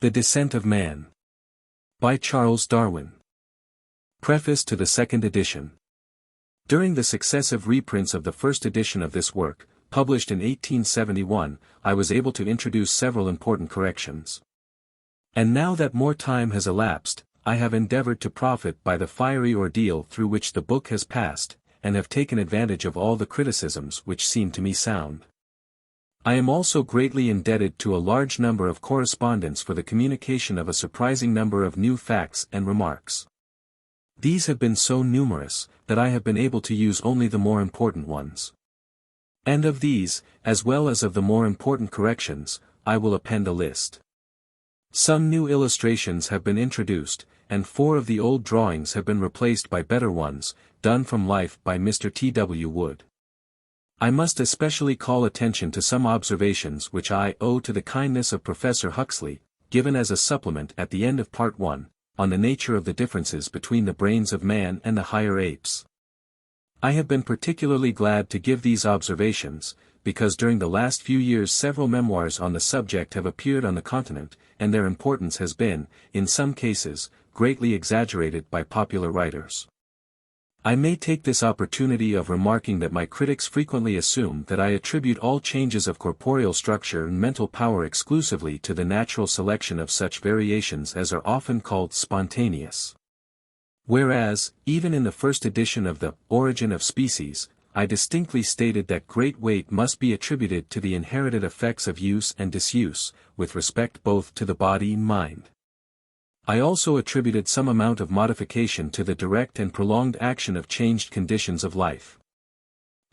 The Descent of Man. By Charles Darwin. Preface to the second edition. During the successive reprints of the first edition of this work, published in 1871, I was able to introduce several important corrections. And now that more time has elapsed, I have endeavored to profit by the fiery ordeal through which the book has passed, and have taken advantage of all the criticisms which seem to me sound. I am also greatly indebted to a large number of correspondents for the communication of a surprising number of new facts and remarks. These have been so numerous, that I have been able to use only the more important ones. And of these, as well as of the more important corrections, I will append a list. Some new illustrations have been introduced, and 4 of the old drawings have been replaced by better ones, done from life by Mr. T.W. Wood. I must especially call attention to some observations which I owe to the kindness of Professor Huxley, given as a supplement at the end of Part 1, on the nature of the differences between the brains of man and the higher apes. I have been particularly glad to give these observations, because during the last few years several memoirs on the subject have appeared on the continent, and their importance has been, in some cases, greatly exaggerated by popular writers. I may take this opportunity of remarking that my critics frequently assume that I attribute all changes of corporeal structure and mental power exclusively to the natural selection of such variations as are often called spontaneous. Whereas, even in the first edition of the Origin of Species, I distinctly stated that great weight must be attributed to the inherited effects of use and disuse, with respect both to the body and mind. I also attributed some amount of modification to the direct and prolonged action of changed conditions of life.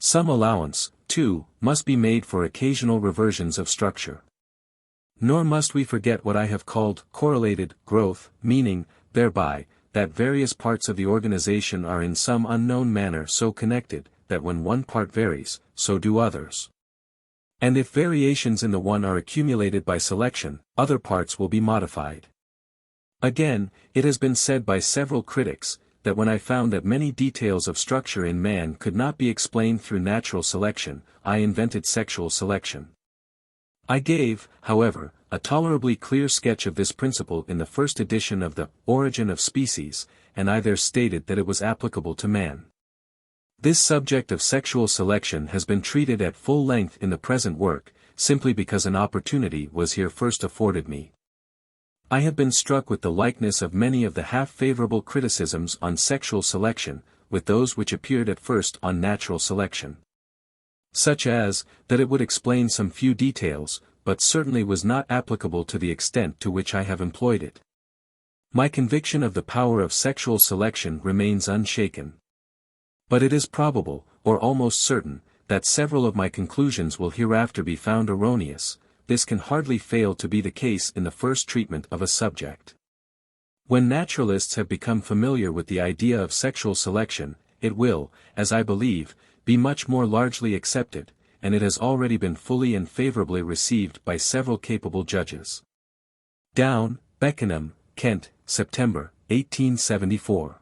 Some allowance, too, must be made for occasional reversions of structure. Nor must we forget what I have called correlated growth, meaning, thereby, that various parts of the organization are in some unknown manner so connected, that when one part varies, so do others. And if variations in the one are accumulated by selection, other parts will be modified. Again, it has been said by several critics, that when I found that many details of structure in man could not be explained through natural selection, I invented sexual selection. I gave, however, a tolerably clear sketch of this principle in the first edition of the Origin of Species, and I there stated that it was applicable to man. This subject of sexual selection has been treated at full length in the present work, simply because an opportunity was here first afforded me. I have been struck with the likeness of many of the half-favorable criticisms on sexual selection, with those which appeared at first on natural selection. Such as, that it would explain some few details, but certainly was not applicable to the extent to which I have employed it. My conviction of the power of sexual selection remains unshaken. But it is probable, or almost certain, that several of my conclusions will hereafter be found erroneous. This can hardly fail to be the case in the first treatment of a subject. When naturalists have become familiar with the idea of sexual selection, it will, as I believe, be much more largely accepted, and it has already been fully and favorably received by several capable judges. Down, Beckenham, Kent, September, 1874.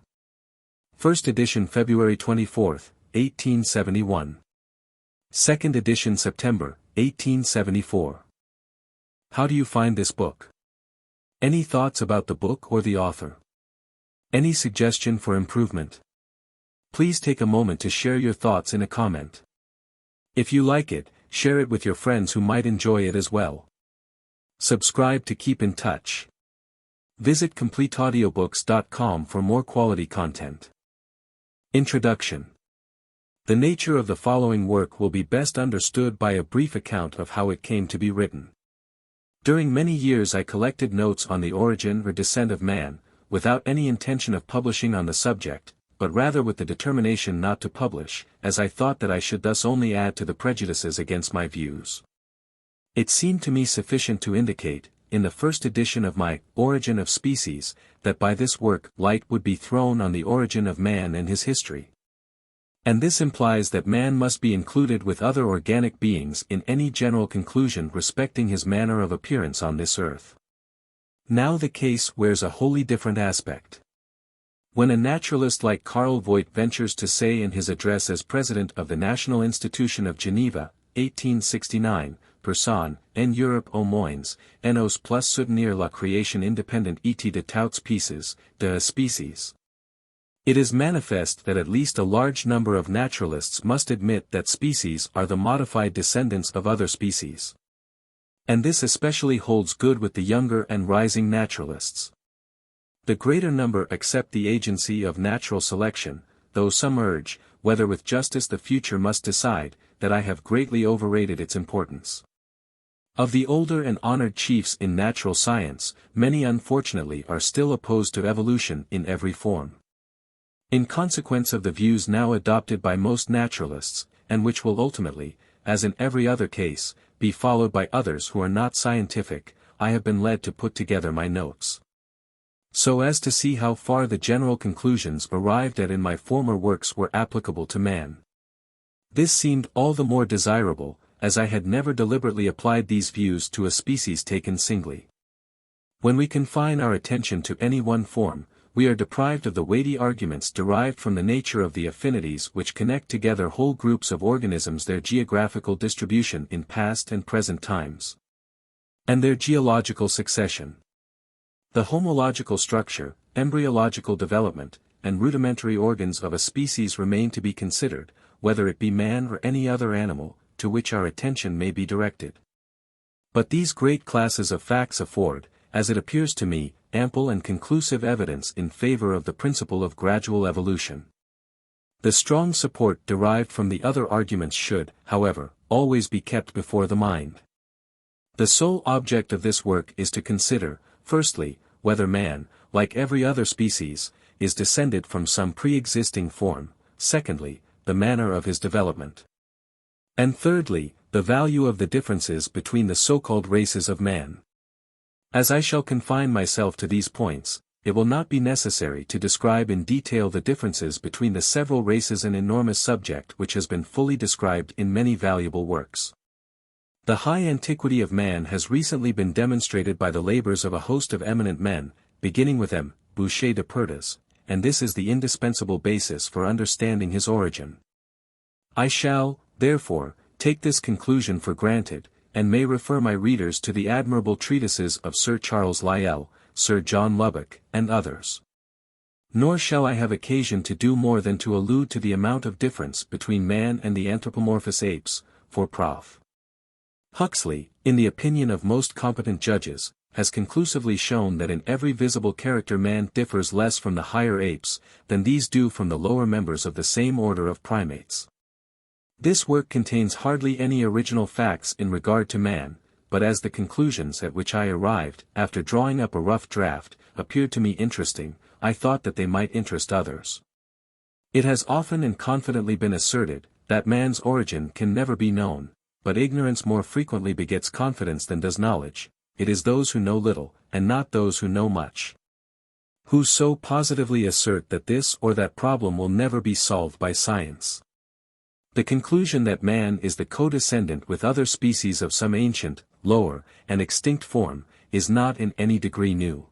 First edition February 24, 1871. Second edition September, 1874. How do you find this book? Any thoughts about the book or the author? Any suggestion for improvement? Please take a moment to share your thoughts in a comment. If you like it, share it with your friends who might enjoy it as well. Subscribe to keep in touch. Visit CompleteAudiobooks.com for more quality content. Introduction. The nature of the following work will be best understood by a brief account of how it came to be written. During many years I collected notes on the origin or descent of man, without any intention of publishing on the subject, but rather with the determination not to publish, as I thought that I should thus only add to the prejudices against my views. It seemed to me sufficient to indicate, in the first edition of my Origin of Species, that by this work light would be thrown on the origin of man and his history. And this implies that man must be included with other organic beings in any general conclusion respecting his manner of appearance on this earth. Now the case wears a wholly different aspect. When a naturalist like Karl Voigt ventures to say in his address as president of the National Institution of Geneva, 1869, personnes, en Europe au moins, nos plus soutenir la création indépendante de toutes pieces, de species. It is manifest that at least a large number of naturalists must admit that species are the modified descendants of other species. And this especially holds good with the younger and rising naturalists. The greater number accept the agency of natural selection, though some urge, whether with justice the future must decide, that I have greatly overrated its importance. Of the older and honored chiefs in natural science, many unfortunately are still opposed to evolution in every form. In consequence of the views now adopted by most naturalists, and which will ultimately, as in every other case, be followed by others who are not scientific, I have been led to put together my notes, so as to see how far the general conclusions arrived at in my former works were applicable to man. This seemed all the more desirable, as I had never deliberately applied these views to a species taken singly. When we confine our attention to any one form, we are deprived of the weighty arguments derived from the nature of the affinities which connect together whole groups of organisms, their geographical distribution in past and present times, and their geological succession. The homological structure, embryological development, and rudimentary organs of a species remain to be considered, whether it be man or any other animal, to which our attention may be directed. But these great classes of facts afford, as it appears to me, ample and conclusive evidence in favor of the principle of gradual evolution. The strong support derived from the other arguments should, however, always be kept before the mind. The sole object of this work is to consider, firstly, whether man, like every other species, is descended from some pre-existing form, secondly, the manner of his development, and thirdly, the value of the differences between the so-called races of man. As I shall confine myself to these points, it will not be necessary to describe in detail the differences between the several races, an enormous subject which has been fully described in many valuable works. The high antiquity of man has recently been demonstrated by the labors of a host of eminent men, beginning with M. Boucher de Perthes, and this is the indispensable basis for understanding his origin. I shall, therefore, take this conclusion for granted, and may refer my readers to the admirable treatises of Sir Charles Lyell, Sir John Lubbock, and others. Nor shall I have occasion to do more than to allude to the amount of difference between man and the anthropomorphous apes, for Prof. Huxley, in the opinion of most competent judges, has conclusively shown that in every visible character man differs less from the higher apes, than these do from the lower members of the same order of primates. This work contains hardly any original facts in regard to man, but as the conclusions at which I arrived, after drawing up a rough draft, appeared to me interesting, I thought that they might interest others. It has often and confidently been asserted, that man's origin can never be known, but ignorance more frequently begets confidence than does knowledge. It is those who know little, and not those who know much, who so positively assert that this or that problem will never be solved by science. The conclusion that man is the co-descendant with other species of some ancient, lower, and extinct form, is not in any degree new.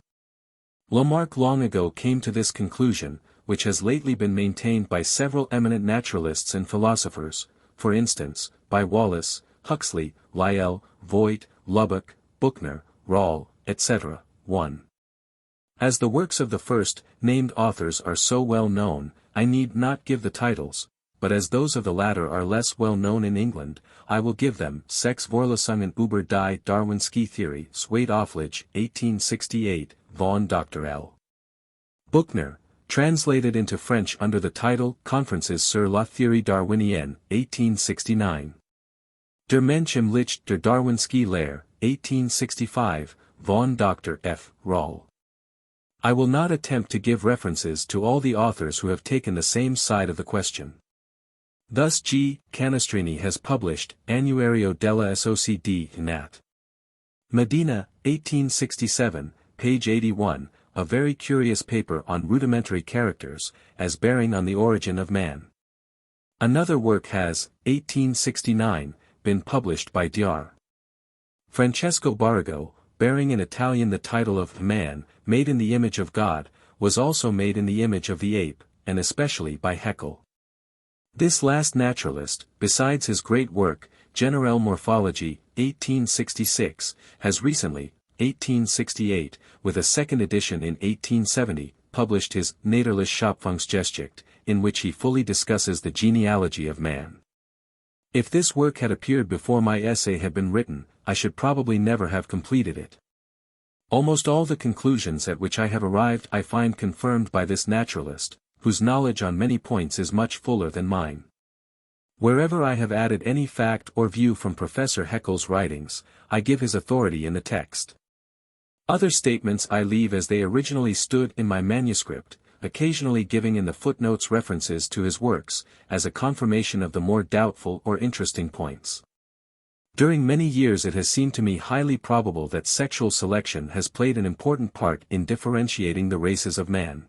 Lamarck long ago came to this conclusion, which has lately been maintained by several eminent naturalists and philosophers, for instance, by Wallace, Huxley, Lyell, Voigt, Lubbock, Buchner, Rawle, etc. 1. As the works of the first named authors are so well known, I need not give the titles, but as those of the latter are less well known in England, I will give them: Sex Vorlesungen über die Darwinske Theorie, Zweite Auflage, 1868, von Dr. L. Buchner, translated into French under the title Conferences sur la théorie darwinienne, 1869. Der Mensch im Licht der Darwinske Lehre, 1865, von Dr. F. Rawle. I will not attempt to give references to all the authors who have taken the same side of the question. Thus G. Canestrini has published Annuario della Sociedad Nat. Medina, 1867, page 81, a very curious paper on rudimentary characters, as bearing on the origin of man. Another work has, 1869, been published by Dr. Francesco Barrago, bearing in Italian the title of Man, Made in the Image of God, was also made in the image of the ape, and especially by Haeckel. This last naturalist, besides his great work, Generelle Morphologie, 1866, has recently, 1868, with a second edition in 1870, published his Naturliche Schöpfungsgeschichte, in which he fully discusses the genealogy of man. If this work had appeared before my essay had been written, I should probably never have completed it. Almost all the conclusions at which I have arrived I find confirmed by this naturalist, whose knowledge on many points is much fuller than mine. Wherever I have added any fact or view from Professor Haeckel's writings, I give his authority in the text. Other statements I leave as they originally stood in my manuscript, occasionally giving in the footnotes references to his works, as a confirmation of the more doubtful or interesting points. During many years it has seemed to me highly probable that sexual selection has played an important part in differentiating the races of man.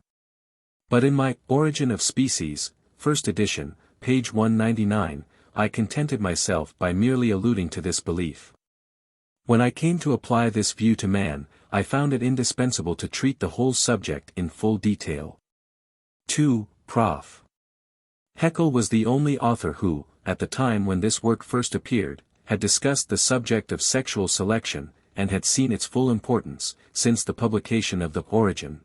But in my Origin of Species, first edition, page 199, I contented myself by merely alluding to this belief. When I came to apply this view to man, I found it indispensable to treat the whole subject in full detail. 2. Prof. Haeckel was the only author who, at the time when this work first appeared, had discussed the subject of sexual selection, and had seen its full importance, since the publication of the Origin.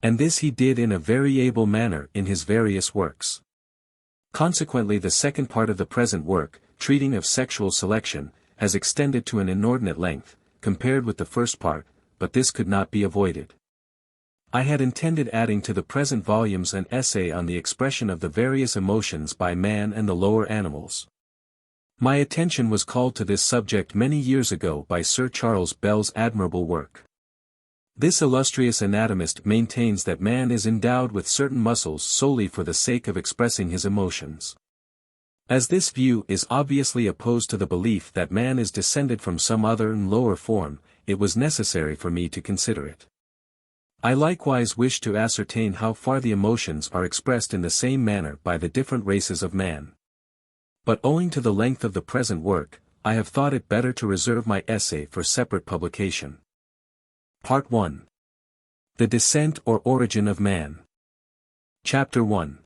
And this he did in a very able manner in his various works. Consequently the second part of the present work, treating of sexual selection, has extended to an inordinate length, compared with the first part, but this could not be avoided. I had intended adding to the present volumes an essay on the expression of the various emotions by man and the lower animals. My attention was called to this subject many years ago by Sir Charles Bell's admirable work. This illustrious anatomist maintains that man is endowed with certain muscles solely for the sake of expressing his emotions. As this view is obviously opposed to the belief that man is descended from some other and lower form, it was necessary for me to consider it. I likewise wish to ascertain how far the emotions are expressed in the same manner by the different races of man. But owing to the length of the present work, I have thought it better to reserve my essay for separate publication. Part 1. The Descent or Origin of Man. Chapter 1.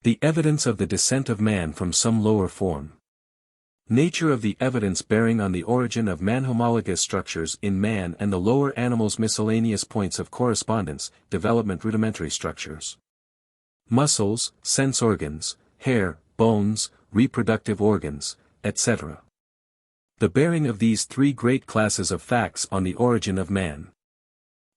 The evidence of the descent of man from some lower form. Nature of the evidence bearing on the origin of man. Homologous structures in man and the lower animals. Miscellaneous points of correspondence, development. Rudimentary structures. Muscles, sense organs, hair, bones, reproductive organs, etc. The bearing of these three great classes of facts on the origin of man.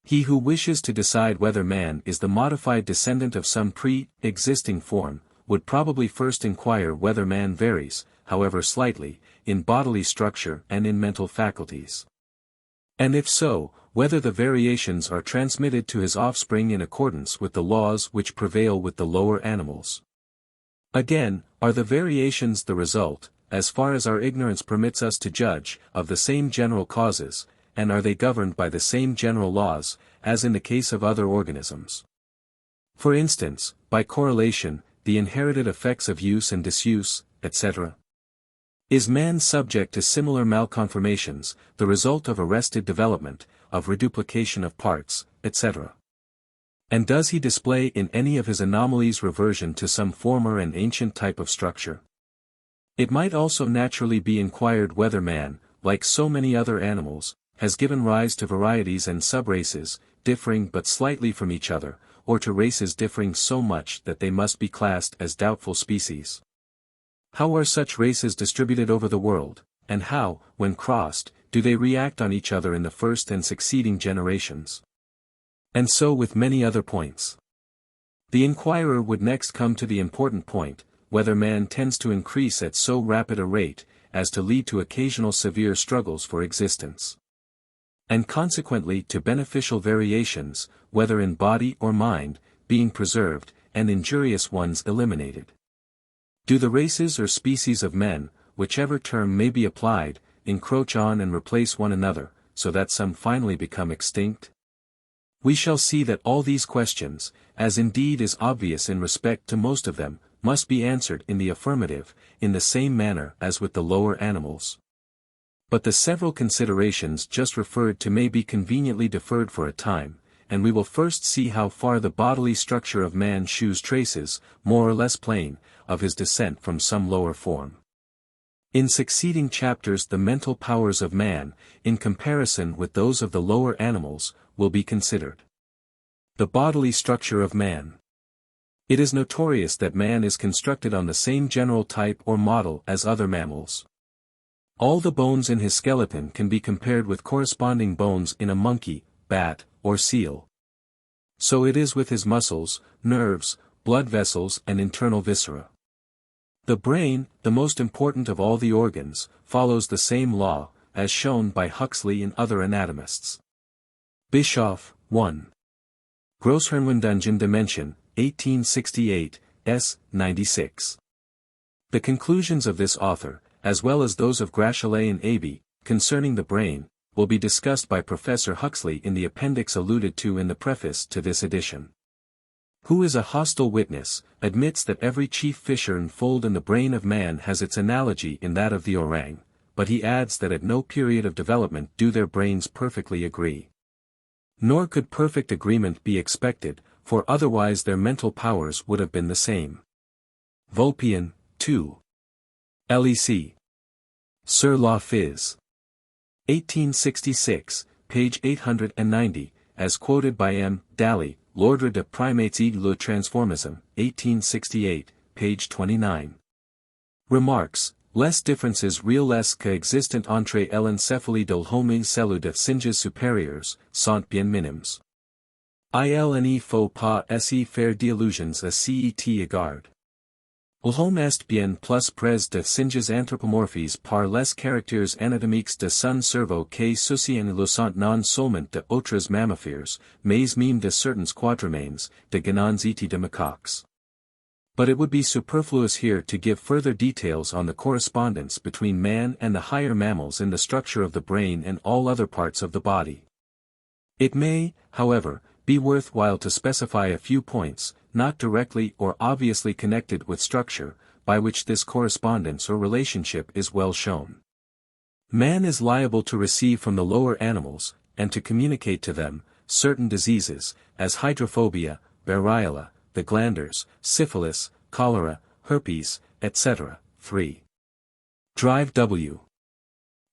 He who wishes to decide whether man is the modified descendant of some pre-existing form, would probably first inquire whether man varies, however slightly, in bodily structure and in mental faculties. And if so, whether the variations are transmitted to his offspring in accordance with the laws which prevail with the lower animals. Again, are the variations the result, as far as our ignorance permits us to judge, of the same general causes, and are they governed by the same general laws, as in the case of other organisms? For instance, by correlation, the inherited effects of use and disuse, etc. Is man subject to similar malconformations, the result of arrested development, of reduplication of parts, etc.? And does he display in any of his anomalies reversion to some former and ancient type of structure? It might also naturally be inquired whether man, like so many other animals, has given rise to varieties and subraces, differing but slightly from each other, or to races differing so much that they must be classed as doubtful species. How are such races distributed over the world, and how, when crossed, do they react on each other in the first and succeeding generations? And so with many other points. The inquirer would next come to the important point, whether man tends to increase at so rapid a rate, as to lead to occasional severe struggles for existence. And consequently to beneficial variations, whether in body or mind, being preserved, and injurious ones eliminated. Do the races or species of men, whichever term may be applied, encroach on and replace one another, so that some finally become extinct? We shall see that all these questions, as indeed is obvious in respect to most of them, must be answered in the affirmative, in the same manner as with the lower animals. But the several considerations just referred to may be conveniently deferred for a time, and we will first see how far the bodily structure of man shews traces, more or less plain, of his descent from some lower form. In succeeding chapters the mental powers of man, in comparison with those of the lower animals, will be considered. The bodily structure of man. It is notorious that man is constructed on the same general type or model as other mammals. All the bones in his skeleton can be compared with corresponding bones in a monkey, bat, or seal. So it is with his muscles, nerves, blood vessels and internal viscera. The brain, the most important of all the organs, follows the same law, as shown by Huxley and other anatomists. Bischoff, 1. Großhirnwandungen Dimension, 1868, s. 96. The conclusions of this author, as well as those of Grashele and Aby, concerning the brain, will be discussed by Professor Huxley in the appendix alluded to in the preface to this edition. Who is a hostile witness, admits that every chief fissure and fold in the brain of man has its analogy in that of the orang, but he adds that at no period of development do their brains perfectly agree. Nor could perfect agreement be expected, for otherwise their mental powers would have been the same. Vulpian, 2. Lec. Sur la Phys. 1866, page 890, as quoted by M. Daly, L'Ordre de Primates et le Transformisme, 1868, page 29. Remarks, les differences réelles que existent entre l'encéphalie de l'homme celui de singes supérieurs, sont bien minimes. Il ne faut pas essayer faire d'illusions à cet égard. L'homme est bien plus près de singes anthropomorphes par les caractères anatomiques de son cerveau que ceux-ci ne le sont non seulement de autres mammifères, mais même de certains quadrumans, de guenons et de macaques. But it would be superfluous here to give further details on the correspondence between man and the higher mammals in the structure of the brain and all other parts of the body. It may, however, be worthwhile to specify a few points, not directly or obviously connected with structure, by which this correspondence or relationship is well shown. Man is liable to receive from the lower animals, and to communicate to them, certain diseases, as hydrophobia, variola, the glanders, syphilis, cholera, herpes, etc. 3. Drive W.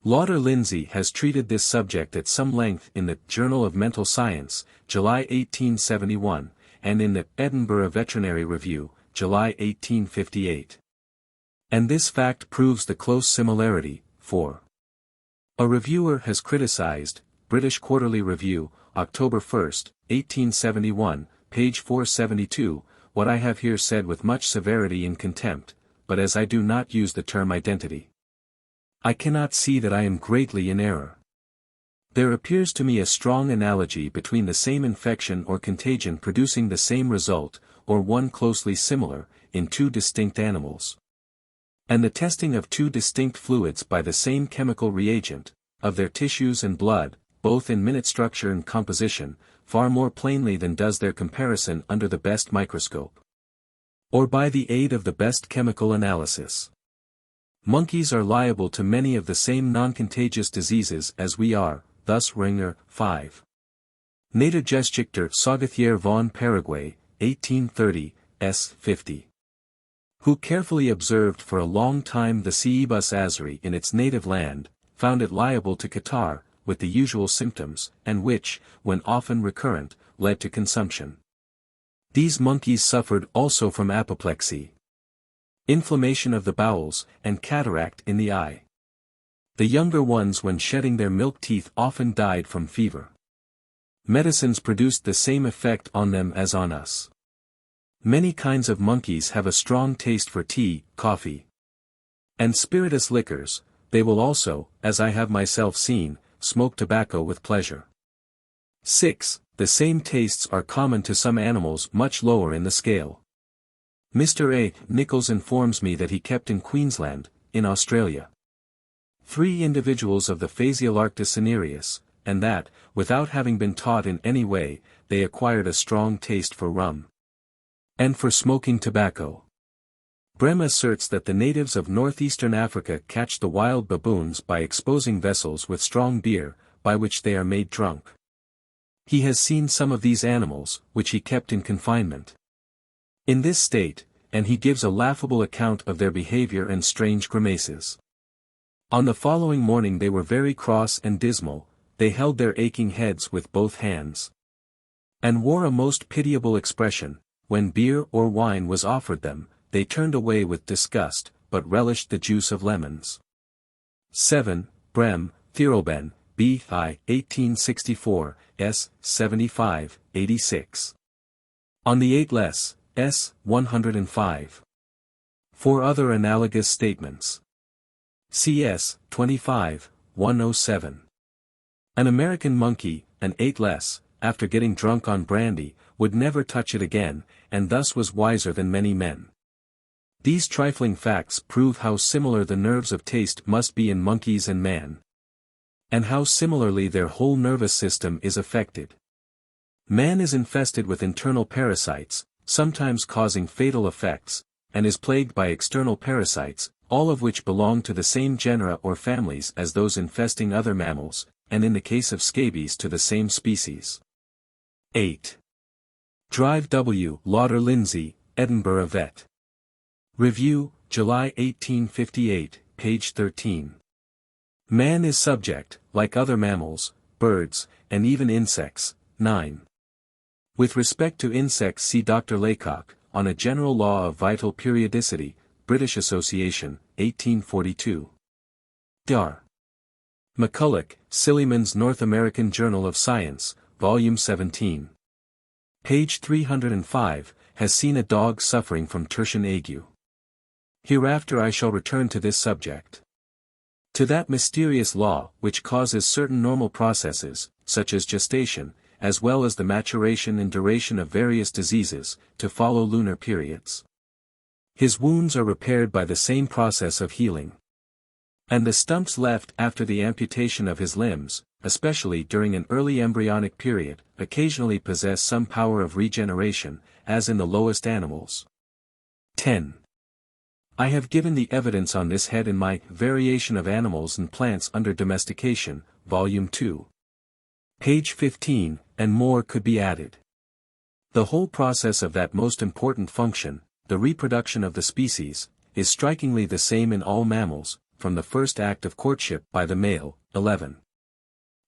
Lauder-Lindsay has treated this subject at some length in the Journal of Mental Science, July 1871, and in the Edinburgh Veterinary Review, July 1858. And this fact proves the close similarity, for a reviewer has criticized, British Quarterly Review, October 1, 1871, page 472, what I have here said with much severity and contempt, but as I do not use the term identity, I cannot see that I am greatly in error. There appears to me a strong analogy between the same infection or contagion producing the same result, or one closely similar, in two distinct animals. And the testing of two distinct fluids by the same chemical reagent, of their tissues and blood, both in minute structure and composition, far more plainly than does their comparison under the best microscope, or by the aid of the best chemical analysis. Monkeys are liable to many of the same non-contagious diseases as we are, thus Ringer, 5. Nedergeschichte Sagathier von Paraguay, 1830, s. 50. Who carefully observed for a long time the Cebus azari in its native land, found it liable to catarrh, with the usual symptoms, and which, when often recurrent, led to consumption. These monkeys suffered also from apoplexy, inflammation of the bowels, and cataract in the eye. The younger ones when shedding their milk teeth often died from fever. Medicines produced the same effect on them as on us. Many kinds of monkeys have a strong taste for tea, coffee, and spirituous liquors. They will also, as I have myself seen, smoke tobacco with pleasure. 6. The same tastes are common to some animals much lower in the scale. Mr. A. Nichols informs me that he kept in Queensland, in Australia, 3 individuals of the Phaseolarctos cinereus, and that, without having been taught in any way, they acquired a strong taste for rum and for smoking tobacco. Brehm asserts that the natives of northeastern Africa catch the wild baboons by exposing vessels with strong beer, by which they are made drunk. He has seen some of these animals, which he kept in confinement, in this state, and he gives a laughable account of their behavior and strange grimaces. On the following morning they were very cross and dismal, they held their aching heads with both hands, and wore a most pitiable expression. When beer or wine was offered them, they turned away with disgust, but relished the juice of lemons. 7. Brehm, Thirlben, B.I. 1864, s. 75, 86. On the 8 less, s. 105. 4 other analogous statements. C.S. 25, 107. An American monkey, an 8 less, after getting drunk on brandy, would never touch it again, and thus was wiser than many men. These trifling facts prove how similar the nerves of taste must be in monkeys and man, and how similarly their whole nervous system is affected. Man is infested with internal parasites, sometimes causing fatal effects, and is plagued by external parasites, all of which belong to the same genera or families as those infesting other mammals, and in the case of scabies to the same species. 8. Drive W. Lauder Lindsay, Edinburgh Vet. Review, July 1858, page 13. Man is subject, like other mammals, birds, and even insects. 9. With respect to insects, see Dr. Laycock, On a General Law of Vital Periodicity, British Association, 1842. Dar. McCulloch, Silliman's North American Journal of Science, Volume 17. Page 305, has seen a dog suffering from tertian ague. Hereafter I shall return to this subject. To that mysterious law which causes certain normal processes, such as gestation, as well as the maturation and duration of various diseases, to follow lunar periods. His wounds are repaired by the same process of healing. And the stumps left after the amputation of his limbs, especially during an early embryonic period, occasionally possess some power of regeneration, as in the lowest animals. 10. I have given the evidence on this head in my Variation of Animals and Plants under Domestication, Volume 2. Page 15, and more could be added. The whole process of that most important function, the reproduction of the species, is strikingly the same in all mammals, from the first act of courtship by the male. 11.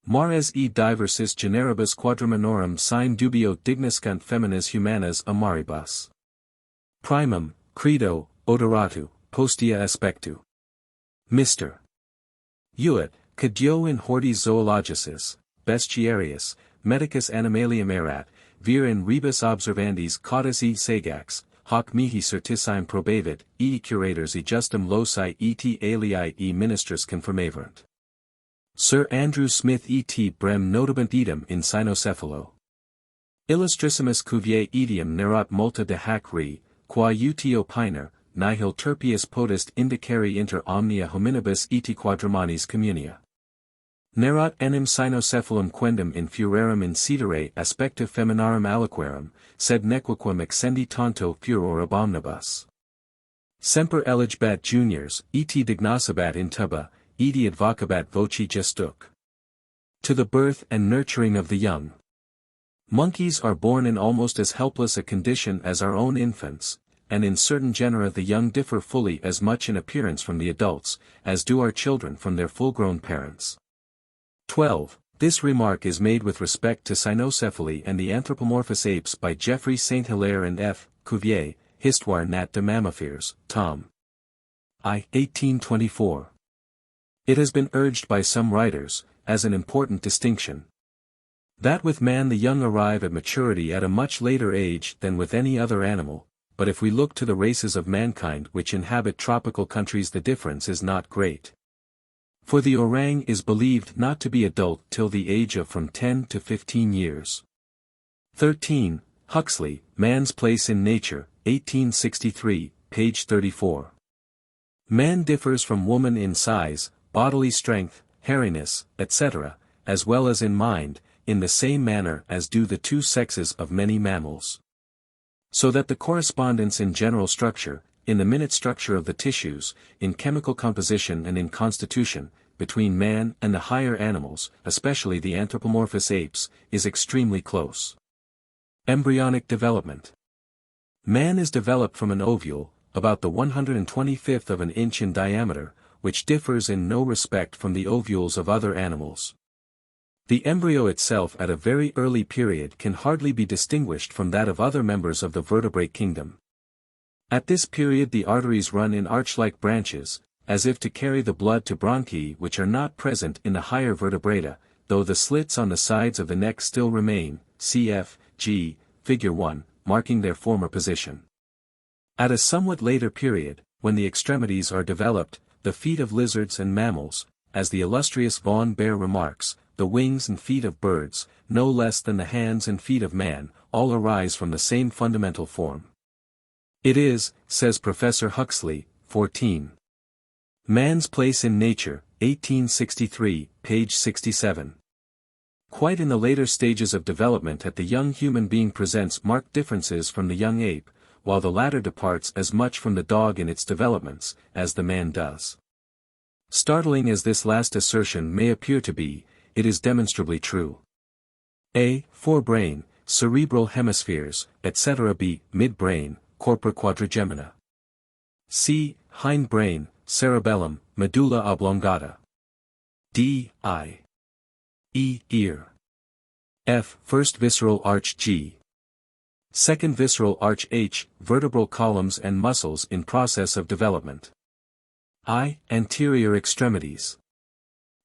Mares e diversis generibus quadriminorum sine dubio digniscant feminas humanas amaribus. Primum, credo, odoratu, postea aspectu. Mr. Hewitt, Cadio in Hordes Zoologicis, Bestiarius, Medicus Animalium erat, vir in rebus observandis cautis e sagax, hoc mihi certissime probavit, e curators e justum loci et alii e ministers confirmaverant. Sir Andrew Smith et Brehm notabant idem in cynocephalo. Illustrissimus Cuvier idiom nerat multa de hac re, qua uti opiner, nihil terpius potest indicare inter omnia hominibus et quadrimanes communia. Nerat enim cynocephalum quendam in furorem incidere aspecta feminarum aliquarum, sed nequaquam excendi tanto furor abominibus. Semper eligebat juniors, et dignosabat in tuba, et advocabat voci gestuc. To the birth and nurturing of the young. Monkeys are born in almost as helpless a condition as our own infants, and in certain genera the young differ fully as much in appearance from the adults, as do our children from their full-grown parents. 12. This remark is made with respect to cynocephaly and the anthropomorphous apes by Geoffrey St. Hilaire and F. Cuvier, Histoire nat de mammifères, Tom. I. 1824. It has been urged by some writers, as an important distinction, that with man the young arrive at maturity at a much later age than with any other animal, but if we look to the races of mankind which inhabit tropical countries the difference is not great. For the orang is believed not to be adult till the age of from 10 to 15 years. 13. Huxley, Man's Place in Nature, 1863, page 34. Man differs from woman in size, bodily strength, hairiness, etc., as well as in mind, in the same manner as do the two sexes of many mammals. So that the correspondence in general structure, in the minute structure of the tissues, in chemical composition and in constitution, between man and the higher animals, especially the anthropomorphous apes, is extremely close. Embryonic development. Man is developed from an ovule, about the 125th of an inch in diameter, which differs in no respect from the ovules of other animals. The embryo itself at a very early period can hardly be distinguished from that of other members of the vertebrate kingdom. At this period the arteries run in arch-like branches, as if to carry the blood to bronchi which are not present in the higher vertebrata, though the slits on the sides of the neck still remain, cf. G, Figure 1, marking their former position. At a somewhat later period, when the extremities are developed, the feet of lizards and mammals, as the illustrious Von Baer remarks, the wings and feet of birds, no less than the hands and feet of man, all arise from the same fundamental form. It is, says Professor Huxley, 14. Man's Place in Nature, 1863, page 67. Quite in the later stages of development that the young human being presents marked differences from the young ape, while the latter departs as much from the dog in its developments, as the man does. Startling as this last assertion may appear to be, it is demonstrably true. A. Forebrain, cerebral hemispheres, etc. B. Midbrain, corpora quadrigemina. C. Hindbrain, cerebellum, medulla oblongata. D. Eye. E. Ear. F. First visceral arch G. Second visceral arch H. Vertebral columns and muscles in process of development. I. Anterior extremities.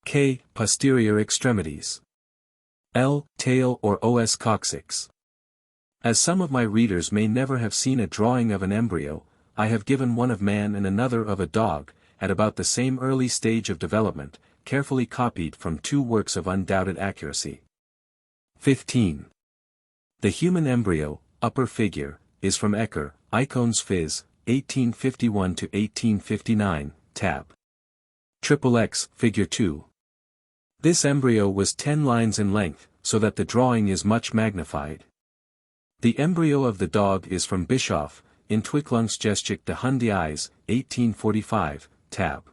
K. Posterior extremities. L. Tail or os coccyx. As some of my readers may never have seen a drawing of an embryo, I have given one of man and another of a dog, at about the same early stage of development, carefully copied from two works of undoubted accuracy. 15. The human embryo, upper figure, is from Ecker, Icones Phys., 1851–1859, tab. XXX, figure 2. This embryo was 10 lines in length, so that the drawing is much magnified. The embryo of the dog is from Bischoff, Entwicklungsgeschichte des Hundes, 1845, tab.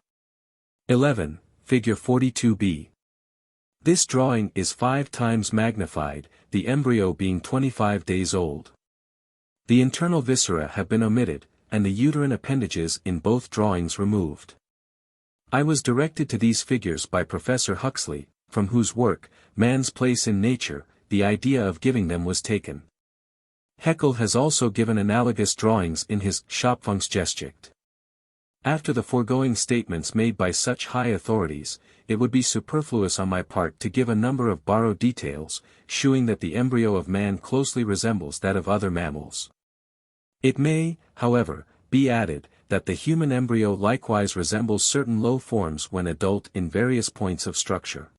11, figure 42b. This drawing is 5 times magnified, the embryo being 25 days old. The internal viscera have been omitted, and the uterine appendages in both drawings removed. I was directed to these figures by Professor Huxley, from whose work, Man's Place in Nature, the idea of giving them was taken. Haeckel has also given analogous drawings in his Schöpfungsgeschichte. After the foregoing statements made by such high authorities, it would be superfluous on my part to give a number of borrowed details, shewing that the embryo of man closely resembles that of other mammals. It may, however, be added, that the human embryo likewise resembles certain low forms when adult in various points of structure.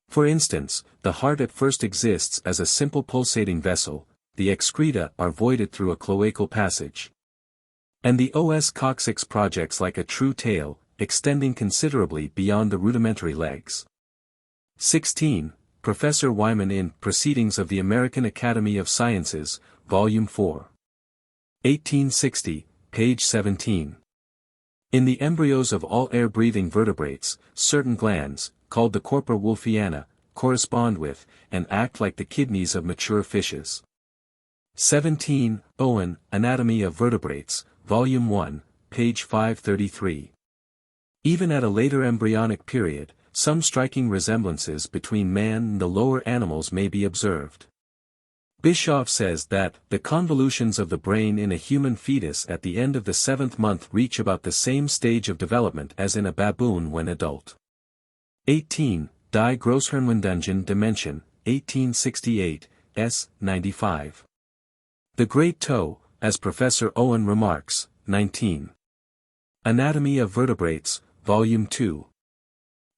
For instance, the heart at first exists as a simple pulsating vessel, the excreta are voided through a cloacal passage. And the os coccyx projects like a true tail, extending considerably beyond the rudimentary legs. 16. Professor Wyman in Proceedings of the American Academy of Sciences, Volume 4. 1860, page 17. In the embryos of all air-breathing vertebrates, certain glands, called the corpora wolffiana, correspond with, and act like the kidneys of mature fishes. 17. Owen, Anatomy of Vertebrates, Volume 1, page 533. Even at a later embryonic period, some striking resemblances between man and the lower animals may be observed. Bischoff says that the convolutions of the brain in a human fetus at the end of the 7th month reach about the same stage of development as in a baboon when adult. 18. Die Großhirnwindungen der Menschen, 1868, s. 95. The great toe, as Professor Owen remarks, 19. Anatomy of Vertebrates, Volume 2.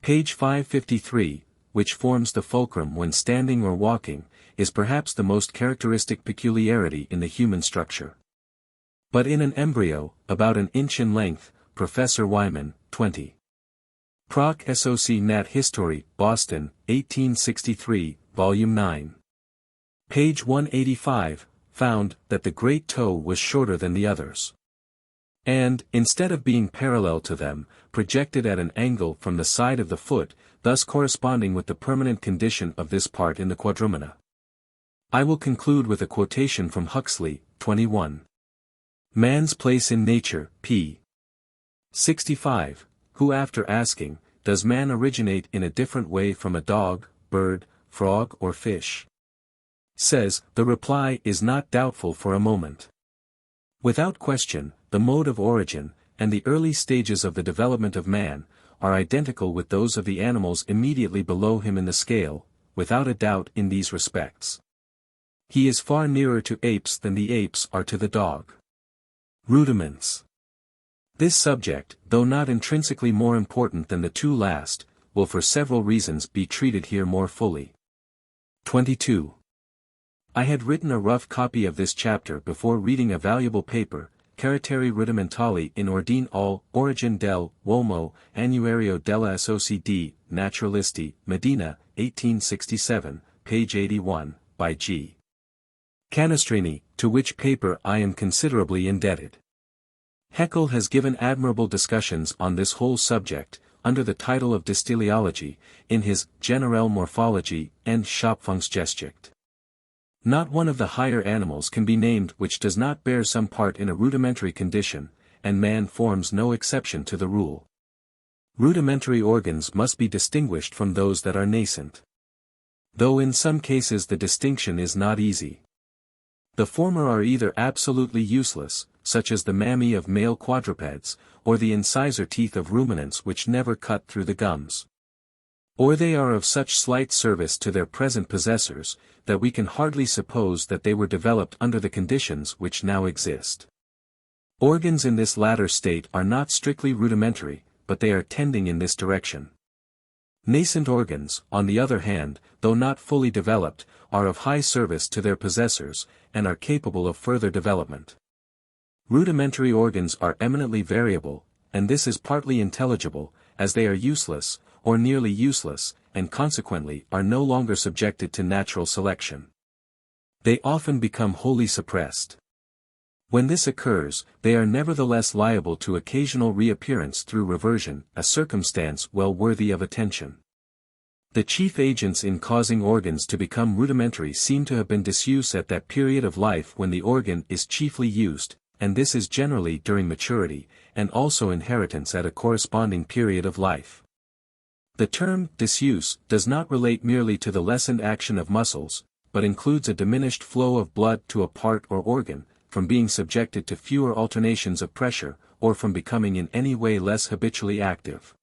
Page 553, which forms the fulcrum when standing or walking, is perhaps the most characteristic peculiarity in the human structure. But in an embryo, about an inch in length, Professor Wyman, 20. Proc. Soc. Nat. History, Boston, 1863, Volume 9. Page 185, found that the great toe was shorter than the others. And, instead of being parallel to them, projected at an angle from the side of the foot, thus corresponding with the permanent condition of this part in the quadrumana. I will conclude with a quotation from Huxley, 21. Man's Place in Nature, p. 65, who after asking, "Does man originate in a different way from a dog, bird, frog or fish?" says, "The reply is not doubtful for a moment. Without question, the mode of origin, and the early stages of the development of man, are identical with those of the animals immediately below him in the scale, without a doubt in these respects. He is far nearer to apes than the apes are to the dog." Rudiments. This subject, though not intrinsically more important than the two last, will for several reasons be treated here more fully. 22. I had written a rough copy of this chapter before reading a valuable paper, Caratteri rudimentali in ordine al origine del uomo, annuario della Società Naturalisti, Medina, 1867, page 81, by G. Canestrini, to which paper I am considerably indebted. Haeckel has given admirable discussions on this whole subject, under the title of Dysteleology, in his Generelle Morphology and Schöpfungsgeschichte. Not one of the higher animals can be named which does not bear some part in a rudimentary condition, and man forms no exception to the rule. Rudimentary organs must be distinguished from those that are nascent. Though in some cases the distinction is not easy. The former are either absolutely useless, such as the mammae of male quadrupeds, or the incisor teeth of ruminants which never cut through the gums. Or they are of such slight service to their present possessors, that we can hardly suppose that they were developed under the conditions which now exist. Organs in this latter state are not strictly rudimentary, but they are tending in this direction. Nascent organs, on the other hand, though not fully developed, are of high service to their possessors, and are capable of further development. Rudimentary organs are eminently variable, and this is partly intelligible, as they are useless, or nearly useless, and consequently are no longer subjected to natural selection. They often become wholly suppressed. When this occurs, they are nevertheless liable to occasional reappearance through reversion, a circumstance well worthy of attention. The chief agents in causing organs to become rudimentary seem to have been disuse at that period of life when the organ is chiefly used, and this is generally during maturity, and also inheritance at a corresponding period of life. The term disuse does not relate merely to the lessened action of muscles, but includes a diminished flow of blood to a part or organ, from being subjected to fewer alternations of pressure, or from becoming in any way less habitually active.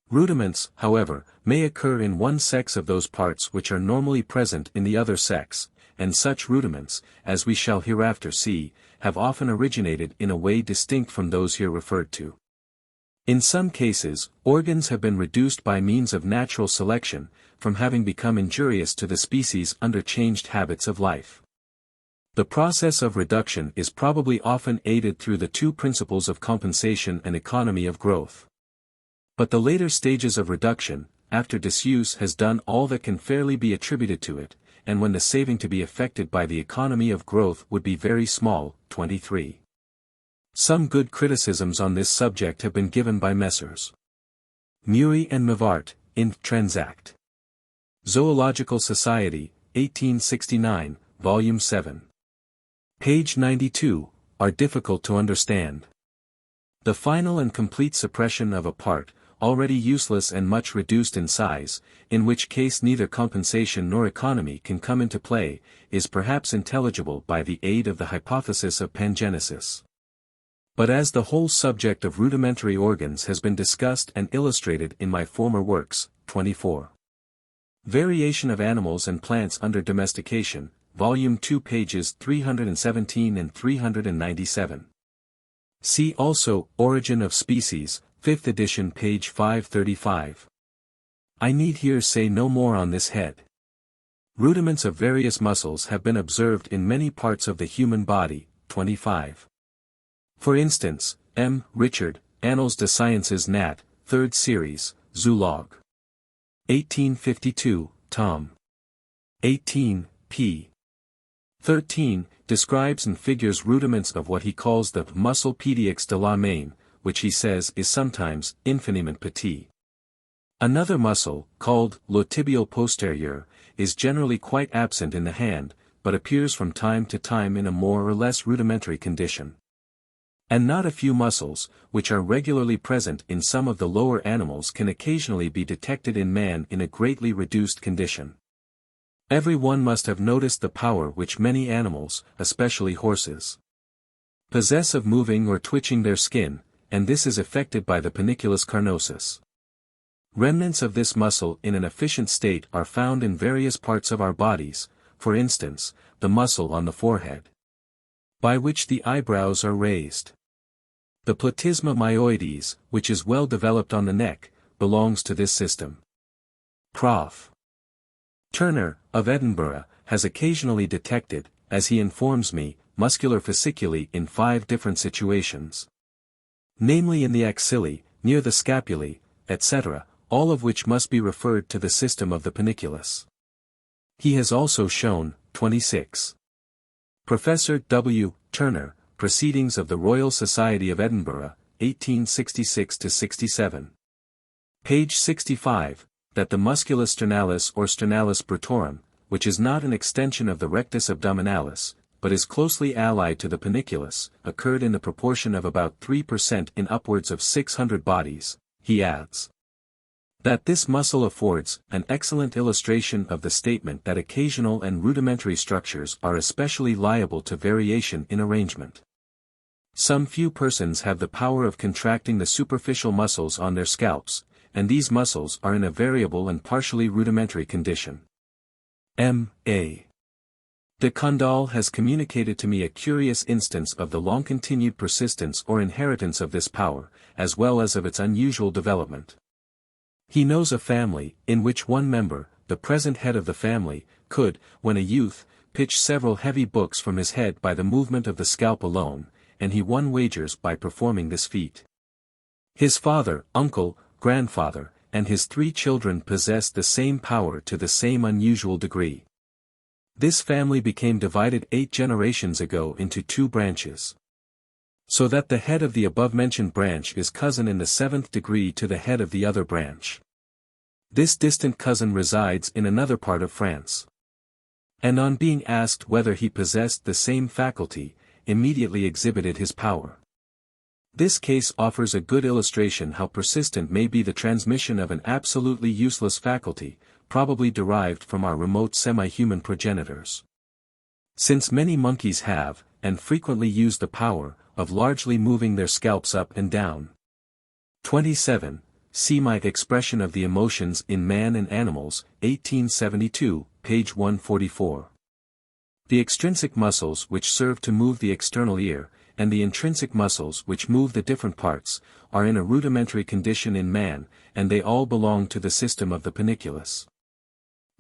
Rudiments, however, may occur in one sex of those parts which are normally present in the other sex, and such rudiments, as we shall hereafter see, have often originated in a way distinct from those here referred to. In some cases, organs have been reduced by means of natural selection, from having become injurious to the species under changed habits of life. The process of reduction is probably often aided through the two principles of compensation and economy of growth. But the later stages of reduction, after disuse has done all that can fairly be attributed to it, and when the saving to be effected by the economy of growth would be very small. 23. Some good criticisms on this subject have been given by Messrs. Murray and Mivart, in Transact. Zoological Society, 1869, Volume 7. Page 92, are difficult to understand. The final and complete suppression of a part, already useless and much reduced in size, in which case neither compensation nor economy can come into play, is perhaps intelligible by the aid of the hypothesis of pangenesis. But as the whole subject of rudimentary organs has been discussed and illustrated in my former works, 24. Variation of Animals and Plants under Domestication, Volume 2 pages 317 and 397. See also, Origin of Species, 5th edition page 535. I need here say no more on this head. Rudiments of various muscles have been observed in many parts of the human body, 25. For instance, M. Richard, Annals des Sciences Nat., 3rd Series, Zoolog. 1852, Tom. 18, p. 13, describes and figures rudiments of what he calls the muscle pédix de la main, which he says is sometimes infiniment petit. Another muscle, called le tibial posterieur, is generally quite absent in the hand, but appears from time to time in a more or less rudimentary condition. And not a few muscles, which are regularly present in some of the lower animals, can occasionally be detected in man in a greatly reduced condition. Every one must have noticed the power which many animals, especially horses, possess of moving or twitching their skin, and this is effected by the panniculus carnosus. Remnants of this muscle in an efficient state are found in various parts of our bodies, for instance, the muscle on the forehead, by which the eyebrows are raised. The platysma myoides, which is well developed on the neck, belongs to this system. Prof. Turner, of Edinburgh, has occasionally detected, as he informs me, muscular fasciculi in 5 different situations, namely in the axillae, near the scapulae, etc., all of which must be referred to the system of the panniculus. He has also shown, 26. Professor W. Turner, Proceedings of the Royal Society of Edinburgh, 1866-67. Page 65, that the musculus sternalis or sternalis brutorum, which is not an extension of the rectus abdominalis, but is closely allied to the panniculus, occurred in the proportion of about 3% in upwards of 600 bodies. He adds that this muscle affords an excellent illustration of the statement that occasional and rudimentary structures are especially liable to variation in arrangement. Some few persons have the power of contracting the superficial muscles on their scalps, and these muscles are in a variable and partially rudimentary condition. M.A. de Condal has communicated to me a curious instance of the long-continued persistence or inheritance of this power, as well as of its unusual development. He knows a family, in which one member, the present head of the family, could, when a youth, pitch several heavy books from his head by the movement of the scalp alone, and he won wagers by performing this feat. His father, uncle, grandfather, and his 3 children possessed the same power to the same unusual degree. This family became divided 8 generations ago into 2 branches, so that the head of the above-mentioned branch is cousin in the 7th degree to the head of the other branch. This distant cousin resides in another part of France, and on being asked whether he possessed the same faculty, immediately exhibited his power. This case offers a good illustration how persistent may be the transmission of an absolutely useless faculty, probably derived from our remote semi-human progenitors. Since many monkeys have, and frequently use the power, of largely moving their scalps up and down. 27. See my Expression of the Emotions in Man and Animals, 1872, page 144. The extrinsic muscles which serve to move the external ear, and the intrinsic muscles which move the different parts, are in a rudimentary condition in man, and they all belong to the system of the panniculus.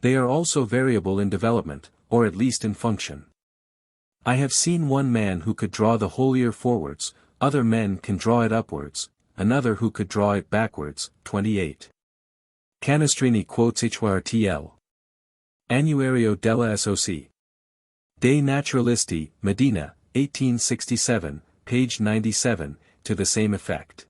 They are also variable in development, or at least in function. I have seen one man who could draw the whole ear forwards, other men can draw it upwards, another who could draw it backwards. 28. Canestrini quotes HYRTL. Annuario della SOC. De Naturalisti, Medina, 1867, page 97, to the same effect.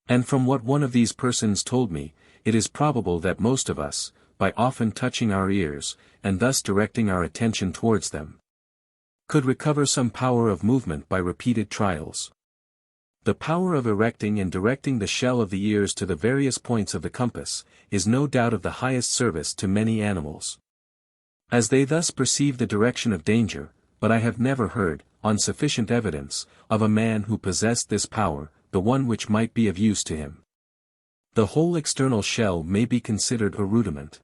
And from what one of these persons told me, it is probable that most of us, by often touching our ears, and thus directing our attention towards them, could recover some power of movement by repeated trials. The power of erecting and directing the shell of the ears to the various points of the compass, is no doubt of the highest service to many animals, as they thus perceive the direction of danger, but I have never heard, on sufficient evidence, of a man who possessed this power, the one which might be of use to him. The whole external shell may be considered a rudiment,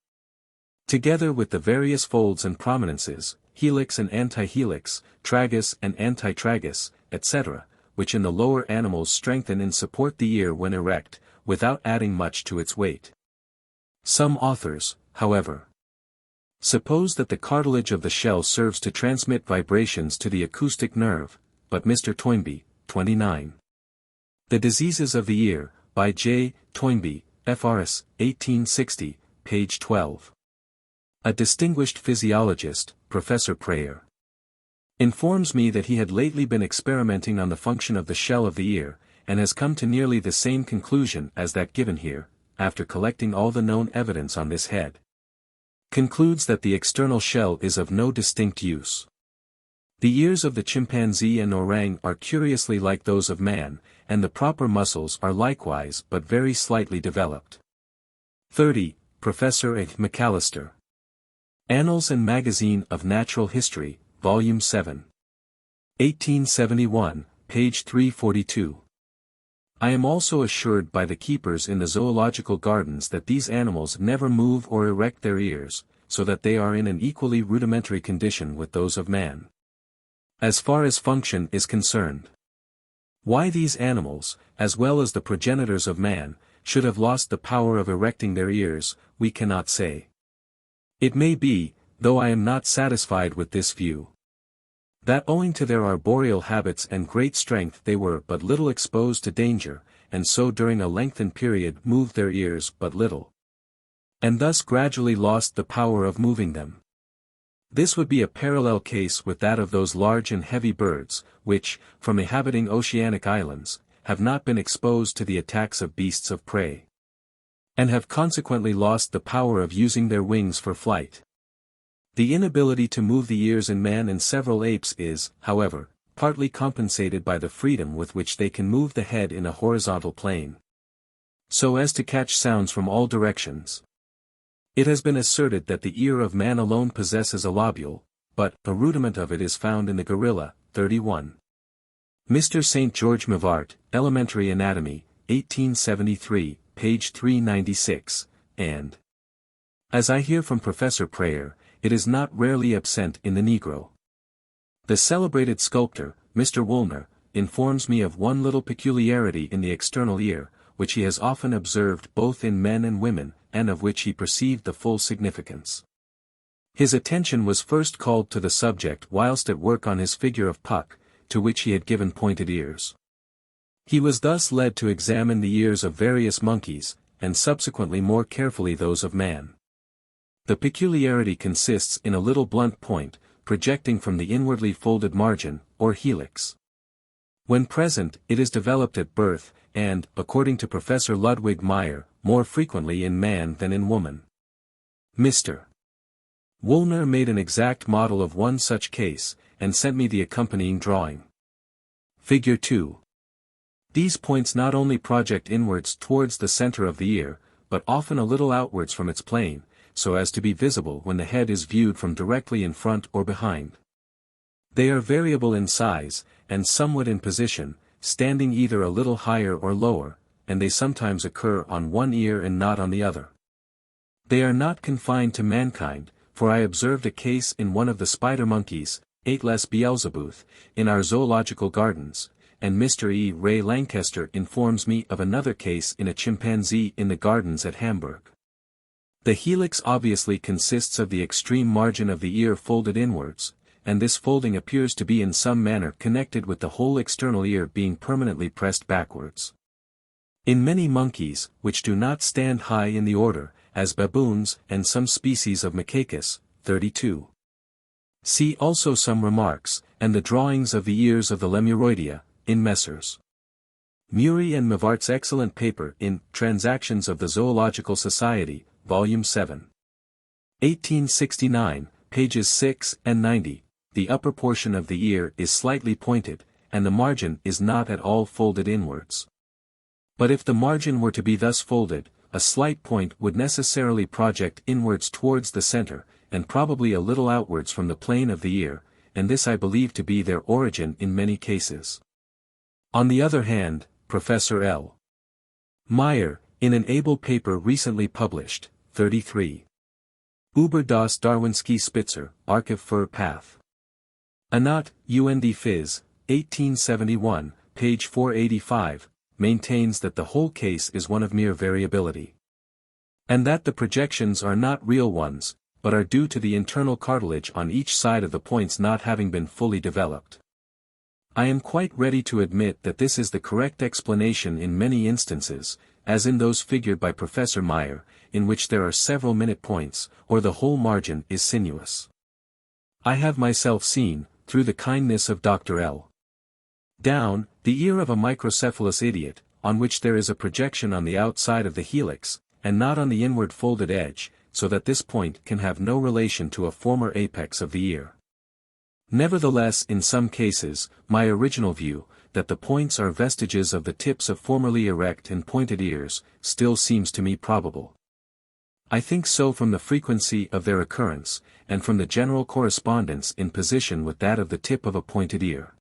together with the various folds and prominences, helix and antihelix, tragus and antitragus, etc., which in the lower animals strengthen and support the ear when erect, without adding much to its weight. Some authors, however, suppose that the cartilage of the shell serves to transmit vibrations to the acoustic nerve, but Mr. Toynbee, 29. The Diseases of the Ear, by J. Toynbee, FRS, 1860, page 12. A distinguished physiologist, Professor Prayer, informs me that he had lately been experimenting on the function of the shell of the ear, and has come to nearly the same conclusion as that given here, after collecting all the known evidence on this head. Concludes that the external shell is of no distinct use. The ears of the chimpanzee and orang are curiously like those of man, and the proper muscles are likewise but very slightly developed. 30. Professor A. McAllister. Annals and Magazine of Natural History, Volume 7. 1871, page 342. I am also assured by the keepers in the zoological gardens that these animals never move or erect their ears, so that they are in an equally rudimentary condition with those of man. As far as function is concerned. Why these animals, as well as the progenitors of man, should have lost the power of erecting their ears, we cannot say. It may be, though I am not satisfied with this view, that owing to their arboreal habits and great strength they were but little exposed to danger, and so during a lengthened period moved their ears but little, and thus gradually lost the power of moving them. This would be a parallel case with that of those large and heavy birds, which, from inhabiting oceanic islands, have not been exposed to the attacks of beasts of prey, and have consequently lost the power of using their wings for flight. The inability to move the ears in man and several apes is, however, partly compensated by the freedom with which they can move the head in a horizontal plane, so as to catch sounds from all directions. It has been asserted that the ear of man alone possesses a lobule, but a rudiment of it is found in the gorilla. 31. Mr. St. George Mivart, Elementary Anatomy, 1873, page 396, and as I hear from Professor Prayer, it is not rarely absent in the Negro. The celebrated sculptor, Mr. Woolner, informs me of one little peculiarity in the external ear, which he has often observed both in men and women, and of which he perceived the full significance. His attention was first called to the subject whilst at work on his figure of Puck, to which he had given pointed ears. He was thus led to examine the ears of various monkeys, and subsequently more carefully those of man. The peculiarity consists in a little blunt point, projecting from the inwardly folded margin, or helix. When present, it is developed at birth, and, according to Professor Ludwig Meyer, more frequently in man than in woman. Mr. Woolner made an exact model of one such case, and sent me the accompanying drawing. Figure 2. These points not only project inwards towards the center of the ear, but often a little outwards from its plane, so as to be visible when the head is viewed from directly in front or behind. They are variable in size, and somewhat in position, standing either a little higher or lower, and they sometimes occur on one ear and not on the other. They are not confined to mankind, for I observed a case in one of the spider monkeys, Atlas Beelzebooth, in our zoological gardens, and Mr. E. Ray Lancaster informs me of another case in a chimpanzee in the gardens at Hamburg. The helix obviously consists of the extreme margin of the ear folded inwards, and this folding appears to be in some manner connected with the whole external ear being permanently pressed backwards. In many monkeys, which do not stand high in the order, as baboons and some species of Macacus, 32. See also some remarks, and the drawings of the ears of the Lemuroidea, in Messrs. Murray and Mivart's excellent paper in Transactions of the Zoological Society, Volume 7. 1869, pages 6 and 90, the upper portion of the ear is slightly pointed, and the margin is not at all folded inwards. But if the margin were to be thus folded, a slight point would necessarily project inwards towards the center, and probably a little outwards from the plane of the ear, and this I believe to be their origin in many cases. On the other hand, Professor L. Meyer, in an able paper recently published, 33. Über das Darwinski Spitzer, Archiv für Path. Anat, UND Phys., 1871, page 485, maintains that the whole case is one of mere variability, and that the projections are not real ones, but are due to the internal cartilage on each side of the points not having been fully developed. I am quite ready to admit that this is the correct explanation in many instances, as in those figured by Professor Meyer, in which there are several minute points, or the whole margin is sinuous. I have myself seen, through the kindness of Dr. L. Down, the ear of a microcephalous idiot, on which there is a projection on the outside of the helix, and not on the inward folded edge, so that this point can have no relation to a former apex of the ear. Nevertheless, in some cases, my original view, that the points are vestiges of the tips of formerly erect and pointed ears, still seems to me probable. I think so from the frequency of their occurrence, and from the general correspondence in position with that of the tip of a pointed ear.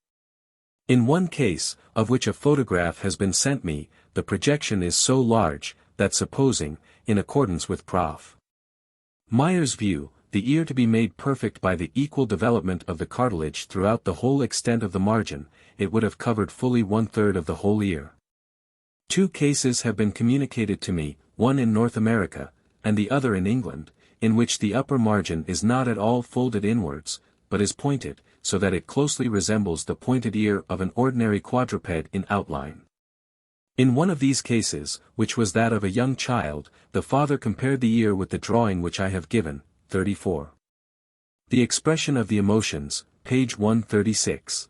In one case, of which a photograph has been sent me, the projection is so large, that supposing, in accordance with Prof. Meyer's view, the ear to be made perfect by the equal development of the cartilage throughout the whole extent of the margin, it would have covered fully 1/3 of the whole ear. 2 cases have been communicated to me, one in North America, and the other in England, in which the upper margin is not at all folded inwards, but is pointed, so that it closely resembles the pointed ear of an ordinary quadruped in outline. In one of these cases, which was that of a young child, the father compared the ear with the drawing which I have given, 34. The expression of the emotions, page 136.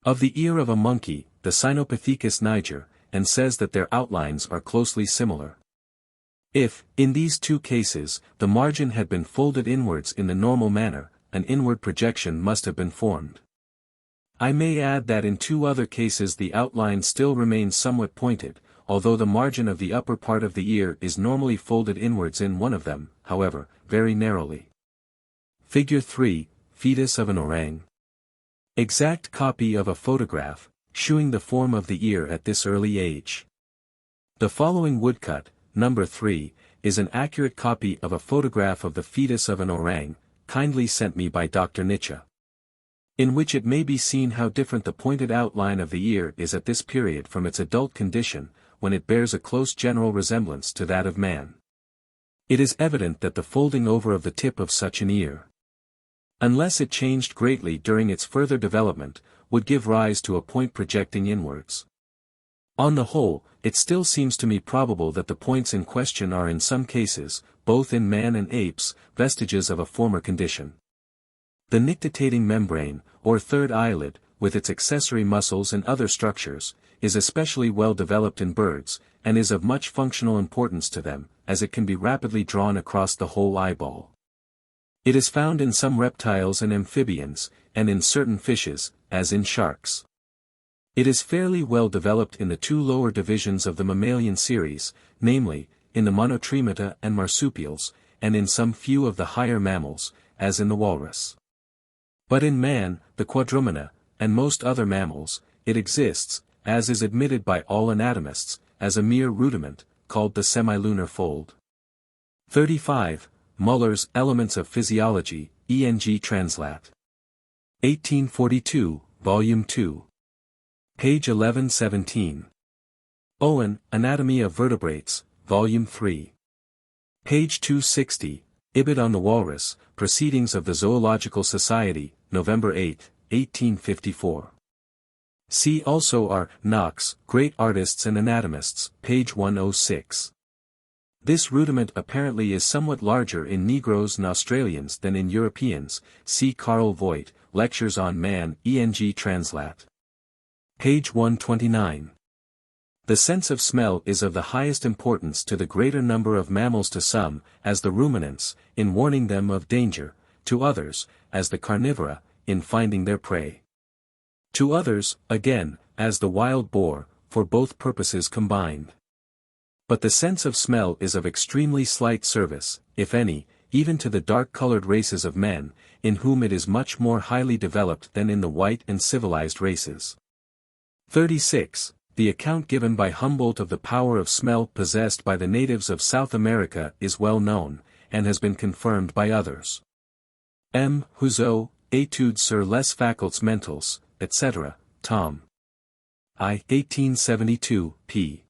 Of the ear of a monkey, the Cynopithecus niger, and says that their outlines are closely similar. If, in these 2 cases, the margin had been folded inwards in the normal manner, an inward projection must have been formed. I may add that in 2 other cases the outline still remains somewhat pointed, although the margin of the upper part of the ear is normally folded inwards in one of them, however, very narrowly. Figure 3, Fetus of an Orang. Exact copy of a photograph, shewing the form of the ear at this early age. The following woodcut, number 3, is an accurate copy of a photograph of the fetus of an orang, kindly sent me by Dr. Nietzsche. In which it may be seen how different the pointed outline of the ear is at this period from its adult condition, when it bears a close general resemblance to that of man. It is evident that the folding over of the tip of such an ear, unless it changed greatly during its further development, would give rise to a point projecting inwards. On the whole, it still seems to me probable that the points in question are in some cases, both in man and apes, vestiges of a former condition. The nictitating membrane, or third eyelid, with its accessory muscles and other structures, is especially well developed in birds, and is of much functional importance to them, as it can be rapidly drawn across the whole eyeball. It is found in some reptiles and amphibians, and in certain fishes, as in sharks. It is fairly well developed in the 2 lower divisions of the mammalian series, namely, in the monotremata and marsupials, and in some few of the higher mammals, as in the walrus. But in man, the quadrumana, and most other mammals, it exists, as is admitted by all anatomists, as a mere rudiment, called the semilunar fold. 35. Muller's Elements of Physiology, ENG Translat. 1842, Volume 2. Page 1117. Owen, Anatomy of Vertebrates, Volume 3. Page 260, Ibid on the Walrus, Proceedings of the Zoological Society, November 8, 1854. See also R. Knox, Great Artists and Anatomists, page 106. This rudiment apparently is somewhat larger in Negroes and Australians than in Europeans, see Karl Voigt, Lectures on Man, ENG Translat. Page 129. The sense of smell is of the highest importance to the greater number of mammals, to some, as the ruminants, in warning them of danger, to others, as the carnivora, in finding their prey. To others, again, as the wild boar, for both purposes combined. But the sense of smell is of extremely slight service, if any, even to the dark-colored races of men, in whom it is much more highly developed than in the white and civilized races. 36. The account given by Humboldt of the power of smell possessed by the natives of South America is well known, and has been confirmed by others. M. Houzeau, Études sur les facultés mentales, etc., Tom. I. 1872, p.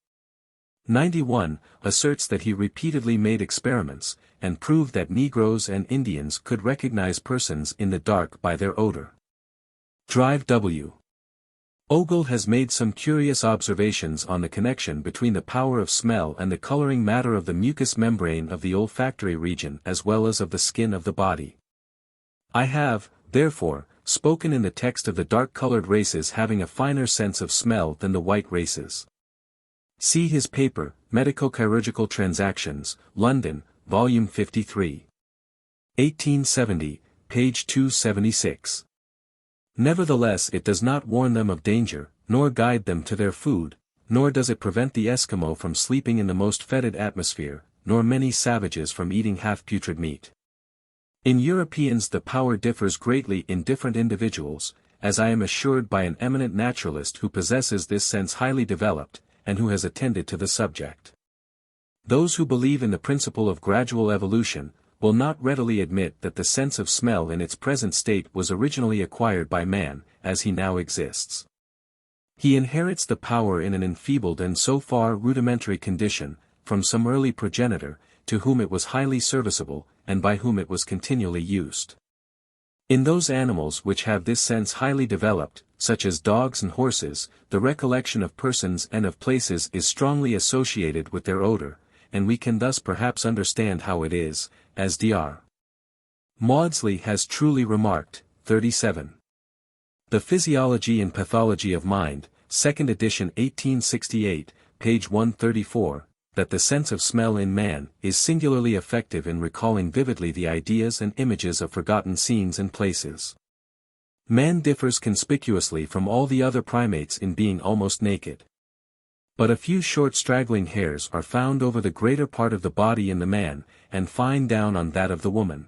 91, asserts that he repeatedly made experiments, and proved that Negroes and Indians could recognize persons in the dark by their odor. Drive W. Ogle has made some curious observations on the connection between the power of smell and the coloring matter of the mucous membrane of the olfactory region as well as of the skin of the body. I have, therefore, spoken in the text of the dark-colored races having a finer sense of smell than the white races. See his paper, Medico-Chirurgical Transactions, London, Volume 53. 1870, page 276. Nevertheless, it does not warn them of danger, nor guide them to their food, nor does it prevent the Eskimo from sleeping in the most fetid atmosphere, nor many savages from eating half-putrid meat. In Europeans the power differs greatly in different individuals, as I am assured by an eminent naturalist who possesses this sense highly developed, and who has attended to the subject. Those who believe in the principle of gradual evolution, will not readily admit that the sense of smell in its present state was originally acquired by man, as he now exists. He inherits the power in an enfeebled and so far rudimentary condition, from some early progenitor, to whom it was highly serviceable, and by whom it was continually used. In those animals which have this sense highly developed, such as dogs and horses, the recollection of persons and of places is strongly associated with their odor, and we can thus perhaps understand how it is, as Dr. Maudsley has truly remarked, 37. The Physiology and Pathology of Mind, 2nd edition 1868, page 134, that the sense of smell in man is singularly effective in recalling vividly the ideas and images of forgotten scenes and places. Man differs conspicuously from all the other primates in being almost naked. But a few short straggling hairs are found over the greater part of the body in the man, and fine down on that of the woman.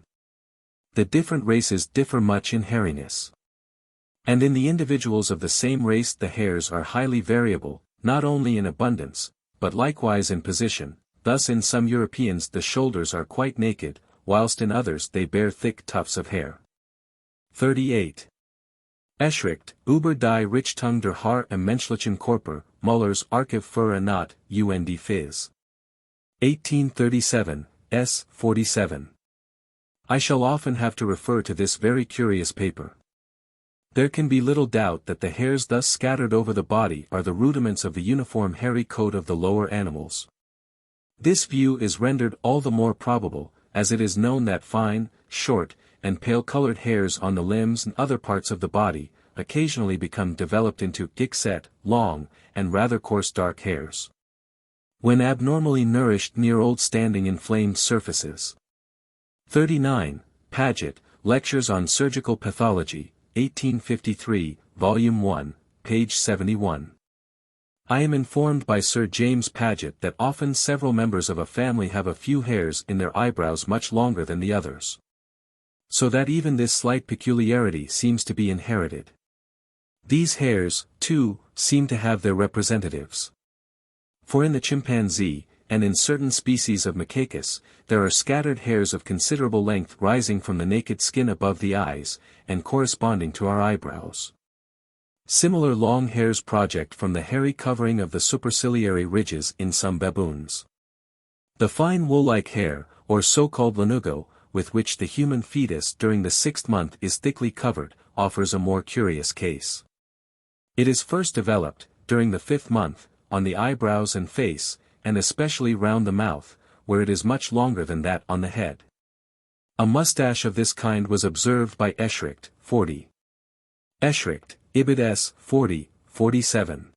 The different races differ much in hairiness. And in the individuals of the same race the hairs are highly variable, not only in abundance, but likewise in position. Thus in some Europeans the shoulders are quite naked, whilst in others they bear thick tufts of hair. 38. Eschricht, über die Richtung der Haar im menschlichen Körper, Muller's Archiv für Anat, und Phys. 1837, s. 47. I shall often have to refer to this very curious paper. There can be little doubt that the hairs thus scattered over the body are the rudiments of the uniform hairy coat of the lower animals. This view is rendered all the more probable, as it is known that fine, short, and pale-colored hairs on the limbs and other parts of the body, occasionally become developed into thick-set, long, and rather coarse dark hairs. When abnormally nourished near old-standing inflamed surfaces. 39. Paget, Lectures on Surgical Pathology, 1853, Volume 1, page 71. I am informed by Sir James Paget that often several members of a family have a few hairs in their eyebrows much longer than the others. So that even this slight peculiarity seems to be inherited. These hairs, too, seem to have their representatives. For in the chimpanzee, and in certain species of Macacus, there are scattered hairs of considerable length rising from the naked skin above the eyes, and corresponding to our eyebrows. Similar long hairs project from the hairy covering of the superciliary ridges in some baboons. The fine wool-like hair, or so-called lanugo, with which the human fetus during the 6th month is thickly covered, offers a more curious case. It is first developed, during the 5th month, on the eyebrows and face, and especially round the mouth, where it is much longer than that on the head. A mustache of this kind was observed by Eschricht, 40. Eschricht, Ibid S. 40, 47.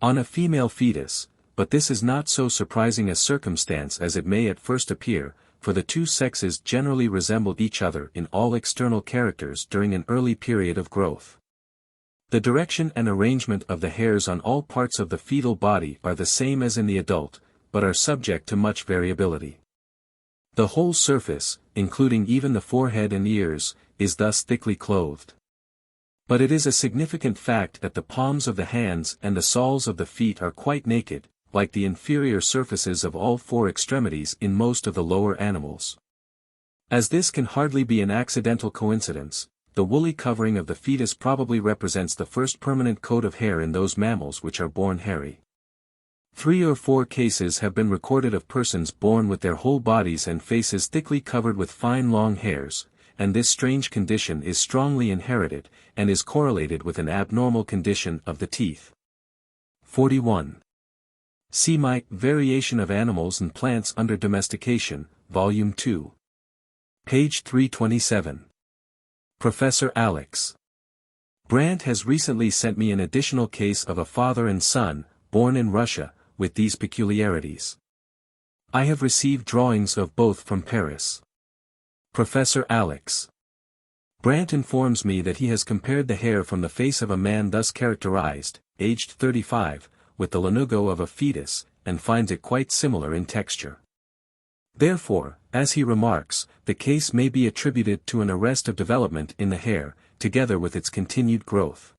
On a female fetus, but this is not so surprising a circumstance as it may at first appear, for the two sexes generally resembled each other in all external characters during an early period of growth. The direction and arrangement of the hairs on all parts of the fetal body are the same as in the adult, but are subject to much variability. The whole surface, including even the forehead and ears, is thus thickly clothed. But it is a significant fact that the palms of the hands and the soles of the feet are quite naked, like the inferior surfaces of all 4 extremities in most of the lower animals. As this can hardly be an accidental coincidence, the woolly covering of the fetus probably represents the first permanent coat of hair in those mammals which are born hairy. 3 or 4 cases have been recorded of persons born with their whole bodies and faces thickly covered with fine long hairs, and this strange condition is strongly inherited, and is correlated with an abnormal condition of the teeth. 41. See my Variation of Animals and Plants Under Domestication, Volume 2. Page 327. Professor Alex. Brandt has recently sent me an additional case of a father and son, born in Russia, with these peculiarities. I have received drawings of both from Paris. Professor Alex. Brandt informs me that he has compared the hair from the face of a man thus characterized, aged 35, with the lanugo of a fetus, and finds it quite similar in texture. Therefore, as he remarks, the case may be attributed to an arrest of development in the hair, together with its continued growth.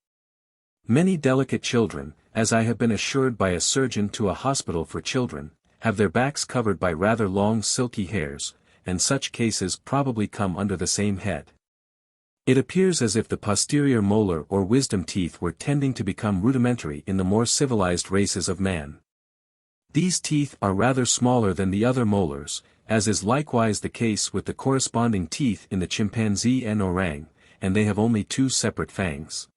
Many delicate children, as I have been assured by a surgeon to a hospital for children, have their backs covered by rather long silky hairs, and such cases probably come under the same head. It appears as if the posterior molar or wisdom teeth were tending to become rudimentary in the more civilized races of man. These teeth are rather smaller than the other molars, as is likewise the case with the corresponding teeth in the chimpanzee and orang, and they have only 2 separate fangs.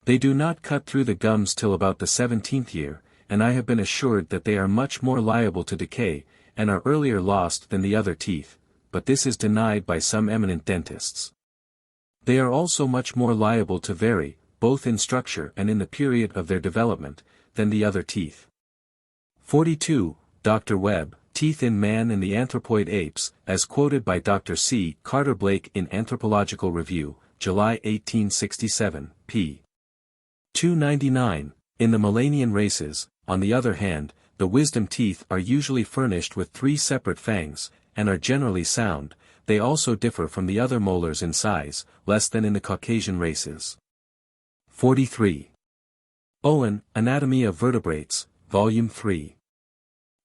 They do not cut through the gums till about the 17th year, and I have been assured that they are much more liable to decay, and are earlier lost than the other teeth, but this is denied by some eminent dentists. They are also much more liable to vary, both in structure and in the period of their development, than the other teeth. 42. Dr. Webb, Teeth in Man and the Anthropoid Apes, as quoted by Dr. C. Carter Blake in Anthropological Review, July 1867, p. 299. In the Melanian races, on the other hand, the wisdom teeth are usually furnished with 3 separate fangs, and are generally sound. They also differ from the other molars in size, less than in the Caucasian races. 43. Owen, Anatomy of Vertebrates, Volume 3.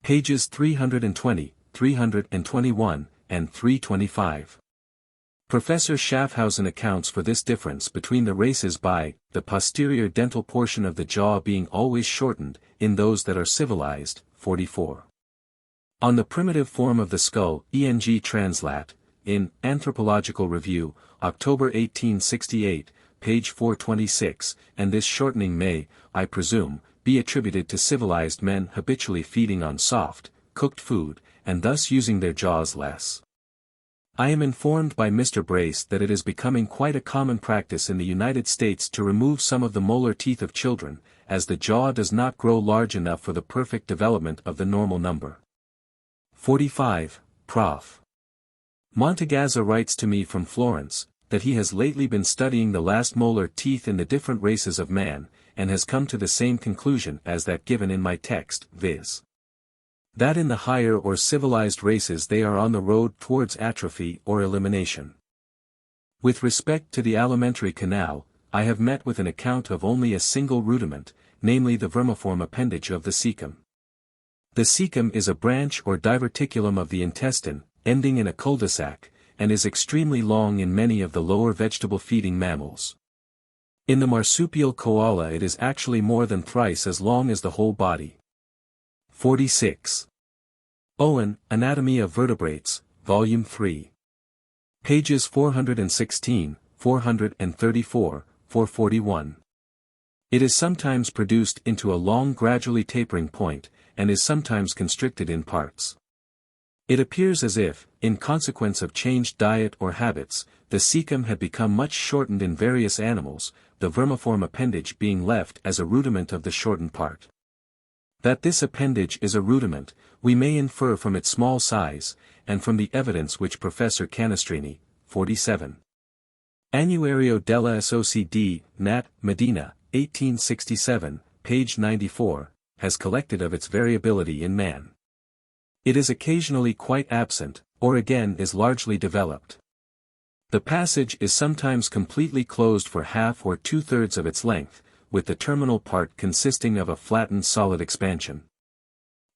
Pages 320, 321, and 325. Professor Schaffhausen accounts for this difference between the races by the posterior dental portion of the jaw being always shortened in those that are civilized. 44. On the primitive form of the skull, Eng Translat, in Anthropological Review, October 1868, page 426, and this shortening may, I presume, be attributed to civilized men habitually feeding on soft, cooked food, and thus using their jaws less. I am informed by Mr. Brace that it is becoming quite a common practice in the United States to remove some of the molar teeth of children, as the jaw does not grow large enough for the perfect development of the normal number. 45. Prof. Montagazza writes to me from Florence, that he has lately been studying the last molar teeth in the different races of man, and has come to the same conclusion as that given in my text, viz. that in the higher or civilized races they are on the road towards atrophy or elimination. With respect to the alimentary canal, I have met with an account of only a single rudiment, namely the vermiform appendage of the cecum. The cecum is a branch or diverticulum of the intestine, ending in a cul-de-sac, and is extremely long in many of the lower vegetable-feeding mammals. In the marsupial koala it is actually more than thrice as long as the whole body. 46. Owen, Anatomy of Vertebrates, Volume 3. Pages 416, 434, 441. It is sometimes produced into a long gradually tapering point, and is sometimes constricted in parts. It appears as if, in consequence of changed diet or habits, the cecum had become much shortened in various animals, the vermiform appendage being left as a rudiment of the shortened part. That this appendage is a rudiment, we may infer from its small size, and from the evidence which Professor Canestrini, 47. Annuario della SOCD, Nat. Medina, 1867, page 94, has collected of its variability in man. It is occasionally quite absent, or again is largely developed. The passage is sometimes completely closed for half or 2/3 of its length, with the terminal part consisting of a flattened solid expansion.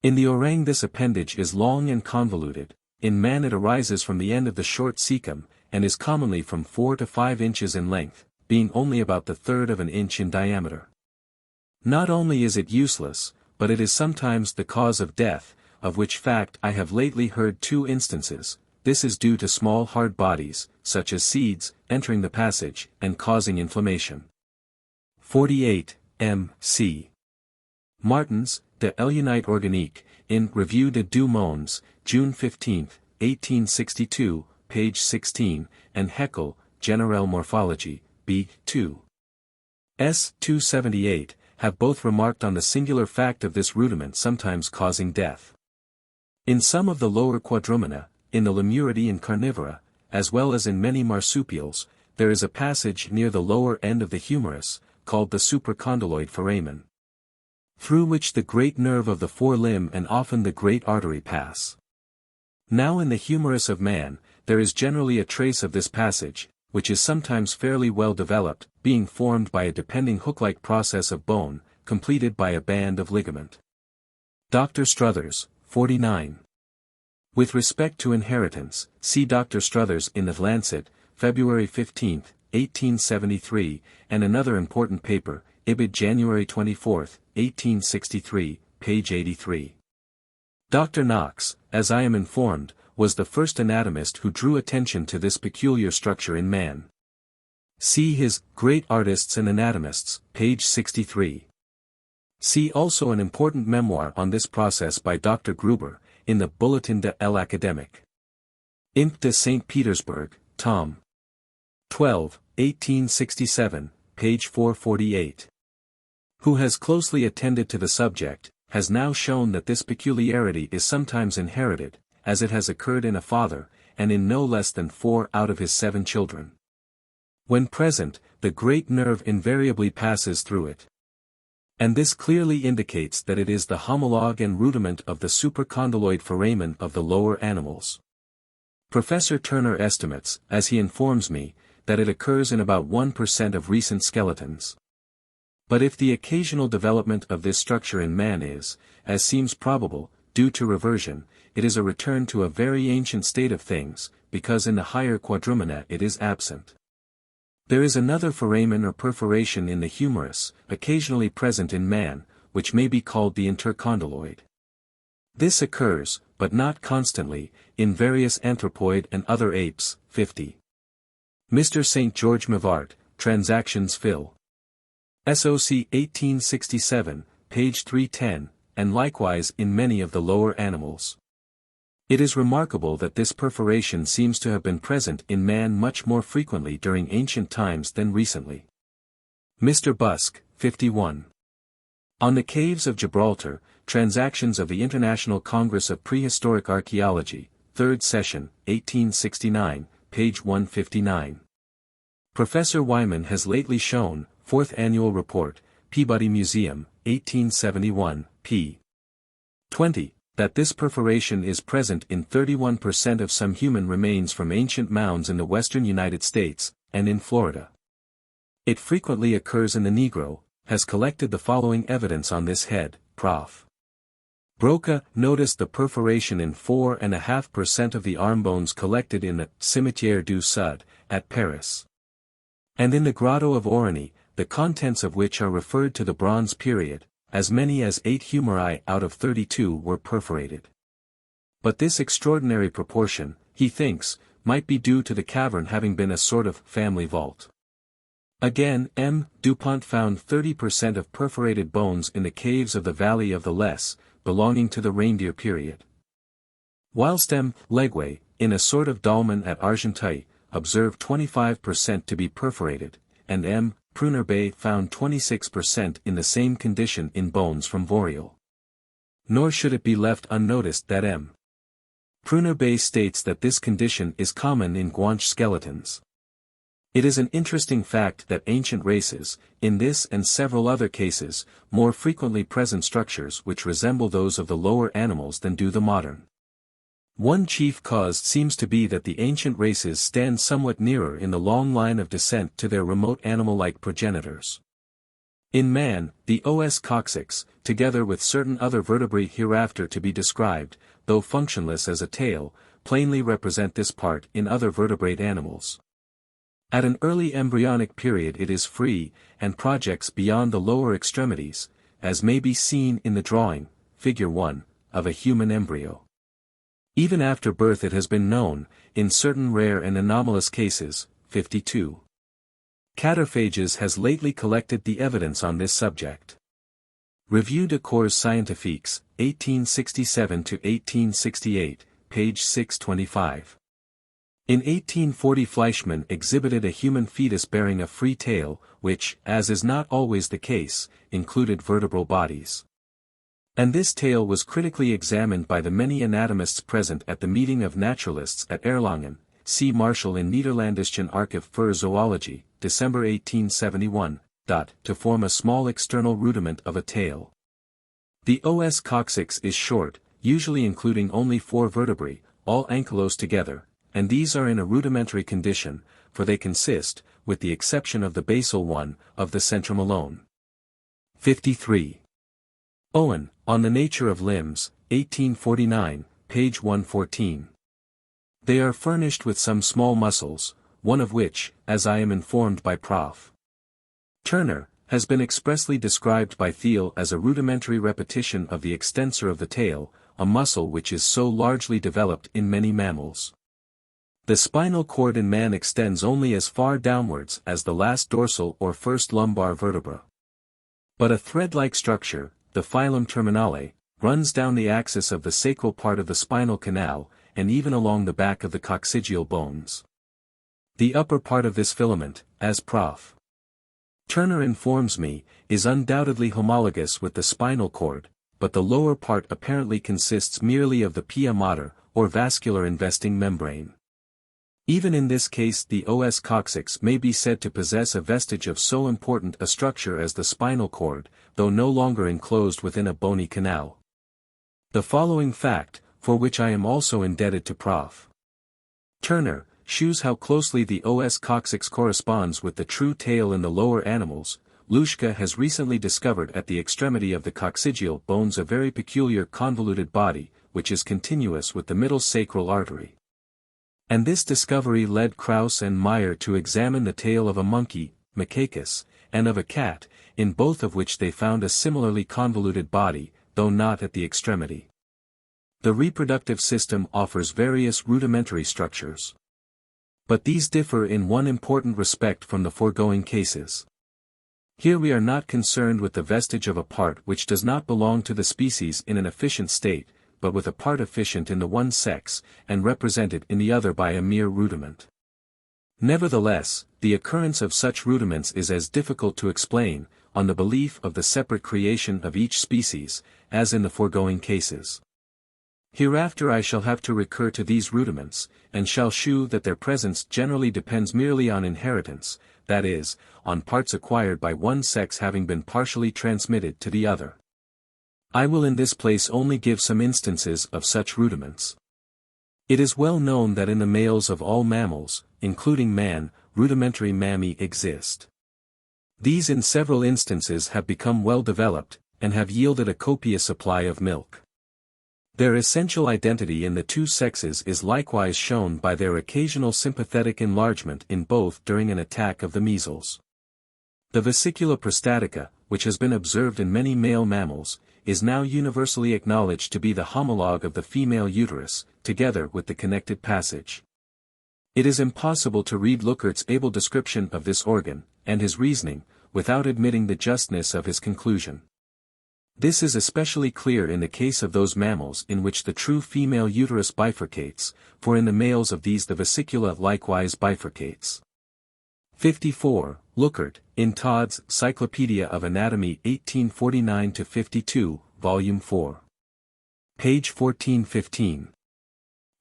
In the orang this appendage is long and convoluted. In man it arises from the end of the short cecum, and is commonly from 4 to 5 inches in length, being only about the 1/3 of an inch in diameter. Not only is it useless, but it is sometimes the cause of death, of which fact I have lately heard 2 instances. This is due to small hard bodies, such as seeds, entering the passage, and causing inflammation. 48. M. C. Martins, De l'unité organique, in Revue des Deux Mondes, June 15, 1862, page 16, and Haeckel, Generelle Morphology, B. 2. S. 278, have both remarked on the singular fact of this rudiment sometimes causing death. In some of the lower quadrumana, in the Lemuridae and Carnivora, as well as in many marsupials, there is a passage near the lower end of the humerus, called the supracondyloid foramen, through which the great nerve of the forelimb and often the great artery pass. Now in the humerus of man, there is generally a trace of this passage, which is sometimes fairly well developed, being formed by a depending hook-like process of bone, completed by a band of ligament. Dr. Struthers, 49. With respect to inheritance, see Dr. Struthers in The Lancet, February 15, 1873, and another important paper, Ibid January 24, 1863, page 83. Dr. Knox, as I am informed, was the first anatomist who drew attention to this peculiar structure in man. See his Great Artists and Anatomists, page 63. See also an important memoir on this process by Dr. Gruber, in the Bulletin de l'Académique. Imp de St. Petersburg, Tom. 12, 1867, page 448. Who has closely attended to the subject, has now shown that this peculiarity is sometimes inherited, as it has occurred in a father, and in no less than 4 out of his 7 children. When present, the great nerve invariably passes through it. And this clearly indicates that it is the homologue and rudiment of the supracondyloid foramen of the lower animals. Professor Turner estimates, as he informs me, that it occurs in about 1% of recent skeletons. But if the occasional development of this structure in man is, as seems probable, due to reversion, it is a return to a very ancient state of things, because in the higher quadrumana it is absent. There is another foramen or perforation in the humerus, occasionally present in man, which may be called the intercondyloid. This occurs, but not constantly, in various anthropoid and other apes. 50. Mr. St. George Mivart, Transactions Phil. SOC 1867, page 310, and likewise in many of the lower animals. It is remarkable that this perforation seems to have been present in man much more frequently during ancient times than recently. Mr. Busk, 51. On the Caves of Gibraltar, Transactions of the International Congress of Prehistoric Archaeology, 3rd Session, 1869, page 159. Professor Wyman has lately shown, 4th Annual Report, Peabody Museum, 1871, p. 20, that this perforation is present in 31% of some human remains from ancient mounds in the western United States, and in Florida. It frequently occurs in the Negro, has collected the following evidence on this head, Prof. Broca noticed the perforation in 4.5% of the arm bones collected in the Cimetière du Sud, at Paris. And in the Grotto of Orani, the contents of which are referred to the Bronze period, as many as 8 humeri out of 32 were perforated. But this extraordinary proportion, he thinks, might be due to the cavern having been a sort of family vault. Again, M. Dupont found 30% of perforated bones in the caves of the Valley of the Lesse, belonging to the Reindeer period. Whilst M. Legouet, in a sort of dolmen at Argenteuil, observed 25% to be perforated, and M. Prunerbay found 26% in the same condition in bones from Vorial. Nor should it be left unnoticed that M. Prunerbay states that this condition is common in Guanche skeletons. It is an interesting fact that ancient races, in this and several other cases, more frequently present structures which resemble those of the lower animals than do the modern. One chief cause seems to be that the ancient races stand somewhat nearer in the long line of descent to their remote animal-like progenitors. In man, the os coccyx, together with certain other vertebrae hereafter to be described, though functionless as a tail, plainly represent this part in other vertebrate animals. At an early embryonic period it is free, and projects beyond the lower extremities, as may be seen in the drawing, figure 1, of a human embryo. Even after birth it has been known, in certain rare and anomalous cases, 52. Cataphages has lately collected the evidence on this subject. Revue de Corps Scientifiques, 1867-1868, page 625. In 1840 Fleischmann exhibited a human fetus bearing a free tail, which, as is not always the case, included vertebral bodies. And this tail was critically examined by the many anatomists present at the meeting of naturalists at Erlangen, C. Marshall in Nederlandischen Archief für Zoology, December 1871, to form a small external rudiment of a tail. The os coccyx is short, usually including only 4 vertebrae, all ankylosed together, and these are in a rudimentary condition, for they consist, with the exception of the basal one, of the centrum alone. 53. Owen, On the Nature of Limbs, 1849, page 114. They are furnished with some small muscles, one of which, as I am informed by Prof. Turner, has been expressly described by Thiel as a rudimentary repetition of the extensor of the tail, a muscle which is so largely developed in many mammals. The spinal cord in man extends only as far downwards as the last dorsal or first lumbar vertebra. But a thread-like structure, the filum terminale, runs down the axis of the sacral part of the spinal canal, and even along the back of the coccygeal bones. The upper part of this filament, as Prof. Turner informs me, is undoubtedly homologous with the spinal cord, but the lower part apparently consists merely of the pia mater, or vascular investing membrane. Even in this case the os coccyx may be said to possess a vestige of so important a structure as the spinal cord, though no longer enclosed within a bony canal. The following fact, for which I am also indebted to Prof. Turner, shews how closely the os coccyx corresponds with the true tail in the lower animals. Luschka has recently discovered at the extremity of the coccygeal bones a very peculiar convoluted body, which is continuous with the middle sacral artery. And this discovery led Krauss and Meyer to examine the tail of a monkey, Macacus, and of a cat, in both of which they found a similarly convoluted body, though not at the extremity. The reproductive system offers various rudimentary structures. But these differ in one important respect from the foregoing cases. Here we are not concerned with the vestige of a part which does not belong to the species in an efficient state, but with a part efficient in the one sex, and represented in the other by a mere rudiment. Nevertheless, the occurrence of such rudiments is as difficult to explain, on the belief of the separate creation of each species, as in the foregoing cases. Hereafter I shall have to recur to these rudiments, and shall shew that their presence generally depends merely on inheritance, that is, on parts acquired by one sex having been partially transmitted to the other. I will in this place only give some instances of such rudiments. It is well known that in the males of all mammals, including man, rudimentary mammae exist. These in several instances have become well developed, and have yielded a copious supply of milk. Their essential identity in the two sexes is likewise shown by their occasional sympathetic enlargement in both during an attack of the measles. The vesicula prostatica, which has been observed in many male mammals, is now universally acknowledged to be the homologue of the female uterus, together with the connected passage. It is impossible to read Leuckert's able description of this organ, and his reasoning, without admitting the justness of his conclusion. This is especially clear in the case of those mammals in which the true female uterus bifurcates, for in the males of these the vesicula likewise bifurcates. 54. Leuckert, in Todd's Cyclopedia of Anatomy 1849-52, Volume 4. Page 1415.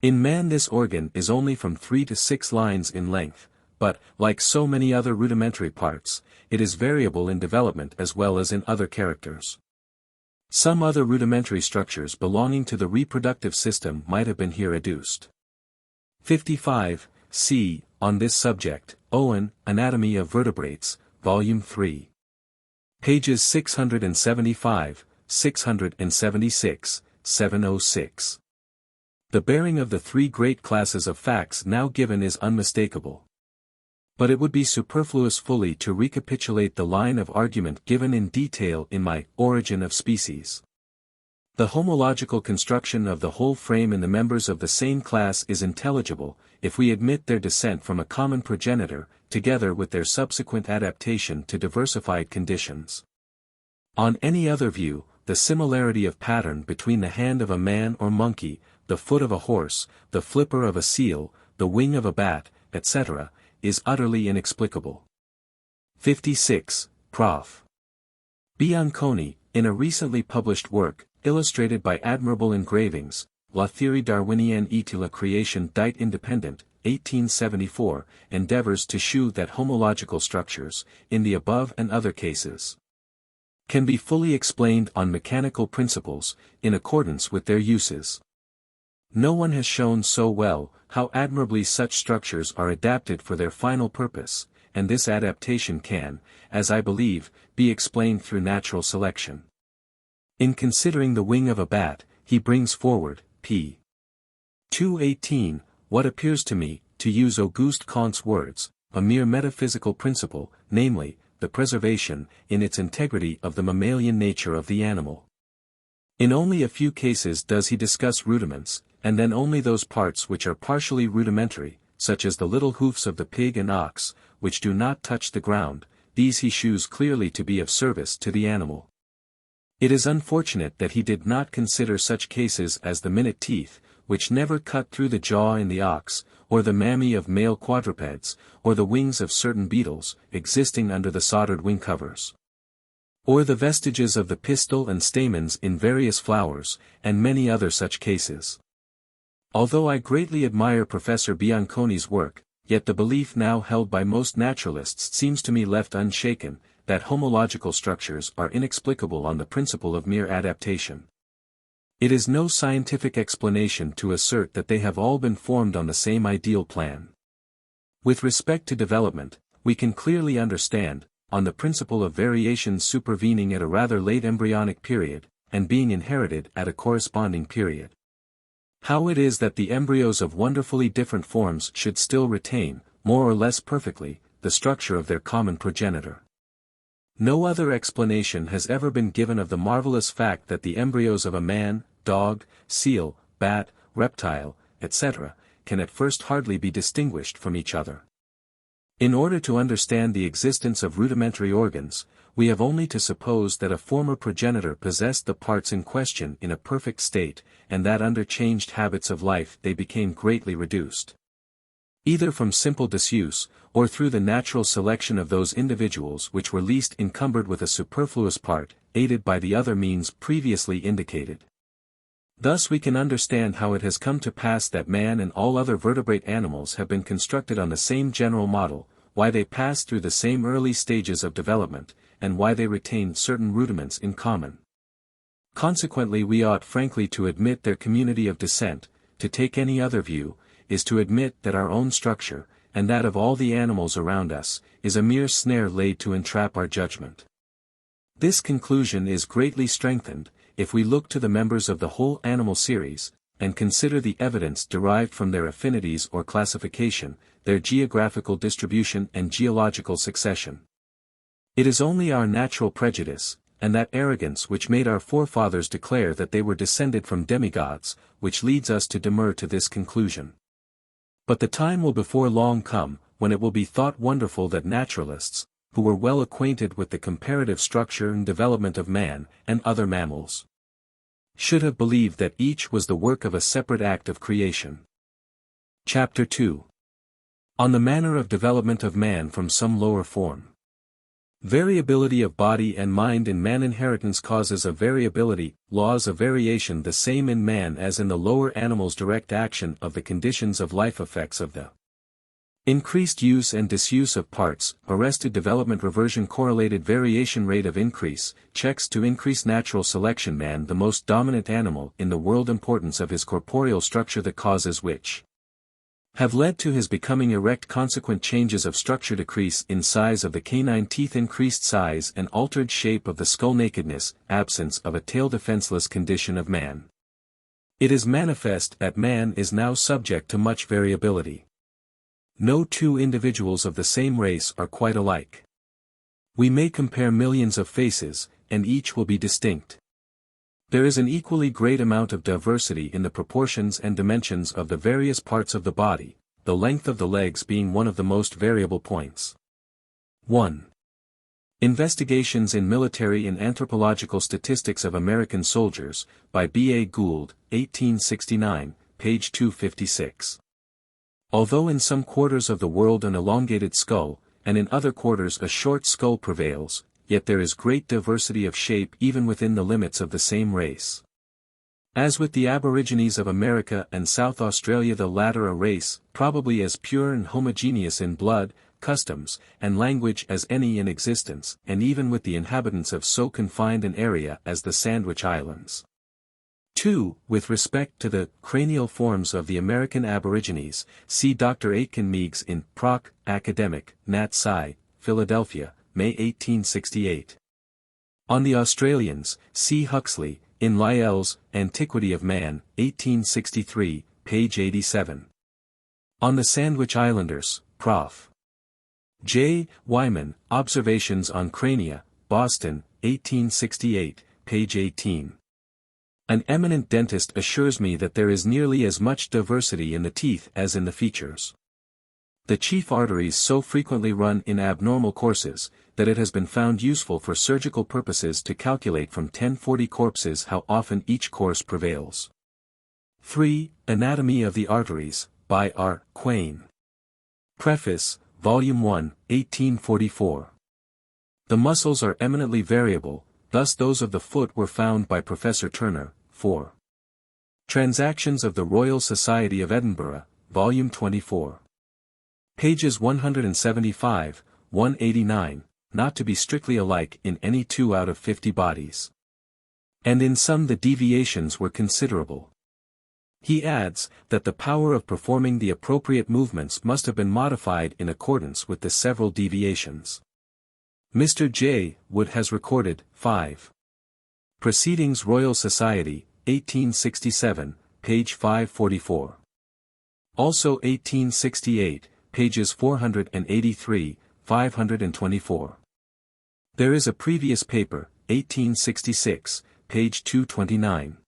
In man this organ is only from 3 to 6 lines in length, but, like so many other rudimentary parts, it is variable in development as well as in other characters. Some other rudimentary structures belonging to the reproductive system might have been here adduced. 55. C. On this subject, Owen, Anatomy of Vertebrates, Volume 3. Pages 675, 676, 706. The bearing of the three great classes of facts now given is unmistakable. But it would be superfluous fully to recapitulate the line of argument given in detail in my Origin of Species. The homological construction of the whole frame in the members of the same class is intelligible, if we admit their descent from a common progenitor, together with their subsequent adaptation to diversified conditions. On any other view, the similarity of pattern between the hand of a man or monkey, the foot of a horse, the flipper of a seal, the wing of a bat, etc., is utterly inexplicable. 56. Prof. Bianconi, in a recently published work, illustrated by admirable engravings, La théorie darwinienne et la création d'êtres indépendants, 1874, endeavors to shew that homological structures, in the above and other cases, can be fully explained on mechanical principles, in accordance with their uses. No one has shown so well how admirably such structures are adapted for their final purpose, and this adaptation can, as I believe, be explained through natural selection. In considering the wing of a bat, he brings forward, p. 218, what appears to me, to use Auguste Comte's words, a mere metaphysical principle, namely, the preservation, in its integrity of the mammalian nature of the animal. In only a few cases does he discuss rudiments, and then only those parts which are partially rudimentary, such as the little hoofs of the pig and ox, which do not touch the ground, these he shews clearly to be of service to the animal. It is unfortunate that he did not consider such cases as the minute teeth, which never cut through the jaw in the ox, or the mammae of male quadrupeds, or the wings of certain beetles, existing under the soldered wing covers, or the vestiges of the pistil and stamens in various flowers, and many other such cases. Although I greatly admire Professor Bianconi's work, yet the belief now held by most naturalists seems to me left unshaken, that homological structures are inexplicable on the principle of mere adaptation. It is no scientific explanation to assert that they have all been formed on the same ideal plan. With respect to development, we can clearly understand, on the principle of variations supervening at a rather late embryonic period, and being inherited at a corresponding period, how it is that the embryos of wonderfully different forms should still retain, more or less perfectly, the structure of their common progenitor. No other explanation has ever been given of the marvelous fact that the embryos of a man, dog, seal, bat, reptile, etc., can at first hardly be distinguished from each other. In order to understand the existence of rudimentary organs, we have only to suppose that a former progenitor possessed the parts in question in a perfect state, and that under changed habits of life they became greatly reduced, either from simple disuse, or through the natural selection of those individuals which were least encumbered with a superfluous part, aided by the other means previously indicated. Thus we can understand how it has come to pass that man and all other vertebrate animals have been constructed on the same general model, why they pass through the same early stages of development, and why they retain certain rudiments in common. Consequently we ought frankly to admit their community of descent. To take any other view, is to admit that our own structure, and that of all the animals around us, is a mere snare laid to entrap our judgment. This conclusion is greatly strengthened, if we look to the members of the whole animal series, and consider the evidence derived from their affinities or classification, their geographical distribution and geological succession. It is only our natural prejudice, and that arrogance which made our forefathers declare that they were descended from demigods, which leads us to demur to this conclusion. But the time will before long come, when it will be thought wonderful that naturalists, who were well acquainted with the comparative structure and development of man, and other mammals, should have believed that each was the work of a separate act of creation. Chapter 2. On the manner of development of man from some lower form. Variability of body and mind in man. Inheritance causes of variability, laws of variation the same in man as in the lower animals. Direct action of the conditions of life. Effects of the increased use and disuse of parts, arrested development. Reversion. Correlated variation. Rate of increase, checks to increase. Natural selection. Man the most dominant animal in the world. Importance of his corporeal structure. The causes which have led to his becoming erect. Consequent changes of structure. Decrease in size of the canine teeth, increased size and altered shape of the skull. Nakedness, absence of a tail. Defenseless condition of man. It is manifest that man is now subject to much variability. No two individuals of the same race are quite alike. We may compare millions of faces, and each will be distinct. There is an equally great amount of diversity in the proportions and dimensions of the various parts of the body, the length of the legs being one of the most variable points. 1. Investigations in Military and Anthropological Statistics of American Soldiers, by B. A. Gould, 1869, page 256. Although in some quarters of the world an elongated skull, and in other quarters a short skull prevails, yet there is great diversity of shape even within the limits of the same race. As with the Aborigines of America and South Australia, the latter a race, probably as pure and homogeneous in blood, customs, and language as any in existence, and even with the inhabitants of so confined an area as the Sandwich Islands. 2. With respect to the cranial forms of the American Aborigines, see Dr. Aitken Meigs in Proc. Academic, Nat. Sci., Philadelphia, May 1868. On the Australians, see Huxley, in Lyell's Antiquity of Man, 1863, page 87. On the Sandwich Islanders, Prof. J. Wyman, Observations on Crania, Boston, 1868, page 18. An eminent dentist assures me that there is nearly as much diversity in the teeth as in the features. The chief arteries so frequently run in abnormal courses, that it has been found useful for surgical purposes to calculate from 1040 corpses how often each course prevails. 3. Anatomy of the Arteries, by R. Quain. Preface, Volume 1, 1844. The muscles are eminently variable, thus those of the foot were found by Professor Turner, 4. Transactions of the Royal Society of Edinburgh, Volume 24. Pages 175, 189, not to be strictly alike in any 2 out of 50 bodies. And in some the deviations were considerable. He adds, that the power of performing the appropriate movements must have been modified in accordance with the several deviations. Mr. J. Wood has recorded, 5. Proceedings Royal Society, 1867, page 544. Also 1868, pages 483, 524. There is a previous paper, 1866, page 229.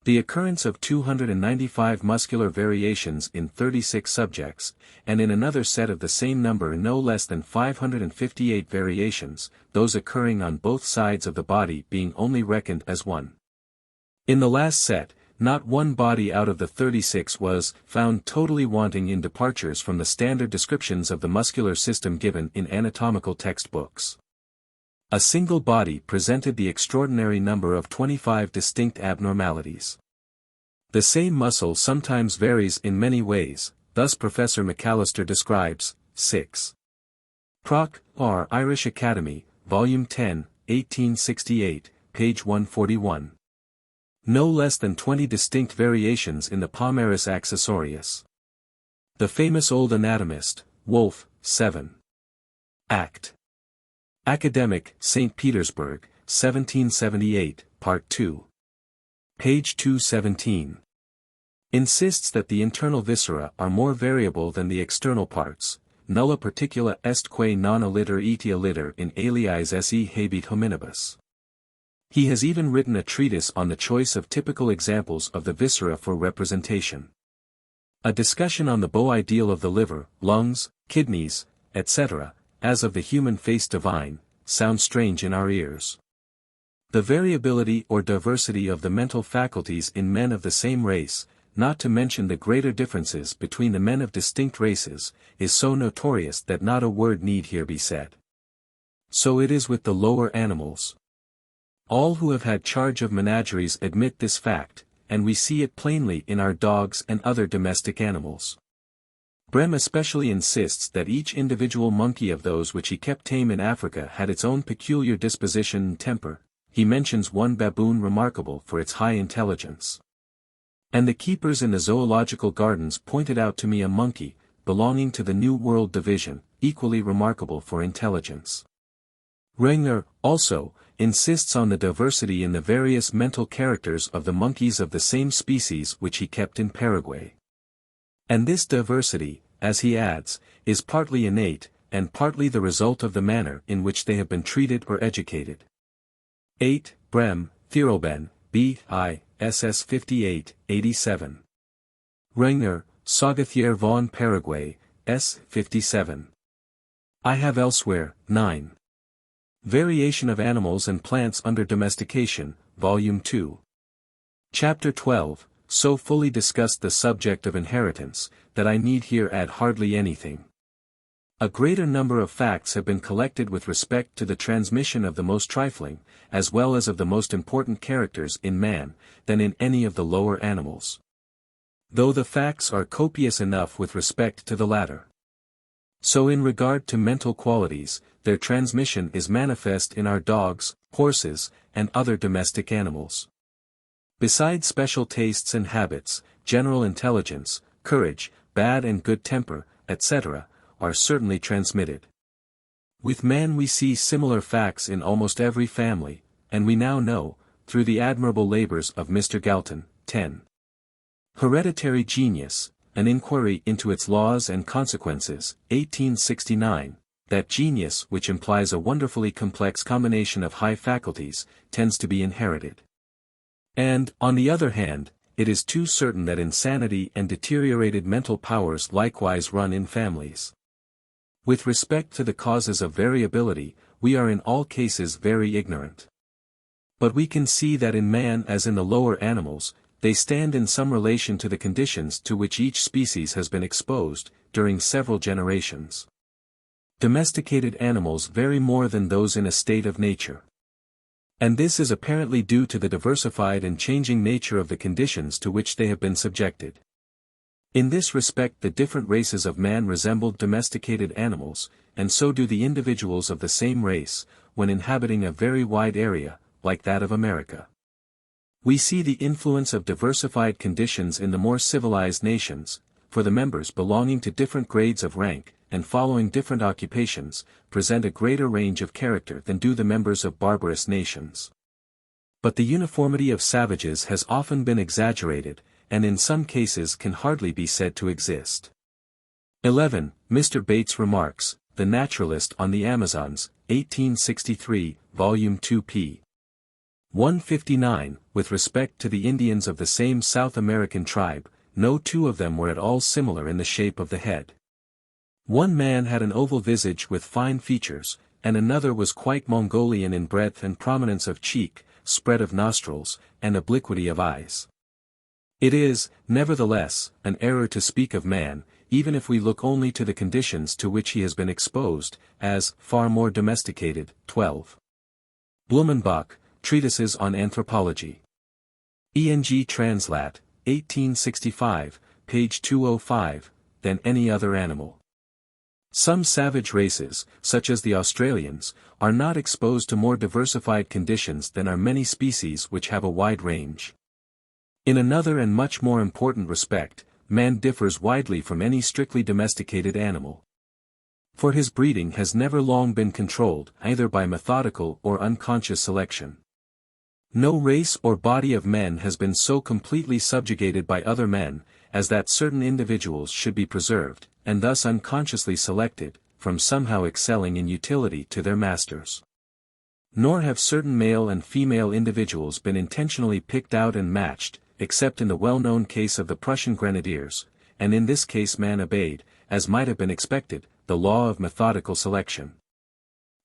The occurrence of 295 muscular variations in 36 subjects, and in another set of the same number no less than 558 variations, those occurring on both sides of the body being only reckoned as one. In the last set, not one body out of the 36 was found totally wanting in departures from the standard descriptions of the muscular system given in anatomical textbooks. A single body presented the extraordinary number of 25 distinct abnormalities. The same muscle sometimes varies in many ways, thus Professor McAllister describes, 6. Proc. R. Irish Academy, Volume 10, 1868, page 141. No less than 20 distinct variations in the palmaris accessorius. The famous old anatomist, Wolff, 7. Act. Academic, St. Petersburg, 1778, Part 2. Page 217. Insists that the internal viscera are more variable than the external parts, nulla particula est quae non aliter etiam aliter in aliis esse habet hominibus. He has even written a treatise on the choice of typical examples of the viscera for representation. A discussion on the beau ideal of the liver, lungs, kidneys, etc., as of the human face divine, sounds strange in our ears. The variability or diversity of the mental faculties in men of the same race, not to mention the greater differences between the men of distinct races, is so notorious that not a word need here be said. So it is with the lower animals. All who have had charge of menageries admit this fact, and we see it plainly in our dogs and other domestic animals. Brehm especially insists that each individual monkey of those which he kept tame in Africa had its own peculiar disposition and temper. He mentions one baboon remarkable for its high intelligence. And the keepers in the zoological gardens pointed out to me a monkey, belonging to the New World Division, equally remarkable for intelligence. Regner, also, insists on the diversity in the various mental characters of the monkeys of the same species which he kept in Paraguay. And this diversity, as he adds, is partly innate, and partly the result of the manner in which they have been treated or educated. 8. Brehm, Thirlben, B. I. SS 58, 87. Regner, Sagathier von Paraguay, S. 57. I have elsewhere, 9. Variation of Animals and Plants under Domestication, Volume 2. Chapter 12, so fully discussed the subject of inheritance, that I need here add hardly anything. A greater number of facts have been collected with respect to the transmission of the most trifling, as well as of the most important characters in man, than in any of the lower animals. Though the facts are copious enough with respect to the latter. So in regard to mental qualities, their transmission is manifest in our dogs, horses, and other domestic animals. Besides special tastes and habits, general intelligence, courage, bad and good temper, etc., are certainly transmitted. With man we see similar facts in almost every family, and we now know, through the admirable labors of Mr. Galton, 10. Hereditary Genius, An Inquiry into its Laws and Consequences, 1869, that genius which implies a wonderfully complex combination of high faculties, tends to be inherited. And, on the other hand, it is too certain that insanity and deteriorated mental powers likewise run in families. With respect to the causes of variability, we are in all cases very ignorant. But we can see that in man as in the lower animals, they stand in some relation to the conditions to which each species has been exposed, during several generations. Domesticated animals vary more than those in a state of nature. And this is apparently due to the diversified and changing nature of the conditions to which they have been subjected. In this respect the different races of man resembled domesticated animals, and so do the individuals of the same race, when inhabiting a very wide area, like that of America. We see the influence of diversified conditions in the more civilized nations, for the members belonging to different grades of rank, and following different occupations, present a greater range of character than do the members of barbarous nations. But the uniformity of savages has often been exaggerated, and in some cases can hardly be said to exist. 11. Mr. Bates Remarks, The Naturalist on the Amazons, 1863, Volume 2 p. 159, with respect to the Indians of the same South American tribe, no two of them were at all similar in the shape of the head. One man had an oval visage with fine features, and another was quite Mongolian in breadth and prominence of cheek, spread of nostrils, and obliquity of eyes. It is, nevertheless, an error to speak of man, even if we look only to the conditions to which he has been exposed, as far more domesticated. 12. Blumenbach, Treatises on Anthropology. Eng Translat, 1865, page 205, than any other animal. Some savage races, such as the Australians, are not exposed to more diversified conditions than are many species which have a wide range. In another and much more important respect, man differs widely from any strictly domesticated animal. For his breeding has never long been controlled either by methodical or unconscious selection. No race or body of men has been so completely subjugated by other men, as that certain individuals should be preserved, and thus unconsciously selected, from somehow excelling in utility to their masters. Nor have certain male and female individuals been intentionally picked out and matched, except in the well-known case of the Prussian grenadiers, and in this case man obeyed, as might have been expected, the law of methodical selection.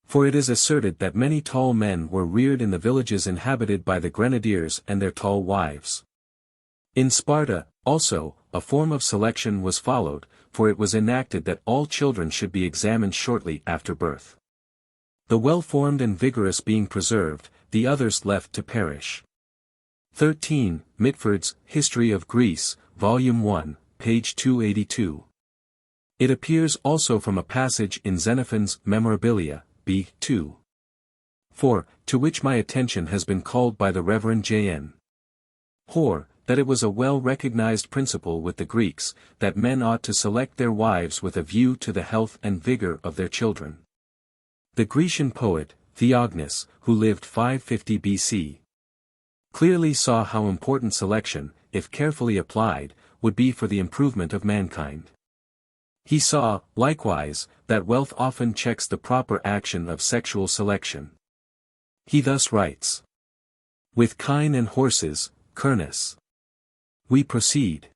For it is asserted that many tall men were reared in the villages inhabited by the grenadiers and their tall wives. In Sparta, also, a form of selection was followed, for it was enacted that all children should be examined shortly after birth. The well-formed and vigorous being preserved, the others left to perish. 13. Mitford's History of Greece, Volume 1, page 282. It appears also from a passage in Xenophon's Memorabilia, b. 2. 4, to which my attention has been called by the Reverend J.N. Hoare, that it was a well-recognized principle with the Greeks, that men ought to select their wives with a view to the health and vigor of their children. The Grecian poet, Theognis, who lived 550 B.C., clearly saw how important selection, if carefully applied, would be for the improvement of mankind. He saw, likewise, that wealth often checks the proper action of sexual selection. He thus writes: With kine and horses, Curnus, we proceed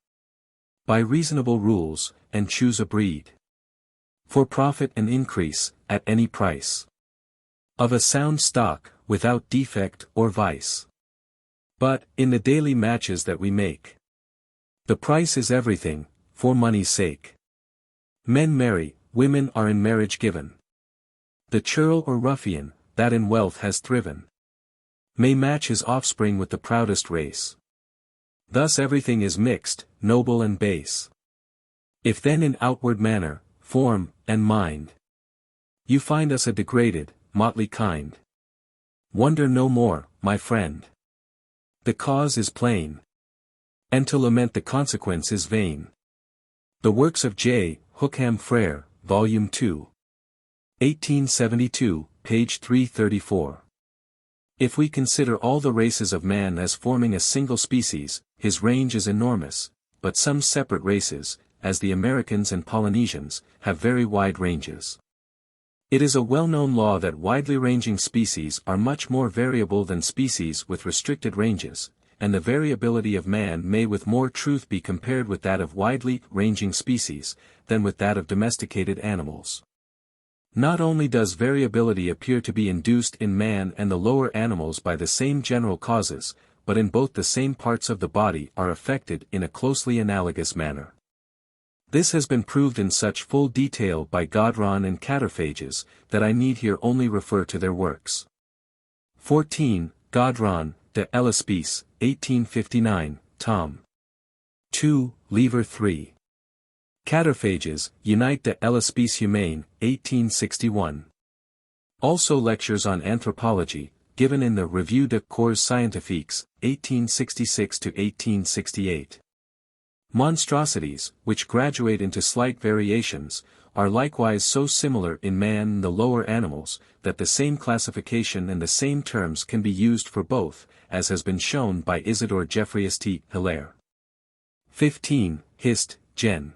by reasonable rules, and choose a breed for profit and increase, at any price, of a sound stock, without defect or vice. But, in the daily matches that we make, the price is everything, for money's sake. Men marry, women are in marriage given. The churl or ruffian, that in wealth has thriven, may match his offspring with the proudest race. Thus everything is mixed, noble and base. If then in outward manner, form, and mind, you find us a degraded, motley kind, wonder no more, my friend. The cause is plain, and to lament the consequence is vain. The works of J. Hookham Frere, Volume 2. 1872, page 334. If we consider all the races of man as forming a single species, his range is enormous, but some separate races, as the Americans and Polynesians, have very wide ranges. It is a well-known law that widely ranging species are much more variable than species with restricted ranges, and the variability of man may with more truth be compared with that of widely ranging species, than with that of domesticated animals. Not only does variability appear to be induced in man and the lower animals by the same general causes, but in both the same parts of the body are affected in a closely analogous manner. This has been proved in such full detail by Gaudron and Cataphages, that I need here only refer to their works. 14. Gaudron, de l'Espèce, 1859, tom. 2, Lever 3. Cataphages, Unite de l'Espèce humaine, 1861. Also lectures on anthropology, given in the Revue de Corps Scientifiques, 1866–1868. Monstrosities, which graduate into slight variations, are likewise so similar in man and the lower animals, that the same classification and the same terms can be used for both, as has been shown by Isidore Geoffroy Hilaire. 15. Hist. Gen.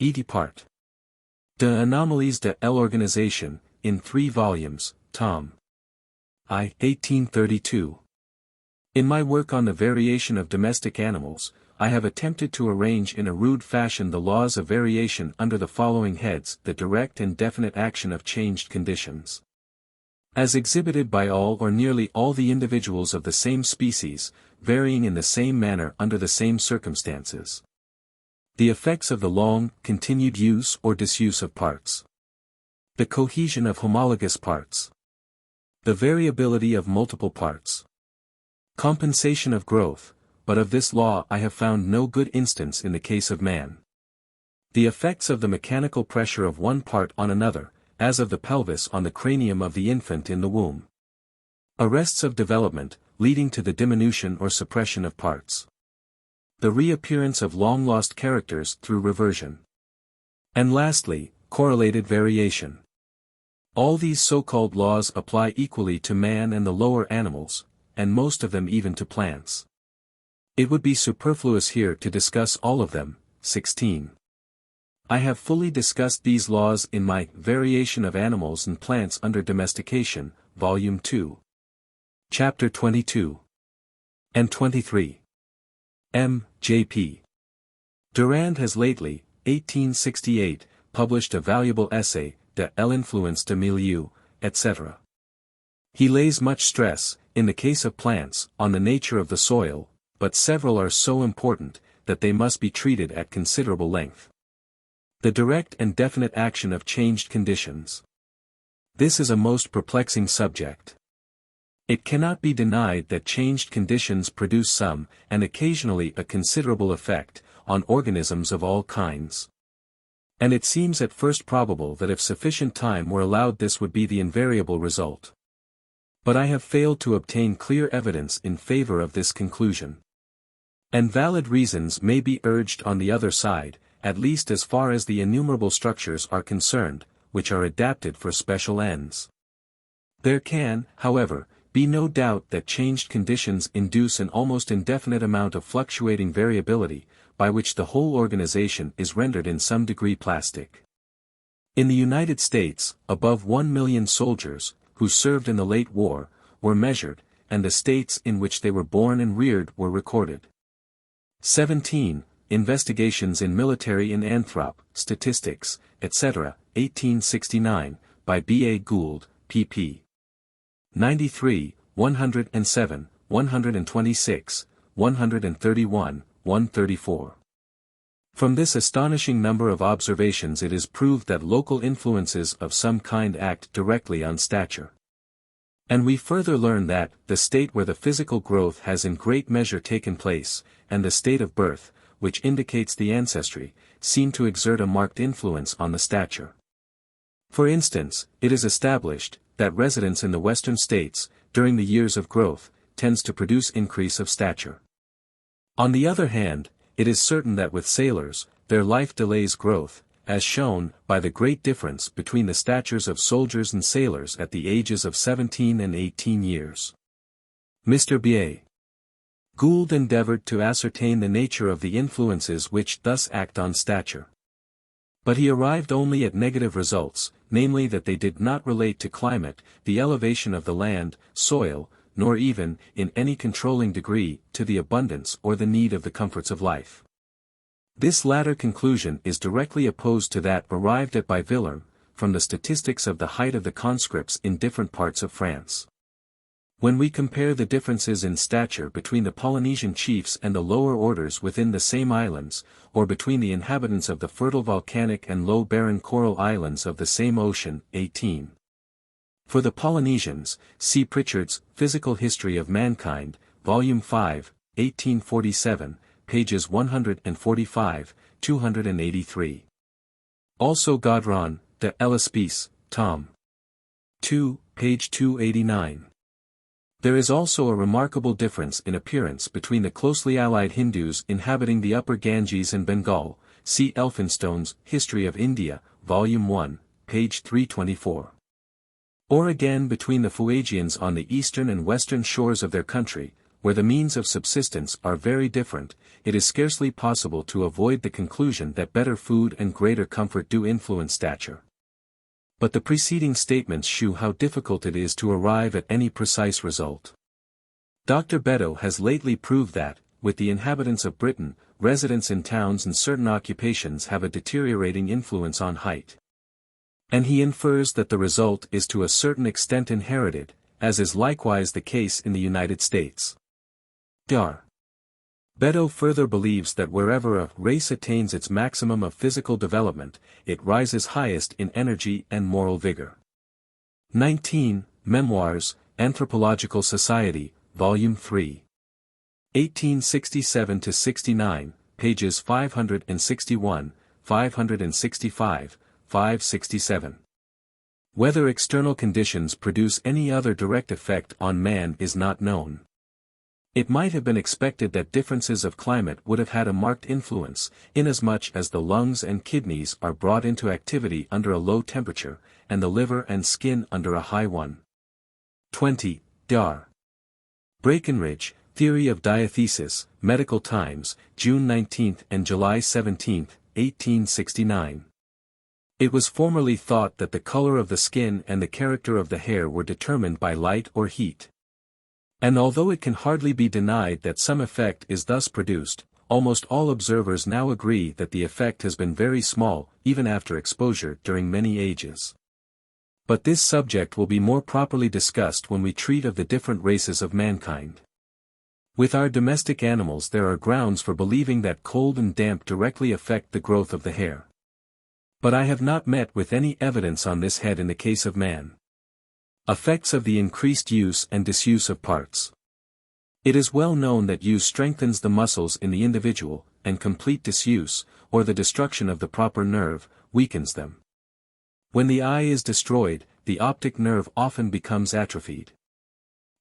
Et part. De Anomalies de l'Organisation, in 3 volumes, tom. I. 1832. In my work on the variation of domestic animals, I have attempted to arrange in a rude fashion the laws of variation under the following heads: the direct and definite action of changed conditions, as exhibited by all or nearly all the individuals of the same species, varying in the same manner under the same circumstances. The effects of the long, continued use or disuse of parts. The cohesion of homologous parts. The variability of multiple parts. Compensation of growth, but of this law I have found no good instance in the case of man. The effects of the mechanical pressure of one part on another, as of the pelvis on the cranium of the infant in the womb. Arrests of development, leading to the diminution or suppression of parts. The reappearance of long-lost characters through reversion. And lastly, correlated variation. All these so-called laws apply equally to man and the lower animals, and most of them even to plants. It would be superfluous here to discuss all of them. 16. I have fully discussed these laws in my Variation of Animals and Plants under Domestication, Volume 2. Chapter 22. And 23. M. J. P. Durand has lately, 1868, published a valuable essay, De l'influence de milieu, etc. He lays much stress, in the case of plants, on the nature of the soil, but several are so important, that they must be treated at considerable length. The direct and definite action of changed conditions. This is a most perplexing subject. It cannot be denied that changed conditions produce some, and occasionally a considerable effect, on organisms of all kinds. And it seems at first probable that if sufficient time were allowed this would be the invariable result. But I have failed to obtain clear evidence in favor of this conclusion. And valid reasons may be urged on the other side, at least as far as the innumerable structures are concerned, which are adapted for special ends. There can, however, be no doubt that changed conditions induce an almost indefinite amount of fluctuating variability, by which the whole organization is rendered in some degree plastic. In the United States, above 1 million soldiers, who served in the late war, were measured, and the states in which they were born and reared were recorded. 17. Investigations in Military and Anthrop, Statistics, etc., 1869, by B. A. Gould, pp. 93, 107, 126, 131, 134. From this astonishing number of observations it is proved that local influences of some kind act directly on stature. And we further learn that, the state where the physical growth has in great measure taken place, and the state of birth, which indicates the ancestry, seem to exert a marked influence on the stature. For instance, it is established, that residence in the western states, during the years of growth, tends to produce increase of stature. On the other hand, it is certain that with sailors, their life delays growth, as shown by the great difference between the statures of soldiers and sailors at the ages of 17 and 18 years. Mr. B. Gould endeavored to ascertain the nature of the influences which thus act on stature. But he arrived only at negative results, namely that they did not relate to climate, the elevation of the land, soil, nor even, in any controlling degree, to the abundance or the need of the comforts of life. This latter conclusion is directly opposed to that arrived at by Villerm, from the statistics of the height of the conscripts in different parts of France. When we compare the differences in stature between the Polynesian chiefs and the lower orders within the same islands, or between the inhabitants of the fertile volcanic and low barren coral islands of the same ocean, 18. For the Polynesians, see Pritchard's Physical History of Mankind, Volume 5, 1847, pages 145, 283. Also Gaudron, de l'Espèce, Tom. 2, page 289. There is also a remarkable difference in appearance between the closely allied Hindus inhabiting the upper Ganges and Bengal, see Elphinstone's History of India, Volume 1, page 324. Or again between the Fuegians on the eastern and western shores of their country, where the means of subsistence are very different, it is scarcely possible to avoid the conclusion that better food and greater comfort do influence stature. But the preceding statements shew how difficult it is to arrive at any precise result. Dr. Beddoe has lately proved that, with the inhabitants of Britain, residence in towns and certain occupations have a deteriorating influence on height. And he infers that the result is to a certain extent inherited, as is likewise the case in the United States. Dr. Beddoe further believes that wherever a race attains its maximum of physical development, it rises highest in energy and moral vigor. 19, Memoirs, Anthropological Society, Volume 3. 1867-69, pages 561, 565, 567. Whether external conditions produce any other direct effect on man is not known. It might have been expected that differences of climate would have had a marked influence, inasmuch as the lungs and kidneys are brought into activity under a low temperature, and the liver and skin under a high one. 20. Dr. Breckenridge, Theory of Diathesis, Medical Times, June 19 and July 17, 1869. It was formerly thought that the color of the skin and the character of the hair were determined by light or heat. And although it can hardly be denied that some effect is thus produced, almost all observers now agree that the effect has been very small, even after exposure during many ages. But this subject will be more properly discussed when we treat of the different races of mankind. With our domestic animals there are grounds for believing that cold and damp directly affect the growth of the hair. But I have not met with any evidence on this head in the case of man. Effects of the increased use and disuse of parts. It is well known that use strengthens the muscles in the individual, and complete disuse, or the destruction of the proper nerve, weakens them. When the eye is destroyed, the optic nerve often becomes atrophied.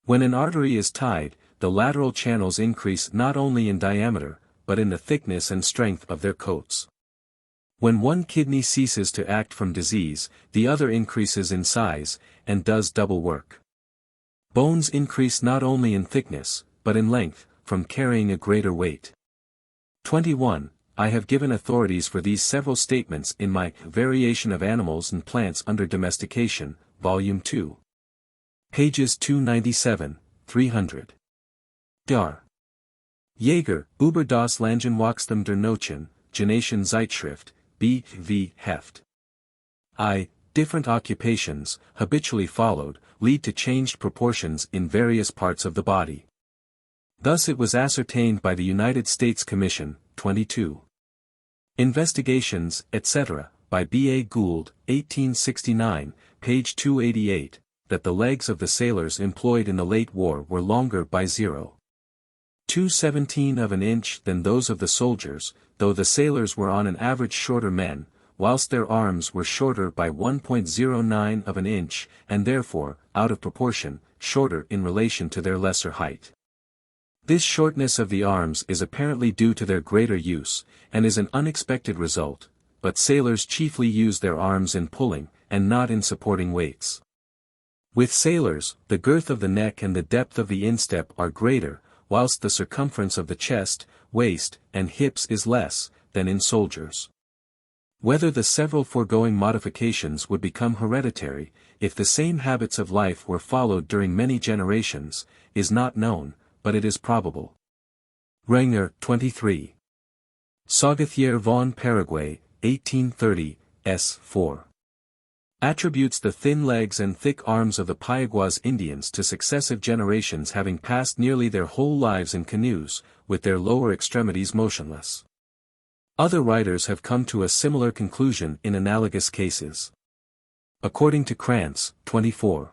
When an artery is tied, the lateral channels increase not only in diameter, but in the thickness and strength of their coats. When one kidney ceases to act from disease, the other increases in size, and does double work. Bones increase not only in thickness, but in length, from carrying a greater weight. 21. I have given authorities for these several statements in my Variation of Animals and Plants under Domestication, Volume 2. Pages 297, 300. Dr. Jaeger, Über das Langenwachstum der Nochen, Genation Zeitschrift, B.V. Heft. Different occupations, habitually followed, lead to changed proportions in various parts of the body. Thus it was ascertained by the United States Commission, 22. Investigations, etc., by B. A. Gould, 1869, page 288, that the legs of the sailors employed in the late war were longer by 0.217 of an inch than those of the soldiers, though the sailors were on an average shorter men, whilst their arms were shorter by 1.09 of an inch, and therefore, out of proportion, shorter in relation to their lesser height. This shortness of the arms is apparently due to their greater use, and is an unexpected result, but sailors chiefly use their arms in pulling, and not in supporting weights. With sailors, the girth of the neck and the depth of the instep are greater, whilst the circumference of the chest, waist, and hips is less, than in soldiers. Whether the several foregoing modifications would become hereditary, if the same habits of life were followed during many generations, is not known, but it is probable. Renger, 23. Saugethier von Paraguay, 1830, s. 4. Attributes the thin legs and thick arms of the Payaguas Indians to successive generations having passed nearly their whole lives in canoes, with their lower extremities motionless. Other writers have come to a similar conclusion in analogous cases. According to Krantz, 24.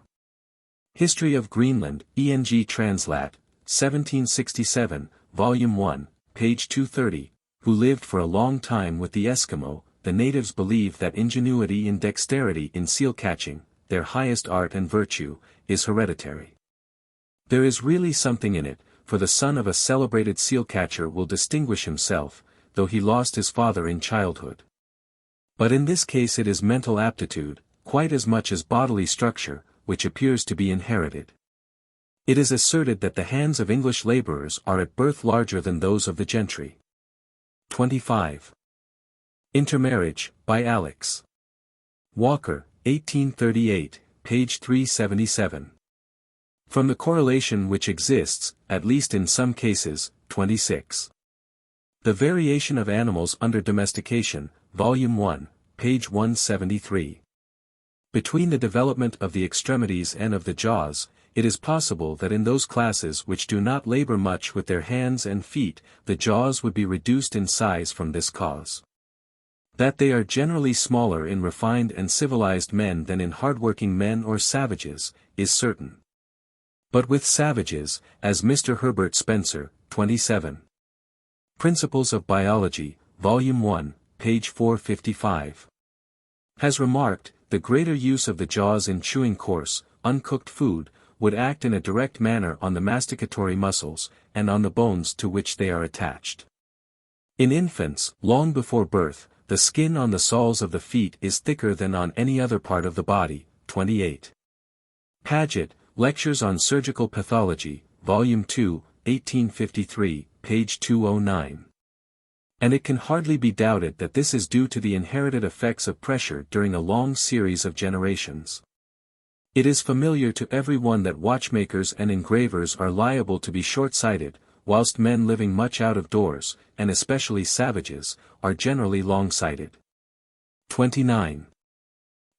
History of Greenland, Eng Translat, 1767, Volume 1, page 230, who lived for a long time with the Eskimo, the natives believe that ingenuity and dexterity in seal catching, their highest art and virtue, is hereditary. There is really something in it, for the son of a celebrated seal catcher will distinguish himself, though he lost his father in childhood. But in this case it is mental aptitude, quite as much as bodily structure, which appears to be inherited. It is asserted that the hands of English labourers are at birth larger than those of the gentry. 25. Intermarriage, by Alex. Walker, 1838, page 377. From the correlation which exists, at least in some cases, 26. The Variation of Animals Under Domestication, Volume 1, page 173. Between the development of the extremities and of the jaws, it is possible that in those classes which do not labor much with their hands and feet, the jaws would be reduced in size from this cause. That they are generally smaller in refined and civilized men than in hardworking men or savages, is certain. But with savages, as Mr. Herbert Spencer, 27. Principles of Biology, Volume 1, page 455. has remarked, the greater use of the jaws in chewing coarse, uncooked food, would act in a direct manner on the masticatory muscles, and on the bones to which they are attached. In infants, long before birth, the skin on the soles of the feet is thicker than on any other part of the body. 28. Paget, Lectures on Surgical Pathology, Volume 2, 1853, page 209. And it can hardly be doubted that this is due to the inherited effects of pressure during a long series of generations. It is familiar to everyone that watchmakers and engravers are liable to be short-sighted, whilst men living much out of doors, and especially savages, are generally long-sighted. 29.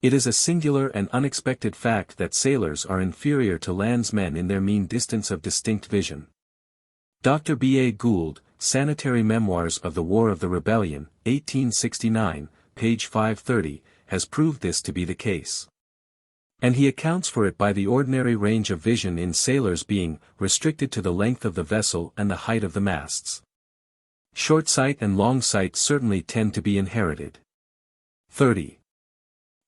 It is a singular and unexpected fact that sailors are inferior to landsmen in their mean distance of distinct vision. Dr. B. A. Gould, Sanitary Memoirs of the War of the Rebellion, 1869, page 530, has proved this to be the case. And he accounts for it by the ordinary range of vision in sailors being restricted to the length of the vessel and the height of the masts. Short sight and long sight certainly tend to be inherited. 30.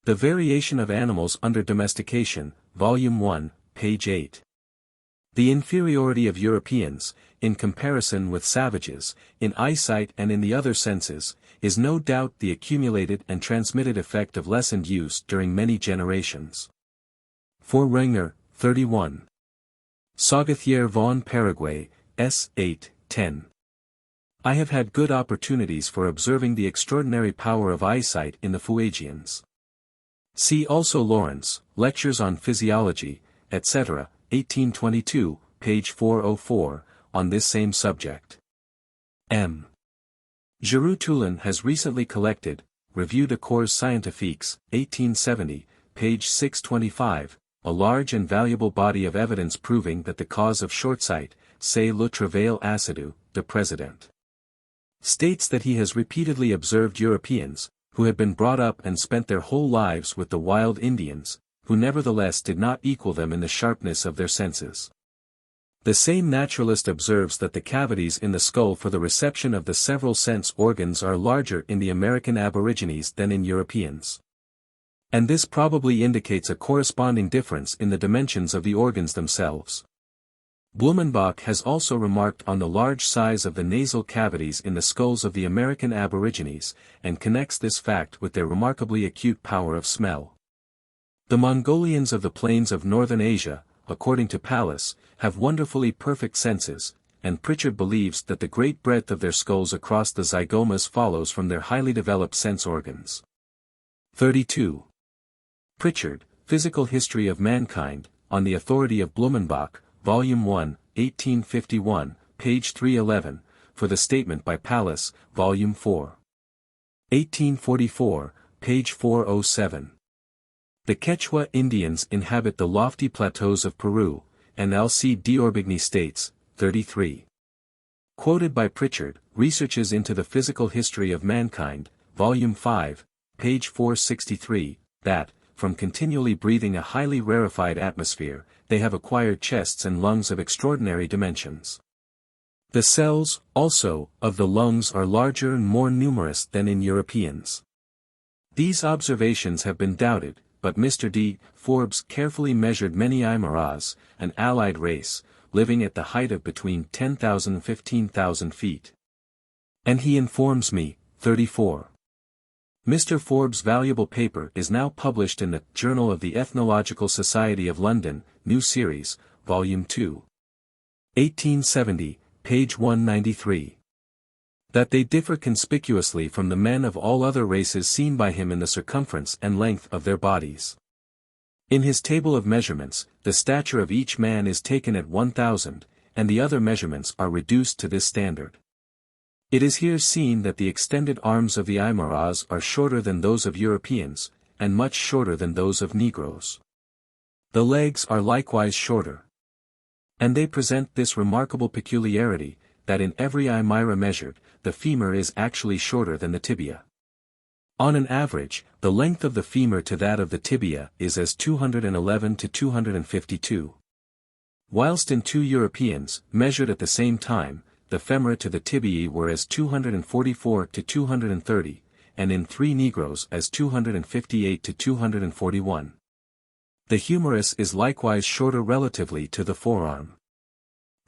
The Variation of Animals Under Domestication, Volume 1, page 8. The inferiority of Europeans, in comparison with savages, in eyesight and in the other senses, is no doubt the accumulated and transmitted effect of lessened use during many generations. For Renger, 31. Saugethier von Paraguay, S. 8, 10. I have had good opportunities for observing the extraordinary power of eyesight in the Fuegians. See also Lawrence, Lectures on Physiology, etc., 1822, page 404, on this same subject. M. Giroux-Toulon has recently collected, Revue de Corps Scientifiques, 1870, page 625, a large and valuable body of evidence proving that the cause of short sight, c'est le travail assidu, de président. states that he has repeatedly observed Europeans, who had been brought up and spent their whole lives with the wild Indians, who nevertheless did not equal them in the sharpness of their senses. The same naturalist observes that the cavities in the skull for the reception of the several sense organs are larger in the American aborigines than in Europeans. And this probably indicates a corresponding difference in the dimensions of the organs themselves. Blumenbach has also remarked on the large size of the nasal cavities in the skulls of the American aborigines, and connects this fact with their remarkably acute power of smell. The Mongolians of the plains of northern Asia, according to Pallas, have wonderfully perfect senses, and Pritchard believes that the great breadth of their skulls across the zygomas follows from their highly developed sense organs. 32. Pritchard, Physical History of Mankind, on the authority of Blumenbach, Volume 1, 1851, page 311, for the statement by Pallas, Volume 4. 1844, page 407. The Quechua Indians inhabit the lofty plateaus of Peru, and L.C. d'Orbigny states, 33. Quoted by Pritchard, Researches into the Physical History of Mankind, Volume 5, page 463, that, from continually breathing a highly rarefied atmosphere, they have acquired chests and lungs of extraordinary dimensions. The cells, also, of the lungs are larger and more numerous than in Europeans. These observations have been doubted, but Mr. D. Forbes carefully measured many Aymaras, an allied race, living at the height of between 10,000 and 15,000 feet. And he informs me, 34. Mr. Forbes' valuable paper is now published in the Journal of the Ethnological Society of London, New Series, Volume 2. 1870, page 193. That they differ conspicuously from the men of all other races seen by him in the circumference and length of their bodies. In his table of measurements, the stature of each man is taken at 1,000, and the other measurements are reduced to this standard. It is here seen that the extended arms of the Aymaras are shorter than those of Europeans, and much shorter than those of Negroes. The legs are likewise shorter. And they present this remarkable peculiarity, that in every Aymara measured, the femur is actually shorter than the tibia. On an average, the length of the femur to that of the tibia is as 211 to 252. Whilst in 2 Europeans, measured at the same time, the femora to the tibiae were as 244 to 230, and in 3 Negroes as 258 to 241. The humerus is likewise shorter relatively to the forearm.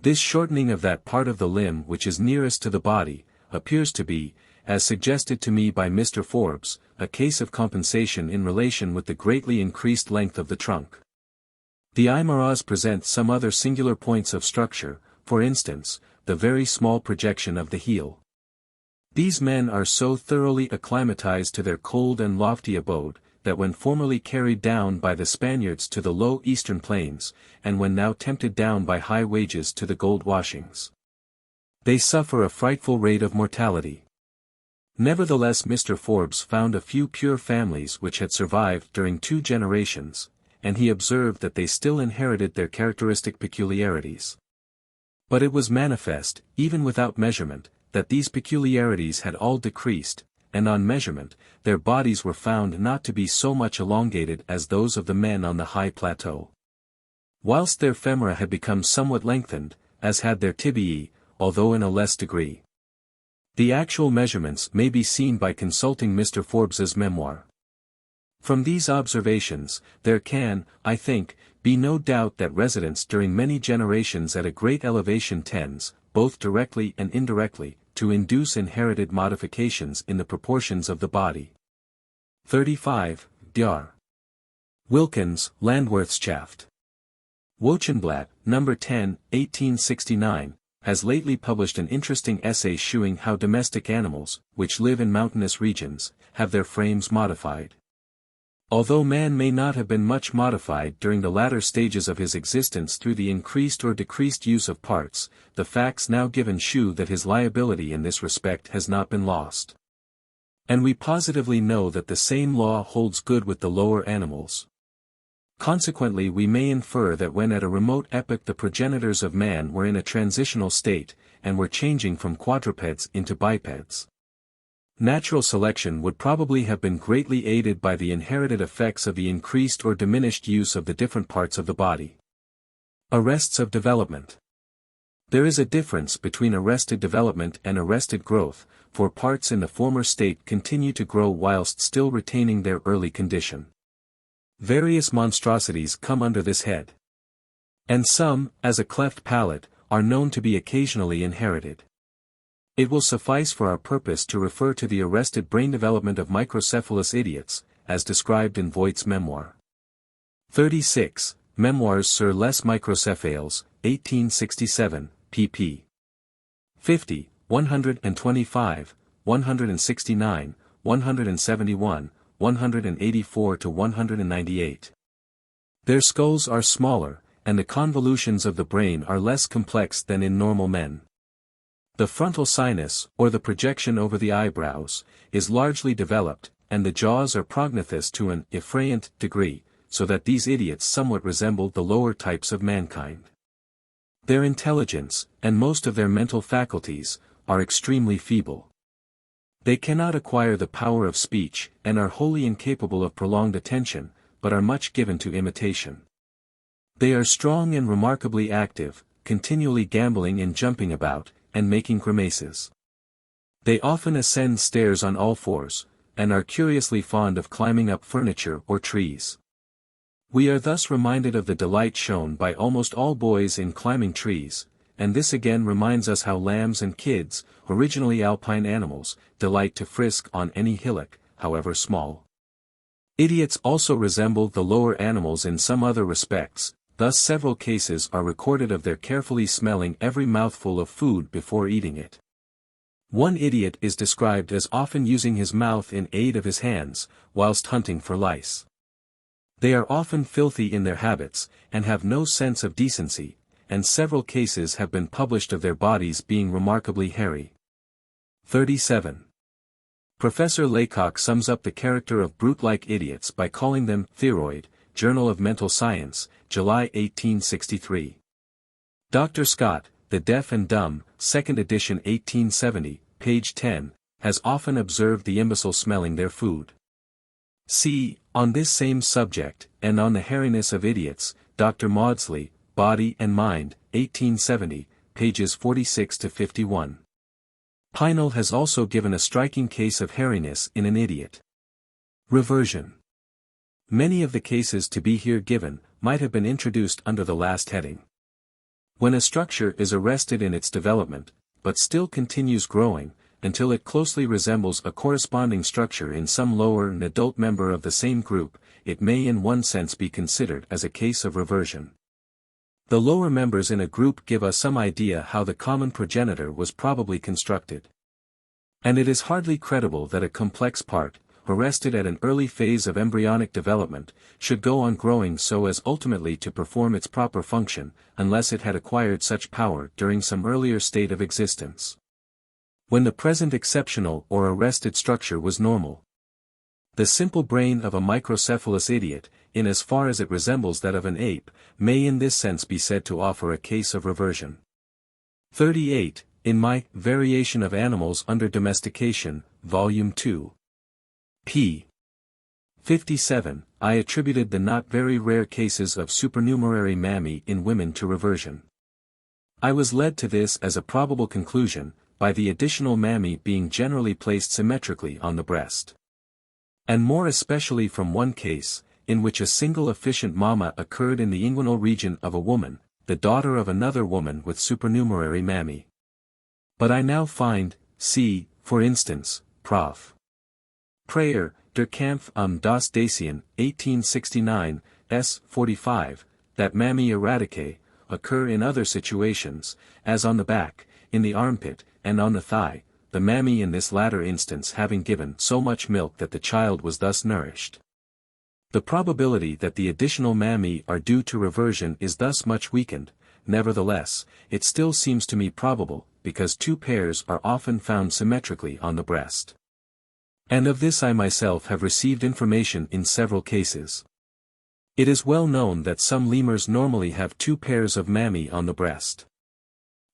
This shortening of that part of the limb which is nearest to the body, appears to be, as suggested to me by Mr. Forbes, a case of compensation in relation with the greatly increased length of the trunk. The Aymaras present some other singular points of structure, for instance, the very small projection of the heel. These men are so thoroughly acclimatized to their cold and lofty abode, that when formerly carried down by the Spaniards to the low eastern plains, and when now tempted down by high wages to the gold washings, they suffer a frightful rate of mortality. Nevertheless Mr. Forbes found a few pure families which had survived during 2 generations, and he observed that they still inherited their characteristic peculiarities. But it was manifest, even without measurement, that these peculiarities had all decreased, and on measurement, their bodies were found not to be so much elongated as those of the men on the high plateau. Whilst their femora had become somewhat lengthened, as had their tibiae, although in a less degree. The actual measurements may be seen by consulting Mr. Forbes's memoir. From these observations, there can, I think, be no doubt that residence during many generations at a great elevation tends, both directly and indirectly, to induce inherited modifications in the proportions of the body. 35. Dr. Wilkins, Landwirtschaft. Wochenblatt, No. 10, 1869, has lately published an interesting essay shewing how domestic animals, which live in mountainous regions, have their frames modified. Although man may not have been much modified during the latter stages of his existence through the increased or decreased use of parts, the facts now given shew that his liability in this respect has not been lost. And we positively know that the same law holds good with the lower animals. Consequently we may infer that when at a remote epoch the progenitors of man were in a transitional state, and were changing from quadrupeds into bipeds. Natural selection would probably have been greatly aided by the inherited effects of the increased or diminished use of the different parts of the body. Arrests of development. There is a difference between arrested development and arrested growth, for parts in the former state continue to grow whilst still retaining their early condition. Various monstrosities come under this head. And some, as a cleft palate, are known to be occasionally inherited. It will suffice for our purpose to refer to the arrested brain development of microcephalous idiots, as described in Voigt's memoir. 36, Memoirs sur les microcephales, 1867, pp. 50, 125, 169, 171, 184 to 198. Their skulls are smaller, and the convolutions of the brain are less complex than in normal men. The frontal sinus, or the projection over the eyebrows, is largely developed, and the jaws are prognathous to an effrayant degree, so that these idiots somewhat resemble the lower types of mankind. Their intelligence, and most of their mental faculties, are extremely feeble. They cannot acquire the power of speech, and are wholly incapable of prolonged attention, but are much given to imitation. They are strong and remarkably active, continually gambolling and jumping about, and making grimaces. They often ascend stairs on all fours, and are curiously fond of climbing up furniture or trees. We are thus reminded of the delight shown by almost all boys in climbing trees, and this again reminds us how lambs and kids, originally alpine animals, delight to frisk on any hillock, however small. Idiots also resemble the lower animals in some other respects. Thus several cases are recorded of their carefully smelling every mouthful of food before eating it. One idiot is described as often using his mouth in aid of his hands, whilst hunting for lice. They are often filthy in their habits, and have no sense of decency, and several cases have been published of their bodies being remarkably hairy. 37. Professor Laycock sums up the character of brute-like idiots by calling them Theroid, Journal of Mental Science, July 1863. Dr. Scott, The Deaf and Dumb, 2nd edition 1870, page 10, has often observed the imbecile smelling their food. See, on this same subject, and on the hairiness of idiots, Dr. Maudsley, Body and Mind, 1870, pages 46 to 51. Pinel has also given a striking case of hairiness in an idiot. Reversion. Many of the cases to be here given, might have been introduced under the last heading. When a structure is arrested in its development, but still continues growing, until it closely resembles a corresponding structure in some lower and adult member of the same group, it may in one sense be considered as a case of reversion. The lower members in a group give us some idea how the common progenitor was probably constructed. And it is hardly credible that a complex part, arrested at an early phase of embryonic development, should go on growing so as ultimately to perform its proper function, unless it had acquired such power during some earlier state of existence. When the present exceptional or arrested structure was normal. The simple brain of a microcephalous idiot, in as far as it resembles that of an ape, may in this sense be said to offer a case of reversion. 38. In my Variation of Animals Under Domestication, Volume 2. p. 57, I attributed the not very rare cases of supernumerary mammae in women to reversion. I was led to this as a probable conclusion, by the additional mammae being generally placed symmetrically on the breast. And more especially from one case, in which a single efficient mamma occurred in the inguinal region of a woman, the daughter of another woman with supernumerary mammae. But I now find, see, for instance, Prof. Preyer, Der Kampf das Dasein, 1869, s. 45, that mammae erraticae occur in other situations, as on the back, in the armpit, and on the thigh, the mammae in this latter instance having given so much milk that the child was thus nourished. The probability that the additional mammae are due to reversion is thus much weakened. Nevertheless, it still seems to me probable, because two pairs are often found symmetrically on the breast. And of this I myself have received information in several cases. It is well known that some lemurs normally have two pairs of mammae on the breast.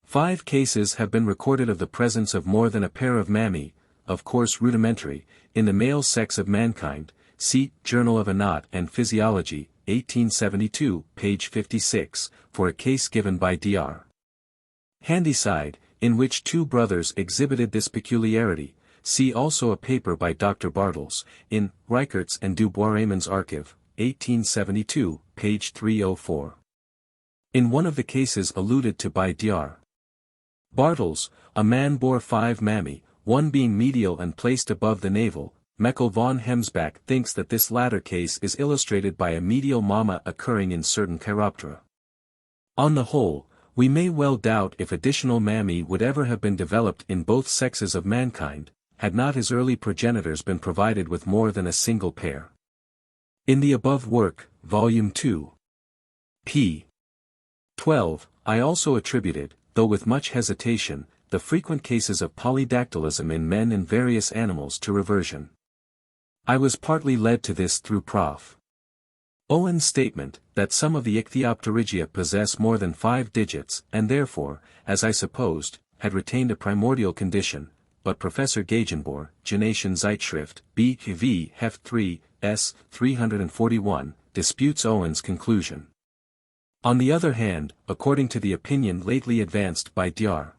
5 cases have been recorded of the presence of more than a pair of mammae, of course rudimentary, in the male sex of mankind. See Journal of Anat and Physiology, 1872, page 56, for a case given by Dr. Handyside, in which 2 brothers exhibited this peculiarity. See also a paper by Dr. Bartels, in Reichert's and du Bois-Reymond's Archive, 1872, page 304. In one of the cases alluded to by Dr. Bartels, a man bore 5 mammae, one being medial and placed above the navel. Meckel von Hemsbach thinks that this latter case is illustrated by a medial mamma occurring in certain Chiroptera. On the whole, we may well doubt if additional mammae would ever have been developed in both sexes of mankind, had not his early progenitors been provided with more than a single pair. In the above work, Volume 2, p. 12, I also attributed, though with much hesitation, the frequent cases of polydactylism in men and various animals to reversion. I was partly led to this through Prof. Owen's statement, that some of the Ichthyopterygia possess more than 5 digits, and therefore, as I supposed, had retained a primordial condition, but Professor Gagenbohr, Genetischen Zeitschrift, B.V. Heft 3, S. 341, disputes Owen's conclusion. On the other hand, according to the opinion lately advanced by Dr.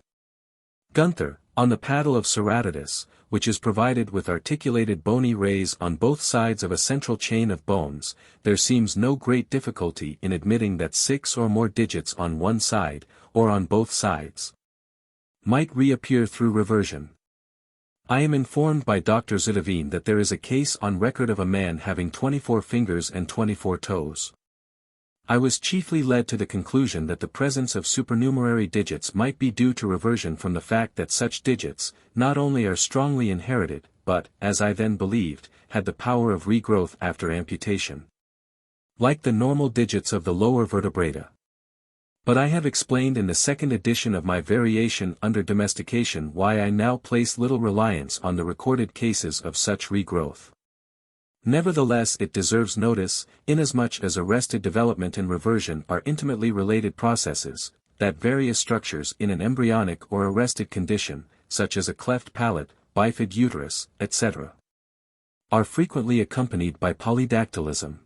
Gunther, on the paddle of Ceratodus, which is provided with articulated bony rays on both sides of a central chain of bones, there seems no great difficulty in admitting that 6 or more digits on one side, or on both sides, might reappear through reversion. I am informed by Dr. Zudavine that there is a case on record of a man having 24 fingers and 24 toes. I was chiefly led to the conclusion that the presence of supernumerary digits might be due to reversion from the fact that such digits, not only are strongly inherited, but, as I then believed, had the power of regrowth after amputation, like the normal digits of the lower vertebrata. But I have explained in the second edition of my Variation under Domestication why I now place little reliance on the recorded cases of such regrowth. Nevertheless, it deserves notice, inasmuch as arrested development and reversion are intimately related processes, that various structures in an embryonic or arrested condition, such as a cleft palate, bifid uterus, etc., are frequently accompanied by polydactylism.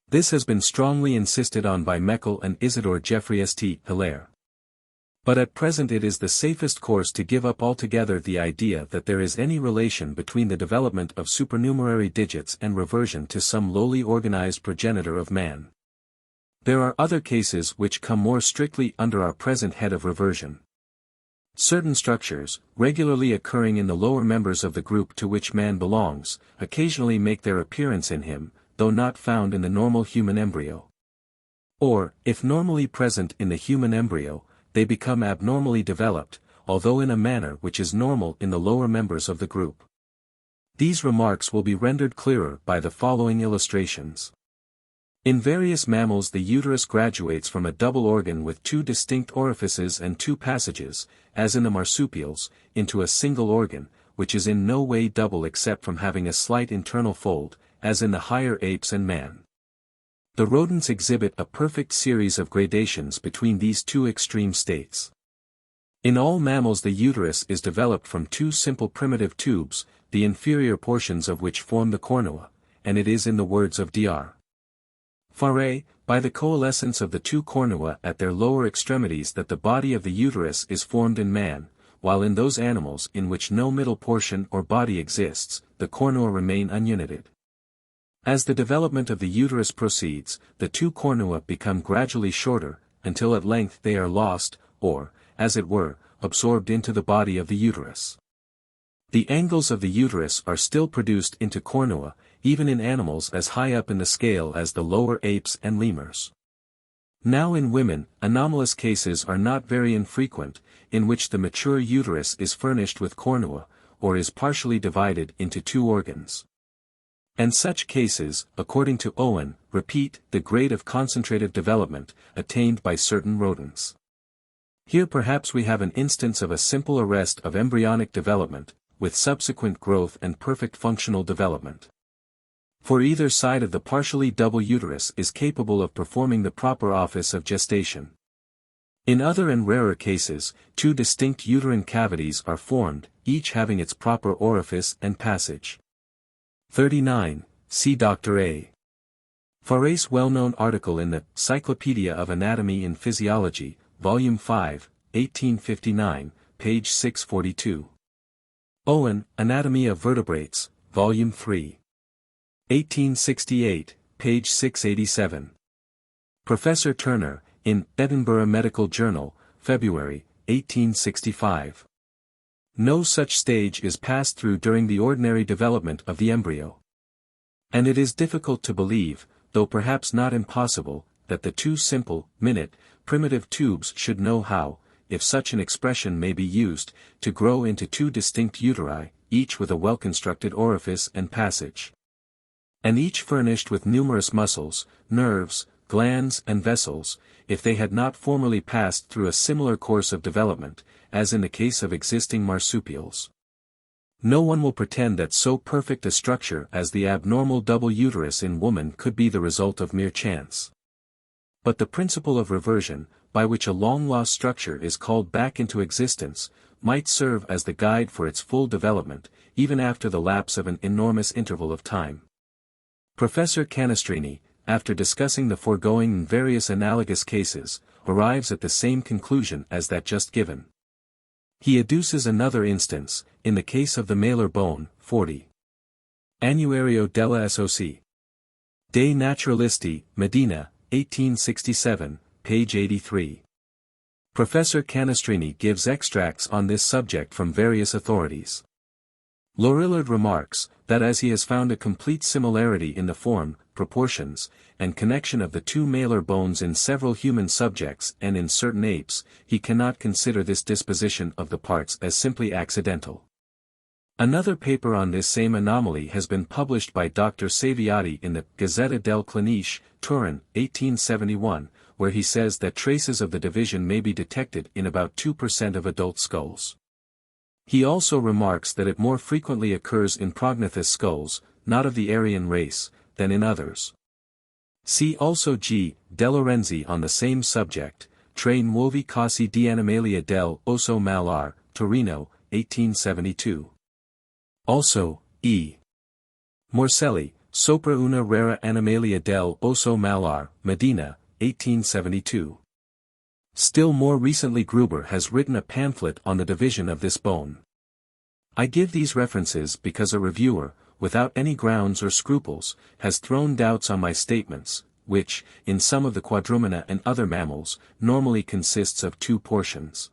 This has been strongly insisted on by Meckel and Isidore Geoffroy St. Hilaire. But at present it is the safest course to give up altogether the idea that there is any relation between the development of supernumerary digits and reversion to some lowly organized progenitor of man. There are other cases which come more strictly under our present head of reversion. Certain structures, regularly occurring in the lower members of the group to which man belongs, occasionally make their appearance in him, though not found in the normal human embryo. Or, if normally present in the human embryo, they become abnormally developed, although in a manner which is normal in the lower members of the group. These remarks will be rendered clearer by the following illustrations. In various mammals the uterus graduates from a double organ with 2 distinct orifices and 2 passages, as in the marsupials, into a single organ, which is in no way double except from having a slight internal fold, as in the higher apes and man. The rodents exhibit a perfect series of gradations between these 2 extreme states. In all mammals the uterus is developed from 2 simple primitive tubes, the inferior portions of which form the cornua, and it is in the words of Dr. Faré, by the coalescence of the 2 cornua at their lower extremities that the body of the uterus is formed in man, while in those animals in which no middle portion or body exists, the cornua remain ununited. As the development of the uterus proceeds, the 2 cornua become gradually shorter, until at length they are lost, or, as it were, absorbed into the body of the uterus. The angles of the uterus are still produced into cornua, even in animals as high up in the scale as the lower apes and lemurs. Now in women, anomalous cases are not very infrequent, in which the mature uterus is furnished with cornua, or is partially divided into 2 organs. And such cases, according to Owen, repeat the grade of concentrative development, attained by certain rodents. Here perhaps we have an instance of a simple arrest of embryonic development, with subsequent growth and perfect functional development. For either side of the partially double uterus is capable of performing the proper office of gestation. In other and rarer cases, two distinct uterine cavities are formed, each having its proper orifice and passage. 39. See Dr. A. Faré's well-known article in the Cyclopedia of Anatomy and Physiology, Volume 5, 1859, page 642. Owen, Anatomy of Vertebrates, Volume 3. 1868, page 687. Professor Turner, in Edinburgh Medical Journal, February, 1865. No such stage is passed through during the ordinary development of the embryo. And it is difficult to believe, though perhaps not impossible, that the two simple, minute, primitive tubes should know how, if such an expression may be used, to grow into two distinct uteri, each with a well-constructed orifice and passage. And each furnished with numerous muscles, nerves, glands and vessels, if they had not formerly passed through a similar course of development, as in the case of existing marsupials. No one will pretend that so perfect a structure as the abnormal double uterus in woman could be the result of mere chance. But the principle of reversion, by which a long-lost structure is called back into existence, might serve as the guide for its full development, even after the lapse of an enormous interval of time. Professor Canestrini, after discussing the foregoing in various analogous cases, arrives at the same conclusion as that just given. He adduces another instance, in the case of the malar bone, 40. Annuario della Soc. De Naturalisti, Medina, 1867, page 83. Professor Canestrini gives extracts on this subject from various authorities. Lorillard remarks, that as he has found a complete similarity in the form, proportions, and connection of the two malar bones in several human subjects and in certain apes, he cannot consider this disposition of the parts as simply accidental. Another paper on this same anomaly has been published by Dr. Saviotti in the Gazzetta del Cliniche, Turin, 1871, where he says that traces of the division may be detected in about 2% of adult skulls. He also remarks that it more frequently occurs in prognathes skulls, not of the Aryan race, than in others. See also G. De Lorenzi on the same subject, Tre nuovi casi di anomalia del osso malar, Torino, 1872. Also, E. Morselli, Sopra una rara anomalia del osso malar, Medina, 1872. Still more recently Gruber has written a pamphlet on the division of this bone. I give these references because a reviewer, without any grounds or scruples, has thrown doubts on my statements, which, in some of the quadrumana and other mammals, normally consists of two portions.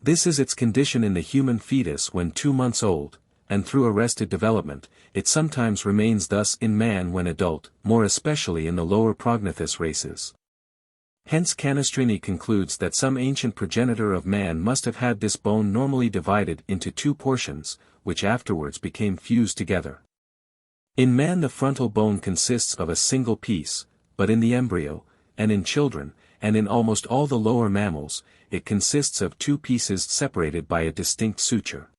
This is its condition in the human fetus when 2 months old, and through arrested development, it sometimes remains thus in man when adult, more especially in the lower prognathes races. Hence Canestrini concludes that some ancient progenitor of man must have had this bone normally divided into two portions, which afterwards became fused together. In man the frontal bone consists of a single piece, but in the embryo, and in children, and in almost all the lower mammals, it consists of two pieces separated by a distinct suture.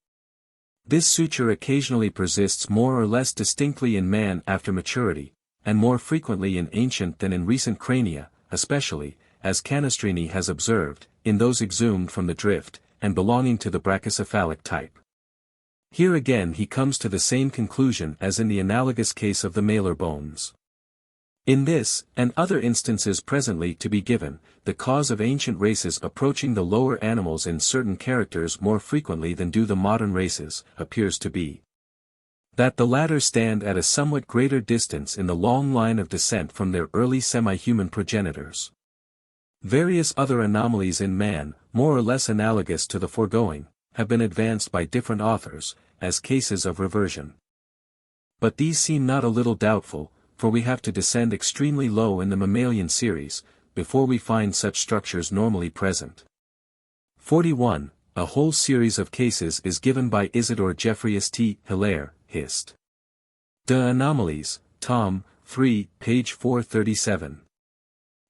This suture occasionally persists more or less distinctly in man after maturity, and more frequently in ancient than in recent crania, especially, as Canestrini has observed, in those exhumed from the drift, and belonging to the brachycephalic type. Here again he comes to the same conclusion as in the analogous case of the malar bones. In this, and other instances presently to be given, the cause of ancient races approaching the lower animals in certain characters more frequently than do the modern races, appears to be that the latter stand at a somewhat greater distance in the long line of descent from their early semi-human progenitors. Various other anomalies in man, more or less analogous to the foregoing, have been advanced by different authors, as cases of reversion. But these seem not a little doubtful, for we have to descend extremely low in the mammalian series, before we find such structures normally present. 41. A whole series of cases is given by Isidore Jeffreys T. Hilaire, Hist. De Anomalies, Tom. 3, page 437.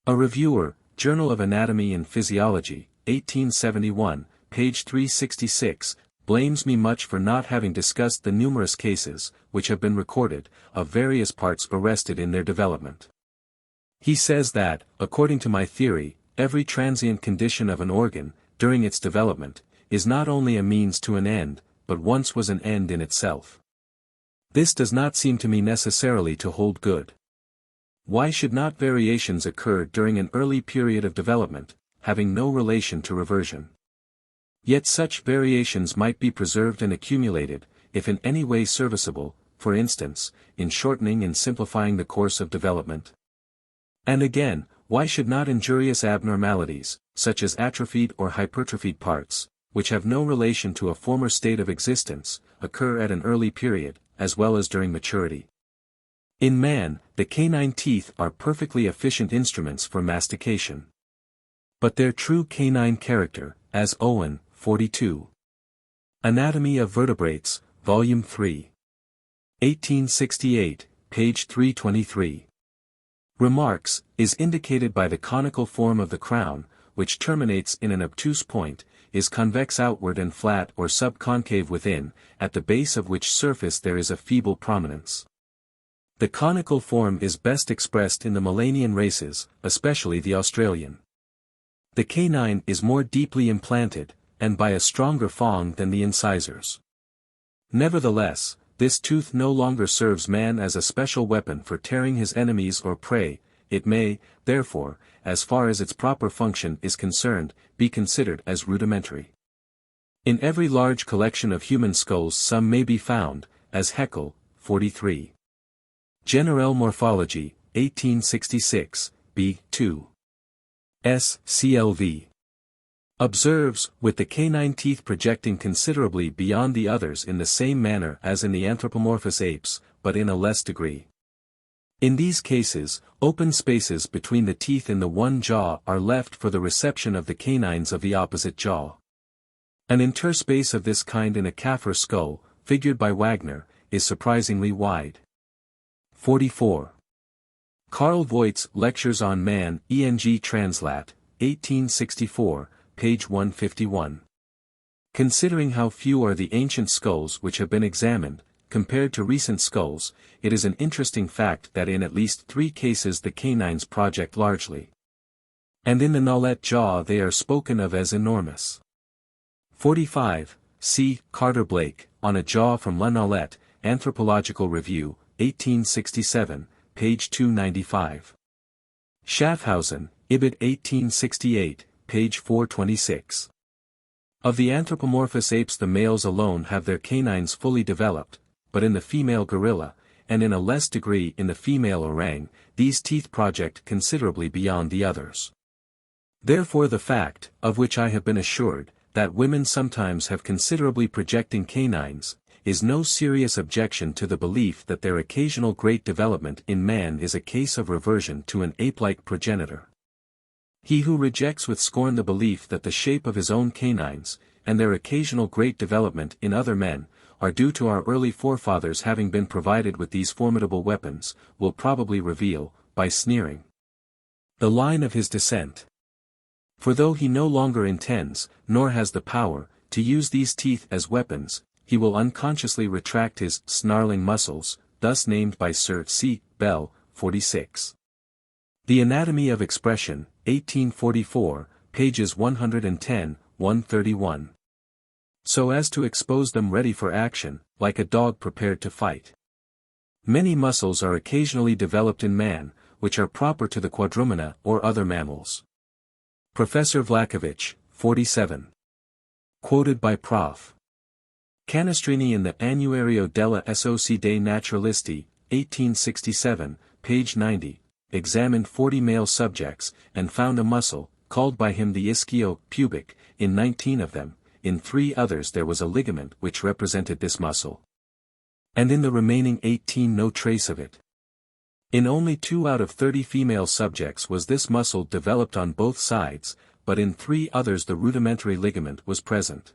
A reviewer, Journal of Anatomy and Physiology, 1871, page 366, blames me much for not having discussed the numerous cases, which have been recorded, of various parts arrested in their development. He says that, according to my theory, every transient condition of an organ, during its development, is not only a means to an end, but once was an end in itself. This does not seem to me necessarily to hold good. Why should not variations occur during an early period of development, having no relation to reversion? Yet such variations might be preserved and accumulated, if in any way serviceable, for instance, in shortening and simplifying the course of development. And again, why should not injurious abnormalities, such as atrophied or hypertrophied parts, which have no relation to a former state of existence, occur at an early period, as well as during maturity? In man, the canine teeth are perfectly efficient instruments for mastication. But their true canine character, as Owen, 42. Anatomy of Vertebrates, Volume 3. 1868, page 323. Remarks, is indicated by the conical form of the crown, which terminates in an obtuse point, is convex outward and flat or subconcave within, at the base of which surface there is a feeble prominence. The conical form is best expressed in the Melanian races, especially the Australian. The canine is more deeply implanted, and by a stronger fang than the incisors. Nevertheless, this tooth no longer serves man as a special weapon for tearing his enemies or prey. It may, therefore, as far as its proper function is concerned, be considered as rudimentary. In every large collection of human skulls some may be found, as Haeckel, 43. Generelle Morphology, 1866, b. 2. S. CLV. Observes, with the canine teeth projecting considerably beyond the others in the same manner as in the anthropomorphous apes, but in a less degree. In these cases, open spaces between the teeth in the one jaw are left for the reception of the canines of the opposite jaw. An interspace of this kind in a Kaffir skull, figured by Wagner, is surprisingly wide. 44. Karl Voigt's Lectures on Man, Eng Translat, 1864, page 151. Considering how few are the ancient skulls which have been examined, compared to recent skulls, it is an interesting fact that in at least 3 cases the canines project largely. And in the Nollet jaw they are spoken of as enormous. 45. C. Carter Blake, On a Jaw from La Nollet, Anthropological Review, 1867, page 295. Schaffhausen, Ibid 1868, page 426. Of the anthropomorphous apes the males alone have their canines fully developed, but in the female gorilla, and in a less degree in the female orang, these teeth project considerably beyond the others. Therefore the fact, of which I have been assured, that women sometimes have considerably projecting canines, is no serious objection to the belief that their occasional great development in man is a case of reversion to an ape-like progenitor. He who rejects with scorn the belief that the shape of his own canines, and their occasional great development in other men, are due to our early forefathers having been provided with these formidable weapons, will probably reveal, by sneering, the line of his descent. For though he no longer intends, nor has the power, to use these teeth as weapons, he will unconsciously retract his snarling muscles, thus named by Sir C. Bell, 46. The Anatomy of Expression, 1844, pages 110, 131. So as to expose them ready for action, like a dog prepared to fight. Many muscles are occasionally developed in man, which are proper to the quadrumana or other mammals. Professor Vlachovich, 47. Quoted by Prof. Canestrini in the Annuario della Sociedade Naturalisti, 1867, page 90, examined 40 male subjects, and found a muscle, called by him the ischio-pubic, in 19 of them, in 3 others there was a ligament which represented this muscle. And in the remaining 18 no trace of it. In only 2 out of 30 female subjects was this muscle developed on both sides, but in 3 others the rudimentary ligament was present.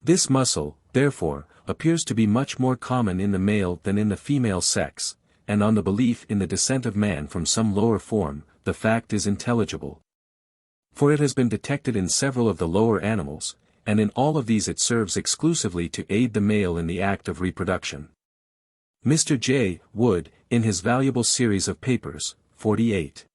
This muscle, therefore, appears to be much more common in the male than in the female sex, and on the belief in the descent of man from some lower form, the fact is intelligible. For it has been detected in several of the lower animals, and in all of these it serves exclusively to aid the male in the act of reproduction. Mr. J. Wood, in his valuable series of papers, 48.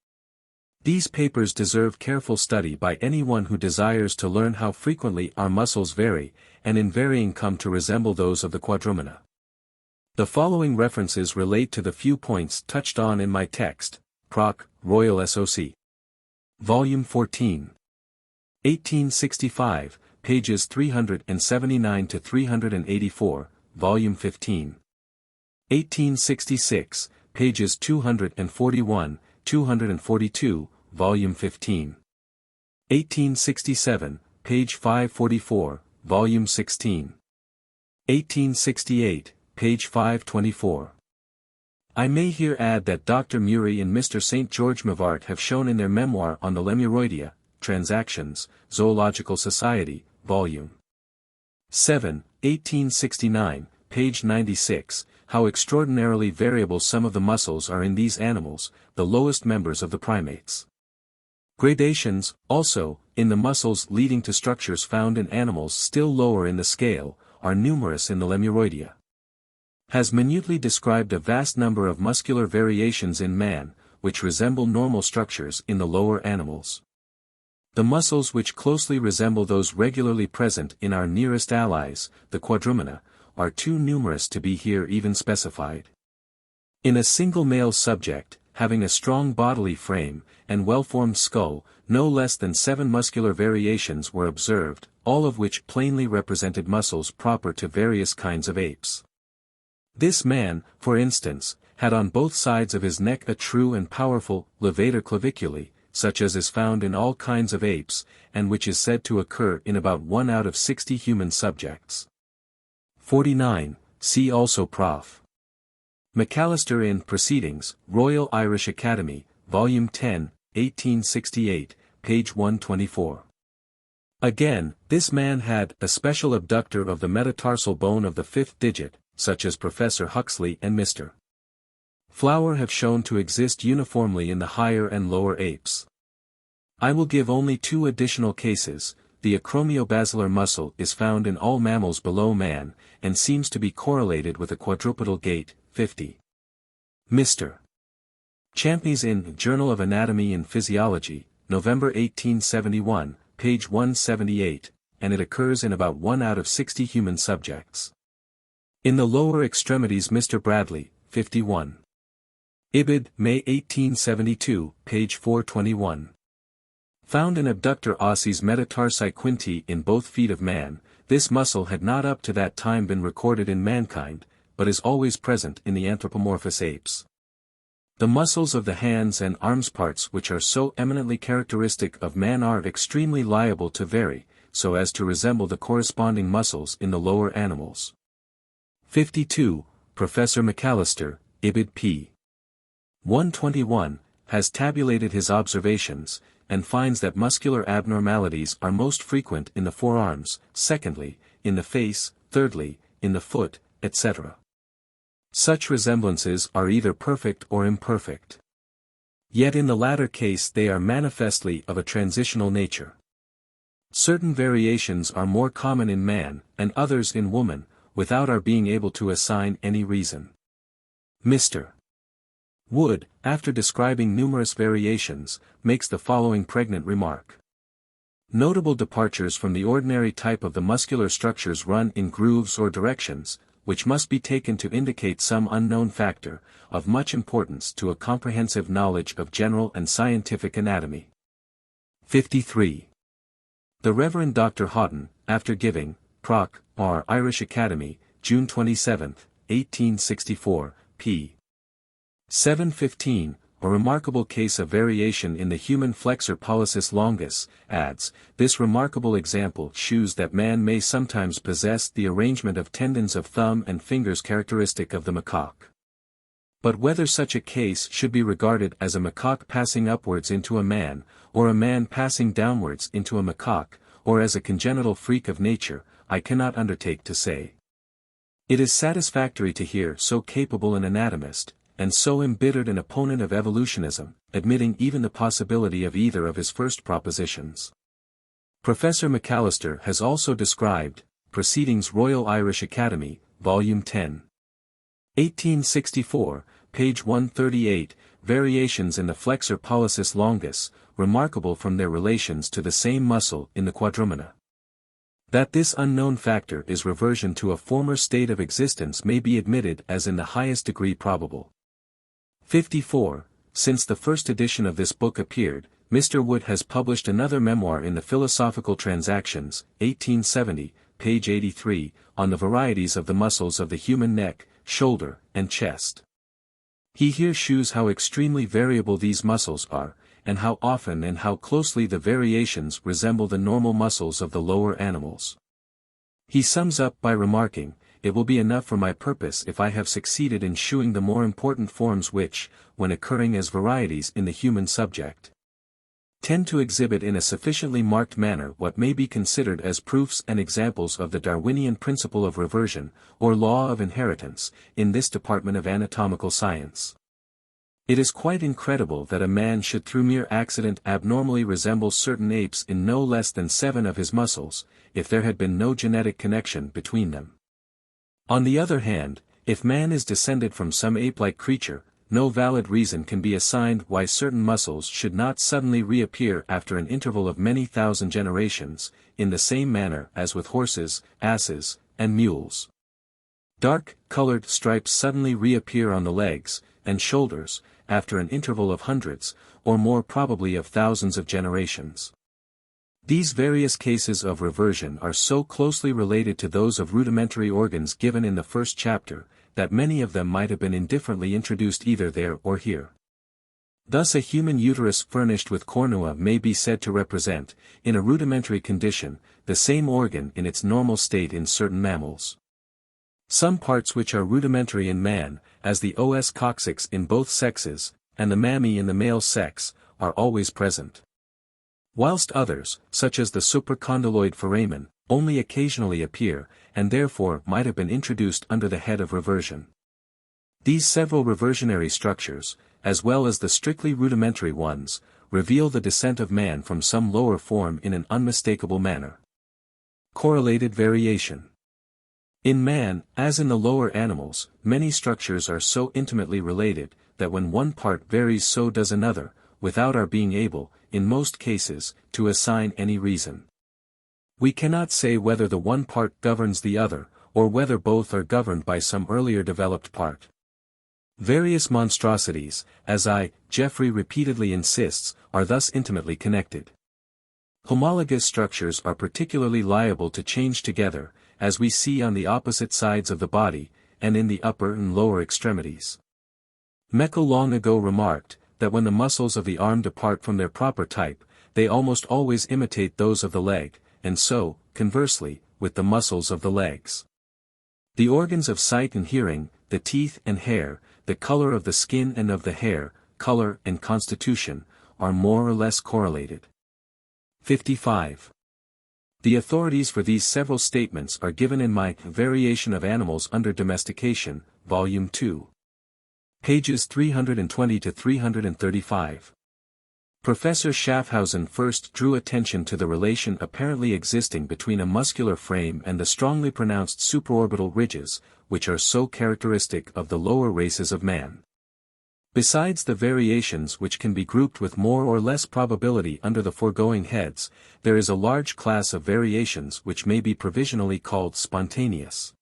These papers deserve careful study by anyone who desires to learn how frequently our muscles vary, and in varying come to resemble those of the quadrumana. The following references relate to the few points touched on in my text. Proc. Royal SOC. Volume 14. 1865, pages 379 to 384, Volume 15. 1866, pages 241, 242, Volume 15. 1867, page 544, Volume 16. 1868, page 524. I may here add that Dr. Murray and Mr. St. George Mivart have shown in their memoir on the Lemuroidea, Transactions, Zoological Society, Volume 7, 1869, page 96, how extraordinarily variable some of the muscles are in these animals, the lowest members of the primates. Gradations, also, in the muscles leading to structures found in animals still lower in the scale, are numerous in the Lemuroidea. Has minutely described a vast number of muscular variations in man, which resemble normal structures in the lower animals. The muscles which closely resemble those regularly present in our nearest allies, the quadrumana, are too numerous to be here even specified. In a single male subject, having a strong bodily frame, and well-formed skull, no less than 7 muscular variations were observed, all of which plainly represented muscles proper to various kinds of apes. This man, for instance, had on both sides of his neck a true and powerful levator claviculi, such as is found in all kinds of apes, and which is said to occur in about 1 out of 60 human subjects. 49. See also Prof. McAllister in Proceedings, Royal Irish Academy, Volume 10, 1868, page 124. Again, this man had a special abductor of the metatarsal bone of the 5th digit, such as Professor Huxley and Mr. Flower have shown to exist uniformly in the higher and lower apes. I will give only 2 additional cases. The acromiobasilar muscle is found in all mammals below man, and seems to be correlated with a quadrupedal gait. 50. Mr. Champneys in Journal of Anatomy and Physiology, November 1871, page 178, and it occurs in about 1 out of 60 human subjects. In the lower extremities Mr. Bradley, 51. Ibid, May 1872, page 421. Found in abductor osseous metatarsi quinti in both feet of man, this muscle had not up to that time been recorded in mankind, but is always present in the anthropomorphous apes. The muscles of the hands and arms parts which are so eminently characteristic of man are extremely liable to vary, so as to resemble the corresponding muscles in the lower animals. 52. Professor McAllister, Ibid p. 121, has tabulated his observations, and finds that muscular abnormalities are most frequent in the forearms, secondly, in the face, thirdly, in the foot, etc. Such resemblances are either perfect or imperfect. Yet in the latter case they are manifestly of a transitional nature. Certain variations are more common in man, and others in woman, without our being able to assign any reason. Mr. Wood, after describing numerous variations, makes the following pregnant remark. Notable departures from the ordinary type of the muscular structures run in grooves or directions, which must be taken to indicate some unknown factor, of much importance to a comprehensive knowledge of general and scientific anatomy. 53. The Reverend Dr. Houghton, after giving, Proc. R. Irish Academy, June 27, 1864, p. 715, a remarkable case of variation in the human flexor pollicis longus, adds, this remarkable example shews that man may sometimes possess the arrangement of tendons of thumb and fingers characteristic of the macaque. But whether such a case should be regarded as a macaque passing upwards into a man, or a man passing downwards into a macaque, or as a congenital freak of nature, I cannot undertake to say. It is satisfactory to hear so capable an anatomist, and so embittered an opponent of evolutionism, admitting even the possibility of either of his first propositions. Professor McAllister has also described, Proceedings Royal Irish Academy, Volume 10. 1864, page 138, variations in the flexor pollicis longus, remarkable from their relations to the same muscle in the quadrumana. That this unknown factor is reversion to a former state of existence may be admitted as in the highest degree probable. 54. Since the first edition of this book appeared, Mr. Wood has published another memoir in the Philosophical Transactions, 1870, page 83, on the varieties of the muscles of the human neck, shoulder, and chest. He here shews how extremely variable these muscles are, and how often and how closely the variations resemble the normal muscles of the lower animals. He sums up by remarking, "It will be enough for my purpose if I have succeeded in shewing the more important forms which, when occurring as varieties in the human subject, tend to exhibit in a sufficiently marked manner what may be considered as proofs and examples of the Darwinian principle of reversion, or law of inheritance, in this department of anatomical science. It is quite incredible that a man should through mere accident abnormally resemble certain apes in no less than 7 of his muscles, if there had been no genetic connection between them. On the other hand, if man is descended from some ape-like creature, no valid reason can be assigned why certain muscles should not suddenly reappear after an interval of many thousand generations, in the same manner as with horses, asses, and mules. Dark-colored stripes suddenly reappear on the legs and shoulders, after an interval of hundreds, or more probably of thousands of generations. These various cases of reversion are so closely related to those of rudimentary organs given in the first chapter, that many of them might have been indifferently introduced either there or here. Thus a human uterus furnished with cornua may be said to represent, in a rudimentary condition, the same organ in its normal state in certain mammals. Some parts which are rudimentary in man, as the os coccyx in both sexes, and the mammae in the male sex, are always present. Whilst others, such as the supracondyloid foramen, only occasionally appear, and therefore might have been introduced under the head of reversion. These several reversionary structures, as well as the strictly rudimentary ones, reveal the descent of man from some lower form in an unmistakable manner. Correlated variation. In man, as in the lower animals, many structures are so intimately related, that when one part varies so does another, without our being able, in most cases, to assign any reason. We cannot say whether the one part governs the other, or whether both are governed by some earlier developed part. Various monstrosities, as Jeffrey repeatedly insists, are thus intimately connected. Homologous structures are particularly liable to change together, as we see on the opposite sides of the body, and in the upper and lower extremities. Meckel long ago remarked, that when the muscles of the arm depart from their proper type, they almost always imitate those of the leg, and so, conversely, with the muscles of the legs. The organs of sight and hearing, the teeth and hair, the color of the skin and of the hair, color and constitution, are more or less correlated. 55. The authorities for these several statements are given in my Variation of Animals Under Domestication, Volume 2. Pages 320 to 335. Professor Schaffhausen first drew attention to the relation apparently existing between a muscular frame and the strongly pronounced supraorbital ridges, which are so characteristic of the lower races of man. Besides the variations which can be grouped with more or less probability under the foregoing heads, there is a large class of variations which may be provisionally called spontaneous.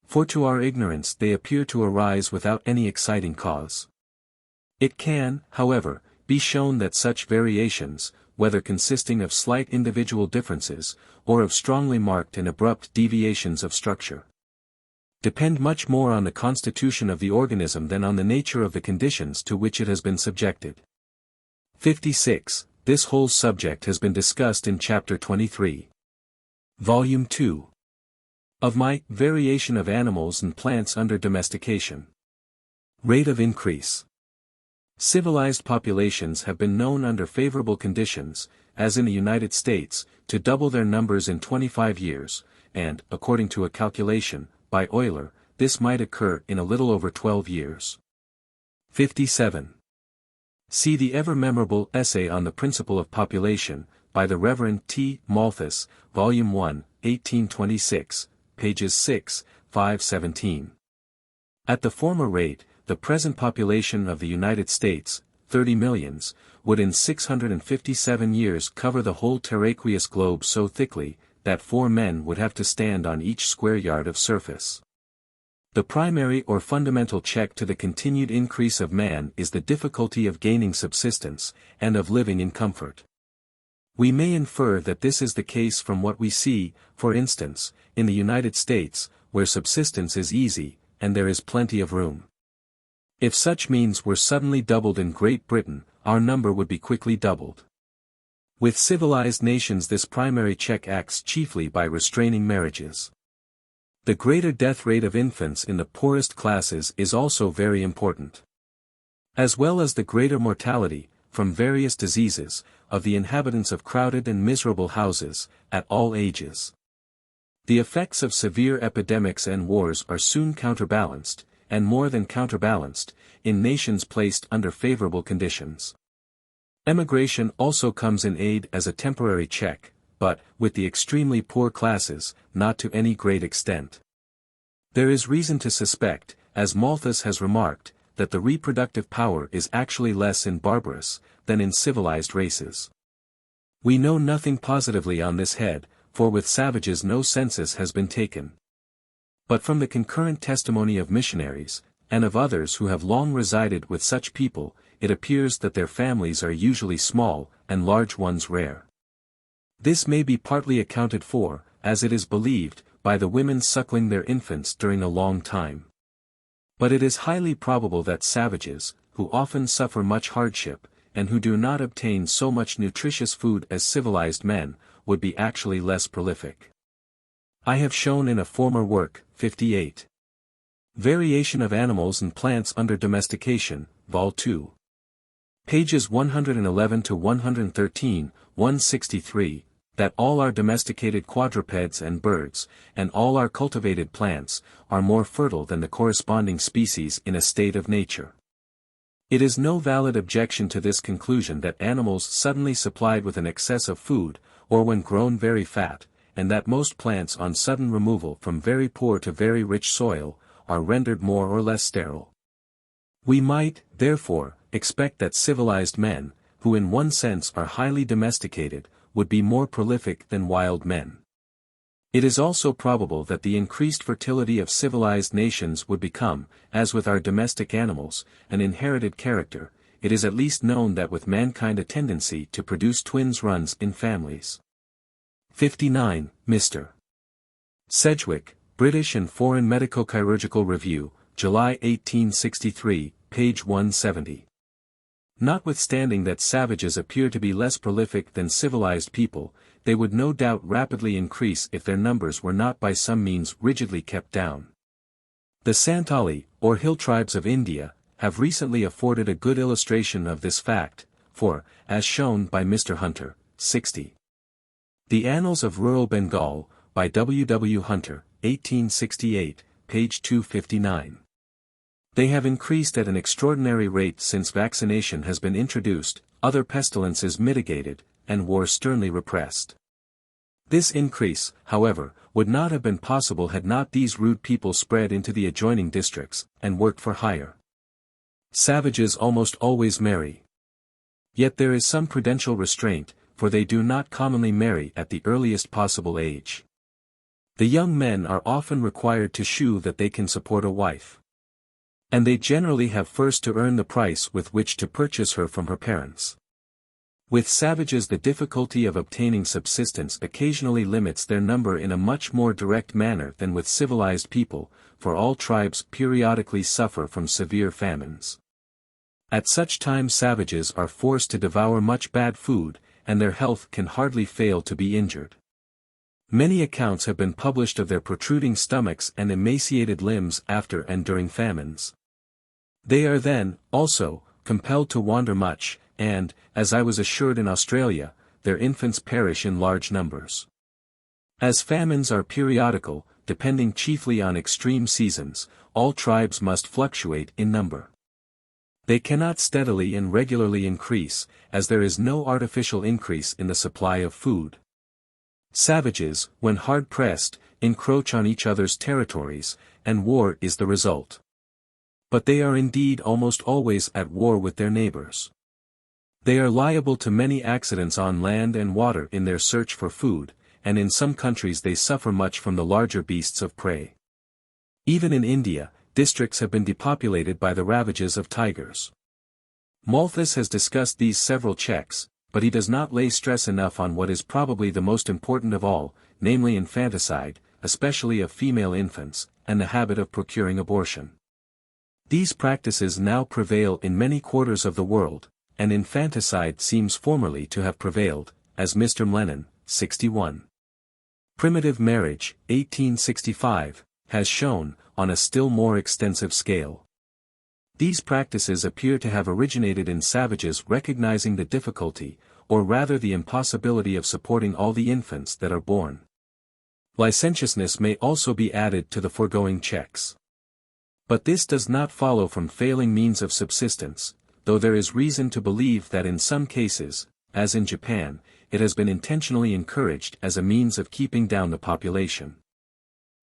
For to our ignorance they appear to arise without any exciting cause. It can, however, be shown that such variations, whether consisting of slight individual differences, or of strongly marked and abrupt deviations of structure, depend much more on the constitution of the organism than on the nature of the conditions to which it has been subjected. 56. This whole subject has been discussed in Chapter 23. Volume 2. Of my Variation of Animals and Plants Under Domestication. Rate of increase. Civilized populations have been known under favorable conditions, as in the United States, to double their numbers in 25 years, and, according to a calculation, by Euler, this might occur in a little over 12 years. 57. See the ever-memorable Essay on the Principle of Population, by the Reverend T. Malthus, Volume 1, 1826, pages 6, 517. At the former rate, the present population of the United States, 30 millions, would in 657 years cover the whole terraqueous globe so thickly, that 4 men would have to stand on each square yard of surface. The primary or fundamental check to the continued increase of man is the difficulty of gaining subsistence, and of living in comfort. We may infer that this is the case from what we see, for instance, in the United States, where subsistence is easy, and there is plenty of room. If such means were suddenly doubled in Great Britain, our number would be quickly doubled. With civilized nations this primary check acts chiefly by restraining marriages. The greater death rate of infants in the poorest classes is also very important. As well as the greater mortality, from various diseases, of the inhabitants of crowded and miserable houses, at all ages. The effects of severe epidemics and wars are soon counterbalanced, and more than counterbalanced, in nations placed under favorable conditions. Emigration also comes in aid as a temporary check, but, with the extremely poor classes, not to any great extent. There is reason to suspect, as Malthus has remarked, that the reproductive power is actually less in barbarous, than in civilized races. We know nothing positively on this head, for with savages no census has been taken. But from the concurrent testimony of missionaries, and of others who have long resided with such people, it appears that their families are usually small, and large ones rare. This may be partly accounted for, as it is believed, by the women suckling their infants during a long time. But it is highly probable that savages, who often suffer much hardship, and who do not obtain so much nutritious food as civilized men, would be actually less prolific. I have shown in a former work, 58. Variation of Animals and Plants under Domestication, Vol. 2. Pages 111 to 113, 163, that all our domesticated quadrupeds and birds, and all our cultivated plants, are more fertile than the corresponding species in a state of nature. It is no valid objection to this conclusion that animals suddenly supplied with an excess of food, or when grown very fat, and that most plants on sudden removal from very poor to very rich soil, are rendered more or less sterile. We might, therefore, expect that civilized men, who in one sense are highly domesticated, would be more prolific than wild men. It is also probable that the increased fertility of civilized nations would become, as with our domestic animals, an inherited character. It is at least known that with mankind a tendency to produce twins runs in families. 59. Mr. Sedgwick, British and Foreign Medico-Chirurgical Review, July 1863, page 170. Notwithstanding that savages appear to be less prolific than civilized people, they would no doubt rapidly increase if their numbers were not by some means rigidly kept down. The Santali, or hill tribes of India, have recently afforded a good illustration of this fact, for, as shown by Mr. Hunter, 60. The Annals of Rural Bengal, by W. W. Hunter, 1868, page 259. They have increased at an extraordinary rate since vaccination has been introduced, other pestilences mitigated, and war sternly repressed. This increase, however, would not have been possible had not these rude people spread into the adjoining districts, and worked for hire. Savages almost always marry. Yet there is some prudential restraint, for they do not commonly marry at the earliest possible age. The young men are often required to shew that they can support a wife. And they generally have first to earn the price with which to purchase her from her parents. With savages the difficulty of obtaining subsistence occasionally limits their number in a much more direct manner than with civilized people, for all tribes periodically suffer from severe famines. At such times savages are forced to devour much bad food, and their health can hardly fail to be injured. Many accounts have been published of their protruding stomachs and emaciated limbs after and during famines. They are then, also, compelled to wander much, and, as I was assured in Australia, their infants perish in large numbers. As famines are periodical, depending chiefly on extreme seasons, all tribes must fluctuate in number. They cannot steadily and regularly increase, as there is no artificial increase in the supply of food. Savages, when hard pressed, encroach on each other's territories, and war is the result. But they are indeed almost always at war with their neighbors. They are liable to many accidents on land and water in their search for food, and in some countries they suffer much from the larger beasts of prey. Even in India, districts have been depopulated by the ravages of tigers. Malthus has discussed these several checks, but he does not lay stress enough on what is probably the most important of all, namely infanticide, especially of female infants, and the habit of procuring abortion. These practices now prevail in many quarters of the world, and infanticide seems formerly to have prevailed, as Mr. Lennon, 61. Primitive marriage, 1865, has shown, on a still more extensive scale. These practices appear to have originated in savages recognizing the difficulty, or rather the impossibility of supporting all the infants that are born. Licentiousness may also be added to the foregoing checks. But this does not follow from failing means of subsistence, though there is reason to believe that in some cases, as in Japan, it has been intentionally encouraged as a means of keeping down the population.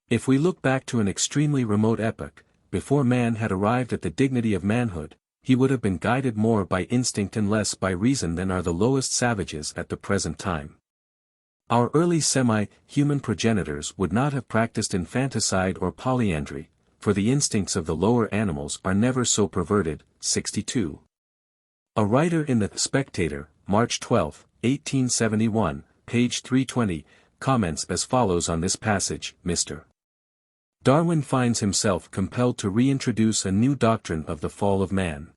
If we look back to an extremely remote epoch, before man had arrived at the dignity of manhood, he would have been guided more by instinct and less by reason than are the lowest savages at the present time. Our early semi-human progenitors would not have practiced infanticide or polyandry, for the instincts of the lower animals are never so perverted. 62. A writer in The Spectator, March 12, 1871, page 320, comments as follows on this passage: Mr. Darwin finds himself compelled to reintroduce a new doctrine of the fall of man.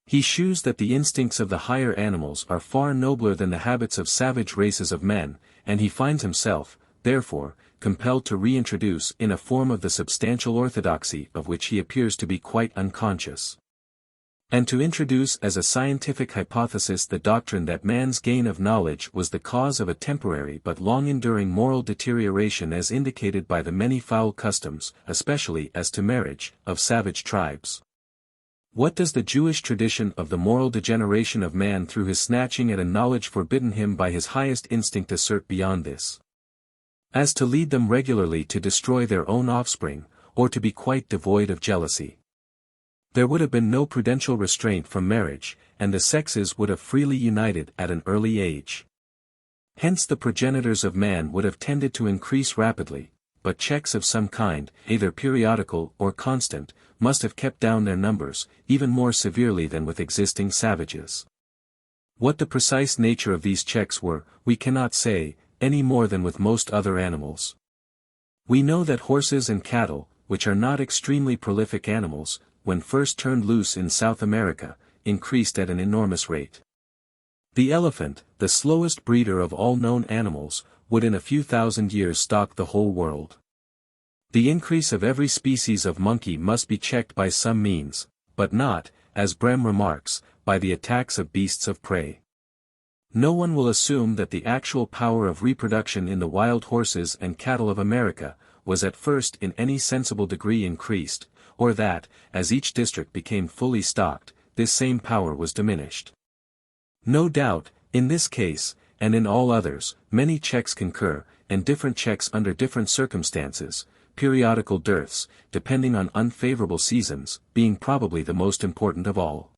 He shews that the instincts of the higher animals are far nobler than the habits of savage races of men, and he finds himself, therefore, compelled to reintroduce in a form of the substantial orthodoxy of which he appears to be quite unconscious. And to introduce as a scientific hypothesis the doctrine that man's gain of knowledge was the cause of a temporary but long-enduring moral deterioration as indicated by the many foul customs, especially as to marriage, of savage tribes. What does the Jewish tradition of the moral degeneration of man through his snatching at a knowledge forbidden him by his highest instinct assert beyond this? As to lead them regularly to destroy their own offspring, or to be quite devoid of jealousy. There would have been no prudential restraint from marriage, and the sexes would have freely united at an early age. Hence the progenitors of man would have tended to increase rapidly, but checks of some kind, either periodical or constant, must have kept down their numbers, even more severely than with existing savages. What the precise nature of these checks were, we cannot say, any more than with most other animals. We know that horses and cattle, which are not extremely prolific animals, when first turned loose in South America, increased at an enormous rate. The elephant, the slowest breeder of all known animals, would in a few thousand years stock the whole world. The increase of every species of monkey must be checked by some means, but not, as Brehm remarks, by the attacks of beasts of prey. No one will assume that the actual power of reproduction in the wild horses and cattle of America was at first in any sensible degree increased, or that, as each district became fully stocked, this same power was diminished. No doubt, in this case, and in all others, many checks concur, and different checks under different circumstances, periodical dearths, depending on unfavorable seasons, being probably the most important of all.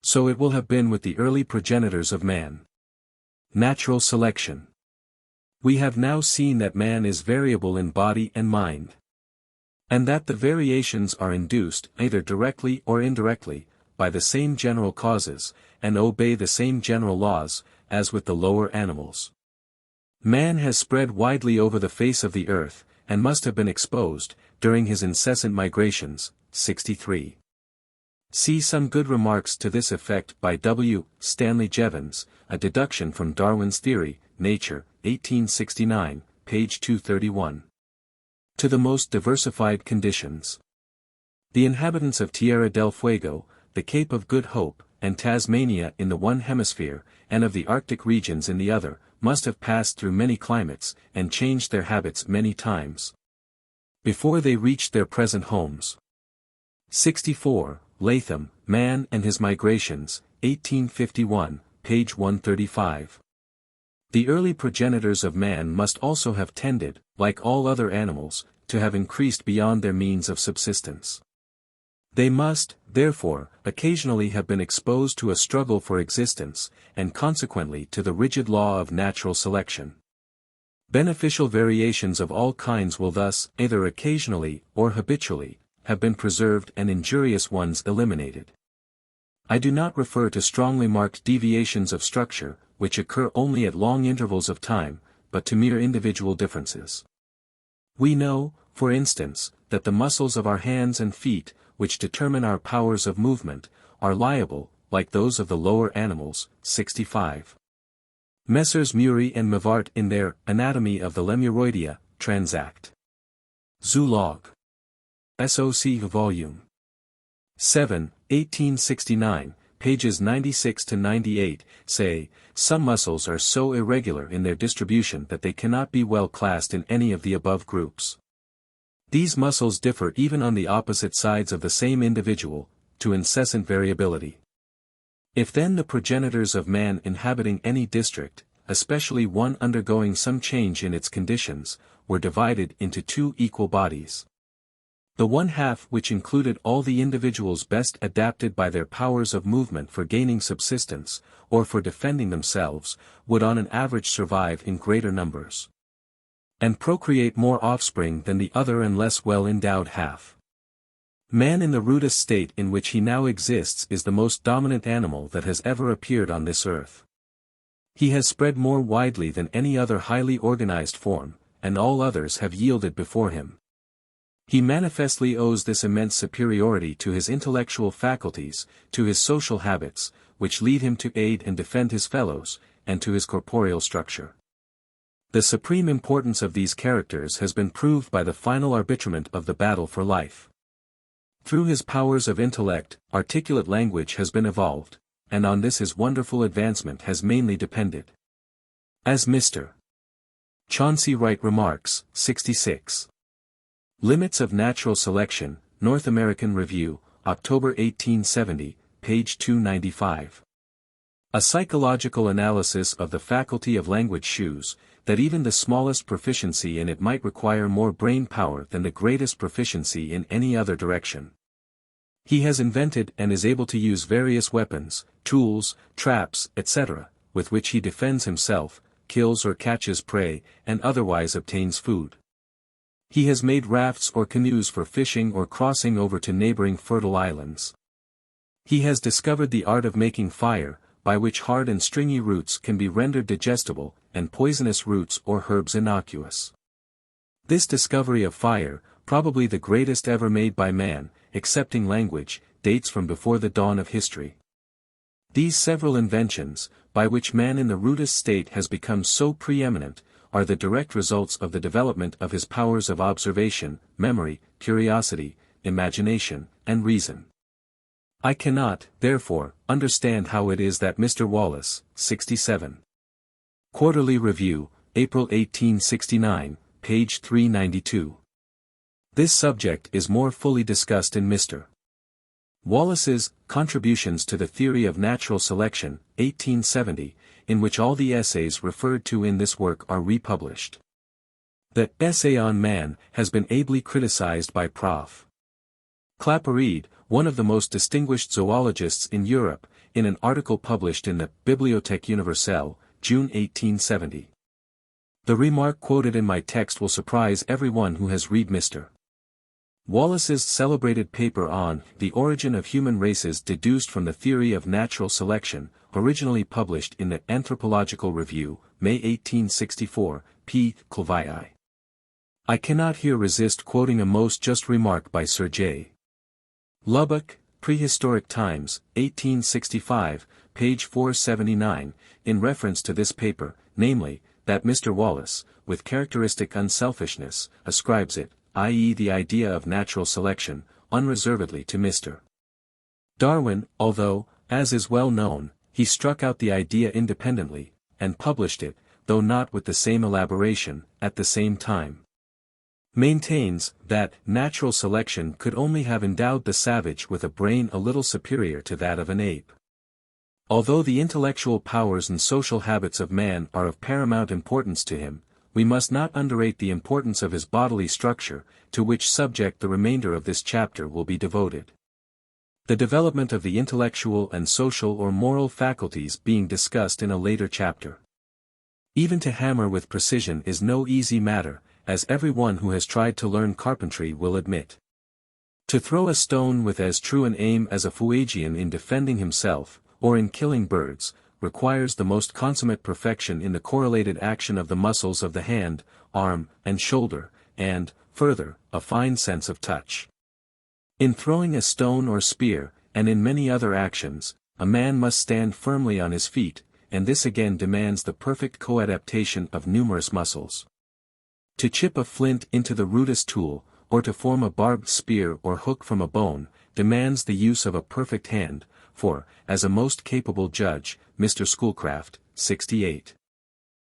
So it will have been with the early progenitors of man. Natural selection. We have now seen that man is variable in body and mind. And that the variations are induced, either directly or indirectly, by the same general causes, and obey the same general laws, as with the lower animals. Man has spread widely over the face of the earth, and must have been exposed, during his incessant migrations. 63. See some good remarks to this effect by W. Stanley Jevons, A Deduction from Darwin's Theory, Nature, 1869, page 231. To the most diversified conditions. The inhabitants of Tierra del Fuego, the Cape of Good Hope, and Tasmania in the one hemisphere, and of the Arctic regions in the other, must have passed through many climates, and changed their habits many times, before they reached their present homes. 64. Latham, Man and His Migrations, 1851, page 135. The early progenitors of man must also have tended, like all other animals, to have increased beyond their means of subsistence. They must, therefore, occasionally have been exposed to a struggle for existence, and consequently to the rigid law of natural selection. Beneficial variations of all kinds will thus, either occasionally, or habitually, have been preserved and injurious ones eliminated. I do not refer to strongly marked deviations of structure, which occur only at long intervals of time, but to mere individual differences. We know, for instance, that the muscles of our hands and feet, which determine our powers of movement, are liable, like those of the lower animals. 65. Messrs. Murray and Mivart in their Anatomy of the Lemuroidea, Transact. Zoolog. SOC Volume 7, 1869, pages 96 to 98, say, some muscles are so irregular in their distribution that they cannot be well classed in any of the above groups. These muscles differ even on the opposite sides of the same individual, to incessant variability. If then the progenitors of man inhabiting any district, especially one undergoing some change in its conditions, were divided into two equal bodies, the one half which included all the individuals best adapted by their powers of movement for gaining subsistence, or for defending themselves, would on an average survive in greater numbers, and procreate more offspring than the other and less well-endowed half. Man in the rudest state in which he now exists is the most dominant animal that has ever appeared on this earth. He has spread more widely than any other highly organized form, and all others have yielded before him. He manifestly owes this immense superiority to his intellectual faculties, to his social habits, which lead him to aid and defend his fellows, and to his corporeal structure. The supreme importance of these characters has been proved by the final arbitrament of the battle for life. Through his powers of intellect, articulate language has been evolved, and on this his wonderful advancement has mainly depended. As Mr. Chauncey Wright remarks, 66. Limits of Natural Selection, North American Review, October 1870, page 295. A psychological analysis of the faculty of language shews, that even the smallest proficiency in it might require more brain power than the greatest proficiency in any other direction. He has invented and is able to use various weapons, tools, traps, etc., with which he defends himself, kills or catches prey, and otherwise obtains food. He has made rafts or canoes for fishing or crossing over to neighboring fertile islands. He has discovered the art of making fire, by which hard and stringy roots can be rendered digestible, and poisonous roots or herbs innocuous. This discovery of fire, probably the greatest ever made by man, excepting language, dates from before the dawn of history. These several inventions, by which man in the rudest state has become so preeminent, are the direct results of the development of his powers of observation, memory, curiosity, imagination, and reason. I cannot, therefore, understand how it is that Mr. Wallace, 67. Quarterly Review, April 1869, page 392. This subject is more fully discussed in Mr. Wallace's Contributions to the Theory of Natural Selection, 1870, in which all the essays referred to in this work are republished. The Essay on Man has been ably criticized by Prof. Claparede, one of the most distinguished zoologists in Europe, in an article published in the Bibliothèque Universelle, June 1870. The remark quoted in my text will surprise everyone who has read Mr. Wallace's celebrated paper on The Origin of Human Races deduced from the Theory of Natural Selection, originally published in the Anthropological Review, May 1864, p. Clavii. I cannot here resist quoting a most just remark by Sir J. Lubbock, Prehistoric Times, 1865, page 479, in reference to this paper, namely, that Mr. Wallace, with characteristic unselfishness, ascribes it, i.e. the idea of natural selection, unreservedly to Mr. Darwin, although, as is well known, he struck out the idea independently, and published it, though not with the same elaboration, at the same time. Maintains, that natural selection could only have endowed the savage with a brain a little superior to that of an ape. Although the intellectual powers and social habits of man are of paramount importance to him, we must not underrate the importance of his bodily structure, to which subject the remainder of this chapter will be devoted. The development of the intellectual and social or moral faculties being discussed in a later chapter. Even to hammer with precision is no easy matter, as everyone who has tried to learn carpentry will admit. To throw a stone with as true an aim as a Fuegian in defending himself, or in killing birds, requires the most consummate perfection in the correlated action of the muscles of the hand, arm, and shoulder, and, further, a fine sense of touch. In throwing a stone or spear, and in many other actions, a man must stand firmly on his feet, and this again demands the perfect co-adaptation of numerous muscles. To chip a flint into the rudest tool, or to form a barbed spear or hook from a bone, demands the use of a perfect hand, for, as a most capable judge, Mr. Schoolcraft, 68.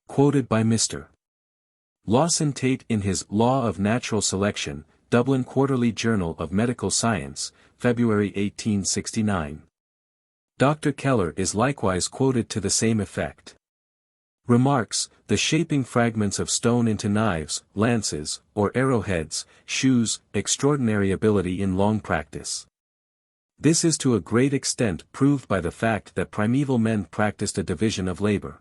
Quoted by Mr. Lawson Tate in his Law of Natural Selection, Dublin Quarterly Journal of Medical Science, February 1869. Dr. Keller is likewise quoted to the same effect. Remarks, the shaping fragments of stone into knives, lances, or arrowheads, shows extraordinary ability in long practice. This is to a great extent proved by the fact that primeval men practiced a division of labor.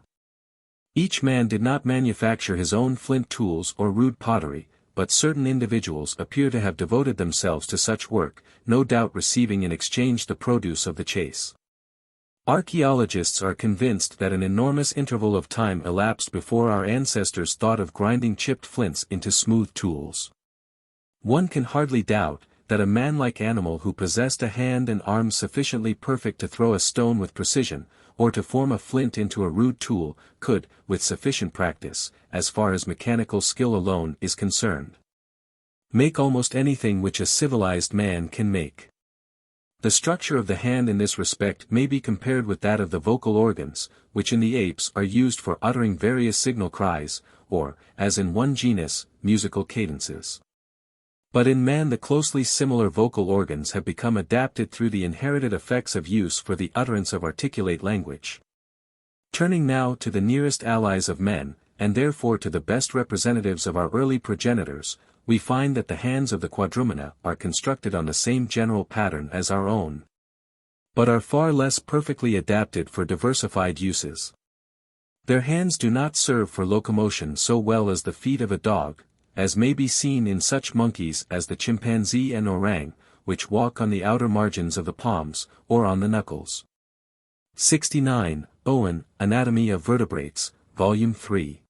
Each man did not manufacture his own flint tools or rude pottery, but certain individuals appear to have devoted themselves to such work, no doubt receiving in exchange the produce of the chase. Archaeologists are convinced that an enormous interval of time elapsed before our ancestors thought of grinding chipped flints into smooth tools. One can hardly doubt that a manlike animal who possessed a hand and arm sufficiently perfect to throw a stone with precision, or to form a flint into a rude tool, could, with sufficient practice, as far as mechanical skill alone is concerned, make almost anything which a civilized man can make. The structure of the hand in this respect may be compared with that of the vocal organs, which in the apes are used for uttering various signal cries, or, as in one genus, musical cadences. But in man the closely similar vocal organs have become adapted through the inherited effects of use for the utterance of articulate language. Turning now to the nearest allies of men, and therefore to the best representatives of our early progenitors, we find that the hands of the quadrumana are constructed on the same general pattern as our own, but are far less perfectly adapted for diversified uses. Their hands do not serve for locomotion so well as the feet of a dog, as may be seen in such monkeys as the chimpanzee and orang, which walk on the outer margins of the palms, or on the knuckles. 69, Owen, Anatomy of Vertebrates, Volume 3.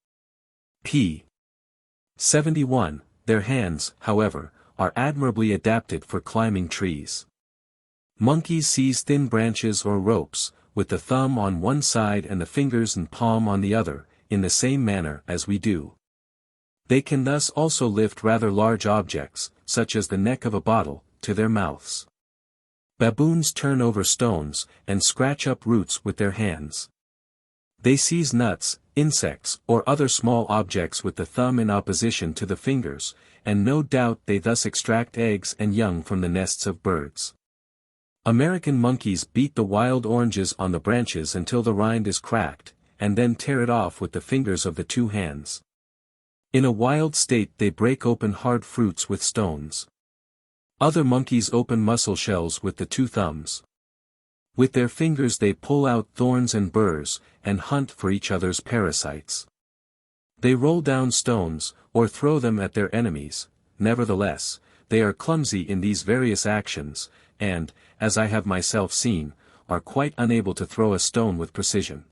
p. 71. Their hands, however, are admirably adapted for climbing trees. Monkeys seize thin branches or ropes, with the thumb on one side and the fingers and palm on the other, in the same manner as we do. They can thus also lift rather large objects, such as the neck of a bottle, to their mouths. Baboons turn over stones, and scratch up roots with their hands. They seize nuts, insects, or other small objects with the thumb in opposition to the fingers, and no doubt they thus extract eggs and young from the nests of birds. American monkeys beat the wild oranges on the branches until the rind is cracked, and then tear it off with the fingers of the two hands. In a wild state they break open hard fruits with stones. Other monkeys open mussel shells with the two thumbs. With their fingers they pull out thorns and burrs, and hunt for each other's parasites. They roll down stones, or throw them at their enemies. Nevertheless, they are clumsy in these various actions, and, as I have myself seen, are quite unable to throw a stone with precision.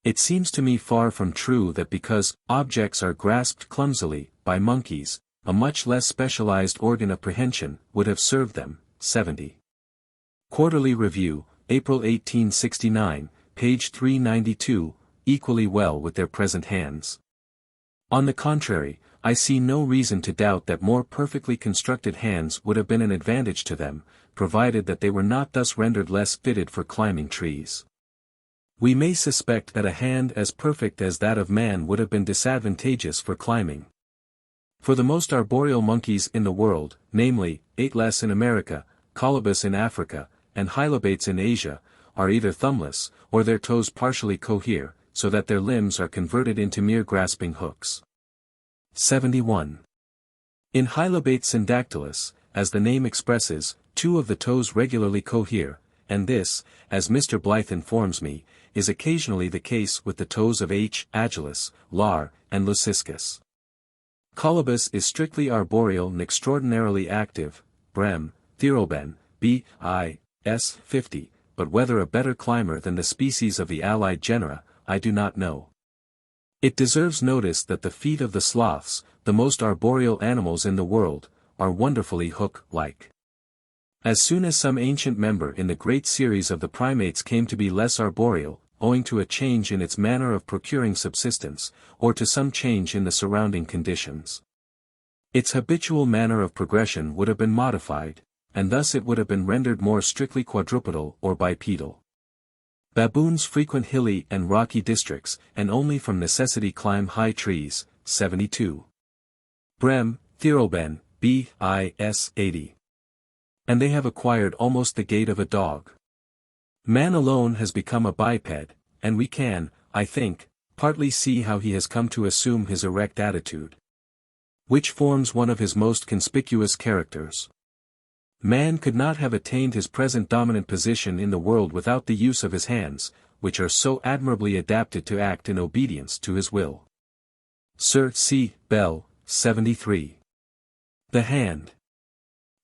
It seems to me far from true that because objects are grasped clumsily by monkeys, a much less specialized organ of prehension would have served them. 70. Quarterly Review, April 1869, page 392, equally well with their present hands. On the contrary, I see no reason to doubt that more perfectly constructed hands would have been an advantage to them, provided that they were not thus rendered less fitted for climbing trees. We may suspect that a hand as perfect as that of man would have been disadvantageous for climbing. For the most arboreal monkeys in the world, namely, Atlas in America, Colobus in Africa, and Hylobates in Asia, are either thumbless, or their toes partially cohere, so that their limbs are converted into mere grasping hooks. 71. In Hylobates syndactylus, as the name expresses, two of the toes regularly cohere, and this, as Mr. Blyth informs me, is occasionally the case with the toes of H. agilis, Lar, and Leuciscus. Colobus is strictly arboreal and extraordinarily active, Brem, Theroben, B.I.S. 50, but whether a better climber than the species of the allied genera, I do not know. It deserves notice that the feet of the sloths, the most arboreal animals in the world, are wonderfully hook-like. As soon as some ancient member in the great series of the primates came to be less arboreal, owing to a change in its manner of procuring subsistence, or to some change in the surrounding conditions, its habitual manner of progression would have been modified, and thus it would have been rendered more strictly quadrupedal or bipedal. Baboons frequent hilly and rocky districts, and only from necessity climb high trees, 72. Brem, Theroben, B.I.S. 80. And they have acquired almost the gait of a dog. Man alone has become a biped, and we can, I think, partly see how he has come to assume his erect attitude, which forms one of his most conspicuous characters. Man could not have attained his present dominant position in the world without the use of his hands, which are so admirably adapted to act in obedience to his will. Sir C. Bell, 73. The hand.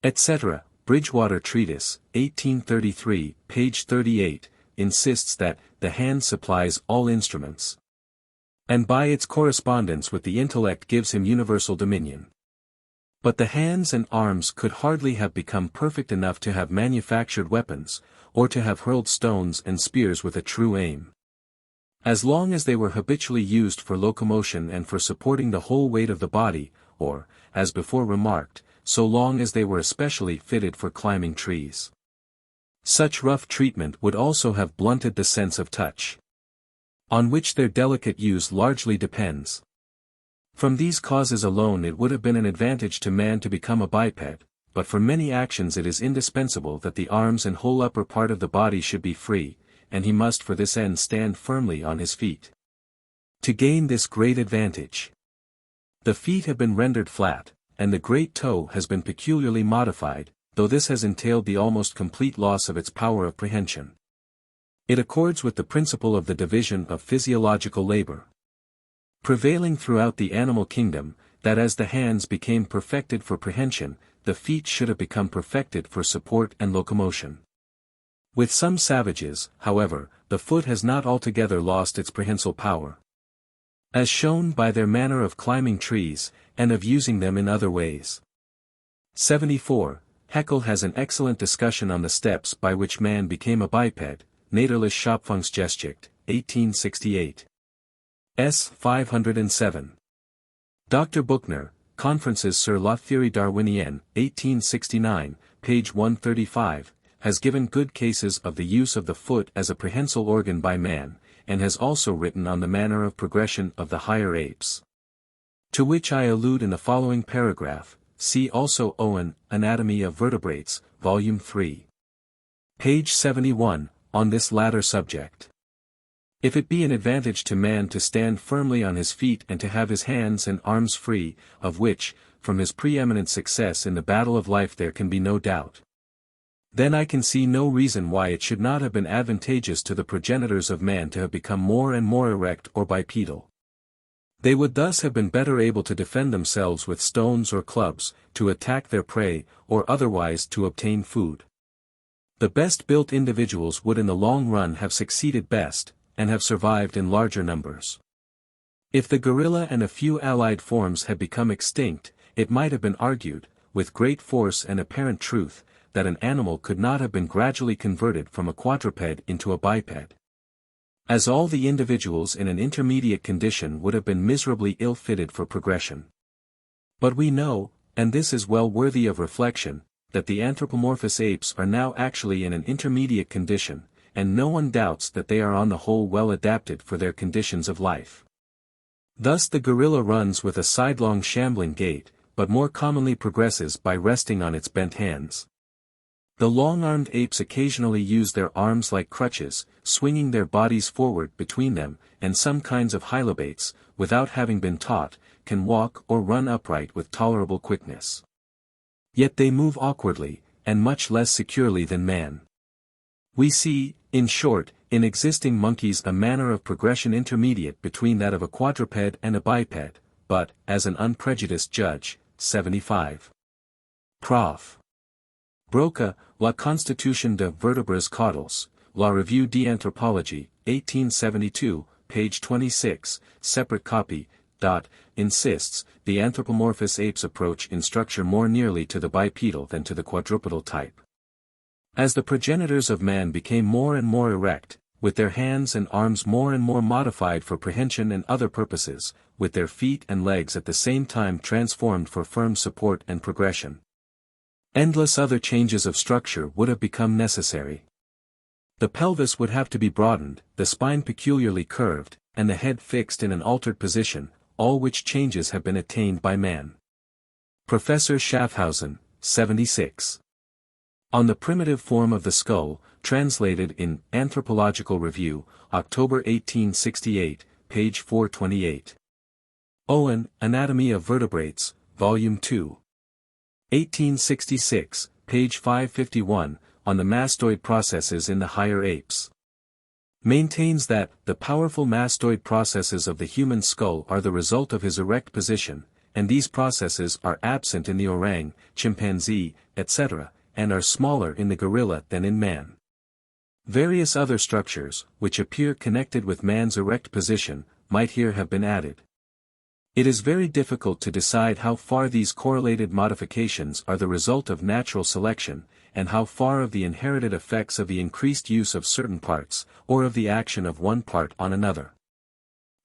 Etc. Bridgewater Treatise, 1833, page 38, insists that the hand supplies all instruments, and by its correspondence with the intellect gives him universal dominion. But the hands and arms could hardly have become perfect enough to have manufactured weapons, or to have hurled stones and spears with a true aim. As long as they were habitually used for locomotion and for supporting the whole weight of the body, or, as before remarked, so long as they were especially fitted for climbing trees, such rough treatment would also have blunted the sense of touch, on which their delicate use largely depends. From these causes alone it would have been an advantage to man to become a biped, but for many actions it is indispensable that the arms and whole upper part of the body should be free, and he must for this end stand firmly on his feet. To gain this great advantage, the feet have been rendered flat, and the great toe has been peculiarly modified, though this has entailed the almost complete loss of its power of prehension. It accords with the principle of the division of physiological labor, prevailing throughout the animal kingdom, that as the hands became perfected for prehension, the feet should have become perfected for support and locomotion. With some savages, however, the foot has not altogether lost its prehensile power, as shown by their manner of climbing trees, and of using them in other ways. 74. Haeckel has an excellent discussion on the steps by which man became a biped, Naturliche Schöpfungsgeschichte, 1868. S. 507. Dr. Buchner, Conferences sur la théorie darwinienne, 1869, page 135, has given good cases of the use of the foot as a prehensile organ by man, and has also written on the manner of progression of the higher apes, to which I allude in the following paragraph. See also Owen, Anatomy of Vertebrates, Volume 3. Page 71, on this latter subject. If it be an advantage to man to stand firmly on his feet and to have his hands and arms free, of which, from his preeminent success in the battle of life there can be no doubt, then I can see no reason why it should not have been advantageous to the progenitors of man to have become more and more erect or bipedal. They would thus have been better able to defend themselves with stones or clubs, to attack their prey, or otherwise to obtain food. The best-built individuals would in the long run have succeeded best, and have survived in larger numbers. If the gorilla and a few allied forms had become extinct, it might have been argued, with great force and apparent truth, that an animal could not have been gradually converted from a quadruped into a biped, as all the individuals in an intermediate condition would have been miserably ill-fitted for progression. But we know, and this is well worthy of reflection, that the anthropomorphous apes are now actually in an intermediate condition, and no one doubts that they are on the whole well adapted for their conditions of life. Thus the gorilla runs with a sidelong shambling gait, but more commonly progresses by resting on its bent hands. The long-armed apes occasionally use their arms like crutches, swinging their bodies forward between them, and some kinds of hylobates, without having been taught, can walk or run upright with tolerable quickness. Yet they move awkwardly, and much less securely than man. We see, in short, in existing monkeys a manner of progression intermediate between that of a quadruped and a biped, but, as an unprejudiced judge, 75. Prof. Broca, La Constitution de Vertebras Caudals, La Revue d'Anthropologie, 1872, page 26, separate copy, insists, the anthropomorphous apes approach in structure more nearly to the bipedal than to the quadrupedal type. As the progenitors of man became more and more erect, with their hands and arms more and more modified for prehension and other purposes, with their feet and legs at the same time transformed for firm support and progression, endless other changes of structure would have become necessary. The pelvis would have to be broadened, the spine peculiarly curved, and the head fixed in an altered position, all which changes have been attained by man. Professor Schaffhausen, 76. On the Primitive Form of the Skull, translated in Anthropological Review, October 1868, page 428. Owen, Anatomy of Vertebrates, Volume 2. 1866, page 551, on the mastoid processes in the higher apes. Maintains that, the powerful mastoid processes of the human skull are the result of his erect position, and these processes are absent in the orang, chimpanzee, etc., and are smaller in the gorilla than in man. Various other structures, which appear connected with man's erect position, might here have been added. It is very difficult to decide how far these correlated modifications are the result of natural selection, and how far of the inherited effects of the increased use of certain parts, or of the action of one part on another.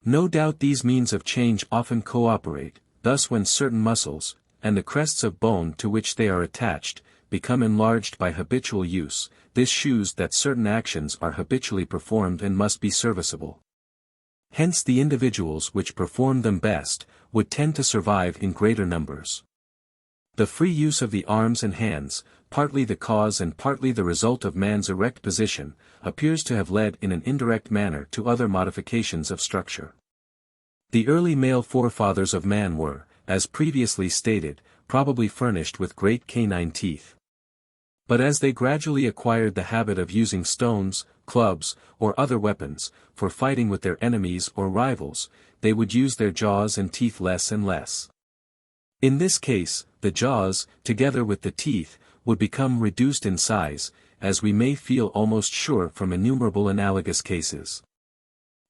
No doubt these means of change often cooperate, thus when certain muscles, and the crests of bone to which they are attached, become enlarged by habitual use, this shews that certain actions are habitually performed and must be serviceable. Hence the individuals which perform them best, would tend to survive in greater numbers. The free use of the arms and hands, partly the cause and partly the result of man's erect position, appears to have led in an indirect manner to other modifications of structure. The early male forefathers of man were, as previously stated, probably furnished with great canine teeth. But as they gradually acquired the habit of using stones, clubs, or other weapons, for fighting with their enemies or rivals, they would use their jaws and teeth less and less. In this case, the jaws, together with the teeth, would become reduced in size, as we may feel almost sure from innumerable analogous cases.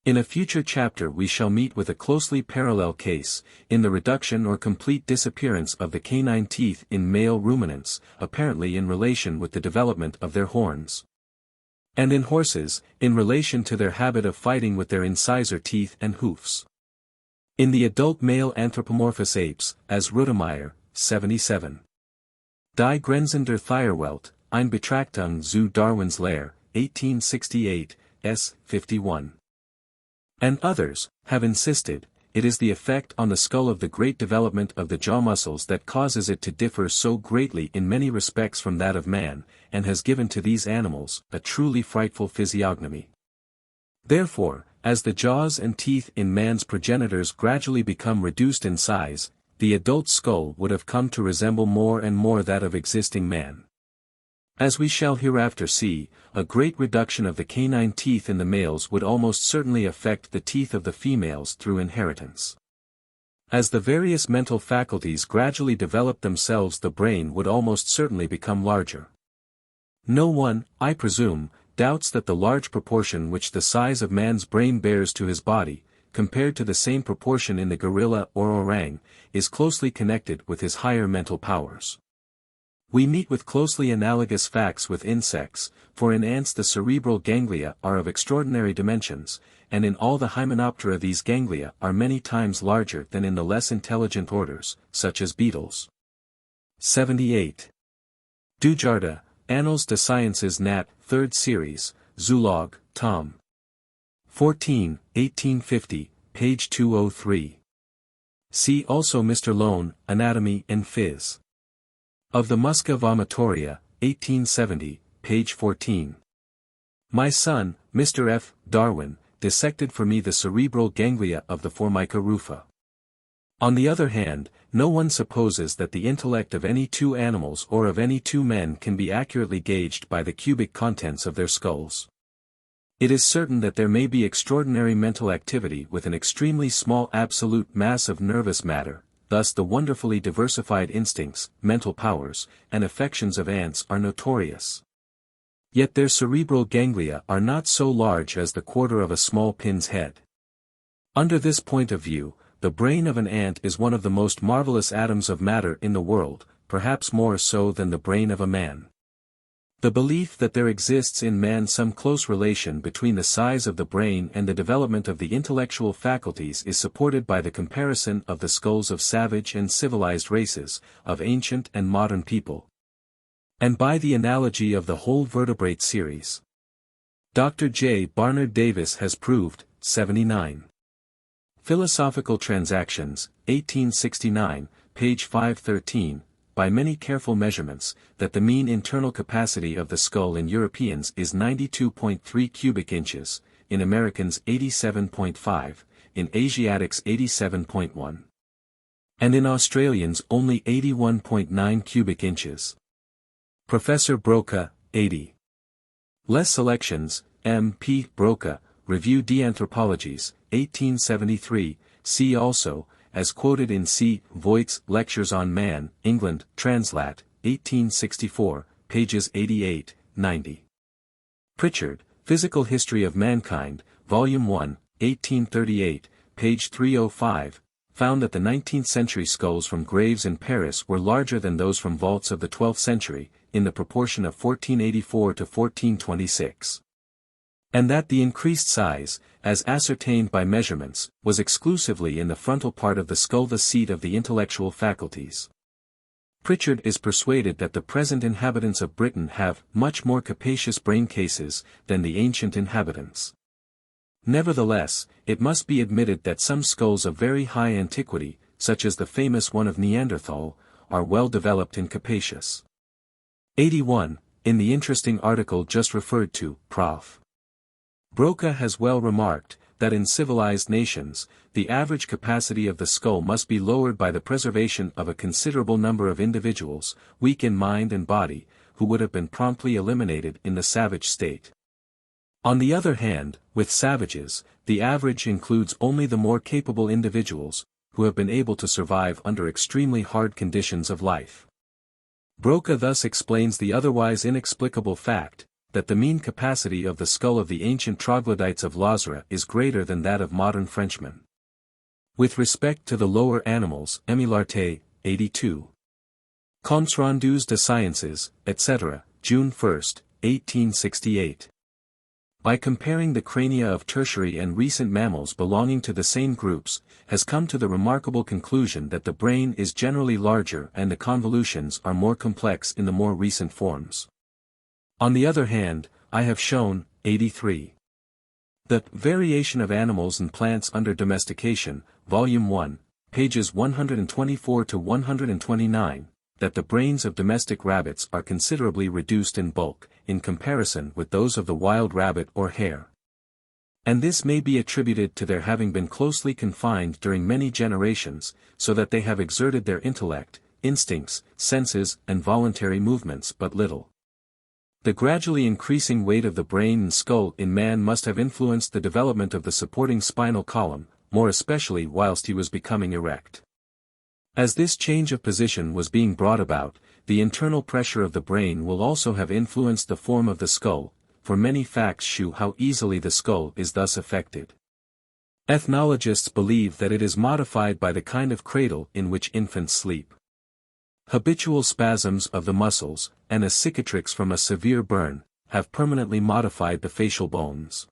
In a future chapter we shall meet with a closely parallel case, in the reduction or complete disappearance of the canine teeth in male ruminants, apparently in relation with the development of their horns. And in horses, in relation to their habit of fighting with their incisor teeth and hoofs. In the adult male anthropomorphous apes, as Rudemeyer, 77. Die Grenzen der Thierwelt, eine Betrachtung zu Darwins Lehre, 1868, s. 51. And others, have insisted, it is the effect on the skull of the great development of the jaw muscles that causes it to differ so greatly in many respects from that of man, and has given to these animals a truly frightful physiognomy. Therefore, as the jaws and teeth in man's progenitors gradually become reduced in size, the adult skull would have come to resemble more and more that of existing man. As we shall hereafter see, a great reduction of the canine teeth in the males would almost certainly affect the teeth of the females through inheritance. As the various mental faculties gradually develop themselves, the brain would almost certainly become larger. No one, I presume, doubts that the large proportion which the size of man's brain bears to his body, compared to the same proportion in the gorilla or orang, is closely connected with his higher mental powers. We meet with closely analogous facts with insects, for in ants the cerebral ganglia are of extraordinary dimensions, and in all the Hymenoptera these ganglia are many times larger than in the less intelligent orders, such as beetles. 78. Dujardin, Annales des Sciences Nat., 3rd Series, Zoolog, Tom. 14, 1850, page 203. See also Mr. Lone, Anatomy and Phys. Of the Musca Vomitoria, 1870, page 14. My son, Mr. F. Darwin, dissected for me the cerebral ganglia of the Formica rufa. On the other hand, no one supposes that the intellect of any two animals or of any two men can be accurately gauged by the cubic contents of their skulls. It is certain that there may be extraordinary mental activity with an extremely small absolute mass of nervous matter, thus the wonderfully diversified instincts, mental powers, and affections of ants are notorious. Yet their cerebral ganglia are not so large as the quarter of a small pin's head. Under this point of view, the brain of an ant is one of the most marvelous atoms of matter in the world, perhaps more so than the brain of a man. The belief that there exists in man some close relation between the size of the brain and the development of the intellectual faculties is supported by the comparison of the skulls of savage and civilized races, of ancient and modern people, and by the analogy of the whole vertebrate series. Dr. J. Barnard Davis has proved, 79. Philosophical Transactions, 1869, page 513, by many careful measurements, that the mean internal capacity of the skull in Europeans is 92.3 cubic inches, in Americans 87.5, in Asiatics 87.1, and in Australians only 81.9 cubic inches. Professor Broca, 80. Les Selections, M. P. Broca, Revue d'Anthropologies, 1873, see also, as quoted in C. Voigt's Lectures on Man, England, Translat, 1864, pages 88, 90. Pritchard, Physical History of Mankind, Volume 1, 1838, page 305, found that the 19th century skulls from graves in Paris were larger than those from vaults of the 12th century, in the proportion of 1484 to 1426. And that the increased size, as ascertained by measurements, was exclusively in the frontal part of the skull, the seat of the intellectual faculties. Pritchard is persuaded that the present inhabitants of Britain have much more capacious brain cases than the ancient inhabitants. Nevertheless, it must be admitted that some skulls of very high antiquity, such as the famous one of Neanderthal, are well developed and capacious. 81. In the interesting article just referred to, Prof. Broca has well remarked, that in civilized nations, the average capacity of the skull must be lowered by the preservation of a considerable number of individuals, weak in mind and body, who would have been promptly eliminated in the savage state. On the other hand, with savages, the average includes only the more capable individuals, who have been able to survive under extremely hard conditions of life. Broca thus explains the otherwise inexplicable fact, that the mean capacity of the skull of the ancient troglodytes of Lozera is greater than that of modern Frenchmen. With respect to the lower animals, Emilarte, 82. Comptes rendus de sciences, etc., June 1, 1868. By comparing the crania of tertiary and recent mammals belonging to the same groups, has come to the remarkable conclusion that the brain is generally larger and the convolutions are more complex in the more recent forms. On the other hand, I have shown, 83. The Variation of Animals and Plants under Domestication, Volume 1, pages 124 to 129, that the brains of domestic rabbits are considerably reduced in bulk, in comparison with those of the wild rabbit or hare. And this may be attributed to their having been closely confined during many generations, so that they have exerted their intellect, instincts, senses, and voluntary movements but little. The gradually increasing weight of the brain and skull in man must have influenced the development of the supporting spinal column, more especially whilst he was becoming erect. As this change of position was being brought about, the internal pressure of the brain will also have influenced the form of the skull, for many facts shew how easily the skull is thus affected. Ethnologists believe that it is modified by the kind of cradle in which infants sleep. Habitual spasms of the muscles, and a cicatrix from a severe burn, have permanently modified the facial bones.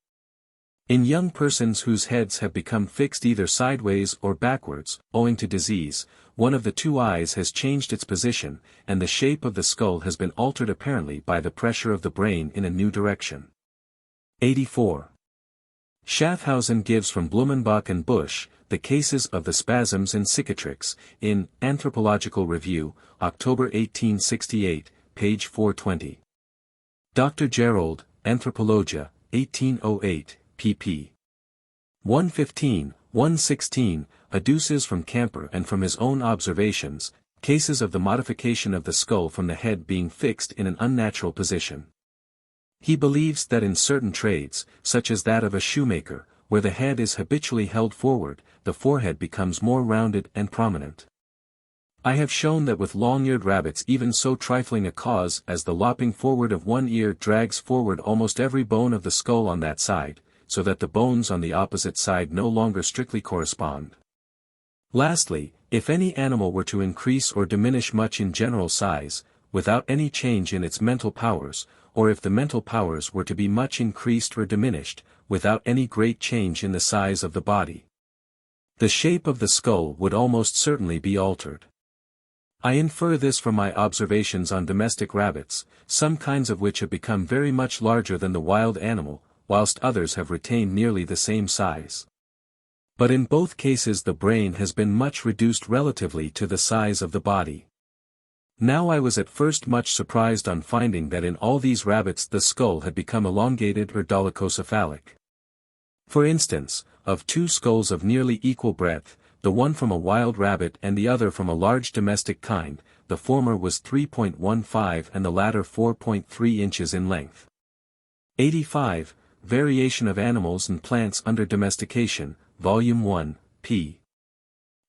In young persons whose heads have become fixed either sideways or backwards, owing to disease, one of the two eyes has changed its position, and the shape of the skull has been altered apparently by the pressure of the brain in a new direction. 84. Schaffhausen gives from Blumenbach and Busch, the cases of the spasms and cicatrix, in Anthropological Review, October 1868, page 420. Dr. Gerald, Anthropologia, 1808, pp. 115, 116, adduces from Camper and from his own observations, cases of the modification of the skull from the head being fixed in an unnatural position. He believes that in certain trades, such as that of a shoemaker, where the head is habitually held forward, the forehead becomes more rounded and prominent. I have shown that with long-eared rabbits even so trifling a cause as the lopping forward of one ear drags forward almost every bone of the skull on that side, so that the bones on the opposite side no longer strictly correspond. Lastly, if any animal were to increase or diminish much in general size, without any change in its mental powers, or if the mental powers were to be much increased or diminished, without any great change in the size of the body, the shape of the skull would almost certainly be altered. I infer this from my observations on domestic rabbits, some kinds of which have become very much larger than the wild animal, whilst others have retained nearly the same size. But in both cases the brain has been much reduced relatively to the size of the body. Now I was at first much surprised on finding that in all these rabbits the skull had become elongated or dolichocephalic. For instance, of two skulls of nearly equal breadth, the one from a wild rabbit and the other from a large domestic kind, the former was 3.15 and the latter 4.3 inches in length. 85, Variation of Animals and Plants Under Domestication, Volume 1, p.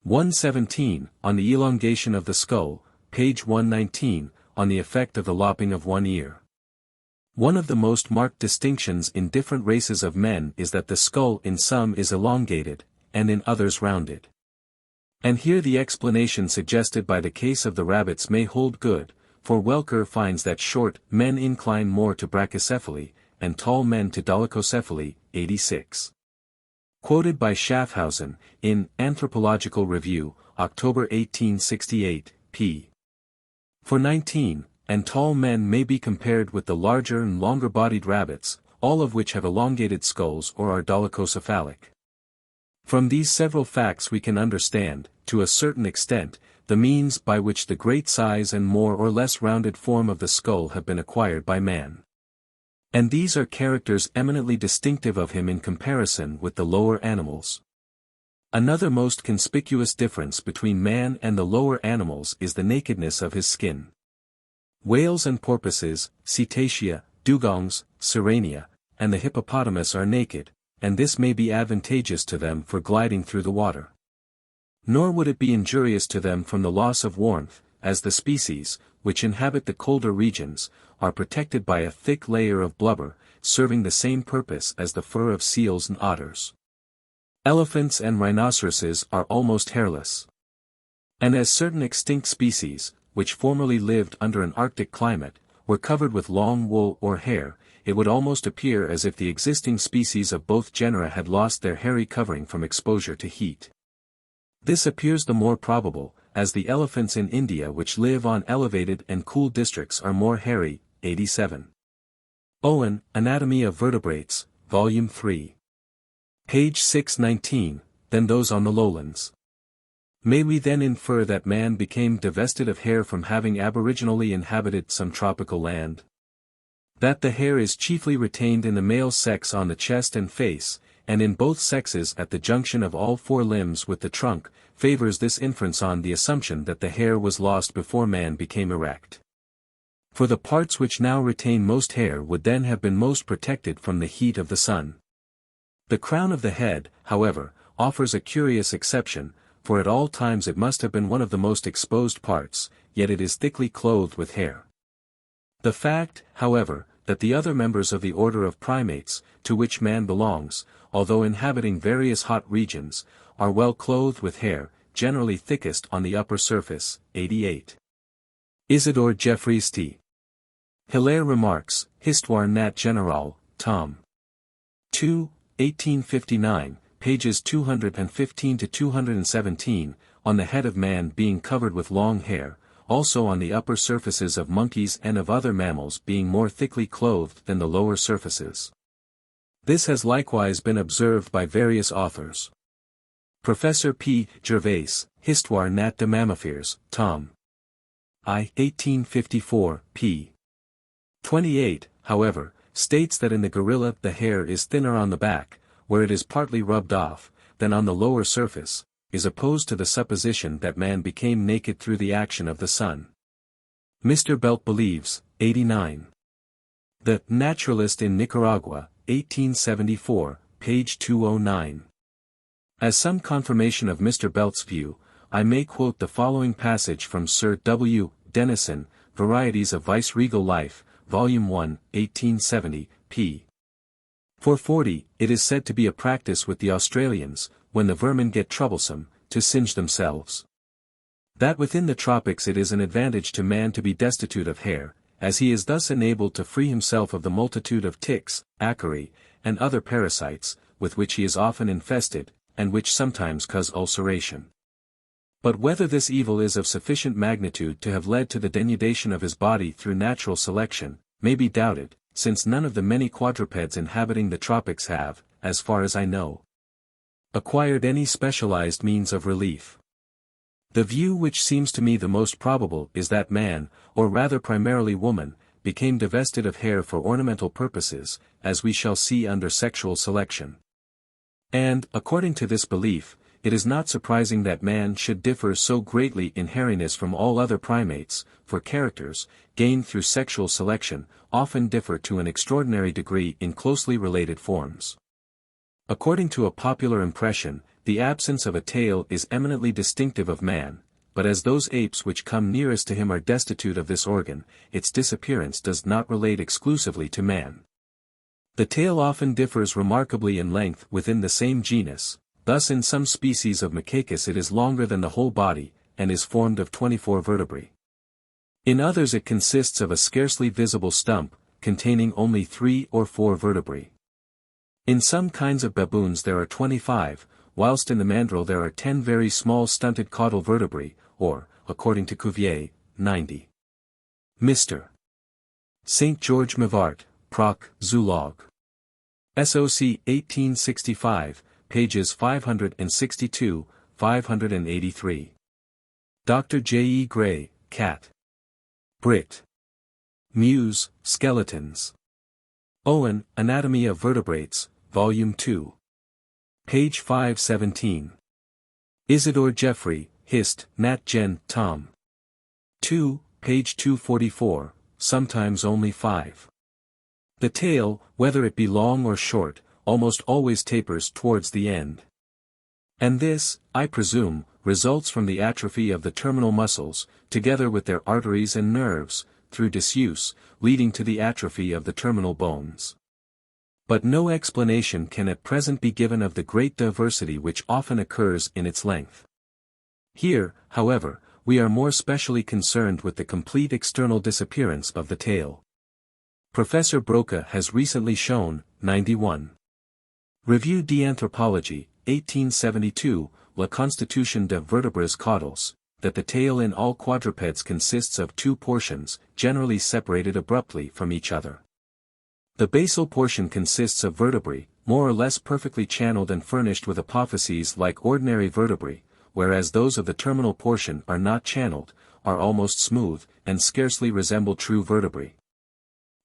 117, on the elongation of the skull, page 119, on the effect of the lopping of one ear. One of the most marked distinctions in different races of men is that the skull in some is elongated, and in others rounded. And here the explanation suggested by the case of the rabbits may hold good, for Welker finds that short men incline more to brachycephaly, and tall men to dolichocephaly, 86. Quoted by Schaffhausen, in Anthropological Review, October 1868, p. 419, and tall men may be compared with the larger and longer-bodied rabbits, all of which have elongated skulls or are dolichocephalic. From these several facts we can understand, to a certain extent, the means by which the great size and more or less rounded form of the skull have been acquired by man. And these are characters eminently distinctive of him in comparison with the lower animals. Another most conspicuous difference between man and the lower animals is the nakedness of his skin. Whales and porpoises, cetacea, dugongs, sirenia, and the hippopotamus are naked, and this may be advantageous to them for gliding through the water. Nor would it be injurious to them from the loss of warmth, as the species, which inhabit the colder regions, are protected by a thick layer of blubber, serving the same purpose as the fur of seals and otters. Elephants and rhinoceroses are almost hairless. And as certain extinct species, which formerly lived under an Arctic climate, were covered with long wool or hair, it would almost appear as if the existing species of both genera had lost their hairy covering from exposure to heat. This appears the more probable, as the elephants in India which live on elevated and cool districts are more hairy, 87. Owen, Anatomy of Vertebrates, Volume 3. Page 619, than those on the lowlands. May we then infer that man became divested of hair from having aboriginally inhabited some tropical land? That the hair is chiefly retained in the male sex on the chest and face, and in both sexes at the junction of all four limbs with the trunk, favors this inference on the assumption that the hair was lost before man became erect. For the parts which now retain most hair would then have been most protected from the heat of the sun. The crown of the head, however, offers a curious exception, for at all times it must have been one of the most exposed parts, yet it is thickly clothed with hair. The fact, however, that the other members of the order of primates, to which man belongs, although inhabiting various hot regions, are well clothed with hair, generally thickest on the upper surface, 88. Isidore Jeffreys T. Hilaire remarks, Histoire nat générale, tom. 2, 1859, pages 215 to 217, on the head of man being covered with long hair, also on the upper surfaces of monkeys and of other mammals being more thickly clothed than the lower surfaces. This has likewise been observed by various authors. Professor P. Gervais, Histoire nat des mammifères, tom. I. 1854, p. 28, however, states that in the gorilla the hair is thinner on the back, where it is partly rubbed off, than on the lower surface, is opposed to the supposition that man became naked through the action of the sun. Mr. Belt believes, 89. The Naturalist in Nicaragua, 1874, page 209. As some confirmation of Mr. Belt's view, I may quote the following passage from Sir W. Denison, Varieties of Viceregal Life, Volume 1, 1870, p. 440, it is said to be a practice with the Australians, when the vermin get troublesome, to singe themselves. That within the tropics it is an advantage to man to be destitute of hair, as he is thus enabled to free himself of the multitude of ticks, acari, and other parasites, with which he is often infested, and which sometimes cause ulceration. But whether this evil is of sufficient magnitude to have led to the denudation of his body through natural selection, may be doubted, since none of the many quadrupeds inhabiting the tropics have, as far as I know, acquired any specialized means of relief. The view which seems to me the most probable is that man, or rather primarily woman, became divested of hair for ornamental purposes, as we shall see under sexual selection. And, according to this belief, it is not surprising that man should differ so greatly in hairiness from all other primates, for characters, gained through sexual selection, often differ to an extraordinary degree in closely related forms. According to a popular impression, the absence of a tail is eminently distinctive of man, but as those apes which come nearest to him are destitute of this organ, its disappearance does not relate exclusively to man. The tail often differs remarkably in length within the same genus. Thus in some species of Macacus it is longer than the whole body, and is formed of 24 vertebrae. In others it consists of a scarcely visible stump, containing only 3 or 4 vertebrae. In some kinds of baboons there are 25, whilst in the mandrill there are 10 very small stunted caudal vertebrae, or, according to Cuvier, 90. Mr. St. George Mivart, Proc. Zoolog. SOC 1865, pages 562, 583. Dr. J. E. Gray, Cat. Brit. Muse, Skeletons. Owen, Anatomy of Vertebrates, Volume 2. Page 517. Isidore Jeffrey, Hist. Nat. Gen. Tom. 2, page 244, sometimes only 5. The tail, whether it be long or short, almost always tapers towards the end. And this, I presume, results from the atrophy of the terminal muscles, together with their arteries and nerves, through disuse, leading to the atrophy of the terminal bones. But no explanation can at present be given of the great diversity which often occurs in its length. Here, however, we are more specially concerned with the complete external disappearance of the tail. Professor Broca has recently shown, 91. Revue d'Anthropologie, 1872, La Constitution des Vertébrés Caudales, that the tail in all quadrupeds consists of 2 portions, generally separated abruptly from each other. The basal portion consists of vertebrae, more or less perfectly channeled and furnished with apophyses like ordinary vertebrae, whereas those of the terminal portion are not channeled, are almost smooth, and scarcely resemble true vertebrae.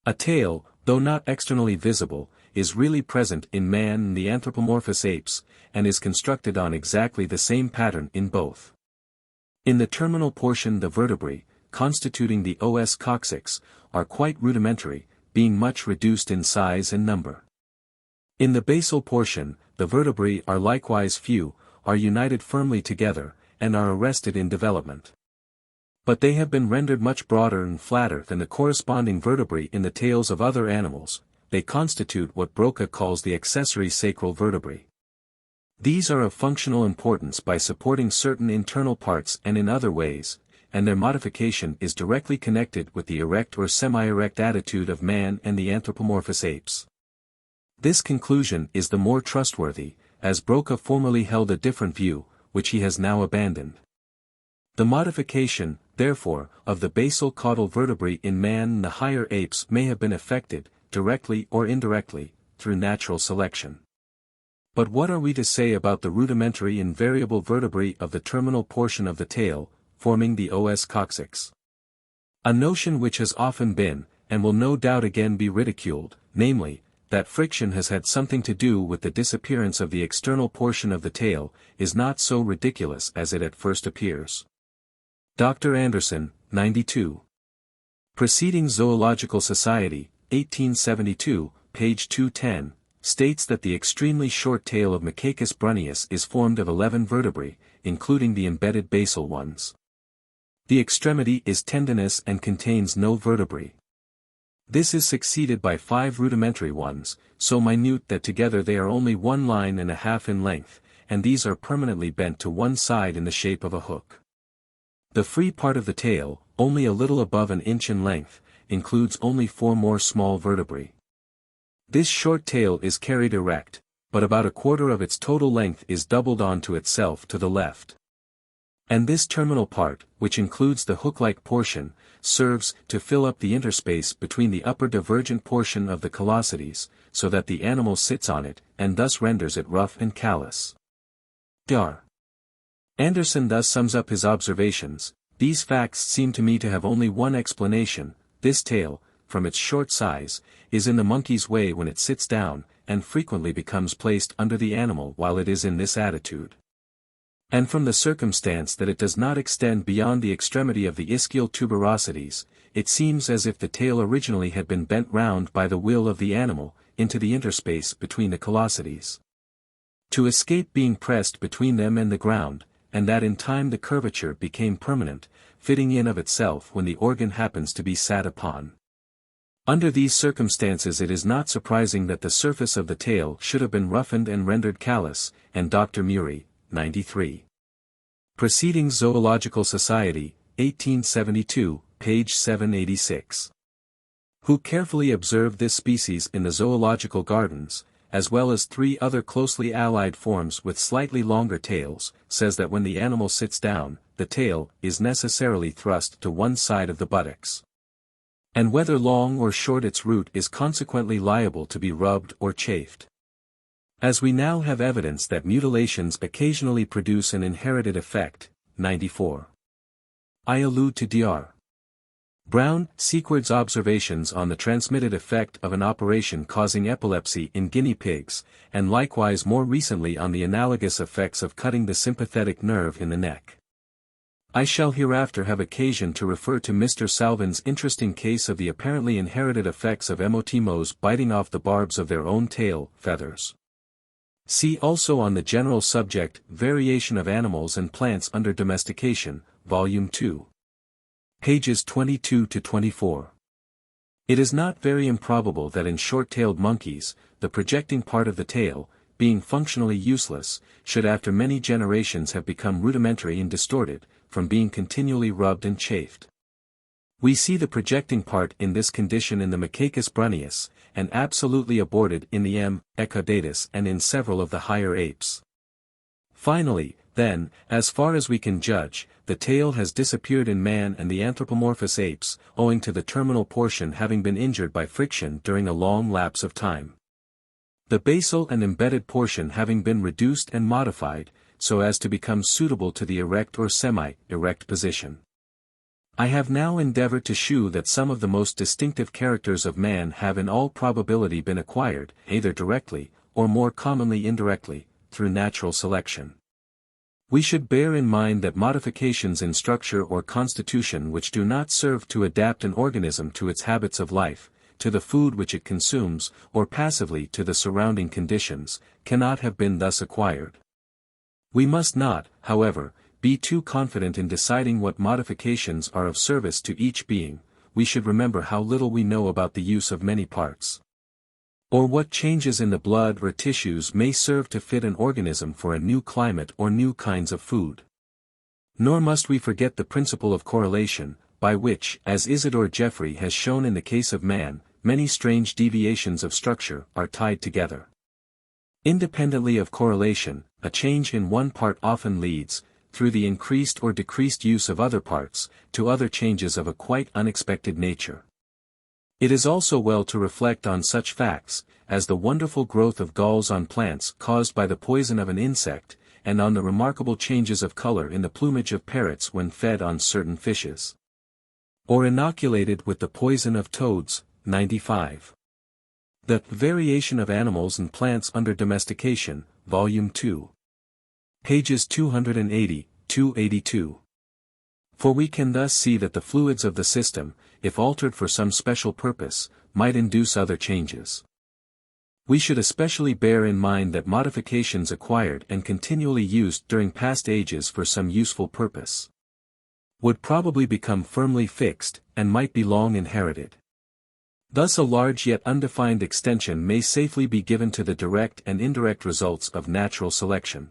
A tail, though not externally visible, is really present in man and the anthropomorphous apes, and is constructed on exactly the same pattern in both. In the terminal portion the vertebrae, constituting the os coccyx, are quite rudimentary, being much reduced in size and number. In the basal portion, the vertebrae are likewise few, are united firmly together, and are arrested in development. But they have been rendered much broader and flatter than the corresponding vertebrae in the tails of other animals. They constitute what Broca calls the accessory sacral vertebrae. These are of functional importance by supporting certain internal parts and in other ways, and their modification is directly connected with the erect or semi-erect attitude of man and the anthropomorphous apes. This conclusion is the more trustworthy, as Broca formerly held a different view, which he has now abandoned. The modification, therefore, of the basal caudal vertebrae in man and the higher apes may have been effected, directly or indirectly, through natural selection. But what are we to say about the rudimentary and variable vertebrae of the terminal portion of the tail, forming the os coccyx? A notion which has often been, and will no doubt again be ridiculed, namely, that friction has had something to do with the disappearance of the external portion of the tail, is not so ridiculous as it at first appears. Dr. Anderson, 92. Proceedings Zoological Society, 1872, page 210, states that the extremely short tail of Macacus brunnius is formed of 11 vertebrae, including the embedded basal ones. The extremity is tendinous and contains no vertebrae. This is succeeded by 5 rudimentary ones, so minute that together they are only 1 line and a half in length, and these are permanently bent to one side in the shape of a hook. The free part of the tail, only a little above an inch in length, includes only 4 more small vertebrae. This short tail is carried erect, but about a quarter of its total length is doubled onto itself to the left. And this terminal part, which includes the hook-like portion, serves to fill up the interspace between the upper divergent portion of the callosities, so that the animal sits on it, and thus renders it rough and callous. Dr. Anderson thus sums up his observations: "These facts seem to me to have only one explanation. This tail, from its short size, is in the monkey's way when it sits down, and frequently becomes placed under the animal while it is in this attitude. And from the circumstance that it does not extend beyond the extremity of the ischial tuberosities, it seems as if the tail originally had been bent round by the will of the animal, into the interspace between the callosities, to escape being pressed between them and the ground, and that in time the curvature became permanent, fitting in of itself when the organ happens to be sat upon. Under these circumstances it is not surprising that the surface of the tail should have been roughened and rendered callous." And Dr. Murray, 93. Proceedings Zoological Society, 1872, page 786. Who carefully observed this species in the zoological gardens, as well as 3 other closely allied forms with slightly longer tails, says that when the animal sits down, the tail is necessarily thrust to one side of the buttocks. And whether long or short its root is consequently liable to be rubbed or chafed. As we now have evidence that mutilations occasionally produce an inherited effect, 94. I allude to Dr. Brown, Sequard's observations on the transmitted effect of an operation causing epilepsy in guinea pigs, and likewise more recently on the analogous effects of cutting the sympathetic nerve in the neck. I shall hereafter have occasion to refer to Mr. Salvin's interesting case of the apparently inherited effects of emotimos biting off the barbs of their own tail feathers. See also on the general subject, Variation of Animals and Plants under Domestication, Volume 2. Pages 22 to 24. It is not very improbable that in short-tailed monkeys, the projecting part of the tail, being functionally useless, should after many generations have become rudimentary and distorted, from being continually rubbed and chafed. We see the projecting part in this condition in the Macacus brunnius, and absolutely aborted in the M. echaudatus and in several of the higher apes. Finally, then, as far as we can judge, the tail has disappeared in man and the anthropomorphous apes, owing to the terminal portion having been injured by friction during a long lapse of time. The basal and embedded portion having been reduced and modified, so as to become suitable to the erect or semi-erect position. I have now endeavored to shew that some of the most distinctive characters of man have in all probability been acquired, either directly, or more commonly indirectly, through natural selection. We should bear in mind that modifications in structure or constitution which do not serve to adapt an organism to its habits of life, to the food which it consumes, or passively to the surrounding conditions, cannot have been thus acquired. We must not, however, be too confident in deciding what modifications are of service to each being. We should remember how little we know about the use of many parts, or what changes in the blood or tissues may serve to fit an organism for a new climate or new kinds of food. Nor must we forget the principle of correlation, by which, as Isidore Geoffrey has shown in the case of man, many strange deviations of structure are tied together. Independently of correlation, a change in one part often leads, through the increased or decreased use of other parts, to other changes of a quite unexpected nature. It is also well to reflect on such facts, as the wonderful growth of galls on plants caused by the poison of an insect, and on the remarkable changes of color in the plumage of parrots when fed on certain fishes, or inoculated with the poison of toads, 95. The Variation of Animals and Plants Under Domestication, Volume 2. Pages 280-282. For we can thus see that the fluids of the system, if altered for some special purpose, might induce other changes. We should especially bear in mind that modifications acquired and continually used during past ages for some useful purpose would probably become firmly fixed, and might be long inherited. Thus a large yet undefined extension may safely be given to the direct and indirect results of natural selection.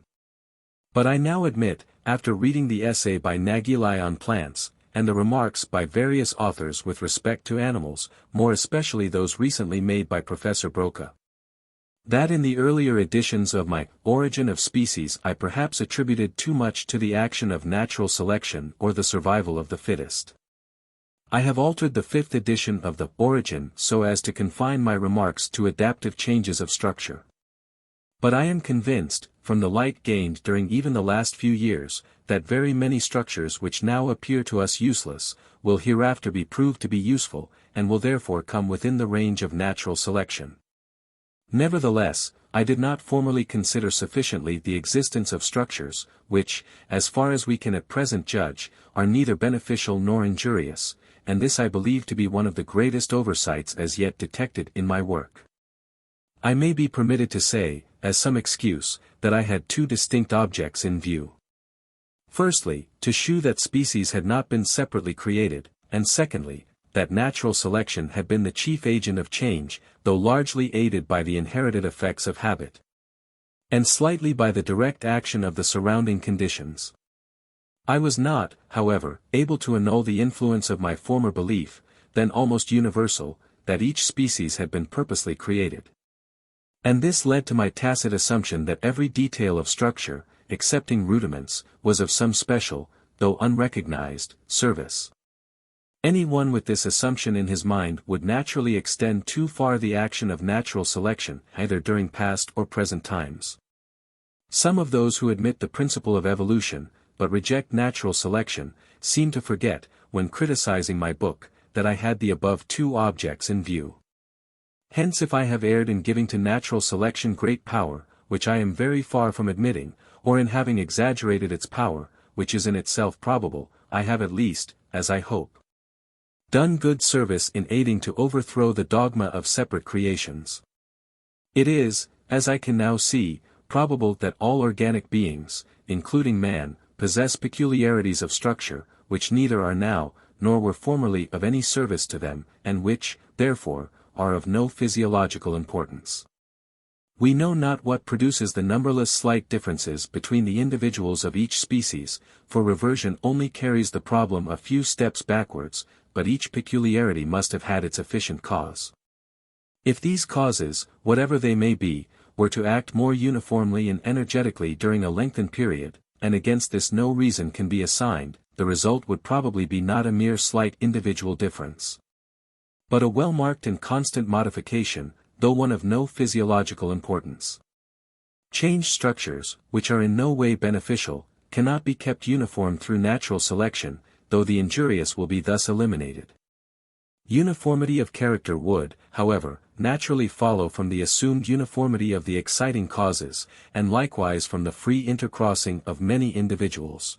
But I now admit, after reading the essay by Nagili on plants, and the remarks by various authors with respect to animals, more especially those recently made by Professor Broca, that in the earlier editions of my Origin of Species I perhaps attributed too much to the action of natural selection or the survival of the fittest. I have altered the 5th edition of the Origin so as to confine my remarks to adaptive changes of structure. But I am convinced, from the light gained during even the last few years, that very many structures which now appear to us useless, will hereafter be proved to be useful, and will therefore come within the range of natural selection. Nevertheless, I did not formerly consider sufficiently the existence of structures, which, as far as we can at present judge, are neither beneficial nor injurious, and this I believe to be one of the greatest oversights as yet detected in my work. I may be permitted to say, as some excuse, that I had two distinct objects in view. Firstly, to shew that species had not been separately created, and secondly, that natural selection had been the chief agent of change, though largely aided by the inherited effects of habit, and slightly by the direct action of the surrounding conditions. I was not, however, able to annul the influence of my former belief, then almost universal, that each species had been purposely created. And this led to my tacit assumption that every detail of structure, excepting rudiments, was of some special, though unrecognized, service. Any one with this assumption in his mind would naturally extend too far the action of natural selection, either during past or present times. Some of those who admit the principle of evolution, but reject natural selection, seem to forget, when criticizing my book, that I had the above two objects in view. Hence if I have erred in giving to natural selection great power, which I am very far from admitting, or in having exaggerated its power, which is in itself probable, I have at least, as I hope, done good service in aiding to overthrow the dogma of separate creations. It is, as I can now see, probable that all organic beings, including man, possess peculiarities of structure, which neither are now, nor were formerly of any service to them, and which, therefore, are of no physiological importance. We know not what produces the numberless slight differences between the individuals of each species, for reversion only carries the problem a few steps backwards, but each peculiarity must have had its efficient cause. If these causes, whatever they may be, were to act more uniformly and energetically during a lengthened period, and against this no reason can be assigned, the result would probably be not a mere slight individual difference, but a well-marked and constant modification, though one of no physiological importance. Changed structures, which are in no way beneficial, cannot be kept uniform through natural selection, though the injurious will be thus eliminated. Uniformity of character would, however, naturally follow from the assumed uniformity of the exciting causes, and likewise from the free intercrossing of many individuals.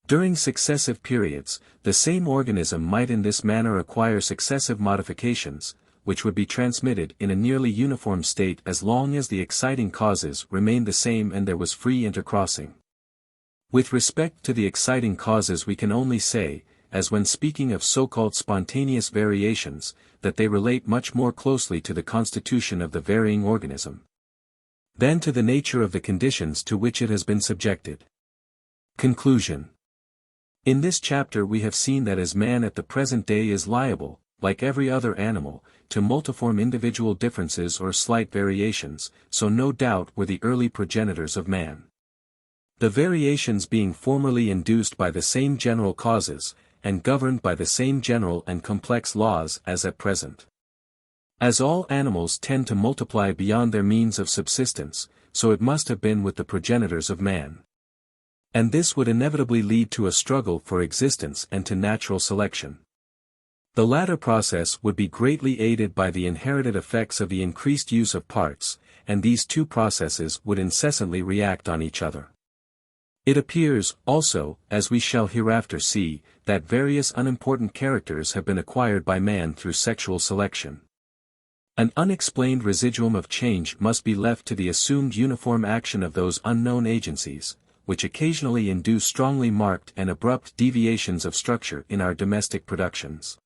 During successive periods, the same organism might in this manner acquire successive modifications, which would be transmitted in a nearly uniform state as long as the exciting causes remained the same and there was free intercrossing. With respect to the exciting causes we can only say, as when speaking of so-called spontaneous variations, that they relate much more closely to the constitution of the varying organism than to the nature of the conditions to which it has been subjected. Conclusion. In this chapter we have seen that as man at the present day is liable, like every other animal, to multiform individual differences or slight variations, so no doubt were the early progenitors of man. The variations being formerly induced by the same general causes, and governed by the same general and complex laws as at present. As all animals tend to multiply beyond their means of subsistence, so it must have been with the progenitors of man. And this would inevitably lead to a struggle for existence and to natural selection. The latter process would be greatly aided by the inherited effects of the increased use of parts, and these two processes would incessantly react on each other. It appears, also, as we shall hereafter see, that various unimportant characters have been acquired by man through sexual selection. An unexplained residuum of change must be left to the assumed uniform action of those unknown agencies, which occasionally induce strongly marked and abrupt deviations of structure in our domestic productions.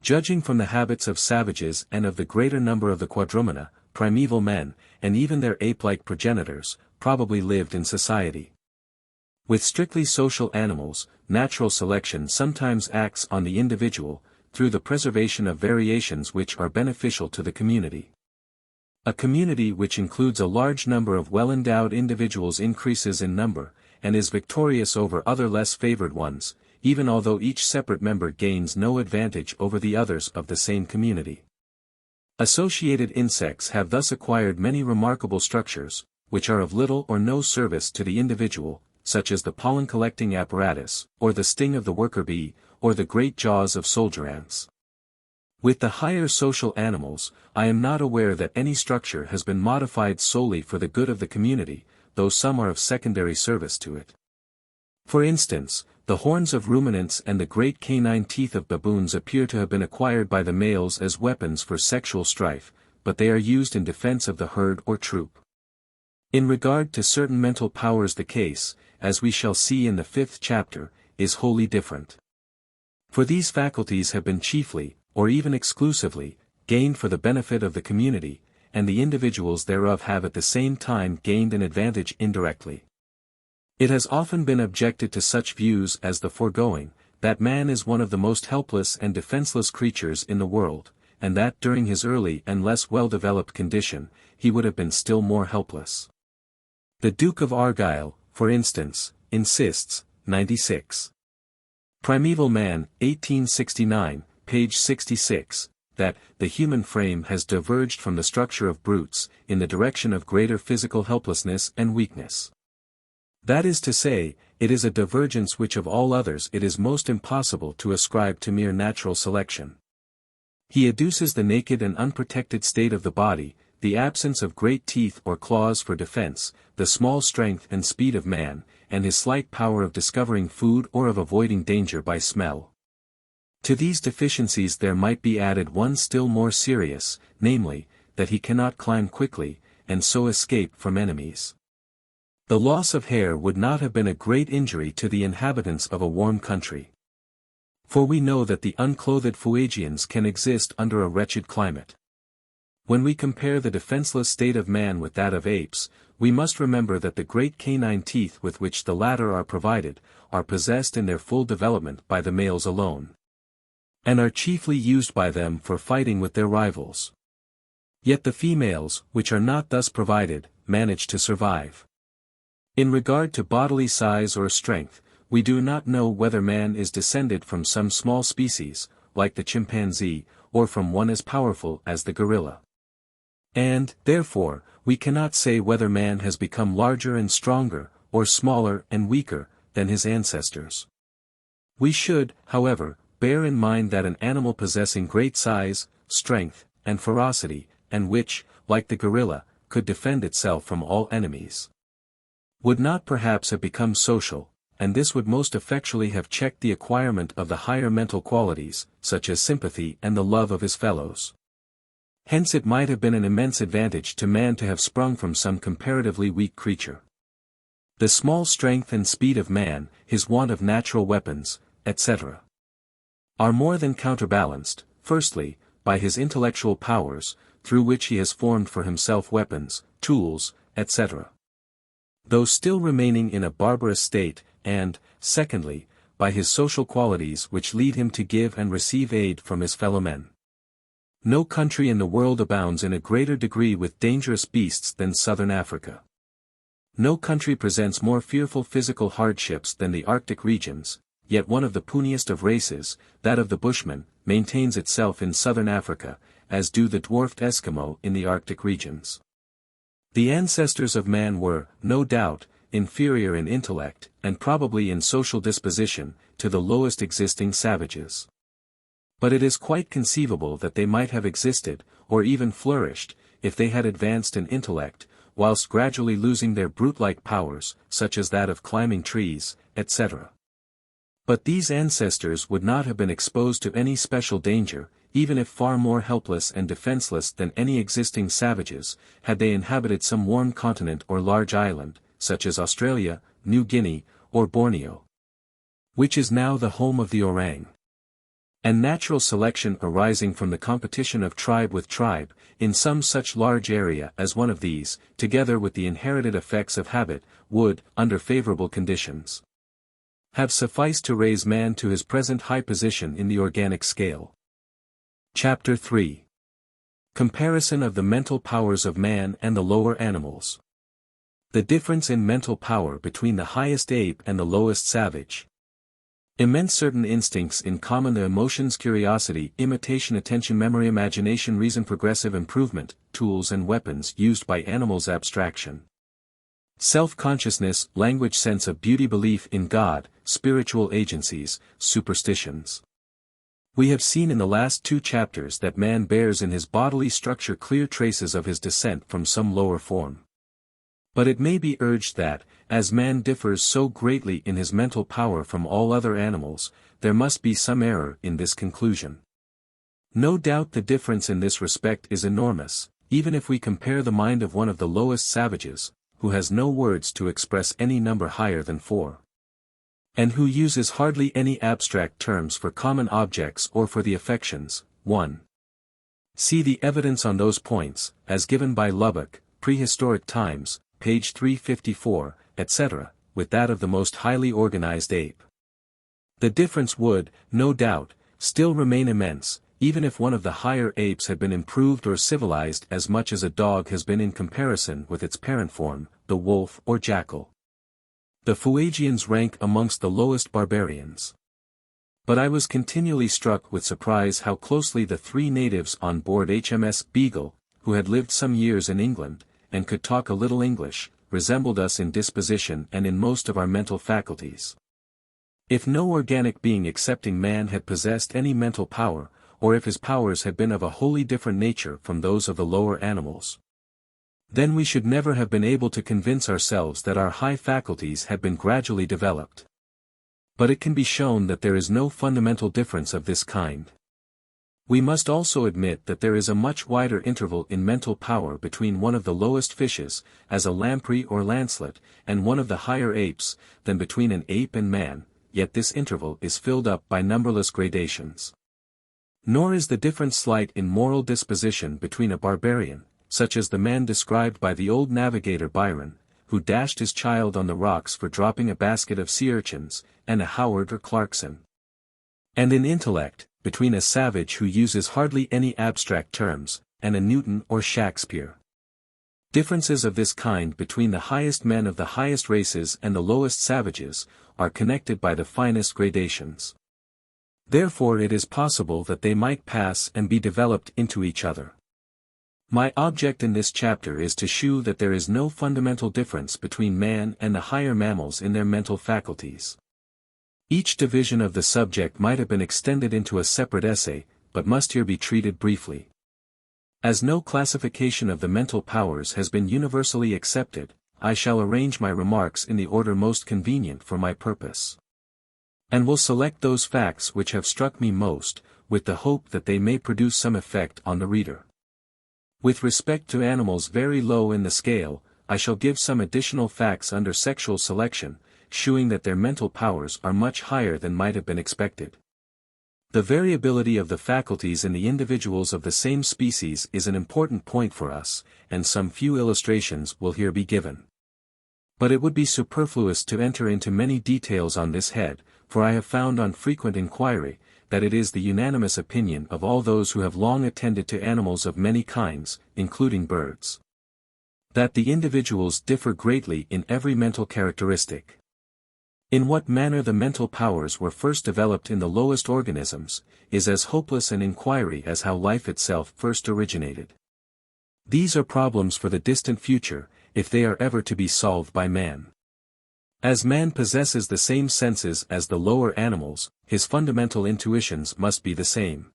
Judging from the habits of savages and of the greater number of the quadrumana, primeval men, and even their ape-like progenitors, probably lived in society. With strictly social animals, natural selection sometimes acts on the individual, through the preservation of variations which are beneficial to the community. A community which includes a large number of well-endowed individuals increases in number, and is victorious over other less favored ones, even although each separate member gains no advantage over the others of the same community. Associated insects have thus acquired many remarkable structures, which are of little or no service to the individual, such as the pollen-collecting apparatus, or the sting of the worker bee, or the great jaws of soldier ants. With the higher social animals, I am not aware that any structure has been modified solely for the good of the community, though some are of secondary service to it. For instance, the horns of ruminants and the great canine teeth of baboons appear to have been acquired by the males as weapons for sexual strife, but they are used in defense of the herd or troop. In regard to certain mental powers the case, as we shall see in the 5th chapter, is wholly different. For these faculties have been chiefly, or even exclusively, gained for the benefit of the community, and the individuals thereof have at the same time gained an advantage indirectly. It has often been objected to such views as the foregoing, that man is one of the most helpless and defenseless creatures in the world, and that during his early and less well-developed condition, he would have been still more helpless. The Duke of Argyll, for instance, insists, 96. Primeval Man, 1869, page 66, that the human frame has diverged from the structure of brutes, in the direction of greater physical helplessness and weakness. That is to say, it is a divergence which of all others it is most impossible to ascribe to mere natural selection. He adduces the naked and unprotected state of the body, the absence of great teeth or claws for defense, the small strength and speed of man, and his slight power of discovering food or of avoiding danger by smell. To these deficiencies there might be added one still more serious, namely, that he cannot climb quickly, and so escape from enemies. The loss of hair would not have been a great injury to the inhabitants of a warm country. For we know that the unclothed Fuegians can exist under a wretched climate. When we compare the defenseless state of man with that of apes, we must remember that the great canine teeth with which the latter are provided, are possessed in their full development by the males alone, and are chiefly used by them for fighting with their rivals. Yet the females, which are not thus provided, manage to survive. In regard to bodily size or strength, we do not know whether man is descended from some small species, like the chimpanzee, or from one as powerful as the gorilla. And, therefore, we cannot say whether man has become larger and stronger, or smaller and weaker, than his ancestors. We should, however, bear in mind that an animal possessing great size, strength, and ferocity, and which, like the gorilla, could defend itself from all enemies, would not perhaps have become social, and this would most effectually have checked the acquirement of the higher mental qualities, such as sympathy and the love of his fellows. Hence it might have been an immense advantage to man to have sprung from some comparatively weak creature. The small strength and speed of man, his want of natural weapons, etc., are more than counterbalanced, firstly, by his intellectual powers, through which he has formed for himself weapons, tools, etc., though still remaining in a barbarous state, and, secondly, by his social qualities which lead him to give and receive aid from his fellow men. No country in the world abounds in a greater degree with dangerous beasts than southern Africa. No country presents more fearful physical hardships than the Arctic regions, yet one of the puniest of races, that of the Bushmen, maintains itself in southern Africa, as do the dwarfed Eskimo in the Arctic regions. The ancestors of man were, no doubt, inferior in intellect, and probably in social disposition, to the lowest existing savages. But it is quite conceivable that they might have existed, or even flourished, if they had advanced in intellect, whilst gradually losing their brute-like powers, such as that of climbing trees, etc. But these ancestors would not have been exposed to any special danger, even if far more helpless and defenseless than any existing savages, had they inhabited some warm continent or large island, such as Australia, New Guinea, or Borneo, which is now the home of the orang. And natural selection arising from the competition of tribe with tribe, in some such large area as one of these, together with the inherited effects of habit, would, under favorable conditions, have sufficed to raise man to his present high position in the organic scale. Chapter 3. Comparison of the mental powers of man and the lower animals. The difference in mental power between the highest ape and the lowest savage. Immense certain instincts in common: the emotions, curiosity, imitation, attention, memory, imagination, reason, progressive improvement, tools and weapons used by animals, abstraction, self-consciousness, language, sense of beauty, belief in God, spiritual agencies, superstitions. We have seen in the last 2 chapters that man bears in his bodily structure clear traces of his descent from some lower form. But it may be urged that, as man differs so greatly in his mental power from all other animals, there must be some error in this conclusion. No doubt the difference in this respect is enormous, even if we compare the mind of one of the lowest savages, who has no words to express any number higher than 4. And who uses hardly any abstract terms for common objects or for the affections. 1. See the evidence on those points, as given by Lubbock, Prehistoric Times, page 354, etc., with that of the most highly organized ape. The difference would, no doubt, still remain immense, even if one of the higher apes had been improved or civilized as much as a dog has been in comparison with its parent form, the wolf or jackal. The Fuegians rank amongst the lowest barbarians. But I was continually struck with surprise how closely the 3 natives on board HMS Beagle, who had lived some years in England, and could talk a little English, resembled us in disposition and in most of our mental faculties. If no organic being excepting man had possessed any mental power, or if his powers had been of a wholly different nature from those of the lower animals, then we should never have been able to convince ourselves that our high faculties had been gradually developed. But it can be shown that there is no fundamental difference of this kind. We must also admit that there is a much wider interval in mental power between one of the lowest fishes, as a lamprey or lancelet, and one of the higher apes, than between an ape and man, yet this interval is filled up by numberless gradations. Nor is the difference slight in moral disposition between a barbarian, such as the man described by the old navigator Byron, who dashed his child on the rocks for dropping a basket of sea urchins, and a Howard or Clarkson. And in intellect, between a savage who uses hardly any abstract terms, and a Newton or Shakespeare. Differences of this kind between the highest men of the highest races and the lowest savages, are connected by the finest gradations. Therefore it is possible that they might pass and be developed into each other. My object in this chapter is to shew that there is no fundamental difference between man and the higher mammals in their mental faculties. Each division of the subject might have been extended into a separate essay, but must here be treated briefly. As no classification of the mental powers has been universally accepted, I shall arrange my remarks in the order most convenient for my purpose, and will select those facts which have struck me most, with the hope that they may produce some effect on the reader. With respect to animals very low in the scale, I shall give some additional facts under sexual selection, shewing that their mental powers are much higher than might have been expected. The variability of the faculties in the individuals of the same species is an important point for us, and some few illustrations will here be given. But it would be superfluous to enter into many details on this head, for I have found on frequent inquiry, that it is the unanimous opinion of all those who have long attended to animals of many kinds, including birds, that the individuals differ greatly in every mental characteristic. In what manner the mental powers were first developed in the lowest organisms, is as hopeless an inquiry as how life itself first originated. These are problems for the distant future, if they are ever to be solved by man. As man possesses the same senses as the lower animals, his fundamental intuitions must be the same.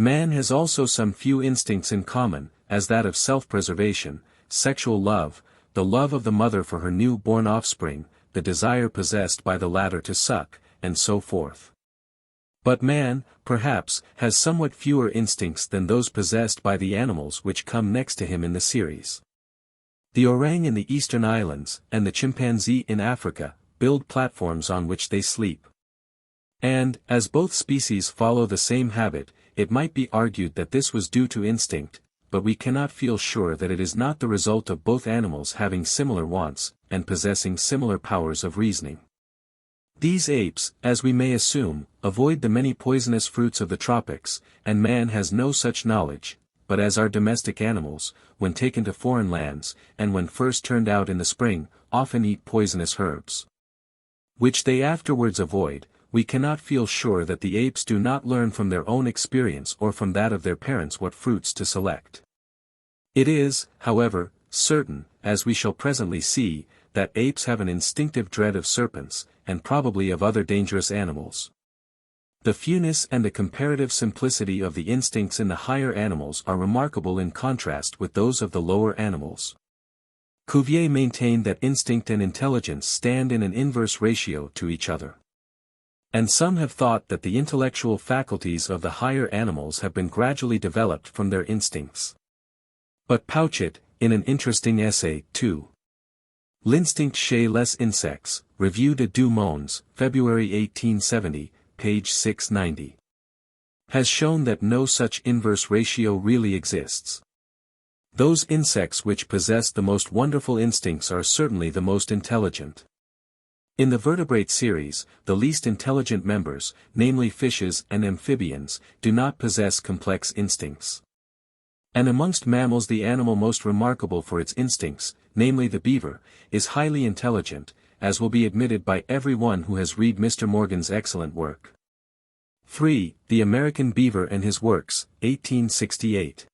Man has also some few instincts in common, as that of self-preservation, sexual love, the love of the mother for her new-born offspring, the desire possessed by the latter to suck, and so forth. But man, perhaps, has somewhat fewer instincts than those possessed by the animals which come next to him in the series. The orang in the eastern islands, and the chimpanzee in Africa, build platforms on which they sleep. And, as both species follow the same habit, it might be argued that this was due to instinct, but we cannot feel sure that it is not the result of both animals having similar wants, and possessing similar powers of reasoning. These apes, as we may assume, avoid the many poisonous fruits of the tropics, and man has no such knowledge, but as our domestic animals, when taken to foreign lands, and when first turned out in the spring, often eat poisonous herbs, which they afterwards avoid, we cannot feel sure that the apes do not learn from their own experience or from that of their parents what fruits to select. It is, however, certain, as we shall presently see, that apes have an instinctive dread of serpents, and probably of other dangerous animals. The fewness and the comparative simplicity of the instincts in the higher animals are remarkable in contrast with those of the lower animals. Cuvier maintained that instinct and intelligence stand in an inverse ratio to each other. And some have thought that the intellectual faculties of the higher animals have been gradually developed from their instincts. But Pouchet, in an interesting essay, 2. L'instinct chez les insectes, Revue de deux Mondes, February 1870, page 690. Has shown that no such inverse ratio really exists. Those insects which possess the most wonderful instincts are certainly the most intelligent. In the vertebrate series, the least intelligent members, namely fishes and amphibians, do not possess complex instincts. And amongst mammals the animal most remarkable for its instincts, namely the beaver, is highly intelligent, as will be admitted by every one who has read Mr. Morgan's excellent work. 3. The American Beaver and His Works, 1868.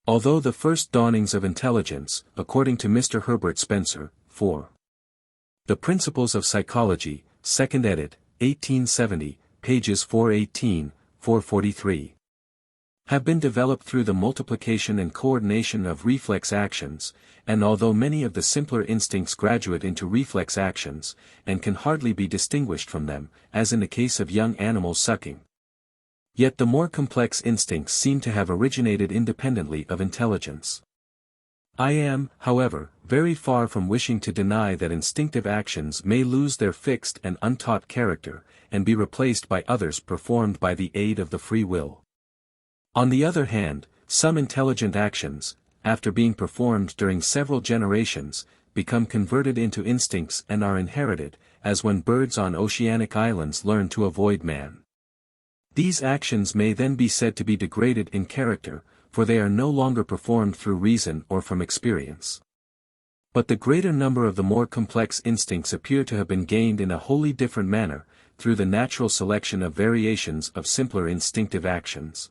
Although the first dawnings of intelligence, according to Mr. Herbert Spencer, 4. The Principles of Psychology, 2nd edit., 1870, pages 418, 443. Have been developed through the multiplication and coordination of reflex actions, and although many of the simpler instincts graduate into reflex actions, and can hardly be distinguished from them, as in the case of young animals sucking, yet the more complex instincts seem to have originated independently of intelligence. I am, however, very far from wishing to deny that instinctive actions may lose their fixed and untaught character, and be replaced by others performed by the aid of the free will. On the other hand, some intelligent actions, after being performed during several generations, become converted into instincts and are inherited, as when birds on oceanic islands learn to avoid man. These actions may then be said to be degraded in character, for they are no longer performed through reason or from experience. But the greater number of the more complex instincts appear to have been gained in a wholly different manner, through the natural selection of variations of simpler instinctive actions.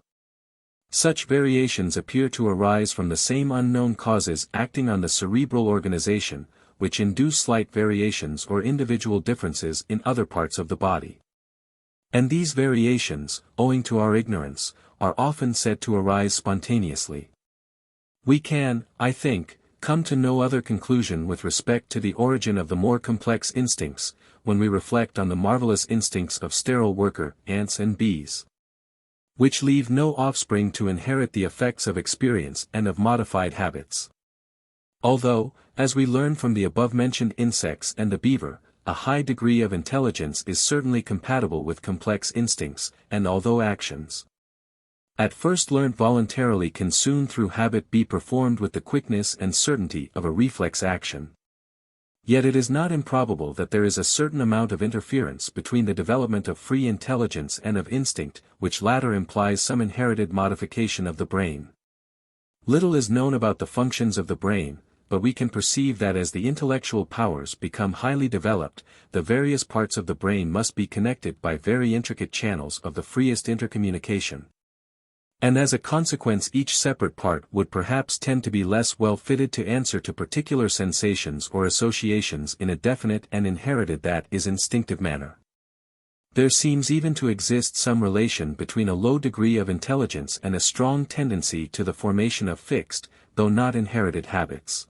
Such variations appear to arise from the same unknown causes acting on the cerebral organization, which induce slight variations or individual differences in other parts of the body. And these variations, owing to our ignorance, are often said to arise spontaneously. We can, I think, come to no other conclusion with respect to the origin of the more complex instincts, when we reflect on the marvelous instincts of sterile worker ants and bees, which leave no offspring to inherit the effects of experience and of modified habits. Although, as we learn from the above-mentioned insects and the beaver, a high degree of intelligence is certainly compatible with complex instincts, and although actions at first learnt voluntarily can soon through habit be performed with the quickness and certainty of a reflex action, yet it is not improbable that there is a certain amount of interference between the development of free intelligence and of instinct, which latter implies some inherited modification of the brain. Little is known about the functions of the brain, but we can perceive that as the intellectual powers become highly developed, the various parts of the brain must be connected by very intricate channels of the freest intercommunication. And as a consequence each separate part would perhaps tend to be less well fitted to answer to particular sensations or associations in a definite and inherited that is instinctive manner. There seems even to exist some relation between a low degree of intelligence and a strong tendency to the formation of fixed, though not inherited habits.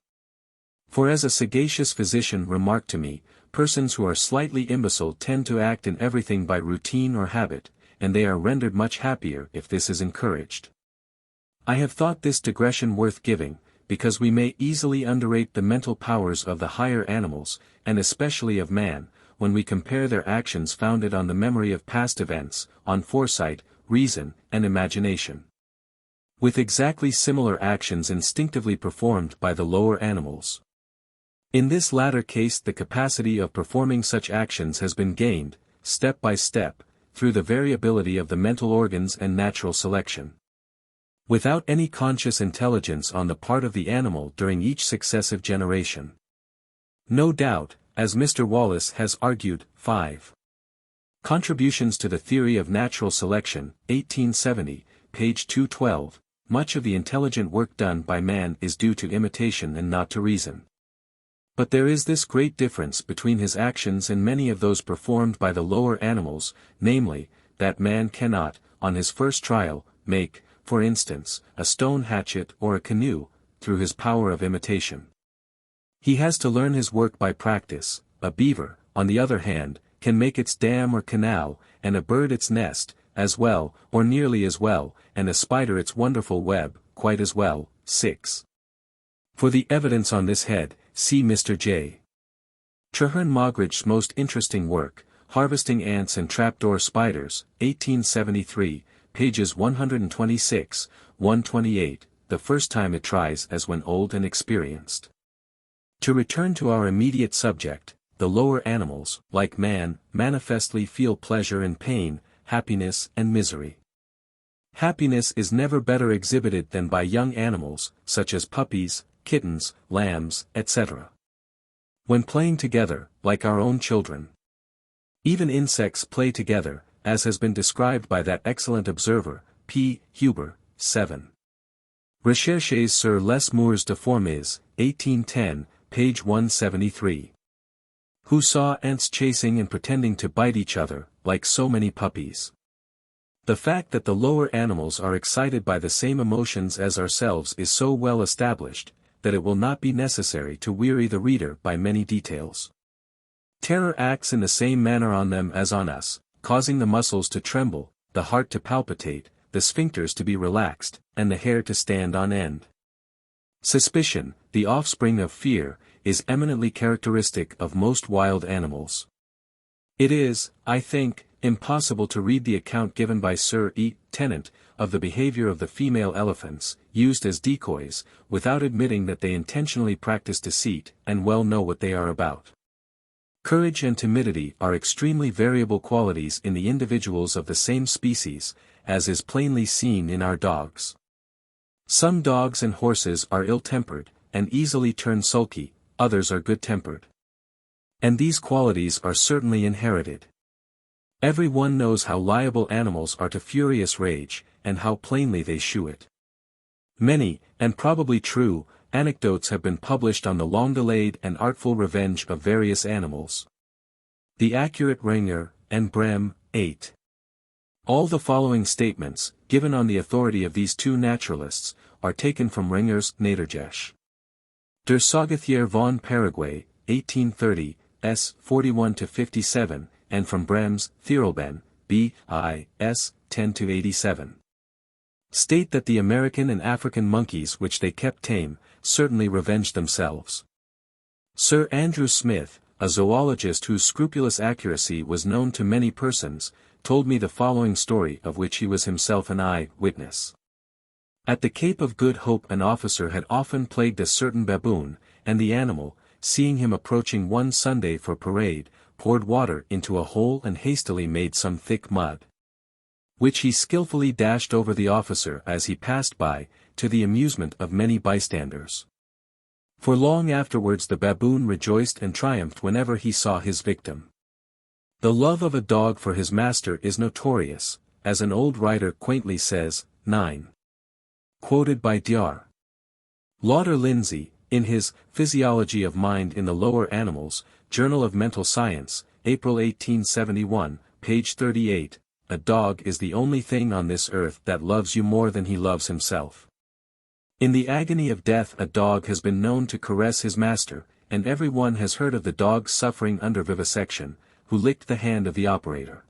For as a sagacious physician remarked to me, persons who are slightly imbecile tend to act in everything by routine or habit, and they are rendered much happier if this is encouraged. I have thought this digression worth giving, because we may easily underrate the mental powers of the higher animals, and especially of man, when we compare their actions founded on the memory of past events, on foresight, reason, and imagination, with exactly similar actions instinctively performed by the lower animals. In this latter case the capacity of performing such actions has been gained, step by step, through the variability of the mental organs and natural selection, without any conscious intelligence on the part of the animal during each successive generation. No doubt, as Mr. Wallace has argued, 5. Contributions to the Theory of Natural Selection, 1870, page 212, much of the intelligent work done by man is due to imitation and not to reason. But there is this great difference between his actions and many of those performed by the lower animals, namely, that man cannot, on his first trial, make, for instance, a stone hatchet or a canoe, through his power of imitation. He has to learn his work by practice. A beaver, on the other hand, can make its dam or canal, and a bird its nest, as well, or nearly as well, and a spider its wonderful web, quite as well. 6. For the evidence on this head, see Mr. J. Traherne Moggridge's most interesting work, Harvesting Ants and Trapdoor Spiders, 1873, pages 126, 128, the first time it tries as when old and experienced. To return to our immediate subject, the lower animals, like man, manifestly feel pleasure and pain, happiness and misery. Happiness is never better exhibited than by young animals, such as puppies, kittens, lambs, etc. When playing together, like our own children. Even insects play together, as has been described by that excellent observer, P. Huber, 7. Recherches sur les mœurs de Formes, 1810, page 173. Who saw ants chasing and pretending to bite each other, like so many puppies. The fact that the lower animals are excited by the same emotions as ourselves is so well established, that it will not be necessary to weary the reader by many details. Terror acts in the same manner on them as on us, causing the muscles to tremble, the heart to palpitate, the sphincters to be relaxed, and the hair to stand on end. Suspicion, the offspring of fear, is eminently characteristic of most wild animals. It is, I think, impossible to read the account given by Sir E. Tennant, of the behavior of the female elephants, used as decoys, without admitting that they intentionally practice deceit, and well know what they are about. Courage and timidity are extremely variable qualities in the individuals of the same species, as is plainly seen in our dogs. Some dogs and horses are ill-tempered, and easily turn sulky, others are good-tempered. And these qualities are certainly inherited. Every one knows how liable animals are to furious rage, and how plainly they shew it. Many, and probably true, anecdotes have been published on the long-delayed and artful revenge of various animals. The accurate Ringer, and Brehm, 8. All the following statements, given on the authority of these two naturalists, are taken from Ringer's Nadergesch. Der Saugetier von Paraguay, 1830, s. 41-57, and from Brehm's Thirlben, B.I. s. 10-87. State that the American and African monkeys which they kept tame, certainly revenged themselves. Sir Andrew Smith, a zoologist whose scrupulous accuracy was known to many persons, told me the following story of which he was himself an eye-witness. At the Cape of Good Hope an officer had often plagued a certain baboon, and the animal, seeing him approaching one Sunday for parade, poured water into a hole and hastily made some thick mud, which he skillfully dashed over the officer as he passed by, to the amusement of many bystanders. For long afterwards the baboon rejoiced and triumphed whenever he saw his victim. The love of a dog for his master is notorious, as an old writer quaintly says. 9. Quoted by Dr. Lauder Lindsay, in his Physiology of Mind in the Lower Animals, Journal of Mental Science, April 1871, page 38, a dog is the only thing on this earth that loves you more than he loves himself. In the agony of death a dog has been known to caress his master, and everyone has heard of the dog suffering under vivisection, who licked the hand of the operator.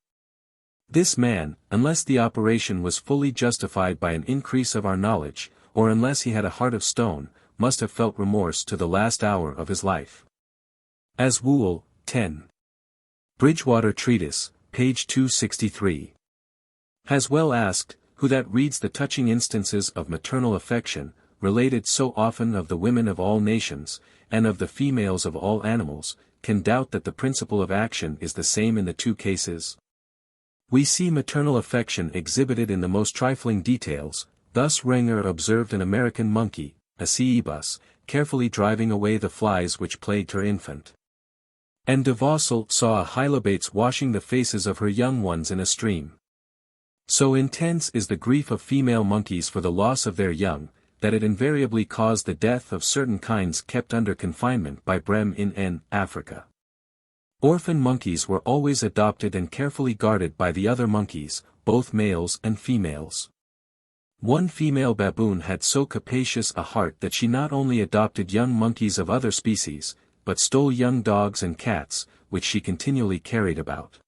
This man, unless the operation was fully justified by an increase of our knowledge, or unless he had a heart of stone, must have felt remorse to the last hour of his life. As Wool, 10. Bridgewater Treatise, page 263. Has well asked, who that reads the touching instances of maternal affection, related so often of the women of all nations, and of the females of all animals, can doubt that the principle of action is the same in the two cases? We see maternal affection exhibited in the most trifling details. Thus Renger observed an American monkey, a Cebus, carefully driving away the flies which plagued her infant. And de Vaussel saw a Hylobates washing the faces of her young ones in a stream. So intense is the grief of female monkeys for the loss of their young, that it invariably caused the death of certain kinds kept under confinement by Brehm in N. Africa. Orphan monkeys were always adopted and carefully guarded by the other monkeys, both males and females. One female baboon had so capacious a heart that she not only adopted young monkeys of other species, but stole young dogs and cats, which she continually carried about.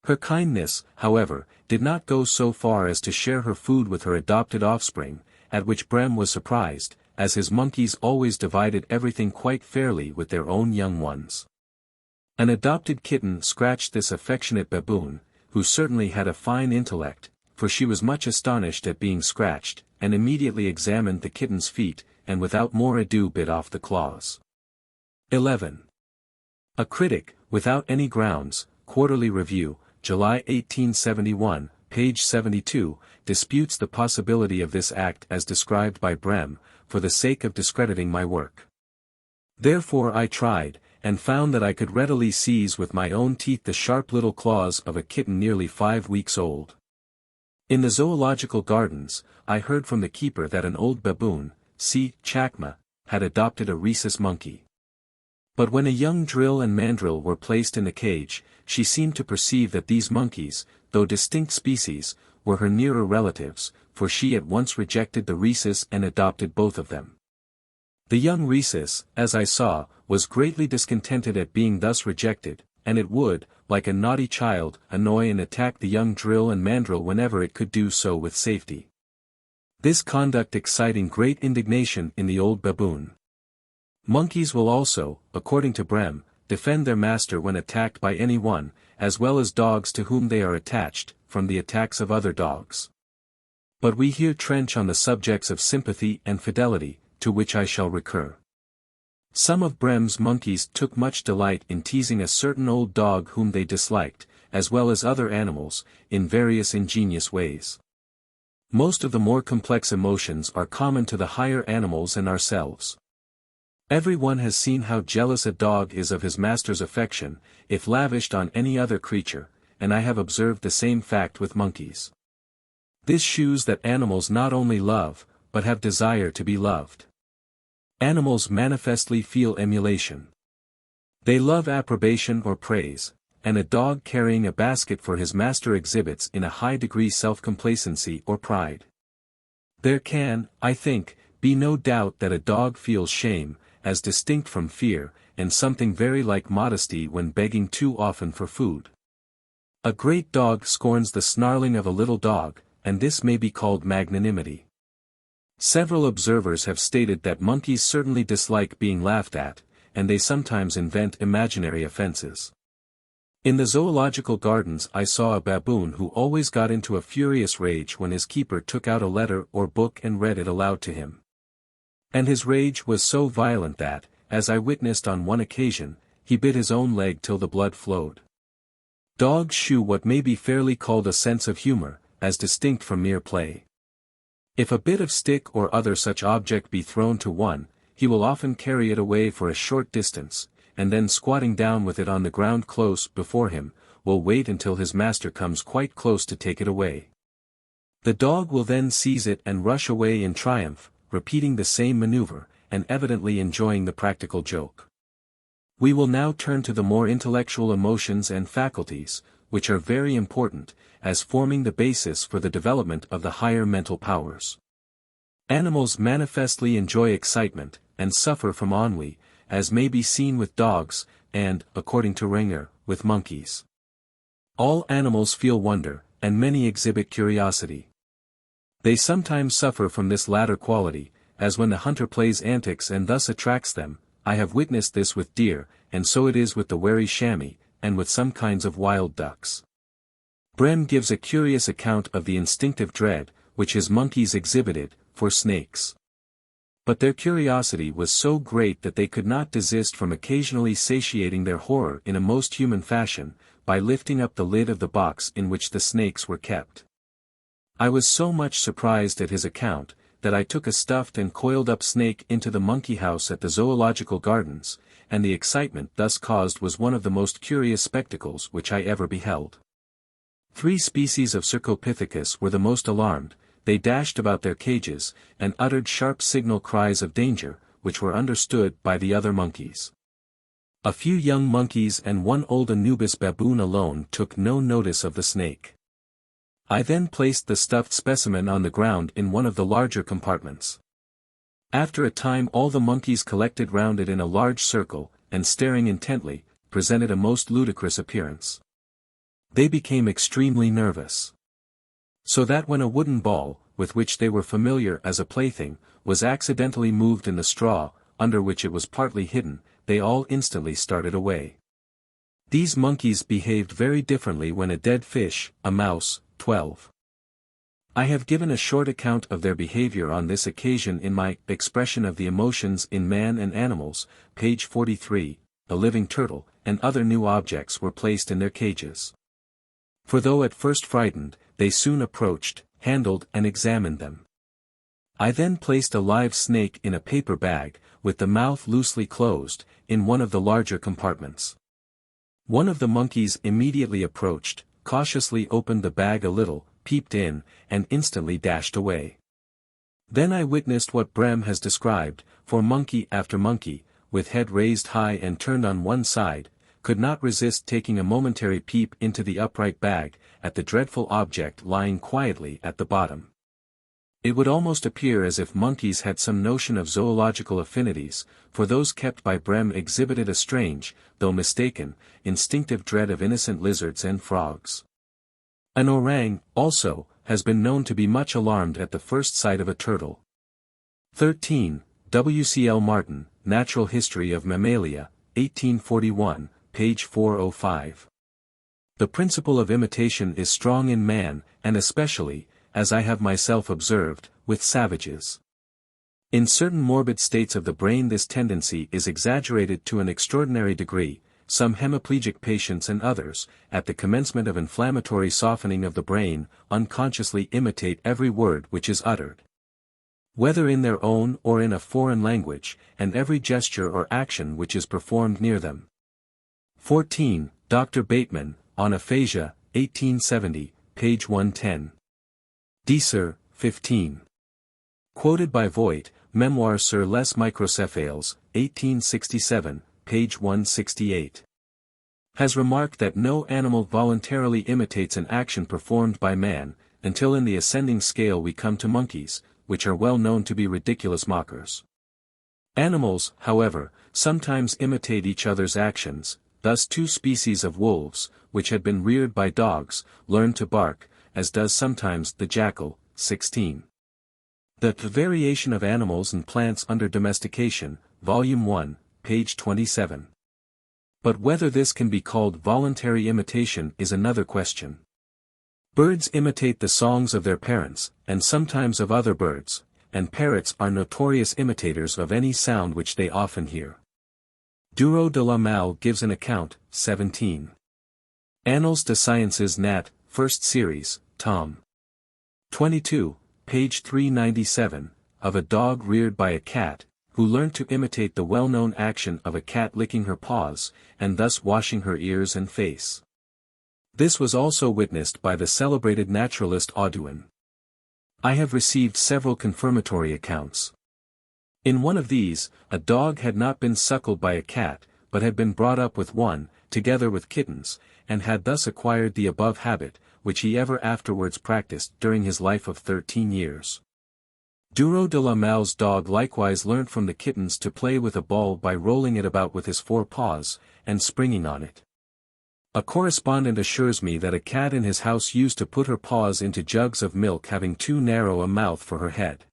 Her kindness, however, did not go so far as to share her food with her adopted offspring, at which Brehm was surprised, as his monkeys always divided everything quite fairly with their own young ones. An adopted kitten scratched this affectionate baboon, who certainly had a fine intellect, for she was much astonished at being scratched, and immediately examined the kitten's feet, and without more ado bit off the claws. 11. A critic, without any grounds, Quarterly Review, July 1871, page 72, disputes the possibility of this act as described by Brehm, for the sake of discrediting my work. Therefore I tried, and found that I could readily seize with my own teeth the sharp little claws of a kitten nearly 5 weeks old. In the Zoological Gardens, I heard from the keeper that an old baboon, C. Chacma, had adopted a rhesus monkey. But when a young drill and mandrill were placed in the cage, she seemed to perceive that these monkeys, though distinct species, were her nearer relatives, for she at once rejected the rhesus and adopted both of them. The young rhesus, as I saw, was greatly discontented at being thus rejected, and it would, like a naughty child, annoy and attack the young drill and mandrill whenever it could do so with safety. This conduct exciting great indignation in the old baboon. Monkeys will also, according to Brehm, defend their master when attacked by any one, as well as dogs to whom they are attached, from the attacks of other dogs. But we here trench on the subjects of sympathy and fidelity, to which I shall recur. Some of Brehm's monkeys took much delight in teasing a certain old dog whom they disliked, as well as other animals, in various ingenious ways. Most of the more complex emotions are common to the higher animals and ourselves. Every one has seen how jealous a dog is of his master's affection, if lavished on any other creature, and I have observed the same fact with monkeys. This shews that animals not only love, but have desire to be loved. Animals manifestly feel emulation. They love approbation or praise, and a dog carrying a basket for his master exhibits in a high degree self-complacency or pride. There can, I think, be no doubt that a dog feels shame, as distinct from fear, and something very like modesty when begging too often for food. A great dog scorns the snarling of a little dog, and this may be called magnanimity. Several observers have stated that monkeys certainly dislike being laughed at, and they sometimes invent imaginary offenses. In the Zoological Gardens I saw a baboon who always got into a furious rage when his keeper took out a letter or book and read it aloud to him. And his rage was so violent that, as I witnessed on one occasion, he bit his own leg till the blood flowed. Dogs shew what may be fairly called a sense of humor, as distinct from mere play. If a bit of stick or other such object be thrown to one, he will often carry it away for a short distance, and then squatting down with it on the ground close before him, will wait until his master comes quite close to take it away. The dog will then seize it and rush away in triumph, repeating the same maneuver, and evidently enjoying the practical joke. We will now turn to the more intellectual emotions and faculties, which are very important, as forming the basis for the development of the higher mental powers. Animals manifestly enjoy excitement, and suffer from ennui, as may be seen with dogs, and, according to Renger, with monkeys. All animals feel wonder, and many exhibit curiosity. They sometimes suffer from this latter quality, as when the hunter plays antics and thus attracts them. I have witnessed this with deer, and so it is with the wary chamois, and with some kinds of wild ducks. Brehm gives a curious account of the instinctive dread, which his monkeys exhibited, for snakes. But their curiosity was so great that they could not desist from occasionally satiating their horror in a most human fashion, by lifting up the lid of the box in which the snakes were kept. I was so much surprised at his account, that I took a stuffed and coiled-up snake into the monkey house at the Zoological Gardens, and the excitement thus caused was one of the most curious spectacles which I ever beheld. 3 species of Cercopithecus were the most alarmed. They dashed about their cages, and uttered sharp signal cries of danger, which were understood by the other monkeys. A few young monkeys and one old Anubis baboon alone took no notice of the snake. I then placed the stuffed specimen on the ground in one of the larger compartments. After a time all the monkeys collected round it in a large circle, and staring intently, presented a most ludicrous appearance. They became extremely nervous. So that when a wooden ball, with which they were familiar as a plaything, was accidentally moved in the straw, under which it was partly hidden, they all instantly started away. These monkeys behaved very differently when a dead fish, a mouse, 12. I have given a short account of their behavior on this occasion in my Expression of the Emotions in Man and Animals, page 43, a living turtle, and other new objects were placed in their cages. For though at first frightened, they soon approached, handled and examined them. I then placed a live snake in a paper bag, with the mouth loosely closed, in one of the larger compartments. One of the monkeys immediately approached, cautiously opened the bag a little, peeped in, and instantly dashed away. Then I witnessed what Brehm has described, for monkey after monkey, with head raised high and turned on one side, could not resist taking a momentary peep into the upright bag, at the dreadful object lying quietly at the bottom. It would almost appear as if monkeys had some notion of zoological affinities, for those kept by Brehm exhibited a strange, though mistaken, instinctive dread of innocent lizards and frogs. An orang, also, has been known to be much alarmed at the first sight of a turtle. 13. W. C. L. Martin, Natural History of Mammalia, 1841, page 405. The principle of imitation is strong in man, and especially, as I have myself observed, with savages. In certain morbid states of the brain this tendency is exaggerated to an extraordinary degree. Some hemiplegic patients and others, at the commencement of inflammatory softening of the brain, unconsciously imitate every word which is uttered, whether in their own or in a foreign language, and every gesture or action which is performed near them. 14. Dr. Bateman, on Aphasia, 1870, page 110. Deser, 15. Quoted by Voigt, Memoires sur les microcephales, 1867, page 168. Has remarked that no animal voluntarily imitates an action performed by man, until in the ascending scale we come to monkeys, which are well known to be ridiculous mockers. Animals, however, sometimes imitate each other's actions. Thus 2 species of wolves, which had been reared by dogs, learn to bark, as does sometimes the jackal. 16. The Variation of Animals and Plants under Domestication, Volume 1, page 27. But whether this can be called voluntary imitation is another question. Birds imitate the songs of their parents, and sometimes of other birds, and parrots are notorious imitators of any sound which they often hear. Duro de la Malle gives an account, 17. Annales des Sciences Nat, 1st Series, Tom. 22, page 397, of a dog reared by a cat, who learnt to imitate the well-known action of a cat licking her paws, and thus washing her ears and face. This was also witnessed by the celebrated naturalist Audouin. I have received several confirmatory accounts. In one of these, a dog had not been suckled by a cat, but had been brought up with one, together with kittens, and had thus acquired the above habit, which he ever afterwards practiced during his life of 13 years. Duro de la Malle's dog likewise learnt from the kittens to play with a ball by rolling it about with his 4 paws, and springing on it. A correspondent assures me that a cat in his house used to put her paws into jugs of milk having too narrow a mouth for her head.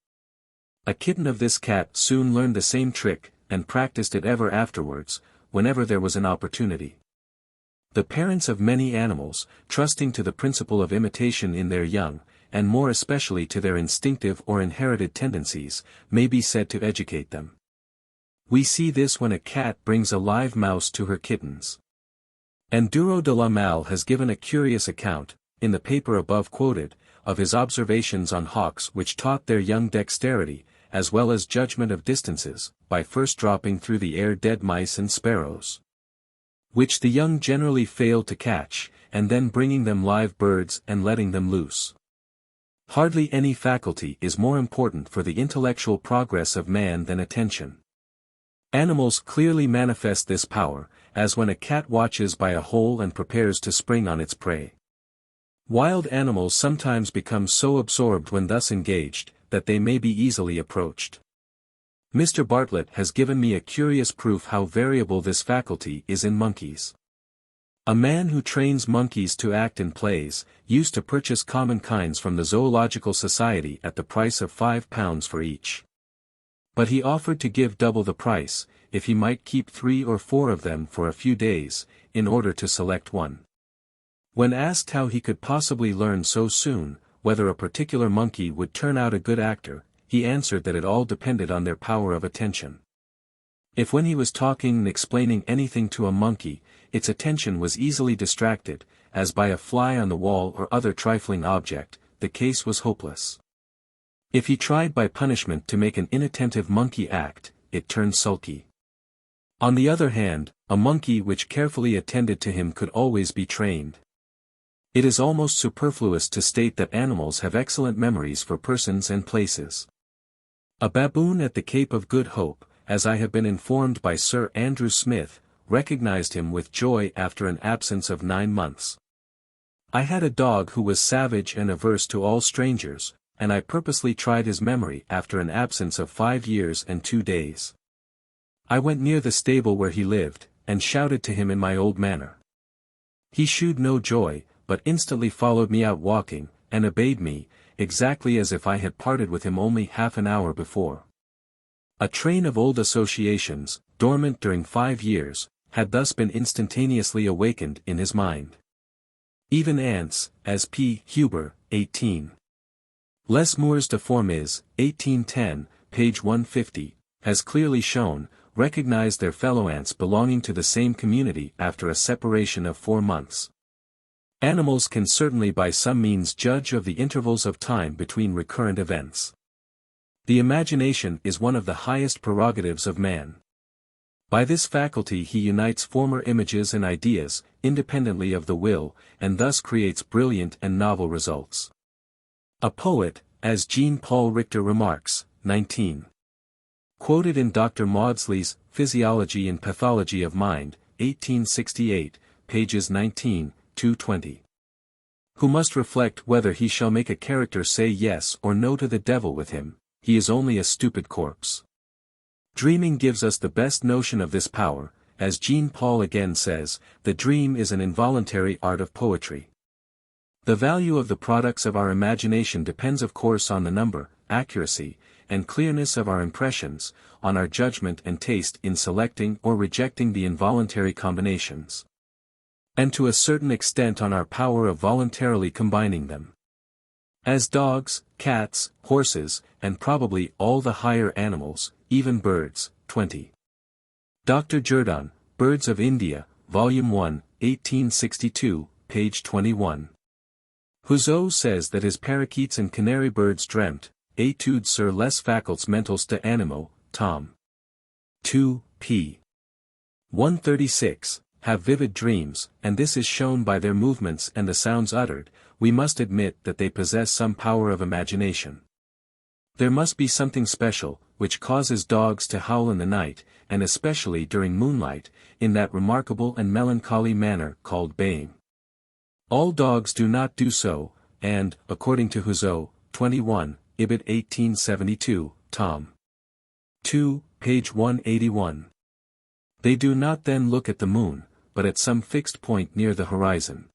A kitten of this cat soon learned the same trick, and practiced it ever afterwards, whenever there was an opportunity. The parents of many animals, trusting to the principle of imitation in their young, and more especially to their instinctive or inherited tendencies, may be said to educate them. We see this when a cat brings a live mouse to her kittens. And Duro de la Malle has given a curious account, in the paper above quoted, of his observations on hawks which taught their young dexterity, as well as judgment of distances, by first dropping through the air dead mice and sparrows, which the young generally failed to catch, and then bringing them live birds and letting them loose. Hardly any faculty is more important for the intellectual progress of man than attention. Animals clearly manifest this power, as when a cat watches by a hole and prepares to spring on its prey. Wild animals sometimes become so absorbed when thus engaged, that they may be easily approached. Mr. Bartlett has given me a curious proof how variable this faculty is in monkeys. A man who trains monkeys to act in plays, used to purchase common kinds from the Zoological Society at the price of £5 for each. But he offered to give double the price, if he might keep 3 or 4 of them for a few days, in order to select one. When asked how he could possibly learn so soon, whether a particular monkey would turn out a good actor, he answered that it all depended on their power of attention. If when he was talking and explaining anything to a monkey, its attention was easily distracted, as by a fly on the wall or other trifling object, the case was hopeless. If he tried by punishment to make an inattentive monkey act, it turned sulky. On the other hand, a monkey which carefully attended to him could always be trained. It is almost superfluous to state that animals have excellent memories for persons and places. A baboon at the Cape of Good Hope, as I have been informed by Sir Andrew Smith, recognized him with joy after an absence of 9 months. I had a dog who was savage and averse to all strangers, and I purposely tried his memory after an absence of 5 years and 2 days. I went near the stable where he lived, and shouted to him in my old manner. He shewed no joy, but instantly followed me out walking, and obeyed me, exactly as if I had parted with him only half an hour before. A train of old associations, dormant during 5 years, had thus been instantaneously awakened in his mind. Even ants, as P. Huber, 18. Les Moeurs de Formes, 1810, page 150, has clearly shown, recognize their fellow ants belonging to the same community after a separation of 4 months. Animals can certainly by some means judge of the intervals of time between recurrent events. The imagination is one of the highest prerogatives of man. By this faculty he unites former images and ideas, independently of the will, and thus creates brilliant and novel results. A poet, as Jean-Paul Richter remarks, 19. Quoted in Dr. Maudsley's Physiology and Pathology of Mind, 1868, pages 19-20. Who must reflect whether he shall make a character say yes or no to the devil with him, he is only a stupid corpse. Dreaming gives us the best notion of this power, as Jean-Paul again says, the dream is an involuntary art of poetry. The value of the products of our imagination depends of course on the number, accuracy, and clearness of our impressions, on our judgment and taste in selecting or rejecting the involuntary combinations, and to a certain extent on our power of voluntarily combining them. As dogs, cats, horses, and probably all the higher animals, even birds, 20. Dr. Jerdon, Birds of India, Volume 1, 1862, page 21. Houzeau says that his parakeets and canary birds dreamt, études sur les facultés mentales de animaux, Tom. 2, p. 136, have vivid dreams, and this is shown by their movements and the sounds uttered. We must admit that they possess some power of imagination. There must be something special, which causes dogs to howl in the night, and especially during moonlight, in that remarkable and melancholy manner called baying. All dogs do not do so, and, according to Houzeau, 21, Ibid 1872, Tom. 2, page 181. They do not then look at the moon, but at some fixed point near the horizon.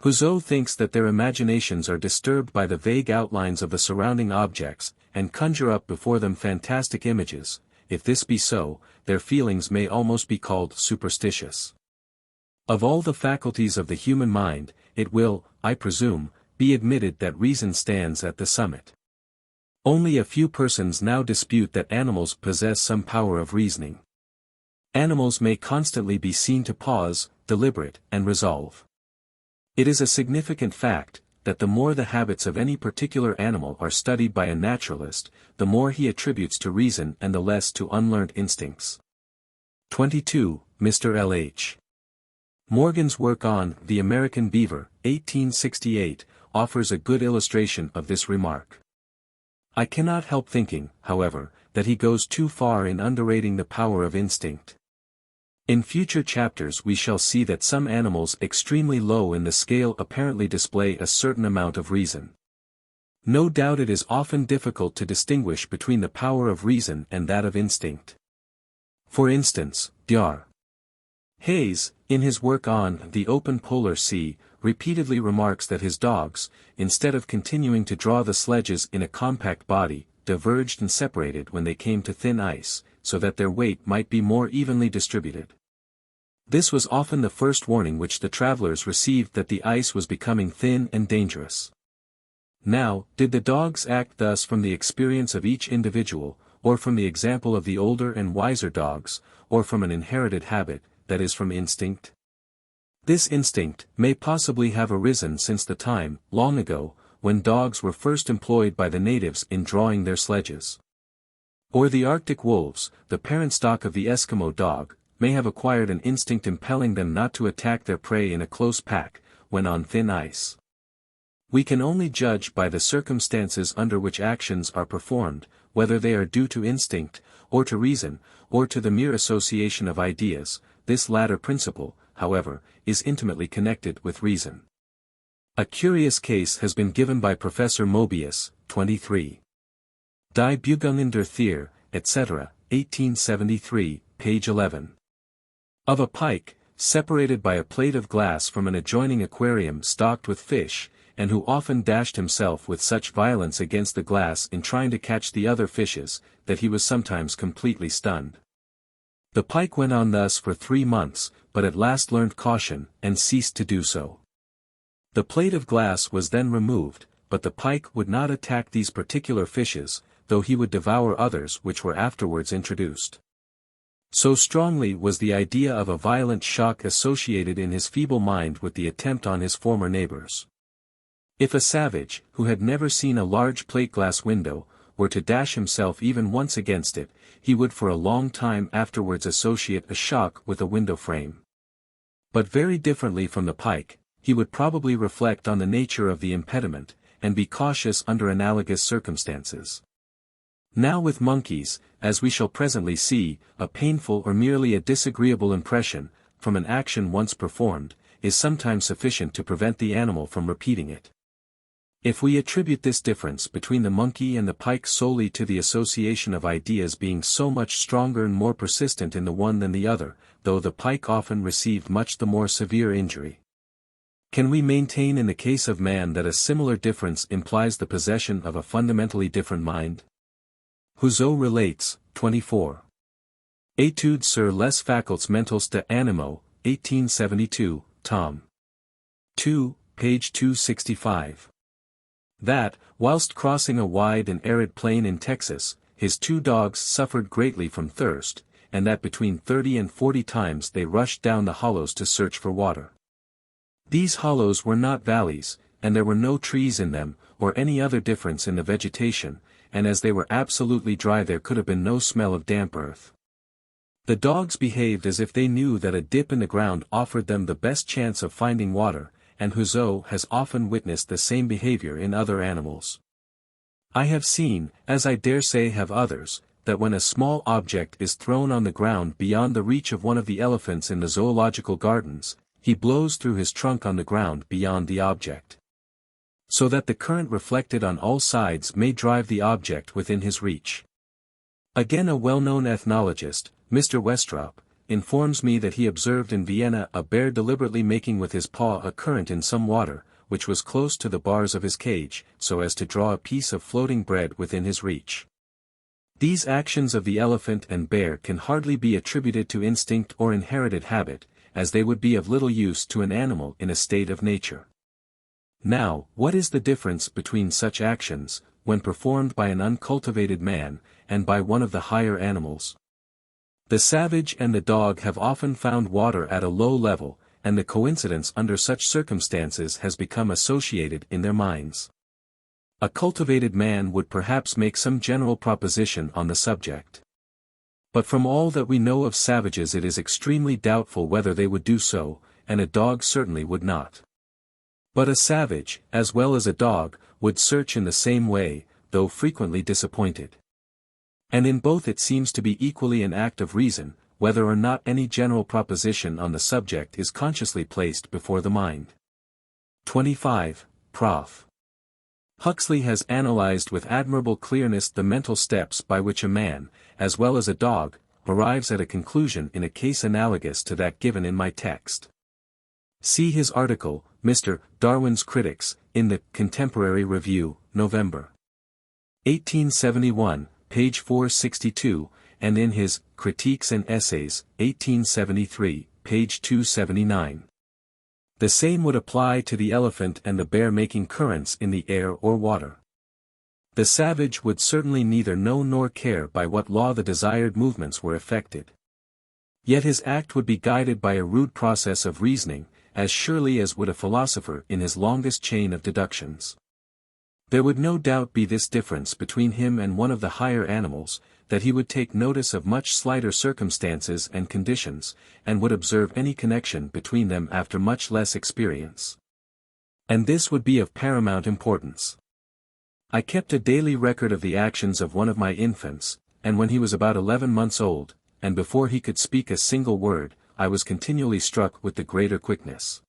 Houzeau thinks that their imaginations are disturbed by the vague outlines of the surrounding objects, and conjure up before them fantastic images. If this be so, their feelings may almost be called superstitious. Of all the faculties of the human mind, it will, I presume, be admitted that reason stands at the summit. Only a few persons now dispute that animals possess some power of reasoning. Animals may constantly be seen to pause, deliberate, and resolve. It is a significant fact, that the more the habits of any particular animal are studied by a naturalist, the more he attributes to reason and the less to unlearned instincts. 22. Mr. L. H. Morgan's work on The American Beaver, 1868, offers a good illustration of this remark. I cannot help thinking, however, that he goes too far in underrating the power of instinct. In future chapters we shall see that some animals extremely low in the scale apparently display a certain amount of reason. No doubt it is often difficult to distinguish between the power of reason and that of instinct. For instance, Dr. Hayes, in his work on The Open Polar Sea, repeatedly remarks that his dogs, instead of continuing to draw the sledges in a compact body, diverged and separated when they came to thin ice, so that their weight might be more evenly distributed. This was often the first warning which the travelers received that the ice was becoming thin and dangerous. Now, did the dogs act thus from the experience of each individual, or from the example of the older and wiser dogs, or from an inherited habit, that is from instinct? This instinct may possibly have arisen since the time, long ago, when dogs were first employed by the natives in drawing their sledges. Or the Arctic wolves, the parent stock of the Eskimo dog, may have acquired an instinct impelling them not to attack their prey in a close pack, when on thin ice. We can only judge by the circumstances under which actions are performed, whether they are due to instinct, or to reason, or to the mere association of ideas. This latter principle, however, is intimately connected with reason. A curious case has been given by Professor Mobius, 23. Die Beugungen der Thier, etc., 1873, page 11. Of a pike, separated by a plate of glass from an adjoining aquarium stocked with fish, and who often dashed himself with such violence against the glass in trying to catch the other fishes, that he was sometimes completely stunned. The pike went on thus for 3 months, but at last learned caution, and ceased to do so. The plate of glass was then removed, but the pike would not attack these particular fishes, though he would devour others which were afterwards introduced. So strongly was the idea of a violent shock associated in his feeble mind with the attempt on his former neighbors. If a savage, who had never seen a large plate-glass window, were to dash himself even once against it, he would for a long time afterwards associate a shock with a window frame. But very differently from the pike, he would probably reflect on the nature of the impediment, and be cautious under analogous circumstances. Now with monkeys, as we shall presently see, a painful or merely a disagreeable impression, from an action once performed, is sometimes sufficient to prevent the animal from repeating it. If we attribute this difference between the monkey and the pike solely to the association of ideas being so much stronger and more persistent in the one than the other, though the pike often received much the more severe injury, can we maintain in the case of man that a similar difference implies the possession of a fundamentally different mind? Houzeau relates, 24. Études sur les facultés mentales de animaux, 1872, Tom. 2, page 265. That, whilst crossing a wide and arid plain in Texas, his 2 dogs suffered greatly from thirst, and that between 30 and 40 times they rushed down the hollows to search for water. These hollows were not valleys, and there were no trees in them, or any other difference in the vegetation, and as they were absolutely dry there could have been no smell of damp earth. The dogs behaved as if they knew that a dip in the ground offered them the best chance of finding water, and Houzeau has often witnessed the same behavior in other animals. I have seen, as I dare say have others, that when a small object is thrown on the ground beyond the reach of one of the elephants in the zoological gardens, he blows through his trunk on the ground beyond the object, so that the current reflected on all sides may drive the object within his reach. Again, a well-known ethnologist, Mr. Westrop, informs me that he observed in Vienna a bear deliberately making with his paw a current in some water, which was close to the bars of his cage, so as to draw a piece of floating bread within his reach. These actions of the elephant and bear can hardly be attributed to instinct or inherited habit, as they would be of little use to an animal in a state of nature. Now, what is the difference between such actions, when performed by an uncultivated man, and by one of the higher animals? The savage and the dog have often found water at a low level, and the coincidence under such circumstances has become associated in their minds. A cultivated man would perhaps make some general proposition on the subject. But from all that we know of savages it is extremely doubtful whether they would do so, and a dog certainly would not. But a savage, as well as a dog, would search in the same way, though frequently disappointed. And in both it seems to be equally an act of reason, whether or not any general proposition on the subject is consciously placed before the mind. 25. Prof. Huxley has analyzed with admirable clearness the mental steps by which a man, as well as a dog, arrives at a conclusion in a case analogous to that given in my text. See his article, Mr. Darwin's Critics, in the Contemporary Review, November 1871, page 462, and in his Critiques and Essays, 1873, page 279. The same would apply to the elephant and the bear making currents in the air or water. The savage would certainly neither know nor care by what law the desired movements were effected. Yet his act would be guided by a rude process of reasoning, as surely as would a philosopher in his longest chain of deductions. There would no doubt be this difference between him and one of the higher animals, that he would take notice of much slighter circumstances and conditions, and would observe any connection between them after much less experience. And this would be of paramount importance. I kept a daily record of the actions of one of my infants, and when he was about 11 months old, and before he could speak a single word, I was continually struck with the greater quickness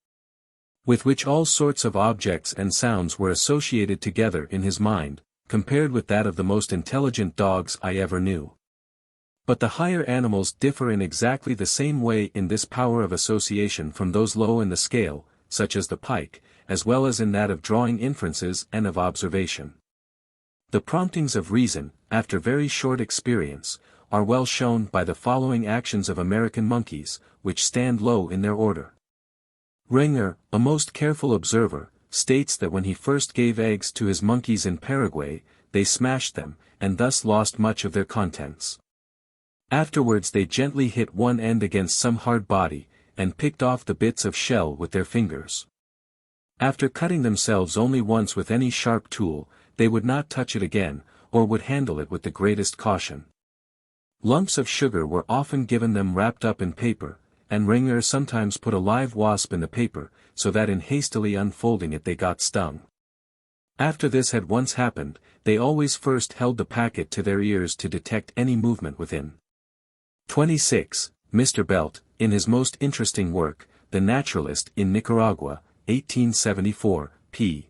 with which all sorts of objects and sounds were associated together in his mind, compared with that of the most intelligent dogs I ever knew. But the higher animals differ in exactly the same way in this power of association from those low in the scale, such as the pike, as well as in that of drawing inferences and of observation. The promptings of reason, after very short experience, are well shown by the following actions of American monkeys, which stand low in their order. Renger, a most careful observer, states that when he first gave eggs to his monkeys in Paraguay, they smashed them, and thus lost much of their contents. Afterwards they gently hit one end against some hard body, and picked off the bits of shell with their fingers. After cutting themselves only once with any sharp tool, they would not touch it again, or would handle it with the greatest caution. Lumps of sugar were often given them wrapped up in paper, and Renger sometimes put a live wasp in the paper, so that in hastily unfolding it they got stung. After this had once happened, they always first held the packet to their ears to detect any movement within. 26. Mr. Belt, in his most interesting work, The Naturalist in Nicaragua, 1874, p.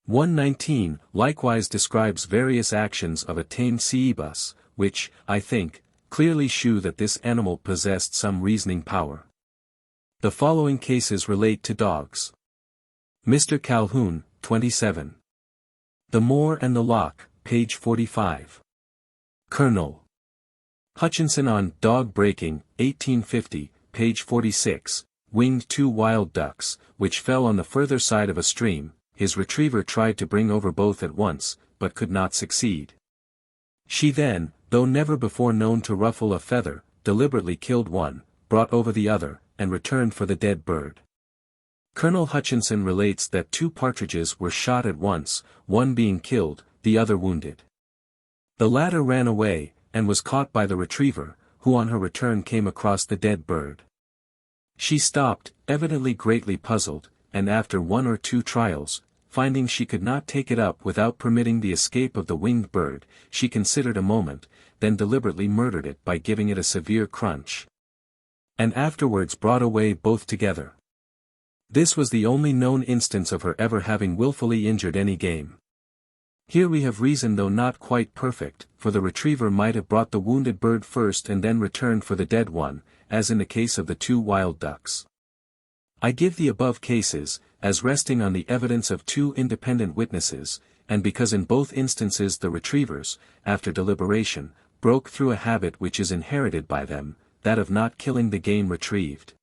119, likewise describes various actions of a tame cebus, which, I think, clearly shew that this animal possessed some reasoning power. The following cases relate to dogs. Mr. Calhoun, 27. The Moor and the Loch, page 45. Colonel Hutchinson on Dog Breaking, 1850, page 46, winged 2 wild ducks, which fell on the further side of a stream. His retriever tried to bring over both at once, but could not succeed. She then, though never before known to ruffle a feather, deliberately killed one, brought over the other, and returned for the dead bird. Colonel Hutchinson relates that 2 partridges were shot at once, one being killed, the other wounded. The latter ran away, and was caught by the retriever, who on her return came across the dead bird. She stopped, evidently greatly puzzled, and after 1 or 2 trials, finding she could not take it up without permitting the escape of the winged bird, she considered a moment, then deliberately murdered it by giving it a severe crunch. And afterwards brought away both together. This was the only known instance of her ever having willfully injured any game. Here we have reason though not quite perfect, for the retriever might have brought the wounded bird first and then returned for the dead one, as in the case of the 2 wild ducks. I give the above cases, as resting on the evidence of 2 independent witnesses, and because in both instances the retrievers, after deliberation, broke through a habit which is inherited by them, that of not killing the game retrieved.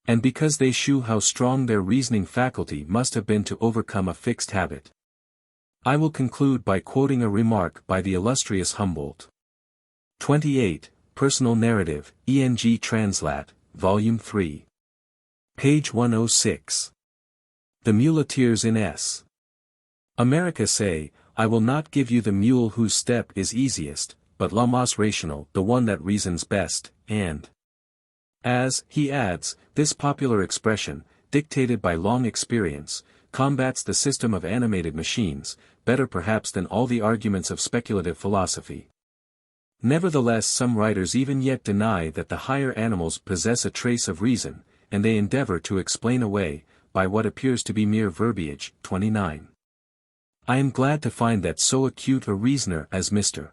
And because they shew how strong their reasoning faculty must have been to overcome a fixed habit. I will conclude by quoting a remark by the illustrious Humboldt. 28, Personal Narrative, ENG Translat, Volume 3. Page 106. The Muleteers in S. America say, I will not give you the mule whose step is easiest, but la mas rational, the one that reasons best, and as, he adds, this popular expression, dictated by long experience, combats the system of animated machines, better perhaps than all the arguments of speculative philosophy. Nevertheless some writers even yet deny that the higher animals possess a trace of reason, and they endeavor to explain away, by what appears to be mere verbiage. 29. I am glad to find that so acute a reasoner as Mr.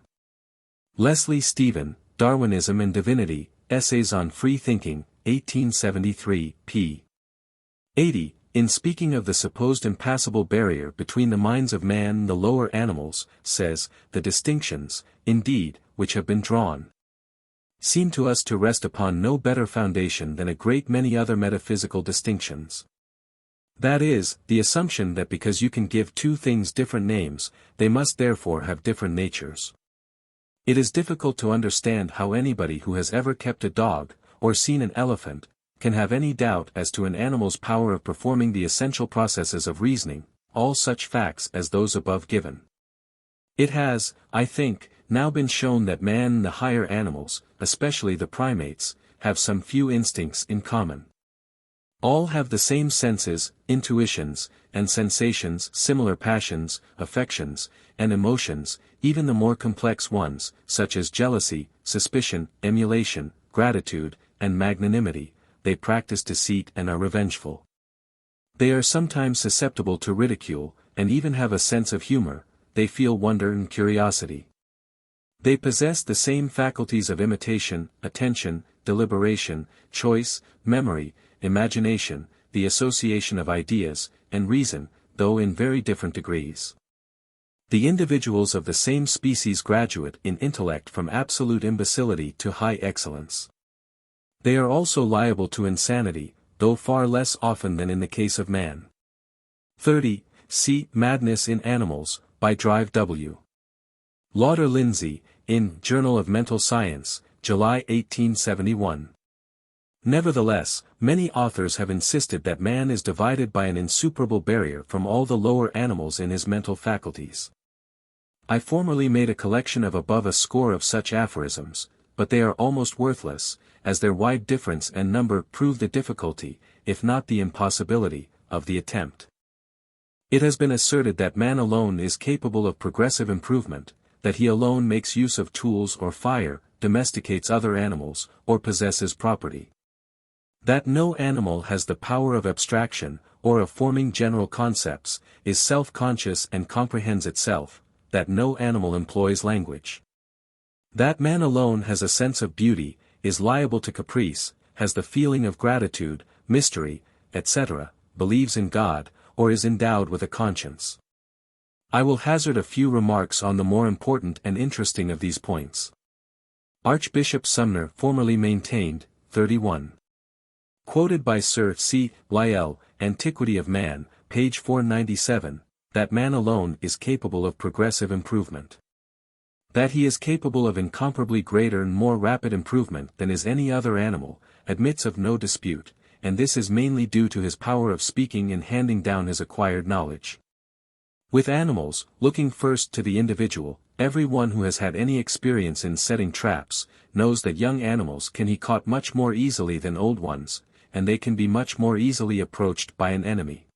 Leslie Stephen, Darwinism and Divinity, Essays on Free Thinking, 1873, p. 80, in speaking of the supposed impassable barrier between the minds of man and the lower animals, says, the distinctions, indeed, which have been drawn, seem to us to rest upon no better foundation than a great many other metaphysical distinctions. That is, the assumption that because you can give 2 things different names, they must therefore have different natures. It is difficult to understand how anybody who has ever kept a dog, or seen an elephant, can have any doubt as to an animal's power of performing the essential processes of reasoning, all such facts as those above given. It has, I think, now been shown that man and the higher animals, especially the primates, have some few instincts in common. All have the same senses, intuitions, and sensations, similar passions, affections, and emotions, even the more complex ones, such as jealousy, suspicion, emulation, gratitude, and magnanimity. They practice deceit and are revengeful. They are sometimes susceptible to ridicule, and even have a sense of humor. They feel wonder and curiosity. They possess the same faculties of imitation, attention, deliberation, choice, memory, imagination, the association of ideas, and reason, though in very different degrees. The individuals of the same species graduate in intellect from absolute imbecility to high excellence. They are also liable to insanity, though far less often than in the case of man. 30. See Madness in Animals, by Drive W. Lauder Lindsay, in Journal of Mental Science, July 1871. Nevertheless, many authors have insisted that man is divided by an insuperable barrier from all the lower animals in his mental faculties. I formerly made a collection of above a score of such aphorisms, but they are almost worthless, as their wide difference and number prove the difficulty, if not the impossibility, of the attempt. It has been asserted that man alone is capable of progressive improvement, that he alone makes use of tools or fire, domesticates other animals, or possesses property. That no animal has the power of abstraction, or of forming general concepts, is self-conscious and comprehends itself, that no animal employs language. That man alone has a sense of beauty, is liable to caprice, has the feeling of gratitude, mystery, etc., believes in God, or is endowed with a conscience. I will hazard a few remarks on the more important and interesting of these points. Archbishop Sumner formerly maintained, 31. Quoted by Sir C. Lyell, Antiquity of Man, page 497, that man alone is capable of progressive improvement. That he is capable of incomparably greater and more rapid improvement than is any other animal, admits of no dispute, and this is mainly due to his power of speaking and handing down his acquired knowledge. With animals, looking first to the individual, every one who has had any experience in setting traps, knows that young animals can be caught much more easily than old ones, and they can be much more easily approached by an enemy.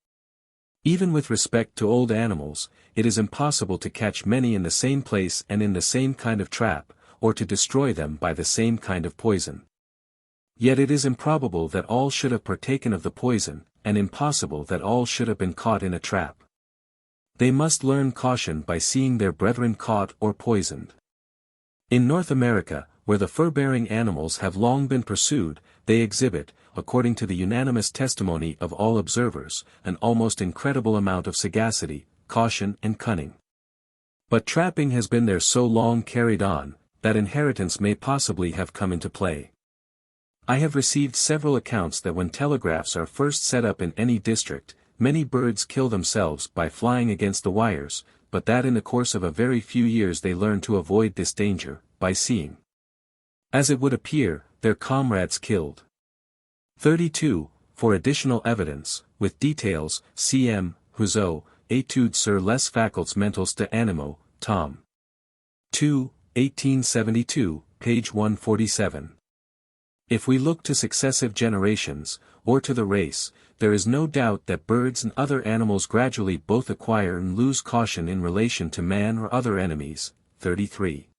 Even with respect to old animals, it is impossible to catch many in the same place and in the same kind of trap, or to destroy them by the same kind of poison. Yet it is improbable that all should have partaken of the poison, and impossible that all should have been caught in a trap. They must learn caution by seeing their brethren caught or poisoned. In North America, where the fur-bearing animals have long been pursued, they exhibit, according to the unanimous testimony of all observers, an almost incredible amount of sagacity, caution and cunning. But trapping has been there so long carried on, that inheritance may possibly have come into play. I have received several accounts that when telegraphs are first set up in any district, many birds kill themselves by flying against the wires, but that in the course of a very few years they learn to avoid this danger, by seeing, as it would appear, their comrades killed. 32. For additional evidence, with details, C.M. Huzeau, Études sur les facultés mentales des animaux, tom. 2, 1872, page 147. If we look to successive generations, or to the race, there is no doubt that birds and other animals gradually both acquire and lose caution in relation to man or other enemies. 33.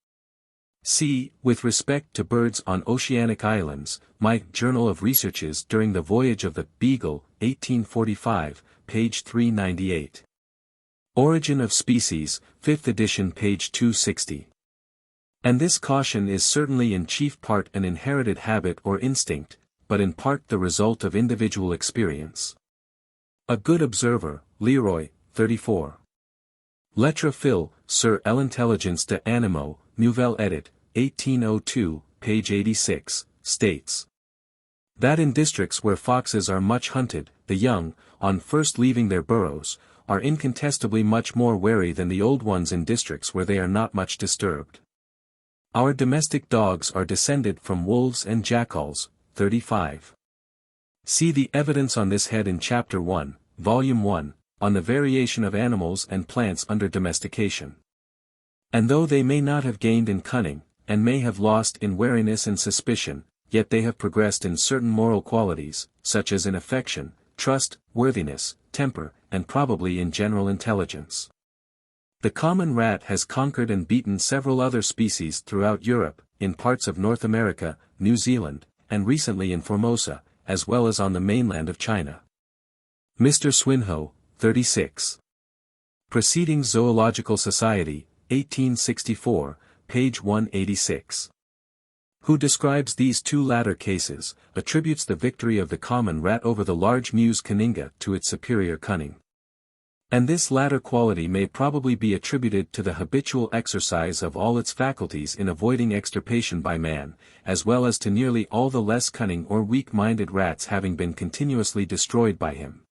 C. With respect to birds on oceanic islands, my Journal of Researches during the Voyage of the Beagle, 1845, page 398. Origin of Species, 5th edition, page 260. And this caution is certainly in chief part an inherited habit or instinct, but in part the result of individual experience. A good observer, Leroy, 34. Lettre Phil, sur l'intelligence des animaux, Nouvelle Edit, 1802, page 86, states that in districts where foxes are much hunted, the young, on first leaving their burrows, are incontestably much more wary than the old ones in districts where they are not much disturbed. Our domestic dogs are descended from wolves and jackals. 35. See the evidence on this head in Chapter 1, Volume 1, on the variation of animals and plants under domestication. And though they may not have gained in cunning, and may have lost in wariness and suspicion, yet they have progressed in certain moral qualities, such as in affection, trust, worthiness, temper, and probably in general intelligence. The common rat has conquered and beaten several other species throughout Europe, in parts of North America, New Zealand, and recently in Formosa, as well as on the mainland of China. Mr. Swinhoe, 36. Proceedings Zoological Society, 1864, page 186. Who describes these two latter cases, attributes the victory of the common rat over the large Mus caninga to its superior cunning. And this latter quality may probably be attributed to the habitual exercise of all its faculties in avoiding extirpation by man, as well as to nearly all the less cunning or weak-minded rats having been continuously destroyed by him.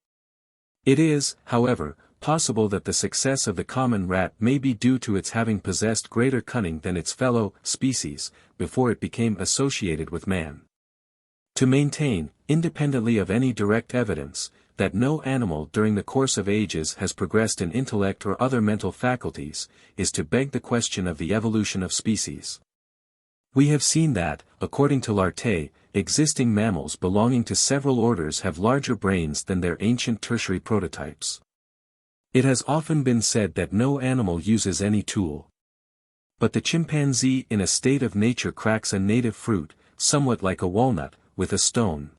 It is, however, possible that the success of the common rat may be due to its having possessed greater cunning than its fellow species, before it became associated with man. To maintain, independently of any direct evidence, that no animal during the course of ages has progressed in intellect or other mental faculties, is to beg the question of the evolution of species. We have seen that, according to Lartet, existing mammals belonging to several orders have larger brains than their ancient tertiary prototypes. It has often been said that no animal uses any tool. But the chimpanzee in a state of nature cracks a native fruit, somewhat like a walnut, with a stone.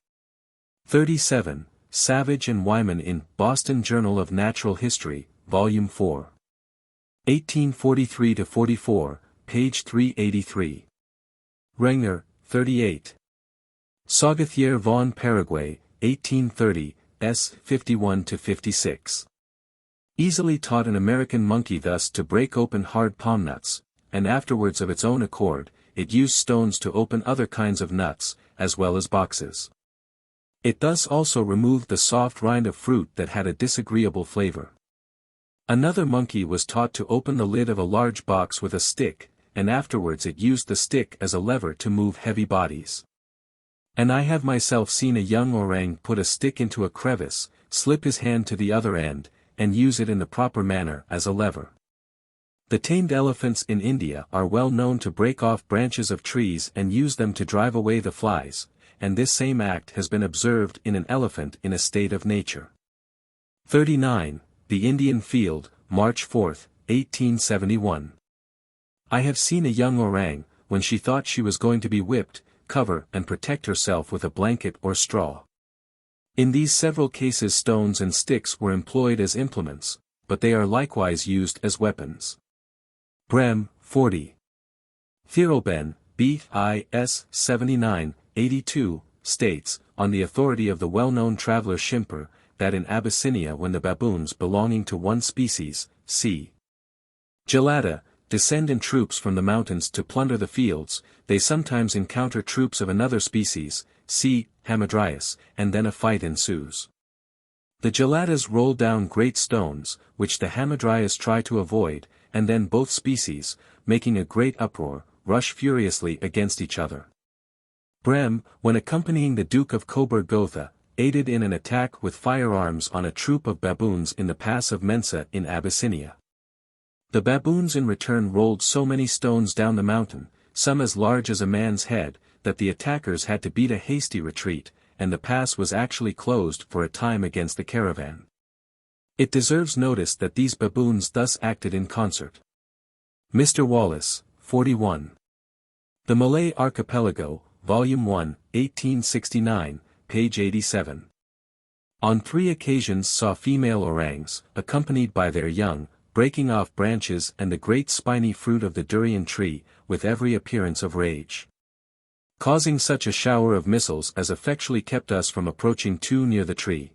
37. Savage and Wyman in Boston Journal of Natural History, Volume 4. 1843-44, page 383. Regner, 38. Saugethier von Paraguay, 1830, s. 51-56. Easily taught an American monkey thus to break open hard palm nuts, and afterwards of its own accord, it used stones to open other kinds of nuts, as well as boxes. It thus also removed the soft rind of fruit that had a disagreeable flavor. Another monkey was taught to open the lid of a large box with a stick, and afterwards it used the stick as a lever to move heavy bodies. And I have myself seen a young orang put a stick into a crevice, slip his hand to the other end, and use it in the proper manner as a lever. The tamed elephants in India are well known to break off branches of trees and use them to drive away the flies, and this same act has been observed in an elephant in a state of nature. 39. The Indian Field, March 4, 1871. I have seen a young orang, when she thought she was going to be whipped, cover and protect herself with a blanket or straw. In these several cases stones and sticks were employed as implements, but they are likewise used as weapons. Brehm, 40. Thiroben, B.I.S. 79, 82, states, on the authority of the well-known traveler Schimper, that in Abyssinia when the baboons belonging to one species, c. Gelada, descend in troops from the mountains to plunder the fields, they sometimes encounter troops of another species, c. Hamadryas, and then a fight ensues. The Geladas roll down great stones, which the Hamadryas try to avoid, and then both species, making a great uproar, rush furiously against each other. Brehm, when accompanying the Duke of Coburg-Gotha, aided in an attack with firearms on a troop of baboons in the pass of Mensa in Abyssinia. The baboons in return rolled so many stones down the mountain, some as large as a man's head, that the attackers had to beat a hasty retreat, and the pass was actually closed for a time against the caravan. It deserves notice that these baboons thus acted in concert. Mr. Wallace, 41. The Malay Archipelago, Volume 1, 1869, page 87. On 3 occasions saw female orangs, accompanied by their young, breaking off branches and the great spiny fruit of the durian tree, with every appearance of rage. Causing such a shower of missiles as effectually kept us from approaching too near the tree.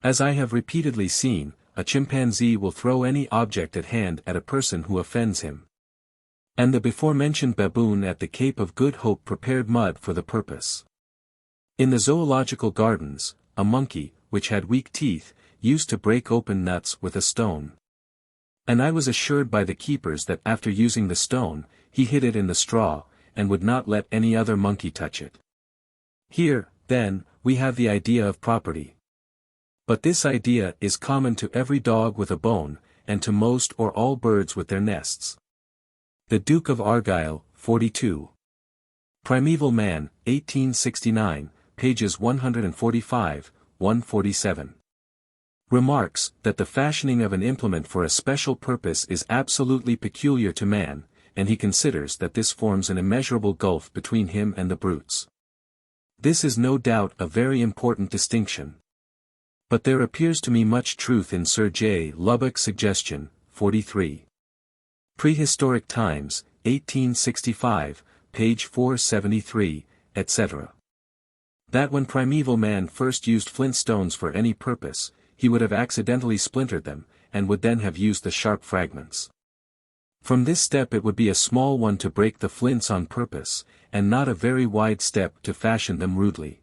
As I have repeatedly seen, a chimpanzee will throw any object at hand at a person who offends him. And the before-mentioned baboon at the Cape of Good Hope prepared mud for the purpose. In the zoological gardens, a monkey, which had weak teeth, used to break open nuts with a stone. And I was assured by the keepers that after using the stone, he hid it in the straw, and would not let any other monkey touch it. Here, then, we have the idea of property. But this idea is common to every dog with a bone, and to most or all birds with their nests. The Duke of Argyll, 42. Primeval Man, 1869, pages 145, 147. Remarks, that the fashioning of an implement for a special purpose is absolutely peculiar to man, and he considers that this forms an immeasurable gulf between him and the brutes. This is no doubt a very important distinction. But there appears to me much truth in Sir J. Lubbock's suggestion, 43. Prehistoric Times, 1865, page 473, etc. That when primeval man first used flint stones for any purpose, he would have accidentally splintered them, and would then have used the sharp fragments. From this step it would be a small one to break the flints on purpose, and not a very wide step to fashion them rudely.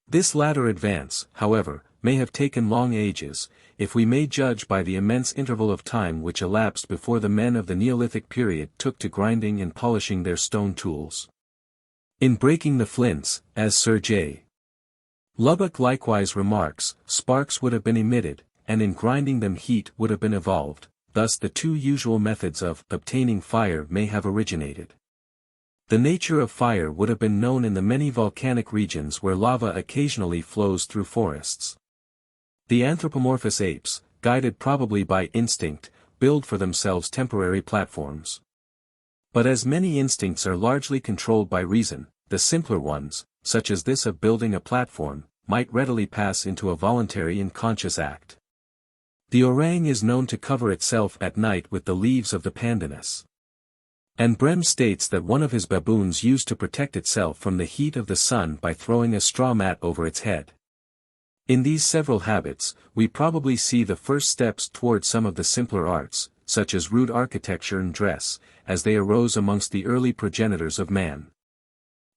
This latter advance, however, may have taken long ages, if we may judge by the immense interval of time which elapsed before the men of the Neolithic period took to grinding and polishing their stone tools. In breaking the flints, as Sir J. Lubbock likewise remarks, sparks would have been emitted, and in grinding them heat would have been evolved, thus the two usual methods of obtaining fire may have originated. The nature of fire would have been known in the many volcanic regions where lava occasionally flows through forests. The anthropomorphous apes, guided probably by instinct, build for themselves temporary platforms. But as many instincts are largely controlled by reason, the simpler ones, such as this of building a platform, might readily pass into a voluntary and conscious act. The orang is known to cover itself at night with the leaves of the pandanus. And Brehm states that one of his baboons used to protect itself from the heat of the sun by throwing a straw mat over its head. In these several habits, we probably see the first steps toward some of the simpler arts, such as rude architecture and dress, as they arose amongst the early progenitors of man.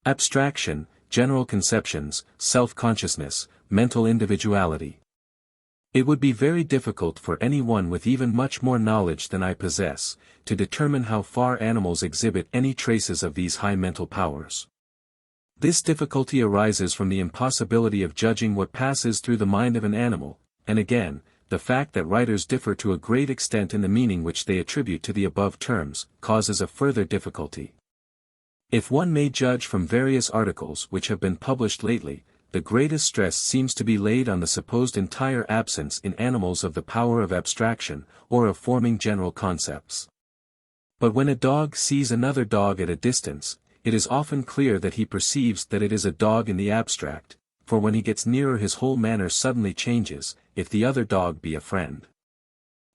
Abstraction, general conceptions, self-consciousness, mental individuality. It would be very difficult for anyone with even much more knowledge than I possess, to determine how far animals exhibit any traces of these high mental powers. This difficulty arises from the impossibility of judging what passes through the mind of an animal, and again, the fact that writers differ to a great extent in the meaning which they attribute to the above terms, causes a further difficulty. If one may judge from various articles which have been published lately, the greatest stress seems to be laid on the supposed entire absence in animals of the power of abstraction, or of forming general concepts. But when a dog sees another dog at a distance, it is often clear that he perceives that it is a dog in the abstract, for when he gets nearer his whole manner suddenly changes, if the other dog be a friend.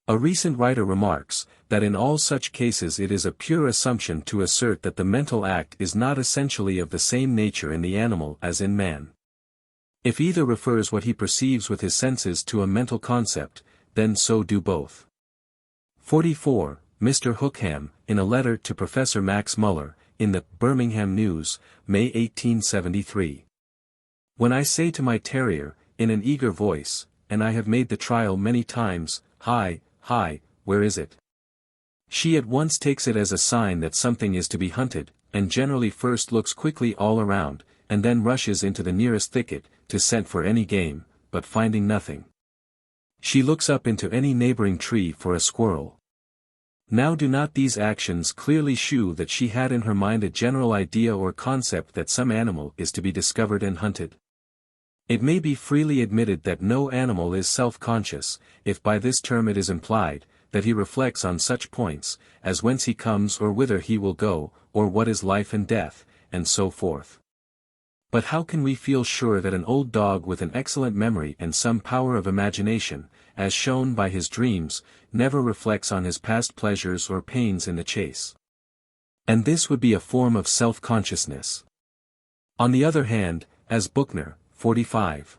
A recent writer remarks, that in all such cases it is a pure assumption to assert that the mental act is not essentially of the same nature in the animal as in man. If either refers what he perceives with his senses to a mental concept, then so do both. 44. Mr. Hookham, in a letter to Professor Max Muller, in the Birmingham News, May 1873. When I say to my terrier, in an eager voice, and I have made the trial many times, "Hi, hi, where is it?" she at once takes it as a sign that something is to be hunted, and generally first looks quickly all around, and then rushes into the nearest thicket, to scent for any game, but finding nothing, she looks up into any neighboring tree for a squirrel. Now do not these actions clearly shew that she had in her mind a general idea or concept that some animal is to be discovered and hunted? It may be freely admitted that no animal is self-conscious, if by this term it is implied, that he reflects on such points, as whence he comes or whither he will go, or what is life and death, and so forth. But how can we feel sure that an old dog with an excellent memory and some power of imagination, as shown by his dreams, never reflects on his past pleasures or pains in the chase? And this would be a form of self-consciousness. On the other hand, as Buchner, 45.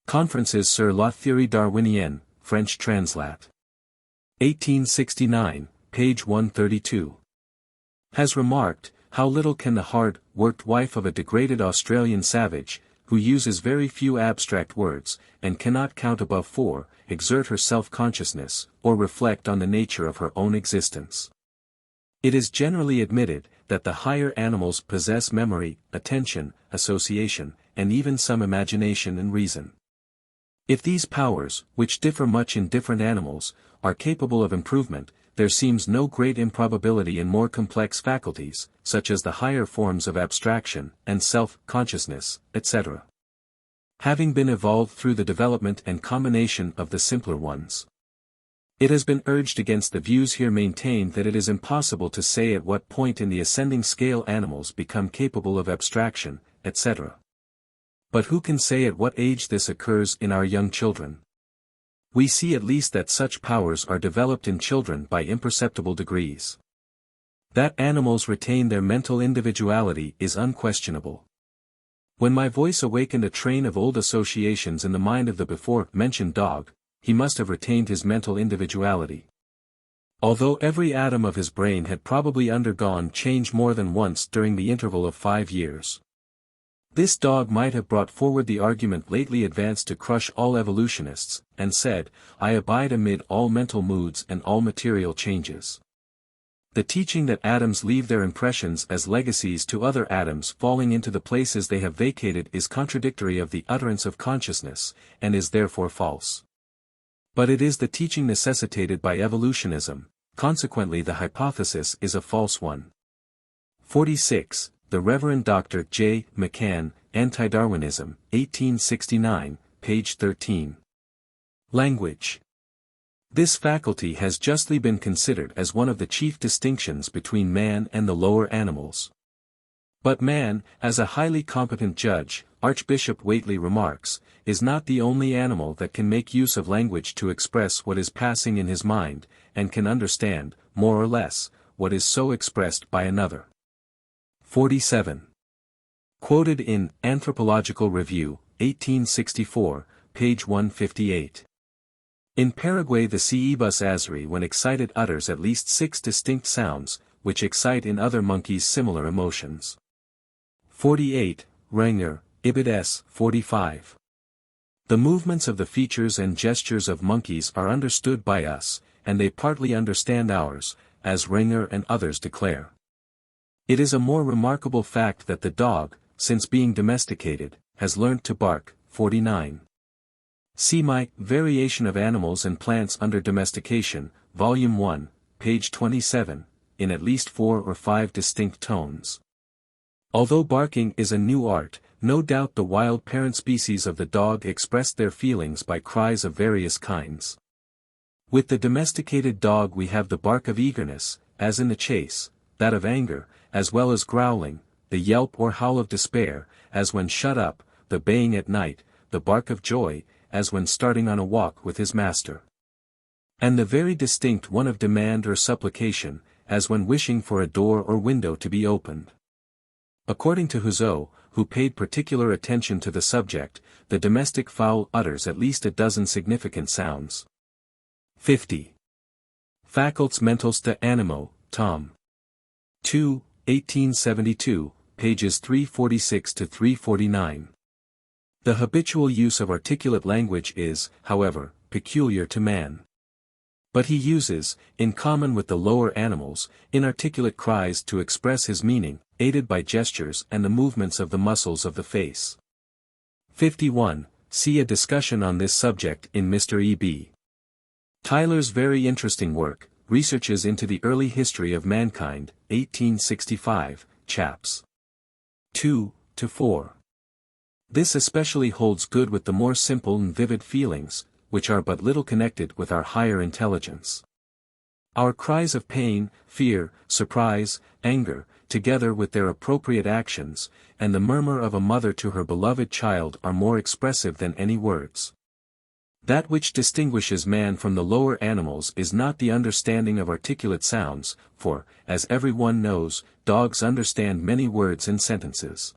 Conferences sur la théorie darwinienne, French translat. 1869, page 132. Has remarked, how little can the hard-worked wife of a degraded Australian savage, who uses very few abstract words, and cannot count above 4, exert her self-consciousness, or reflect on the nature of her own existence. It is generally admitted, that the higher animals possess memory, attention, association, and even some imagination and reason. If these powers, which differ much in different animals, are capable of improvement, there seems no great improbability in more complex faculties, such as the higher forms of abstraction, and self-consciousness, etc. having been evolved through the development and combination of the simpler ones. It has been urged against the views here maintained that it is impossible to say at what point in the ascending scale animals become capable of abstraction, etc. But who can say at what age this occurs in our young children? We see at least that such powers are developed in children by imperceptible degrees. That animals retain their mental individuality is unquestionable. When my voice awakened a train of old associations in the mind of the before-mentioned dog, he must have retained his mental individuality. Although every atom of his brain had probably undergone change more than once during the interval of 5 years. This dog might have brought forward the argument lately advanced to crush all evolutionists, and said, "I abide amid all mental moods and all material changes." The teaching that atoms leave their impressions as legacies to other atoms falling into the places they have vacated is contradictory of the utterance of consciousness, and is therefore false. But it is the teaching necessitated by evolutionism, consequently the hypothesis is a false one. 46. The Reverend Dr. J. McCann, Anti-Darwinism, 1869, page 13. Language. This faculty has justly been considered as one of the chief distinctions between man and the lower animals. But man, as a highly competent judge, Archbishop Whately remarks, is not the only animal that can make use of language to express what is passing in his mind, and can understand, more or less, what is so expressed by another. 47. Quoted in Anthropological Review, 1864, page 158. In Paraguay the Cebus azari when excited utters at least 6 distinct sounds, which excite in other monkeys similar emotions. 48. Renger, Ibid S. 45. The movements of the features and gestures of monkeys are understood by us, and they partly understand ours, as Renger and others declare. It is a more remarkable fact that the dog, since being domesticated, has learnt to bark. 49. See my Variation of Animals and Plants Under Domestication, Volume 1, page 27, in at least 4 or 5 distinct tones. Although barking is a new art, no doubt the wild parent species of the dog expressed their feelings by cries of various kinds. With the domesticated dog we have the bark of eagerness, as in the chase, that of anger, as well as growling, the yelp or howl of despair, as when shut up, the baying at night, the bark of joy, as when starting on a walk with his master. And the very distinct one of demand or supplication, as when wishing for a door or window to be opened. According to Houzeau, who paid particular attention to the subject, the domestic fowl utters at least a dozen significant sounds. 50. Faculties mentales de animo, Tom. 2, 1872, pages 346 to 349. The habitual use of articulate language is, however, peculiar to man. But he uses, in common with the lower animals, inarticulate cries to express his meaning, aided by gestures and the movements of the muscles of the face. 51. See a discussion on this subject in Mr. E.B. Tyler's very interesting work, Researches into the Early History of Mankind, 1865, chaps. 2 to 4. This especially holds good with the more simple and vivid feelings, which are but little connected with our higher intelligence. Our cries of pain, fear, surprise, anger, together with their appropriate actions, and the murmur of a mother to her beloved child are more expressive than any words. That which distinguishes man from the lower animals is not the understanding of articulate sounds, for, as every one knows, dogs understand many words and sentences.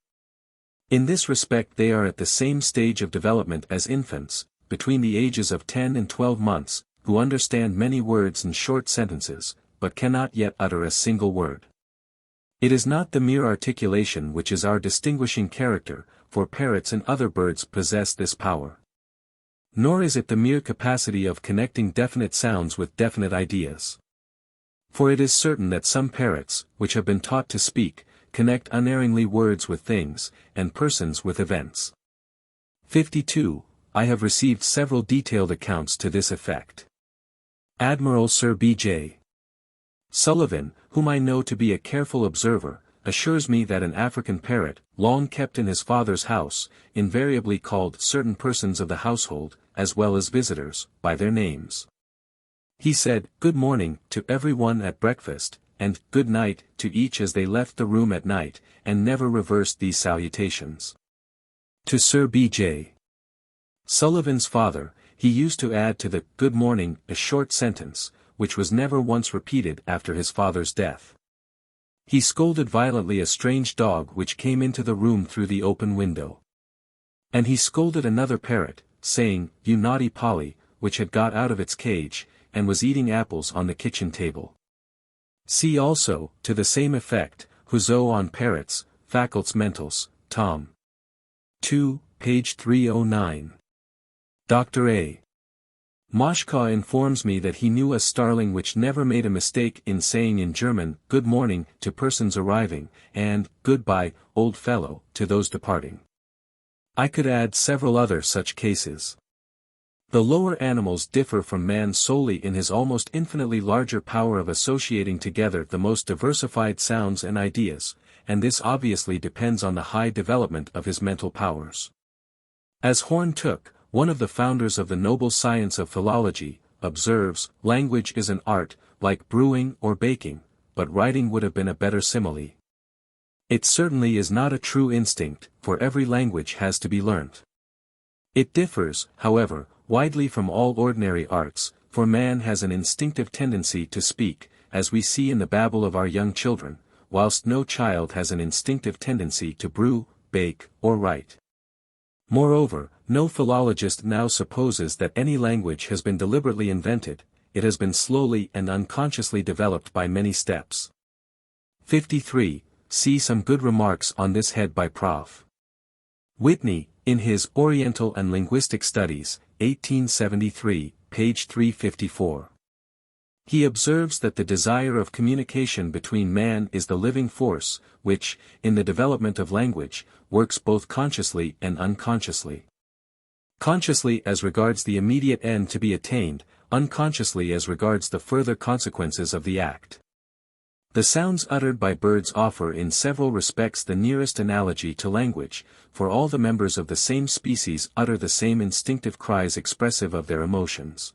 In this respect they are at the same stage of development as infants, between the ages of 10 and 12 months, who understand many words and short sentences, but cannot yet utter a single word. It is not the mere articulation which is our distinguishing character, for parrots and other birds possess this power. Nor is it the mere capacity of connecting definite sounds with definite ideas. For it is certain that some parrots, which have been taught to speak, connect unerringly words with things, and persons with events. 52. I have received several detailed accounts to this effect. Admiral Sir B.J. Sullivan, whom I know to be a careful observer, assures me that an African parrot, long kept in his father's house, invariably called certain persons of the household, as well as visitors, by their names. He said, "Good morning," to every one at breakfast, and "Good night," to each as they left the room at night, and never reversed these salutations. To Sir B.J. Sullivan's father, he used to add to the "Good morning" a short sentence, which was never once repeated after his father's death. He scolded violently a strange dog which came into the room through the open window. And he scolded another parrot, saying, "You naughty Polly," which had got out of its cage, and was eating apples on the kitchen table. See also, to the same effect, Houzeau on Parrots, Faculties mentales, Tom. 2, page 309. Dr. A. Moschka informs me that he knew a starling which never made a mistake in saying in German, "Good morning," to persons arriving, and "Goodbye, old fellow," to those departing. I could add several other such cases. The lower animals differ from man solely in his almost infinitely larger power of associating together the most diversified sounds and ideas, and this obviously depends on the high development of his mental powers. As Horn Took, one of the founders of the noble science of philology, observes, language is an art, like brewing or baking, but writing would have been a better simile. It certainly is not a true instinct, for every language has to be learnt. It differs, however, widely from all ordinary arts, for man has an instinctive tendency to speak, as we see in the babble of our young children, whilst no child has an instinctive tendency to brew, bake, or write. Moreover, no philologist now supposes that any language has been deliberately invented, it has been slowly and unconsciously developed by many steps. 53. See some good remarks on this head by Prof. Whitney, in his Oriental and Linguistic Studies, 1873, page 354. He observes that the desire of communication between man is the living force, which, in the development of language, works both consciously and unconsciously. Consciously as regards the immediate end to be attained, unconsciously as regards the further consequences of the act. The sounds uttered by birds offer in several respects the nearest analogy to language, for all the members of the same species utter the same instinctive cries expressive of their emotions.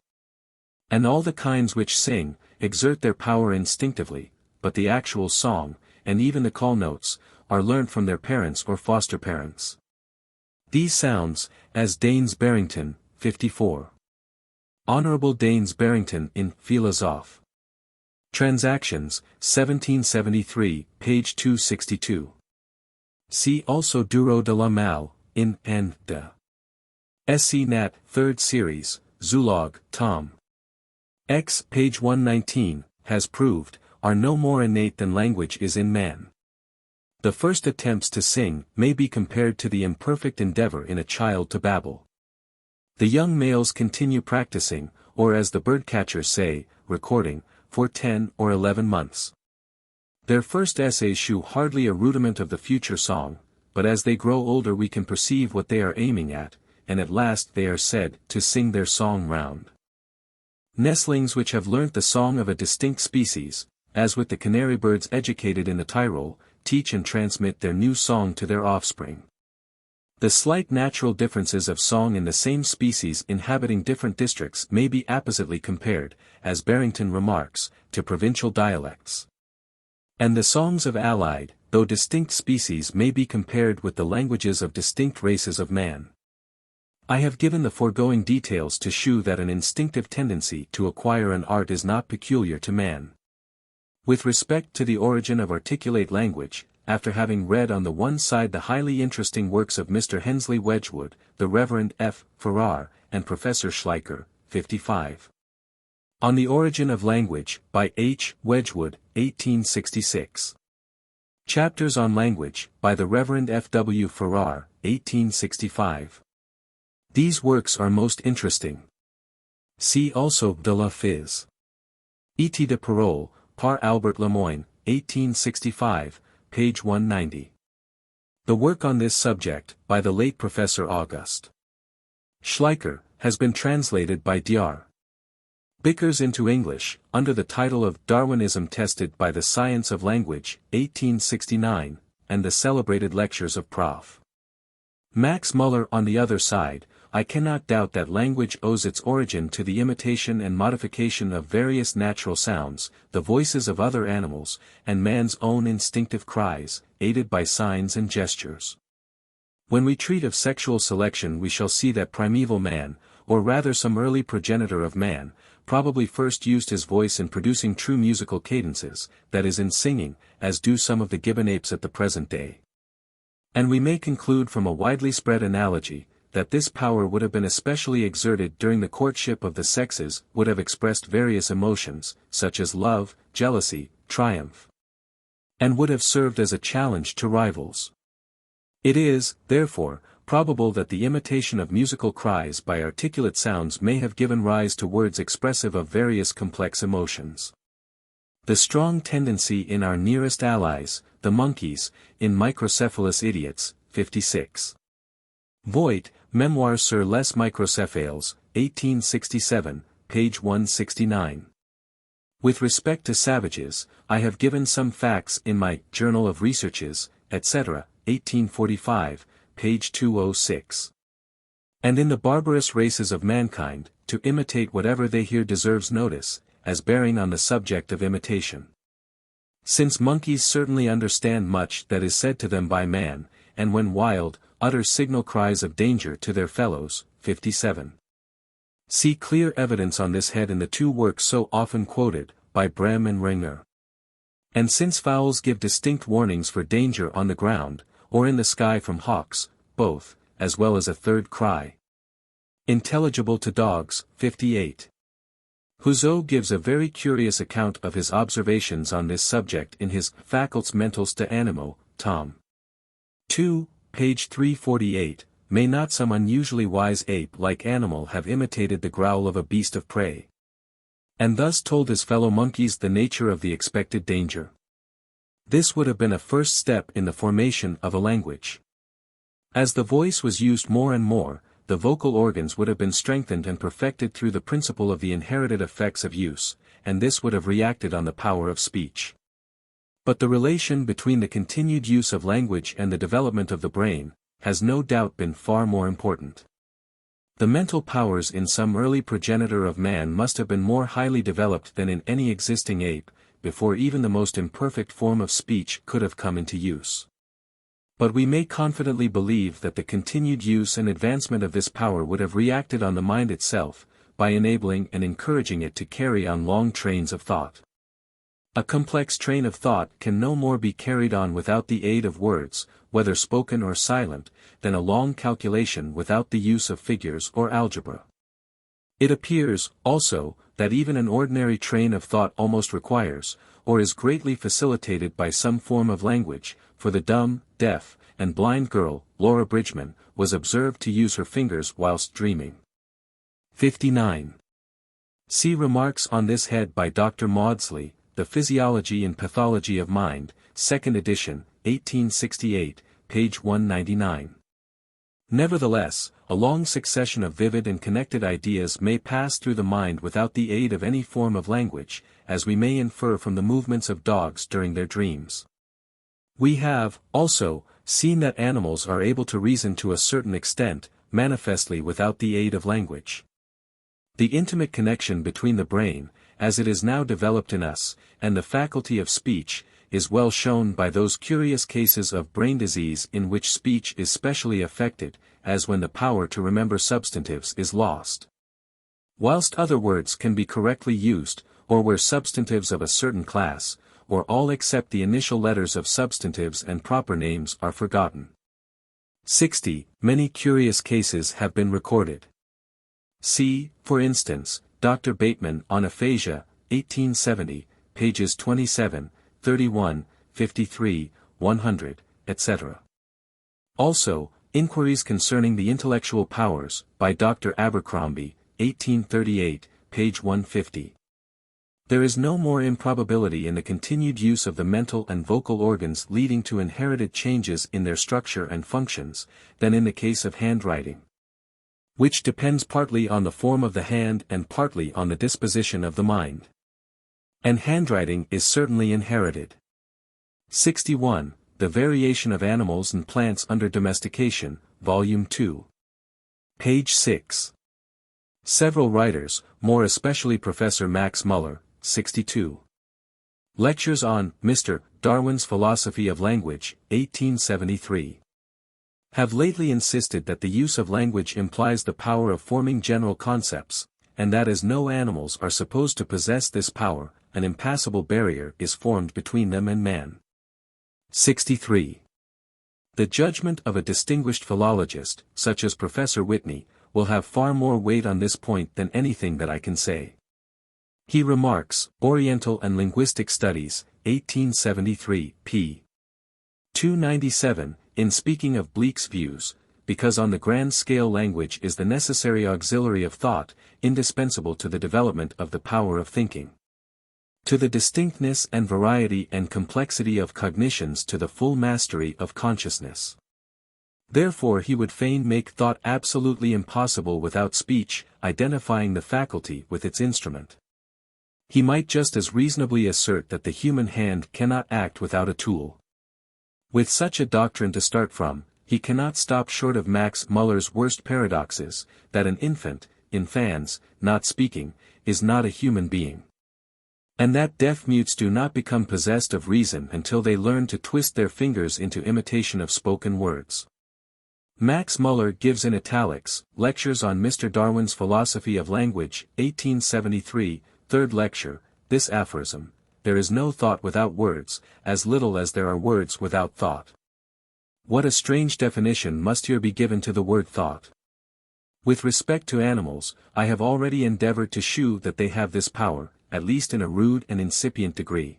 And all the kinds which sing, exert their power instinctively, but the actual song, and even the call notes, are learnt from their parents or foster parents. These sounds, as Daines Barrington, 54. Honourable Daines Barrington in Philosophe. Transactions, 1773, page 262. See also Duro de la Malle, in N. de Sc. Nat. 3rd Series, Zoolog. Tom. X. page 119, has proved, are no more innate than language is in man. The first attempts to sing may be compared to the imperfect endeavor in a child to babble. The young males continue practicing, or as the birdcatchers say, recording, for 10 or 11 months. Their first essays shew hardly a rudiment of the future song, but as they grow older we can perceive what they are aiming at, and at last they are said to sing their song round. Nestlings which have learnt the song of a distinct species, as with the canary birds educated in the Tyrol, teach and transmit their new song to their offspring. The slight natural differences of song in the same species inhabiting different districts may be appositely compared, as Barrington remarks, to provincial dialects. And the songs of allied, though distinct species may be compared with the languages of distinct races of man. I have given the foregoing details to shew that an instinctive tendency to acquire an art is not peculiar to man. With respect to the origin of articulate language, after having read on the one side the highly interesting works of Mr. Hensley Wedgwood, the Rev. F. Farrar, and Professor Schleicher, 55. On the Origin of Language, by H. Wedgwood, 1866. Chapters on Language, by the Rev. F. W. Farrar, 1865. These works are most interesting. See also De la Phys. Et de Parole, par Albert Lemoyne, 1865, page 190. The work on this subject, by the late Professor August Schleicher, has been translated by Dr. Bickers into English, under the title of Darwinism Tested by the Science of Language, 1869, and the celebrated lectures of Prof. Max Muller. On the other side, I cannot doubt that language owes its origin to the imitation and modification of various natural sounds, the voices of other animals, and man's own instinctive cries, aided by signs and gestures. When we treat of sexual selection we shall see that primeval man, or rather some early progenitor of man, probably first used his voice in producing true musical cadences, that is in singing, as do some of the gibbon apes at the present day. And we may conclude from a widely spread analogy, that this power would have been especially exerted during the courtship of the sexes, would have expressed various emotions, such as love, jealousy, triumph, and would have served as a challenge to rivals. It is, therefore, probable that the imitation of musical cries by articulate sounds may have given rise to words expressive of various complex emotions. The strong tendency in our nearest allies, the monkeys, in microcephalous idiots, 56. Voigt, Memoires sur les microcephales, 1867, page 169. With respect to savages, I have given some facts in my Journal of Researches, etc., 1845, page 206. And in the barbarous races of mankind, to imitate whatever they hear deserves notice, as bearing on the subject of imitation. Since monkeys certainly understand much that is said to them by man, and when wild, utter signal cries of danger to their fellows, 57. See clear evidence on this head in the two works so often quoted, by Brehm and Regner. And since fowls give distinct warnings for danger on the ground, or in the sky from hawks, both, as well as a third cry, intelligible to dogs, 58. Houzeau gives a very curious account of his observations on this subject in his Faculties Mentales de Animo, Tom. 2, page 348, may not some unusually wise ape-like animal have imitated the growl of a beast of prey, and thus told his fellow monkeys the nature of the expected danger? This would have been a first step in the formation of a language. As the voice was used more and more, the vocal organs would have been strengthened and perfected through the principle of the inherited effects of use, and this would have reacted on the power of speech. But the relation between the continued use of language and the development of the brain has no doubt been far more important. The mental powers in some early progenitor of man must have been more highly developed than in any existing ape, before even the most imperfect form of speech could have come into use. But we may confidently believe that the continued use and advancement of this power would have reacted on the mind itself, by enabling and encouraging it to carry on long trains of thought. A complex train of thought can no more be carried on without the aid of words, whether spoken or silent, than a long calculation without the use of figures or algebra. It appears, also, that even an ordinary train of thought almost requires, or is greatly facilitated by some form of language, for the dumb, deaf, and blind girl, Laura Bridgman, was observed to use her fingers whilst dreaming. 59. See remarks on this head by Dr. Maudsley, The Physiology and Pathology of Mind, 2nd edition, 1868, page 199. Nevertheless, a long succession of vivid and connected ideas may pass through the mind without the aid of any form of language, as we may infer from the movements of dogs during their dreams. We have, also, seen that animals are able to reason to a certain extent, manifestly without the aid of language. The intimate connection between the brain, as it is now developed in us, and the faculty of speech, is well shown by those curious cases of brain disease in which speech is specially affected, as when the power to remember substantives is lost. Whilst other words can be correctly used, or where substantives of a certain class, or all except the initial letters of substantives and proper names are forgotten. 60. Many curious cases have been recorded. See, for instance, Dr. Bateman on Aphasia, 1870, pages 27, 31, 53, 100, etc. Also, Inquiries Concerning the Intellectual Powers, by Dr. Abercrombie, 1838, page 150. There is no more improbability in the continued use of the mental and vocal organs leading to inherited changes in their structure and functions, than in the case of handwriting, which depends partly on the form of the hand and partly on the disposition of the mind. And handwriting is certainly inherited. 61. The Variation of Animals and Plants Under Domestication, Volume 2. Page 6. Several writers, more especially Professor Max Muller, 62. Lectures on Mr. Darwin's Philosophy of Language, 1873. Have lately insisted that the use of language implies the power of forming general concepts, and that as no animals are supposed to possess this power, an impassable barrier is formed between them and man. 63. The judgment of a distinguished philologist, such as Professor Whitney, will have far more weight on this point than anything that I can say. He remarks, Oriental and Linguistic Studies, 1873, p. 297, in speaking of Bleek's views, because on the grand scale language is the necessary auxiliary of thought, indispensable to the development of the power of thinking, to the distinctness and variety and complexity of cognitions, to the full mastery of consciousness. Therefore he would fain make thought absolutely impossible without speech, identifying the faculty with its instrument. He might just as reasonably assert that the human hand cannot act without a tool. With such a doctrine to start from, he cannot stop short of Max Muller's worst paradoxes, that an infant, in fans, not speaking, is not a human being, and that deaf-mutes do not become possessed of reason until they learn to twist their fingers into imitation of spoken words. Max Muller gives in italics, Lectures on Mr. Darwin's Philosophy of Language, 1873, 3rd lecture, this aphorism: there is no thought without words, as little as there are words without thought. What a strange definition must here be given to the word thought. With respect to animals, I have already endeavored to shew that they have this power, at least in a rude and incipient degree.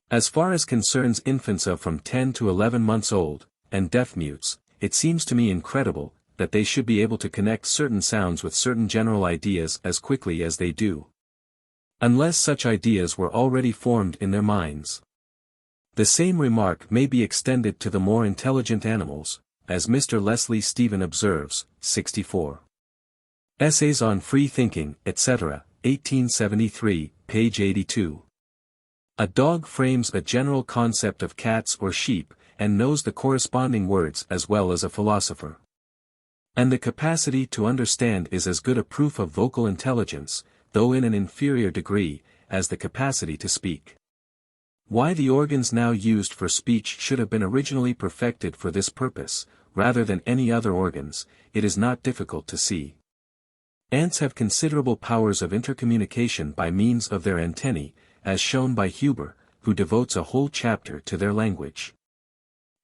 As far as concerns infants of from 10 to 11 months old, and deaf-mutes, it seems to me incredible, that they should be able to connect certain sounds with certain general ideas as quickly as they do, unless such ideas were already formed in their minds. The same remark may be extended to the more intelligent animals, as Mr. Leslie Stephen observes, 64. Essays on Free Thinking, etc., 1873, page 82. A dog frames a general concept of cats or sheep, and knows the corresponding words as well as a philosopher. And the capacity to understand is as good a proof of vocal intelligence, though in an inferior degree, as the capacity to speak. Why the organs now used for speech should have been originally perfected for this purpose, rather than any other organs, it is not difficult to see. Ants have considerable powers of intercommunication by means of their antennae, as shown by Huber, who devotes a whole chapter to their language.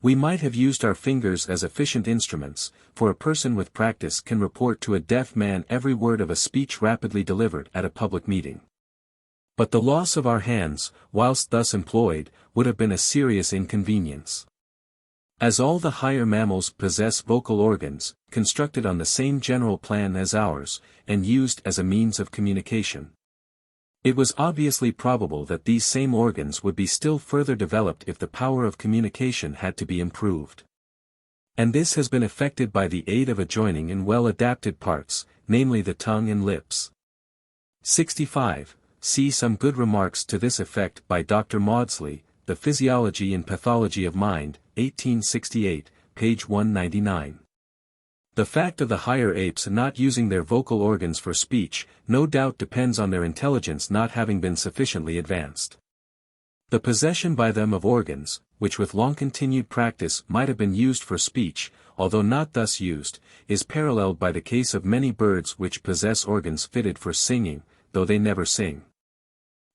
We might have used our fingers as efficient instruments, for a person with practice can report to a deaf man every word of a speech rapidly delivered at a public meeting. But the loss of our hands, whilst thus employed, would have been a serious inconvenience. As all the higher mammals possess vocal organs, constructed on the same general plan as ours, and used as a means of communication, it was obviously probable that these same organs would be still further developed if the power of communication had to be improved. And this has been effected by the aid of adjoining and well-adapted parts, namely the tongue and lips. 65. See some good remarks to this effect by Dr. Maudsley, The Physiology and Pathology of Mind, 1868, page 199. The fact of the higher apes not using their vocal organs for speech, no doubt depends on their intelligence not having been sufficiently advanced. The possession by them of organs, which with long-continued practice might have been used for speech, although not thus used, is paralleled by the case of many birds which possess organs fitted for singing, though they never sing.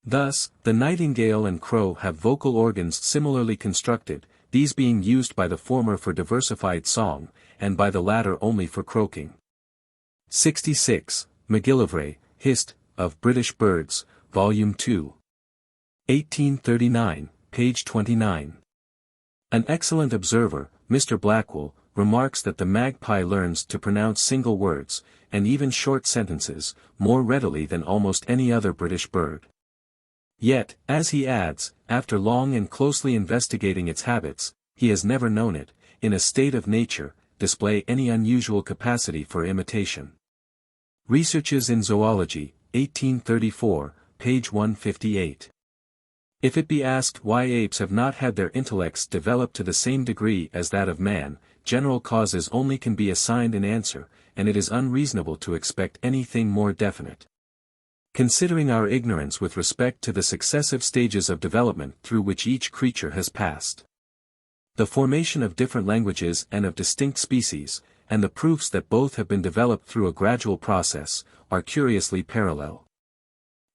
Thus, the nightingale and crow have vocal organs similarly constructed, these being used by the former for diversified song, and by the latter only for croaking. 66. MacGillivray, Hist. of British Birds, Volume 2. 1839, page 29. An excellent observer, Mr. Blackwell, remarks that the magpie learns to pronounce single words, and even short sentences, more readily than almost any other British bird. Yet, as he adds, after long and closely investigating its habits, he has never known it, in a state of nature, display any unusual capacity for imitation. Researches in Zoology, 1834, page 158. If it be asked why apes have not had their intellects developed to the same degree as that of man, general causes only can be assigned in answer, and it is unreasonable to expect anything more definite. Considering our ignorance with respect to the successive stages of development through which each creature has passed, the formation of different languages and of distinct species, and the proofs that both have been developed through a gradual process, are curiously parallel.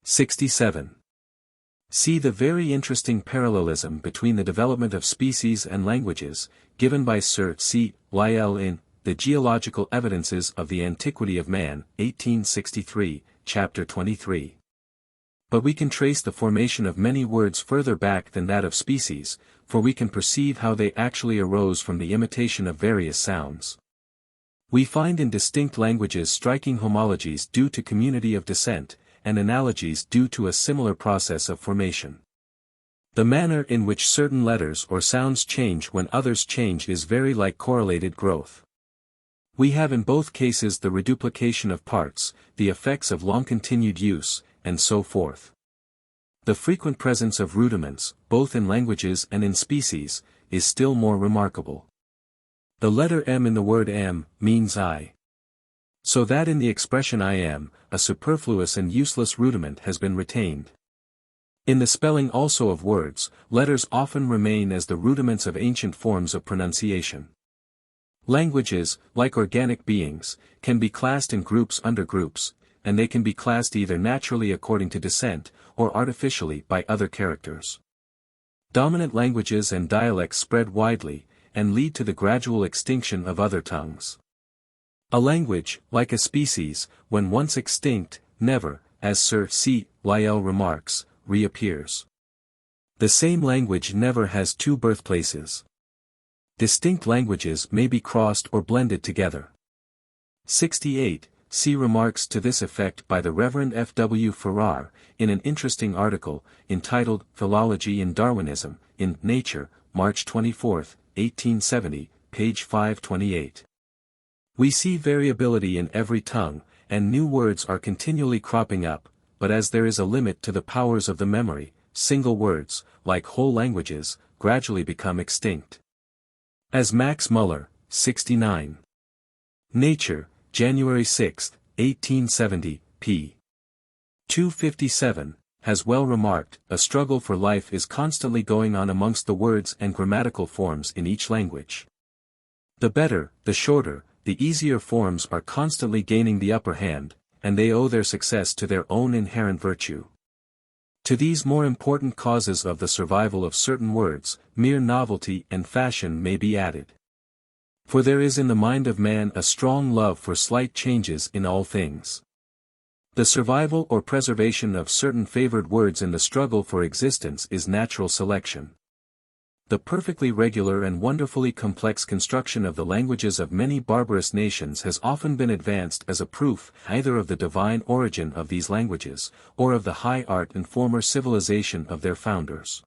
67. See the very interesting parallelism between the development of species and languages, given by Sir C. Lyell in The Geological Evidences of the Antiquity of Man, 1863, chapter 23. But we can trace the formation of many words further back than that of species, for we can perceive how they actually arose from the imitation of various sounds. We find in distinct languages striking homologies due to community of descent, and analogies due to a similar process of formation. The manner in which certain letters or sounds change when others change is very like correlated growth. We have in both cases the reduplication of parts, the effects of long-continued use, and so forth. The frequent presence of rudiments, both in languages and in species, is still more remarkable. The letter M in the word am means I. So that in the expression I am, a superfluous and useless rudiment has been retained. In the spelling also of words, letters often remain as the rudiments of ancient forms of pronunciation. Languages, like organic beings, can be classed in groups under groups, and they can be classed either naturally according to descent, or artificially by other characters. Dominant languages and dialects spread widely, and lead to the gradual extinction of other tongues. A language, like a species, when once extinct, never, as Sir C. Lyell remarks, reappears. The same language never has two birthplaces. Distinct languages may be crossed or blended together. 68. See remarks to this effect by the Reverend F. W. Farrar, in an interesting article, entitled Philology in Darwinism, in Nature, March 24, 1870, page 528. We see variability in every tongue, and new words are continually cropping up, but as there is a limit to the powers of the memory, single words, like whole languages, gradually become extinct. As Max Muller, 69. Nature, January 6, 1870, p. 257, has well remarked, a struggle for life is constantly going on amongst the words and grammatical forms in each language. The better, the shorter, the easier forms are constantly gaining the upper hand, and they owe their success to their own inherent virtue. To these more important causes of the survival of certain words, mere novelty and fashion may be added. For there is in the mind of man a strong love for slight changes in all things. The survival or preservation of certain favored words in the struggle for existence is natural selection. The perfectly regular and wonderfully complex construction of the languages of many barbarous nations has often been advanced as a proof either of the divine origin of these languages, or of the high art and former civilization of their founders.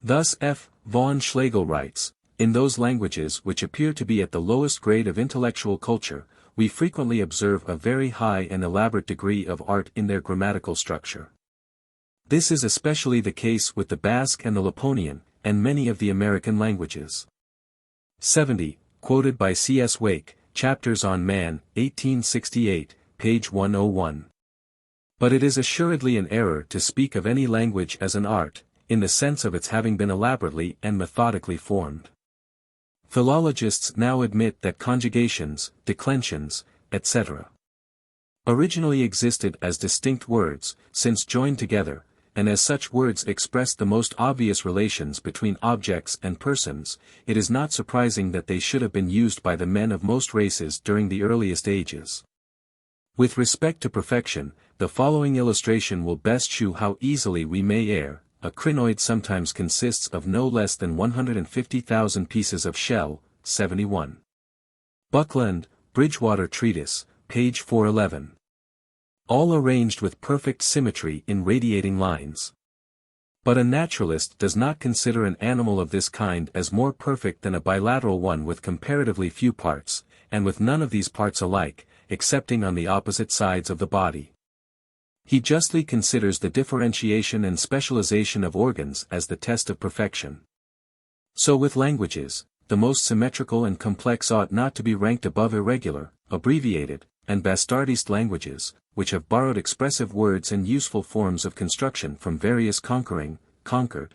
Thus F. von Schlegel writes, in those languages which appear to be at the lowest grade of intellectual culture, we frequently observe a very high and elaborate degree of art in their grammatical structure. This is especially the case with the Basque and the Laponian, and many of the American languages. 70, quoted by C.S. Wake, Chapters on Man, 1868, page 101. But it is assuredly an error to speak of any language as an art, in the sense of its having been elaborately and methodically formed. Philologists now admit that conjugations, declensions, etc. originally existed as distinct words, since joined together, and as such words expressed the most obvious relations between objects and persons, it is not surprising that they should have been used by the men of most races during the earliest ages. With respect to perfection, the following illustration will best shew how easily we may err. A crinoid sometimes consists of no less than 150,000 pieces of shell, 71. Buckland, Bridgewater Treatise, page 411. All arranged with perfect symmetry in radiating lines. But a naturalist does not consider an animal of this kind as more perfect than a bilateral one with comparatively few parts, and with none of these parts alike, excepting on the opposite sides of the body. He justly considers the differentiation and specialization of organs as the test of perfection. So with languages, the most symmetrical and complex ought not to be ranked above irregular, abbreviated, and bastardized languages, which have borrowed expressive words and useful forms of construction from various conquering, conquered,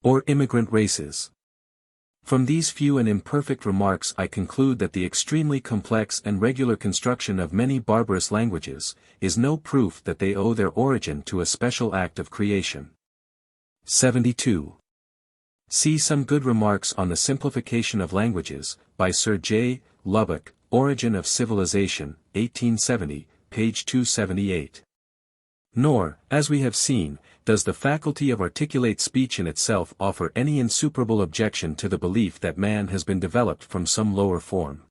or immigrant races. From these few and imperfect remarks I conclude that the extremely complex and regular construction of many barbarous languages is no proof that they owe their origin to a special act of creation. 72. See some good remarks on the simplification of languages, by Sir J. Lubbock, Origin of Civilization, 1870, page 278. Nor, as we have seen, does the faculty of articulate speech in itself offer any insuperable objection to the belief that man has been developed from some lower form.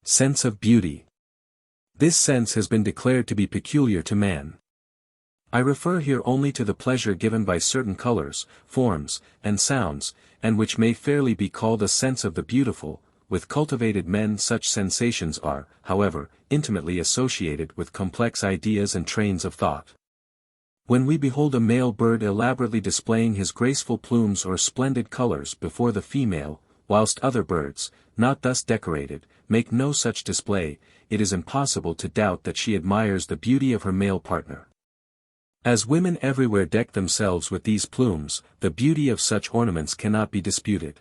Sense of beauty. This sense has been declared to be peculiar to man. I refer here only to the pleasure given by certain colors, forms, and sounds, and which may fairly be called a sense of the beautiful. With cultivated men such sensations are, however, intimately associated with complex ideas and trains of thought. When we behold a male bird elaborately displaying his graceful plumes or splendid colors before the female, whilst other birds, not thus decorated, make no such display, it is impossible to doubt that she admires the beauty of her male partner. As women everywhere deck themselves with these plumes, the beauty of such ornaments cannot be disputed.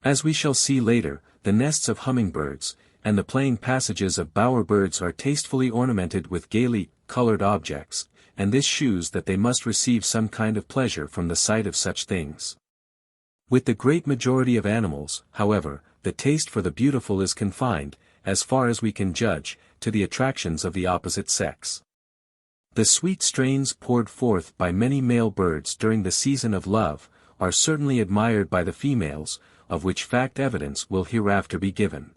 As we shall see later, the nests of hummingbirds, and the playing passages of bowerbirds are tastefully ornamented with gaily colored objects, and this shews that they must receive some kind of pleasure from the sight of such things. With the great majority of animals, however, the taste for the beautiful is confined, as far as we can judge, to the attractions of the opposite sex. The sweet strains poured forth by many male birds during the season of love, are certainly admired by the females, of which fact evidence will hereafter be given.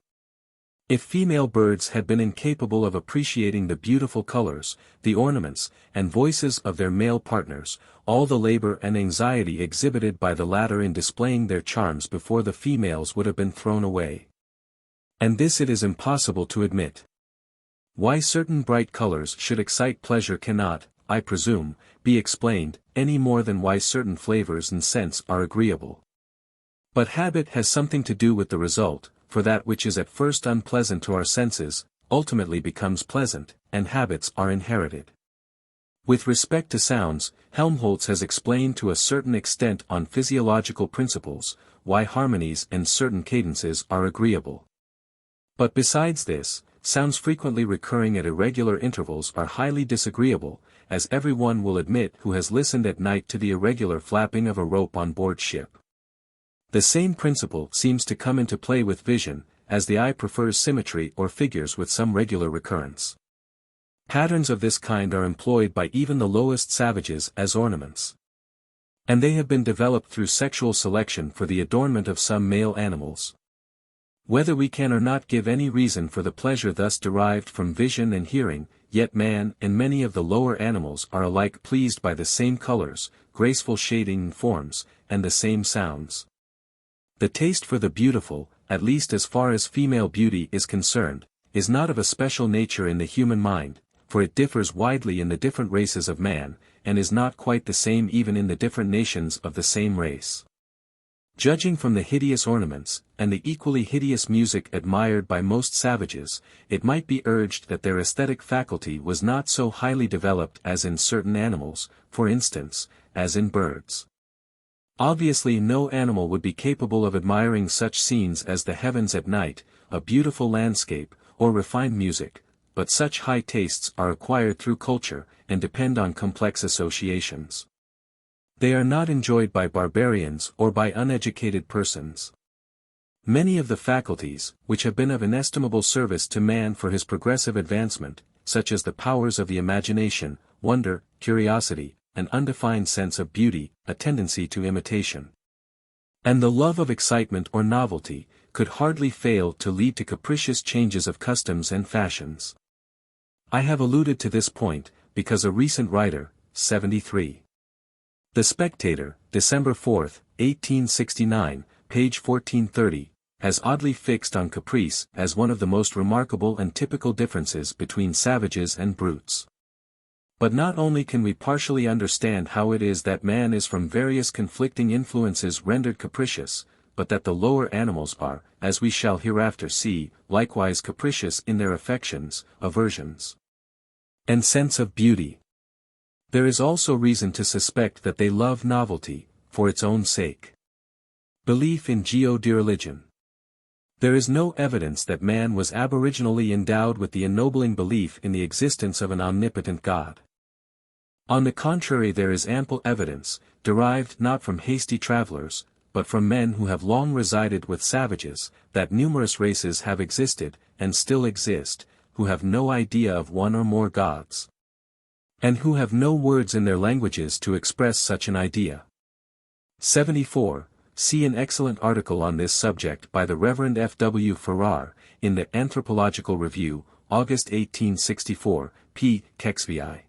If female birds had been incapable of appreciating the beautiful colors, the ornaments, and voices of their male partners, all the labor and anxiety exhibited by the latter in displaying their charms before the females would have been thrown away. And this it is impossible to admit. Why certain bright colors should excite pleasure cannot, I presume, be explained, any more than why certain flavors and scents are agreeable. But habit has something to do with the result, for that which is at first unpleasant to our senses, ultimately becomes pleasant, and habits are inherited. With respect to sounds, Helmholtz has explained to a certain extent on physiological principles, why harmonies and certain cadences are agreeable. But besides this, sounds frequently recurring at irregular intervals are highly disagreeable, as everyone will admit who has listened at night to the irregular flapping of a rope on board ship. The same principle seems to come into play with vision, as the eye prefers symmetry or figures with some regular recurrence. Patterns of this kind are employed by even the lowest savages as ornaments. And they have been developed through sexual selection for the adornment of some male animals. Whether we can or not give any reason for the pleasure thus derived from vision and hearing, yet man and many of the lower animals are alike pleased by the same colors, graceful shading and forms, and the same sounds. The taste for the beautiful, at least as far as female beauty is concerned, is not of a special nature in the human mind, for it differs widely in the different races of man, and is not quite the same even in the different nations of the same race. Judging from the hideous ornaments, and the equally hideous music admired by most savages, it might be urged that their aesthetic faculty was not so highly developed as in certain animals, for instance, as in birds. Obviously no animal would be capable of admiring such scenes as the heavens at night, a beautiful landscape, or refined music, but such high tastes are acquired through culture, and depend on complex associations. They are not enjoyed by barbarians or by uneducated persons. Many of the faculties, which have been of inestimable service to man for his progressive advancement, such as the powers of the imagination, wonder, curiosity, an undefined sense of beauty, a tendency to imitation, and the love of excitement or novelty, could hardly fail to lead to capricious changes of customs and fashions. I have alluded to this point, because a recent writer, 73. The Spectator, December 4, 1869, page 1430, has oddly fixed on caprice as one of the most remarkable and typical differences between savages and brutes. But not only can we partially understand how it is that man is from various conflicting influences rendered capricious, but that the lower animals are, as we shall hereafter see, likewise capricious in their affections, aversions, and sense of beauty. There is also reason to suspect that they love novelty, for its own sake. Belief in geodereligion. There is no evidence that man was aboriginally endowed with the ennobling belief in the existence of an omnipotent God. On the contrary, there is ample evidence, derived not from hasty travelers, but from men who have long resided with savages, that numerous races have existed, and still exist, who have no idea of one or more gods, and who have no words in their languages to express such an idea. 74. See an excellent article on this subject by the Reverend F. W. Farrar, in the Anthropological Review, August 1864, p. Kexvi.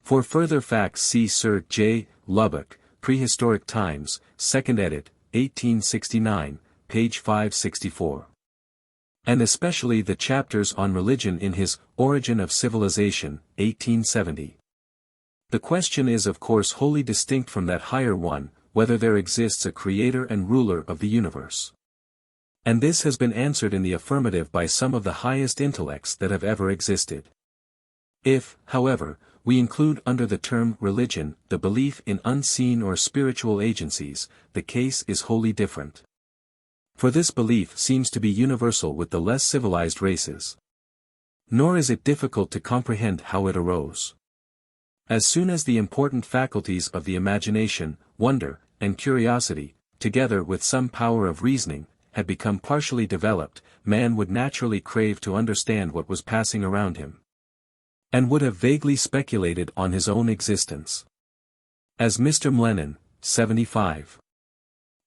For further facts see Sir J. Lubbock, Prehistoric Times, 2nd edit, 1869, page 564. And especially the chapters on religion in his Origin of Civilization, 1870. The question is of course wholly distinct from that higher one, whether there exists a creator and ruler of the universe. And this has been answered in the affirmative by some of the highest intellects that have ever existed. If, however, we include under the term religion the belief in unseen or spiritual agencies, the case is wholly different. For this belief seems to be universal with the less civilized races. Nor is it difficult to comprehend how it arose. As soon as the important faculties of the imagination, wonder, and curiosity, together with some power of reasoning, had become partially developed, man would naturally crave to understand what was passing around him, and would have vaguely speculated on his own existence. As Mr. Mlenin, 75.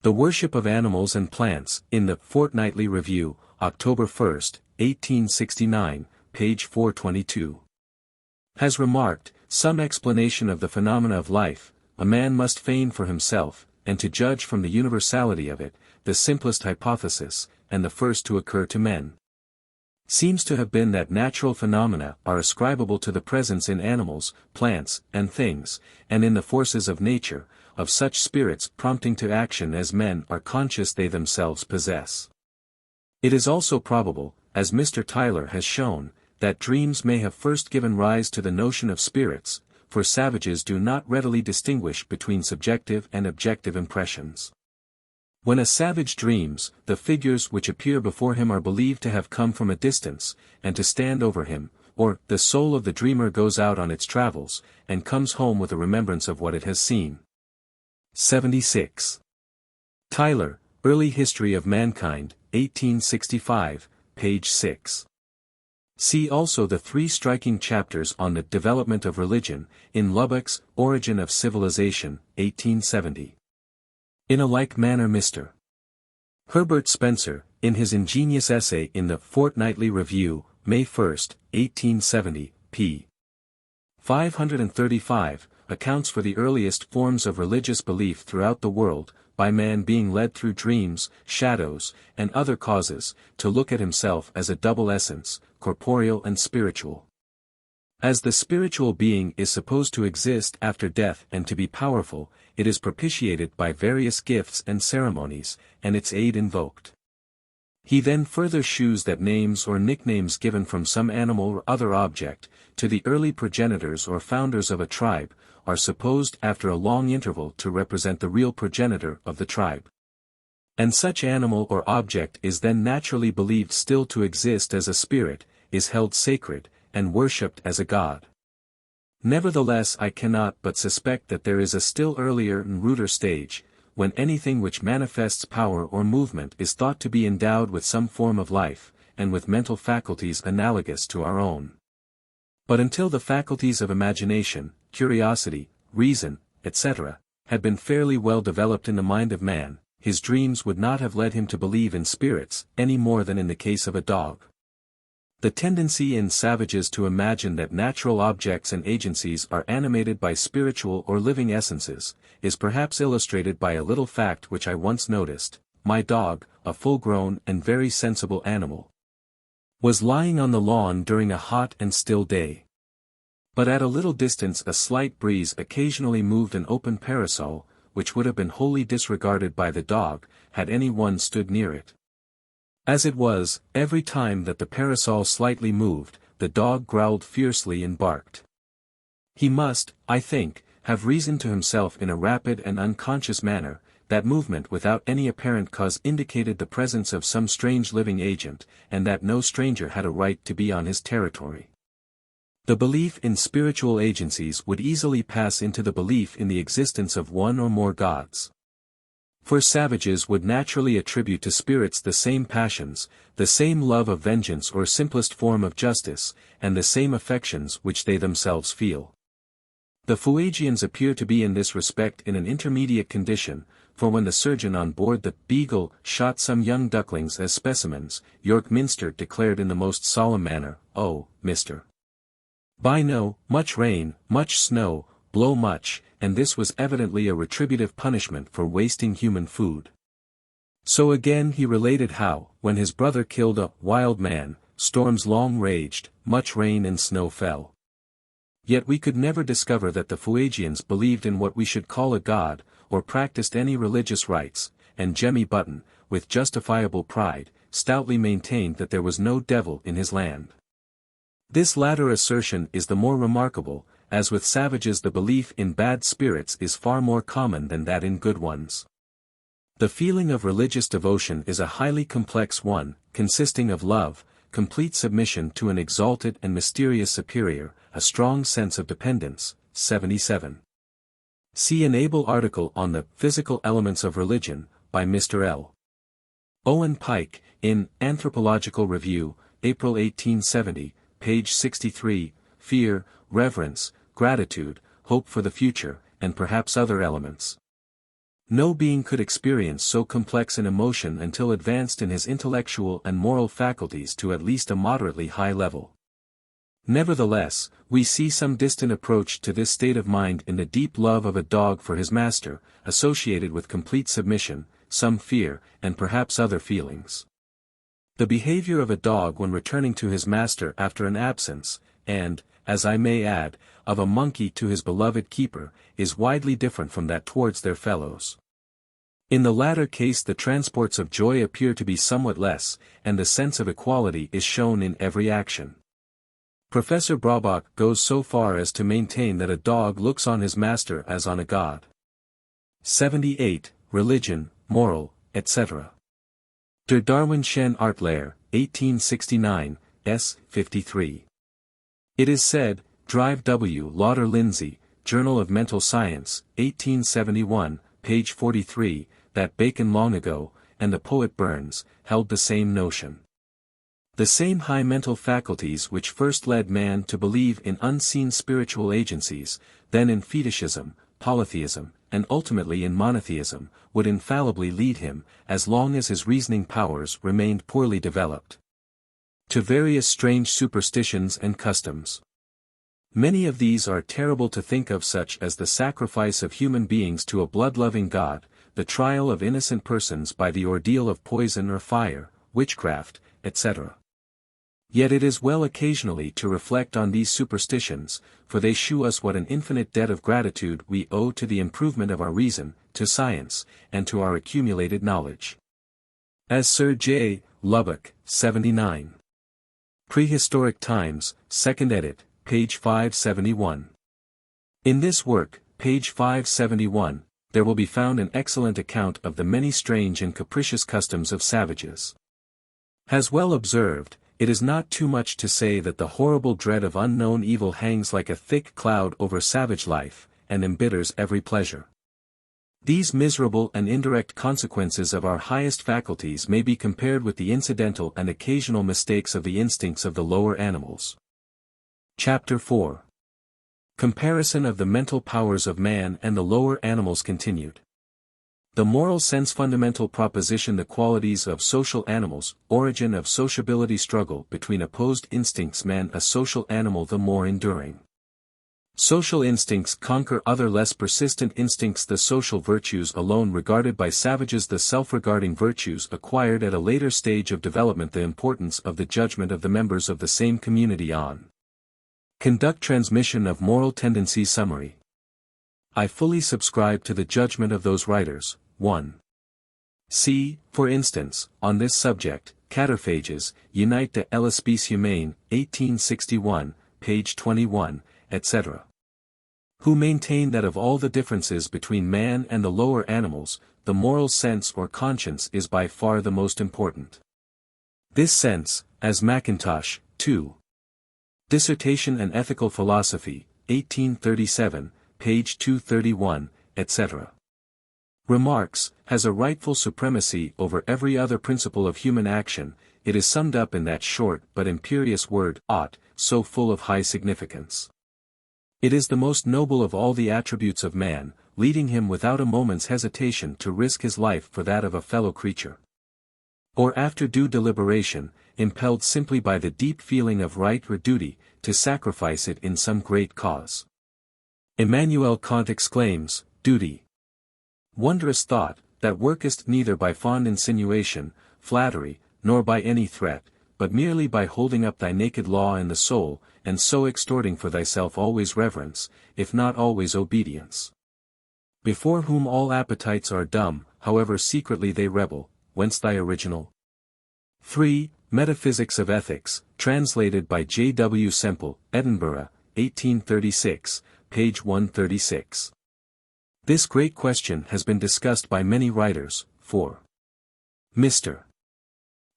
The Worship of Animals and Plants, in the Fortnightly Review, October 1, 1869, page 422. Has remarked, some explanation of the phenomena of life, a man must feign for himself, and to judge from the universality of it, the simplest hypothesis, and the first to occur to men. seems to have been that natural phenomena are ascribable to the presence in animals, plants, and things, and in the forces of nature, of such spirits prompting to action as men are conscious they themselves possess. It is also probable, as Mr. Tyler has shown, that dreams may have first given rise to the notion of spirits, for savages do not readily distinguish between subjective and objective impressions. When a savage dreams, the figures which appear before him are believed to have come from a distance, and to stand over him, or the soul of the dreamer goes out on its travels, and comes home with a remembrance of what it has seen. 76. Tyler, Early History of Mankind, 1865, page 6. See also the 3 striking chapters on the development of religion, in Lubbock's Origin of Civilization, 1870. In a like manner Mr. Herbert Spencer, in his ingenious essay in the Fortnightly Review, May 1, 1870, p. 535, accounts for the earliest forms of religious belief throughout the world, by man being led through dreams, shadows, and other causes, to look at himself as a double essence, corporeal and spiritual. As the spiritual being is supposed to exist after death and to be powerful, it is propitiated by various gifts and ceremonies, and its aid invoked. He then further shews that names or nicknames given from some animal or other object, to the early progenitors or founders of a tribe, are supposed after a long interval to represent the real progenitor of the tribe. And such animal or object is then naturally believed still to exist as a spirit, is held sacred, and worshipped as a god. Nevertheless I cannot but suspect that there is a still earlier and ruder stage, when anything which manifests power or movement is thought to be endowed with some form of life, and with mental faculties analogous to our own. But until the faculties of imagination, curiosity, reason, etc., had been fairly well developed in the mind of man, his dreams would not have led him to believe in spirits, any more than in the case of a dog. The tendency in savages to imagine that natural objects and agencies are animated by spiritual or living essences, is perhaps illustrated by a little fact which I once noticed. My dog, a full-grown and very sensible animal, was lying on the lawn during a hot and still day. But at a little distance a slight breeze occasionally moved an open parasol, which would have been wholly disregarded by the dog, had any one stood near it. As it was, every time that the parasol slightly moved, the dog growled fiercely and barked. He must, I think, have reasoned to himself in a rapid and unconscious manner, that movement without any apparent cause indicated the presence of some strange living agent, and that no stranger had a right to be on his territory. The belief in spiritual agencies would easily pass into the belief in the existence of one or more gods. For savages would naturally attribute to spirits the same passions, the same love of vengeance or simplest form of justice, and the same affections which they themselves feel. The Fuegians appear to be in this respect in an intermediate condition, for when the surgeon on board the Beagle shot some young ducklings as specimens, York Minster declared in the most solemn manner, "Oh, Mr. By no, much rain, much snow, blow much," and this was evidently a retributive punishment for wasting human food. So again he related how, when his brother killed a wild man, storms long raged, much rain and snow fell. Yet we could never discover that the Fuegians believed in what we should call a god, or practiced any religious rites, and Jemmy Button, with justifiable pride, stoutly maintained that there was no devil in his land. This latter assertion is the more remarkable, as with savages the belief in bad spirits is far more common than that in good ones. The feeling of religious devotion is a highly complex one, consisting of love, complete submission to an exalted and mysterious superior, a strong sense of dependence. 77. See an able article on the Physical Elements of Religion, by Mr. L. Owen Pike, in Anthropological Review, April 1870, page 63, fear, reverence, gratitude, hope for the future, and perhaps other elements. No being could experience so complex an emotion until advanced in his intellectual and moral faculties to at least a moderately high level. Nevertheless, we see some distant approach to this state of mind in the deep love of a dog for his master, associated with complete submission, some fear, and perhaps other feelings. The behavior of a dog when returning to his master after an absence, and, as I may add, of a monkey to his beloved keeper, is widely different from that towards their fellows. In the latter case the transports of joy appear to be somewhat less, and the sense of equality is shown in every action. Professor Braubach goes so far as to maintain that a dog looks on his master as on a god. 78. Religion, Moral, etc. Der Darwinschen Artlehre, 1869, s. 53. It is said, Drive W. Lauder Lindsay, Journal of Mental Science, 1871, page 43, that Bacon long ago, and the poet Burns, held the same notion. The same high mental faculties which first led man to believe in unseen spiritual agencies, then in fetishism, polytheism, and ultimately in monotheism, would infallibly lead him, as long as his reasoning powers remained poorly developed, to various strange superstitions and customs. Many of these are terrible to think of, such as the sacrifice of human beings to a blood-loving god, the trial of innocent persons by the ordeal of poison or fire, witchcraft, etc. Yet it is well occasionally to reflect on these superstitions, for they shew us what an infinite debt of gratitude we owe to the improvement of our reason, to science, and to our accumulated knowledge. As Sir J. Lubbock, 79. Prehistoric Times, 2nd edit, page 571. In this work, page 571, there will be found an excellent account of the many strange and capricious customs of savages. As well observed, it is not too much to say that the horrible dread of unknown evil hangs like a thick cloud over savage life, and embitters every pleasure. These miserable and indirect consequences of our highest faculties may be compared with the incidental and occasional mistakes of the instincts of the lower animals. Chapter 4. Comparison of the mental powers of man and the lower animals continued. The moral sense fundamental proposition. The qualities of social animals, origin of sociability. Struggle between opposed instincts. Man a social animal, the more enduring. Social instincts conquer other less persistent instincts. The social virtues alone regarded by savages. The self-regarding virtues acquired at a later stage of development. The importance of the judgment of the members of the same community on conduct. Transmission of moral tendencies. Summary. I fully subscribe to the judgment of those writers. 1. See, for instance, on this subject, Cataphages, Unite de l'Espèce Humaine, 1861, page 21, etc. Who maintain that of all the differences between man and the lower animals, the moral sense or conscience is by far the most important. This sense, as Mackintosh, 2. Dissertation and Ethical Philosophy, 1837, page 231, etc. Remarks, has a rightful supremacy over every other principle of human action. It is summed up in that short but imperious word, ought, so full of high significance. It is the most noble of all the attributes of man, leading him without a moment's hesitation to risk his life for that of a fellow creature. Or after due deliberation, impelled simply by the deep feeling of right or duty, to sacrifice it in some great cause. Immanuel Kant exclaims, duty. Wondrous thought, that workest neither by fond insinuation, flattery, nor by any threat, but merely by holding up thy naked law in the soul, and so extorting for thyself always reverence, if not always obedience. Before whom all appetites are dumb, however secretly they rebel, whence thy original. 3. Metaphysics of Ethics, translated by J. W. Semple, Edinburgh, 1836, page 136. This great question has been discussed by many writers. 4. Mr.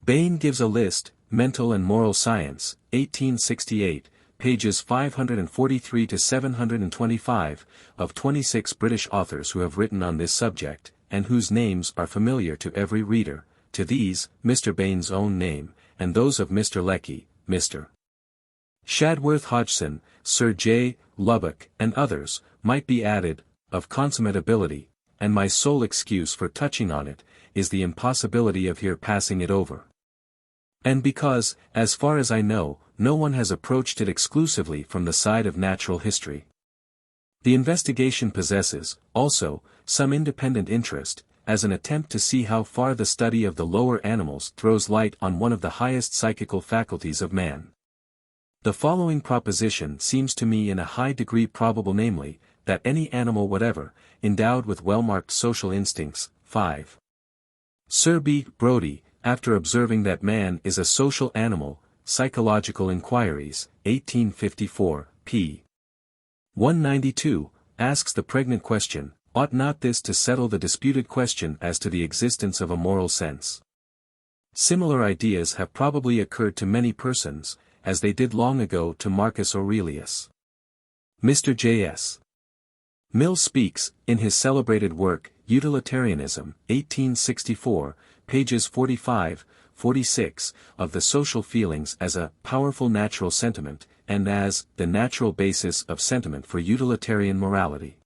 Bain gives a list, Mental and Moral Science, 1868, pages 543 to 725, of 26 British authors who have written on this subject, and whose names are familiar to every reader. To these, Mr. Bain's own name, and those of Mr. Lecky, Mr. Shadworth Hodgson, Sir J. Lubbock, and others, might be added, of consummate ability, and my sole excuse for touching on it, is the impossibility of here passing it over. And because, as far as I know, no one has approached it exclusively from the side of natural history. The investigation possesses, also, some independent interest, as an attempt to see how far the study of the lower animals throws light on one of the highest psychical faculties of man. The following proposition seems to me in a high degree probable, namely, that any animal whatever, endowed with well-marked social instincts. 5. Sir B. Brodie, after observing that man is a social animal, Psychological Inquiries, 1854, p. 192, asks the pregnant question, ought not this to settle the disputed question as to the existence of a moral sense? Similar ideas have probably occurred to many persons, as they did long ago to Marcus Aurelius. Mr. J.S. Mill speaks, in his celebrated work, Utilitarianism, 1864, pages 45, 46, of the social feelings as a powerful natural sentiment, and as the natural basis of sentiment for utilitarian morality.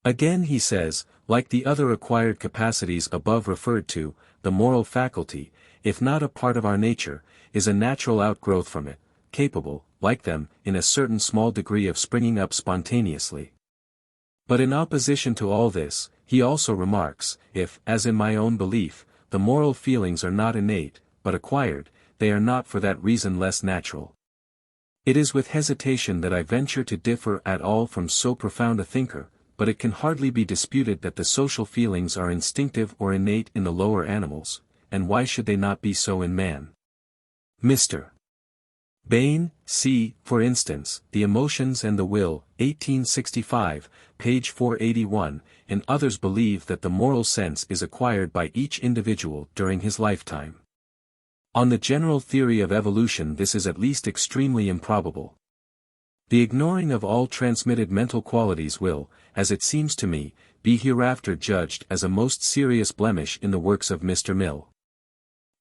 Again he says, like the other acquired capacities above referred to, the moral faculty, if not a part of our nature, is a natural outgrowth from it, capable, like them, in a certain small degree of springing up spontaneously. But in opposition to all this, he also remarks, if, as in my own belief, the moral feelings are not innate, but acquired, they are not for that reason less natural. It is with hesitation that I venture to differ at all from so profound a thinker, but it can hardly be disputed that the social feelings are instinctive or innate in the lower animals, and why should they not be so in man? Mr. Bain, see, for instance, The Emotions and the Will, 1865, page 481, and others believe that the moral sense is acquired by each individual during his lifetime. On the general theory of evolution this is at least extremely improbable. The ignoring of all transmitted mental qualities will, as it seems to me, be hereafter judged as a most serious blemish in the works of Mr. Mill.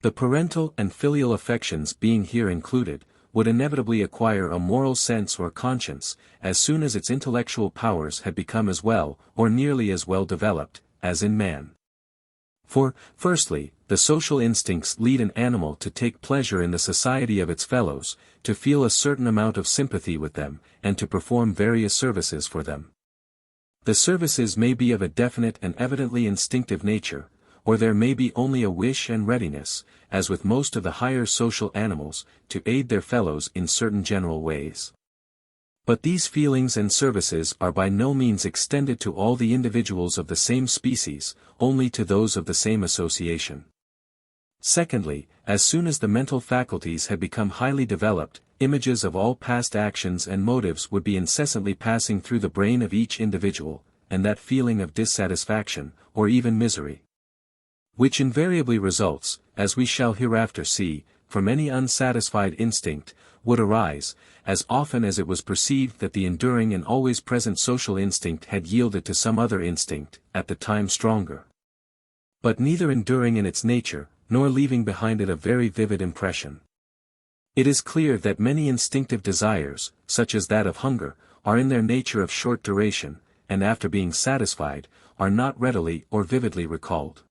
The parental and filial affections being here included, would inevitably acquire a moral sense or conscience, as soon as its intellectual powers had become as well, or nearly as well developed, as in man. For, firstly, the social instincts lead an animal to take pleasure in the society of its fellows, to feel a certain amount of sympathy with them, and to perform various services for them. The services may be of a definite and evidently instinctive nature, or there may be only a wish and readiness, as with most of the higher social animals, to aid their fellows in certain general ways. But these feelings and services are by no means extended to all the individuals of the same species, only to those of the same association. Secondly, as soon as the mental faculties had become highly developed, images of all past actions and motives would be incessantly passing through the brain of each individual, and that feeling of dissatisfaction, or even misery, which invariably results, as we shall hereafter see, from any unsatisfied instinct, would arise, as often as it was perceived that the enduring and always present social instinct had yielded to some other instinct, at the time stronger, but neither enduring in its nature, nor leaving behind it a very vivid impression. It is clear that many instinctive desires, such as that of hunger, are in their nature of short duration, and after being satisfied, are not readily or vividly recalled.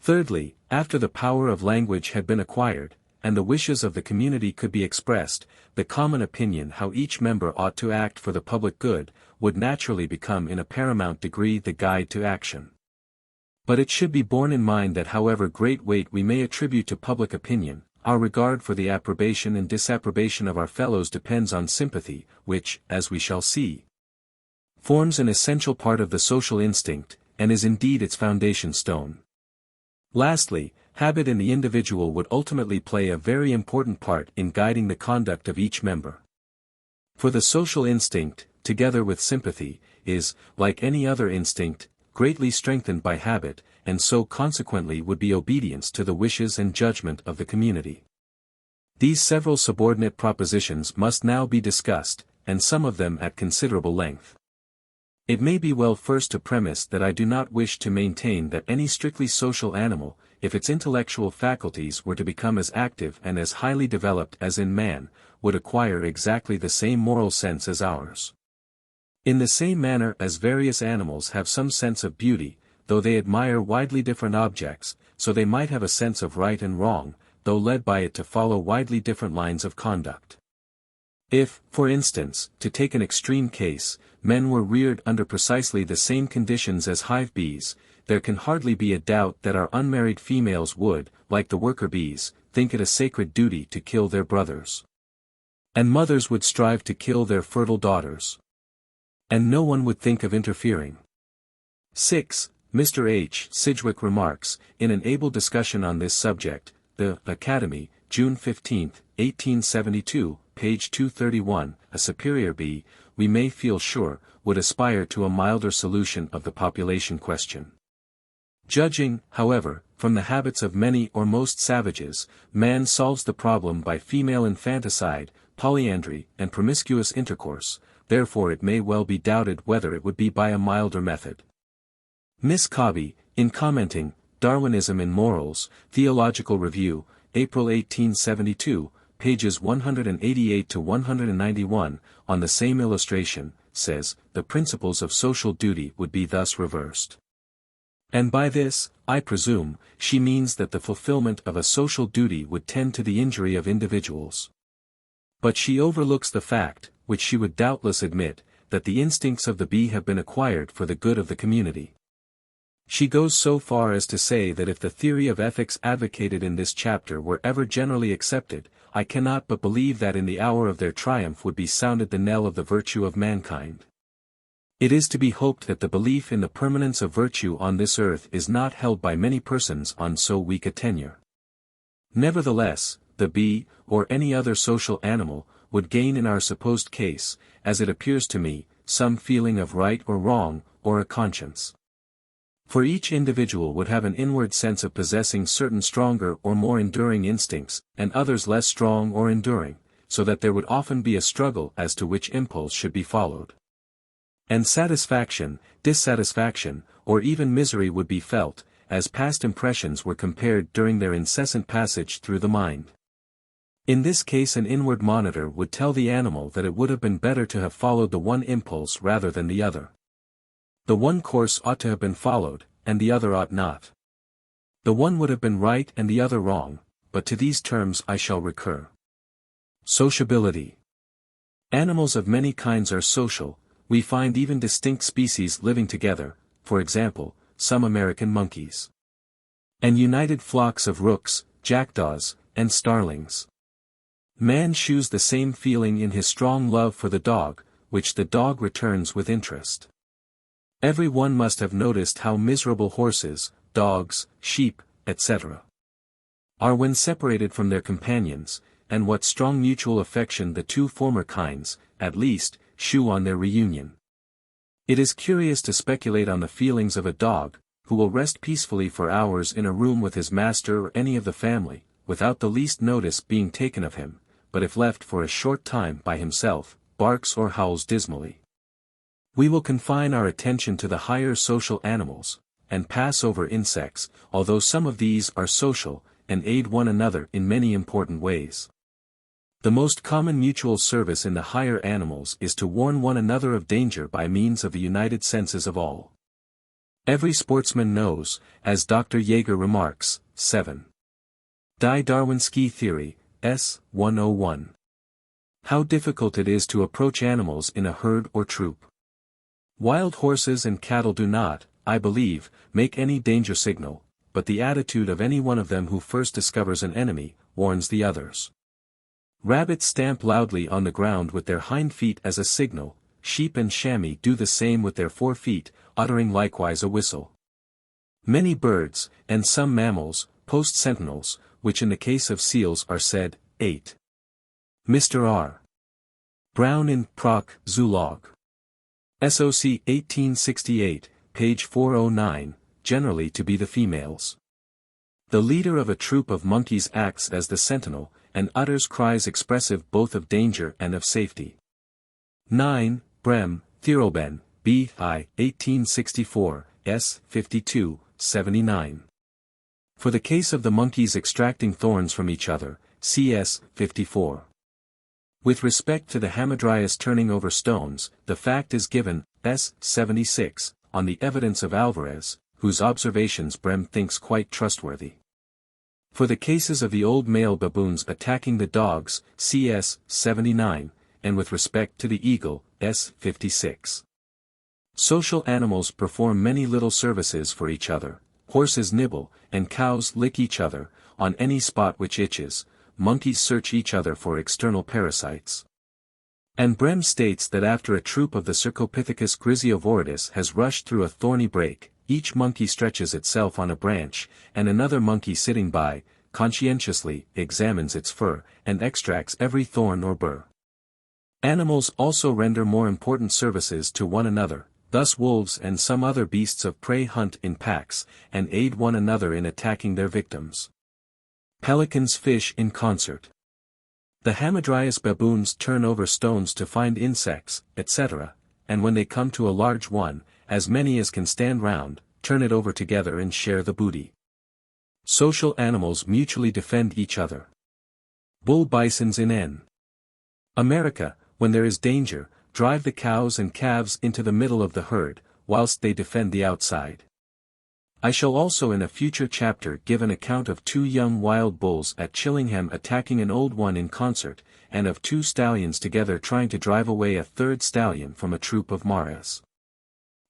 Thirdly, after the power of language had been acquired, and the wishes of the community could be expressed, the common opinion how each member ought to act for the public good, would naturally become in a paramount degree the guide to action. But it should be borne in mind that however great weight we may attribute to public opinion, our regard for the approbation and disapprobation of our fellows depends on sympathy, which, as we shall see, forms an essential part of the social instinct, and is indeed its foundation stone. Lastly, habit in the individual would ultimately play a very important part in guiding the conduct of each member. For the social instinct, together with sympathy, is, like any other instinct, greatly strengthened by habit, and so consequently would be obedience to the wishes and judgment of the community. These several subordinate propositions must now be discussed, and some of them at considerable length. It may be well first to premise that I do not wish to maintain that any strictly social animal, if its intellectual faculties were to become as active and as highly developed as in man, would acquire exactly the same moral sense as ours. In the same manner as various animals have some sense of beauty, though they admire widely different objects, so they might have a sense of right and wrong, though led by it to follow widely different lines of conduct. If, for instance, to take an extreme case, men were reared under precisely the same conditions as hive bees, there can hardly be a doubt that our unmarried females would, like the worker bees, think it a sacred duty to kill their brothers. And mothers would strive to kill their fertile daughters. And no one would think of interfering. 6. Mr. H. Sidgwick remarks, in an able discussion on this subject, The Academy, June 15, 1872, page 231, a superior bee, we may feel sure, would aspire to a milder solution of the population question. Judging, however, from the habits of many or most savages, man solves the problem by female infanticide, polyandry, and promiscuous intercourse, therefore it may well be doubted whether it would be by a milder method. Miss Cobbe, in commenting, Darwinism in Morals, Theological Review, April 1872, pages 188 to 191, on the same illustration, says, the principles of social duty would be thus reversed. And by this, I presume, she means that the fulfillment of a social duty would tend to the injury of individuals. But she overlooks the fact, which she would doubtless admit, that the instincts of the bee have been acquired for the good of the community. She goes so far as to say that if the theory of ethics advocated in this chapter were ever generally accepted, I cannot but believe that in the hour of their triumph would be sounded the knell of the virtue of mankind. It is to be hoped that the belief in the permanence of virtue on this earth is not held by many persons on so weak a tenure. Nevertheless, the bee, or any other social animal, would gain in our supposed case, as it appears to me, some feeling of right or wrong, or a conscience. For each individual would have an inward sense of possessing certain stronger or more enduring instincts, and others less strong or enduring, so that there would often be a struggle as to which impulse should be followed. And satisfaction, dissatisfaction, or even misery would be felt, as past impressions were compared during their incessant passage through the mind. In this case an inward monitor would tell the animal that it would have been better to have followed the one impulse rather than the other. The one course ought to have been followed, and the other ought not. The one would have been right and the other wrong, but to these terms I shall recur. Sociability. Animals of many kinds are social. We find even distinct species living together, for example, some American monkeys. And united flocks of rooks, jackdaws, and starlings. Man shews the same feeling in his strong love for the dog, which the dog returns with interest. Every one must have noticed how miserable horses, dogs, sheep, etc. are when separated from their companions, and what strong mutual affection the two former kinds, at least, shew on their reunion. It is curious to speculate on the feelings of a dog, who will rest peacefully for hours in a room with his master or any of the family, without the least notice being taken of him, but if left for a short time by himself, barks or howls dismally. We will confine our attention to the higher social animals, and pass over insects, although some of these are social, and aid one another in many important ways. The most common mutual service in the higher animals is to warn one another of danger by means of the united senses of all. Every sportsman knows, as Dr. Jaeger remarks, 7. Die Darwinski Theory, S. 101. How difficult it is to approach animals in a herd or troop. Wild horses and cattle do not, I believe, make any danger signal, but the attitude of any one of them who first discovers an enemy, warns the others. Rabbits stamp loudly on the ground with their hind feet as a signal, sheep and chamois do the same with their 4 feet, uttering likewise a whistle. Many birds, and some mammals, post sentinels, which in the case of seals are said, 8. Mr. R. Brown in Proc. Zoolog. SOC 1868, page 409, generally to be the females. The leader of a troop of monkeys acts as the sentinel, and utters cries expressive both of danger and of safety. 9. Brehm, Theroben, B. I. 1864, S. 52, 79. For the case of the monkeys extracting thorns from each other, CS 54. With respect to the hamadryas turning over stones, the fact is given, S. 76, on the evidence of Alvarez, whose observations Brehm thinks quite trustworthy. For the cases of the old male baboons attacking the dogs, CS. 79, and with respect to the eagle, s. 56. Social animals perform many little services for each other. Horses nibble, and cows lick each other, on any spot which itches. Monkeys search each other for external parasites. And Brehm states that after a troop of the Cercopithecus griseovoridis has rushed through a thorny brake, each monkey stretches itself on a branch, and another monkey sitting by, conscientiously examines its fur, and extracts every thorn or burr. Animals also render more important services to one another. Thus wolves and some other beasts of prey hunt in packs, and aid one another in attacking their victims. Pelicans fish in concert. The Hamadryas baboons turn over stones to find insects, etc., and when they come to a large one, as many as can stand round, turn it over together and share the booty. Social animals mutually defend each other. Bull bisons in N. America, when there is danger, drive the cows and calves into the middle of the herd, whilst they defend the outside. I shall also in a future chapter give an account of 2 young wild bulls at Chillingham attacking an old one in concert, and of 2 stallions together trying to drive away a 3rd stallion from a troop of maras.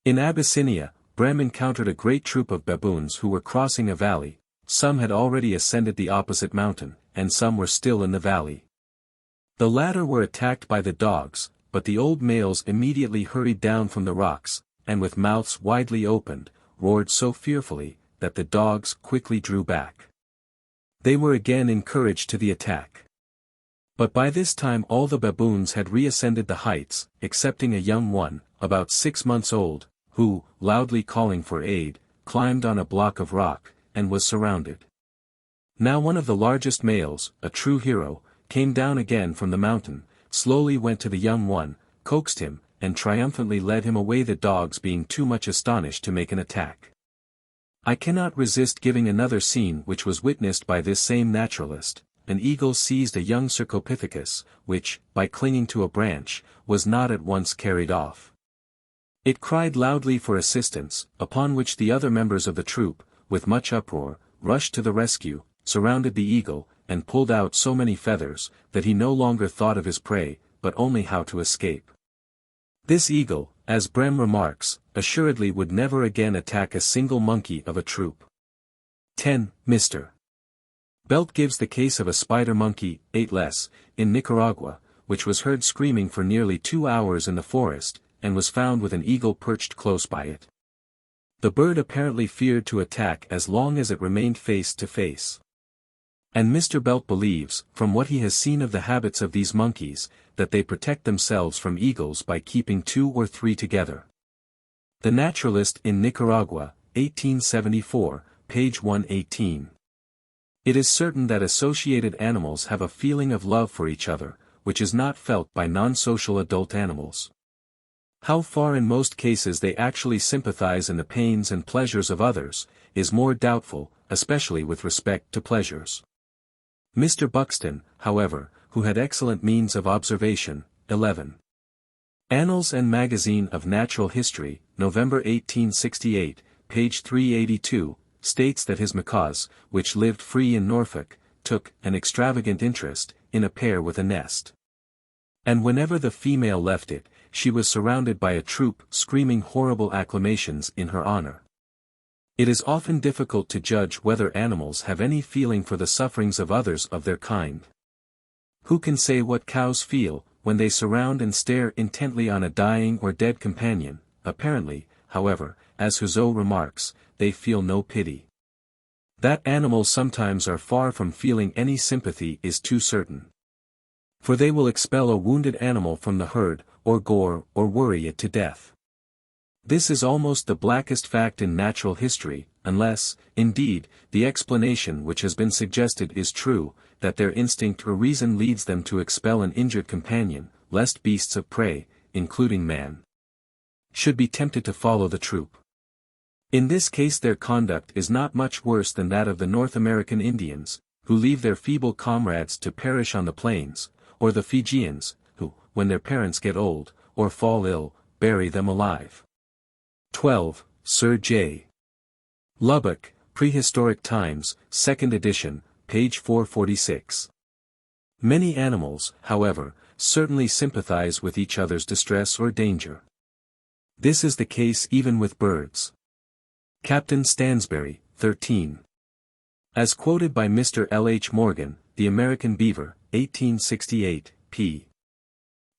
In Abyssinia, Brehm encountered a great troop of baboons who were crossing a valley. Some had already ascended the opposite mountain, and some were still in the valley. The latter were attacked by the dogs, but the old males immediately hurried down from the rocks, and with mouths widely opened, roared so fearfully, that the dogs quickly drew back. They were again encouraged to the attack. But by this time all the baboons had reascended the heights, excepting a young one, about 6 months old, who, loudly calling for aid, climbed on a block of rock, and was surrounded. Now one of the largest males, a true hero, came down again from the mountain, slowly went to the young one, coaxed him, and triumphantly led him away, the dogs being too much astonished to make an attack. I cannot resist giving another scene which was witnessed by this same naturalist. An eagle seized a young Cercopithecus, which, by clinging to a branch, was not at once carried off. It cried loudly for assistance, upon which the other members of the troop, with much uproar, rushed to the rescue, surrounded the eagle, and pulled out so many feathers, that he no longer thought of his prey, but only how to escape. This eagle, as Brehm remarks, assuredly would never again attack a single monkey of a troop. 10. Mr. Belt gives the case of a spider monkey, 8 less, in Nicaragua, which was heard screaming for nearly 2 hours in the forest, and was found with an eagle perched close by it. The bird apparently feared to attack as long as it remained face to face. And Mr. Belt believes, from what he has seen of the habits of these monkeys, that they protect themselves from eagles by keeping 2 or 3 together. The Naturalist in Nicaragua, 1874, page 118. It is certain that associated animals have a feeling of love for each other, which is not felt by non-social adult animals. How far in most cases they actually sympathize in the pains and pleasures of others, is more doubtful, especially with respect to pleasures. Mr. Buxton, however, who had excellent means of observation, 11. Annals and Magazine of Natural History, November 1868, page 382, states that his macaws, which lived free in Norfolk, took an extravagant interest in a pair with a nest. And whenever the female left it, she was surrounded by a troop screaming horrible acclamations in her honor. It is often difficult to judge whether animals have any feeling for the sufferings of others of their kind. Who can say what cows feel, when they surround and stare intently on a dying or dead companion? Apparently, however, as Houzeau remarks, they feel no pity. That animals sometimes are far from feeling any sympathy is too certain. For they will expel a wounded animal from the herd, or gore, or worry it to death. This is almost the blackest fact in natural history, unless, indeed, the explanation which has been suggested is true, that their instinct or reason leads them to expel an injured companion, lest beasts of prey, including man, should be tempted to follow the troop. In this case their conduct is not much worse than that of the North American Indians, who leave their feeble comrades to perish on the plains, or the Fijians, who, when their parents get old, or fall ill, bury them alive. 12. Sir J. Lubbock, Prehistoric Times, 2nd edition, page 446. Many animals, however, certainly sympathize with each other's distress or danger. This is the case even with birds. Captain Stansbury, 13. As quoted by Mr. L. H. Morgan, The American Beaver, 1868, p.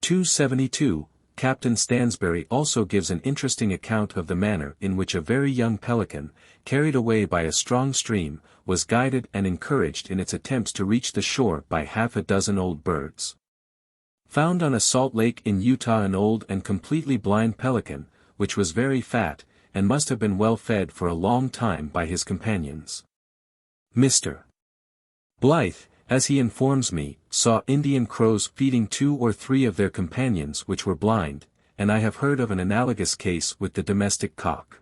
272, Captain Stansbury also gives an interesting account of the manner in which a very young pelican, carried away by a strong stream, was guided and encouraged in its attempts to reach the shore by half a dozen old birds. Found on a salt lake in Utah an old and completely blind pelican, which was very fat, and must have been well fed for a long time by his companions. Mr. Blythe, as he informs me, saw Indian crows feeding 2 or 3 of their companions which were blind, and I have heard of an analogous case with the domestic cock.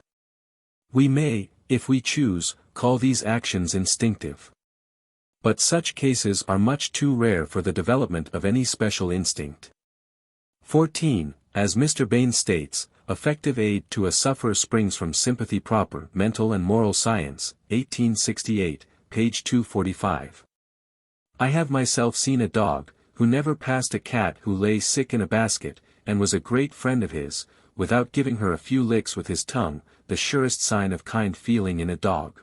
We may, if we choose, call these actions instinctive. But such cases are much too rare for the development of any special instinct. 14. As Mr. Bain states, effective aid to a sufferer springs from sympathy proper, mental and moral science, 1868, page 245. I have myself seen a dog, who never passed a cat who lay sick in a basket, and was a great friend of his, without giving her a few licks with his tongue, the surest sign of kind feeling in a dog.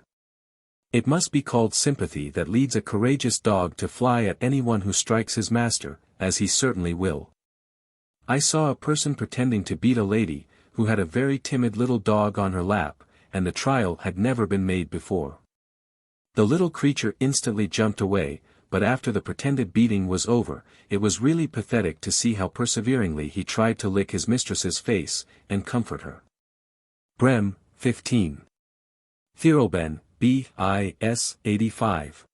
It must be called sympathy that leads a courageous dog to fly at anyone who strikes his master, as he certainly will. I saw a person pretending to beat a lady, who had a very timid little dog on her lap, and the trial had never been made before. The little creature instantly jumped away, but after the pretended beating was over, it was really pathetic to see how perseveringly he tried to lick his mistress's face, and comfort her. Brehm, 15. Thirlben, B.I.S. 85.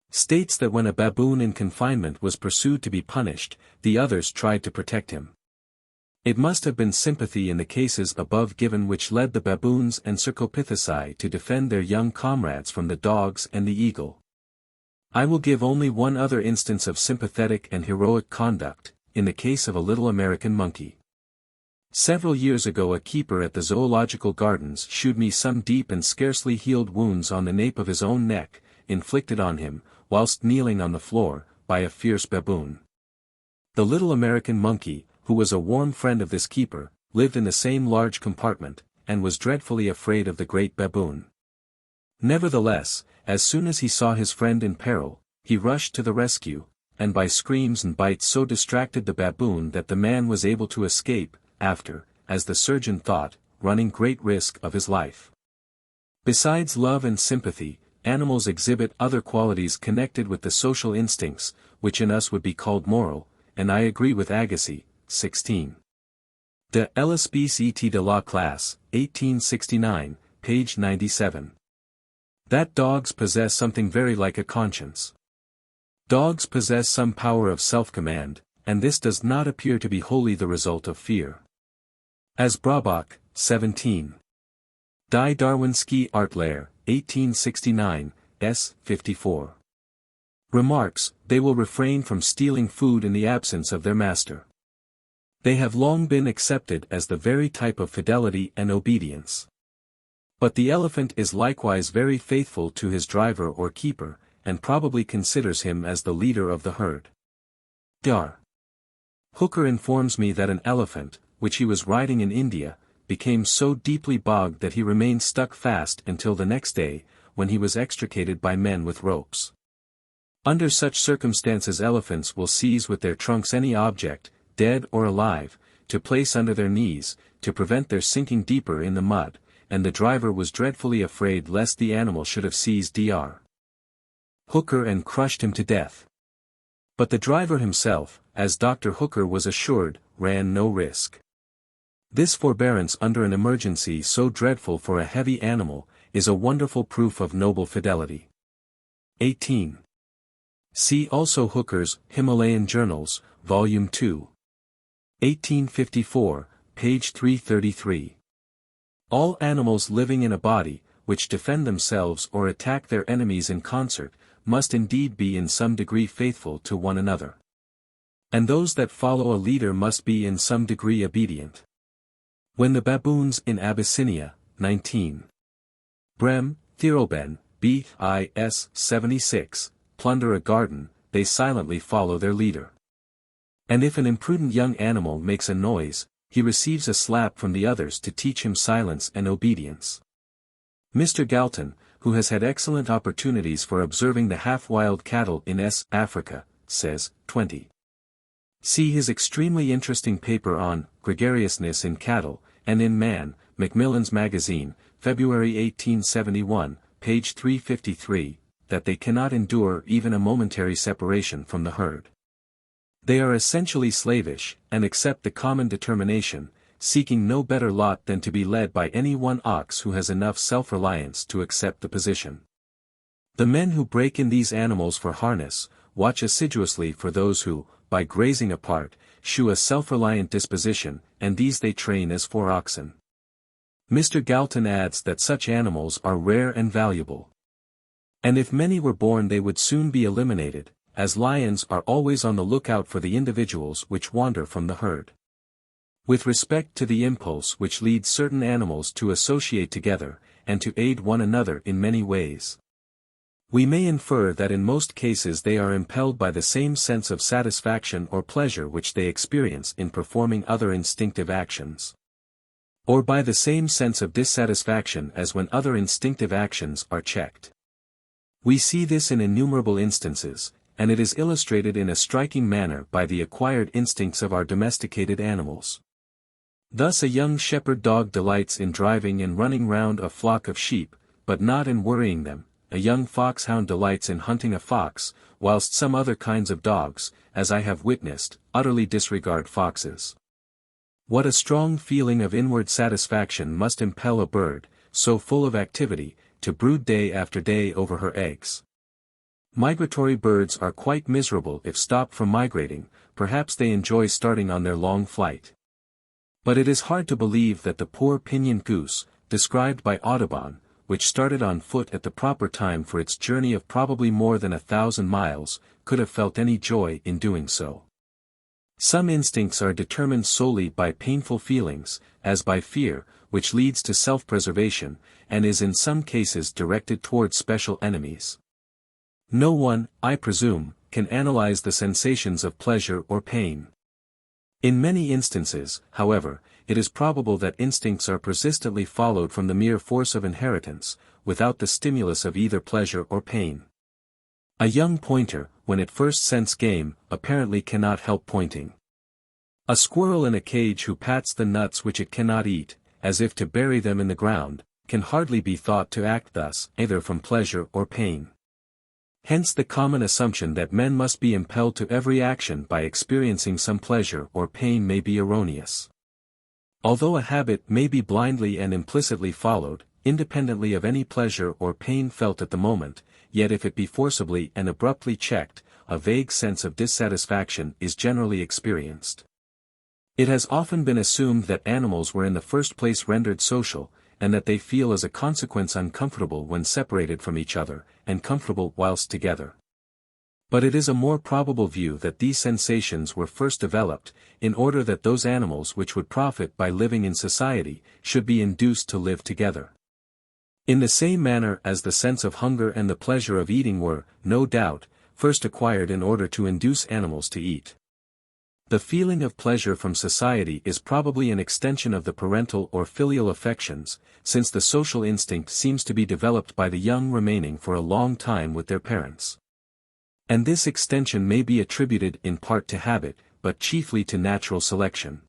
States that when a baboon in confinement was pursued to be punished, the others tried to protect him. It must have been sympathy in the cases above given which led the baboons and Cercopitheci to defend their young comrades from the dogs and the eagle. I will give only one other instance of sympathetic and heroic conduct, in the case of a little American monkey. Several years ago a keeper at the Zoological Gardens shewed me some deep and scarcely healed wounds on the nape of his own neck, inflicted on him, whilst kneeling on the floor, by a fierce baboon. The little American monkey, who was a warm friend of this keeper, lived in the same large compartment, and was dreadfully afraid of the great baboon. Nevertheless, as soon as he saw his friend in peril, he rushed to the rescue, and by screams and bites so distracted the baboon that the man was able to escape, after, as the surgeon thought, running great risk of his life. Besides love and sympathy, animals exhibit other qualities connected with the social instincts, which in us would be called moral, and I agree with Agassiz, 16. De l'espèce et de la classe, 1869, page 97. That dogs possess something very like a conscience. Dogs possess some power of self-command, and this does not appear to be wholly the result of fear. As Brabach, 17. Die Darwinski Artlehre, 1869, s. 54. Remarks, they will refrain from stealing food in the absence of their master. They have long been accepted as the very type of fidelity and obedience. But the elephant is likewise very faithful to his driver or keeper, and probably considers him as the leader of the herd. Dar. Hooker informs me that an elephant, which he was riding in India, became so deeply bogged that he remained stuck fast until the next day, when he was extricated by men with ropes. Under such circumstances elephants will seize with their trunks any object, dead or alive, to place under their knees, to prevent their sinking deeper in the mud, and the driver was dreadfully afraid lest the animal should have seized Dr. Hooker and crushed him to death. But the driver himself, as Dr. Hooker was assured, ran no risk. This forbearance under an emergency so dreadful for a heavy animal, is a wonderful proof of noble fidelity. 18. See also Hooker's Himalayan Journals, Volume 2. 1854, page 333. All animals living in a body, which defend themselves or attack their enemies in concert, must indeed be in some degree faithful to one another. And those that follow a leader must be in some degree obedient. When the baboons in Abyssinia, 19. Brehm, Thirlben, B.I.S. 76, plunder a garden, they silently follow their leader. And if an imprudent young animal makes a noise, he receives a slap from the others to teach him silence and obedience. Mr. Galton, who has had excellent opportunities for observing the half-wild cattle in Africa, says, 20. See his extremely interesting paper on Gregariousness in Cattle, and in Man, Macmillan's Magazine, February 1871, page 353, that they cannot endure even a momentary separation from the herd. They are essentially slavish, and accept the common determination, seeking no better lot than to be led by any one ox who has enough self-reliance to accept the position. The men who break in these animals for harness, watch assiduously for those who, by grazing apart, shew a self-reliant disposition, and these they train as for oxen. Mr. Galton adds that such animals are rare and valuable. And if many were born they would soon be eliminated, as lions are always on the lookout for the individuals which wander from the herd. With respect to the impulse which leads certain animals to associate together, and to aid one another in many ways, we may infer that in most cases they are impelled by the same sense of satisfaction or pleasure which they experience in performing other instinctive actions, or by the same sense of dissatisfaction as when other instinctive actions are checked. We see this in innumerable instances, and it is illustrated in a striking manner by the acquired instincts of our domesticated animals. Thus a young shepherd dog delights in driving and running round a flock of sheep, but not in worrying them. A young foxhound delights in hunting a fox, whilst some other kinds of dogs, as I have witnessed, utterly disregard foxes. What a strong feeling of inward satisfaction must impel a bird, so full of activity, to brood day after day over her eggs. Migratory birds are quite miserable if stopped from migrating, perhaps they enjoy starting on their long flight. But it is hard to believe that the poor pinioned goose, described by Audubon, which started on foot at the proper time for its journey of probably more than 1,000 miles, could have felt any joy in doing so. Some instincts are determined solely by painful feelings, as by fear, which leads to self-preservation, and is in some cases directed towards special enemies. No one, I presume, can analyze the sensations of pleasure or pain. In many instances, however, it is probable that instincts are persistently followed from the mere force of inheritance, without the stimulus of either pleasure or pain. A young pointer, when it first scents game, apparently cannot help pointing. A squirrel in a cage who pats the nuts which it cannot eat, as if to bury them in the ground, can hardly be thought to act thus, either from pleasure or pain. Hence the common assumption that men must be impelled to every action by experiencing some pleasure or pain may be erroneous. Although a habit may be blindly and implicitly followed, independently of any pleasure or pain felt at the moment, yet if it be forcibly and abruptly checked, a vague sense of dissatisfaction is generally experienced. It has often been assumed that animals were in the first place rendered social, and that they feel as a consequence uncomfortable when separated from each other, and comfortable whilst together. But it is a more probable view that these sensations were first developed, in order that those animals which would profit by living in society, should be induced to live together. In the same manner as the sense of hunger and the pleasure of eating were, no doubt, first acquired in order to induce animals to eat. The feeling of pleasure from society is probably an extension of the parental or filial affections, since the social instinct seems to be developed by the young remaining for a long time with their parents. And this extension may be attributed in part to habit, but chiefly to natural selection.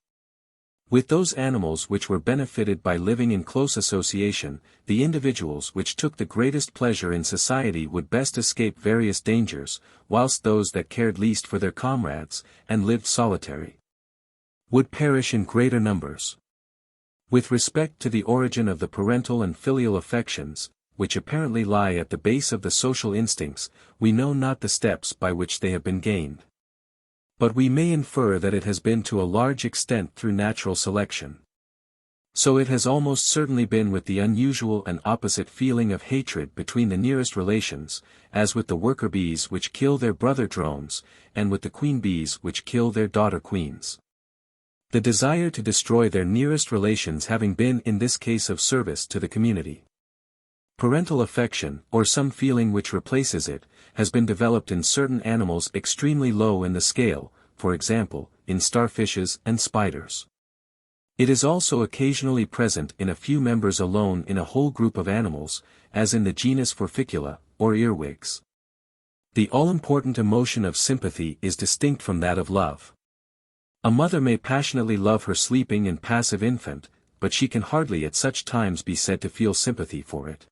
With those animals which were benefited by living in close association, the individuals which took the greatest pleasure in society would best escape various dangers, whilst those that cared least for their comrades, and lived solitary, would perish in greater numbers. With respect to the origin of the parental and filial affections, which apparently lie at the base of the social instincts, we know not the steps by which they have been gained. But we may infer that it has been to a large extent through natural selection. So it has almost certainly been with the unusual and opposite feeling of hatred between the nearest relations, as with the worker bees which kill their brother drones, and with the queen bees which kill their daughter queens. The desire to destroy their nearest relations having been in this case of service to the community. Parental affection, or some feeling which replaces it, has been developed in certain animals extremely low in the scale, for example, in starfishes and spiders. It is also occasionally present in a few members alone in a whole group of animals, as in the genus Forficula, or earwigs. The all-important emotion of sympathy is distinct from that of love. A mother may passionately love her sleeping and passive infant, but she can hardly at such times be said to feel sympathy for it.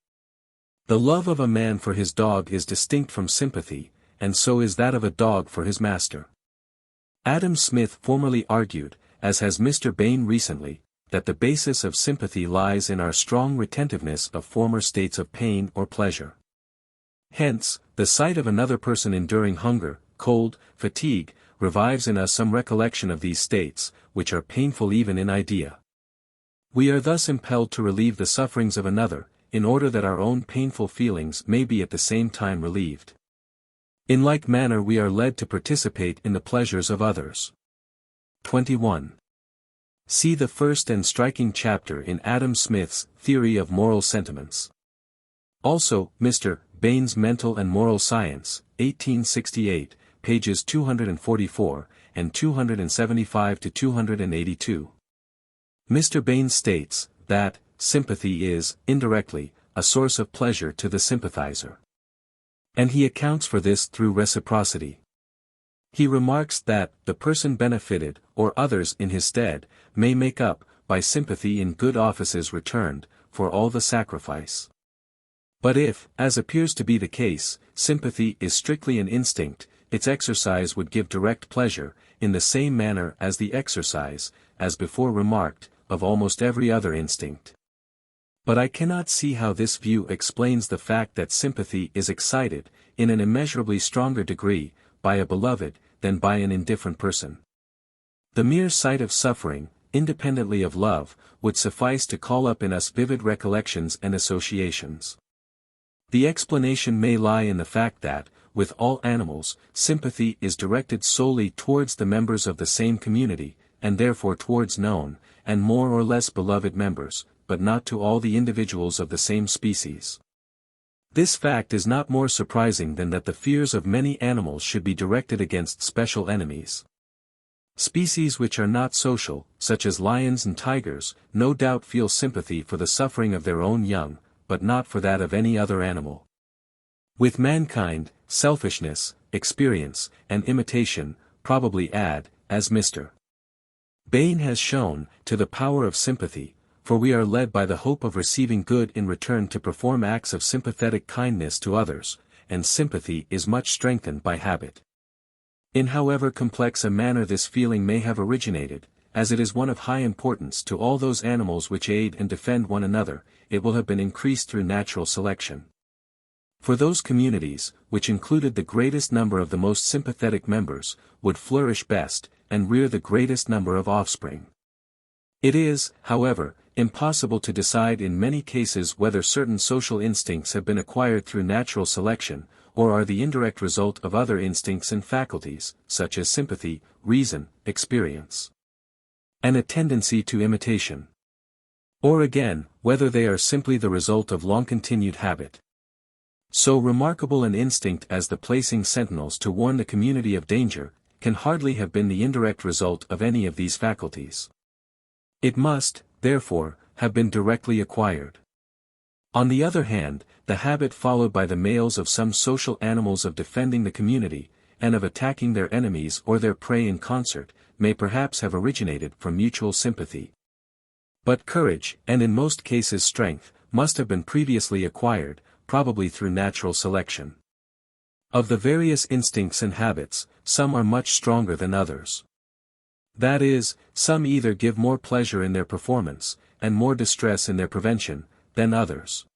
The love of a man for his dog is distinct from sympathy, and so is that of a dog for his master. Adam Smith formerly argued, as has Mr. Bain recently, that the basis of sympathy lies in our strong retentiveness of former states of pain or pleasure. Hence, the sight of another person enduring hunger, cold, fatigue, revives in us some recollection of these states, which are painful even in idea. We are thus impelled to relieve the sufferings of another, in order that our own painful feelings may be at the same time relieved. In like manner we are led to participate in the pleasures of others. 21. See the first and striking chapter in Adam Smith's Theory of Moral Sentiments. Also, Mr. Bain's Mental and Moral Science, 1868, pages 244, and 275 to 282. Mr. Bain states, that, sympathy is, indirectly, a source of pleasure to the sympathizer. And he accounts for this through reciprocity. He remarks that, the person benefited, or others in his stead, may make up, by sympathy in good offices returned, for all the sacrifice. But if, as appears to be the case, sympathy is strictly an instinct, its exercise would give direct pleasure, in the same manner as the exercise, as before remarked, of almost every other instinct. But I cannot see how this view explains the fact that sympathy is excited, in an immeasurably stronger degree, by a beloved, than by an indifferent person. The mere sight of suffering, independently of love, would suffice to call up in us vivid recollections and associations. The explanation may lie in the fact that, with all animals, sympathy is directed solely towards the members of the same community, and therefore towards known, and more or less beloved members, but not to all the individuals of the same species. This fact is not more surprising than that the fears of many animals should be directed against special enemies. Species which are not social, such as lions and tigers, no doubt feel sympathy for the suffering of their own young, but not for that of any other animal. With mankind, selfishness, experience, and imitation, probably add, as Mr. Bain has shown, to the power of sympathy, for we are led by the hope of receiving good in return to perform acts of sympathetic kindness to others, and sympathy is much strengthened by habit. In however complex a manner this feeling may have originated, as it is one of high importance to all those animals which aid and defend one another, it will have been increased through natural selection. For those communities, which included the greatest number of the most sympathetic members, would flourish best, and rear the greatest number of offspring. It is, however, impossible to decide in many cases whether certain social instincts have been acquired through natural selection, or are the indirect result of other instincts and faculties, such as sympathy, reason, experience, and a tendency to imitation. Or again, whether they are simply the result of long-continued habit. So remarkable an instinct as the placing sentinels to warn the community of danger, can hardly have been the indirect result of any of these faculties. It must, therefore, have been directly acquired. On the other hand, the habit followed by the males of some social animals of defending the community, and of attacking their enemies or their prey in concert, may perhaps have originated from mutual sympathy. But courage, and in most cases strength, must have been previously acquired, probably through natural selection. Of the various instincts and habits, some are much stronger than others. That is, some either give more pleasure in their performance, and more distress in their prevention, than others.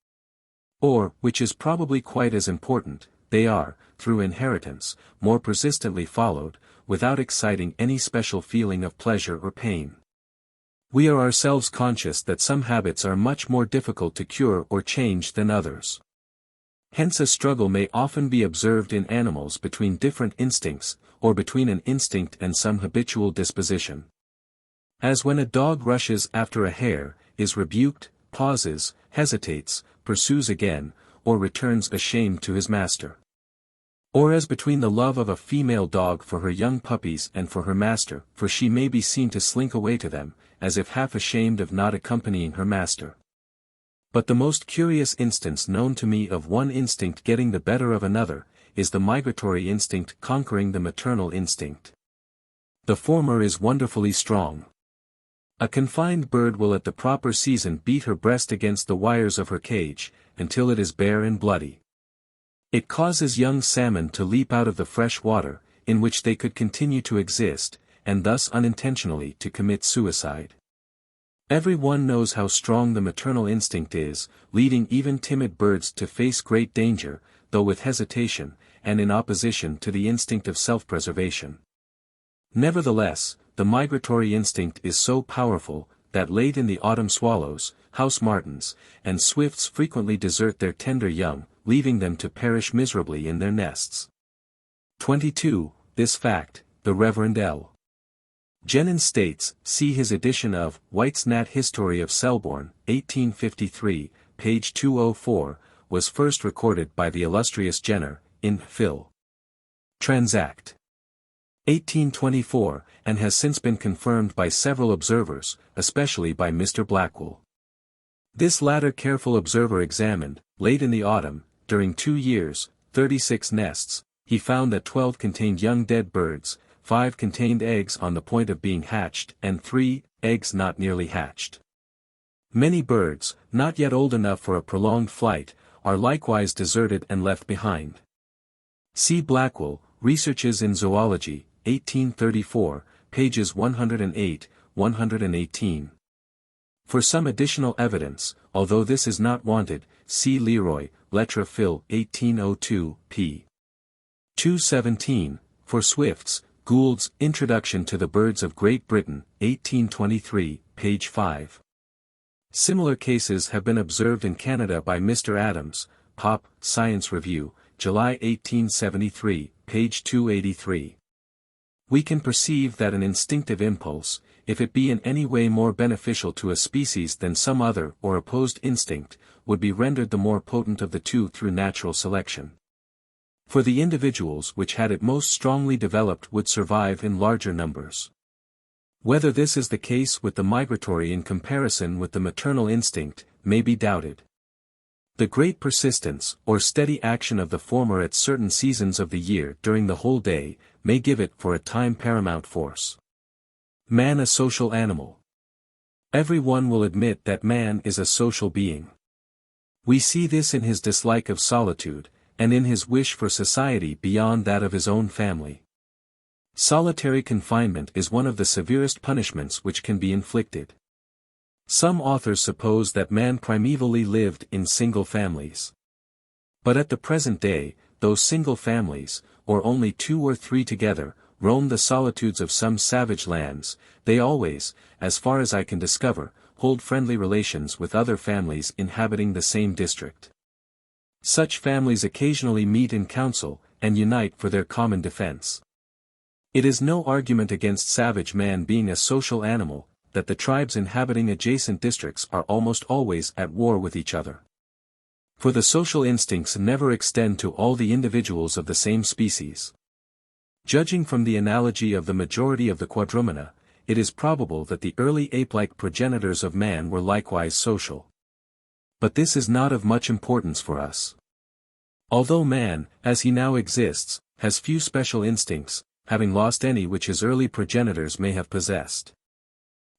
Or, which is probably quite as important, they are, through inheritance, more persistently followed, without exciting any special feeling of pleasure or pain. We are ourselves conscious that some habits are much more difficult to cure or change than others. Hence a struggle may often be observed in animals between different instincts, or between an instinct and some habitual disposition. As when a dog rushes after a hare, is rebuked, pauses, hesitates, pursues again, or returns ashamed to his master. Or as between the love of a female dog for her young puppies and for her master, for she may be seen to slink away to them, as if half ashamed of not accompanying her master. But the most curious instance known to me of one instinct getting the better of another, is the migratory instinct conquering the maternal instinct. The former is wonderfully strong. A confined bird will at the proper season beat her breast against the wires of her cage, until it is bare and bloody. It causes young salmon to leap out of the fresh water, in which they could continue to exist, and thus unintentionally to commit suicide. Every one knows how strong the maternal instinct is, leading even timid birds to face great danger, though with hesitation, and in opposition to the instinct of self-preservation. Nevertheless, the migratory instinct is so powerful, that late in the autumn swallows, house martins, and swifts frequently desert their tender young, leaving them to perish miserably in their nests. 22. This fact, the Reverend L. Jenin states, see his edition of White's Nat History of Selborne, 1853, page 204, was first recorded by the illustrious Jenner, in Phil. Transact. 1824, and has since been confirmed by several observers, especially by Mr. Blackwell. This latter careful observer examined, late in the autumn, during 2 years, 36 nests, he found that 12 contained young dead birds, 5 contained eggs on the point of being hatched, and 3, eggs not nearly hatched. Many birds, not yet old enough for a prolonged flight, are likewise deserted and left behind. See Blackwell, Researches in Zoology, 1834, pages 108, 118. For some additional evidence, although this is not wanted, see Leroy, Lettres Phil, 1802, p. 217, for Swift's, Gould's Introduction to the Birds of Great Britain, 1823, page 5. Similar cases have been observed in Canada by Mr. Adams, Pop, Science Review, July 1873, page 283. We can perceive that an instinctive impulse, if it be in any way more beneficial to a species than some other or opposed instinct, would be rendered the more potent of the two through natural selection. For the individuals which had it most strongly developed would survive in larger numbers. Whether this is the case with the migratory in comparison with the maternal instinct, may be doubted. The great persistence, or steady action of the former at certain seasons of the year during the whole day, may give it for a time paramount force. Man a social animal. Every one will admit that man is a social being. We see this in his dislike of solitude, and in his wish for society beyond that of his own family. Solitary confinement is one of the severest punishments which can be inflicted. Some authors suppose that man primevally lived in single families. But at the present day, those single families, or only 2 or 3 together, roam the solitudes of some savage lands, they always, as far as I can discover, hold friendly relations with other families inhabiting the same district. Such families occasionally meet in council, and unite for their common defense. It is no argument against savage man being a social animal, that the tribes inhabiting adjacent districts are almost always at war with each other. For the social instincts never extend to all the individuals of the same species. Judging from the analogy of the majority of the quadrumana, it is probable that the early ape-like progenitors of man were likewise social. But this is not of much importance for us. Although man, as he now exists, has few special instincts, having lost any which his early progenitors may have possessed.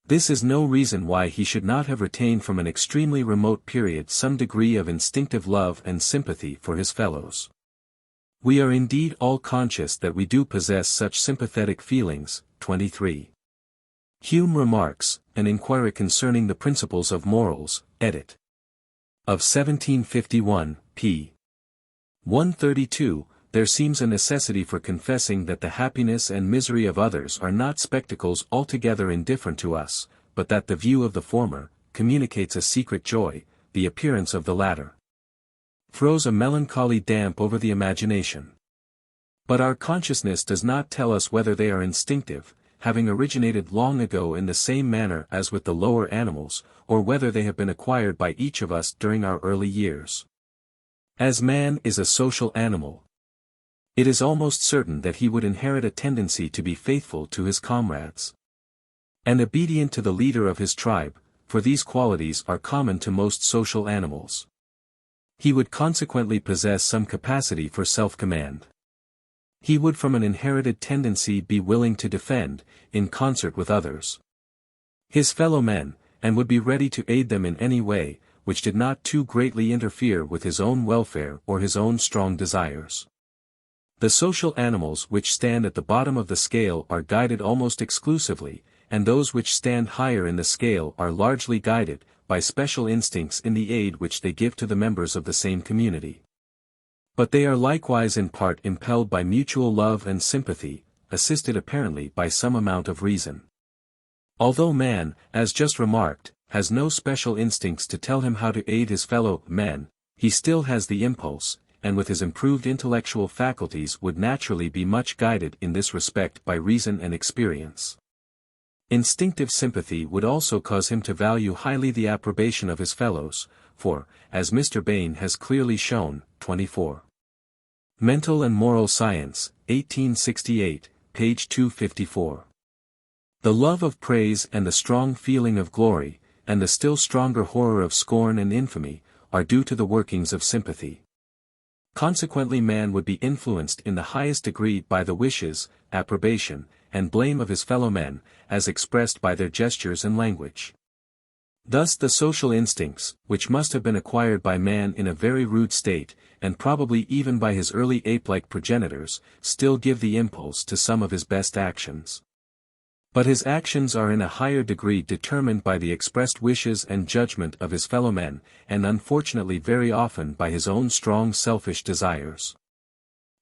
This is no reason why he should not have retained from an extremely remote period some degree of instinctive love and sympathy for his fellows. We are indeed all conscious that we do possess such sympathetic feelings. 23. Hume remarks, An Inquiry Concerning the Principles of Morals, edit. Of 1751, p. 132, there seems a necessity for confessing that the happiness and misery of others are not spectacles altogether indifferent to us, but that the view of the former communicates a secret joy, the appearance of the latter throws a melancholy damp over the imagination. But our consciousness does not tell us whether they are instinctive, having originated long ago in the same manner as with the lower animals, or whether they have been acquired by each of us during our early years. As man is a social animal, It is almost certain that he would inherit a tendency to be faithful to his comrades and obedient to the leader of his tribe, for these qualities are common to most social animals. He would consequently possess some capacity for self-command. He would from an inherited tendency be willing to defend, in concert with others, his fellow men, and would be ready to aid them in any way, which did not too greatly interfere with his own welfare or his own strong desires. The social animals which stand at the bottom of the scale are guided almost exclusively, and those which stand higher in the scale are largely guided by special instincts in the aid which they give to the members of the same community. But they are likewise in part impelled by mutual love and sympathy, assisted apparently by some amount of reason. Although man, as just remarked, has no special instincts to tell him how to aid his fellow men, he still has the impulse, and with his improved intellectual faculties would naturally be much guided in this respect by reason and experience. Instinctive sympathy would also cause him to value highly the approbation of his fellows, for, as Mr. Bain has clearly shown, 24. Mental and Moral Science, 1868, page 254. The love of praise and the strong feeling of glory, and the still stronger horror of scorn and infamy, are due to the workings of sympathy. Consequently man would be influenced in the highest degree by the wishes, approbation, and blame of his fellow men, as expressed by their gestures and language. Thus the social instincts, which must have been acquired by man in a very rude state, and probably even by his early ape-like progenitors, still give the impulse to some of his best actions. But his actions are in a higher degree determined by the expressed wishes and judgment of his fellow men, and unfortunately very often by his own strong selfish desires.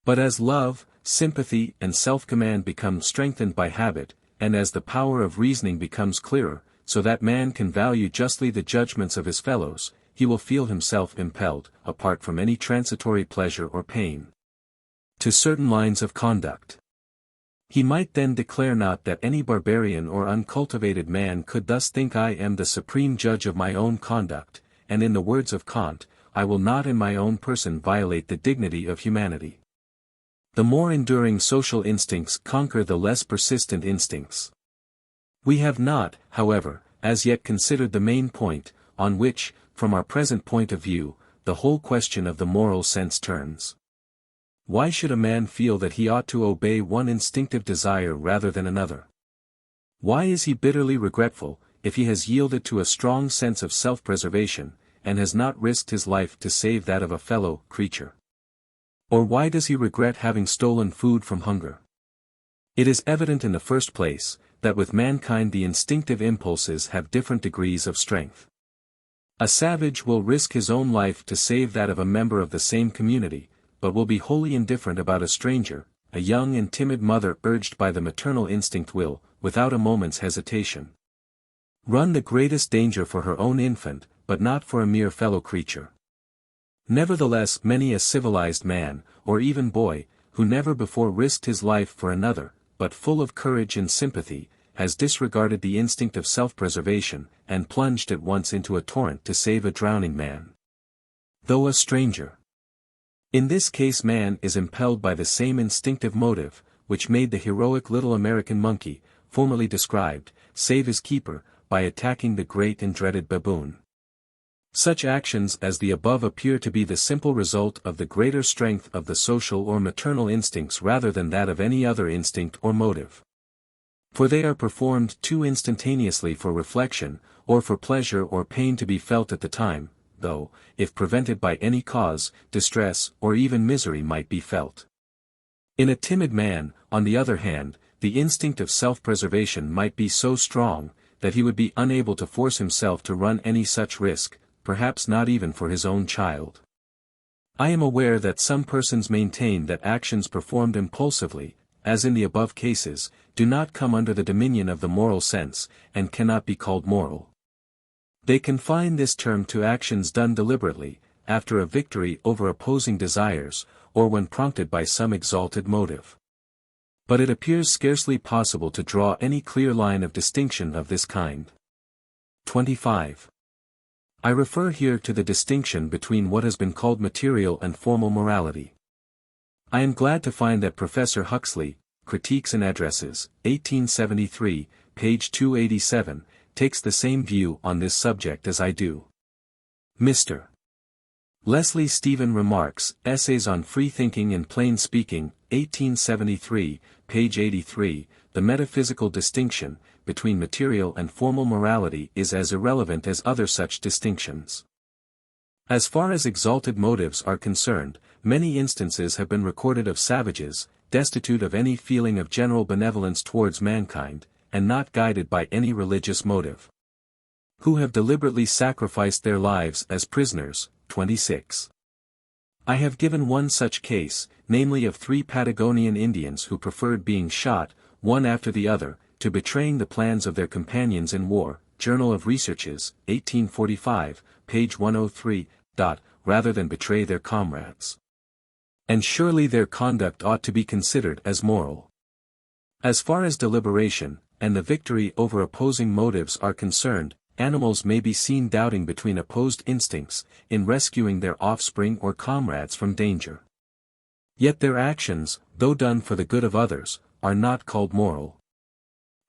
But as love, sympathy and self-command become strengthened by habit, and as the power of reasoning becomes clearer, so that man can value justly the judgments of his fellows, he will feel himself impelled, apart from any transitory pleasure or pain, to certain lines of conduct. He might then declare not that any barbarian or uncultivated man could thus think I am the supreme judge of my own conduct, and in the words of Kant, I will not in my own person violate the dignity of humanity. The more enduring social instincts conquer the less persistent instincts. We have not, however, as yet considered the main point, on which, from our present point of view, the whole question of the moral sense turns. Why should a man feel that he ought to obey one instinctive desire rather than another? Why is he bitterly regretful, if he has yielded to a strong sense of self-preservation, and has not risked his life to save that of a fellow creature? Or why does he regret having stolen food from hunger? It is evident in the first place, that with mankind the instinctive impulses have different degrees of strength. A savage will risk his own life to save that of a member of the same community, but will be wholly indifferent about a stranger. A young and timid mother urged by the maternal instinct will, without a moment's hesitation, run the greatest danger for her own infant, but not for a mere fellow creature. Nevertheless many a civilized man, or even boy, who never before risked his life for another, but full of courage and sympathy, has disregarded the instinct of self-preservation, and plunged at once into a torrent to save a drowning man, though a stranger. In this case man is impelled by the same instinctive motive, which made the heroic little American monkey, formerly described, save his keeper, by attacking the great and dreaded baboon. Such actions as the above appear to be the simple result of the greater strength of the social or maternal instincts rather than that of any other instinct or motive. For they are performed too instantaneously for reflection, or for pleasure or pain to be felt at the time, though, if prevented by any cause, distress or even misery might be felt. In a timid man, on the other hand, the instinct of self-preservation might be so strong, that he would be unable to force himself to run any such risk, perhaps not even for his own child. I am aware that some persons maintain that actions performed impulsively, as in the above cases, do not come under the dominion of the moral sense, and cannot be called moral. They confine this term to actions done deliberately, after a victory over opposing desires, or when prompted by some exalted motive. But it appears scarcely possible to draw any clear line of distinction of this kind. 25. I refer here to the distinction between what has been called material and formal morality. I am glad to find that Professor Huxley, Critiques and Addresses, 1873, page 287, takes the same view on this subject as I do. Mr. Leslie Stephen remarks, Essays on Freethinking and Plain Speaking, 1873, page 83, the metaphysical distinction between material and formal morality is as irrelevant as other such distinctions. As far as exalted motives are concerned, many instances have been recorded of savages, destitute of any feeling of general benevolence towards mankind, and not guided by any religious motive, who have deliberately sacrificed their lives as prisoners. 26. I have given one such case, namely of 3 Patagonian Indians who preferred being shot, one after the other, to betraying the plans of their companions in war, Journal of Researches, 1845, page 103, rather than betray their comrades. And surely their conduct ought to be considered as moral. As far as deliberation, and the victory over opposing motives are concerned, animals may be seen doubting between opposed instincts, in rescuing their offspring or comrades from danger. Yet their actions, though done for the good of others, are not called moral.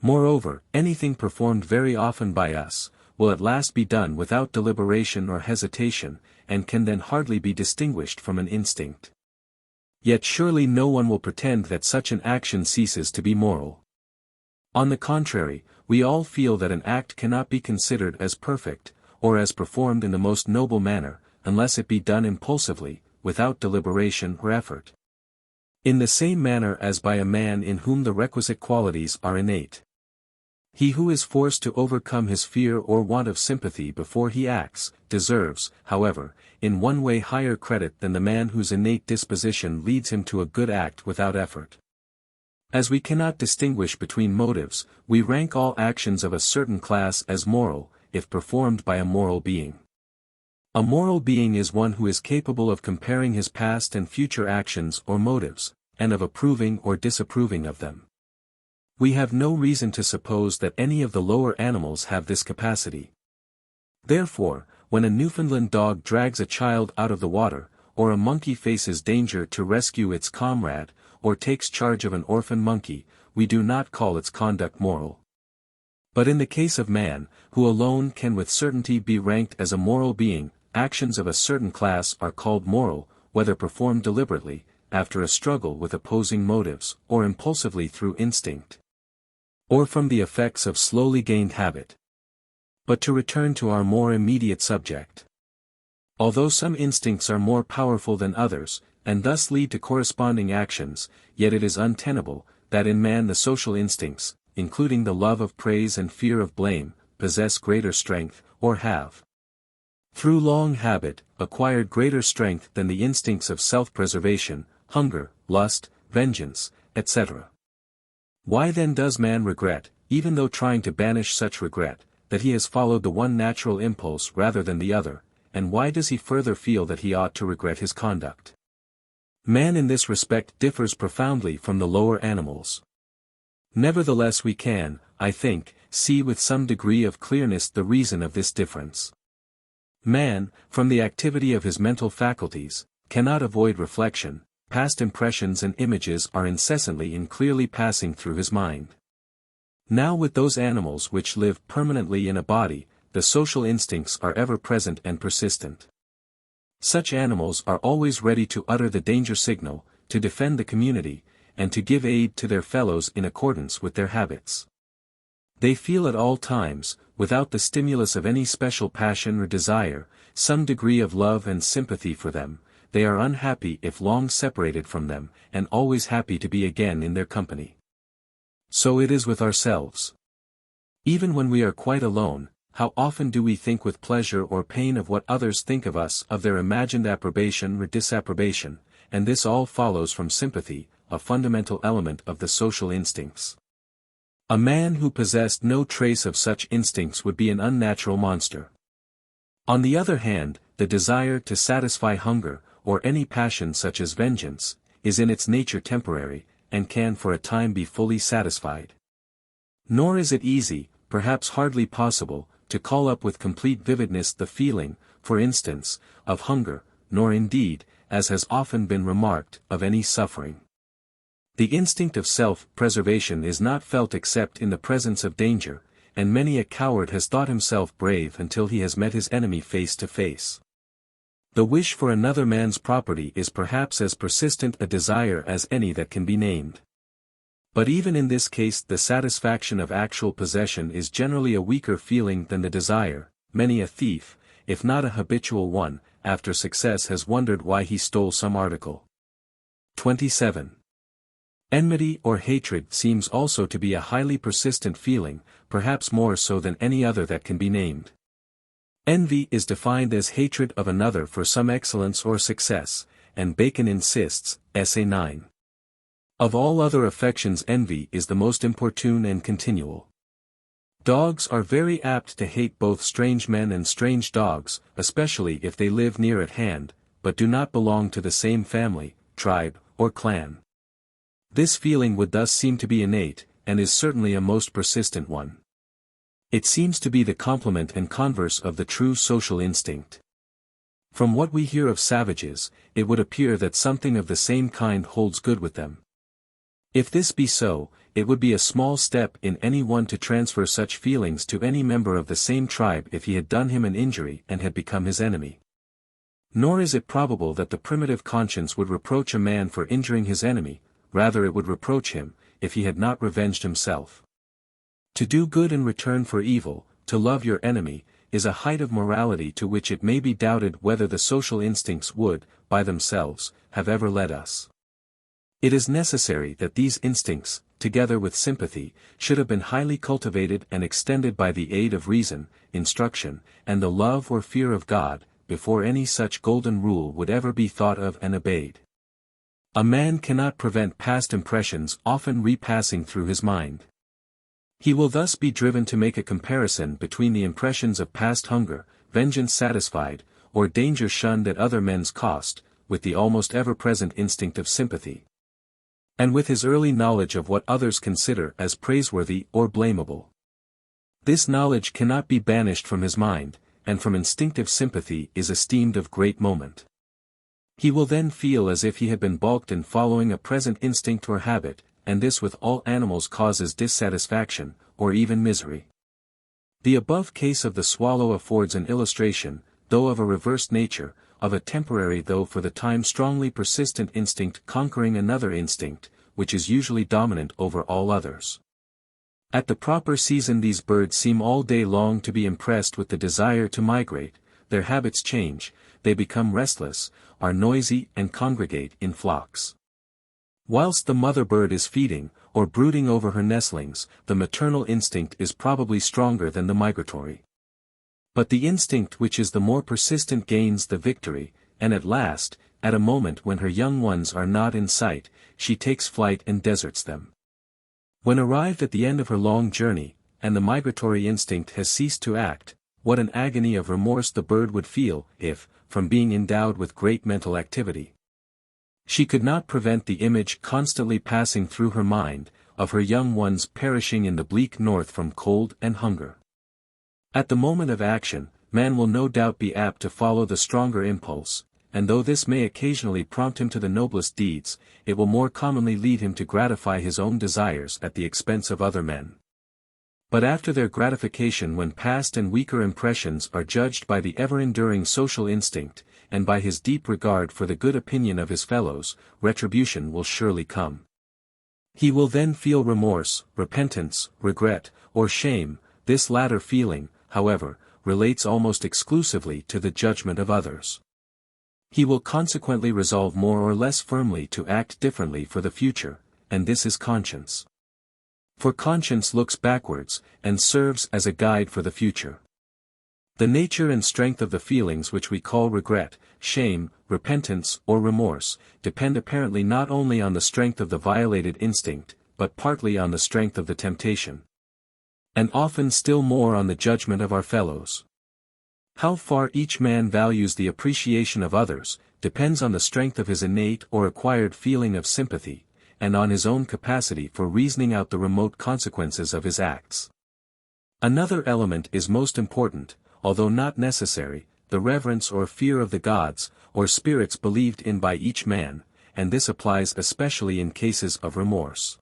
Moreover, anything performed very often by us, will at last be done without deliberation or hesitation, and can then hardly be distinguished from an instinct. Yet surely no one will pretend that such an action ceases to be moral. On the contrary, we all feel that an act cannot be considered as perfect, or as performed in the most noble manner, unless it be done impulsively, without deliberation or effort. In the same manner as by a man in whom the requisite qualities are innate. He who is forced to overcome his fear or want of sympathy before he acts, deserves, however, in one way higher credit than the man whose innate disposition leads him to a good act without effort. As we cannot distinguish between motives, we rank all actions of a certain class as moral, if performed by a moral being. A moral being is one who is capable of comparing his past and future actions or motives, and of approving or disapproving of them. We have no reason to suppose that any of the lower animals have this capacity. Therefore, when a Newfoundland dog drags a child out of the water, or a monkey faces danger to rescue its comrade, or takes charge of an orphan monkey, we do not call its conduct moral. But in the case of man, who alone can with certainty be ranked as a moral being, actions of a certain class are called moral, whether performed deliberately, after a struggle with opposing motives, or impulsively through instinct, or from the effects of slowly gained habit. But to return to our more immediate subject. Although some instincts are more powerful than others, and thus lead to corresponding actions, yet it is untenable, that in man the social instincts, including the love of praise and fear of blame, possess greater strength, or have, through long habit, acquired greater strength than the instincts of self-preservation, hunger, lust, vengeance, etc. Why then does man regret, even though trying to banish such regret, that he has followed the one natural impulse rather than the other, and why does he further feel that he ought to regret his conduct? Man in this respect differs profoundly from the lower animals. Nevertheless we can, I think, see with some degree of clearness the reason of this difference. Man, from the activity of his mental faculties, cannot avoid reflection, past impressions and images are incessantly and clearly passing through his mind. Now with those animals which live permanently in a body, the social instincts are ever present and persistent. Such animals are always ready to utter the danger signal, to defend the community, and to give aid to their fellows in accordance with their habits. They feel at all times, without the stimulus of any special passion or desire, some degree of love and sympathy for them. They are unhappy if long separated from them, and always happy to be again in their company. So it is with ourselves. Even when we are quite alone, how often do we think with pleasure or pain of what others think of us, of their imagined approbation or disapprobation, and this all follows from sympathy, a fundamental element of the social instincts. A man who possessed no trace of such instincts would be an unnatural monster. On the other hand, the desire to satisfy hunger, or any passion such as vengeance, is in its nature temporary, and can for a time be fully satisfied. Nor is it easy, perhaps hardly possible, to call up with complete vividness the feeling, for instance, of hunger, nor indeed, as has often been remarked, of any suffering. The instinct of self-preservation is not felt except in the presence of danger, and many a coward has thought himself brave until he has met his enemy face to face. The wish for another man's property is perhaps as persistent a desire as any that can be named. But even in this case the satisfaction of actual possession is generally a weaker feeling than the desire. Many a thief, if not a habitual one, after success has wondered why he stole some article. 27. Enmity or hatred seems also to be a highly persistent feeling, perhaps more so than any other that can be named. Envy is defined as hatred of another for some excellence or success, and Bacon insists, Essay 9. Of all other affections envy is the most importune and continual. Dogs are very apt to hate both strange men and strange dogs, especially if they live near at hand, but do not belong to the same family, tribe, or clan. This feeling would thus seem to be innate, and is certainly a most persistent one. It seems to be the complement and converse of the true social instinct. From what we hear of savages, it would appear that something of the same kind holds good with them. If this be so, it would be a small step in any one to transfer such feelings to any member of the same tribe if he had done him an injury and had become his enemy. Nor is it probable that the primitive conscience would reproach a man for injuring his enemy, rather it would reproach him, if he had not revenged himself. To do good in return for evil, to love your enemy, is a height of morality to which it may be doubted whether the social instincts would, by themselves, have ever led us. It is necessary that these instincts, together with sympathy, should have been highly cultivated and extended by the aid of reason, instruction, and the love or fear of God, before any such golden rule would ever be thought of and obeyed. A man cannot prevent past impressions often repassing through his mind. He will thus be driven to make a comparison between the impressions of past hunger, vengeance satisfied, or danger shunned at other men's cost, with the almost ever-present instinct of sympathy. And with his early knowledge of what others consider as praiseworthy or blamable. This knowledge cannot be banished from his mind, and from instinctive sympathy is esteemed of great moment. He will then feel as if he had been balked in following a present instinct or habit, and this with all animals causes dissatisfaction, or even misery. The above case of the swallow affords an illustration, though of a reversed nature, of a temporary though for the time strongly persistent instinct conquering another instinct, which is usually dominant over all others. At the proper season these birds seem all day long to be impressed with the desire to migrate, their habits change, they become restless, are noisy and congregate in flocks. Whilst the mother bird is feeding, or brooding over her nestlings, the maternal instinct is probably stronger than the migratory. But the instinct which is the more persistent gains the victory, and at last, at a moment when her young ones are not in sight, she takes flight and deserts them. When arrived at the end of her long journey, and the migratory instinct has ceased to act, what an agony of remorse the bird would feel, if, from being endowed with great mental activity, she could not prevent the image constantly passing through her mind, of her young ones perishing in the bleak north from cold and hunger. At the moment of action, man will no doubt be apt to follow the stronger impulse, and though this may occasionally prompt him to the noblest deeds, it will more commonly lead him to gratify his own desires at the expense of other men. But after their gratification, when past and weaker impressions are judged by the ever-enduring social instinct, and by his deep regard for the good opinion of his fellows, retribution will surely come. He will then feel remorse, repentance, regret, or shame. This latter feeling, however, relates almost exclusively to the judgment of others. He will consequently resolve more or less firmly to act differently for the future, and this is conscience. For conscience looks backwards, and serves as a guide for the future. The nature and strength of the feelings which we call regret, shame, repentance, or remorse, depend apparently not only on the strength of the violated instinct, but partly on the strength of the temptation. And often still more on the judgment of our fellows. How far each man values the appreciation of others, depends on the strength of his innate or acquired feeling of sympathy, and on his own capacity for reasoning out the remote consequences of his acts. Another element is most important, although not necessary, the reverence or fear of the gods, or spirits believed in by each man, and this applies especially in cases of remorse.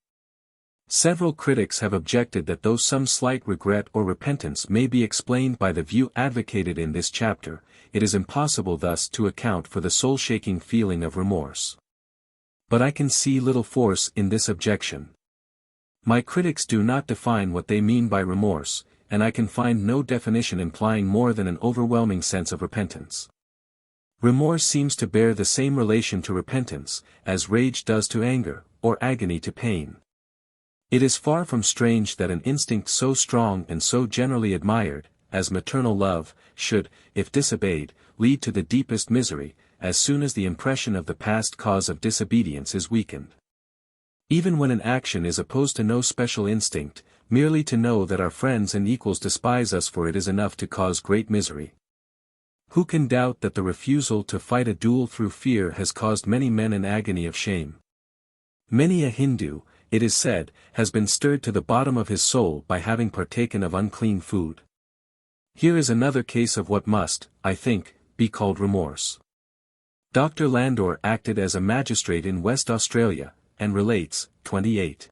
Several critics have objected that though some slight regret or repentance may be explained by the view advocated in this chapter, it is impossible thus to account for the soul-shaking feeling of remorse. But I can see little force in this objection. My critics do not define what they mean by remorse, and I can find no definition implying more than an overwhelming sense of repentance. Remorse seems to bear the same relation to repentance, as rage does to anger, or agony to pain. It is far from strange that an instinct so strong and so generally admired, as maternal love, should, if disobeyed, lead to the deepest misery, as soon as the impression of the past cause of disobedience is weakened. Even when an action is opposed to no special instinct, merely to know that our friends and equals despise us for it is enough to cause great misery. Who can doubt that the refusal to fight a duel through fear has caused many men an agony of shame? Many a Hindu, it is said, has been stirred to the bottom of his soul by having partaken of unclean food. Here is another case of what must, I think, be called remorse. Dr. Landor acted as a magistrate in West Australia, and relates, 28.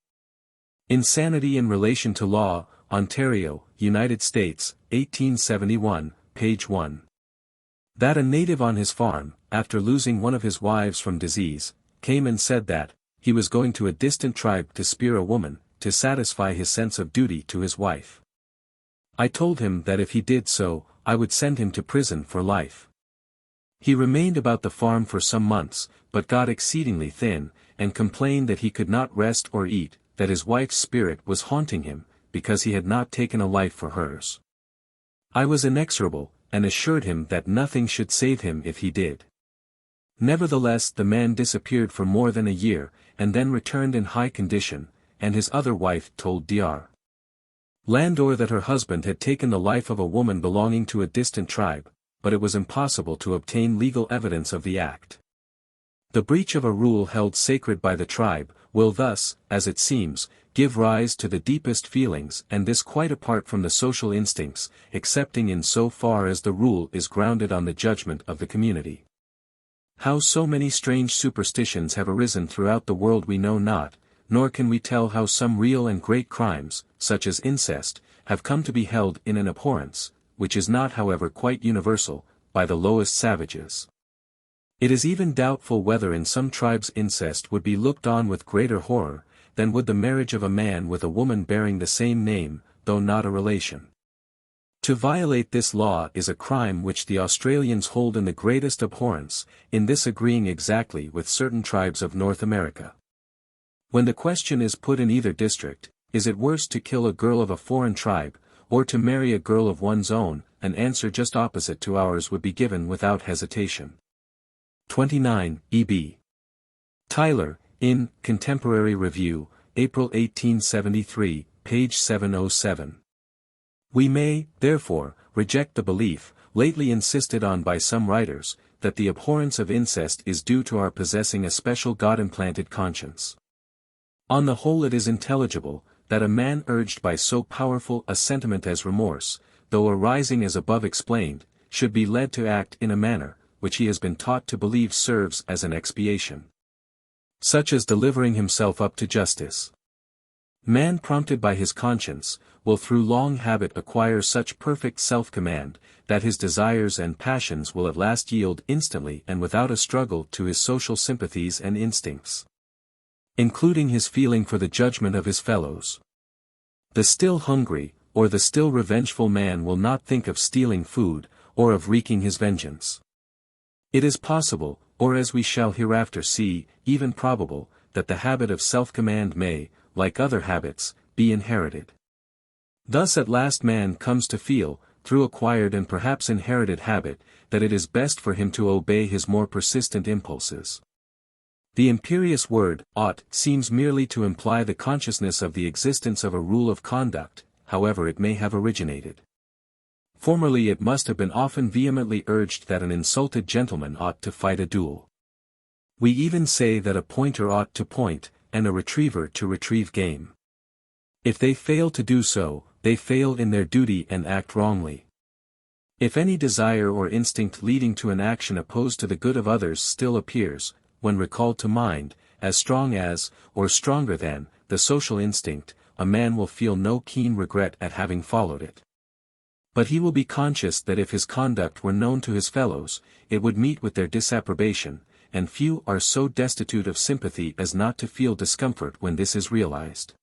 Insanity in Relation to Law, Ontario, United States, 1871, page 1. That a native on his farm, after losing one of his wives from disease, came and said that, he was going to a distant tribe to spear a woman, to satisfy his sense of duty to his wife. I told him that if he did so, I would send him to prison for life. He remained about the farm for some months, but got exceedingly thin, and complained that he could not rest or eat, that his wife's spirit was haunting him, because he had not taken a life for hers. I was inexorable, and assured him that nothing should save him if he did. Nevertheless the man disappeared for more than a year, and then returned in high condition, and his other wife told Dr. Landor that her husband had taken the life of a woman belonging to a distant tribe, but it was impossible to obtain legal evidence of the act. The breach of a rule held sacred by the tribe, will thus, as it seems, give rise to the deepest feelings, and this quite apart from the social instincts, excepting in so far as the rule is grounded on the judgment of the community. How so many strange superstitions have arisen throughout the world we know not, nor can we tell how some real and great crimes, such as incest, have come to be held in an abhorrence, which is not however quite universal, by the lowest savages. It is even doubtful whether in some tribes incest would be looked on with greater horror, than would the marriage of a man with a woman bearing the same name, though not a relation. To violate this law is a crime which the Australians hold in the greatest abhorrence, in this agreeing exactly with certain tribes of North America. When the question is put in either district, is it worse to kill a girl of a foreign tribe, or to marry a girl of one's own, an answer just opposite to ours would be given without hesitation. 29, E.B. Tyler, in Contemporary Review, April 1873, page 707. We may, therefore, reject the belief, lately insisted on by some writers, that the abhorrence of incest is due to our possessing a special God-implanted conscience. On the whole it is intelligible, that a man urged by so powerful a sentiment as remorse, though arising as above explained, should be led to act in a manner, which he has been taught to believe serves as an expiation. Such as delivering himself up to justice. Man prompted by his conscience, will through long habit acquire such perfect self-command, that his desires and passions will at last yield instantly and without a struggle to his social sympathies and instincts, including his feeling for the judgment of his fellows. The still hungry, or the still revengeful man will not think of stealing food, or of wreaking his vengeance. It is possible, or as we shall hereafter see, even probable, that the habit of self-command may, like other habits, be inherited. Thus at last man comes to feel, through acquired and perhaps inherited habit, that it is best for him to obey his more persistent impulses. The imperious word, ought, seems merely to imply the consciousness of the existence of a rule of conduct, however it may have originated. Formerly it must have been often vehemently urged that an insulted gentleman ought to fight a duel. We even say that a pointer ought to point, and a retriever to retrieve game. If they fail to do so, they fail in their duty and act wrongly. If any desire or instinct leading to an action opposed to the good of others still appears, when recalled to mind, as strong as, or stronger than, the social instinct, a man will feel no keen regret at having followed it. But he will be conscious that if his conduct were known to his fellows, it would meet with their disapprobation, and few are so destitute of sympathy as not to feel discomfort when this is realized.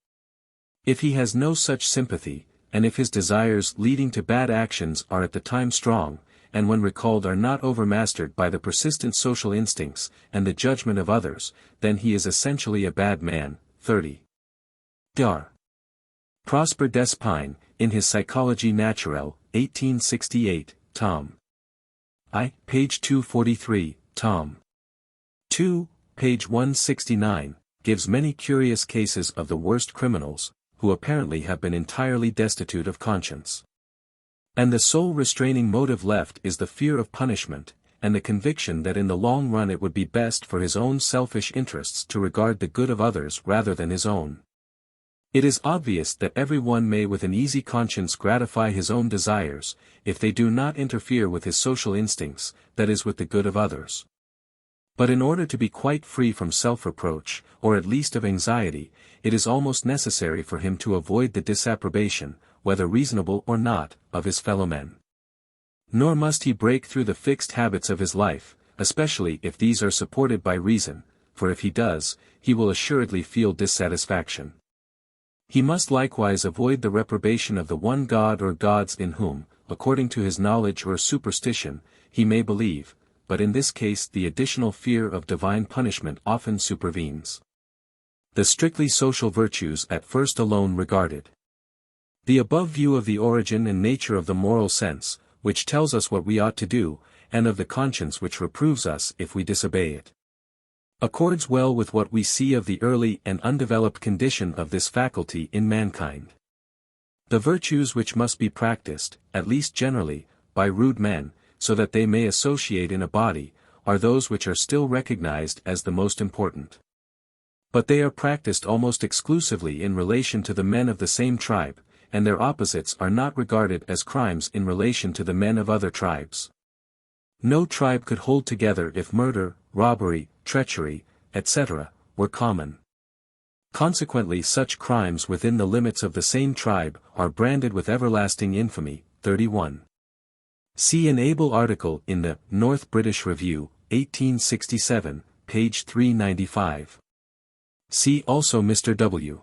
If he has no such sympathy, and if his desires leading to bad actions are at the time strong, and when recalled are not overmastered by the persistent social instincts and the judgment of others, then he is essentially a bad man. 30. Dar. Prosper Despine, in his Psychologie Naturelle, 1868, tom. I, page 243, tom. 2, page 169, gives many curious cases of the worst criminals, who apparently have been entirely destitute of conscience. And the sole restraining motive left is the fear of punishment, and the conviction that in the long run it would be best for his own selfish interests to regard the good of others rather than his own. It is obvious that every one may with an easy conscience gratify his own desires, if they do not interfere with his social instincts, that is with the good of others. But in order to be quite free from self-reproach, or at least of anxiety, it is almost necessary for him to avoid the disapprobation, whether reasonable or not, of his fellow-men. Nor must he break through the fixed habits of his life, especially if these are supported by reason, for if he does, he will assuredly feel dissatisfaction. He must likewise avoid the reprobation of the one God or gods in whom, according to his knowledge or superstition, he may believe, but in this case the additional fear of divine punishment often supervenes. The strictly social virtues at first alone regarded. The above view of the origin and nature of the moral sense, which tells us what we ought to do, and of the conscience which reproves us if we disobey it, accords well with what we see of the early and undeveloped condition of this faculty in mankind. The virtues which must be practiced, at least generally, by rude men, so that they may associate in a body, are those which are still recognized as the most important. But they are practiced almost exclusively in relation to the men of the same tribe, and their opposites are not regarded as crimes in relation to the men of other tribes. No tribe could hold together if murder, robbery, treachery, etc., were common. Consequently such crimes within the limits of the same tribe are branded with everlasting infamy. 31. See an able article in the North British Review, 1867, page 395. See also Mr. W.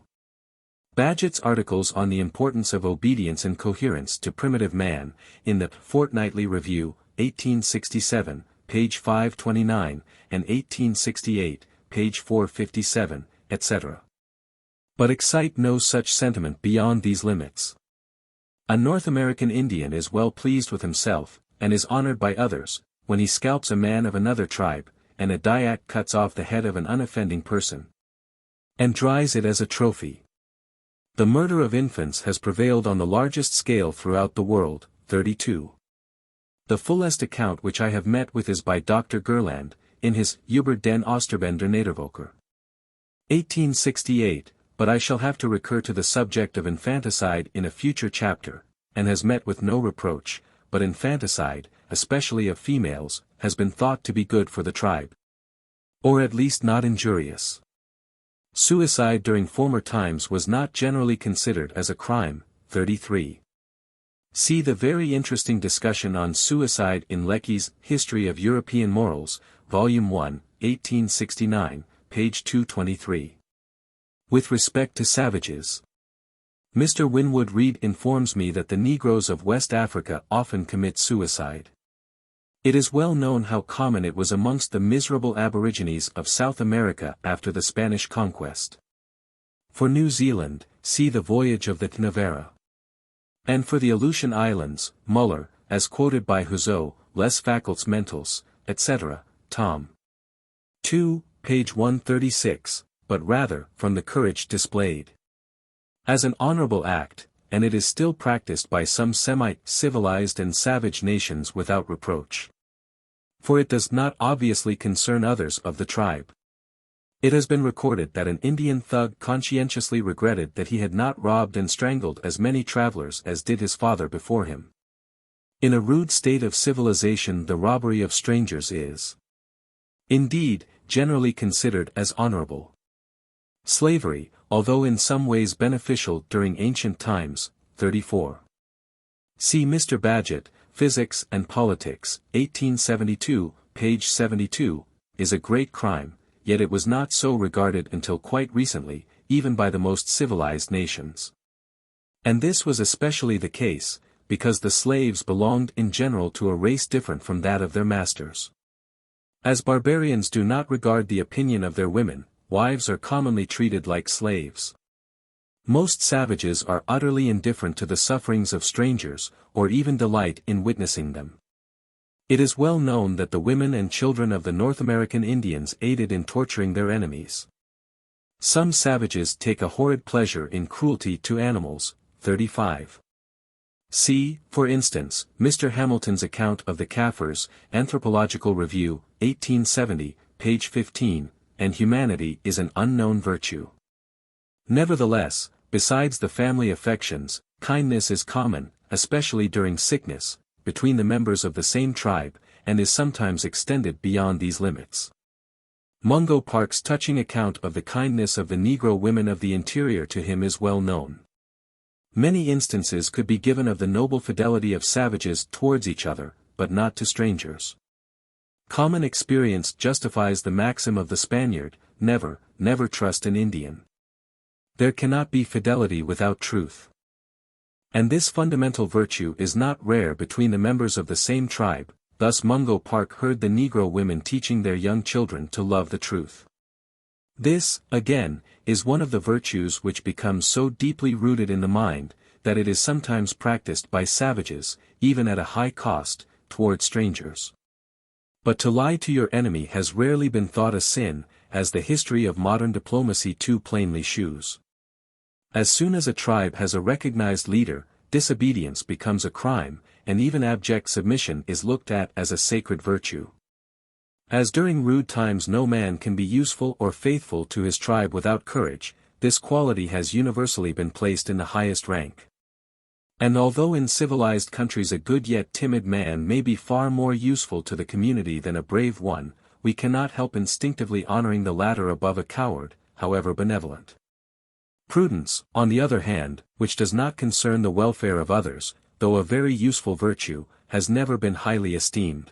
Bagehot's articles on the importance of obedience and coherence to primitive man, in the Fortnightly Review, 1867, page 529, and 1868, page 457, etc. But excite no such sentiment beyond these limits. A North American Indian is well pleased with himself, and is honored by others, when he scalps a man of another tribe, and a Dyak cuts off the head of an unoffending person, and dries it as a trophy. The murder of infants has prevailed on the largest scale throughout the world. 32. The fullest account which I have met with is by Dr. Gerland, in his Über den Osterbend der Nedervölker. 1868, but I shall have to recur to the subject of infanticide in a future chapter, and has met with no reproach, but infanticide, especially of females, has been thought to be good for the tribe. Or at least not injurious. Suicide during former times was not generally considered as a crime. 33. See the very interesting discussion on suicide in Lecky's History of European Morals, Volume 1, 1869, page 223. With respect to savages, Mr. Winwood Reade informs me that the Negroes of West Africa often commit suicide. It is well known how common it was amongst the miserable aborigines of South America after the Spanish conquest. For New Zealand, see the Voyage of the Tnavera. And for the Aleutian Islands, Muller, as quoted by Houzeau, Les Facultés Mentales, etc., tom. 2, page 136, but rather from the courage displayed as an honorable act, and it is still practiced by some semi-civilized and savage nations without reproach. For it does not obviously concern others of the tribe. It has been recorded that an Indian thug conscientiously regretted that he had not robbed and strangled as many travelers as did his father before him. In a rude state of civilization the robbery of strangers is, indeed, generally considered as honorable. Slavery, although in some ways beneficial during ancient times, 34. See Mr. Bagehot, Physics and Politics, 1872, page 72, is a great crime, yet it was not so regarded until quite recently, even by the most civilized nations. And this was especially the case, because the slaves belonged in general to a race different from that of their masters. As barbarians do not regard the opinion of their women, wives are commonly treated like slaves. Most savages are utterly indifferent to the sufferings of strangers, or even delight in witnessing them. It is well known that the women and children of the North American Indians aided in torturing their enemies. Some savages take a horrid pleasure in cruelty to animals, 35. See, for instance, Mr. Hamilton's account of the Kaffirs, Anthropological Review, 1870, page 15, and humanity is an unknown virtue. Nevertheless, besides the family affections, kindness is common, especially during sickness, between the members of the same tribe, and is sometimes extended beyond these limits. Mungo Park's touching account of the kindness of the Negro women of the interior to him is well known. Many instances could be given of the noble fidelity of savages towards each other, but not to strangers. Common experience justifies the maxim of the Spaniard, never, never trust an Indian. There cannot be fidelity without truth. And this fundamental virtue is not rare between the members of the same tribe, thus Mungo Park heard the Negro women teaching their young children to love the truth. This, again, is one of the virtues which becomes so deeply rooted in the mind, that it is sometimes practiced by savages, even at a high cost, toward strangers. But to lie to your enemy has rarely been thought a sin, as the history of modern diplomacy too plainly shews. As soon as a tribe has a recognized leader, disobedience becomes a crime, and even abject submission is looked at as a sacred virtue. As during rude times no man can be useful or faithful to his tribe without courage, this quality has universally been placed in the highest rank. And although in civilized countries a good yet timid man may be far more useful to the community than a brave one, we cannot help instinctively honoring the latter above a coward, however benevolent. Prudence, on the other hand, which does not concern the welfare of others, though a very useful virtue, has never been highly esteemed.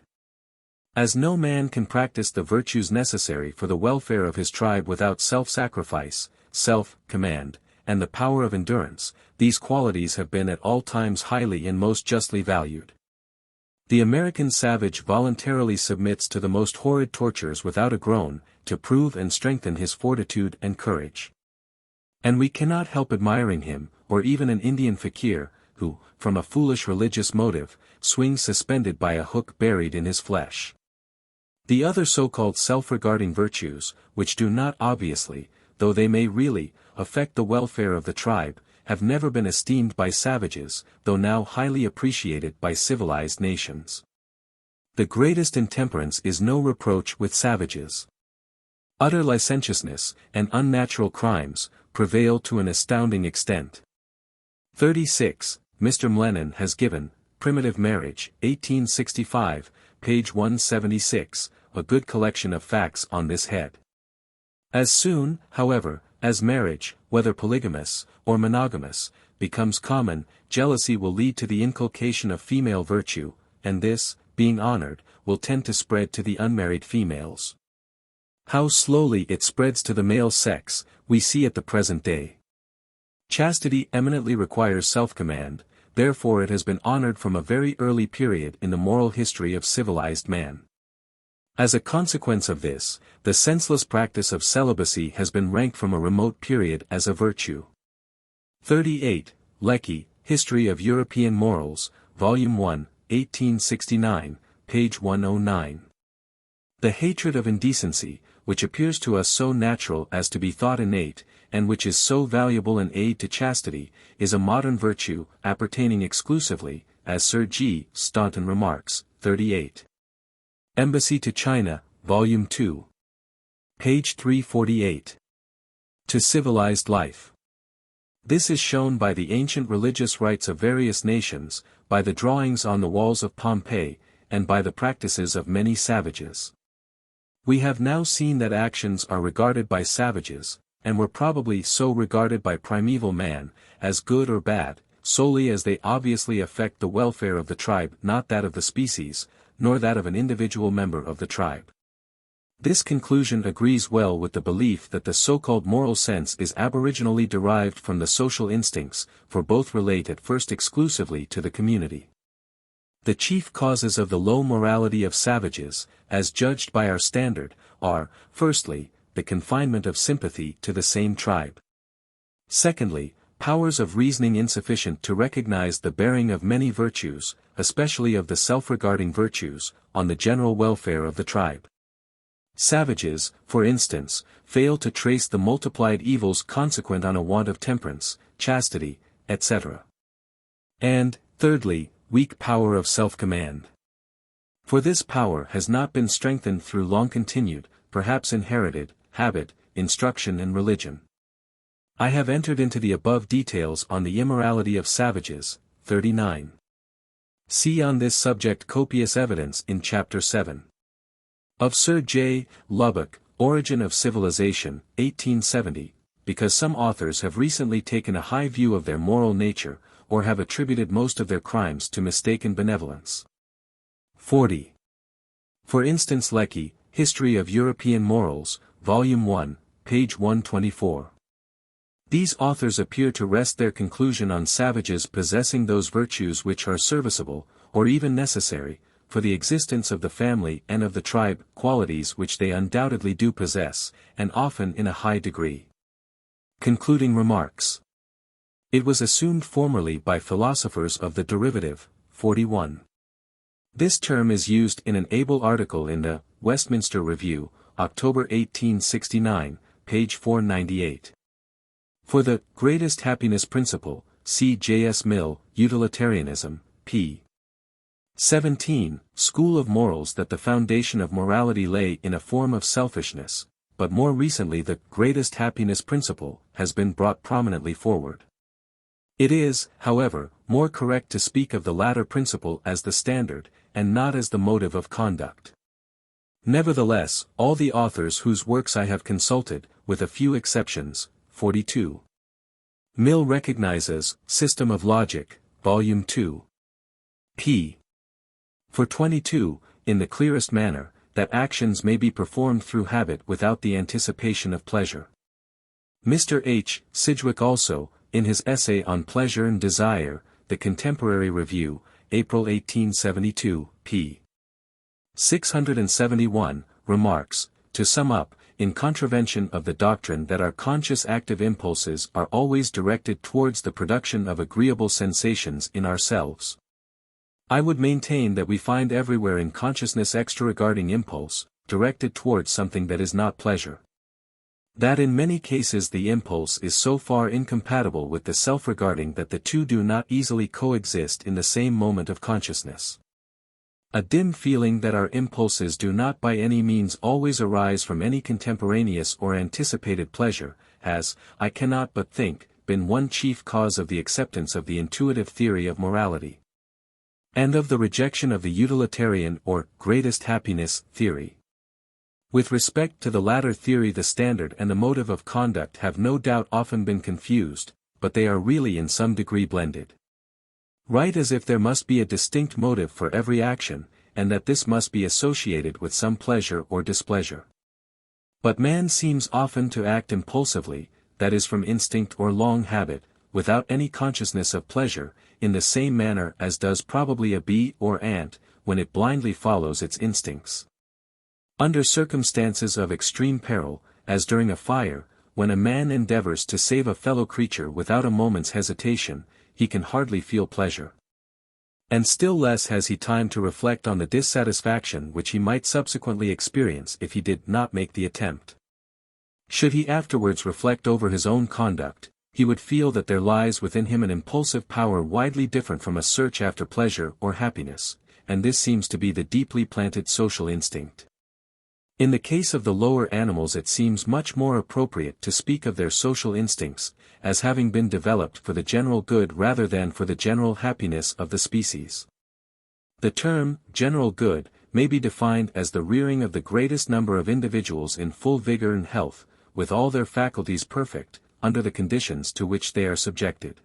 As no man can practice the virtues necessary for the welfare of his tribe without self-sacrifice, self-command, and the power of endurance, these qualities have been at all times highly and most justly valued. The American savage voluntarily submits to the most horrid tortures without a groan, to prove and strengthen his fortitude and courage. And we cannot help admiring him, or even an Indian fakir, who, from a foolish religious motive, swings suspended by a hook buried in his flesh. The other so-called self-regarding virtues, which do not obviously, though they may really, affect the welfare of the tribe, have never been esteemed by savages, though now highly appreciated by civilized nations. The greatest intemperance is no reproach with savages. Utter licentiousness, and unnatural crimes, prevail to an astounding extent. 36. Mr. M'Lennan has given, Primitive Marriage, 1865, page 176, a good collection of facts on this head. As soon, however, as marriage, whether polygamous, or monogamous, becomes common, jealousy will lead to the inculcation of female virtue, and this, being honored, will tend to spread to the unmarried females. How slowly it spreads to the male sex, we see at the present day. Chastity eminently requires self-command, therefore it has been honored from a very early period in the moral history of civilized man. As a consequence of this, the senseless practice of celibacy has been ranked from a remote period as a virtue. 38. Lecky, History of European Morals, Volume 1, 1869, page 109. The hatred of indecency, which appears to us so natural as to be thought innate, and which is so valuable an aid to chastity, is a modern virtue, appertaining exclusively, as Sir G. Staunton remarks, 38. Embassy to China, Volume 2. Page 348. To Civilized Life. This is shown by the ancient religious rites of various nations, by the drawings on the walls of Pompeii, and by the practices of many savages. We have now seen that actions are regarded by savages, and were probably so regarded by primeval man, as good or bad, solely as they obviously affect the welfare of the tribe, not that of the species, nor that of an individual member of the tribe. This conclusion agrees well with the belief that the so-called moral sense is aboriginally derived from the social instincts, for both relate at first exclusively to the community. The chief causes of the low morality of savages, as judged by our standard, are, firstly, the confinement of sympathy to the same tribe. Secondly, powers of reasoning insufficient to recognize the bearing of many virtues, especially of the self-regarding virtues, on the general welfare of the tribe. Savages, for instance, fail to trace the multiplied evils consequent on a want of temperance, chastity, etc. And, thirdly, weak power of self-command. For this power has not been strengthened through long-continued, perhaps inherited, habit, instruction and religion. I have entered into the above details on the immorality of savages, 39. See on this subject copious evidence in Chapter 7. Of Sir J. Lubbock, Origin of Civilization, 1870, because some authors have recently taken a high view of their moral nature, or have attributed most of their crimes to mistaken benevolence. 40. For instance Lecky, History of European Morals, Volume 1, page 124. These authors appear to rest their conclusion on savages possessing those virtues which are serviceable, or even necessary, for the existence of the family and of the tribe, qualities which they undoubtedly do possess, and often in a high degree. Concluding remarks. It was assumed formerly by philosophers of the derivative, 41. This term is used in an able article in the Westminster Review, October 1869, page 498. For the greatest happiness principle, see J. S. Mill, Utilitarianism, p. 17, School of Morals, that the foundation of morality lay in a form of selfishness, but more recently the greatest happiness principle has been brought prominently forward. It is, however, more correct to speak of the latter principle as the standard, and not as the motive of conduct. Nevertheless, all the authors whose works I have consulted, with a few exceptions, 42. Mill recognizes, System of Logic, Volume 2. p. For 22, in the clearest manner, that actions may be performed through habit without the anticipation of pleasure. Mr. H. Sidgwick also, in his essay on Pleasure and Desire, The Contemporary Review, April 1872, p. 671, remarks, to sum up, in contravention of the doctrine that our conscious active impulses are always directed towards the production of agreeable sensations in ourselves. I would maintain that we find everywhere in consciousness extra-regarding impulse, directed towards something that is not pleasure. That in many cases the impulse is so far incompatible with the self-regarding that the two do not easily coexist in the same moment of consciousness. A dim feeling that our impulses do not by any means always arise from any contemporaneous or anticipated pleasure, has, I cannot but think, been one chief cause of the acceptance of the intuitive theory of morality, and of the rejection of the utilitarian or greatest happiness theory. With respect to the latter theory the standard and the motive of conduct have no doubt often been confused, but they are really in some degree blended. Right as if there must be a distinct motive for every action, and that this must be associated with some pleasure or displeasure. But man seems often to act impulsively, that is from instinct or long habit, without any consciousness of pleasure, in the same manner as does probably a bee or ant, when it blindly follows its instincts. Under circumstances of extreme peril, as during a fire, when a man endeavors to save a fellow creature without a moment's hesitation, he can hardly feel pleasure. And still less has he time to reflect on the dissatisfaction which he might subsequently experience if he did not make the attempt. Should he afterwards reflect over his own conduct, he would feel that there lies within him an impulsive power widely different from a search after pleasure or happiness, and this seems to be the deeply planted social instinct. In the case of the lower animals it seems much more appropriate to speak of their social instincts, as having been developed for the general good rather than for the general happiness of the species. The term, general good, may be defined as the rearing of the greatest number of individuals in full vigor and health, with all their faculties perfect, under the conditions to which they are subjected.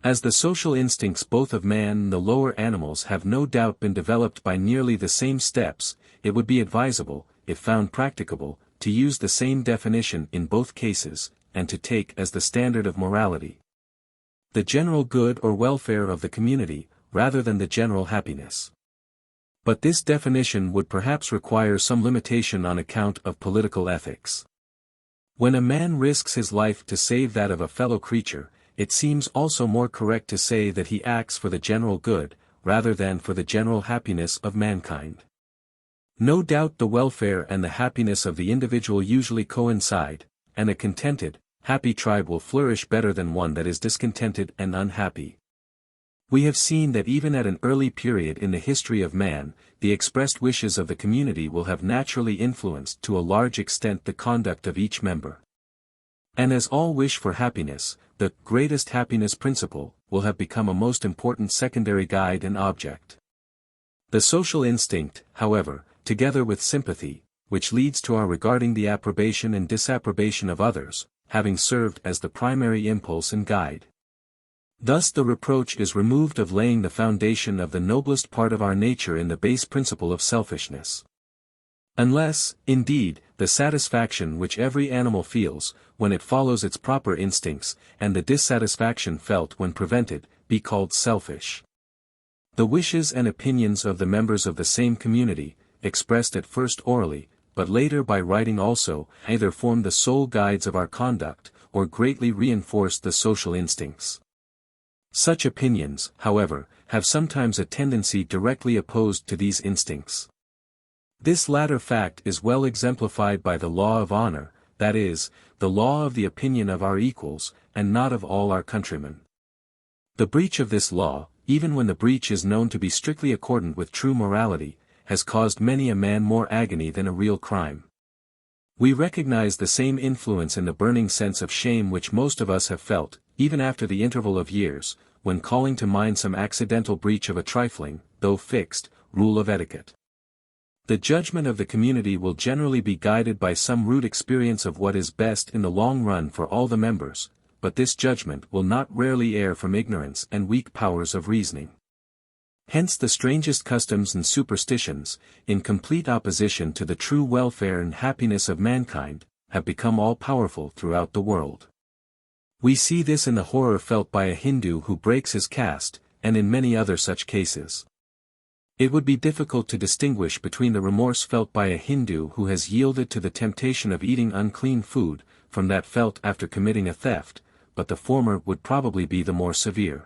As the social instincts both of man and the lower animals have no doubt been developed by nearly the same steps, it would be advisable, if found practicable, to use the same definition in both cases, and to take as the standard of morality the general good or welfare of the community, rather than the general happiness. But this definition would perhaps require some limitation on account of political ethics. When a man risks his life to save that of a fellow creature, it seems also more correct to say that he acts for the general good, rather than for the general happiness of mankind. No doubt the welfare and the happiness of the individual usually coincide, and a contented, happy tribe will flourish better than one that is discontented and unhappy. We have seen that even at an early period in the history of man, the expressed wishes of the community will have naturally influenced to a large extent the conduct of each member. And as all wish for happiness, the greatest happiness principle will have become a most important secondary guide and object. The social instinct, however, together with sympathy, which leads to our regarding the approbation and disapprobation of others, having served as the primary impulse and guide. Thus the reproach is removed of laying the foundation of the noblest part of our nature in the base principle of selfishness. Unless, indeed, the satisfaction which every animal feels, when it follows its proper instincts, and the dissatisfaction felt when prevented, be called selfish. The wishes and opinions of the members of the same community, expressed at first orally, but later by writing also, either form the sole guides of our conduct, or greatly reinforce the social instincts. Such opinions, however, have sometimes a tendency directly opposed to these instincts. This latter fact is well exemplified by the law of honor, that is, the law of the opinion of our equals, and not of all our countrymen. The breach of this law, even when the breach is known to be strictly accordant with true morality, has caused many a man more agony than a real crime. We recognize the same influence in the burning sense of shame which most of us have felt, even after the interval of years, when calling to mind some accidental breach of a trifling, though fixed, rule of etiquette. The judgment of the community will generally be guided by some rude experience of what is best in the long run for all the members, but this judgment will not rarely err from ignorance and weak powers of reasoning. Hence the strangest customs and superstitions, in complete opposition to the true welfare and happiness of mankind, have become all-powerful throughout the world. We see this in the horror felt by a Hindu who breaks his caste, and in many other such cases. It would be difficult to distinguish between the remorse felt by a Hindu who has yielded to the temptation of eating unclean food, from that felt after committing a theft, but the former would probably be the more severe.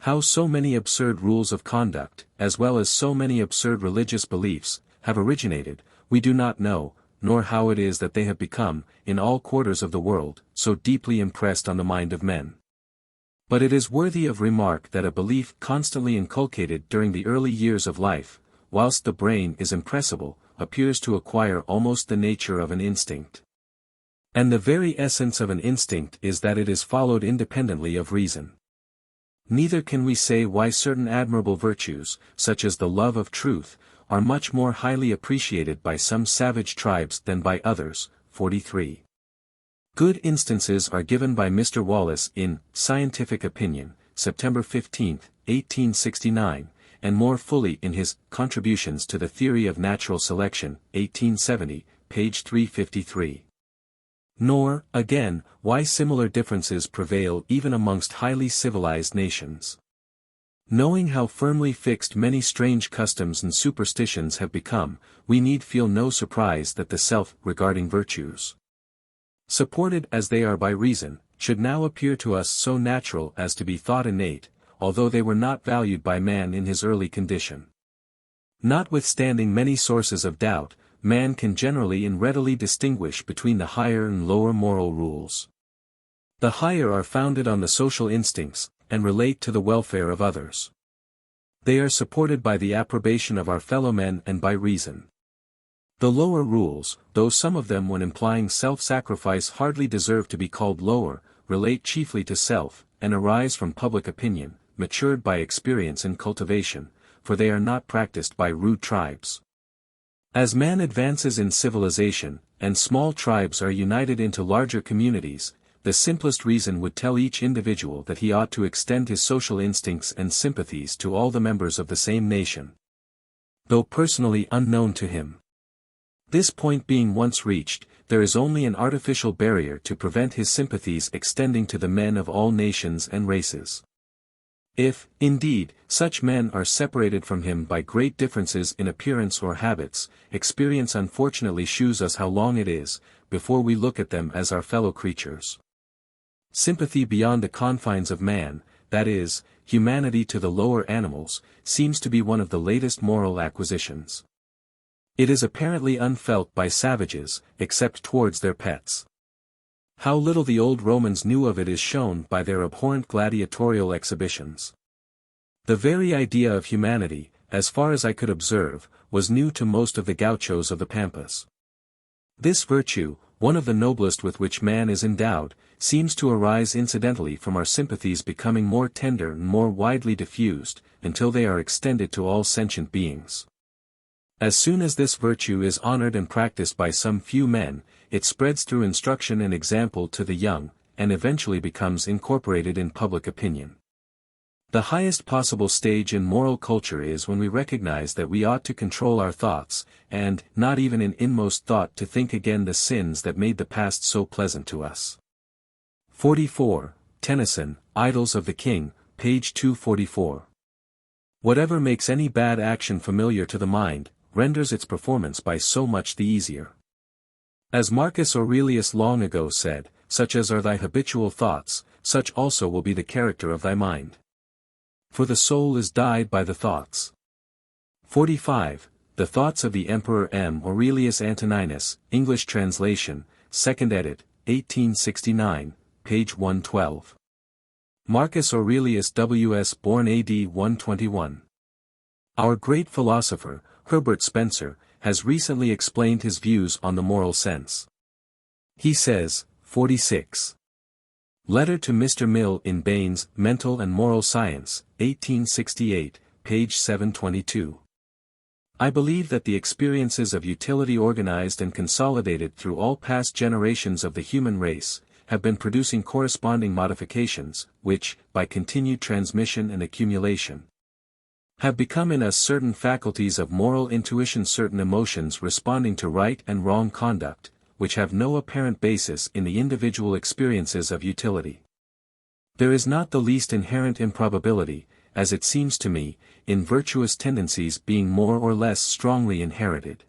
How so many absurd rules of conduct, as well as so many absurd religious beliefs, have originated, we do not know, nor how it is that they have become, in all quarters of the world, so deeply impressed on the mind of men. But it is worthy of remark that a belief constantly inculcated during the early years of life, whilst the brain is impressible, appears to acquire almost the nature of an instinct. And the very essence of an instinct is that it is followed independently of reason. Neither can we say why certain admirable virtues, such as the love of truth, are much more highly appreciated by some savage tribes than by others. 43. Good instances are given by Mr. Wallace in Scientific Opinion, September 15, 1869, and more fully in his Contributions to the Theory of Natural Selection, 1870, page 353. Nor, again, why similar differences prevail even amongst highly civilized nations. Knowing how firmly fixed many strange customs and superstitions have become, we need feel no surprise that the self-regarding virtues, supported as they are by reason, should now appear to us so natural as to be thought innate, although they were not valued by man in his early condition. Notwithstanding many sources of doubt, man can generally and readily distinguish between the higher and lower moral rules. The higher are founded on the social instincts, and relate to the welfare of others. They are supported by the approbation of our fellow men and by reason. The lower rules, though some of them when implying self-sacrifice hardly deserve to be called lower, relate chiefly to self, and arise from public opinion, matured by experience and cultivation, for they are not practiced by rude tribes. As man advances in civilization, and small tribes are united into larger communities, the simplest reason would tell each individual that he ought to extend his social instincts and sympathies to all the members of the same nation, though personally unknown to him. This point being once reached, there is only an artificial barrier to prevent his sympathies extending to the men of all nations and races. If, indeed, such men are separated from him by great differences in appearance or habits, experience unfortunately shews us how long it is, before we look at them as our fellow creatures. Sympathy beyond the confines of man, that is, humanity to the lower animals, seems to be one of the latest moral acquisitions. It is apparently unfelt by savages, except towards their pets. How little the old Romans knew of it is shown by their abhorrent gladiatorial exhibitions. The very idea of humanity, as far as I could observe, was new to most of the gauchos of the Pampas. This virtue, one of the noblest with which man is endowed, seems to arise incidentally from our sympathies becoming more tender and more widely diffused, until they are extended to all sentient beings. As soon as this virtue is honored and practiced by some few men, it spreads through instruction and example to the young, and eventually becomes incorporated in public opinion. The highest possible stage in moral culture is when we recognize that we ought to control our thoughts, and, not even in inmost thought to think again the sins that made the past so pleasant to us. 44. Tennyson, Idylls of the King, page 244. Whatever makes any bad action familiar to the mind, renders its performance by so much the easier. As Marcus Aurelius long ago said, such as are thy habitual thoughts, such also will be the character of thy mind. For the soul is dyed by the thoughts. 45. The Thoughts of the Emperor M. Aurelius Antoninus, English translation, 2nd edit, 1869, page 112. Marcus Aurelius W.S. born A.D. 121. Our great philosopher, Herbert Spencer, has recently explained his views on the moral sense. He says, 46. Letter to Mr. Mill in Bain's Mental and Moral Science, 1868, page 722. I believe that the experiences of utility organized and consolidated through all past generations of the human race, have been producing corresponding modifications, which, by continued transmission and accumulation, have become in us certain faculties of moral intuition, certain emotions responding to right and wrong conduct, which have no apparent basis in the individual experiences of utility. There is not the least inherent improbability, as it seems to me, in virtuous tendencies being more or less strongly inherited.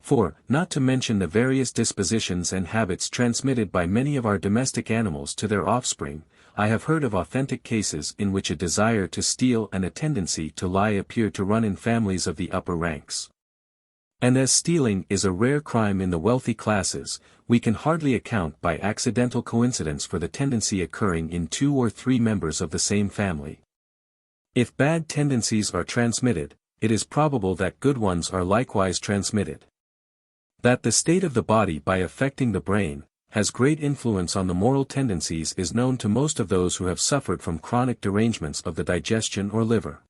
For, not to mention the various dispositions and habits transmitted by many of our domestic animals to their offspring, I have heard of authentic cases in which a desire to steal and a tendency to lie appear to run in families of the upper ranks. And as stealing is a rare crime in the wealthy classes, we can hardly account by accidental coincidence for the tendency occurring in 2 or 3 members of the same family. If bad tendencies are transmitted, it is probable that good ones are likewise transmitted. That the state of the body by affecting the brain, has great influence on the moral tendencies is known to most of those who have suffered from chronic derangements of the digestion or liver.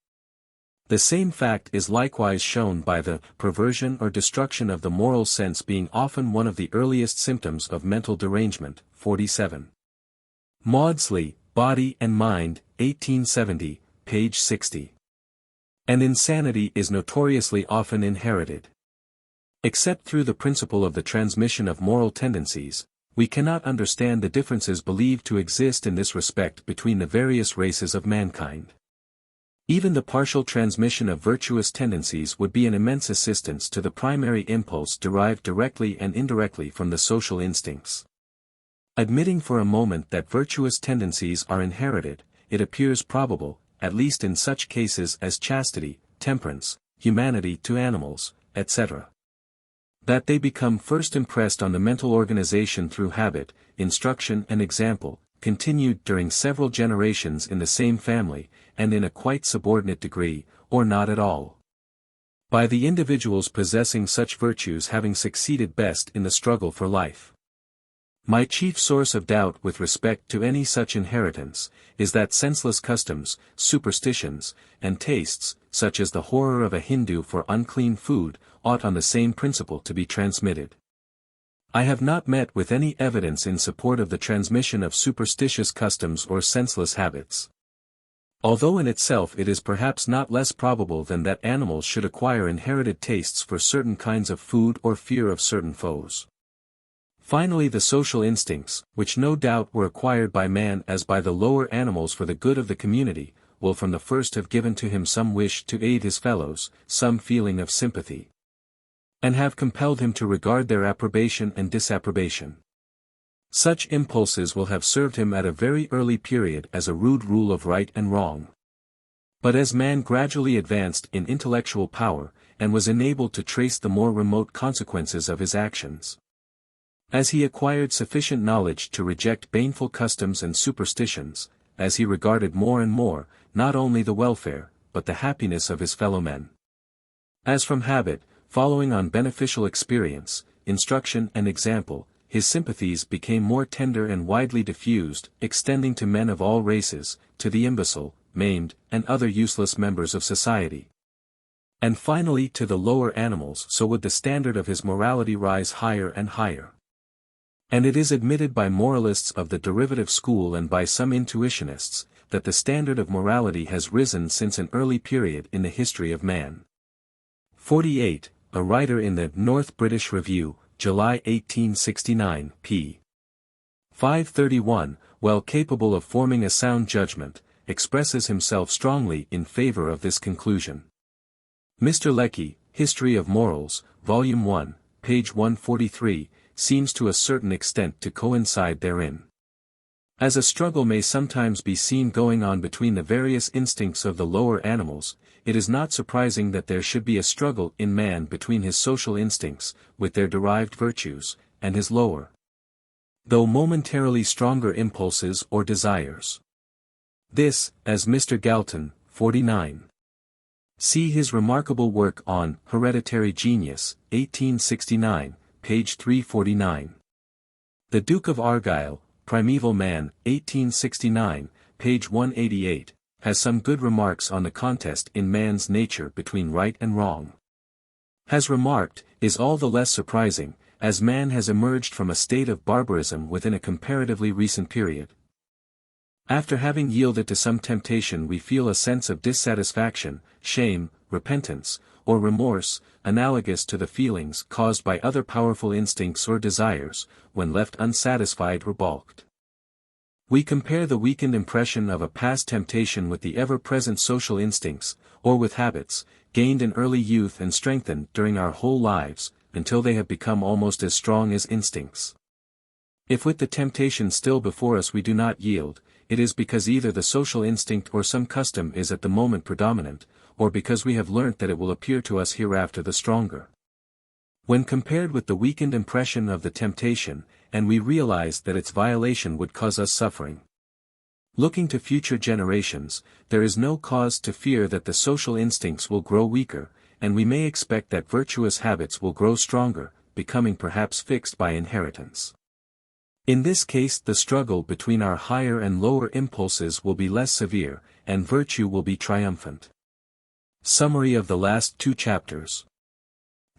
The same fact is likewise shown by the perversion or destruction of the moral sense being often one of the earliest symptoms of mental derangement. 47. Maudsley, Body and Mind, 1870, page 60. And insanity is notoriously often inherited. Except through the principle of the transmission of moral tendencies, we cannot understand the differences believed to exist in this respect between the various races of mankind. Even the partial transmission of virtuous tendencies would be an immense assistance to the primary impulse derived directly and indirectly from the social instincts. Admitting for a moment that virtuous tendencies are inherited, it appears probable, at least in such cases as chastity, temperance, humanity to animals, etc., that they become first impressed on the mental organization through habit, instruction and example, continued during several generations in the same family, and in a quite subordinate degree, or not at all. by the individuals possessing such virtues having succeeded best in the struggle for life. My chief source of doubt with respect to any such inheritance, is that senseless customs, superstitions, and tastes, such as the horror of a Hindu for unclean food, ought on the same principle to be transmitted. I have not met with any evidence in support of the transmission of superstitious customs or senseless habits. Although in itself it is perhaps not less probable than that animals should acquire inherited tastes for certain kinds of food or fear of certain foes. Finally, the social instincts, which no doubt were acquired by man as by the lower animals for the good of the community, will from the first have given to him some wish to aid his fellows, some feeling of sympathy, and have compelled him to regard their approbation and disapprobation. Such impulses will have served him at a very early period as a rude rule of right and wrong. But as man gradually advanced in intellectual power, and was enabled to trace the more remote consequences of his actions, as he acquired sufficient knowledge to reject baneful customs and superstitions, as he regarded more and more, not only the welfare, but the happiness of his fellow men, as from habit, following on beneficial experience, instruction and example, his sympathies became more tender and widely diffused, extending to men of all races, to the imbecile, maimed, and other useless members of society, and finally to the lower animals. So would the standard of his morality rise higher and higher. And it is admitted by moralists of the derivative school and by some intuitionists, that the standard of morality has risen since an early period in the history of man. 48, a writer in the North British Review, July 1869, p. 531, well capable of forming a sound judgment, expresses himself strongly in favor of this conclusion. Mr. Lecky, History of Morals, Volume 1, page 143, seems to a certain extent to coincide therein. As a struggle may sometimes be seen going on between the various instincts of the lower animals, it is not surprising that there should be a struggle in man between his social instincts, with their derived virtues, and his lower, though momentarily stronger impulses or desires. This, as Mr. Galton, 49. See his remarkable work on Hereditary Genius, 1869, page 349. The Duke of Argyll, Primeval Man, 1869, page 188, has some good remarks on the contest in man's nature between right and wrong. Has remarked, is all the less surprising, as man has emerged from a state of barbarism within a comparatively recent period. After having yielded to some temptation, we feel a sense of dissatisfaction, shame, repentance, or remorse, analogous to the feelings caused by other powerful instincts or desires, when left unsatisfied or balked. We compare the weakened impression of a past temptation with the ever-present social instincts, or with habits, gained in early youth and strengthened during our whole lives, until they have become almost as strong as instincts. If with the temptation still before us we do not yield, it is because either the social instinct or some custom is at the moment predominant, or because we have learnt that it will appear to us hereafter the stronger. When compared with the weakened impression of the temptation, and we realize that its violation would cause us suffering, looking to future generations, there is no cause to fear that the social instincts will grow weaker, and we may expect that virtuous habits will grow stronger, becoming perhaps fixed by inheritance. In this case, the struggle between our higher and lower impulses will be less severe, and virtue will be triumphant. Summary of the last two chapters.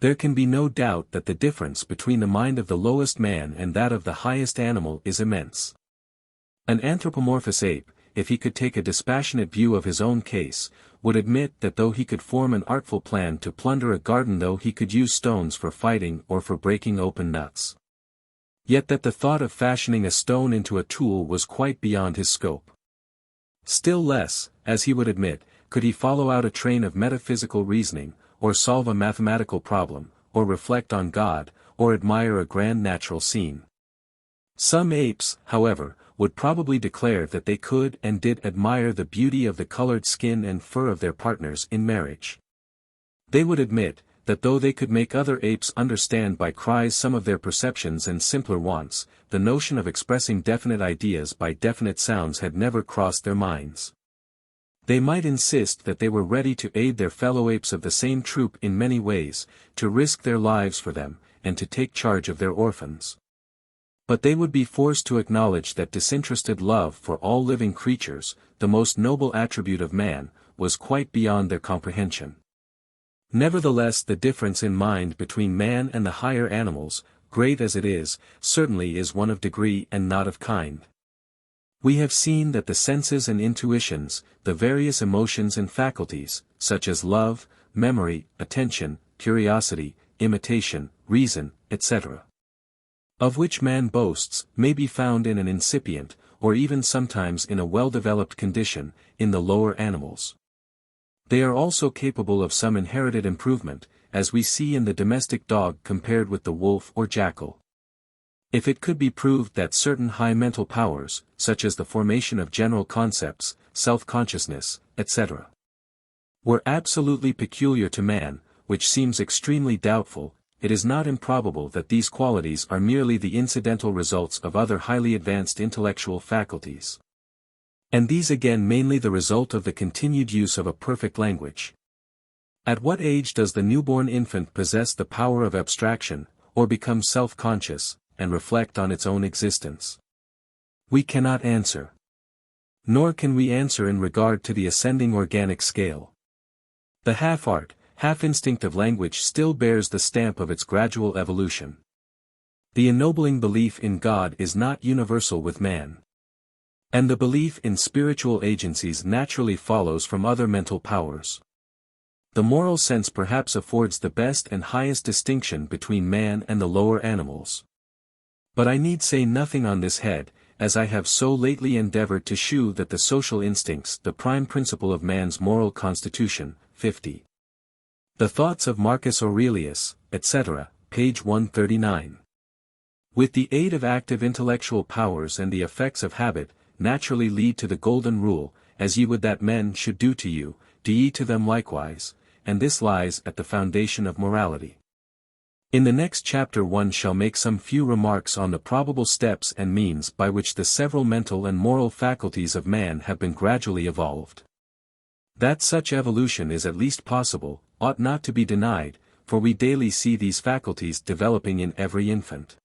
There can be no doubt that the difference between the mind of the lowest man and that of the highest animal is immense. An anthropomorphous ape, if he could take a dispassionate view of his own case, would admit that though he could form an artful plan to plunder a garden, though he could use stones for fighting or for breaking open nuts, yet that the thought of fashioning a stone into a tool was quite beyond his scope. Still less, as he would admit, could he follow out a train of metaphysical reasoning, or solve a mathematical problem, or reflect on God, or admire a grand natural scene. Some apes, however, would probably declare that they could and did admire the beauty of the colored skin and fur of their partners in marriage. They would admit, that though they could make other apes understand by cries some of their perceptions and simpler wants, the notion of expressing definite ideas by definite sounds had never crossed their minds. They might insist that they were ready to aid their fellow apes of the same troop in many ways, to risk their lives for them, and to take charge of their orphans. But they would be forced to acknowledge that disinterested love for all living creatures, the most noble attribute of man, was quite beyond their comprehension. Nevertheless, the difference in mind between man and the higher animals, great as it is, certainly is one of degree and not of kind. We have seen that the senses and intuitions, the various emotions and faculties, such as love, memory, attention, curiosity, imitation, reason, etc., of which man boasts, may be found in an incipient, or even sometimes in a well-developed condition, in the lower animals. They are also capable of some inherited improvement, as we see in the domestic dog compared with the wolf or jackal. If it could be proved that certain high mental powers, such as the formation of general concepts, self-consciousness, etc., were absolutely peculiar to man, which seems extremely doubtful, it is not improbable that these qualities are merely the incidental results of other highly advanced intellectual faculties. And these again mainly the result of the continued use of a perfect language. At what age does the newborn infant possess the power of abstraction, or become self-conscious, and reflect on its own existence? We cannot answer. Nor can we answer in regard to the ascending organic scale. The half-art, half-instinctive language still bears the stamp of its gradual evolution. The ennobling belief in God is not universal with man. And the belief in spiritual agencies naturally follows from other mental powers. The moral sense perhaps affords the best and highest distinction between man and the lower animals. But I need say nothing on this head, as I have so lately endeavored to shew that the social instincts, the prime principle of man's moral constitution, 50. The Thoughts of Marcus Aurelius, etc., page 139. With the aid of active intellectual powers and the effects of habit, naturally lead to the golden rule, as ye would that men should do to you, do ye to them likewise, and this lies at the foundation of morality. In the next chapter one shall make some few remarks on the probable steps and means by which the several mental and moral faculties of man have been gradually evolved. That such evolution is at least possible, ought not to be denied, for we daily see these faculties developing in every infant.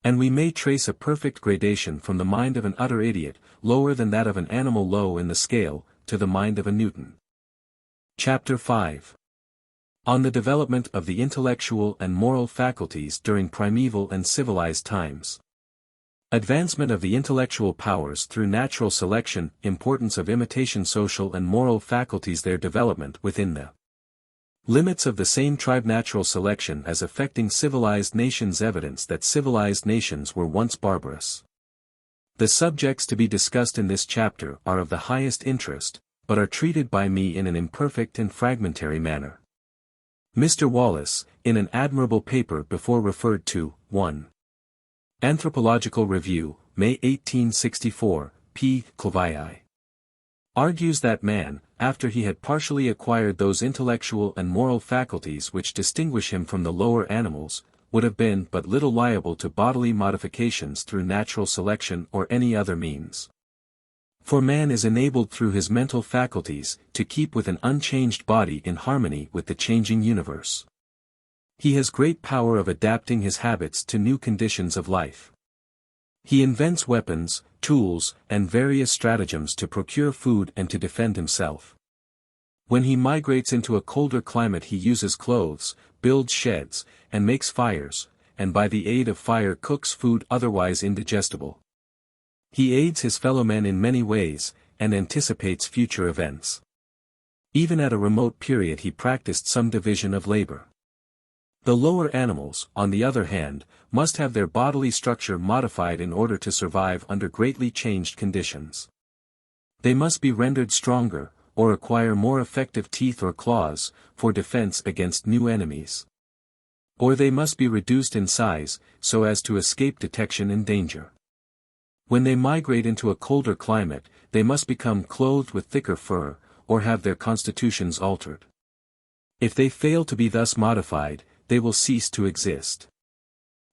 And we may trace a perfect gradation from the mind of an utter idiot, lower than that of an animal low in the scale, to the mind of a Newton. Chapter 5. On the development of the intellectual and moral faculties during primeval and civilized times. Advancement of the intellectual powers through natural selection, importance of imitation social and moral faculties, their development within the limits of the same tribe, natural selection as affecting civilized nations, evidence that civilized nations were once barbarous. The subjects to be discussed in this chapter are of the highest interest, but are treated by me in an imperfect and fragmentary manner. Mr. Wallace, in an admirable paper before referred to, 1. Anthropological Review, May 1864, p. Clavii, argues that man, after he had partially acquired those intellectual and moral faculties which distinguish him from the lower animals, would have been but little liable to bodily modifications through natural selection or any other means. For man is enabled through his mental faculties to keep with an unchanged body in harmony with the changing universe. He has great power of adapting his habits to new conditions of life. He invents weapons, tools, and various stratagems to procure food and to defend himself. When he migrates into a colder climate he uses clothes, builds sheds, and makes fires, and by the aid of fire cooks food otherwise indigestible. He aids his fellow men in many ways, and anticipates future events. Even at a remote period he practiced some division of labor. The lower animals, on the other hand, must have their bodily structure modified in order to survive under greatly changed conditions. They must be rendered stronger, or acquire more effective teeth or claws, for defense against new enemies. Or they must be reduced in size, so as to escape detection and danger. When they migrate into a colder climate, they must become clothed with thicker fur, or have their constitutions altered. If they fail to be thus modified, they will cease to exist.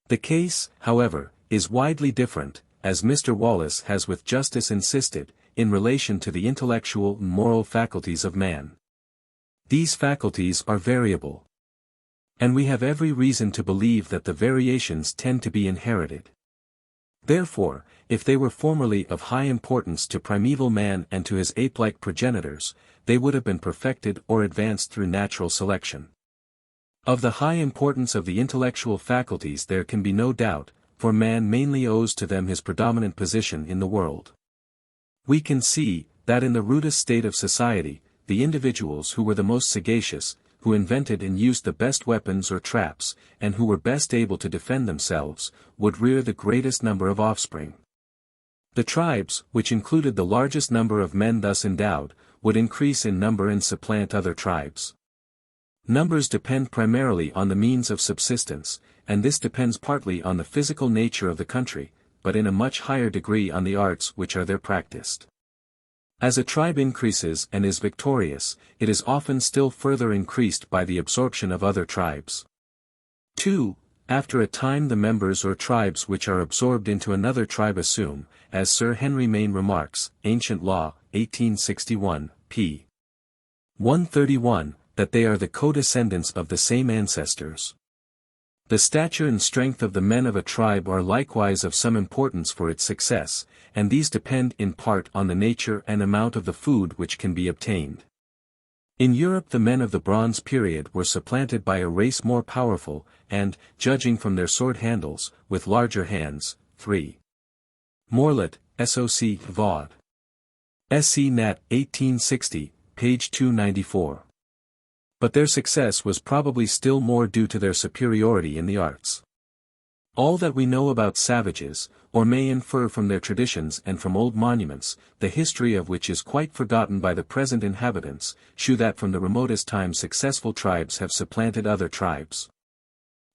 The case, however, is widely different, as Mr. Wallace has with justice insisted, in relation to the intellectual and moral faculties of man. These faculties are variable. And we have every reason to believe that the variations tend to be inherited. Therefore, if they were formerly of high importance to primeval man and to his ape-like progenitors, they would have been perfected or advanced through natural selection. Of the high importance of the intellectual faculties there can be no doubt, for man mainly owes to them his predominant position in the world. We can see, that in the rudest state of society, the individuals who were the most sagacious, who invented and used the best weapons or traps, and who were best able to defend themselves, would rear the greatest number of offspring. The tribes, which included the largest number of men thus endowed, would increase in number and supplant other tribes. Numbers depend primarily on the means of subsistence, and this depends partly on the physical nature of the country, but in a much higher degree on the arts which are there practiced. As a tribe increases and is victorious, it is often still further increased by the absorption of other tribes. 2. After a time the members or tribes which are absorbed into another tribe assume, as Sir Henry Maine remarks, Ancient Law, 1861, p. 131, that they are the co-descendants of the same ancestors. The stature and strength of the men of a tribe are likewise of some importance for its success, and these depend in part on the nature and amount of the food which can be obtained. In Europe the men of the Bronze period were supplanted by a race more powerful, and, judging from their sword handles, with larger hands. 3. Morlet, SOC, Vaud. SC Nat, 1860, page 294. But their success was probably still more due to their superiority in the arts. All that we know about savages, or may infer from their traditions and from old monuments, the history of which is quite forgotten by the present inhabitants, shew that from the remotest times successful tribes have supplanted other tribes.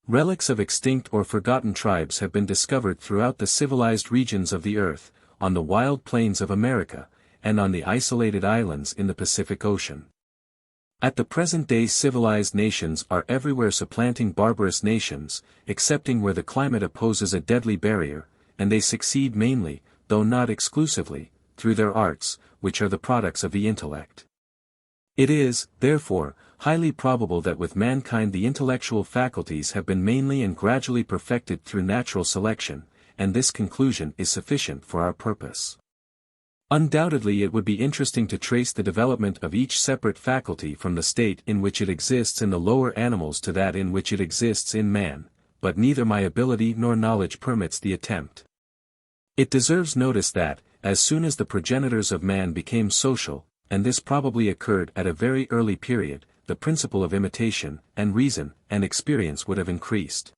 Relics of extinct or forgotten tribes have been discovered throughout the civilized regions of the earth, on the wild plains of America, and on the isolated islands in the Pacific Ocean. At the present day civilized nations are everywhere supplanting barbarous nations, excepting where the climate opposes a deadly barrier, and they succeed mainly, though not exclusively, through their arts, which are the products of the intellect. It is, therefore, highly probable that with mankind the intellectual faculties have been mainly and gradually perfected through natural selection, and this conclusion is sufficient for our purpose. Undoubtedly it would be interesting to trace the development of each separate faculty from the state in which it exists in the lower animals to that in which it exists in man, but neither my ability nor knowledge permits the attempt. It deserves notice that, as soon as the progenitors of man became social, and this probably occurred at a very early period, the principle of imitation, and reason, and experience would have increased,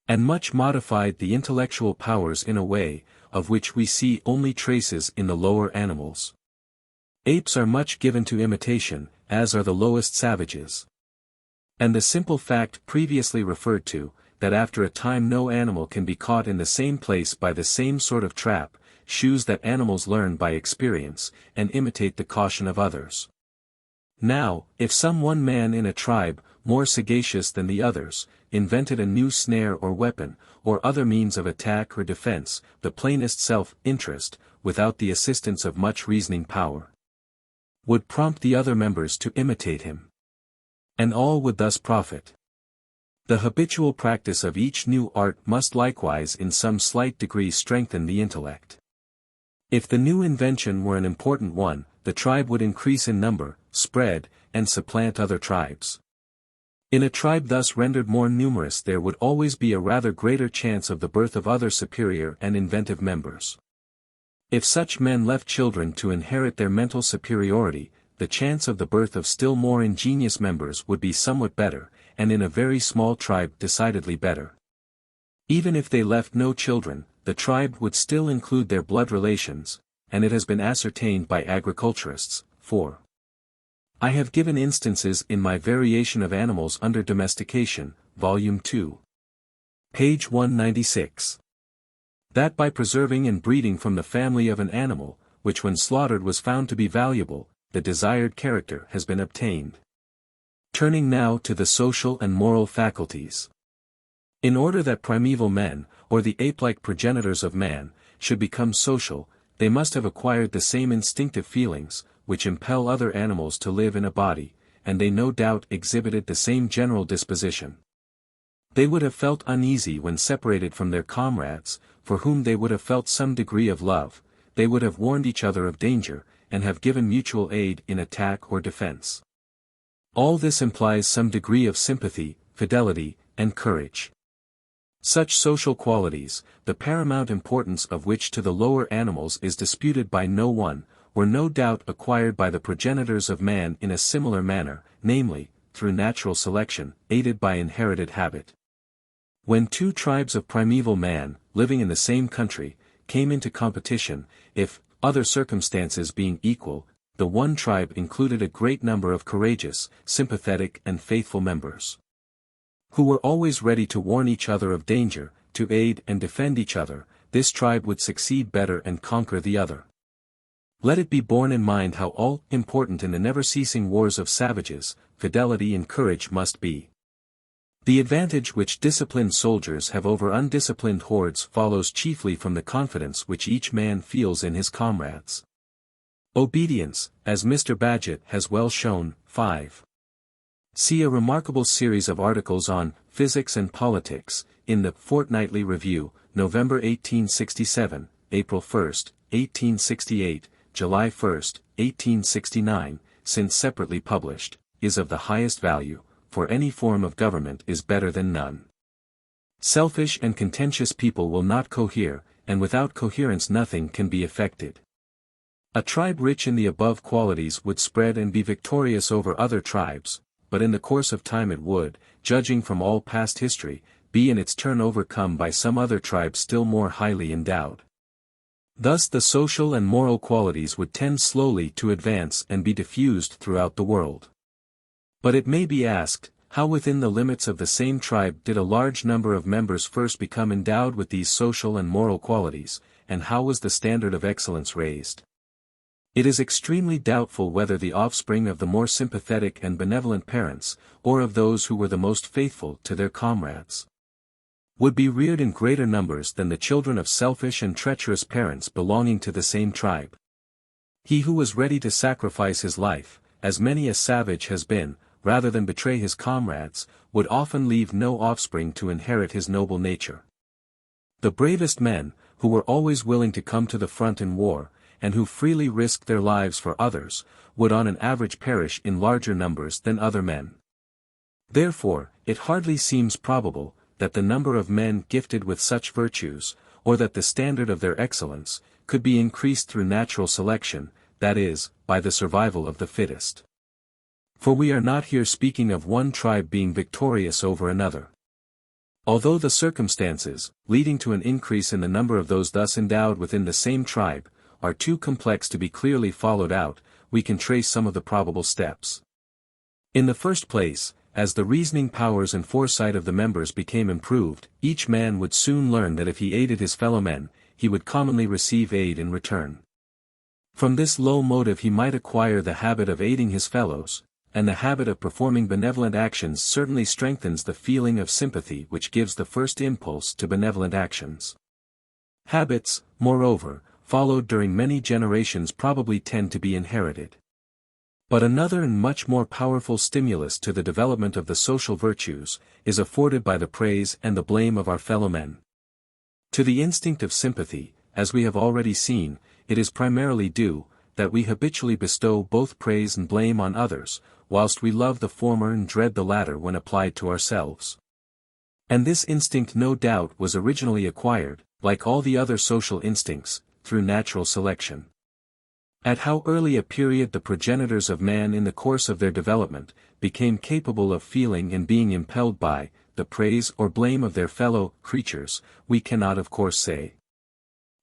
and much modified the intellectual powers in a way, of which we see only traces in the lower animals. Apes are much given to imitation, as are the lowest savages. And the simple fact previously referred to, that after a time no animal can be caught in the same place by the same sort of trap, shews that animals learn by experience, and imitate the caution of others. Now, if some one man in a tribe, more sagacious than the others, invented a new snare or weapon, or other means of attack or defense, the plainest self-interest, without the assistance of much reasoning power, would prompt the other members to imitate him. And all would thus profit. The habitual practice of each new art must likewise in some slight degree strengthen the intellect. If the new invention were an important one, the tribe would increase in number, spread, and supplant other tribes. In a tribe thus rendered more numerous there would always be a rather greater chance of the birth of other superior and inventive members. If such men left children to inherit their mental superiority, the chance of the birth of still more ingenious members would be somewhat better, and in a very small tribe decidedly better. Even if they left no children, the tribe would still include their blood relations, and it has been ascertained by agriculturists. 4. I have given instances in my Variation of Animals under Domestication, Volume 2. Page 196. That by preserving and breeding from the family of an animal, which when slaughtered was found to be valuable, the desired character has been obtained. Turning now to the social and moral faculties. In order that primeval men, or the ape-like progenitors of man, should become social, they must have acquired the same instinctive feelings, which impel other animals to live in a body, and they no doubt exhibited the same general disposition. They would have felt uneasy when separated from their comrades, for whom they would have felt some degree of love, they would have warned each other of danger, and have given mutual aid in attack or defense. All this implies some degree of sympathy, fidelity, and courage. Such social qualities, the paramount importance of which to the lower animals is disputed by no one, were no doubt acquired by the progenitors of man in a similar manner, namely, through natural selection, aided by inherited habit. When two tribes of primeval man, living in the same country, came into competition, if, other circumstances being equal, the one tribe included a great number of courageous, sympathetic and faithful members, who were always ready to warn each other of danger, to aid and defend each other, this tribe would succeed better and conquer the other. Let it be borne in mind how all-important in the never-ceasing wars of savages, fidelity and courage must be. The advantage which disciplined soldiers have over undisciplined hordes follows chiefly from the confidence which each man feels in his comrades. Obedience, as Mr. Bagehot has well shown, 5. See a remarkable series of articles on Physics and Politics, in the Fortnightly Review, November 1867, April 1, 1868, July 1, 1869, since separately published, is of the highest value, for any form of government is better than none. Selfish and contentious people will not cohere, and without coherence nothing can be effected. A tribe rich in the above qualities would spread and be victorious over other tribes, but in the course of time it would, judging from all past history, be in its turn overcome by some other tribe still more highly endowed. Thus the social and moral qualities would tend slowly to advance and be diffused throughout the world. But it may be asked, how within the limits of the same tribe did a large number of members first become endowed with these social and moral qualities, and how was the standard of excellence raised? It is extremely doubtful whether the offspring of the more sympathetic and benevolent parents, or of those who were the most faithful to their comrades, would be reared in greater numbers than the children of selfish and treacherous parents belonging to the same tribe. He who was ready to sacrifice his life, as many a savage has been, rather than betray his comrades, would often leave no offspring to inherit his noble nature. The bravest men, who were always willing to come to the front in war, and who freely risked their lives for others, would on an average perish in larger numbers than other men. Therefore, it hardly seems probable, that the number of men gifted with such virtues, or that the standard of their excellence, could be increased through natural selection, that is, by the survival of the fittest. For we are not here speaking of one tribe being victorious over another. Although the circumstances, leading to an increase in the number of those thus endowed within the same tribe, are too complex to be clearly followed out, we can trace some of the probable steps. In the first place, as the reasoning powers and foresight of the members became improved, each man would soon learn that if he aided his fellow men, he would commonly receive aid in return. From this low motive he might acquire the habit of aiding his fellows, and the habit of performing benevolent actions certainly strengthens the feeling of sympathy which gives the first impulse to benevolent actions. Habits, moreover, followed during many generations probably tend to be inherited. But another and much more powerful stimulus to the development of the social virtues, is afforded by the praise and the blame of our fellow men. To the instinct of sympathy, as we have already seen, it is primarily due, that we habitually bestow both praise and blame on others, whilst we love the former and dread the latter when applied to ourselves. And this instinct no doubt was originally acquired, like all the other social instincts, through natural selection. At how early a period the progenitors of man in the course of their development, became capable of feeling and being impelled by, the praise or blame of their fellow creatures, we cannot of course say.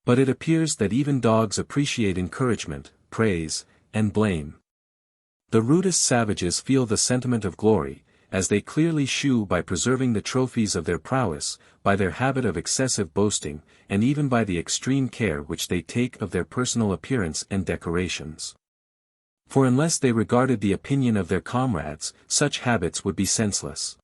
But it appears that even dogs appreciate encouragement, praise, and blame. The rudest savages feel the sentiment of glory, as they clearly shew by preserving the trophies of their prowess, by their habit of excessive boasting, and even by the extreme care which they take of their personal appearance and decorations. For unless they regarded the opinion of their comrades, such habits would be senseless.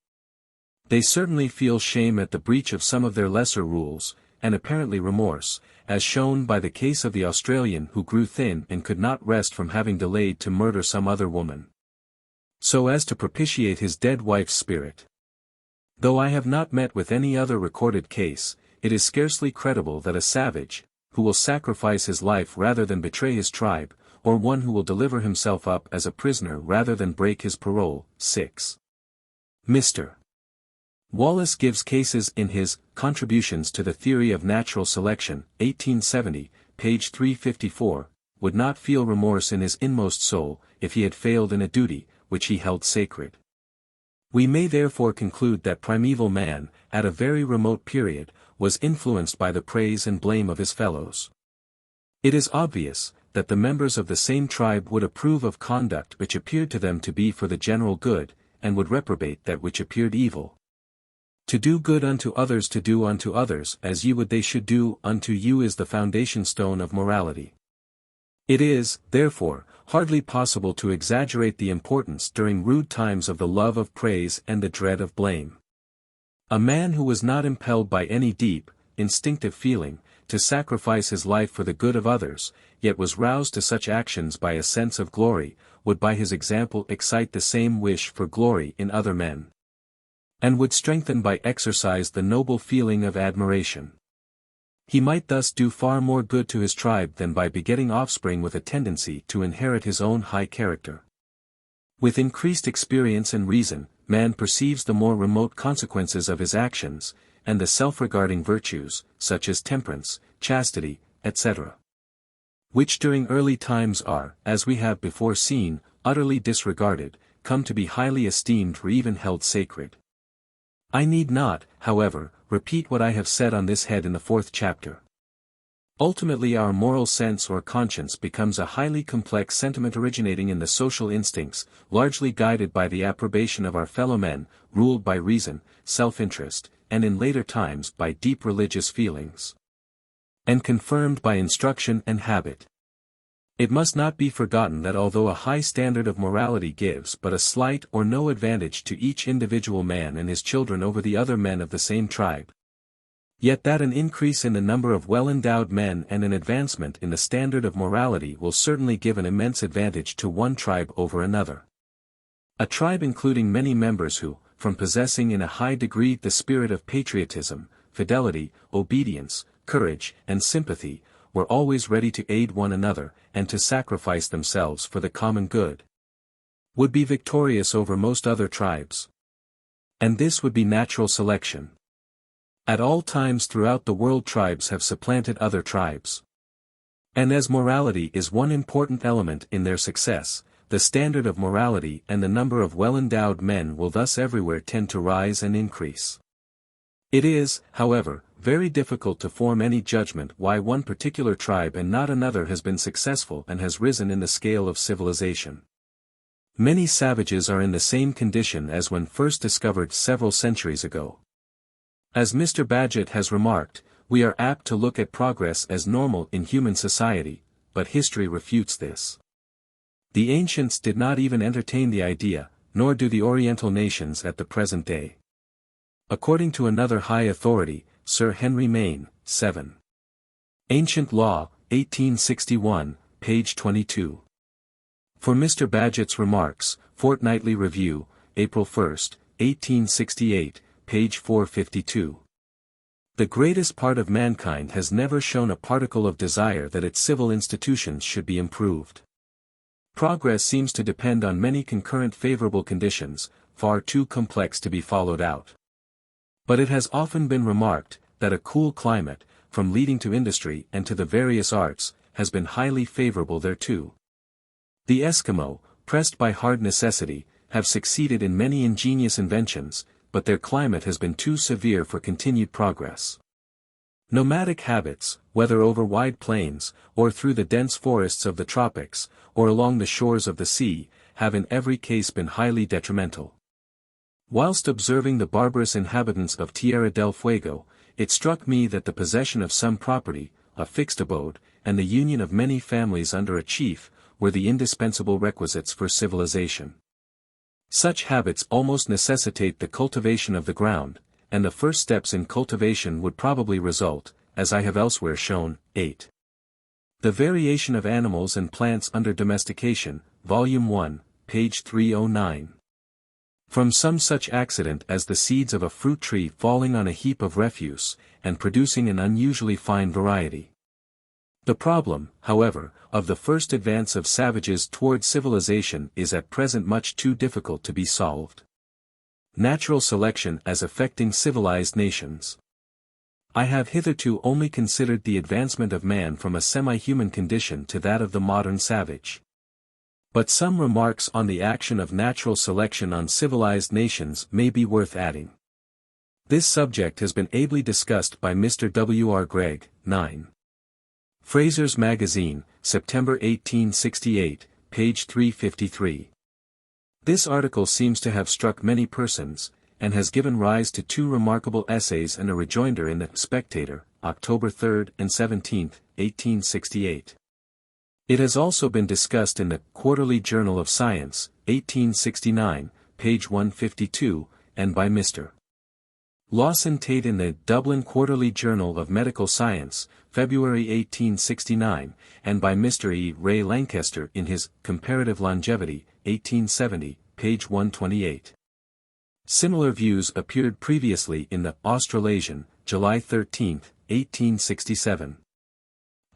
They certainly feel shame at the breach of some of their lesser rules, and apparently remorse, as shown by the case of the Australian who grew thin and could not rest from having delayed to murder some other woman, so as to propitiate his dead wife's spirit. Though I have not met with any other recorded case, it is scarcely credible that a savage, who will sacrifice his life rather than betray his tribe, or one who will deliver himself up as a prisoner rather than break his parole. 6. Mr. Wallace gives cases in his Contributions to the Theory of Natural Selection, 1870, page 354, would not feel remorse in his inmost soul, if he had failed in a duty, which he held sacred. We may therefore conclude that primeval man, at a very remote period, was influenced by the praise and blame of his fellows. It is obvious, that the members of the same tribe would approve of conduct which appeared to them to be for the general good, and would reprobate that which appeared evil. To do good unto others, to do unto others as ye would they should do unto you, is the foundation stone of morality. It is, therefore, hardly possible to exaggerate the importance during rude times of the love of praise and the dread of blame. A man who was not impelled by any deep, instinctive feeling, to sacrifice his life for the good of others, yet was roused to such actions by a sense of glory, would by his example excite the same wish for glory in other men, and would strengthen by exercise the noble feeling of admiration. He might thus do far more good to his tribe than by begetting offspring with a tendency to inherit his own high character. With increased experience and reason, man perceives the more remote consequences of his actions, and the self-regarding virtues, such as temperance, chastity, etc., which during early times are, as we have before seen, utterly disregarded, come to be highly esteemed or even held sacred. I need not, however, repeat what I have said on this head in the 4th chapter. Ultimately our moral sense or conscience becomes a highly complex sentiment originating in the social instincts, largely guided by the approbation of our fellow men, ruled by reason, self-interest, and in later times by deep religious feelings, and confirmed by instruction and habit. It must not be forgotten that although a high standard of morality gives but a slight or no advantage to each individual man and his children over the other men of the same tribe, yet that an increase in the number of well-endowed men and an advancement in the standard of morality will certainly give an immense advantage to one tribe over another. A tribe including many members who, from possessing in a high degree the spirit of patriotism, fidelity, obedience, courage, and sympathy, were always ready to aid one another, and to sacrifice themselves for the common good, would be victorious over most other tribes. And this would be natural selection. At all times throughout the world tribes have supplanted other tribes. And as morality is one important element in their success, the standard of morality and the number of well-endowed men will thus everywhere tend to rise and increase. It is, however, very difficult to form any judgment why one particular tribe and not another has been successful and has risen in the scale of civilization. Many savages are in the same condition as when first discovered several centuries ago. As Mr. Bagehot has remarked, we are apt to look at progress as normal in human society, but history refutes this. The ancients did not even entertain the idea, nor do the Oriental nations at the present day. According to another high authority, Sir Henry Maine, 7. Ancient Law, 1861, page 22. For Mr. Bagehot's remarks, Fortnightly Review, April 1, 1868, page 452. The greatest part of mankind has never shown a particle of desire that its civil institutions should be improved. Progress seems to depend on many concurrent favorable conditions, far too complex to be followed out. But it has often been remarked, that a cool climate, from leading to industry and to the various arts, has been highly favorable thereto. The Eskimo, pressed by hard necessity, have succeeded in many ingenious inventions, but their climate has been too severe for continued progress. Nomadic habits, whether over wide plains, or through the dense forests of the tropics, or along the shores of the sea, have in every case been highly detrimental. Whilst observing the barbarous inhabitants of Tierra del Fuego, it struck me that the possession of some property, a fixed abode, and the union of many families under a chief, were the indispensable requisites for civilization. Such habits almost necessitate the cultivation of the ground, and the first steps in cultivation would probably result, as I have elsewhere shown. 8. The Variation of Animals and Plants Under Domestication, Volume 1, page 309. From some such accident as the seeds of a fruit tree falling on a heap of refuse, and producing an unusually fine variety. The problem, however, of the first advance of savages toward civilization is at present much too difficult to be solved. Natural selection as affecting civilized nations. I have hitherto only considered the advancement of man from a semi-human condition to that of the modern savage. But some remarks on the action of natural selection on civilized nations may be worth adding. This subject has been ably discussed by Mr. W. R. Gregg, 9. Fraser's Magazine, September 1868, page 353. This article seems to have struck many persons, and has given rise to 2 remarkable essays and a rejoinder in the Spectator, October 3 and 17, 1868. It has also been discussed in the Quarterly Journal of Science, 1869, page 152, and by Mr. Lawson Tate in the Dublin Quarterly Journal of Medical Science, February 1869, and by Mr. E. Ray Lancaster in his Comparative Longevity, 1870, page 128. Similar views appeared previously in the Australasian, July 13, 1867.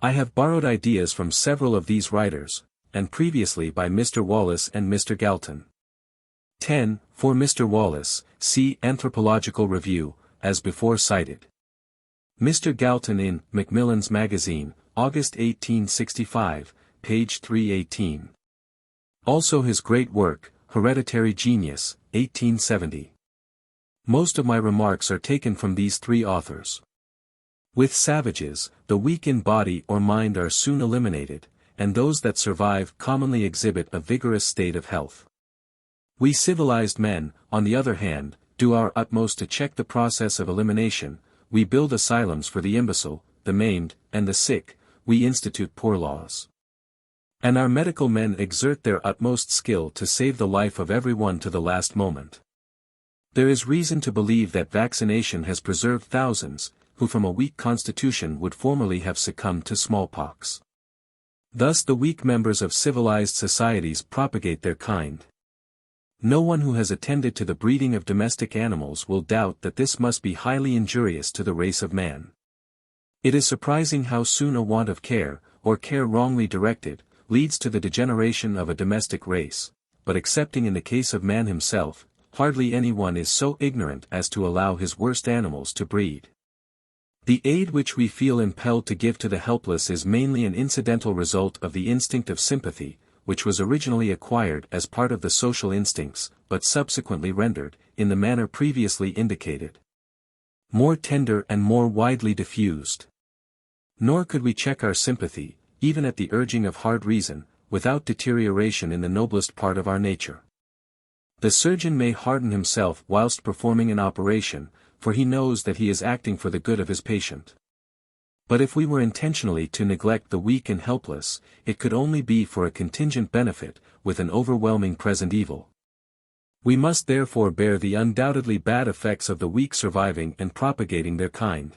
I have borrowed ideas from several of these writers, and previously by Mr. Wallace and Mr. Galton. 10. For Mr. Wallace, see Anthropological Review, as before cited. Mr. Galton in Macmillan's Magazine, August 1865, page 318. Also his great work, Hereditary Genius, 1870. Most of my remarks are taken from these 3 authors. With savages, the weak in body or mind are soon eliminated, and those that survive commonly exhibit a vigorous state of health. We civilized men, on the other hand, do our utmost to check the process of elimination. We build asylums for the imbecile, the maimed, and the sick. We institute poor laws. And our medical men exert their utmost skill to save the life of everyone to the last moment. There is reason to believe that vaccination has preserved thousands, who from a weak constitution would formerly have succumbed to smallpox. Thus the weak members of civilized societies propagate their kind. No one who has attended to the breeding of domestic animals will doubt that this must be highly injurious to the race of man. It is surprising how soon a want of care, or care wrongly directed, leads to the degeneration of a domestic race, but excepting in the case of man himself, hardly anyone is so ignorant as to allow his worst animals to breed. The aid which we feel impelled to give to the helpless is mainly an incidental result of the instinct of sympathy, which was originally acquired as part of the social instincts, but subsequently rendered, in the manner previously indicated, more tender and more widely diffused. Nor could we check our sympathy, even at the urging of hard reason, without deterioration in the noblest part of our nature. The surgeon may harden himself whilst performing an operation, for he knows that he is acting for the good of his patient. But if we were intentionally to neglect the weak and helpless, it could only be for a contingent benefit, with an overwhelming present evil. We must therefore bear the undoubtedly bad effects of the weak surviving and propagating their kind.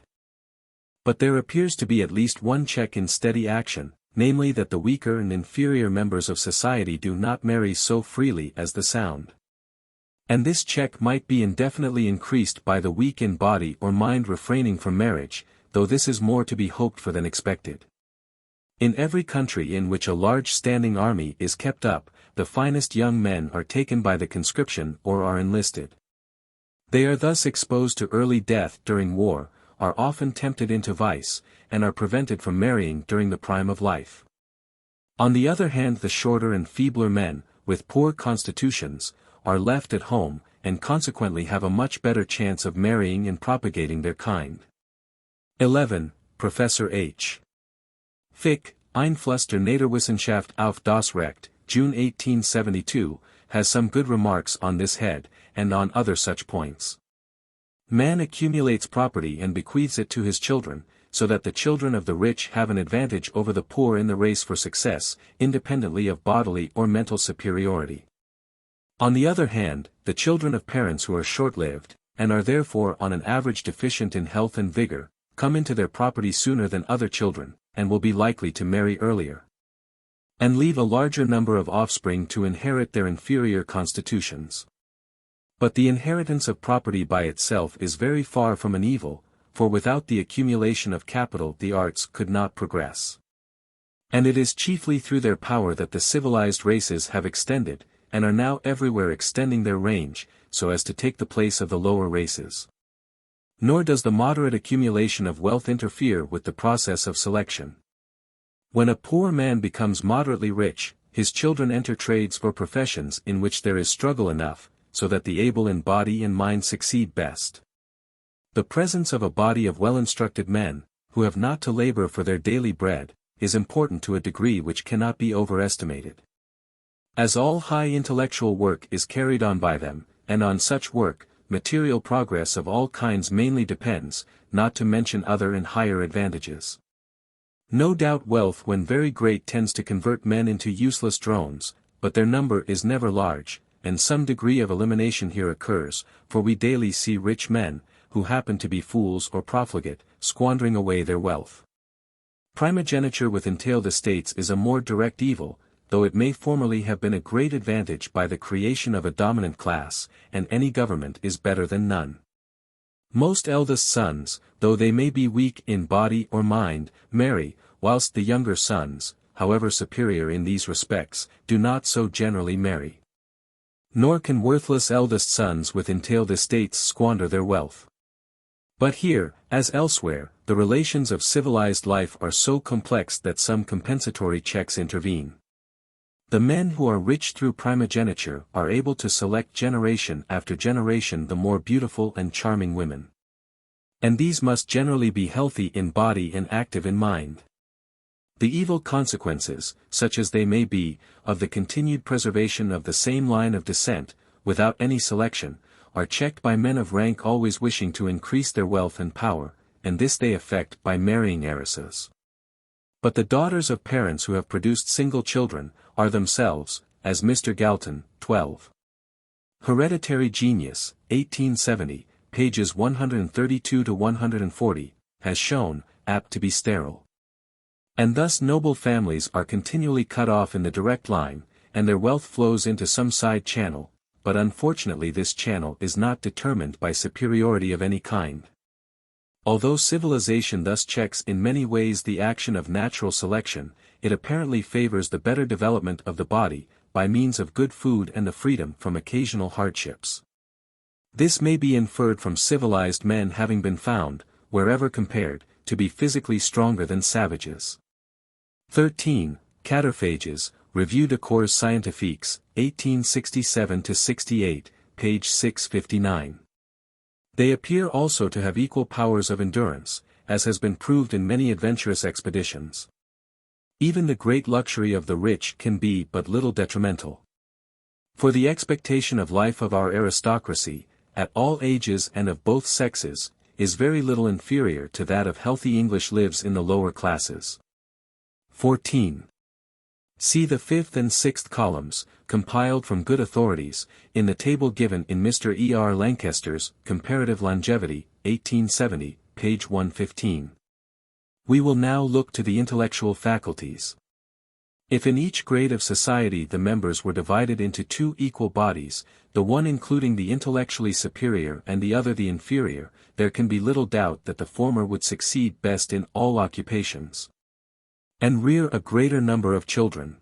But there appears to be at least one check in steady action, namely that the weaker and inferior members of society do not marry so freely as the sound. And this check might be indefinitely increased by the weak in body or mind refraining from marriage, though this is more to be hoped for than expected. In every country in which a large standing army is kept up, the finest young men are taken by the conscription or are enlisted. They are thus exposed to early death during war, are often tempted into vice, and are prevented from marrying during the prime of life. On the other hand, the shorter and feebler men, with poor constitutions, are left at home, and consequently have a much better chance of marrying and propagating their kind. 11. Professor H. Fick, Einfluss der Naturwissenschaft auf das Recht, June 1872, has some good remarks on this head, and on other such points. Man accumulates property and bequeaths it to his children, so that the children of the rich have an advantage over the poor in the race for success, independently of bodily or mental superiority. On the other hand, the children of parents who are short-lived, and are therefore on an average deficient in health and vigor, come into their property sooner than other children, and will be likely to marry earlier, and leave a larger number of offspring to inherit their inferior constitutions. But the inheritance of property by itself is very far from an evil, for without the accumulation of capital the arts could not progress. And it is chiefly through their power that the civilized races have extended, and are now everywhere extending their range, so as to take the place of the lower races. Nor does the moderate accumulation of wealth interfere with the process of selection. When a poor man becomes moderately rich, his children enter trades or professions in which there is struggle enough, so that the able in body and mind succeed best. The presence of a body of well-instructed men, who have not to labor for their daily bread, is important to a degree which cannot be overestimated. As all high intellectual work is carried on by them, and on such work, material progress of all kinds mainly depends, not to mention other and higher advantages. No doubt wealth when very great tends to convert men into useless drones, but their number is never large, and some degree of elimination here occurs, for we daily see rich men, who happen to be fools or profligate, squandering away their wealth. Primogeniture with entailed estates is a more direct evil, though it may formerly have been a great advantage by the creation of a dominant class, and any government is better than none. Most eldest sons, though they may be weak in body or mind, marry, whilst the younger sons, however superior in these respects, do not so generally marry. Nor can worthless eldest sons with entailed estates squander their wealth. But here, as elsewhere, the relations of civilized life are so complex that some compensatory checks intervene. The men who are rich through primogeniture are able to select generation after generation the more beautiful and charming women. And these must generally be healthy in body and active in mind. The evil consequences, such as they may be, of the continued preservation of the same line of descent, without any selection, are checked by men of rank always wishing to increase their wealth and power, and this they effect by marrying heiresses. But the daughters of parents who have produced single children, are themselves, as Mr. Galton, 12. Hereditary Genius, 1870, pages 132 to 140, has shown, apt to be sterile. And thus noble families are continually cut off in the direct line, and their wealth flows into some side channel, but unfortunately this channel is not determined by superiority of any kind. Although civilization thus checks in many ways the action of natural selection, it apparently favors the better development of the body, by means of good food and the freedom from occasional hardships. This may be inferred from civilized men having been found, wherever compared, to be physically stronger than savages. 13. Cataphages, Revue de Corps Scientifiques, 1867-68, page 659. They appear also to have equal powers of endurance, as has been proved in many adventurous expeditions. Even the great luxury of the rich can be but little detrimental. For the expectation of life of our aristocracy, at all ages and of both sexes, is very little inferior to that of healthy English lives in the lower classes. 14. See the 5th and 6th columns, compiled from good authorities, in the table given in Mr. E. R. Lancaster's Comparative Longevity, 1870, page 115. We will now look to the intellectual faculties. If in each grade of society the members were divided into two equal bodies, the one including the intellectually superior and the other the inferior, there can be little doubt that the former would succeed best in all occupations, and rear a greater number of children.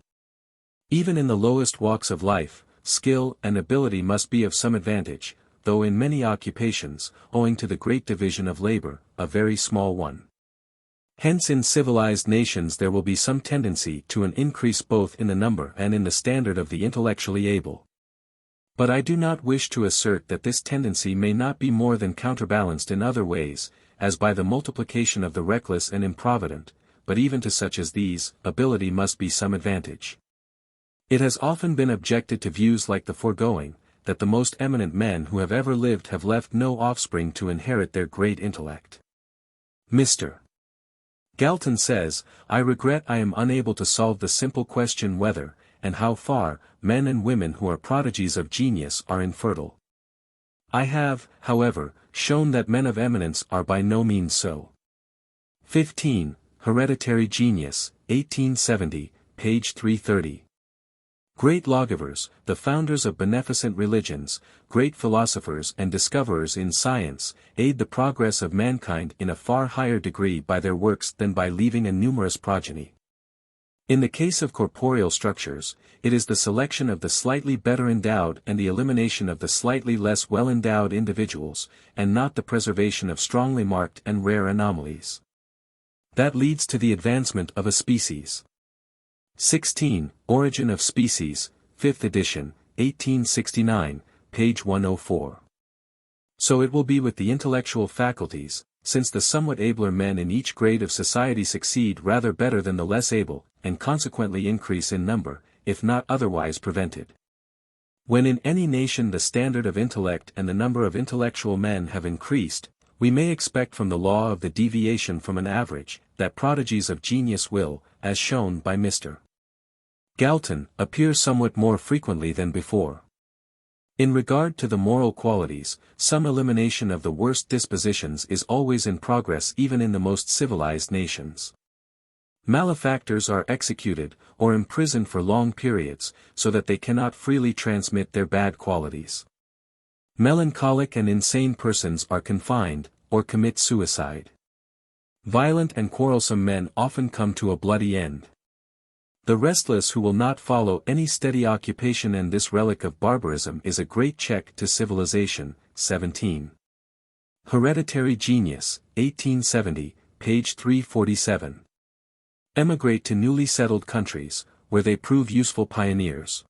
Even in the lowest walks of life, skill and ability must be of some advantage, though in many occupations, owing to the great division of labor, a very small one. Hence in civilized nations there will be some tendency to an increase both in the number and in the standard of the intellectually able. But I do not wish to assert that this tendency may not be more than counterbalanced in other ways, as by the multiplication of the reckless and improvident, but even to such as these, ability must be some advantage. It has often been objected to views like the foregoing, that the most eminent men who have ever lived have left no offspring to inherit their great intellect. Mr. Galton says, I regret I am unable to solve the simple question whether, and how far, men and women who are prodigies of genius are infertile. I have, however, shown that men of eminence are by no means so. 15. Hereditary Genius, 1870, page 330. Great lawgivers, the founders of beneficent religions, great philosophers and discoverers in science, aid the progress of mankind in a far higher degree by their works than by leaving a numerous progeny. In the case of corporeal structures, it is the selection of the slightly better endowed and the elimination of the slightly less well-endowed individuals, and not the preservation of strongly marked and rare anomalies, that leads to the advancement of a species. 16. Origin of Species, 5th edition, 1869, page 104. So it will be with the intellectual faculties, since the somewhat abler men in each grade of society succeed rather better than the less able, and consequently increase in number, if not otherwise prevented. When in any nation the standard of intellect and the number of intellectual men have increased, we may expect from the law of the deviation from an average, that prodigies of genius will, as shown by Mr. Galton, appear somewhat more frequently than before. In regard to the moral qualities, some elimination of the worst dispositions is always in progress even in the most civilized nations. Malefactors are executed, or imprisoned for long periods, so that they cannot freely transmit their bad qualities. Melancholic and insane persons are confined, or commit suicide. Violent and quarrelsome men often come to a bloody end. The restless who will not follow any steady occupation, and this relic of barbarism is a great check to civilization. 17. Hereditary Genius, 1870, page 347. Emigrate to newly settled countries, where they prove useful pioneers.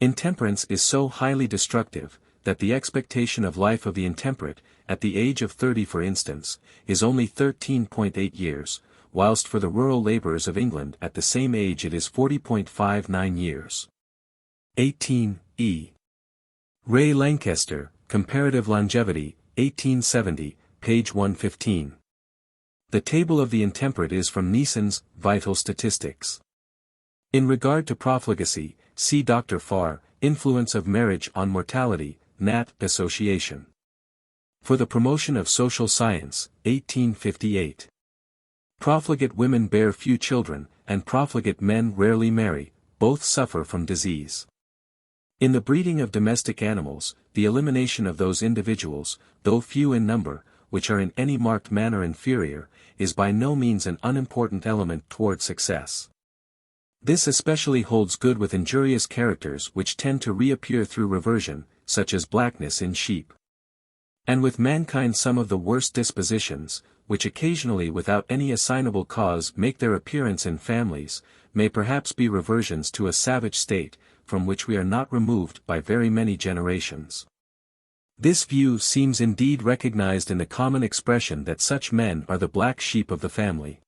Intemperance is so highly destructive, that the expectation of life of the intemperate, at the age of 30 for instance, is only 13.8 years, whilst for the rural labourers of England at the same age it is 40.59 years. 18. E. Ray Lankester, Comparative Longevity, 1870, page 115. The table of the intemperate is from Neeson's Vital Statistics. In regard to profligacy, see Dr. Farr, Influence of Marriage on Mortality, Nat. Association. For the Promotion of Social Science, 1858. Profligate women bear few children, and profligate men rarely marry, both suffer from disease. In the breeding of domestic animals, the elimination of those individuals, though few in number, which are in any marked manner inferior, is by no means an unimportant element toward success. This especially holds good with injurious characters which tend to reappear through reversion, such as blackness in sheep. And with mankind some of the worst dispositions, which occasionally without any assignable cause make their appearance in families, may perhaps be reversions to a savage state, from which we are not removed by very many generations. This view seems indeed recognized in the common expression that such men are the black sheep of the family.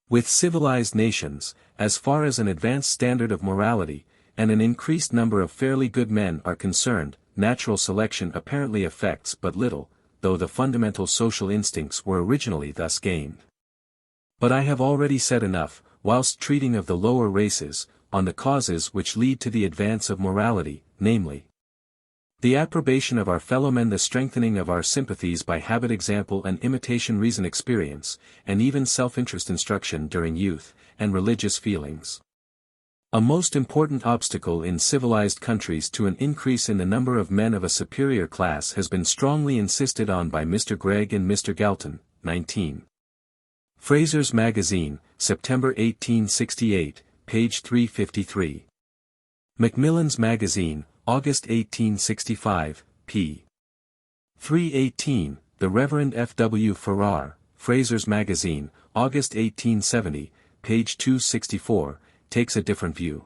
With civilized nations, as far as an advanced standard of morality, and an increased number of fairly good men are concerned, natural selection apparently affects but little, though the fundamental social instincts were originally thus gained. But I have already said enough, whilst treating of the lower races, on the causes which lead to the advance of morality, namely, the approbation of our fellowmen, the strengthening of our sympathies by habit, example and imitation, reason, experience, and even self-interest, instruction during youth, and religious feelings. A most important obstacle in civilized countries to an increase in the number of men of a superior class has been strongly insisted on by Mr. Gregg and Mr. Galton. 19. Fraser's Magazine, September 1868, page 353. Macmillan's Magazine, August 1865, p. 318, the Reverend F. W. Farrar, Fraser's Magazine, August 1870, page 264, takes a different view.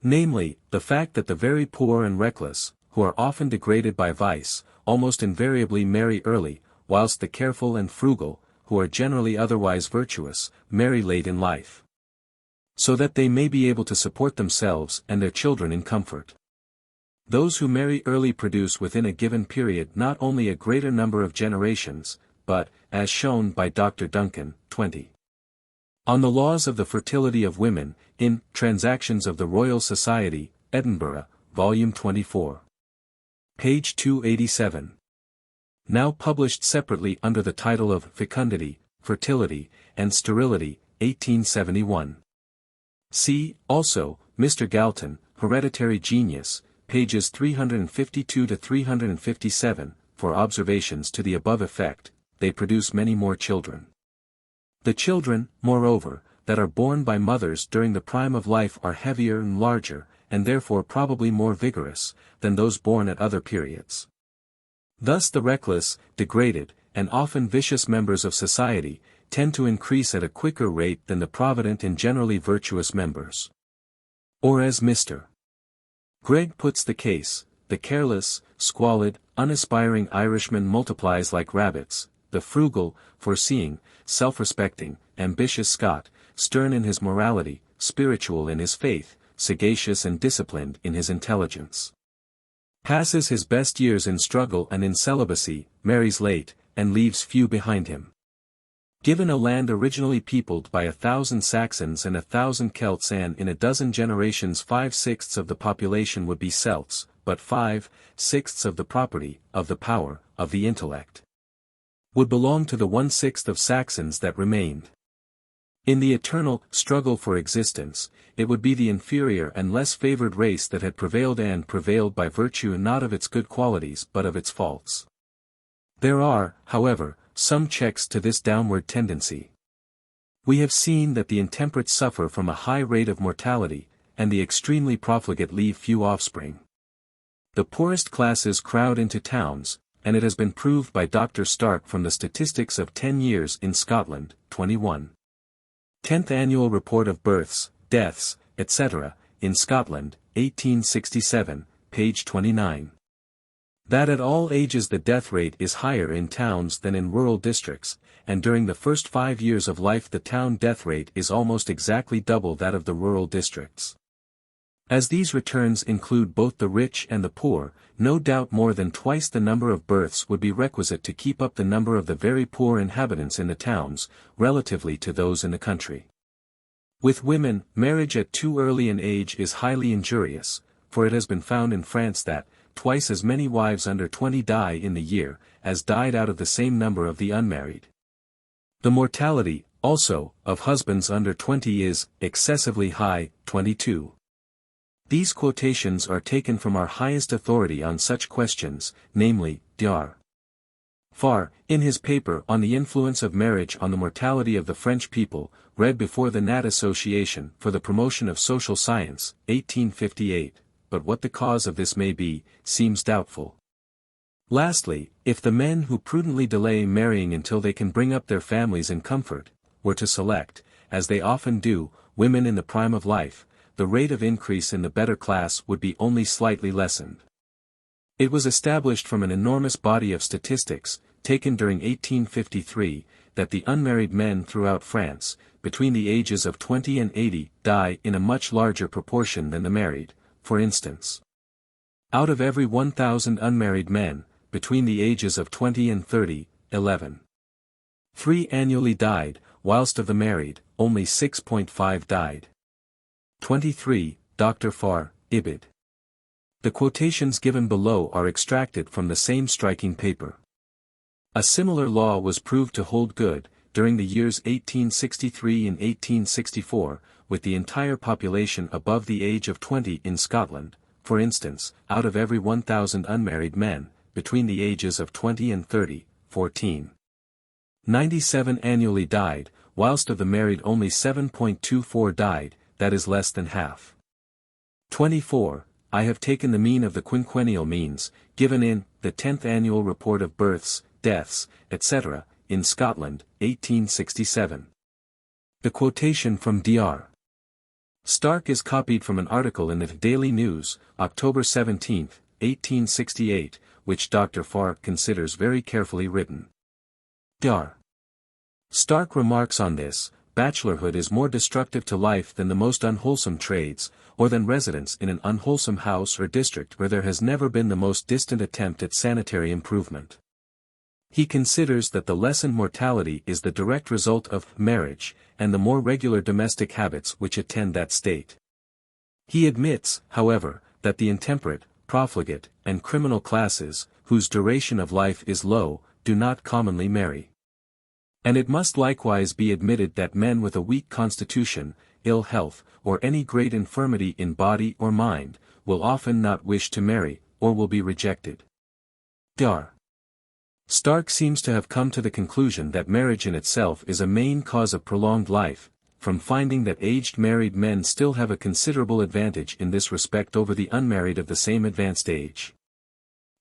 Namely, the fact that the very poor and reckless, who are often degraded by vice, almost invariably marry early, whilst the careful and frugal, who are generally otherwise virtuous, marry late in life, so that they may be able to support themselves and their children in comfort. Those who marry early produce within a given period not only a greater number of generations, but, as shown by Dr. Duncan, 20. On the Laws of the Fertility of Women, in Transactions of the Royal Society, Edinburgh, Volume 24. Page 287. Now published separately under the title of Fecundity, Fertility, and Sterility, 1871. See, also, Mr. Galton, Hereditary Genius, pages 352 to 357, for observations to the above effect, they produce many more children. The children, moreover, that are born by mothers during the prime of life are heavier and larger, and therefore probably more vigorous, than those born at other periods. Thus the reckless, degraded, and often vicious members of society, tend to increase at a quicker rate than the provident and generally virtuous members. Or as Mr. Gregg puts the case, the careless, squalid, unaspiring Irishman multiplies like rabbits, the frugal, foreseeing, self-respecting, ambitious Scot, stern in his morality, spiritual in his faith, sagacious and disciplined in his intelligence, passes his best years in struggle and in celibacy, marries late, and leaves few behind him. Given a land originally peopled by 1,000 Saxons and 1,000 Celts, and in a dozen generations 5/6 of the population would be Celts, but 5/6 of the property, of the power, of the intellect, would belong to the 1/6 of Saxons that remained. In the eternal struggle for existence, it would be the inferior and less favored race that had prevailed, and prevailed by virtue not of its good qualities but of its faults. There are, however, some checks to this downward tendency. We have seen that the intemperate suffer from a high rate of mortality, and the extremely profligate leave few offspring. The poorest classes crowd into towns, and it has been proved by Dr. Stark from the statistics of 10 years in Scotland, 21. 10th Annual Report of Births, Deaths, etc., in Scotland, 1867, page 29. That at all ages the death rate is higher in towns than in rural districts, and during the first 5 years of life the town death rate is almost exactly double that of the rural districts. As these returns include both the rich and the poor, no doubt more than twice the number of births would be requisite to keep up the number of the very poor inhabitants in the towns, relatively to those in the country. With women, marriage at too early an age is highly injurious, for it has been found in France that, twice as many wives under 20 die in the year, as died out of the same number of the unmarried. The mortality, also, of husbands under 20 is excessively high, 22. These quotations are taken from our highest authority on such questions, namely, Dr. Farr, in his paper on the influence of marriage on the mortality of the French people, read before the Nat Association for the Promotion of Social Science, 1858. But what the cause of this may be, seems doubtful. Lastly, if the men who prudently delay marrying until they can bring up their families in comfort, were to select, as they often do, women in the prime of life, the rate of increase in the better class would be only slightly lessened. It was established from an enormous body of statistics, taken during 1853, that the unmarried men throughout France, between the ages of 20 and 80, die in a much larger proportion than the married. For instance, out of every 1,000 unmarried men, between the ages of 20 and 30, 11. 3 annually died, whilst of the married, only 6.5 died. 23, Dr. Farr, Ibid. The quotations given below are extracted from the same striking paper. A similar law was proved to hold good, during the years 1863 and 1864, with the entire population above the age of 20 in Scotland. For instance, out of every 1,000 unmarried men, between the ages of 20 and 30, 14. 97 annually died, whilst of the married only 7.24 died, that is less than half. 24. I have taken the mean of the quinquennial means, given in the 10th Annual Report of Births, Deaths, etc., in Scotland, 1867. The quotation from Dr. Stark is copied from an article in the Daily News, October 17, 1868, which Dr. Farr considers very carefully written. Dr. Stark remarks on this: bachelorhood is more destructive to life than the most unwholesome trades, or than residence in an unwholesome house or district where there has never been the most distant attempt at sanitary improvement. He considers that the lessened mortality is the direct result of marriage, and the more regular domestic habits which attend that state. He admits, however, that the intemperate, profligate, and criminal classes, whose duration of life is low, do not commonly marry. And it must likewise be admitted that men with a weak constitution, ill health, or any great infirmity in body or mind, will often not wish to marry, or will be rejected. Dr. Stark seems to have come to the conclusion that marriage in itself is a main cause of prolonged life, from finding that aged married men still have a considerable advantage in this respect over the unmarried of the same advanced age.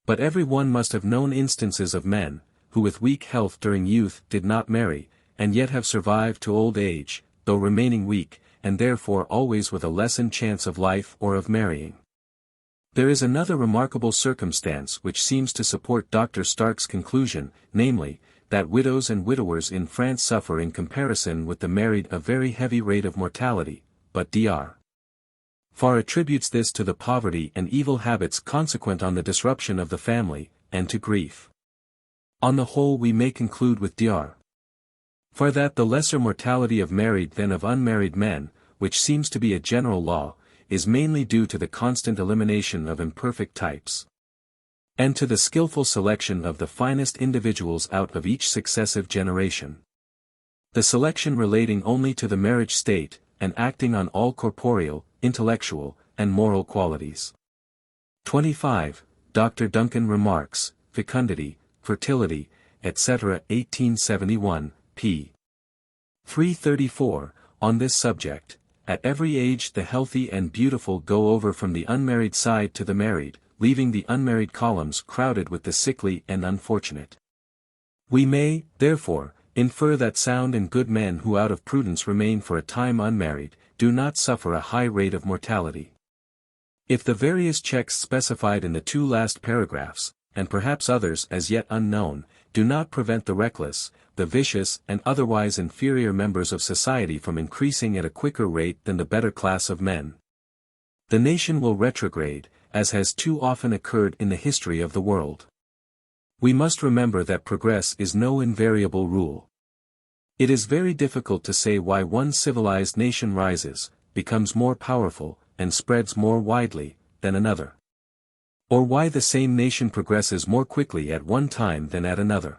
But every one must have known instances of men, who with weak health during youth did not marry, and yet have survived to old age, though remaining weak, and therefore always with a lessened chance of life or of marrying. There is another remarkable circumstance which seems to support Dr. Stark's conclusion, namely, that widows and widowers in France suffer in comparison with the married a very heavy rate of mortality, but Dr. Farr attributes this to the poverty and evil habits consequent on the disruption of the family, and to grief. On the whole we may conclude with Dr. Farr that the lesser mortality of married than of unmarried men, which seems to be a general law, is mainly due to the constant elimination of imperfect types, and to the skillful selection of the finest individuals out of each successive generation. The selection relating only to the marriage state, and acting on all corporeal, intellectual, and moral qualities. 25. Dr. Duncan remarks, Fecundity, Fertility, etc. 1871, p. 334, on this subject. At every age the healthy and beautiful go over from the unmarried side to the married, leaving the unmarried columns crowded with the sickly and unfortunate. We may, therefore, infer that sound and good men who out of prudence remain for a time unmarried, do not suffer a high rate of mortality. If the various checks specified in the two last paragraphs, and perhaps others as yet unknown, do not prevent the reckless, the vicious and otherwise inferior members of society from increasing at a quicker rate than the better class of men, the nation will retrograde, as has too often occurred in the history of the world. We must remember that progress is no invariable rule. It is very difficult to say why one civilized nation rises, becomes more powerful, and spreads more widely, than another. Or why the same nation progresses more quickly at one time than at another.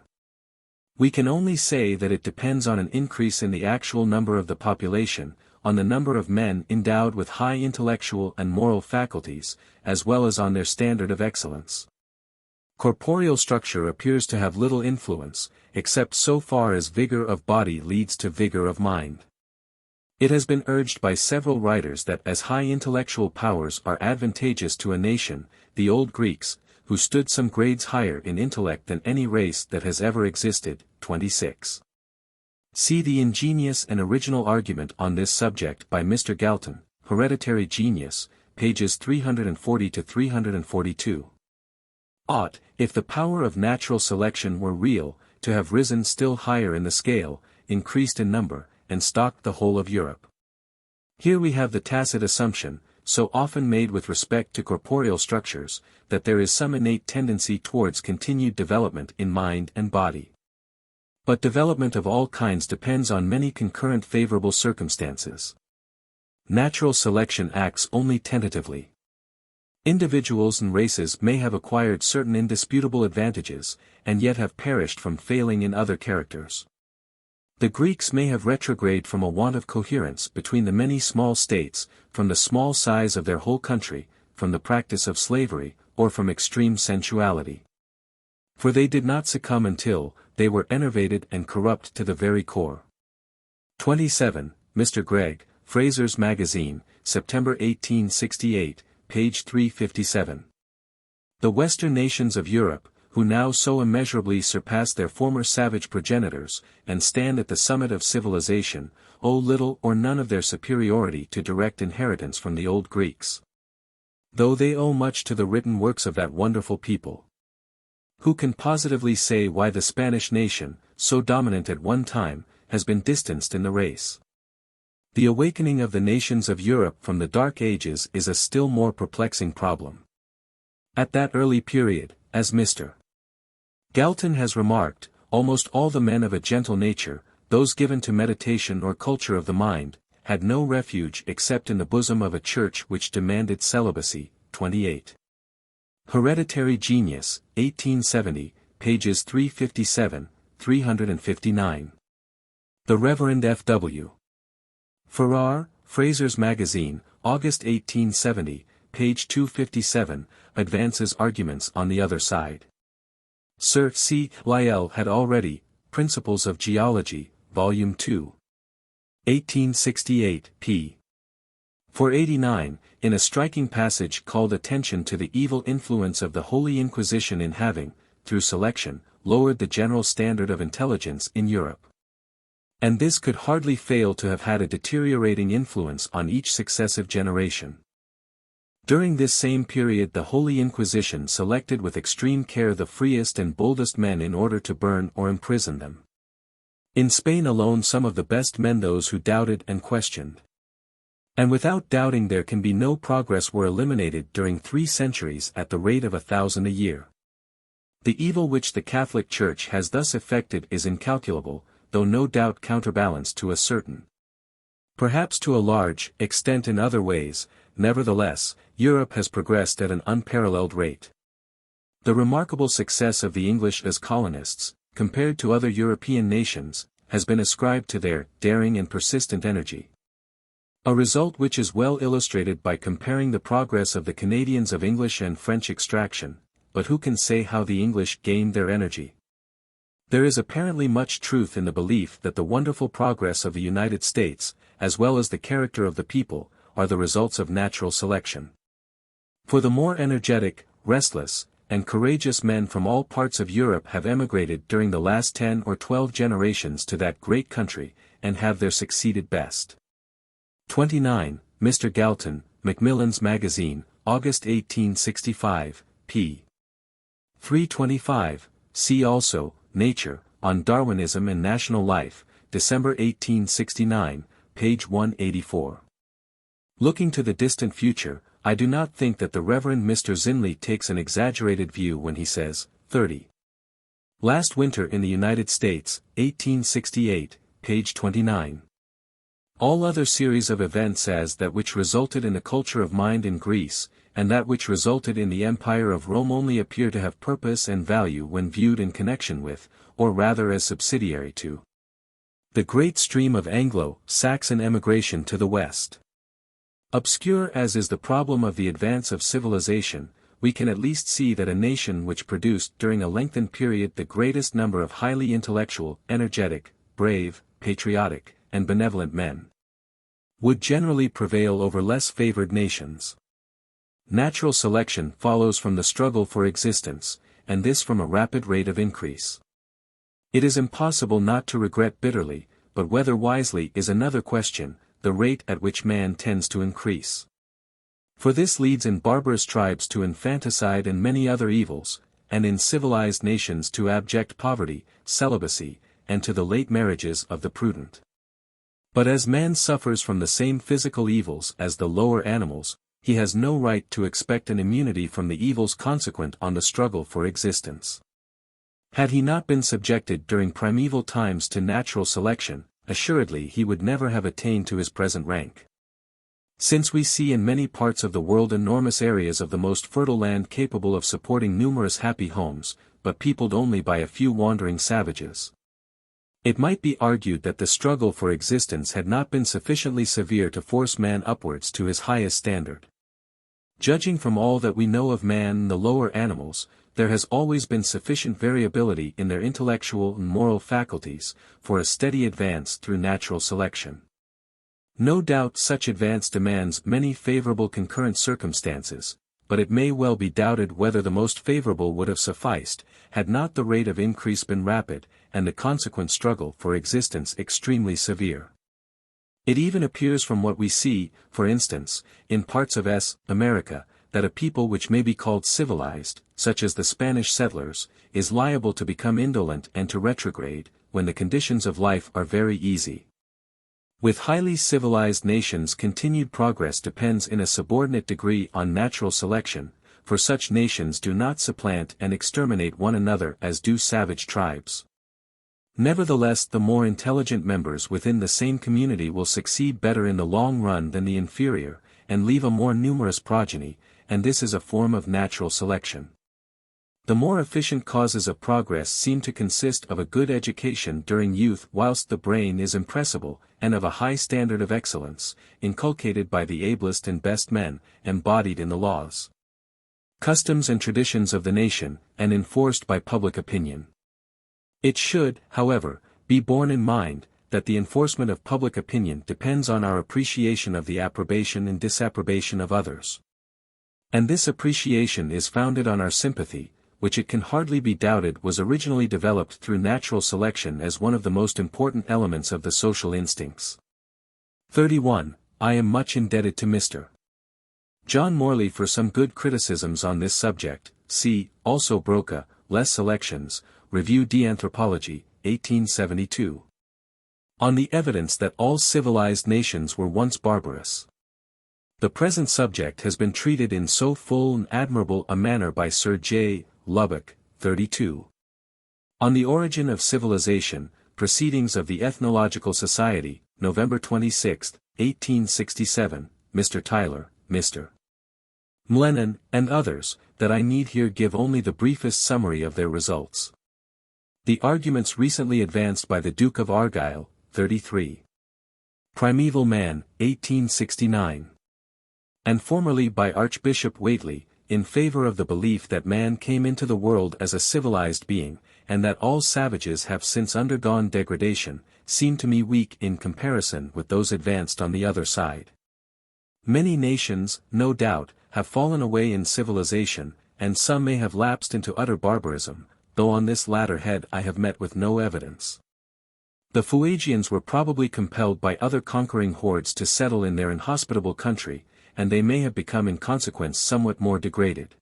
We can only say that it depends on an increase in the actual number of the population, on the number of men endowed with high intellectual and moral faculties, as well as on their standard of excellence. Corporeal structure appears to have little influence, except so far as vigor of body leads to vigor of mind. It has been urged by several writers that as high intellectual powers are advantageous to a nation, the old Greeks, who stood some grades higher in intellect than any race that has ever existed. 26. See the ingenious and original argument on this subject by Mr. Galton, Hereditary Genius, pages 340 to 342. Ought, if the power of natural selection were real, to have risen still higher in the scale, increased in number, and stocked the whole of Europe. Here we have the tacit assumption, so often made with respect to corporeal structures, that there is some innate tendency towards continued development in mind and body. But development of all kinds depends on many concurrent favorable circumstances. Natural selection acts only tentatively. Individuals and races may have acquired certain indisputable advantages, and yet have perished from failing in other characters. The Greeks may have retrograded from a want of coherence between the many small states, from the small size of their whole country, from the practice of slavery, or from extreme sensuality. For they did not succumb until they were enervated and corrupt to the very core. 27. Mr. Gregg, Fraser's Magazine, September 1868, page 357. The Western nations of Europe, who now so immeasurably surpass their former savage progenitors, and stand at the summit of civilization, owe little or none of their superiority to direct inheritance from the old Greeks. Though they owe much to the written works of that wonderful people. Who can positively say why the Spanish nation, so dominant at one time, has been distanced in the race? The awakening of the nations of Europe from the Dark Ages is a still more perplexing problem. At that early period, as Mr. Galton has remarked, almost all the men of a gentle nature, those given to meditation or culture of the mind, had no refuge except in the bosom of a church which demanded celibacy. 28. Hereditary Genius, 1870, pages 357, 359. The Reverend F.W. Farrar, Fraser's Magazine, August 1870, page 257, advances arguments on the other side. Sir C. Lyell had already, Principles of Geology, Volume 2. 1868, p. 489, in a striking passage called attention to the evil influence of the Holy Inquisition in having, through selection, lowered the general standard of intelligence in Europe. And this could hardly fail to have had a deteriorating influence on each successive generation. During this same period the Holy Inquisition selected with extreme care the freest and boldest men in order to burn or imprison them. In Spain alone some of the best men, those who doubted and questioned, and without doubting there can be no progress, were eliminated during 3 centuries at the rate of 1,000 a year. The evil which the Catholic Church has thus effected is incalculable, though no doubt counterbalanced to a certain, perhaps to a large, extent in other ways. Nevertheless, Europe has progressed at an unparalleled rate. The remarkable success of the English as colonists, compared to other European nations, has been ascribed to their daring and persistent energy. A result which is well illustrated by comparing the progress of the Canadians of English and French extraction, but who can say how the English gained their energy? There is apparently much truth in the belief that the wonderful progress of the United States, as well as the character of the people, are the results of natural selection. For the more energetic, restless, and courageous men from all parts of Europe have emigrated during the last 10 or 12 generations to that great country, and have there succeeded best. 29, Mr. Galton, Macmillan's Magazine, August 1865, p. 325, see also, Nature, on Darwinism and National Life, December 1869, page 184. Looking to the distant future, I do not think that the Reverend Mr. Zinley takes an exaggerated view when he says, 30. Last winter in the United States, 1868, page 29. All other series of events as that which resulted in the culture of mind in Greece, and that which resulted in the Empire of Rome only appear to have purpose and value when viewed in connection with, or rather as subsidiary to, the great stream of Anglo-Saxon emigration to the West. Obscure as is the problem of the advance of civilization, we can at least see that a nation which produced during a lengthened period the greatest number of highly intellectual, energetic, brave, patriotic, and benevolent men, would generally prevail over less favored nations. Natural selection follows from the struggle for existence, and this from a rapid rate of increase. It is impossible not to regret bitterly, but whether wisely is another question, the rate at which man tends to increase. For this leads in barbarous tribes to infanticide and many other evils, and in civilized nations to abject poverty, celibacy, and to the late marriages of the prudent. But as man suffers from the same physical evils as the lower animals, he has no right to expect an immunity from the evils consequent on the struggle for existence. Had he not been subjected during primeval times to natural selection, assuredly he would never have attained to his present rank. Since we see in many parts of the world enormous areas of the most fertile land capable of supporting numerous happy homes, but peopled only by a few wandering savages, it might be argued that the struggle for existence had not been sufficiently severe to force man upwards to his highest standard. Judging from all that we know of man and the lower animals, there has always been sufficient variability in their intellectual and moral faculties, for a steady advance through natural selection. No doubt such advance demands many favorable concurrent circumstances, but it may well be doubted whether the most favorable would have sufficed, had not the rate of increase been rapid, and the consequent struggle for existence extremely severe. It even appears from what we see, for instance, in parts of America, that a people which may be called civilized, such as the Spanish settlers, is liable to become indolent and to retrograde, when the conditions of life are very easy. With highly civilized nations continued progress depends in a subordinate degree on natural selection, for such nations do not supplant and exterminate one another as do savage tribes. Nevertheless, the more intelligent members within the same community will succeed better in the long run than the inferior, and leave a more numerous progeny, and this is a form of natural selection. The more efficient causes of progress seem to consist of a good education during youth whilst the brain is impressible, and of a high standard of excellence, inculcated by the ablest and best men, embodied in the laws, customs and traditions of the nation, and enforced by public opinion. It should, however, be borne in mind, that the enforcement of public opinion depends on our appreciation of the approbation and disapprobation of others. And this appreciation is founded on our sympathy, which it can hardly be doubted was originally developed through natural selection as one of the most important elements of the social instincts. 31. I am much indebted to Mr. John Morley for some good criticisms on this subject. See, also Broca, Les Selections, Revue d'Anthropologie, 1872. On the evidence that all civilized nations were once barbarous. The present subject has been treated in so full and admirable a manner by Sir J. Lubbock, 32. On the Origin of Civilization, Proceedings of the Ethnological Society, November 26, 1867, Mr. Tyler, Mr. Mlennan, and others, that I need here give only the briefest summary of their results. The arguments recently advanced by the Duke of Argyll, 33. Primeval Man, 1869. And formerly by Archbishop Whately, in favor of the belief that man came into the world as a civilized being, and that all savages have since undergone degradation, seem to me weak in comparison with those advanced on the other side. Many nations, no doubt, have fallen away in civilization, and some may have lapsed into utter barbarism, though on this latter head I have met with no evidence. The Fuegians were probably compelled by other conquering hordes to settle in their inhospitable country, and they may have become in consequence somewhat more degraded.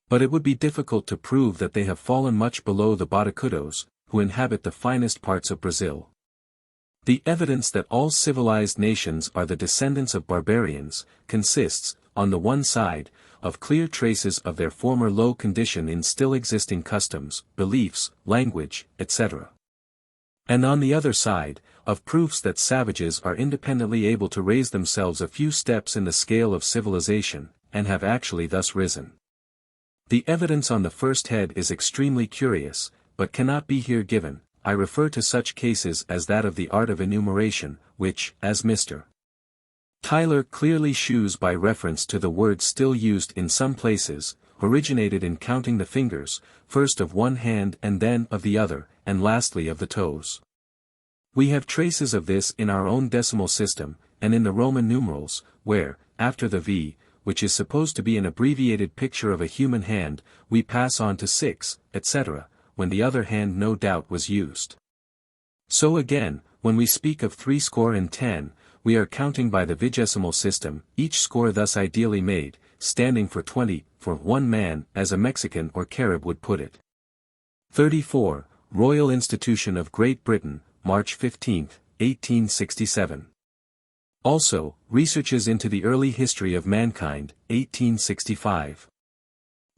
But it would be difficult to prove that they have fallen much below the Botocudos, who inhabit the finest parts of Brazil. The evidence that all civilized nations are the descendants of barbarians, consists, on the one side, of clear traces of their former low condition in still existing customs, beliefs, language, etc. And on the other side, of proofs that savages are independently able to raise themselves a few steps in the scale of civilization, and have actually thus risen. The evidence on the first head is extremely curious, but cannot be here given. I refer to such cases as that of the art of enumeration, which, as Mr. Tyler clearly shews by reference to the word still used in some places, originated in counting the fingers, first of one hand and then of the other, and lastly of the toes. We have traces of this in our own decimal system, and in the Roman numerals, where, after the V, which is supposed to be an abbreviated picture of a human hand, we pass on to 6, etc., when the other hand no doubt was used. So again, when we speak of 70, we are counting by the vigesimal system, each score thus ideally made, standing for 20, for one man, as a Mexican or Carib would put it. 34. Royal Institution of Great Britain, March 15, 1867. Also, Researches into the Early History of Mankind, 1865.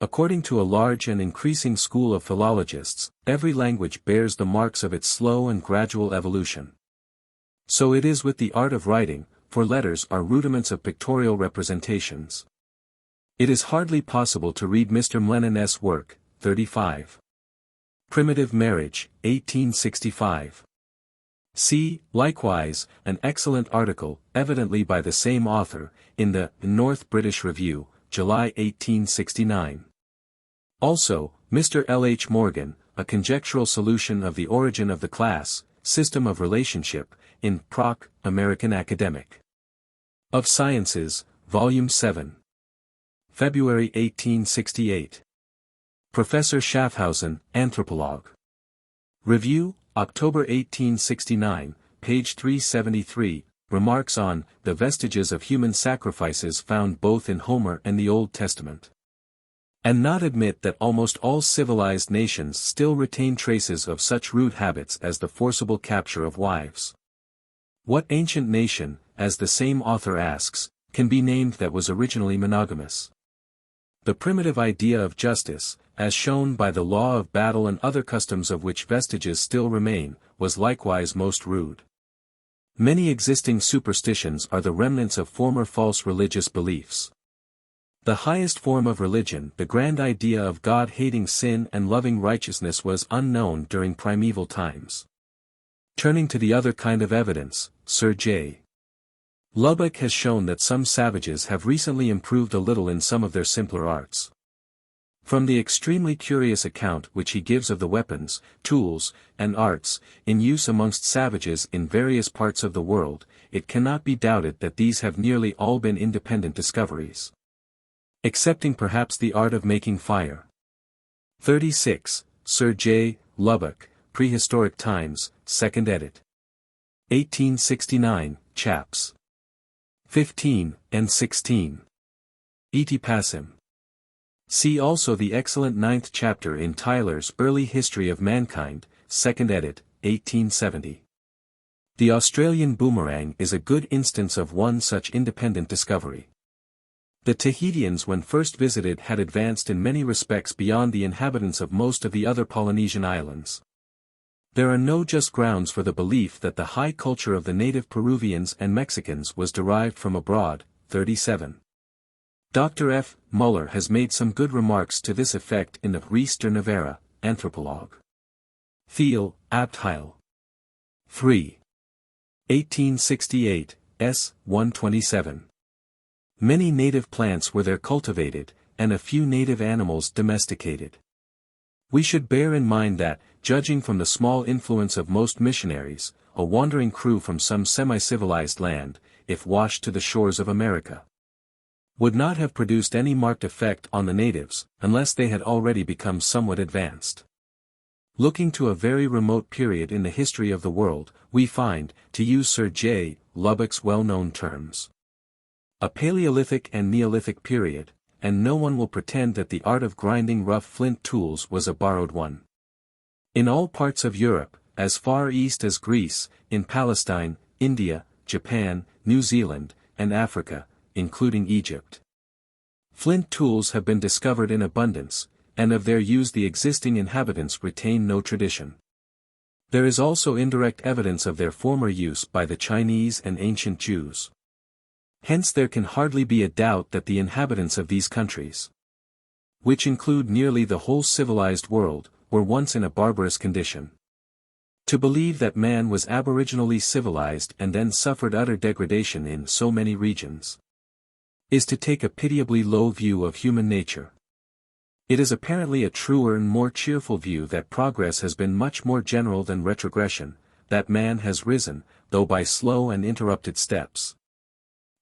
According to a large and increasing school of philologists, every language bears the marks of its slow and gradual evolution. So it is with the art of writing, for letters are rudiments of pictorial representations. It is hardly possible to read Mr. Mlennan's work, 35. Primitive Marriage, 1865. See, likewise, an excellent article, evidently by the same author, in the North British Review, July 1869. Also, Mr. L. H. Morgan, A Conjectural Solution of the Origin of the Class, System of Relationship, in Proc. American Academic of Sciences, Volume 7. February 1868. Professor Schaffhausen, Anthropologue. Review, October 1869, page 373, remarks on the vestiges of human sacrifices found both in Homer and the Old Testament. And not admit that almost all civilized nations still retain traces of such rude habits as the forcible capture of wives. What ancient nation, as the same author asks, can be named that was originally monogamous? The primitive idea of justice, as shown by the law of battle and other customs of which vestiges still remain, was likewise most rude. Many existing superstitions are the remnants of former false religious beliefs. The highest form of religion, the grand idea of God hating sin and loving righteousness, was unknown during primeval times. Turning to the other kind of evidence, Sir J. Lubbock has shown that some savages have recently improved a little in some of their simpler arts. From the extremely curious account which he gives of the weapons, tools, and arts, in use amongst savages in various parts of the world, it cannot be doubted that these have nearly all been independent discoveries. Excepting perhaps the art of making fire. 36, Sir J. Lubbock, Prehistoric Times, 2nd edit. 1869, chaps. 15 and 16. Et Passim. See also the excellent 9th chapter in Tyler's Early History of Mankind, 2nd edit, 1870. The Australian boomerang is a good instance of one such independent discovery. The Tahitians when first visited had advanced in many respects beyond the inhabitants of most of the other Polynesian islands. There are no just grounds for the belief that the high culture of the native Peruvians and Mexicans was derived from abroad. 37. Dr. F. Muller has made some good remarks to this effect in the Ries der Navarra, Anthropologue. Thiel, Abtheil. 3. 1868, s. 127. Many native plants were there cultivated, and a few native animals domesticated. We should bear in mind that, judging from the small influence of most missionaries, a wandering crew from some semi-civilized land, if washed to the shores of America, would not have produced any marked effect on the natives, unless they had already become somewhat advanced. Looking to a very remote period in the history of the world, we find, to use Sir J. Lubbock's well-known terms, a Paleolithic and Neolithic period, and no one will pretend that the art of grinding rough flint tools was a borrowed one. In all parts of Europe, as far east as Greece, in Palestine, India, Japan, New Zealand, and Africa, including Egypt, flint tools have been discovered in abundance, and of their use the existing inhabitants retain no tradition. There is also indirect evidence of their former use by the Chinese and ancient Jews. Hence there can hardly be a doubt that the inhabitants of these countries, which include nearly the whole civilized world, were once in a barbarous condition. To believe that man was aboriginally civilized and then suffered utter degradation in so many regions, is to take a pitiably low view of human nature. It is apparently a truer and more cheerful view that progress has been much more general than retrogression, that man has risen, though by slow and interrupted steps,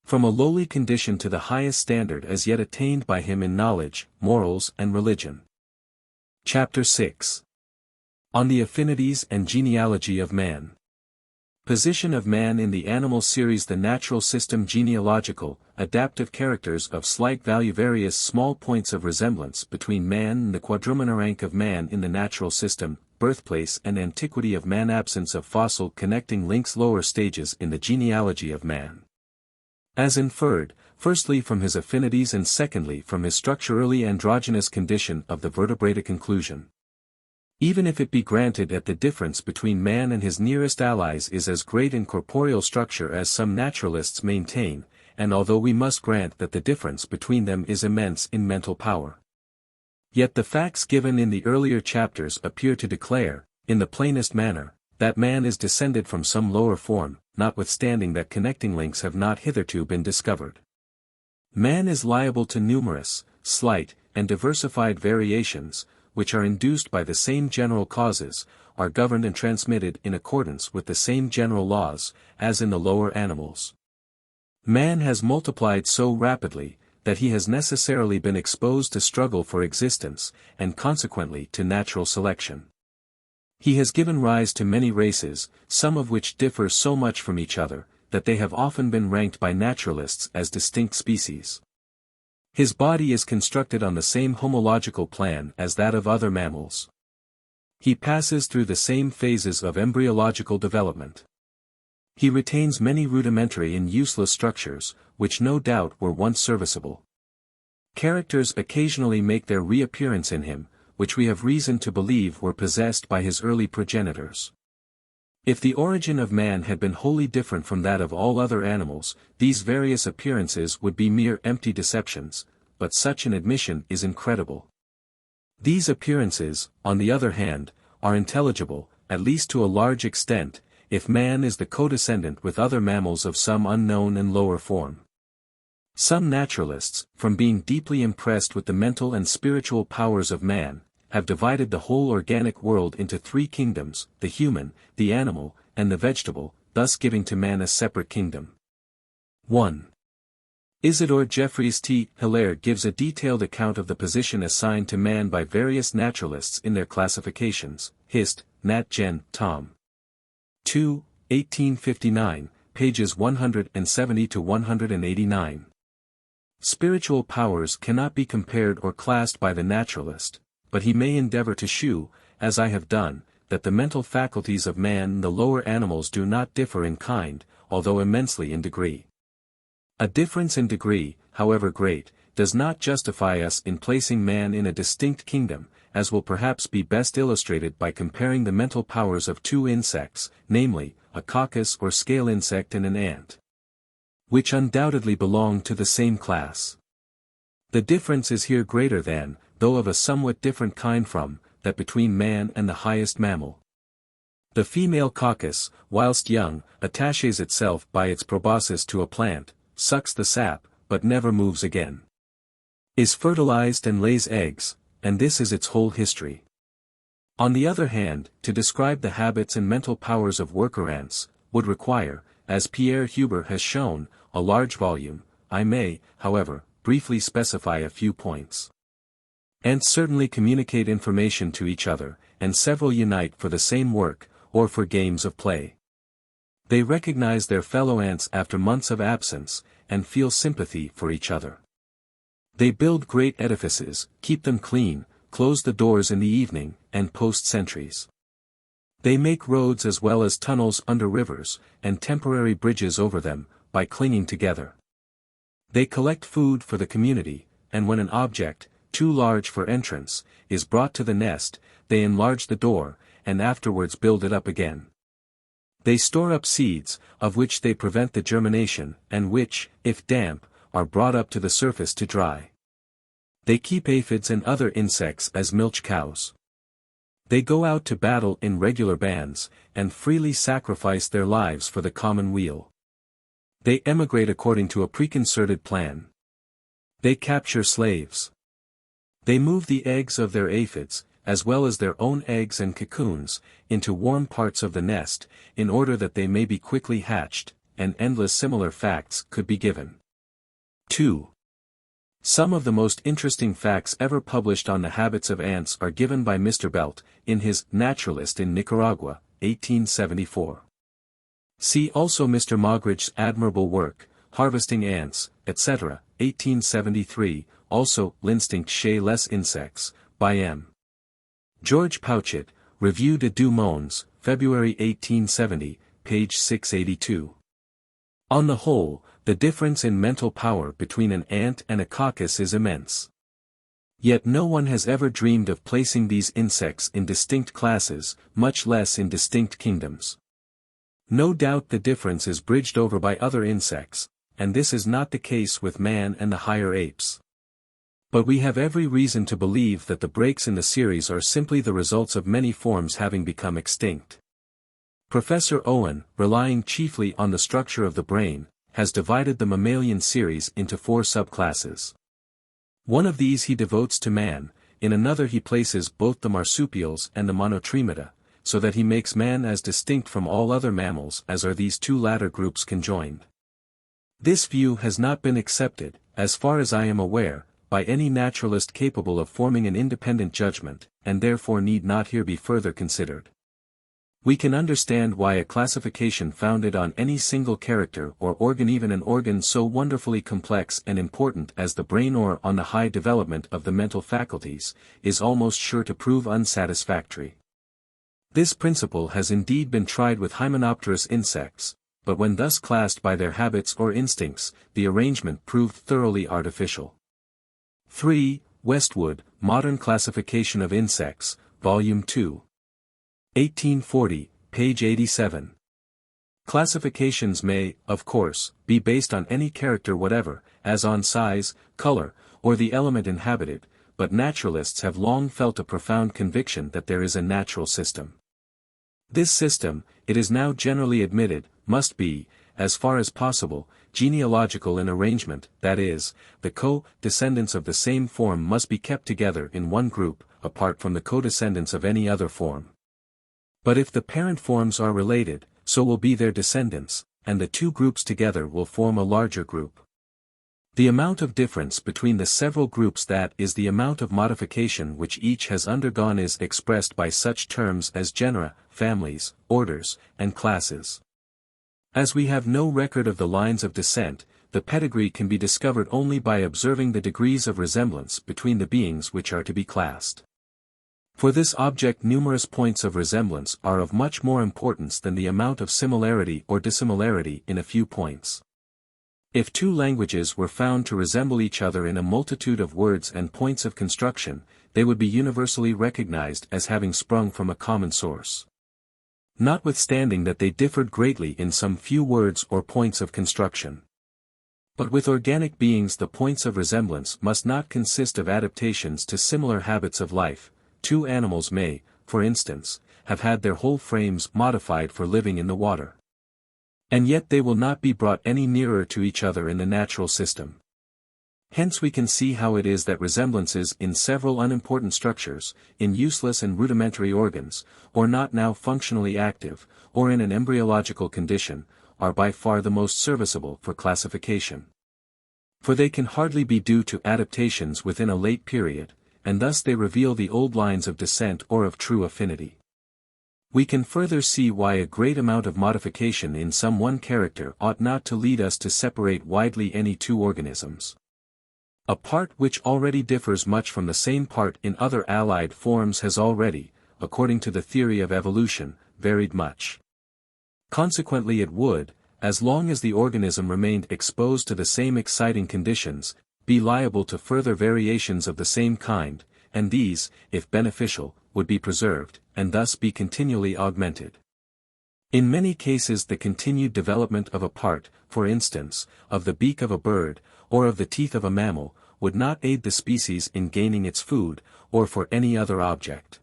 from a lowly condition to the highest standard as yet attained by him in knowledge, morals and religion. Chapter 6. On the Affinities and Genealogy of Man. Position of man in the animal series. The natural system. Genealogical, adaptive characters of slight value. Various small points of resemblance between man and the quadrumana. Rank of man in the natural system, birthplace and antiquity of man. Absence of fossil connecting links. Lower stages in the genealogy of man, as inferred, firstly from his affinities and secondly from his structure. Early androgynous condition of the vertebrate. Conclusion. Even if it be granted that the difference between man and his nearest allies is as great in corporeal structure as some naturalists maintain, and although we must grant that the difference between them is immense in mental power, yet the facts given in the earlier chapters appear to declare, in the plainest manner, that man is descended from some lower form, notwithstanding that connecting links have not hitherto been discovered. Man is liable to numerous, slight, and diversified variations, which are induced by the same general causes, are governed and transmitted in accordance with the same general laws, as in the lower animals. Man has multiplied so rapidly, that he has necessarily been exposed to struggle for existence, and consequently to natural selection. He has given rise to many races, some of which differ so much from each other, that they have often been ranked by naturalists as distinct species. His body is constructed on the same homological plan as that of other mammals. He passes through the same phases of embryological development. He retains many rudimentary and useless structures, which no doubt were once serviceable. Characters occasionally make their reappearance in him, which we have reason to believe were possessed by his early progenitors. If the origin of man had been wholly different from that of all other animals, these various appearances would be mere empty deceptions, but such an admission is incredible. These appearances, on the other hand, are intelligible, at least to a large extent, if man is the co-descendant with other mammals of some unknown and lower form. Some naturalists, from being deeply impressed with the mental and spiritual powers of man, have divided the whole organic world into three kingdoms, the human, the animal, and the vegetable, thus giving to man a separate kingdom. 1. Isidore Jeffreys T. Hilaire gives a detailed account of the position assigned to man by various naturalists in their classifications, Hist, Nat Gen. Tom. 2, 1859, pages 170 to 189. Spiritual powers cannot be compared or classed by the naturalist, but he may endeavor to shew, as I have done, that the mental faculties of man and the lower animals do not differ in kind, although immensely in degree. A difference in degree, however great, does not justify us in placing man in a distinct kingdom, as will perhaps be best illustrated by comparing the mental powers of two insects, namely, a coccus or scale insect and an ant, which undoubtedly belong to the same class. The difference is here greater than, though of a somewhat different kind from, that between man and the highest mammal. The female coccus, whilst young, attaches itself by its proboscis to a plant, sucks the sap, but never moves again. Is fertilized and lays eggs, and this is its whole history. On the other hand, to describe the habits and mental powers of worker ants, would require, as Pierre Huber has shown, a large volume. I may, however, briefly specify a few points. Ants certainly communicate information to each other, and several unite for the same work, or for games of play. They recognize their fellow ants after months of absence, and feel sympathy for each other. They build great edifices, keep them clean, close the doors in the evening, and post sentries. They make roads as well as tunnels under rivers, and temporary bridges over them, by clinging together. They collect food for the community, and when an object, too large for entrance, is brought to the nest, they enlarge the door, and afterwards build it up again. They store up seeds, of which they prevent the germination, and which, if damp, are brought up to the surface to dry. They keep aphids and other insects as milch cows. They go out to battle in regular bands, and freely sacrifice their lives for the common weal. They emigrate according to a preconcerted plan. They capture slaves. They move the eggs of their aphids, as well as their own eggs and cocoons, into warm parts of the nest, in order that they may be quickly hatched, and endless similar facts could be given. 2. Some of the most interesting facts ever published on the habits of ants are given by Mr. Belt, in his Naturalist in Nicaragua, 1874. See also Mr. Moggridge's admirable work, Harvesting Ants, etc., 1873, also L'Instinct chez les Insects, by M. George Pouchet, Revue de deux Mondes, February 1870, page 682. On the whole, the difference in mental power between an ant and a coccus is immense. Yet no one has ever dreamed of placing these insects in distinct classes, much less in distinct kingdoms. No doubt the difference is bridged over by other insects, and this is not the case with man and the higher apes. But we have every reason to believe that the breaks in the series are simply the results of many forms having become extinct. Professor Owen, relying chiefly on the structure of the brain, has divided the mammalian series into 4 subclasses. One of these he devotes to man, in another he places both the marsupials and the monotremata, so that he makes man as distinct from all other mammals as are these 2 latter groups conjoined. This view has not been accepted, as far as I am aware, by any naturalist capable of forming an independent judgment, and therefore need not here be further considered. We can understand why a classification founded on any single character or organ, even an organ so wonderfully complex and important as the brain or on the high development of the mental faculties, is almost sure to prove unsatisfactory. This principle has indeed been tried with hymenopterous insects, but when thus classed by their habits or instincts, the arrangement proved thoroughly artificial. 3. Westwood, Modern Classification of Insects, Volume 2. 1840, page 87. Classifications may, of course, be based on any character whatever, as on size, color, or the element inhabited, but naturalists have long felt a profound conviction that there is a natural system. This system, it is now generally admitted, must be, as far as possible, genealogical in arrangement, that is, the co-descendants of the same form must be kept together in one group, apart from the co-descendants of any other form. But if the parent forms are related, so will be their descendants, and the two groups together will form a larger group. The amount of difference between the several groups, that is the amount of modification which each has undergone, is expressed by such terms as genera, families, orders, and classes. As we have no record of the lines of descent, the pedigree can be discovered only by observing the degrees of resemblance between the beings which are to be classed. For this object numerous points of resemblance are of much more importance than the amount of similarity or dissimilarity in a few points. If two languages were found to resemble each other in a multitude of words and points of construction, they would be universally recognized as having sprung from a common source. Notwithstanding that they differed greatly in some few words or points of construction. But with organic beings the points of resemblance must not consist of adaptations to similar habits of life. Two animals may, for instance, have had their whole frames modified for living in the water. And yet they will not be brought any nearer to each other in the natural system. Hence we can see how it is that resemblances in several unimportant structures, in useless and rudimentary organs, or not now functionally active, or in an embryological condition, are by far the most serviceable for classification. For they can hardly be due to adaptations within a late period, and thus they reveal the old lines of descent or of true affinity. We can further see why a great amount of modification in some one character ought not to lead us to separate widely any two organisms. A part which already differs much from the same part in other allied forms has already, according to the theory of evolution, varied much. Consequently it would, as long as the organism remained exposed to the same exciting conditions, be liable to further variations of the same kind, and these, if beneficial, would be preserved, and thus be continually augmented. In many cases the continued development of a part, for instance, of the beak of a bird, or of the teeth of a mammal, would not aid the species in gaining its food, or for any other object.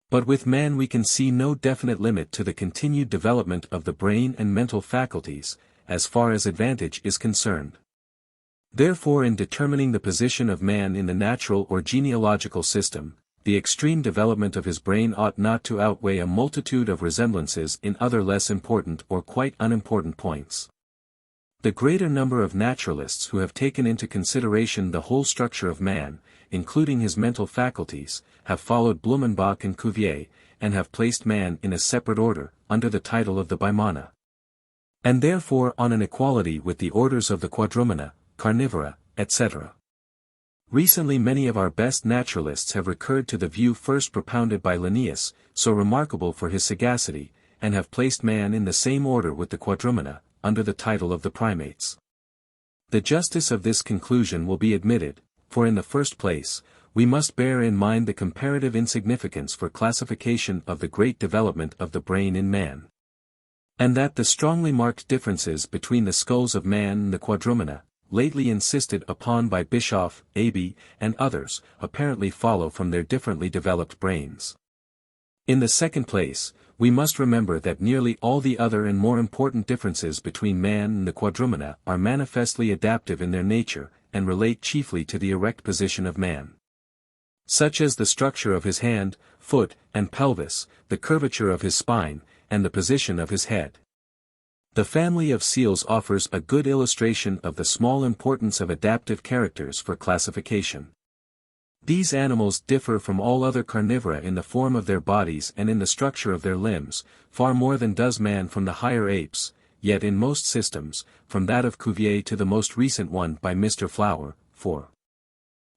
But with man we can see no definite limit to the continued development of the brain and mental faculties, as far as advantage is concerned. Therefore in determining the position of man in the natural or genealogical system, the extreme development of his brain ought not to outweigh a multitude of resemblances in other less important or quite unimportant points. The greater number of naturalists who have taken into consideration the whole structure of man, including his mental faculties, have followed Blumenbach and Cuvier, and have placed man in a separate order, under the title of the Bimana. And therefore on an equality with the orders of the Quadrumana, Carnivora, etc. Recently many of our best naturalists have recurred to the view first propounded by Linnaeus, so remarkable for his sagacity, and have placed man in the same order with the Quadrumana, under the title of the Primates. The justice of this conclusion will be admitted, for in the first place, we must bear in mind the comparative insignificance for classification of the great development of the brain in man. And that the strongly marked differences between the skulls of man and the Quadrumana, lately insisted upon by Bischoff, Aby, and others, apparently follow from their differently developed brains. In the second place, we must remember that nearly all the other and more important differences between man and the Quadrumana are manifestly adaptive in their nature, and relate chiefly to the erect position of man. Such as the structure of his hand, foot, and pelvis, the curvature of his spine, and the position of his head. The family of seals offers a good illustration of the small importance of adaptive characters for classification. These animals differ from all other carnivora in the form of their bodies and in the structure of their limbs, far more than does man from the higher apes, yet in most systems, from that of Cuvier to the most recent one by Mr. Flower, 4.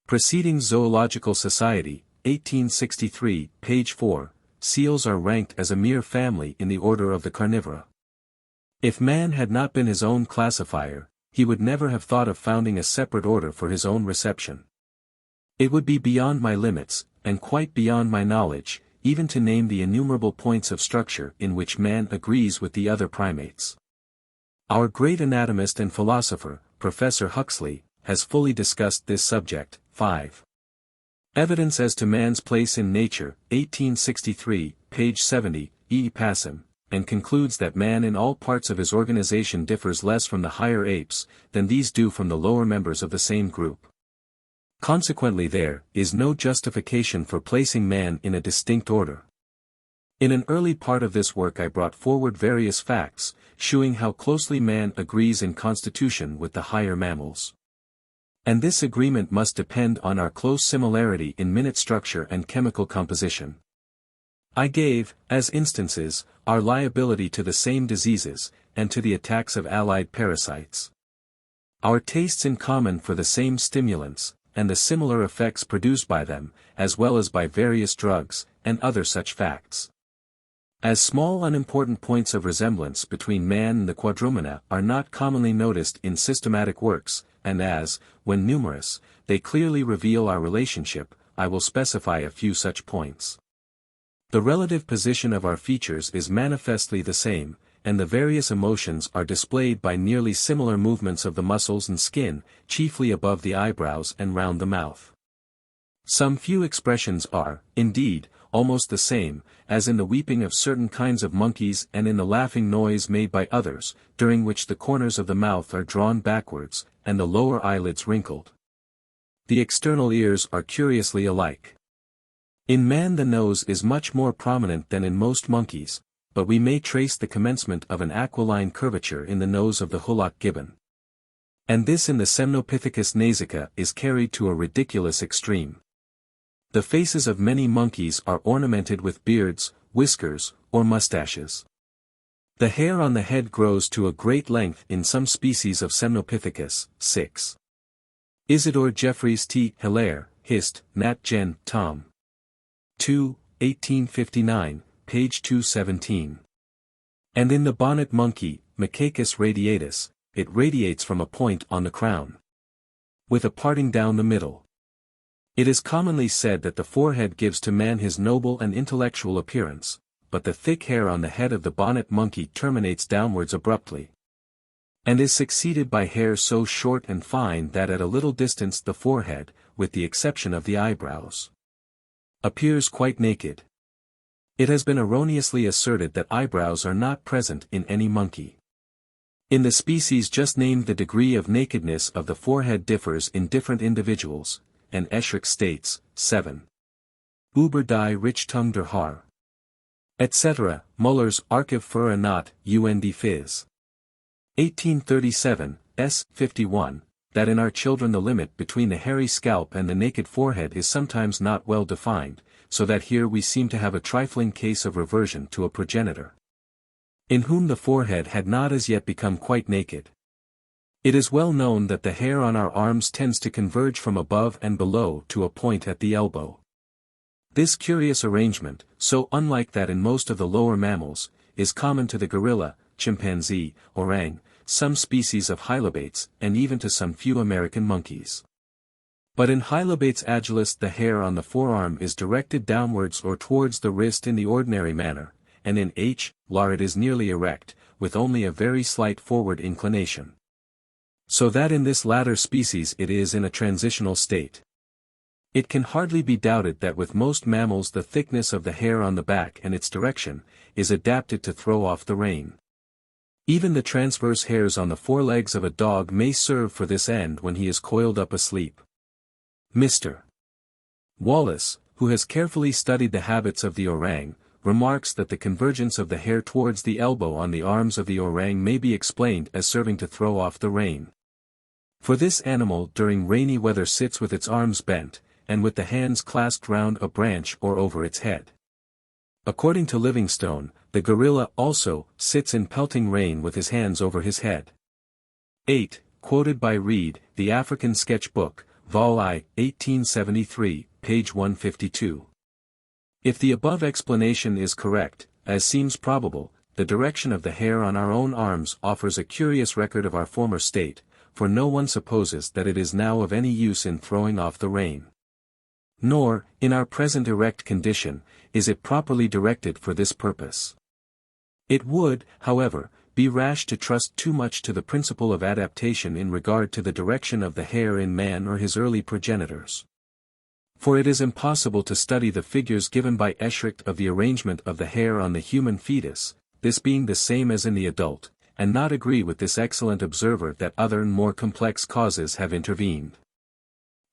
Proceedings Zoological Society, 1863, page 4, seals are ranked as a mere family in the order of the carnivora. If man had not been his own classifier, he would never have thought of founding a separate order for his own reception. It would be beyond my limits, and quite beyond my knowledge, even to name the innumerable points of structure in which man agrees with the other primates. Our great anatomist and philosopher, Professor Huxley, has fully discussed this subject. 5. Evidence as to Man's Place in Nature, 1863, page 70, E. Passim, and concludes that man in all parts of his organization differs less from the higher apes than these do from the lower members of the same group. Consequently there is no justification for placing man in a distinct order. In an early part of this work I brought forward various facts, showing how closely man agrees in constitution with the higher mammals. And this agreement must depend on our close similarity in minute structure and chemical composition. I gave, as instances, our liability to the same diseases, and to the attacks of allied parasites. Our tastes in common for the same stimulants, and the similar effects produced by them, as well as by various drugs, and other such facts. As small unimportant points of resemblance between man and the quadrumana are not commonly noticed in systematic works, and as, when numerous, they clearly reveal our relationship, I will specify a few such points. The relative position of our features is manifestly the same, and the various emotions are displayed by nearly similar movements of the muscles and skin, chiefly above the eyebrows and round the mouth. Some few expressions are, indeed, almost the same, as in the weeping of certain kinds of monkeys and in the laughing noise made by others, during which the corners of the mouth are drawn backwards, and the lower eyelids wrinkled. The external ears are curiously alike. In man the nose is much more prominent than in most monkeys, but we may trace the commencement of an aquiline curvature in the nose of the hullock gibbon. And this in the Semnopithecus nasica is carried to a ridiculous extreme. The faces of many monkeys are ornamented with beards, whiskers, or mustaches. The hair on the head grows to a great length in some species of Semnopithecus. 6. Isidore Jeffreys T. Hilaire, Hist. Nat. Gen. Tom. 2, 1859, page 217. And in the bonnet monkey, Macacus radiatus, it radiates from a point on the crown, with a parting down the middle. It is commonly said that the forehead gives to man his noble and intellectual appearance, but the thick hair on the head of the bonnet monkey terminates downwards abruptly, and is succeeded by hair so short and fine that at a little distance the forehead, with the exception of the eyebrows, appears quite naked. It has been erroneously asserted that eyebrows are not present in any monkey. In the species just named the degree of nakedness of the forehead differs in different individuals, and Eschrick states, 7. Über die Richtung der Haar. Etc., Muller's Archiv für Not, UND Phys. 1837, s. 51, that in our children the limit between the hairy scalp and the naked forehead is sometimes not well defined, so that here we seem to have a trifling case of reversion to a progenitor, in whom the forehead had not as yet become quite naked. It is well known that the hair on our arms tends to converge from above and below to a point at the elbow. This curious arrangement, so unlike that in most of the lower mammals, is common to the gorilla, chimpanzee, orang, some species of hylobates, and even to some few American monkeys. But in Hylobates agilis the hair on the forearm is directed downwards or towards the wrist in the ordinary manner, and in H. lar it is nearly erect, with only a very slight forward inclination. So that in this latter species it is in a transitional state. It can hardly be doubted that with most mammals the thickness of the hair on the back and its direction, is adapted to throw off the rein. Even the transverse hairs on the forelegs of a dog may serve for this end when he is coiled up asleep. Mr. Wallace, who has carefully studied the habits of the orang, remarks that the convergence of the hair towards the elbow on the arms of the orang may be explained as serving to throw off the rein. For this animal during rainy weather sits with its arms bent, and with the hands clasped round a branch or over its head. According to Livingstone, the gorilla also sits in pelting rain with his hands over his head. 8. Quoted by Reed, The African Sketch Book, Vol. I, 1873, page 152. If the above explanation is correct, as seems probable, the direction of the hair on our own arms offers a curious record of our former state, for no one supposes that it is now of any use in throwing off the rein. Nor, in our present erect condition, is it properly directed for this purpose. It would, however, be rash to trust too much to the principle of adaptation in regard to the direction of the hair in man or his early progenitors. For it is impossible to study the figures given by Eschricht of the arrangement of the hair on the human fetus, this being the same as in the adult, and not agree with this excellent observer that other and more complex causes have intervened.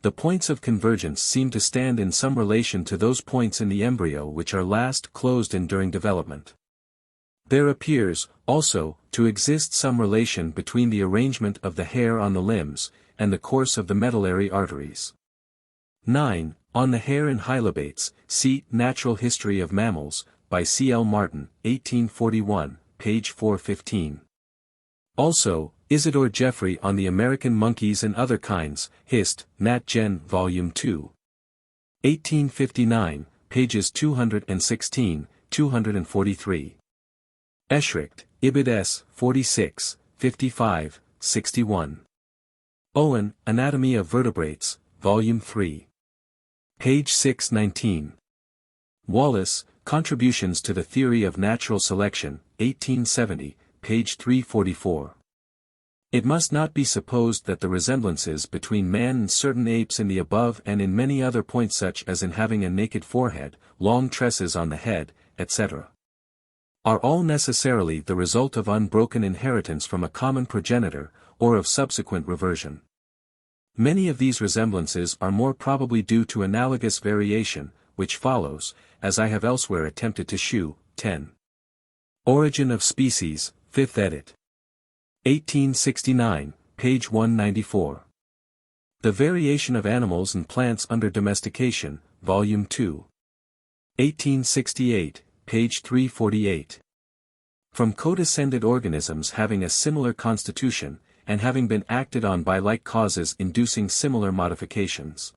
The points of convergence seem to stand in some relation to those points in the embryo which are last closed in during development. There appears, also, to exist some relation between the arrangement of the hair on the limbs, and the course of the medullary arteries. 9. On the hair in hylobates, see Natural History of Mammals, by C. L. Martin, 1841, page 415. Also, Isidore Jeffrey on the American Monkeys and Other Kinds, Hist. Nat. Gen. Vol. 2. 1859, pages 216, 243. Eschricht, Ibid S. 46, 55, 61. Owen, Anatomy of Vertebrates, Volume 3. Page 619. Wallace, Contributions to the Theory of Natural Selection, 1870, page 344. It must not be supposed that the resemblances between man and certain apes in the above and in many other points such as in having a naked forehead, long tresses on the head, etc., are all necessarily the result of unbroken inheritance from a common progenitor, or of subsequent reversion. Many of these resemblances are more probably due to analogous variation, which follows, as I have elsewhere attempted to shew. 10. Origin of Species, 5th edit. 1869, page 194. The Variation of Animals and Plants under Domestication, Volume 2. 1868, page 348. From co-descended organisms having a similar constitution, and having been acted on by like causes inducing similar modifications.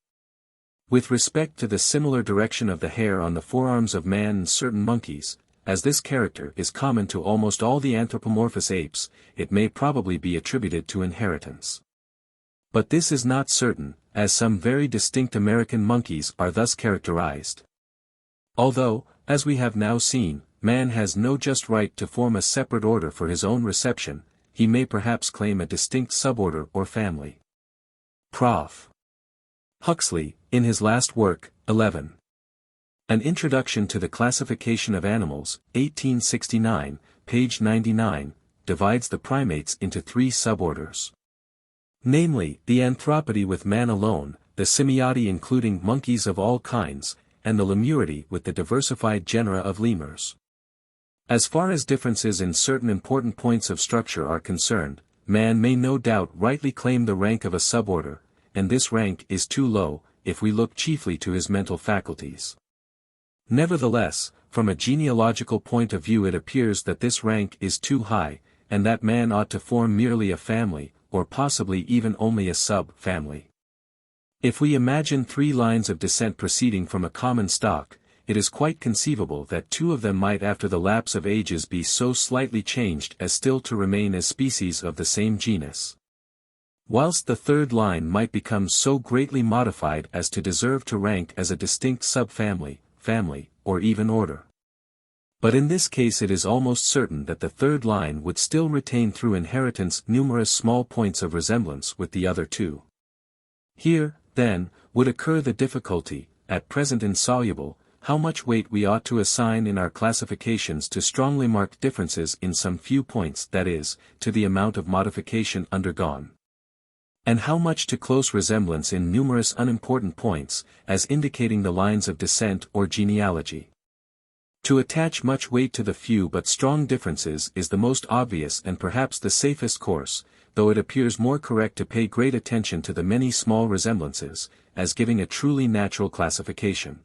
With respect to the similar direction of the hair on the forearms of man and certain monkeys, as this character is common to almost all the anthropomorphous apes, it may probably be attributed to inheritance. But this is not certain, as some very distinct American monkeys are thus characterized. Although, as we have now seen, man has no just right to form a separate order for his own reception, he may perhaps claim a distinct suborder or family. Prof. Huxley, in his last work, 11. An Introduction to the Classification of Animals, 1869, page 99, divides the primates into 3 suborders. Namely, the Anthropidae with man alone, the Simiadae including monkeys of all kinds, and the Lemuridae with the diversified genera of lemurs. As far as differences in certain important points of structure are concerned, man may no doubt rightly claim the rank of a suborder, and this rank is too low, if we look chiefly to his mental faculties. Nevertheless, from a genealogical point of view it appears that this rank is too high, and that man ought to form merely a family, or possibly even only a sub-family. If we imagine 3 lines of descent proceeding from a common stock, it is quite conceivable that 2 of them might after the lapse of ages be so slightly changed as still to remain as species of the same genus. Whilst the 3rd line might become so greatly modified as to deserve to rank as a distinct subfamily, family, or even order. But in this case it is almost certain that the 3rd line would still retain through inheritance numerous small points of resemblance with the other 2. Here, then, would occur the difficulty, at present insoluble, how much weight we ought to assign in our classifications to strongly marked differences in some few points, that is, to the amount of modification undergone. And how much to close resemblance in numerous unimportant points, as indicating the lines of descent or genealogy. To attach much weight to the few but strong differences is the most obvious and perhaps the safest course, though it appears more correct to pay great attention to the many small resemblances, as giving a truly natural classification.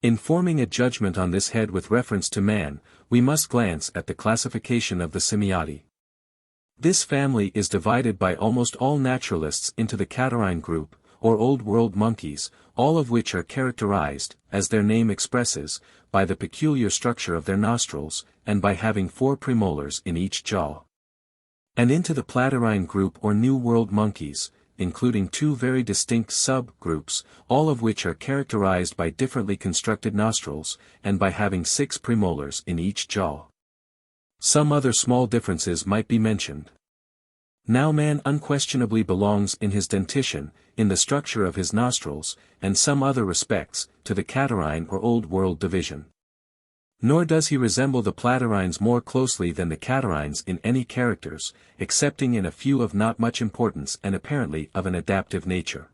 In forming a judgment on this head with reference to man, we must glance at the classification of the Simiadae. This family is divided by almost all naturalists into the Catarrhine group, or Old World monkeys, all of which are characterized, as their name expresses, by the peculiar structure of their nostrils, and by having 4 premolars in each jaw. And into the Platyrrhine group or New World monkeys, including 2 very distinct sub-groups, all of which are characterized by differently constructed nostrils, and by having 6 premolars in each jaw. Some other small differences might be mentioned. Now man unquestionably belongs in his dentition, in the structure of his nostrils, and some other respects, to the catarrhine or Old World division. Nor does he resemble the platyrrhines more closely than the catarrhines in any characters, excepting in a few of not much importance and apparently of an adaptive nature.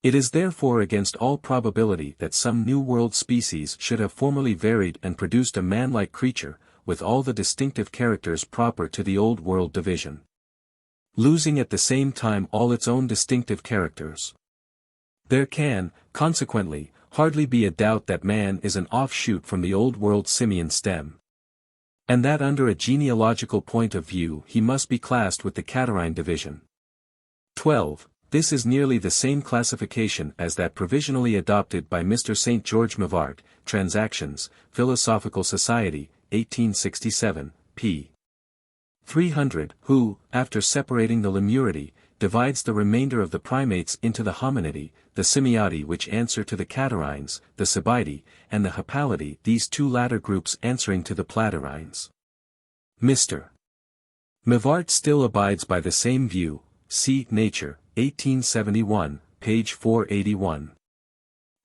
It is therefore against all probability that some New World species should have formerly varied and produced a man-like creature, with all the distinctive characters proper to the Old World division, losing at the same time all its own distinctive characters. There can, consequently, hardly be a doubt that man is an offshoot from the Old World simian stem, and that under a genealogical point of view he must be classed with the catarrhine division. 12. This is nearly the same classification as that provisionally adopted by Mr. St. George Mivart, Transactions, Philosophical Society, 1867, p. 300, who, after separating the Lemuridae, divides the remainder of the primates into the Hominidae, the Simiadae which answer to the catarrhines, the Cibidae, and the Hippalidae, these two latter groups answering to the platyrrhines. Mr. Mivart still abides by the same view, see Nature, 1871, page 481.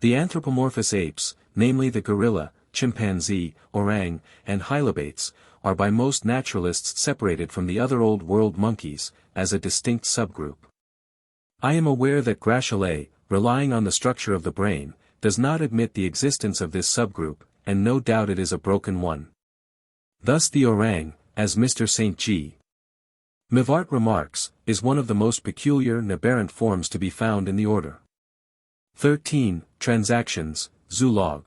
The anthropomorphous apes, namely the gorilla, chimpanzee, orang, and hylobates, are by most naturalists separated from the other Old World monkeys, as a distinct subgroup. I am aware that Graciolet, relying on the structure of the brain, does not admit the existence of this subgroup, and no doubt it is a broken one. Thus the orang, as Mr. St. G. Mivart remarks, is one of the most peculiar and aberrant forms to be found in the order. 13. Transactions, Zoolog.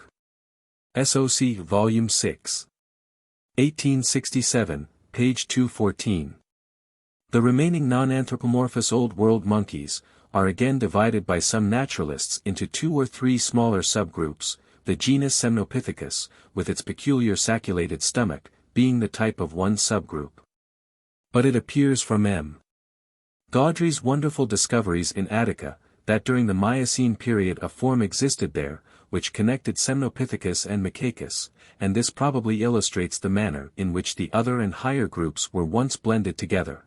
SOC Volume 6. 1867, page 214. The remaining non-anthropomorphous Old World monkeys are again divided by some naturalists into 2 or 3 smaller subgroups, the genus Semnopithecus, with its peculiar sacculated stomach, being the type of one subgroup. But it appears from M. Gaudry's wonderful discoveries in Attica, that during the Miocene period a form existed there, which connected Semnopithecus and Macacus, and this probably illustrates the manner in which the other and higher groups were once blended together.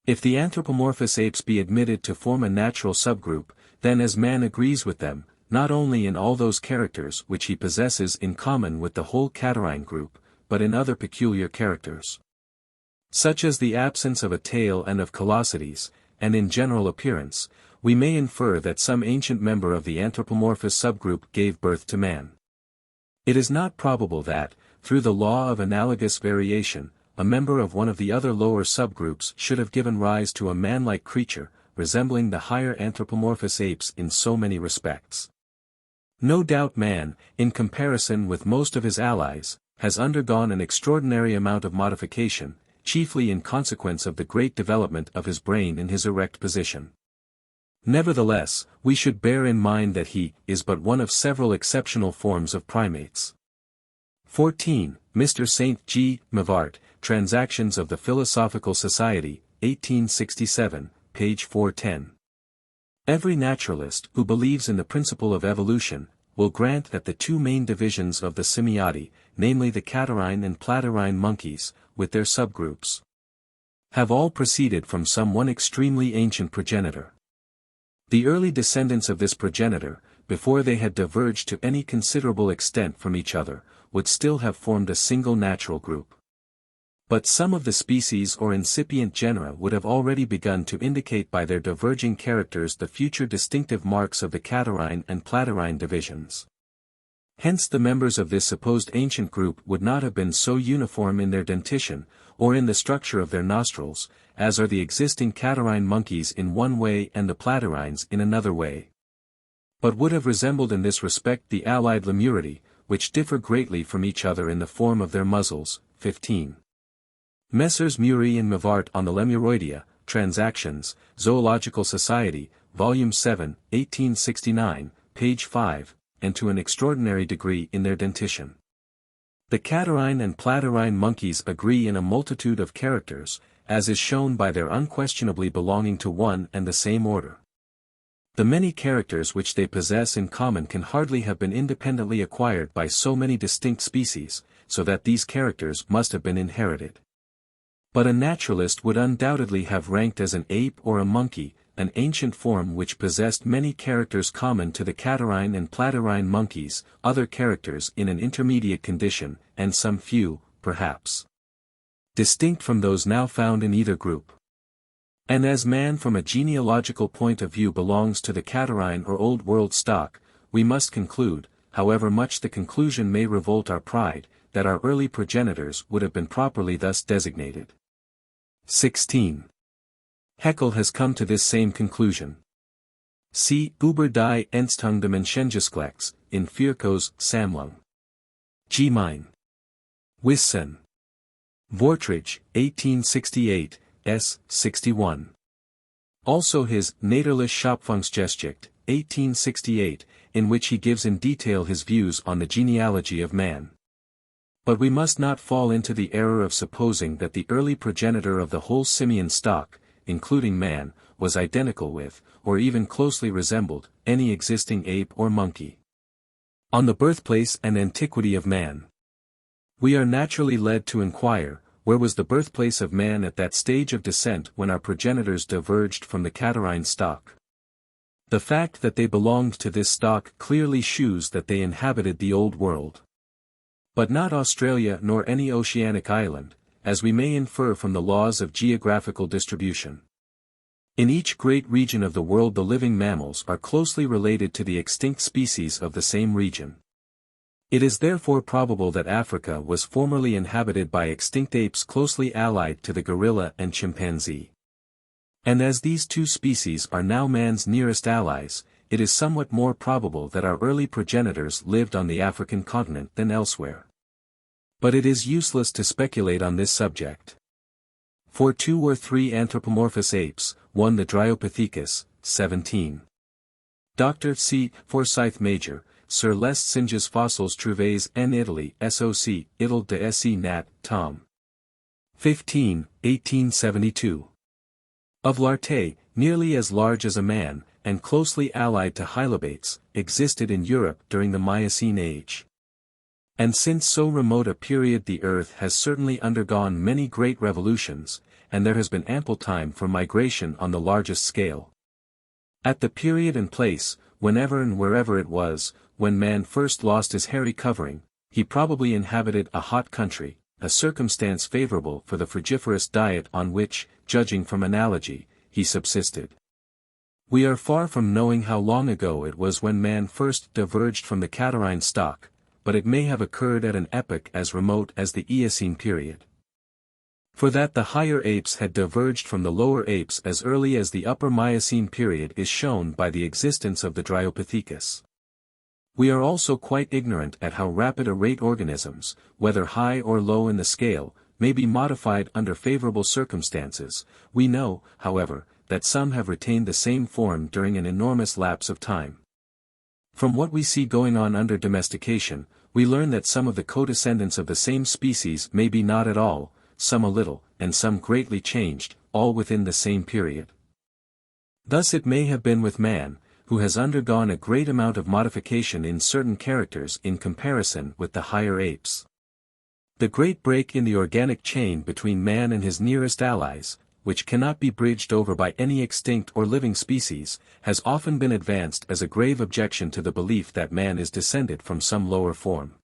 If the anthropomorphous apes be admitted to form a natural subgroup, then as man agrees with them, not only in all those characters which he possesses in common with the whole catarrhine group, but in other peculiar characters, such as the absence of a tail and of callosities, and in general appearance, we may infer that some ancient member of the anthropomorphous subgroup gave birth to man. It is not probable that, through the law of analogous variation, a member of one of the other lower subgroups should have given rise to a man-like creature, resembling the higher anthropomorphous apes in so many respects. No doubt man, in comparison with most of his allies, has undergone an extraordinary amount of modification, chiefly in consequence of the great development of his brain in his erect position. Nevertheless, we should bear in mind that he is but one of several exceptional forms of primates. 14. Mr. St. G. Mivart, Transactions of the Philosophical Society, 1867, page 410. Every naturalist who believes in the principle of evolution, will grant that the 2 main divisions of the Simiadae, namely the catarrhine and platyrrhine monkeys, with their subgroups, have all proceeded from some one extremely ancient progenitor. The early descendants of this progenitor, before they had diverged to any considerable extent from each other, would still have formed a single natural group. But some of the species or incipient genera would have already begun to indicate by their diverging characters the future distinctive marks of the catarrhine and platyrrhine divisions. Hence the members of this supposed ancient group would not have been so uniform in their dentition, or in the structure of their nostrils, as are the existing catarrhine monkeys in one way and the platyrrhines in another way, but would have resembled in this respect the allied Lemuridae, which differ greatly from each other in the form of their muzzles. 15. Messrs. Muri and Mivart on the Lemuroidea, Transactions, Zoological Society, Volume 7, 1869, page 5, and to an extraordinary degree in their dentition. The catarrhine and platyrrhine monkeys agree in a multitude of characters, as is shown by their unquestionably belonging to one and the same order. The many characters which they possess in common can hardly have been independently acquired by so many distinct species, so that these characters must have been inherited. But a naturalist would undoubtedly have ranked as an ape or a monkey, an ancient form which possessed many characters common to the catarrhine and platyrrhine monkeys, other characters in an intermediate condition, and some few, perhaps, distinct from those now found in either group. And as man from a genealogical point of view belongs to the catarrhine or Old World stock, we must conclude, however much the conclusion may revolt our pride, that our early progenitors would have been properly thus designated. 16. Haeckel has come to this same conclusion. See Über die Entstehung des Menschengeschlechts, in Virchow's Sammlung. G. Mein Wissen. Vorträge, 1868, s. 61. Also his Naturliche Schöpfungsgeschichte, 1868, in which he gives in detail his views on the genealogy of man. But we must not fall into the error of supposing that the early progenitor of the whole simian stock, including man, was identical with, or even closely resembled, any existing ape or monkey. On the birthplace and antiquity of man. We are naturally led to inquire, where was the birthplace of man at that stage of descent when our progenitors diverged from the catarrhine stock? The fact that they belonged to this stock clearly shews that they inhabited the Old World. But not Australia nor any oceanic island, as we may infer from the laws of geographical distribution. In each great region of the world the living mammals are closely related to the extinct species of the same region. It is therefore probable that Africa was formerly inhabited by extinct apes closely allied to the gorilla and chimpanzee. And as these two species are now man's nearest allies, it is somewhat more probable that our early progenitors lived on the African continent than elsewhere. But it is useless to speculate on this subject. For 2 or 3 anthropomorphous apes, one the Dryopithecus, 17. Dr. C. Forsyth Major, Sir Les Singes Fossils Trouves en Italie, SOC, Ital de SE Nat. Tom. 15, 1872. Of Lartae, nearly as large as a man, and closely allied to hylobates, existed in Europe during the Miocene age. And since so remote a period the earth has certainly undergone many great revolutions, and there has been ample time for migration on the largest scale. At the period and place, whenever and wherever it was, when man first lost his hairy covering, he probably inhabited a hot country, a circumstance favorable for the frugivorous diet on which, judging from analogy, he subsisted. We are far from knowing how long ago it was when man first diverged from the catarrhine stock, but it may have occurred at an epoch as remote as the Eocene period. For that the higher apes had diverged from the lower apes as early as the upper Miocene period is shown by the existence of the Dryopithecus. We are also quite ignorant at how rapid a rate organisms, whether high or low in the scale, may be modified under favorable circumstances. We know, however, that some have retained the same form during an enormous lapse of time. From what we see going on under domestication, we learn that some of the co-descendants of the same species may be not at all, some a little, and some greatly changed, all within the same period. Thus it may have been with man, who has undergone a great amount of modification in certain characters in comparison with the higher apes. The great break in the organic chain between man and his nearest allies, which cannot be bridged over by any extinct or living species, has often been advanced as a grave objection to the belief that man is descended from some lower form.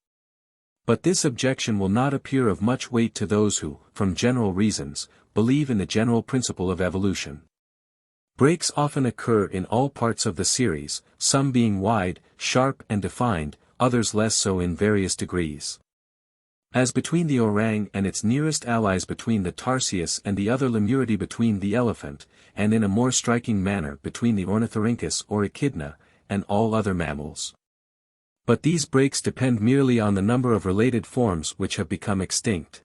But this objection will not appear of much weight to those who, from general reasons, believe in the general principle of evolution. Breaks often occur in all parts of the series, some being wide, sharp and defined, others less so in various degrees. As between the orang and its nearest allies between the tarsius and the other lemuridae between the elephant, and in a more striking manner between the ornithorhynchus or echidna, and all other mammals. But these breaks depend merely on the number of related forms which have become extinct.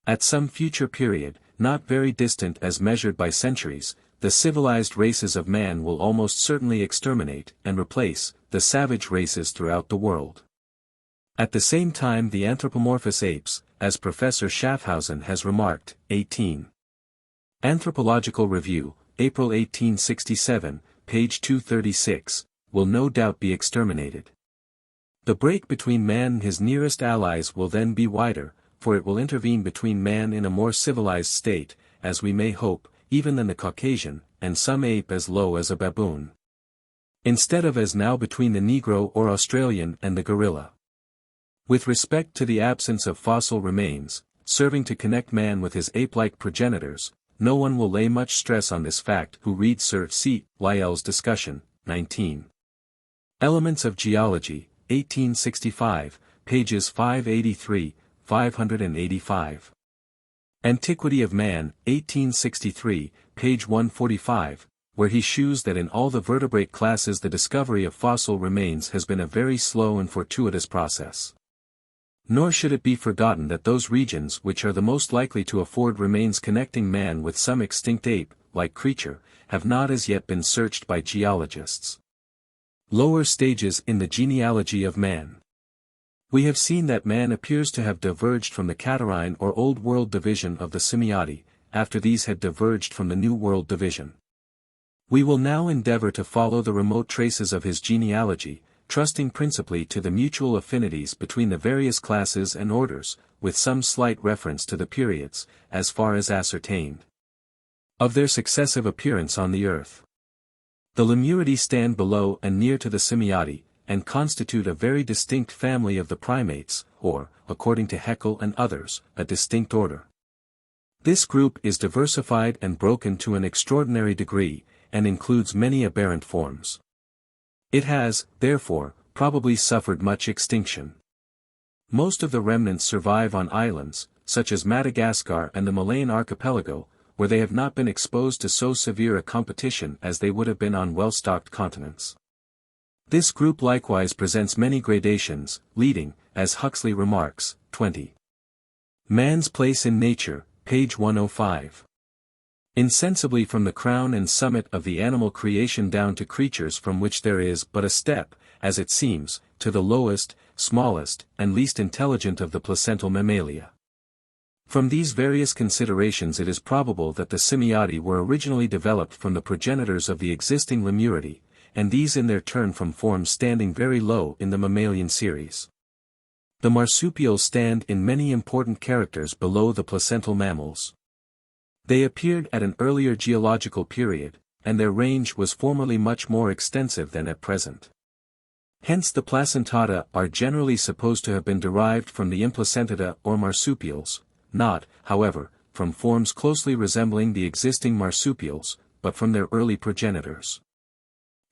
At some future period, not very distant as measured by centuries, the civilized races of man will almost certainly exterminate and replace the savage races throughout the world. At the same time the anthropomorphous apes, as Professor Schaffhausen has remarked, 18. Anthropological Review, April 1867, page 236, will no doubt be exterminated. The break between man and his nearest allies will then be wider, for it will intervene between man in a more civilized state, as we may hope, even than the Caucasian, and some ape as low as a baboon. Instead of as now between the Negro or Australian and the gorilla. With respect to the absence of fossil remains, serving to connect man with his ape-like progenitors, no one will lay much stress on this fact who reads Sir C. Lyell's discussion, 19. Elements of Geology, 1865, pages 583, 585. Antiquity of Man, 1863, page 145, where he shews that in all the vertebrate classes the discovery of fossil remains has been a very slow and fortuitous process. Nor should it be forgotten that those regions which are the most likely to afford remains connecting man with some extinct ape-like creature, have not as yet been searched by geologists. Lower stages in the genealogy of man. We have seen that man appears to have diverged from the Catarrhine or Old World division of the Simiati, after these had diverged from the New World division. We will now endeavor to follow the remote traces of his genealogy, trusting principally to the mutual affinities between the various classes and orders, with some slight reference to the periods, as far as ascertained, of their successive appearance on the earth. The Lemuridae stand below and near to the Simiati, and constitute a very distinct family of the primates, or, according to Haeckel and others, a distinct order. This group is diversified and broken to an extraordinary degree, and includes many aberrant forms. It has, therefore, probably suffered much extinction. Most of the remnants survive on islands, such as Madagascar and the Malayan archipelago, where they have not been exposed to so severe a competition as they would have been on well-stocked continents. This group likewise presents many gradations, leading, as Huxley remarks, 20. Man's place in nature, page 105. Insensibly from the crown and summit of the animal creation down to creatures from which there is but a step, as it seems, to the lowest, smallest, and least intelligent of the placental mammalia. From these various considerations it is probable that the Simiati were originally developed from the progenitors of the existing Lemuridae, and these in their turn from forms standing very low in the mammalian series. The marsupials stand in many important characters below the placental mammals. They appeared at an earlier geological period, and their range was formerly much more extensive than at present. Hence the placentata are generally supposed to have been derived from the implacentata or marsupials, not, however, from forms closely resembling the existing marsupials, but from their early progenitors.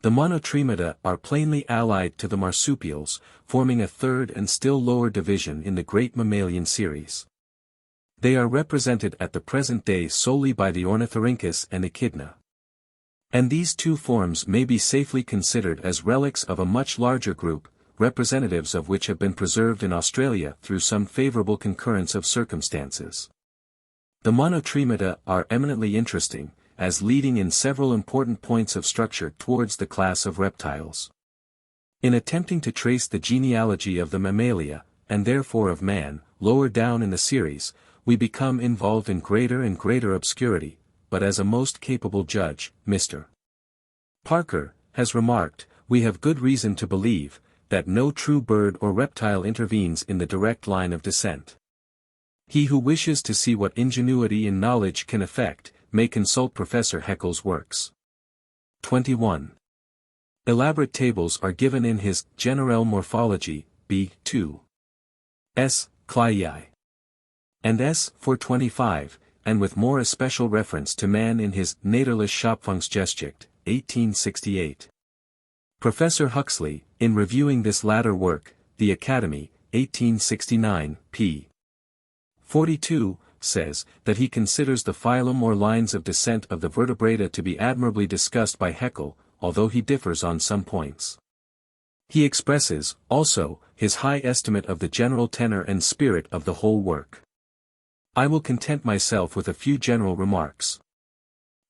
The monotremata are plainly allied to the marsupials, forming a third and still lower division in the great mammalian series. They are represented at the present day solely by the ornithorhynchus and echidna. And these two forms may be safely considered as relics of a much larger group, representatives of which have been preserved in Australia through some favorable concurrence of circumstances. The monotremata are eminently interesting, as leading in several important points of structure towards the class of reptiles. In attempting to trace the genealogy of the mammalia, and therefore of man, lower down in the series, we become involved in greater and greater obscurity, but as a most capable judge, Mr. Parker, has remarked, we have good reason to believe, that no true bird or reptile intervenes in the direct line of descent. He who wishes to see what ingenuity in knowledge can effect, may consult Professor Haeckel's works. 21. Elaborate tables are given in his Generelle Morphology, B2. S. Clyi. And S. 425, and with more especial reference to man in his Naturliche Schöpfungsgeschichte, 1868. Professor Huxley, in reviewing this latter work, The Academy, 1869, p. 42, says, that he considers the phylum or lines of descent of the vertebrata to be admirably discussed by Haeckel, although he differs on some points. He expresses, also, his high estimate of the general tenor and spirit of the whole work. I will content myself with a few general remarks.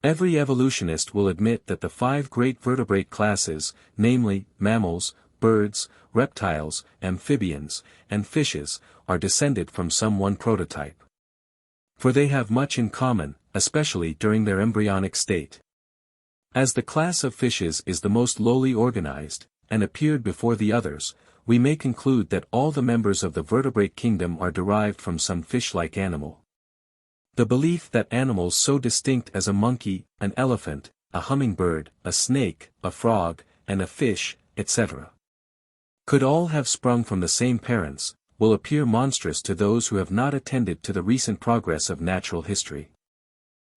Every evolutionist will admit that the 5 great vertebrate classes, namely, mammals, birds, reptiles, amphibians, and fishes, are descended from some one prototype. For they have much in common, especially during their embryonic state. As the class of fishes is the most lowly organized, and appeared before the others, we may conclude that all the members of the vertebrate kingdom are derived from some fish-like animal. The belief that animals so distinct as a monkey, an elephant, a hummingbird, a snake, a frog, and a fish, etc., could all have sprung from the same parents, will appear monstrous to those who have not attended to the recent progress of natural history.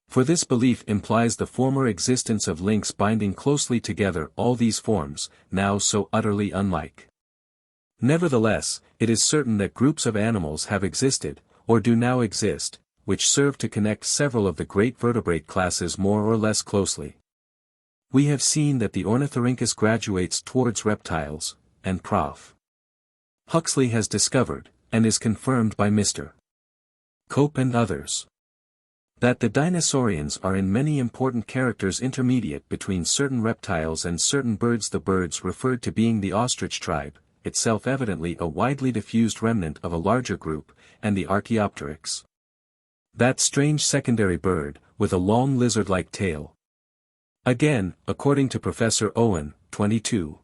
For this belief implies the former existence of links binding closely together all these forms, now so utterly unlike. Nevertheless, it is certain that groups of animals have existed, or do now exist, which serve to connect several of the great vertebrate classes more or less closely. We have seen that the ornithorhynchus graduates towards reptiles, and Prof. Huxley has discovered, and is confirmed by Mr. Cope and others, that the dinosaurians are in many important characters intermediate between certain reptiles and certain birds, the birds referred to being the ostrich tribe, itself evidently a widely diffused remnant of a larger group, and the Archaeopteryx, that strange secondary bird, with a long lizard-like tail. Again, according to Professor Owen, 22.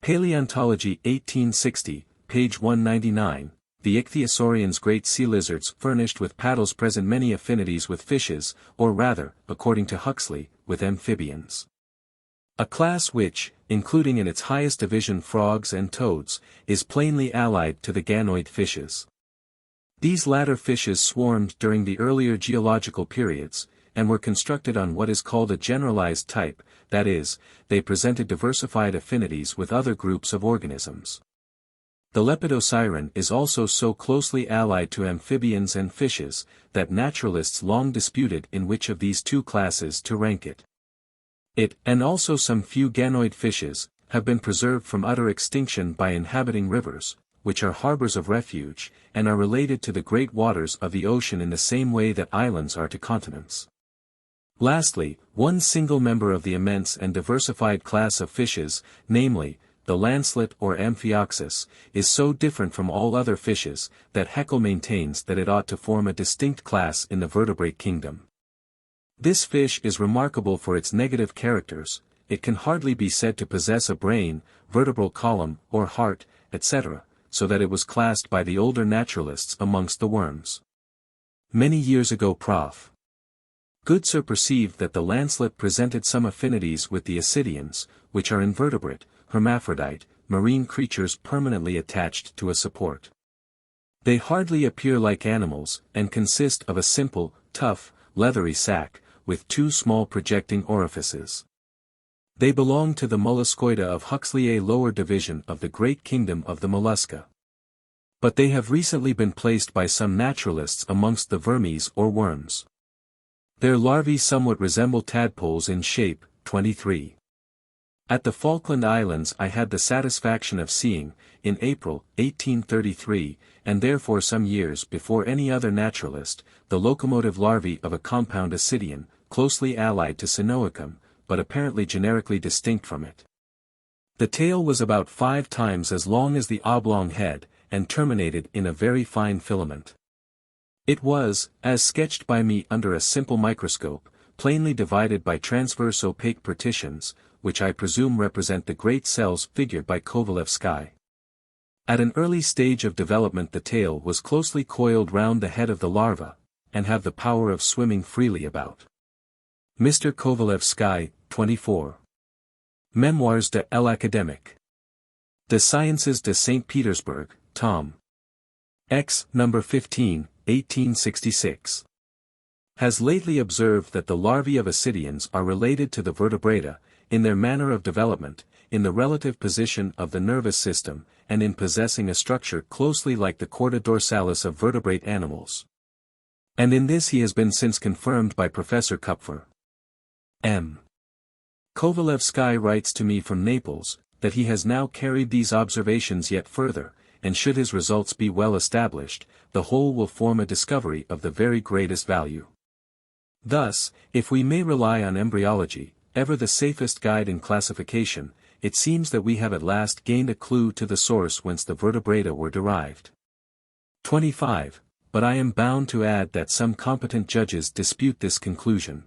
Paleontology 1860, page 199, the ichthyosaurians, great sea lizards furnished with paddles, present many affinities with fishes, or rather, according to Huxley, with amphibians. A class which, including in its highest division frogs and toads, is plainly allied to the ganoid fishes. These latter fishes swarmed during the earlier geological periods, and were constructed on what is called a generalized type, that is, they presented diversified affinities with other groups of organisms. The lepidosiren is also so closely allied to amphibians and fishes, that naturalists long disputed in which of these two classes to rank it. It, and also some few ganoid fishes, have been preserved from utter extinction by inhabiting rivers, which are harbors of refuge, and are related to the great waters of the ocean in the same way that islands are to continents. Lastly, one single member of the immense and diversified class of fishes, namely, the lancelet or Amphioxus, is so different from all other fishes, that Haeckel maintains that it ought to form a distinct class in the vertebrate kingdom. This fish is remarkable for its negative characters. It can hardly be said to possess a brain, vertebral column, or heart, etc., so that it was classed by the older naturalists amongst the worms. Many years ago Prof. Goodsir perceived that the lancelet presented some affinities with the ascidians, which are invertebrate, hermaphrodite, marine creatures permanently attached to a support. They hardly appear like animals, and consist of a simple, tough, leathery sac, with two small projecting orifices. They belong to the molluscoida of Huxley, a lower division of the great kingdom of the mollusca. But they have recently been placed by some naturalists amongst the vermes or worms. Their larvae somewhat resemble tadpoles in shape. 23. At the Falkland Islands I had the satisfaction of seeing, in April, 1833, and therefore some years before any other naturalist, the locomotive larvae of a compound ascidian, closely allied to Sinoacum, but apparently generically distinct from it. The tail was about 5 times as long as the oblong head, and terminated in a very fine filament. It was, as sketched by me under a simple microscope, plainly divided by transverse opaque partitions, which I presume represent the great cells figured by Kovalevsky. At an early stage of development the tail was closely coiled round the head of the larva, and have the power of swimming freely about. Mr. Kovalevsky, 24. Memoirs de l'Académique. Des Sciences de St. Petersburg, Tom. X, No. 15, 1866. Has lately observed that the larvae of ascidians are related to the vertebrata, in their manner of development, in the relative position of the nervous system, and in possessing a structure closely like the chorda dorsalis of vertebrate animals. And in this he has been since confirmed by Professor Kupfer. M. Kovalevsky writes to me from Naples, that he has now carried these observations yet further, and should his results be well established, the whole will form a discovery of the very greatest value. Thus, if we may rely on embryology, ever the safest guide in classification, it seems that we have at last gained a clue to the source whence the vertebrata were derived. 25. But I am bound to add that some competent judges dispute this conclusion.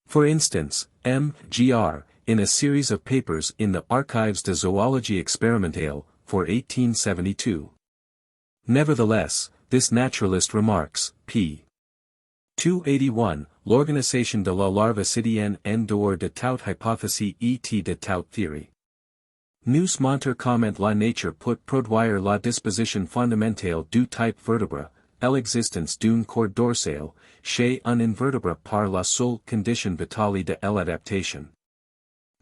For instance, M. Gr., in a series of papers in the Archives de Zoologie Experimentale, for 1872. Nevertheless, this naturalist remarks, p. 281, L'organisation de la larve acidienne en dehors de toute hypothèse et de toute théorie. Nous montre comment la nature peut produire la disposition fondamentale du type vertebra, l'existence d'une corde dorsale, chez un invertébré par la seule condition vitale de l'adaptation.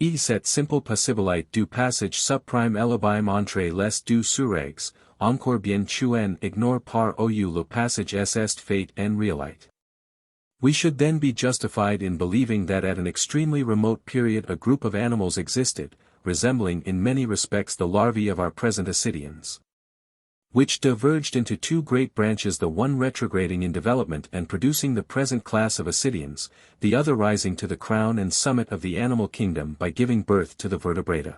Et cette simple possibilité du passage subprime l'abîme entre les deux surregs, encore bien qu'un ignore par ou le passage est fait en réalité. We should then be justified in believing that at an extremely remote period a group of animals existed, resembling in many respects the larvae of our present ascidians, which diverged into two great branches, the one retrograding in development and producing the present class of ascidians, the other rising to the crown and summit of the animal kingdom by giving birth to the vertebrata.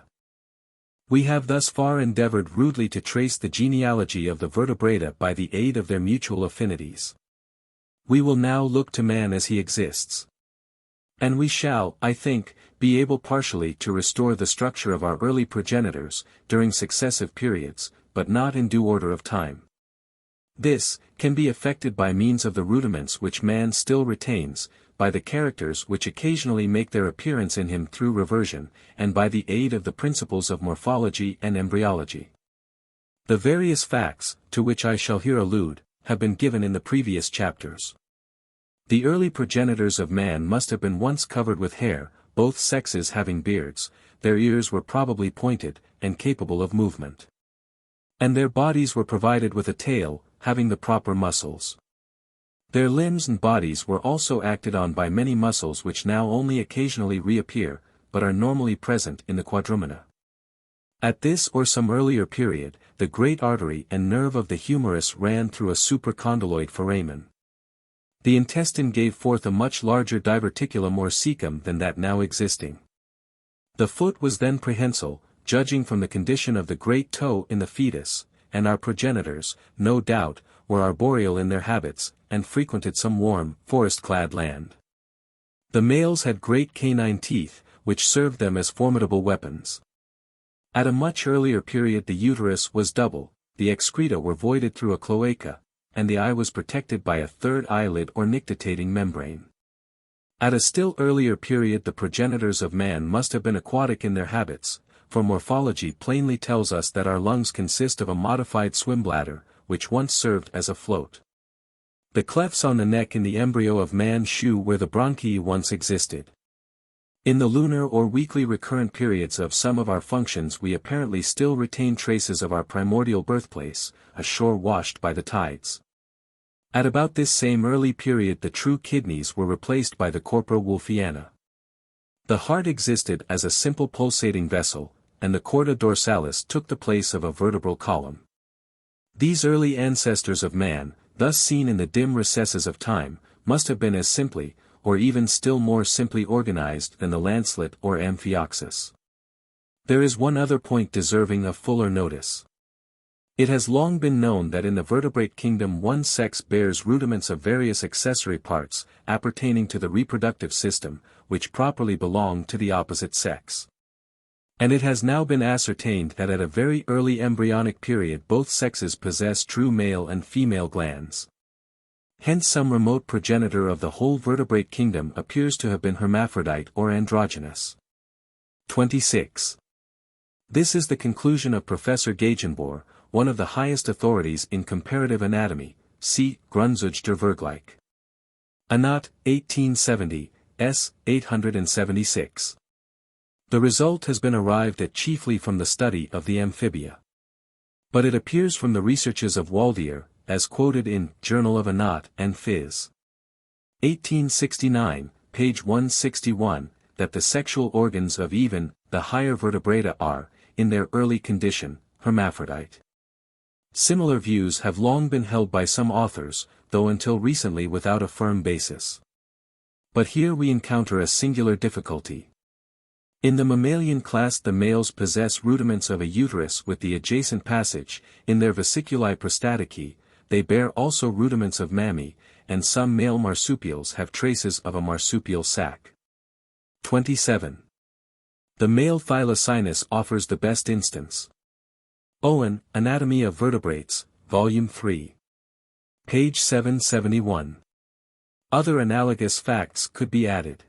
We have thus far endeavored rudely to trace the genealogy of the vertebrata by the aid of their mutual affinities. We will now look to man as he exists. And we shall, I think, be able partially to restore the structure of our early progenitors, during successive periods, but not in due order of time. This can be effected by means of the rudiments which man still retains, by the characters which occasionally make their appearance in him through reversion, and by the aid of the principles of morphology and embryology. The various facts, to which I shall here allude, have been given in the previous chapters. The early progenitors of man must have been once covered with hair, both sexes having beards, their ears were probably pointed, and capable of movement. And their bodies were provided with a tail, having the proper muscles. Their limbs and bodies were also acted on by many muscles which now only occasionally reappear, but are normally present in the quadrumana. At this or some earlier period, the great artery and nerve of the humerus ran through a supracondyloid foramen. The intestine gave forth a much larger diverticulum or cecum than that now existing. The foot was then prehensile, judging from the condition of the great toe in the fetus, and our progenitors, no doubt, were arboreal in their habits, and frequented some warm, forest-clad land. The males had great canine teeth, which served them as formidable weapons. At a much earlier period the uterus was double, the excreta were voided through a cloaca, and the eye was protected by a third eyelid or nictitating membrane. At a still earlier period the progenitors of man must have been aquatic in their habits, for morphology plainly tells us that our lungs consist of a modified swim bladder, which once served as a float. The clefts on the neck in the embryo of man shew where the bronchi once existed. In the lunar or weekly recurrent periods of some of our functions we apparently still retain traces of our primordial birthplace, a shore washed by the tides. At about this same early period the true kidneys were replaced by the corpora wolffiana. The heart existed as a simple pulsating vessel, and the chorda dorsalis took the place of a vertebral column. These early ancestors of man, thus seen in the dim recesses of time, must have been as simply, or even still more simply organized than the lancelet or amphioxus. There is one other point deserving of fuller notice. It has long been known that in the vertebrate kingdom one sex bears rudiments of various accessory parts, appertaining to the reproductive system, which properly belong to the opposite sex. And it has now been ascertained that at a very early embryonic period both sexes possess true male and female glands. Hence some remote progenitor of the whole vertebrate kingdom appears to have been hermaphrodite or androgynous. 26. This is the conclusion of Professor Gegenbohr, one of the highest authorities in comparative anatomy, see Grundzüge der Vergleich. Anat, 1870, s. 876. The result has been arrived at chiefly from the study of the amphibia. But it appears from the researches of Waldier, as quoted in Journal of Anat and Phys. 1869, page 161, that the sexual organs of even the higher vertebrata are, in their early condition, hermaphrodite. Similar views have long been held by some authors, though until recently without a firm basis. But here we encounter a singular difficulty. In the mammalian class the males possess rudiments of a uterus with the adjacent passage, in their vesiculae prostaticae, they bear also rudiments of mammae, and some male marsupials have traces of a marsupial sac. 27. The male Thylacynus offers the best instance. Owen, Anatomy of Vertebrates, Volume 3. Page 771. Other analogous facts could be added.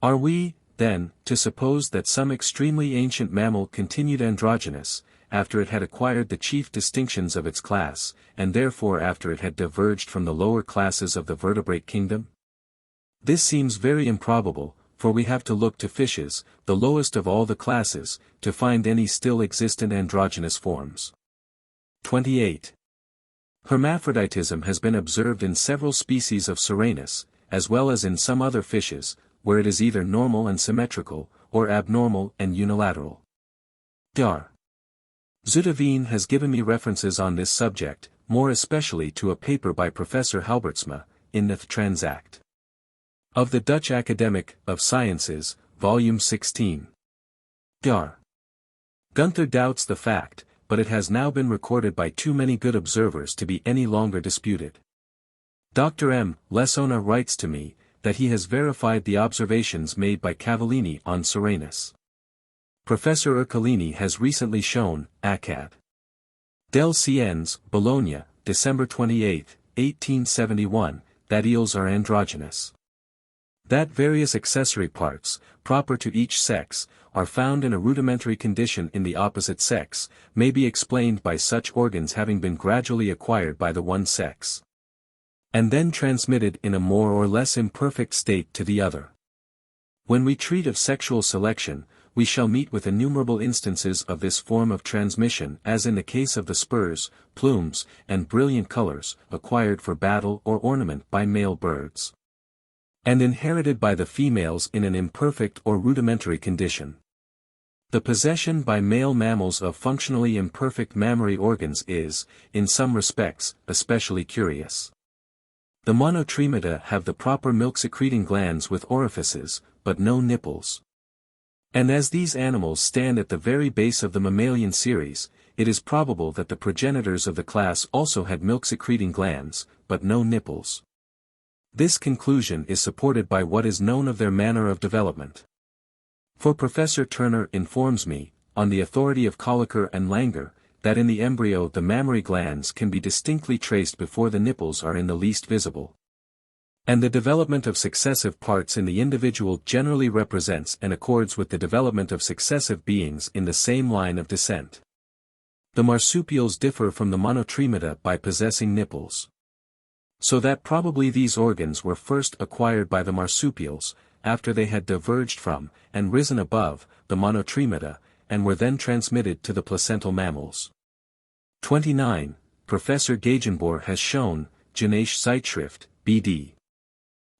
Are we, then, to suppose that some extremely ancient mammal continued androgynous, after it had acquired the chief distinctions of its class, and therefore after it had diverged from the lower classes of the vertebrate kingdom? This seems very improbable, for we have to look to fishes, the lowest of all the classes, to find any still existent androgynous forms. 28. Hermaphroditism has been observed in several species of Serenus, as well as in some other fishes, where it is either normal and symmetrical, or abnormal and unilateral. Dar. Zoeterween has given me references on this subject, more especially to a paper by Professor Halbertsma, in the Transact. Of the Dutch Academic of Sciences, Volume 16. Dar. Gunther doubts the fact, but it has now been recorded by too many good observers to be any longer disputed. Dr. M. Lessona writes to me, that he has verified the observations made by Cavallini on Serenus. Professor Ercolini has recently shown, Acad. Del Scienze, Bologna, December 28, 1871, that eels are androgynous. That various accessory parts, proper to each sex, are found in a rudimentary condition in the opposite sex, may be explained by such organs having been gradually acquired by the one sex, and then transmitted in a more or less imperfect state to the other. When we treat of sexual selection, we shall meet with innumerable instances of this form of transmission, as in the case of the spurs, plumes, and brilliant colors, acquired for battle or ornament by male birds, and inherited by the females in an imperfect or rudimentary condition. The possession by male mammals of functionally imperfect mammary organs is, in some respects, especially curious. The monotremata have the proper milk-secreting glands with orifices, but no nipples. And as these animals stand at the very base of the mammalian series, it is probable that the progenitors of the class also had milk-secreting glands, but no nipples. This conclusion is supported by what is known of their manner of development. For Professor Turner informs me, on the authority of Colliker and Langer, that in the embryo the mammary glands can be distinctly traced before the nipples are in the least visible. And the development of successive parts in the individual generally represents and accords with the development of successive beings in the same line of descent. The marsupials differ from the monotremata by possessing nipples. So that probably these organs were first acquired by the marsupials, after they had diverged from, and risen above, the monotremata, and were then transmitted to the placental mammals. 29. Professor Gagenbohr has shown, Genetische Zeitschrift, B.D.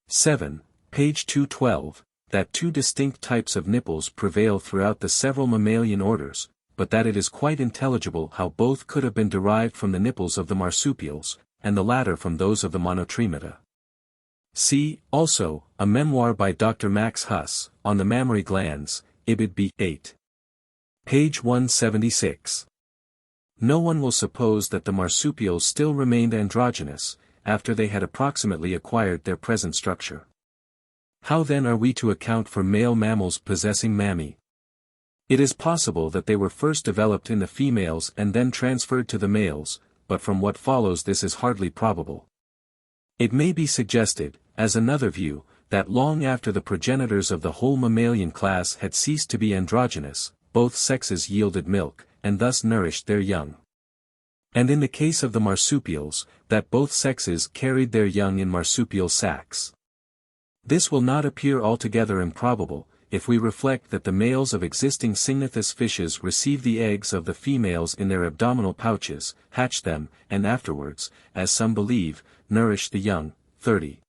7, page 212, that two distinct types of nipples prevail throughout the several mammalian orders, but that it is quite intelligible how both could have been derived from the nipples of the marsupials, and the latter from those of the monotremata. See, also, a memoir by Dr. Max Huss, on the mammary glands, Ibid B. 8. Page 176. No one will suppose that the marsupials still remained androgynous, after they had approximately acquired their present structure. How then are we to account for male mammals possessing mammae? It is possible that they were first developed in the females and then transferred to the males, but from what follows this is hardly probable. It may be suggested, as another view, that long after the progenitors of the whole mammalian class had ceased to be androgynous, both sexes yielded milk, and thus nourished their young. And in the case of the marsupials, that both sexes carried their young in marsupial sacs. This will not appear altogether improbable, if we reflect that the males of existing cygnethous fishes receive the eggs of the females in their abdominal pouches, hatch them, and afterwards, as some believe, nourish the young. 30.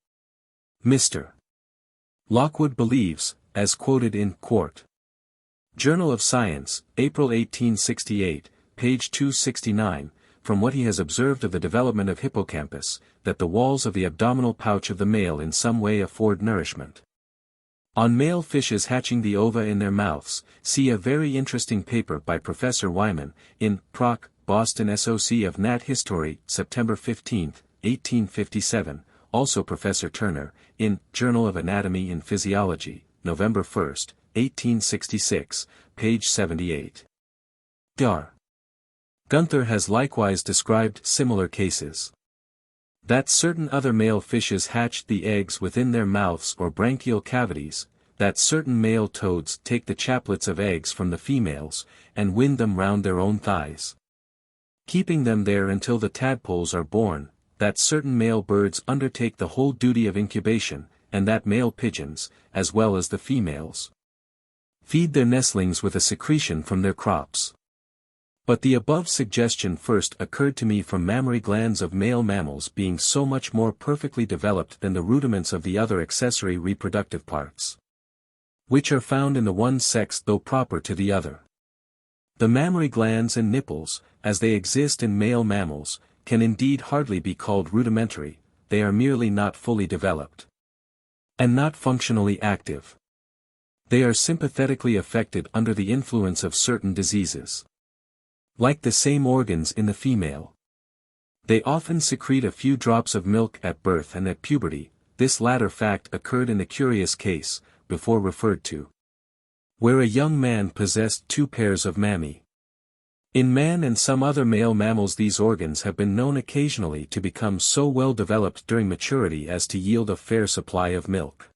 Mr. Lockwood believes, as quoted in Court. Journal of Science, April 1868, page 269, from what he has observed of the development of hippocampus, that the walls of the abdominal pouch of the male in some way afford nourishment. On male fishes hatching the ova in their mouths, see a very interesting paper by Professor Wyman, in Proc. Boston SOC of Nat History, September 15, 1857, also Professor Turner, in Journal of Anatomy and Physiology, November 1, 1866, page 78. Dar. Gunther has likewise described similar cases. That certain other male fishes hatched the eggs within their mouths or branchial cavities, that certain male toads take the chaplets of eggs from the females, and wind them round their own thighs, keeping them there until the tadpoles are born, that certain male birds undertake the whole duty of incubation, and that male pigeons, as well as the females, feed their nestlings with a secretion from their crops. But the above suggestion first occurred to me from mammary glands of male mammals being so much more perfectly developed than the rudiments of the other accessory reproductive parts, which are found in the one sex though proper to the other. The mammary glands and nipples, as they exist in male mammals, can indeed hardly be called rudimentary, they are merely not fully developed, and not functionally active. They are sympathetically affected under the influence of certain diseases, like the same organs in the female. They often secrete a few drops of milk at birth and at puberty. This latter fact occurred in the curious case, before referred to, where a young man possessed 2 pairs of mammae. In man and some other male mammals these organs have been known occasionally to become so well developed during maturity as to yield a fair supply of milk.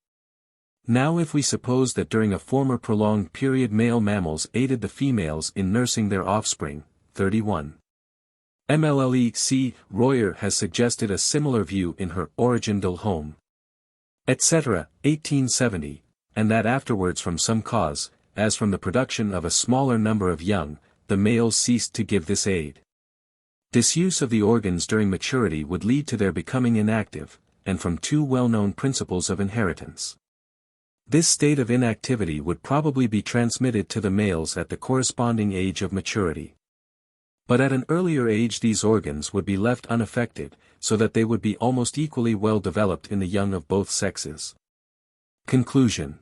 Now if we suppose that during a former prolonged period male mammals aided the females in nursing their offspring, 31. MLLE.C. Royer has suggested a similar view in her Origin del Homme, etc., 1870, and that afterwards from some cause, as from the production of a smaller number of young, the males ceased to give this aid. Disuse of the organs during maturity would lead to their becoming inactive, and from 2 well-known principles of inheritance. This state of inactivity would probably be transmitted to the males at the corresponding age of maturity. But at an earlier age these organs would be left unaffected, so that they would be almost equally well developed in the young of both sexes. Conclusion.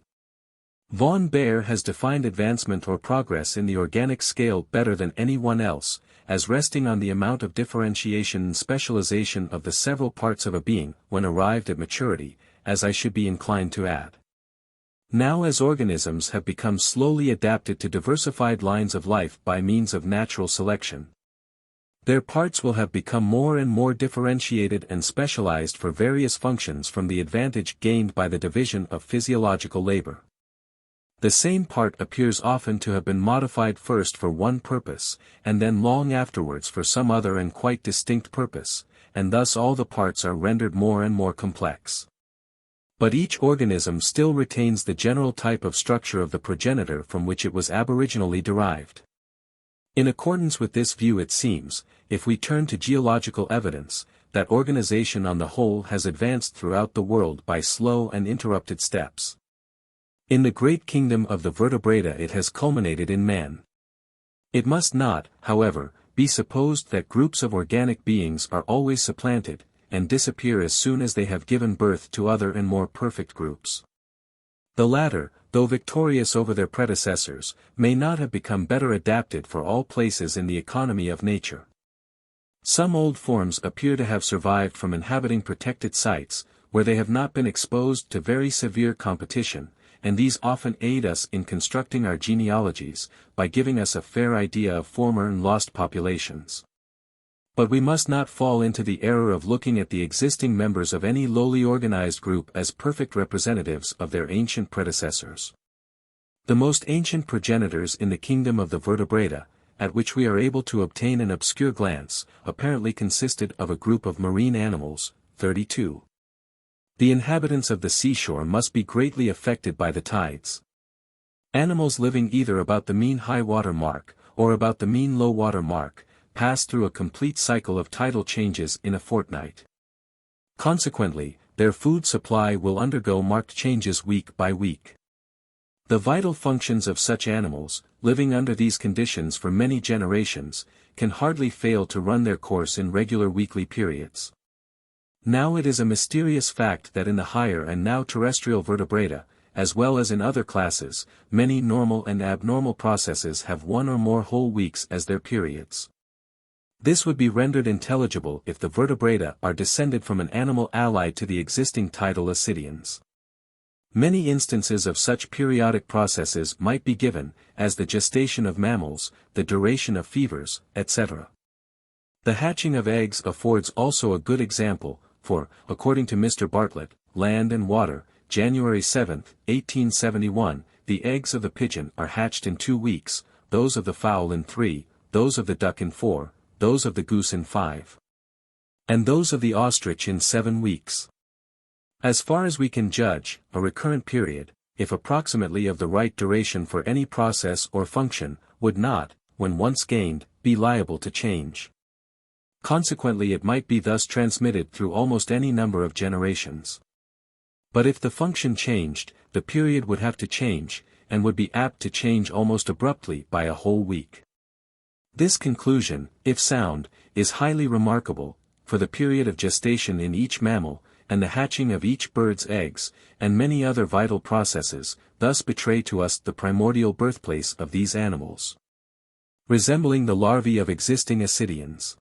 Von Baer has defined advancement or progress in the organic scale better than anyone else, as resting on the amount of differentiation and specialization of the several parts of a being when arrived at maturity, as I should be inclined to add. Now as organisms have become slowly adapted to diversified lines of life by means of natural selection, their parts will have become more and more differentiated and specialized for various functions from the advantage gained by the division of physiological labor. The same part appears often to have been modified first for one purpose, and then long afterwards for some other and quite distinct purpose, and thus all the parts are rendered more and more complex. But each organism still retains the general type of structure of the progenitor from which it was aboriginally derived. In accordance with this view it seems, if we turn to geological evidence, that organization on the whole has advanced throughout the world by slow and interrupted steps. In the great kingdom of the vertebrata it has culminated in man. It must not, however, be supposed that groups of organic beings are always supplanted, and disappear as soon as they have given birth to other and more perfect groups. The latter, though victorious over their predecessors, may not have become better adapted for all places in the economy of nature. Some old forms appear to have survived from inhabiting protected sites, where they have not been exposed to very severe competition, and these often aid us in constructing our genealogies, by giving us a fair idea of former and lost populations. But we must not fall into the error of looking at the existing members of any lowly organized group as perfect representatives of their ancient predecessors. The most ancient progenitors in the kingdom of the vertebrata, at which we are able to obtain an obscure glance, apparently consisted of a group of marine animals, 32. The inhabitants of the seashore must be greatly affected by the tides. Animals living either about the mean high water mark, or about the mean low water mark, pass through a complete cycle of tidal changes in a fortnight. Consequently, their food supply will undergo marked changes week by week. The vital functions of such animals, living under these conditions for many generations, can hardly fail to run their course in regular weekly periods. Now it is a mysterious fact that in the higher and now terrestrial vertebrata, as well as in other classes, many normal and abnormal processes have one or more whole weeks as their periods. This would be rendered intelligible if the vertebrata are descended from an animal allied to the existing tidal ascidians. Many instances of such periodic processes might be given, as the gestation of mammals, the duration of fevers, etc. The hatching of eggs affords also a good example, for, according to Mr. Bartlett, Land and Water, January 7, 1871, the eggs of the pigeon are hatched in 2 weeks, those of the fowl in 3, those of the duck in 4, those of the goose in 5, and those of the ostrich in 7 weeks. As far as we can judge, a recurrent period, if approximately of the right duration for any process or function, would not, when once gained, be liable to change. Consequently it might be thus transmitted through almost any number of generations. But if the function changed, the period would have to change, and would be apt to change almost abruptly by a whole week. This conclusion, if sound, is highly remarkable, for the period of gestation in each mammal, and the hatching of each bird's eggs, and many other vital processes, thus betray to us the primordial birthplace of these animals, resembling the larvae of existing ascidians.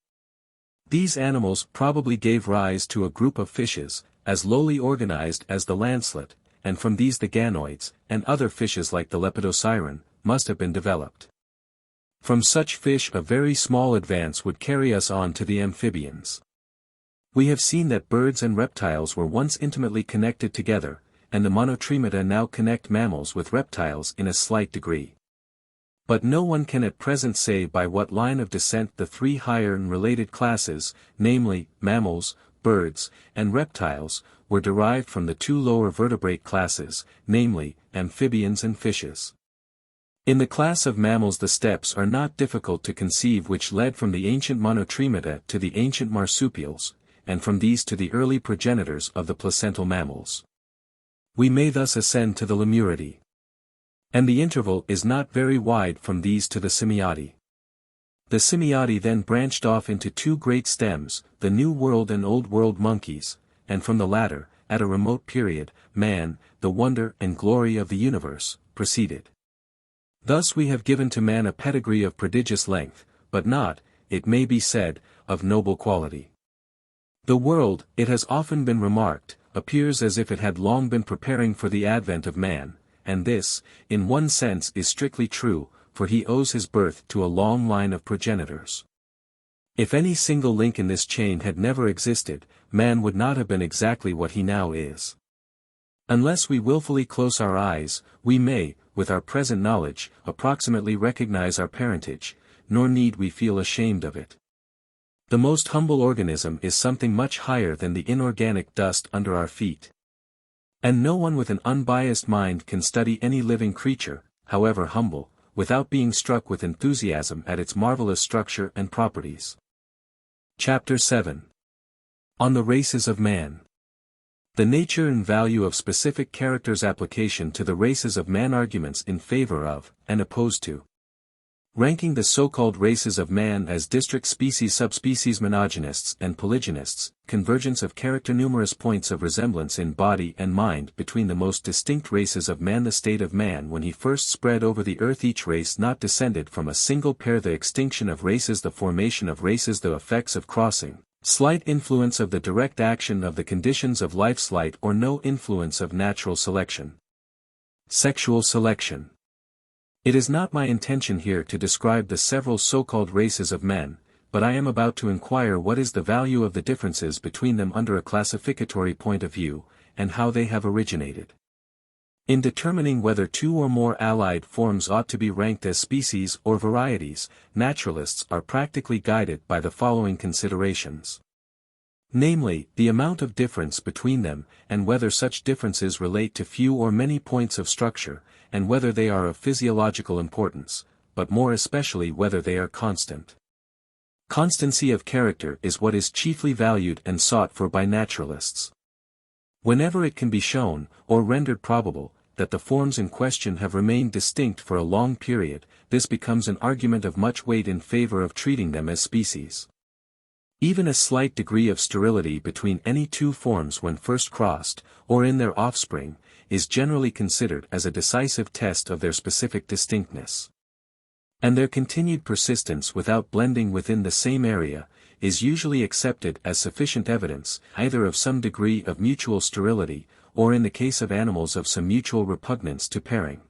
These animals probably gave rise to a group of fishes, as lowly organized as the lancelet, and from these the ganoids, and other fishes like the lepidosiren, must have been developed. From such fish a very small advance would carry us on to the amphibians. We have seen that birds and reptiles were once intimately connected together, and the monotremata now connect mammals with reptiles in a slight degree. But no one can at present say by what line of descent the 3 higher and related classes, namely, mammals, birds, and reptiles, were derived from the 2 lower vertebrate classes, namely, amphibians and fishes. In the class of mammals the steps are not difficult to conceive which led from the ancient monotremata to the ancient marsupials, and from these to the early progenitors of the placental mammals. We may thus ascend to the Lemuridae. And the interval is not very wide from these to the Simiadae. The Simiadae then branched off into 2 great stems, the New World and Old World monkeys, and from the latter, at a remote period, man, the wonder and glory of the universe, proceeded. Thus we have given to man a pedigree of prodigious length, but not, it may be said, of noble quality. The world, it has often been remarked, appears as if it had long been preparing for the advent of man, and this, in one sense is strictly true, for he owes his birth to a long line of progenitors. If any single link in this chain had never existed, man would not have been exactly what he now is. Unless we willfully close our eyes, we may, with our present knowledge, approximately recognize our parentage, nor need we feel ashamed of it. The most humble organism is something much higher than the inorganic dust under our feet. And no one with an unbiased mind can study any living creature, however humble, without being struck with enthusiasm at its marvelous structure and properties. Chapter 7. On the Races of Man. The nature and value of specific characters. Application to the races of man. Arguments in favor of, and opposed to. Ranking the so-called races of man as district species, subspecies, monogenists and polygynists, convergence of character. Numerous points of resemblance in body and mind between the most distinct races of man. The state of man when he first spread over the earth, each race not descended from a single pair. The extinction of races, the formation of races, the effects of crossing, slight influence of the direct action of the conditions of life, slight or no influence of natural selection. Sexual selection. It is not my intention here to describe the several so-called races of men, but I am about to inquire what is the value of the differences between them under a classificatory point of view, and how they have originated. In determining whether 2 or more allied forms ought to be ranked as species or varieties, naturalists are practically guided by the following considerations. Namely, the amount of difference between them, and whether such differences relate to few or many points of structure, and whether they are of physiological importance, but more especially whether they are constant. Constancy of character is what is chiefly valued and sought for by naturalists. Whenever it can be shown, or rendered probable, that the forms in question have remained distinct for a long period, this becomes an argument of much weight in favor of treating them as species. Even a slight degree of sterility between any 2 forms when first crossed, or in their offspring, is generally considered as a decisive test of their specific distinctness. And their continued persistence without blending within the same area, is usually accepted as sufficient evidence, either of some degree of mutual sterility, or in the case of animals of some mutual repugnance to pairing.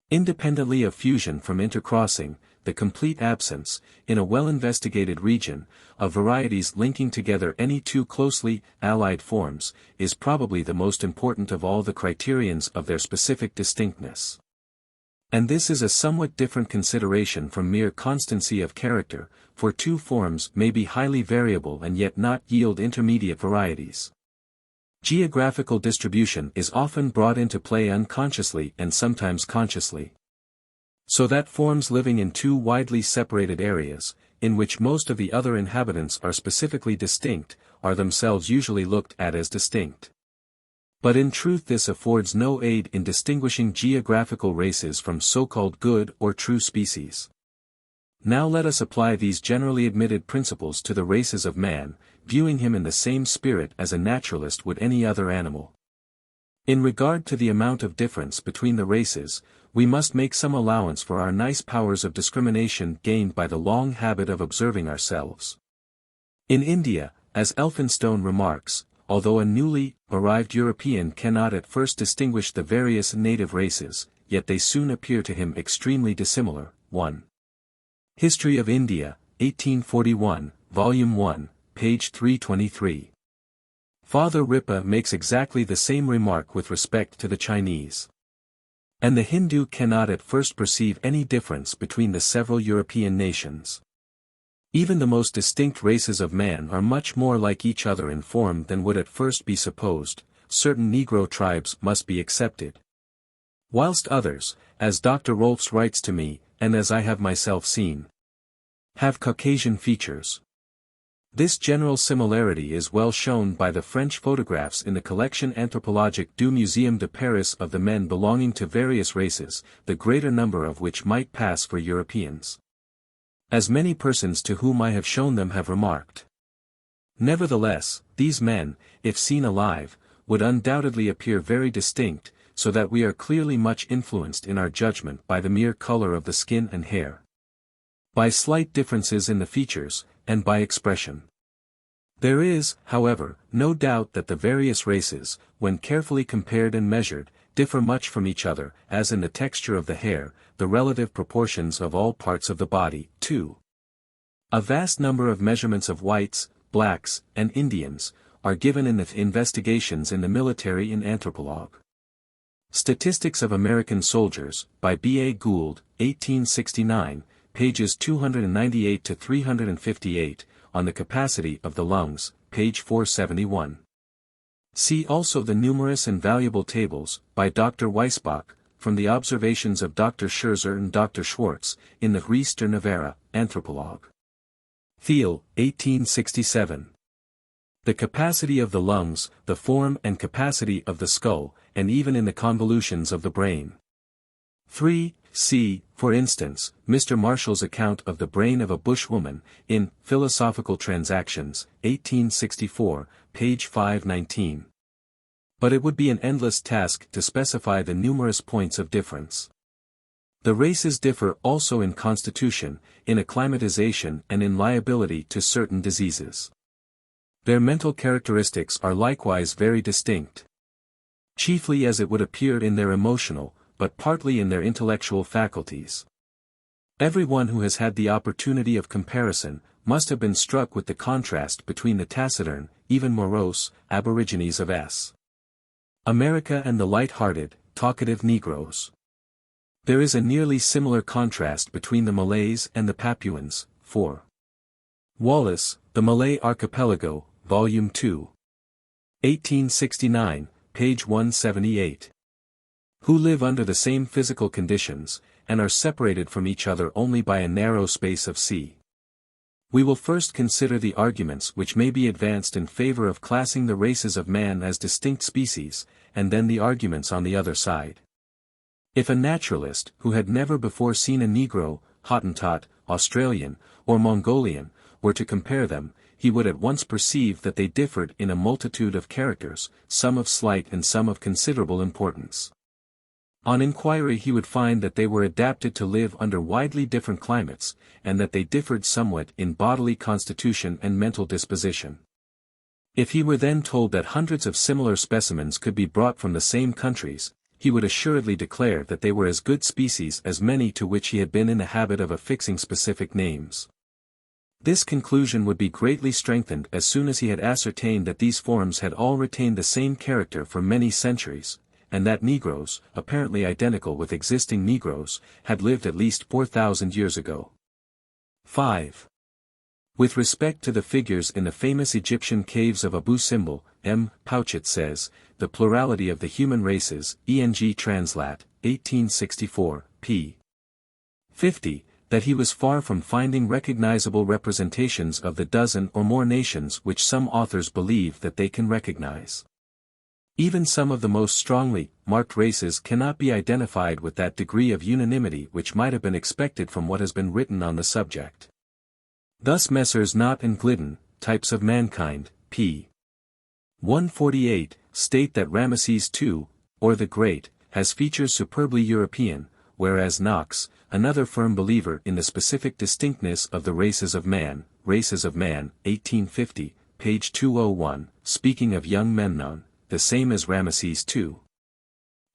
Independently of fusion from intercrossing, the complete absence, in a well-investigated region, of varieties linking together any two closely allied forms, is probably the most important of all the criterions of their specific distinctness. And this is a somewhat different consideration from mere constancy of character, for two forms may be highly variable and yet not yield intermediate varieties. Geographical distribution is often brought into play unconsciously and sometimes consciously. So that forms living in two widely separated areas, in which most of the other inhabitants are specifically distinct, are themselves usually looked at as distinct. But in truth this affords no aid in distinguishing geographical races from so-called good or true species. Now let us apply these generally admitted principles to the races of man, viewing him in the same spirit as a naturalist would any other animal. In regard to the amount of difference between the races, we must make some allowance for our nice powers of discrimination gained by the long habit of observing ourselves. In India, as Elphinstone remarks, although a newly arrived European cannot at first distinguish the various native races, yet they soon appear to him extremely dissimilar. 1. History of India, 1841, Volume 1, page 323. Father Ripa makes exactly the same remark with respect to the Chinese. And the Hindu cannot at first perceive any difference between the several European nations. Even the most distinct races of man are much more like each other in form than would at first be supposed. Certain Negro tribes must be excepted. Whilst others, as Dr. Rolfs writes to me, and as I have myself seen, have Caucasian features. This general similarity is well shown by the French photographs in the Collection Anthropologique du Muséum de Paris of the men belonging to various races, the greater number of which might pass for Europeans. As many persons to whom I have shown them have remarked. Nevertheless, these men, if seen alive, would undoubtedly appear very distinct, so that we are clearly much influenced in our judgment by the mere color of the skin and hair, by slight differences in the features, and by expression. There is, however, no doubt that the various races, when carefully compared and measured, differ much from each other, as in the texture of the hair, the relative proportions of all parts of the body, too. A vast number of measurements of whites, blacks, and Indians, are given in the investigations in the military and anthropologue. Statistics of American Soldiers, by B. A. Gould, 1869, pages 298 to 358, on the capacity of the lungs, page 471. See also the numerous and valuable tables, by Dr. Weisbach, from the observations of Dr. Scherzer and Dr. Schwartz, in the Ries der Navarra, Anthropologue. Thiel, 1867. The capacity of the lungs, the form and capacity of the skull, and even in the convolutions of the brain. 3. See, for instance, Mr. Marshall's account of the brain of a bushwoman, in Philosophical Transactions, 1864, page 519. But it would be an endless task to specify the numerous points of difference. The races differ also in constitution, in acclimatization and in liability to certain diseases. Their mental characteristics are likewise very distinct. Chiefly as it would appear in their emotional, but partly in their intellectual faculties. Everyone who has had the opportunity of comparison, must have been struck with the contrast between the taciturn, even morose, aborigines of S. America and the light-hearted, talkative Negroes. There is a nearly similar contrast between the Malays and the Papuans. 4. Wallace, The Malay Archipelago, Volume 2. 1869, page 178. Who live under the same physical conditions, and are separated from each other only by a narrow space of sea. We will first consider the arguments which may be advanced in favor of classing the races of man as distinct species, and then the arguments on the other side. If a naturalist, who had never before seen a Negro, Hottentot, Australian, or Mongolian, were to compare them, he would at once perceive that they differed in a multitude of characters, some of slight and some of considerable importance. On inquiry he would find that they were adapted to live under widely different climates, and that they differed somewhat in bodily constitution and mental disposition. If he were then told that hundreds of similar specimens could be brought from the same countries, he would assuredly declare that they were as good species as many to which he had been in the habit of affixing specific names. This conclusion would be greatly strengthened as soon as he had ascertained that these forms had all retained the same character for many centuries, and that Negroes, apparently identical with existing Negroes, had lived at least 4,000 years ago. 5. With respect to the figures in the famous Egyptian caves of Abu Simbel, M. Pouchet says, the plurality of the human races, ENG Translat, 1864, p. 50, that he was far from finding recognizable representations of the dozen or more nations which some authors believe that they can recognize. Even some of the most strongly marked races cannot be identified with that degree of unanimity which might have been expected from what has been written on the subject. Thus Messrs. Knott and Glidden, Types of Mankind, p. 148, state that Ramesses II, or the Great, has features superbly European, whereas Knox, another firm believer in the specific distinctness of the races of man, 1850, page 201, speaking of young Memnon, the same as Ramesses II.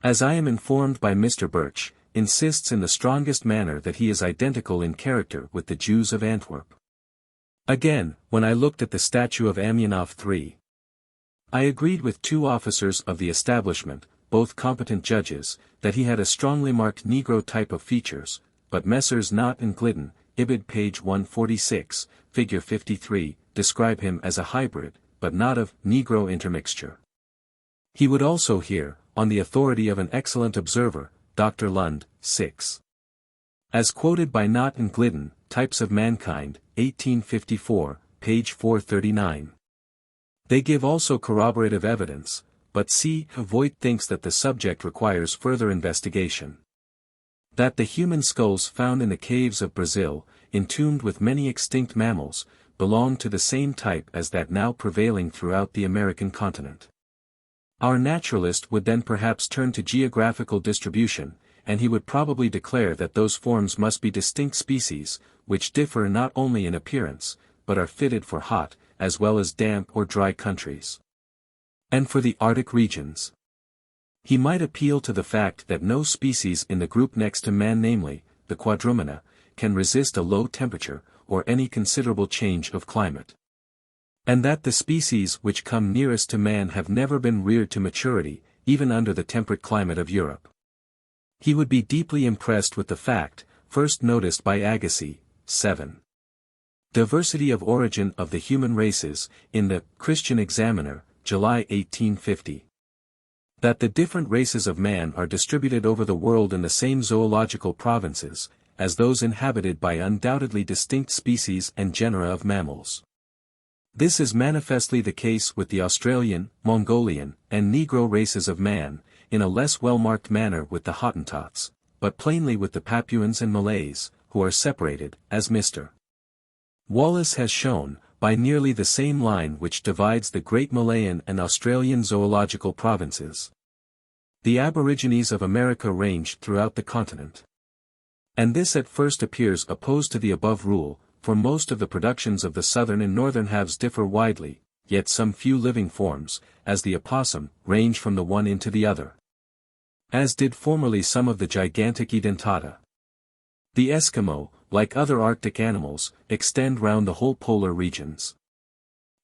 As I am informed by Mr. Birch, insists in the strongest manner that he is identical in character with the Jews of Antwerp. Again, when I looked at the statue of Amyanoff III, I agreed with two officers of the establishment, both competent judges, that he had a strongly marked Negro type of features, but Messrs. Knott and Glidden, Ibid page 146, figure 53, describe him as a hybrid, but not of Negro intermixture. He would also hear, on the authority of an excellent observer, Dr. Lund, 6. As quoted by Knott and Glidden, Types of Mankind, 1854, page 439. They give also corroborative evidence, but C. Voigt thinks that the subject requires further investigation. That the human skulls found in the caves of Brazil, entombed with many extinct mammals, belong to the same type as that now prevailing throughout the American continent. Our naturalist would then perhaps turn to geographical distribution, and he would probably declare that those forms must be distinct species, which differ not only in appearance, but are fitted for hot, as well as damp or dry countries, and for the Arctic regions. He might appeal to the fact that no species in the group next to man, namely, the Quadrumana, can resist a low temperature, or any considerable change of climate. And that the species which come nearest to man have never been reared to maturity, even under the temperate climate of Europe. He would be deeply impressed with the fact, first noticed by Agassiz, 7. Diversity of origin of the human races, in the Christian Examiner, July 1850. That the different races of man are distributed over the world in the same zoological provinces, as those inhabited by undoubtedly distinct species and genera of mammals. This is manifestly the case with the Australian, Mongolian, and Negro races of man, in a less well-marked manner with the Hottentots, but plainly with the Papuans and Malays, who are separated, as Mr. Wallace has shown, by nearly the same line which divides the great Malayan and Australian zoological provinces. The aborigines of America ranged throughout the continent. And this at first appears opposed to the above rule, for most of the productions of the southern and northern halves differ widely, yet some few living forms, as the opossum, range from the one into the other. As did formerly some of the gigantic edentata. The Eskimo, like other Arctic animals, extend round the whole polar regions.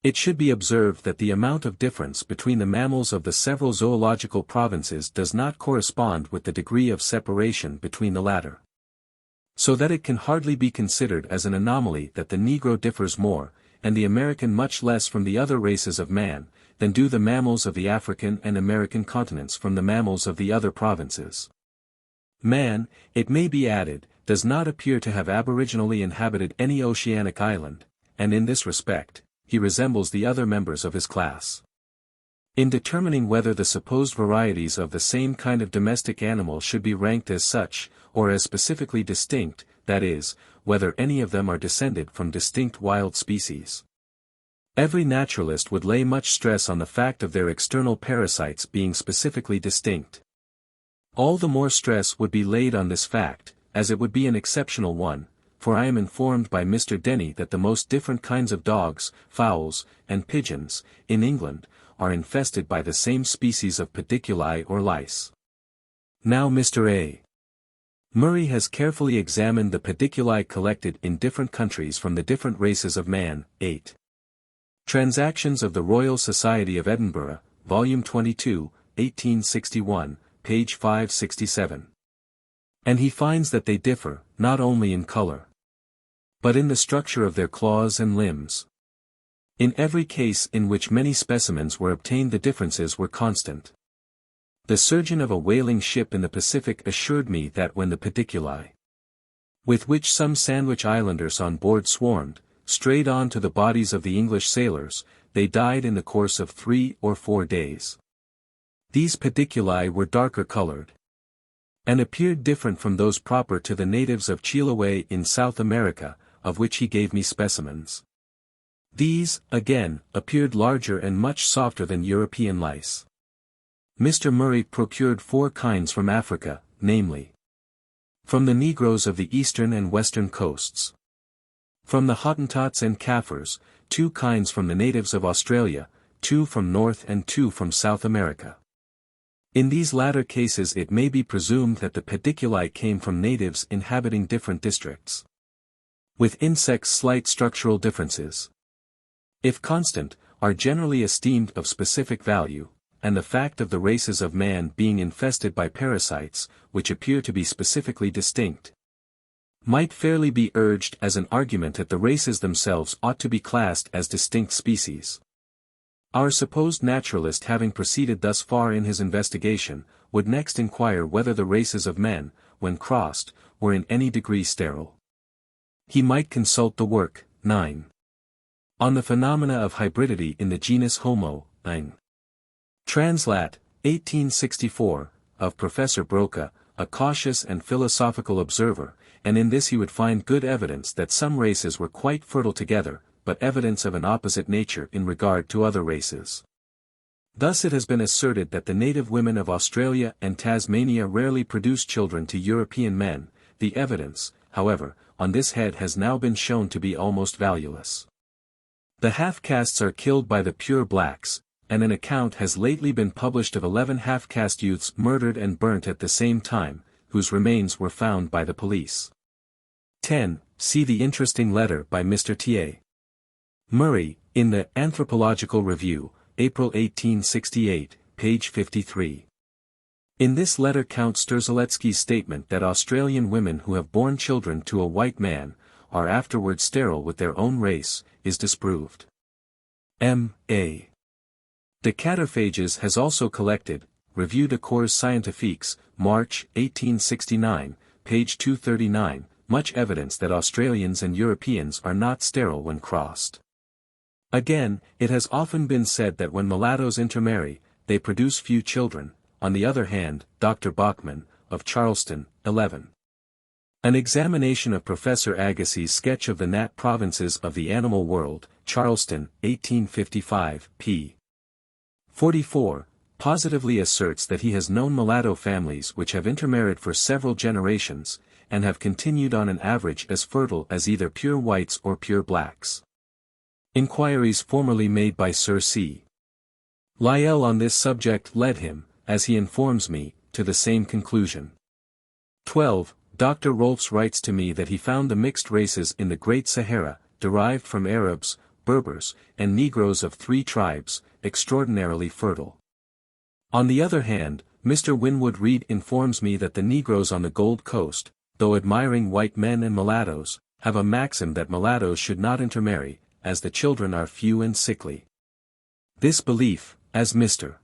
It should be observed that the amount of difference between the mammals of the several zoological provinces does not correspond with the degree of separation between the latter. So that it can hardly be considered as an anomaly that the Negro differs more, and the American much less from the other races of man, than do the mammals of the African and American continents from the mammals of the other provinces. Man, it may be added, does not appear to have aboriginally inhabited any oceanic island, and in this respect, he resembles the other members of his class. In determining whether the supposed varieties of the same kind of domestic animal should be ranked as such, or as specifically distinct, that is, whether any of them are descended from distinct wild species. Every naturalist would lay much stress on the fact of their external parasites being specifically distinct. All the more stress would be laid on this fact, as it would be an exceptional one, for I am informed by Mr. Denny that the most different kinds of dogs, fowls, and pigeons, in England, are infested by the same species of pediculi or lice. Now Mr. A. Murray has carefully examined the pediculi collected in different countries from the different races of man. 8. Transactions of the Royal Society of Edinburgh, Volume 22, 1861, page 567. And he finds that they differ, not only in color, but in the structure of their claws and limbs. In every case in which many specimens were obtained the differences were constant. The surgeon of a whaling ship in the Pacific assured me that when the pediculi, with which some Sandwich Islanders on board swarmed, strayed on to the bodies of the English sailors, they died in the course of 3 or 4 days. These pediculi were darker colored, and appeared different from those proper to the natives of Chiloé in South America, of which he gave me specimens. These, again, appeared larger and much softer than European lice. Mr. Murray procured 4 kinds from Africa, namely, from the Negroes of the eastern and western coasts, from the Hottentots and Kaffirs, 2 kinds from the natives of Australia, 2 from North and 2 from South America. In these latter cases it may be presumed that the pediculi came from natives inhabiting different districts, with insects slight structural differences, if constant, are generally esteemed of specific value, and the fact of the races of man being infested by parasites, which appear to be specifically distinct, might fairly be urged as an argument that the races themselves ought to be classed as distinct species. Our supposed naturalist, having proceeded thus far in his investigation, would next inquire whether the races of men, when crossed, were in any degree sterile. He might consult the work, 9. On the phenomena of hybridity in the genus Homo, 9. Translat, 1864, of Professor Broca, a cautious and philosophical observer, and in this he would find good evidence that some races were quite fertile together, but evidence of an opposite nature in regard to other races. Thus it has been asserted that the native women of Australia and Tasmania rarely produce children to European men. The evidence, however, on this head has now been shown to be almost valueless. The half-castes are killed by the pure blacks, and an account has lately been published of 11 half-caste youths murdered and burnt at the same time, whose remains were found by the police. 10. See the interesting letter by Mr. T.A. Murray, in the Anthropological Review, April 1868, page 53. In this letter Count Strzelecki's statement that Australian women who have borne children to a white man, are afterward sterile with their own race, is disproved. M.A. De Cataphages has also collected, Revue des Corps Scientifiques, March, 1869, page 239, much evidence that Australians and Europeans are not sterile when crossed. Again, it has often been said that when mulattoes intermarry, they produce few children. On the other hand, Dr. Bachman, of Charleston, 11. An examination of Professor Agassiz's sketch of the Nat provinces of the animal world, Charleston, 1855, p. 44, positively asserts that he has known mulatto families which have intermarried for several generations, and have continued on an average as fertile as either pure whites or pure blacks. Inquiries formerly made by Sir C. Lyell on this subject led him, as he informs me, to the same conclusion. 12. Dr. Rolfs writes to me that he found the mixed races in the Great Sahara, derived from Arabs, Berbers, and Negroes of 3 tribes, extraordinarily fertile. On the other hand, Mr. Winwood Reade informs me that the Negroes on the Gold Coast, though admiring white men and mulattoes, have a maxim that mulattoes should not intermarry, as the children are few and sickly. This belief, as Mr.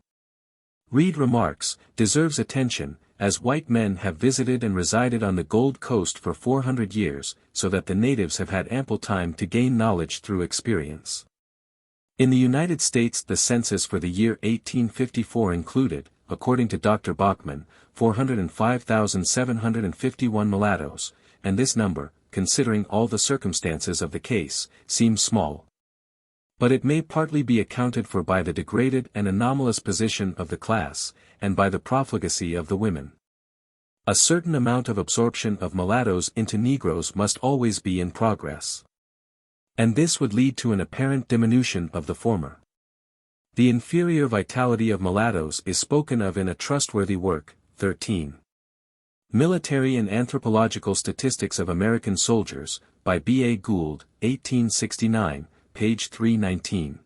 Reade remarks, deserves attention, as white men have visited and resided on the Gold Coast for 400 years, so that the natives have had ample time to gain knowledge through experience. In the United States the census for the year 1854 included, according to Dr. Bachman, 405,751 mulattoes, and this number, considering all the circumstances of the case, seems small. But it may partly be accounted for by the degraded and anomalous position of the class, and by the profligacy of the women. A certain amount of absorption of mulattoes into Negroes must always be in progress. And this would lead to an apparent diminution of the former. The inferior vitality of mulattoes is spoken of in a trustworthy work, 13. Military and Anthropological Statistics of American Soldiers, by B. A. Gould, 1869, page 319.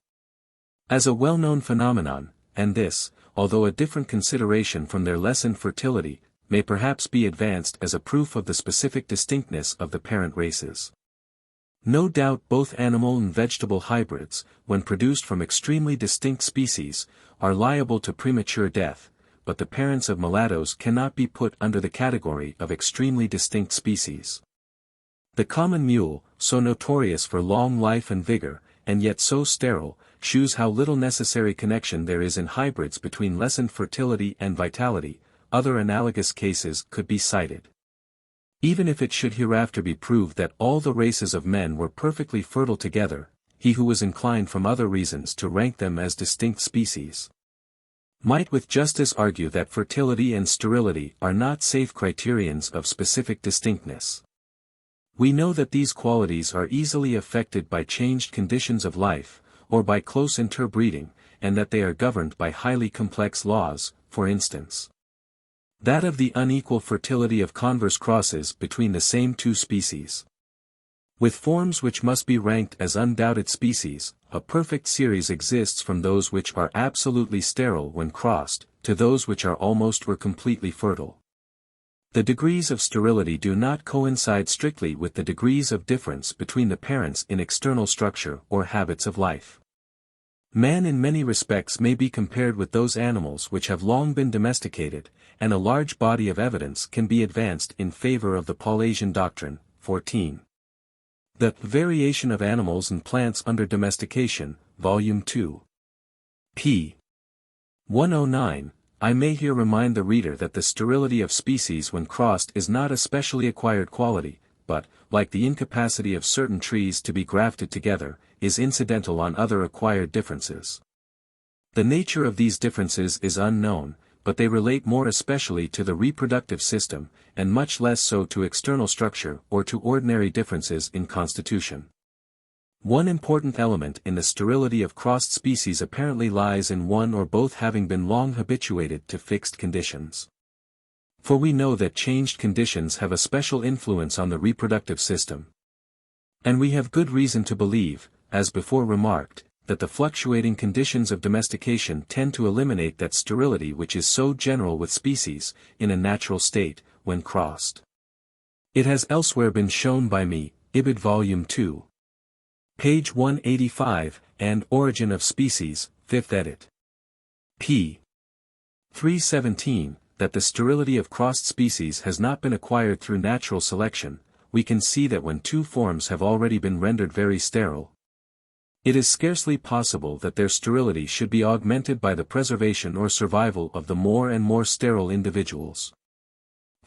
As a well-known phenomenon, and this, although a different consideration from their lessened fertility, may perhaps be advanced as a proof of the specific distinctness of the parent races. No doubt both animal and vegetable hybrids, when produced from extremely distinct species, are liable to premature death, but the parents of mulattoes cannot be put under the category of extremely distinct species. The common mule, so notorious for long life and vigor, and yet so sterile, shews how little necessary connection there is in hybrids between lessened fertility and vitality. Other analogous cases could be cited. Even if it should hereafter be proved that all the races of men were perfectly fertile together, he who was inclined from other reasons to rank them as distinct species might with justice argue that fertility and sterility are not safe criterions of specific distinctness. We know that these qualities are easily affected by changed conditions of life, or by close interbreeding, and that they are governed by highly complex laws, for instance, that of the unequal fertility of converse crosses between the same two species. With forms which must be ranked as undoubted species, a perfect series exists from those which are absolutely sterile when crossed, to those which are almost or completely fertile. The degrees of sterility do not coincide strictly with the degrees of difference between the parents in external structure or habits of life. Man in many respects may be compared with those animals which have long been domesticated, and a large body of evidence can be advanced in favor of the Paulasian doctrine. 14. The Variation of Animals and Plants Under Domestication, Volume 2. p. 109. I may here remind the reader that the sterility of species when crossed is not a specially acquired quality, but, like the incapacity of certain trees to be grafted together, is incidental on other acquired differences. The nature of these differences is unknown, but they relate more especially to the reproductive system, and much less so to external structure or to ordinary differences in constitution. One important element in the sterility of crossed species apparently lies in one or both having been long habituated to fixed conditions. For we know that changed conditions have a special influence on the reproductive system. And we have good reason to believe, as before remarked, that the fluctuating conditions of domestication tend to eliminate that sterility which is so general with species, in a natural state, when crossed. It has elsewhere been shown by me, Ibid Volume 2. Page 185, and Origin of Species, 5th edit. p. 317, that the sterility of crossed species has not been acquired through natural selection. We can see that when two forms have already been rendered very sterile, it is scarcely possible that their sterility should be augmented by the preservation or survival of the more and more sterile individuals.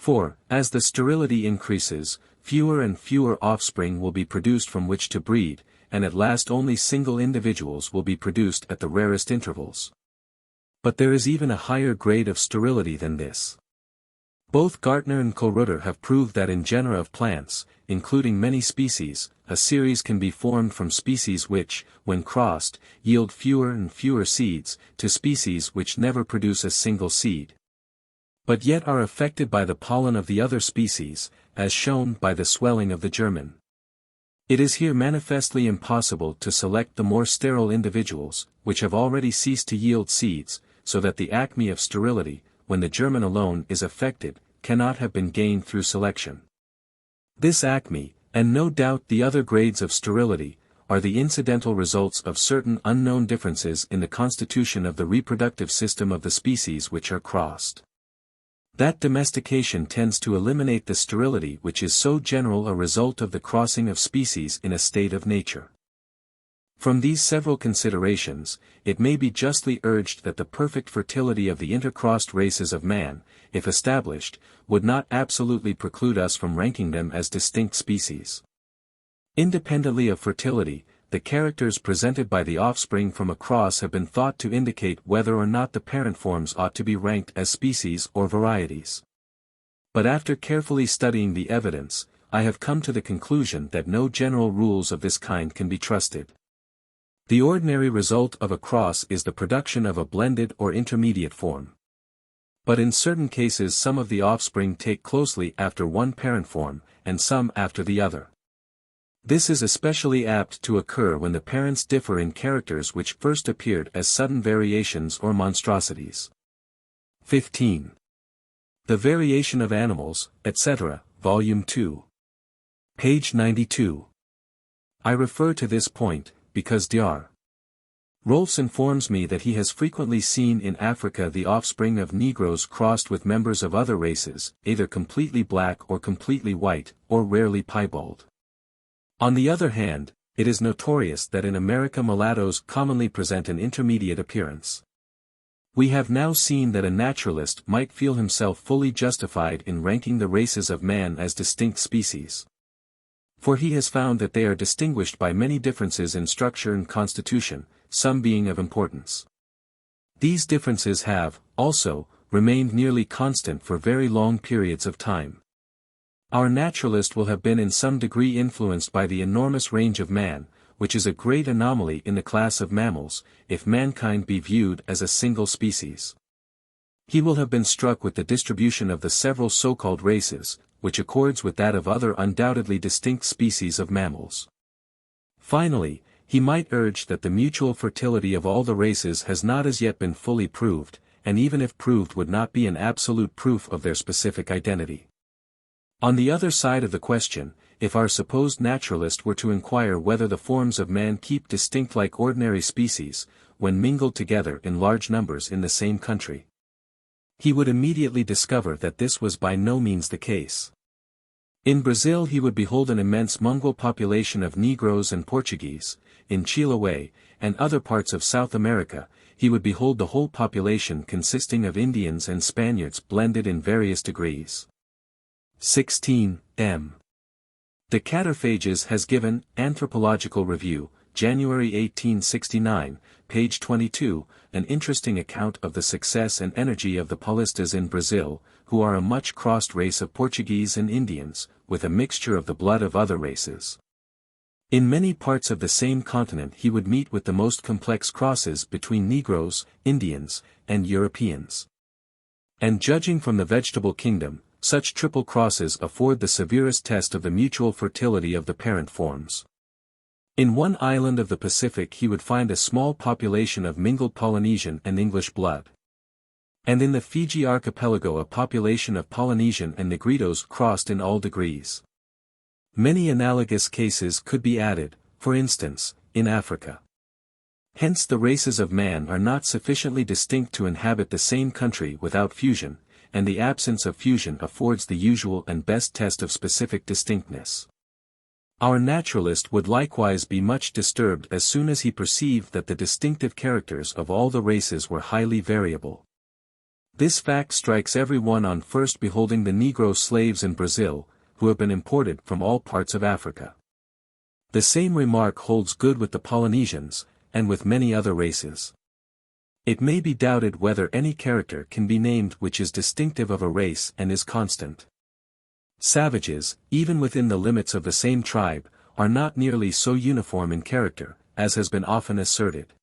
For, as the sterility increases, fewer and fewer offspring will be produced from which to breed, and at last only single individuals will be produced at the rarest intervals. But there is even a higher grade of sterility than this. Both Gartner and Korutter have proved that in genera of plants, including many species, a series can be formed from species which, when crossed, yield fewer and fewer seeds, to species which never produce a single seed, but yet are affected by the pollen of the other species, as shown by the swelling of the germen. It is here manifestly impossible to select the more sterile individuals, which have already ceased to yield seeds, so that the acme of sterility, when the germen alone is affected, cannot have been gained through selection. This acme, and no doubt the other grades of sterility, are the incidental results of certain unknown differences in the constitution of the reproductive system of the species which are crossed. That domestication tends to eliminate the sterility which is so general a result of the crossing of species in a state of nature. From these several considerations, it may be justly urged that the perfect fertility of the intercrossed races of man, if established, would not absolutely preclude us from ranking them as distinct species. Independently of fertility, the characters presented by the offspring from a cross have been thought to indicate whether or not the parent forms ought to be ranked as species or varieties. But after carefully studying the evidence, I have come to the conclusion that no general rules of this kind can be trusted. The ordinary result of a cross is the production of a blended or intermediate form. But in certain cases some of the offspring take closely after one parent form, and some after the other. This is especially apt to occur when the parents differ in characters which first appeared as sudden variations or monstrosities. 15. The Variation of Animals, etc., Volume 2. Page 92. I refer to this point, because Dr. Rolfs informs me that he has frequently seen in Africa the offspring of Negroes crossed with members of other races, either completely black or completely white, or rarely piebald. On the other hand, it is notorious that in America mulattoes commonly present an intermediate appearance. We have now seen that a naturalist might feel himself fully justified in ranking the races of man as distinct species. For he has found that they are distinguished by many differences in structure and constitution, some being of importance. These differences have, also, remained nearly constant for very long periods of time. Our naturalist will have been in some degree influenced by the enormous range of man, which is a great anomaly in the class of mammals, if mankind be viewed as a single species. He will have been struck with the distribution of the several so-called races, which accords with that of other undoubtedly distinct species of mammals. Finally, he might urge that the mutual fertility of all the races has not as yet been fully proved, and even if proved would not be an absolute proof of their specific identity. On the other side of the question, if our supposed naturalist were to inquire whether the forms of man keep distinct like ordinary species, when mingled together in large numbers in the same country, he would immediately discover that this was by no means the case. In Brazil he would behold an immense mongrel population of Negroes and Portuguese. In Chiloé, and other parts of South America, he would behold the whole population consisting of Indians and Spaniards blended in various degrees. 16. M. De Cataphages has given, Anthropological Review, January 1869, page 22, an interesting account of the success and energy of the Paulistas in Brazil, who are a much crossed race of Portuguese and Indians, with a mixture of the blood of other races. In many parts of the same continent he would meet with the most complex crosses between Negroes, Indians, and Europeans. And judging from the vegetable kingdom, such triple crosses afford the severest test of the mutual fertility of the parent forms. In one island of the Pacific he would find a small population of mingled Polynesian and English blood. And in the Fiji archipelago a population of Polynesian and Negritos crossed in all degrees. Many analogous cases could be added, for instance, in Africa. Hence the races of man are not sufficiently distinct to inhabit the same country without fusion, and the absence of fusion affords the usual and best test of specific distinctness. Our naturalist would likewise be much disturbed as soon as he perceived that the distinctive characters of all the races were highly variable. This fact strikes every one on first beholding the Negro slaves in Brazil, who have been imported from all parts of Africa. The same remark holds good with the Polynesians, and with many other races. It may be doubted whether any character can be named which is distinctive of a race and is constant. Savages, even within the limits of the same tribe, are not nearly so uniform in character, as has been often asserted.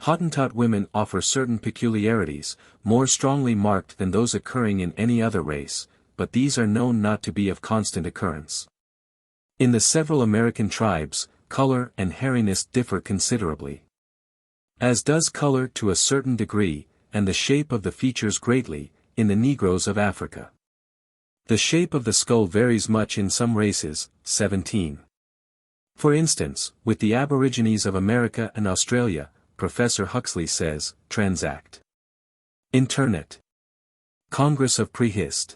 Hottentot women offer certain peculiarities, more strongly marked than those occurring in any other race, but these are known not to be of constant occurrence. In the several American tribes, color and hairiness differ considerably. As does color to a certain degree, and the shape of the features greatly, in the Negroes of Africa. The shape of the skull varies much in some races. 17. For instance, with the Aborigines of America and Australia, Professor Huxley says, Transact. Internet. Congress of Preface.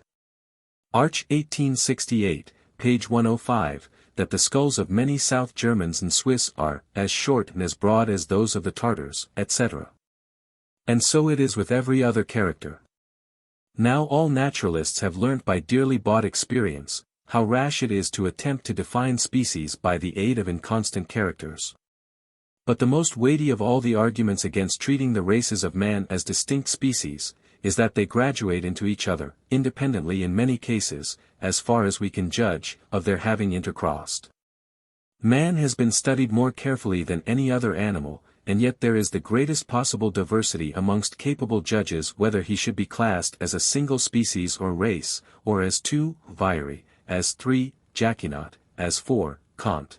Arch 1868, page 105, that the skulls of many South Germans and Swiss are as short and as broad as those of the Tartars, etc. And so it is with every other character. Now all naturalists have learnt by dearly bought experience, how rash it is to attempt to define species by the aid of inconstant characters. But the most weighty of all the arguments against treating the races of man as distinct species, is that they graduate into each other, independently in many cases, as far as we can judge, of their having intercrossed. Man has been studied more carefully than any other animal, and yet there is the greatest possible diversity amongst capable judges whether he should be classed as a single species or race, or as 2, viri, as 3, jacquinot, as 4, Kant.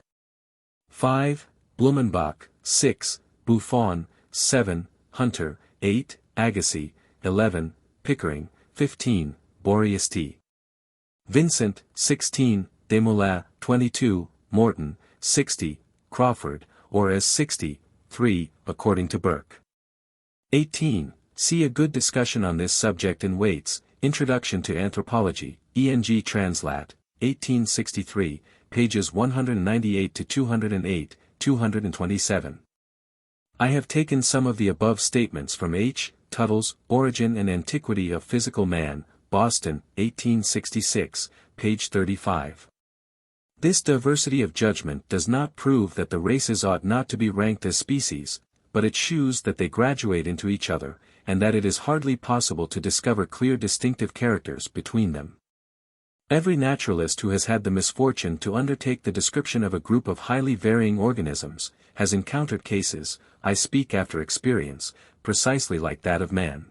5, Blumenbach, 6, Buffon, 7, Hunter, 8, Agassiz, 11, Pickering, 15, Bourriesti. Vincent, 16, Desmoulins, 22, Morton, 60, Crawford, or as 60, 3, according to Burke. 18. See a good discussion on this subject in Waite's Introduction to Anthropology, ENG Translat, 1863, pages 198 to 208, 227. I have taken some of the above statements from H. Tuttle's Origin and Antiquity of Physical Man, Boston, 1866, page 35. This diversity of judgment does not prove that the races ought not to be ranked as species, but it shews that they graduate into each other, and that it is hardly possible to discover clear distinctive characters between them. Every naturalist who has had the misfortune to undertake the description of a group of highly varying organisms, has encountered cases, I speak after experience, precisely like that of man.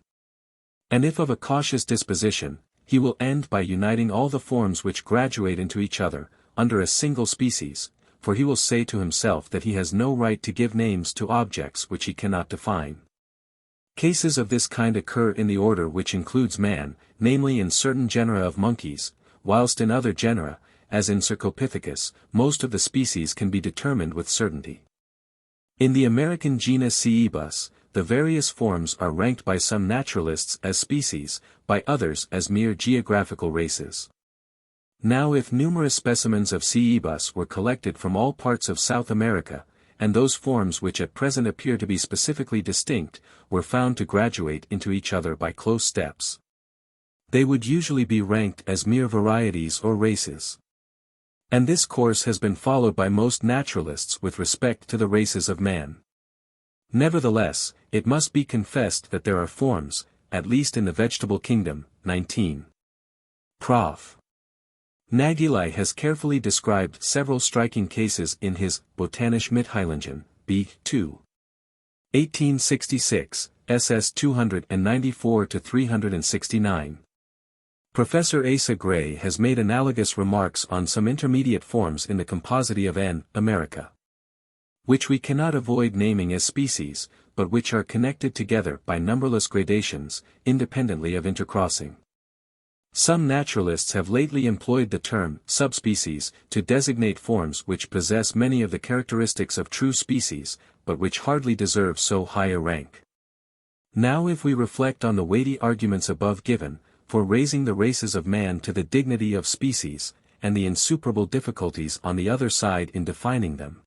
And if of a cautious disposition, he will end by uniting all the forms which graduate into each other, under a single species, for he will say to himself that he has no right to give names to objects which he cannot define. Cases of this kind occur in the order which includes man, namely in certain genera of monkeys, whilst in other genera, as in Cercopithecus, most of the species can be determined with certainty. In the American genus Civilised, the various forms are ranked by some naturalists as species, by others as mere geographical races. Now if numerous specimens of Civilised were collected from all parts of South America, and those forms which at present appear to be specifically distinct, were found to graduate into each other by close steps, they would usually be ranked as mere varieties or races. And this course has been followed by most naturalists with respect to the races of man. Nevertheless, it must be confessed that there are forms, at least in the vegetable kingdom. 19. Prof. Nageli has carefully described several striking cases in his Botanische Mitteilungen, B. 2. 1866, SS 294-369. Professor Asa Gray has made analogous remarks on some intermediate forms in the Composite of N. America, which we cannot avoid naming as species, but which are connected together by numberless gradations, independently of intercrossing. Some naturalists have lately employed the term subspecies to designate forms which possess many of the characteristics of true species, but which hardly deserve so high a rank. Now if we reflect on the weighty arguments above given, for raising the races of man to the dignity of species, and the insuperable difficulties on the other side in defining them,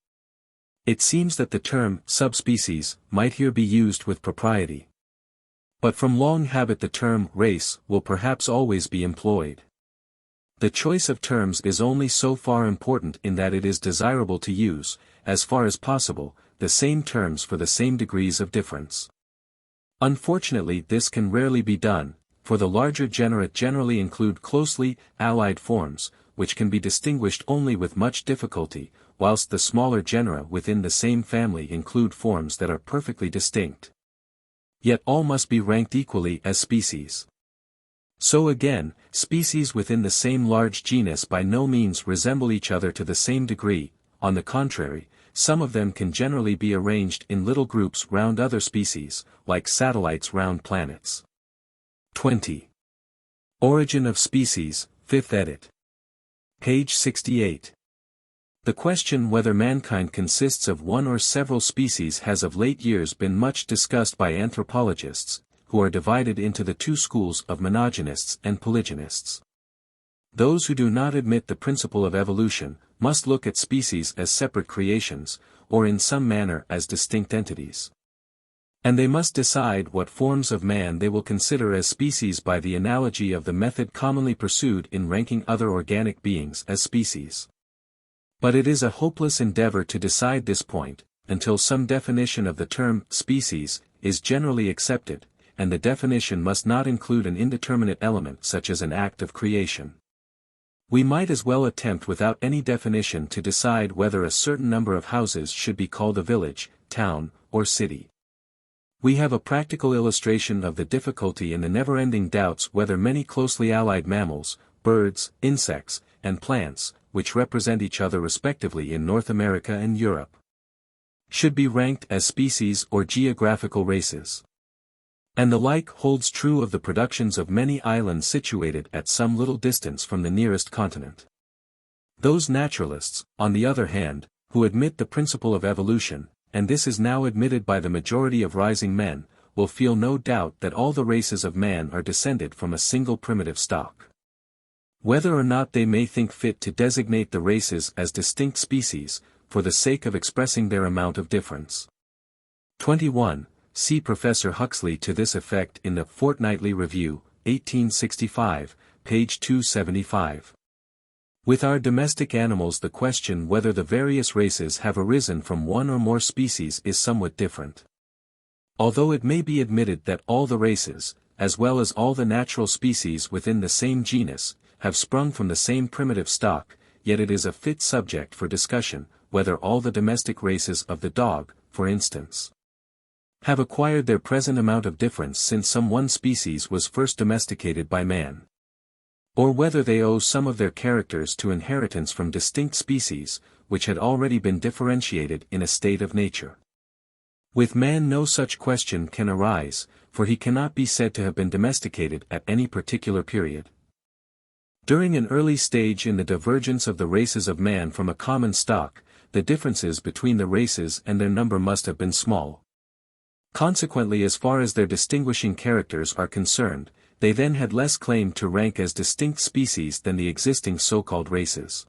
it seems that the term subspecies might here be used with propriety. But from long habit the term race will perhaps always be employed. The choice of terms is only so far important in that it is desirable to use, as far as possible, the same terms for the same degrees of difference. Unfortunately this can rarely be done, for the larger genera generally include closely allied forms, which can be distinguished only with much difficulty, whilst the smaller genera within the same family include forms that are perfectly distinct. Yet all must be ranked equally as species. So again, species within the same large genus by no means resemble each other to the same degree. On the contrary, some of them can generally be arranged in little groups round other species, like satellites round planets. 20. Origin of Species, 5th edit. Page 68. The question whether mankind consists of one or several species has of late years been much discussed by anthropologists, who are divided into the two schools of monogenists and polygynists. Those who do not admit the principle of evolution, must look at species as separate creations, or in some manner as distinct entities. And they must decide what forms of man they will consider as species by the analogy of the method commonly pursued in ranking other organic beings as species. But it is a hopeless endeavor to decide this point, until some definition of the term species is generally accepted, and the definition must not include an indeterminate element such as an act of creation. We might as well attempt without any definition to decide whether a certain number of houses should be called a village, town, or city. We have a practical illustration of the difficulty in the never-ending doubts whether many closely allied mammals, birds, insects, and plants, which represent each other respectively in North America and Europe, should be ranked as species or geographical races. And the like holds true of the productions of many islands situated at some little distance from the nearest continent. Those naturalists, on the other hand, who admit the principle of evolution, and this is now admitted by the majority of rising men, will feel no doubt that all the races of man are descended from a single primitive stock. Whether or not they may think fit to designate the races as distinct species, for the sake of expressing their amount of difference. 21. See Professor Huxley to this effect in the Fortnightly Review, 1865, page 275. With our domestic animals, the question whether the various races have arisen from one or more species is somewhat different. Although it may be admitted that all the races, as well as all the natural species within the same genus, have sprung from the same primitive stock, yet it is a fit subject for discussion, whether all the domestic races of the dog, for instance, have acquired their present amount of difference since some one species was first domesticated by man. Or whether they owe some of their characters to inheritance from distinct species, which had already been differentiated in a state of nature. With man no such question can arise, for he cannot be said to have been domesticated at any particular period. During an early stage in the divergence of the races of man from a common stock, the differences between the races and their number must have been small. Consequently, as far as their distinguishing characters are concerned, they then had less claim to rank as distinct species than the existing so-called races.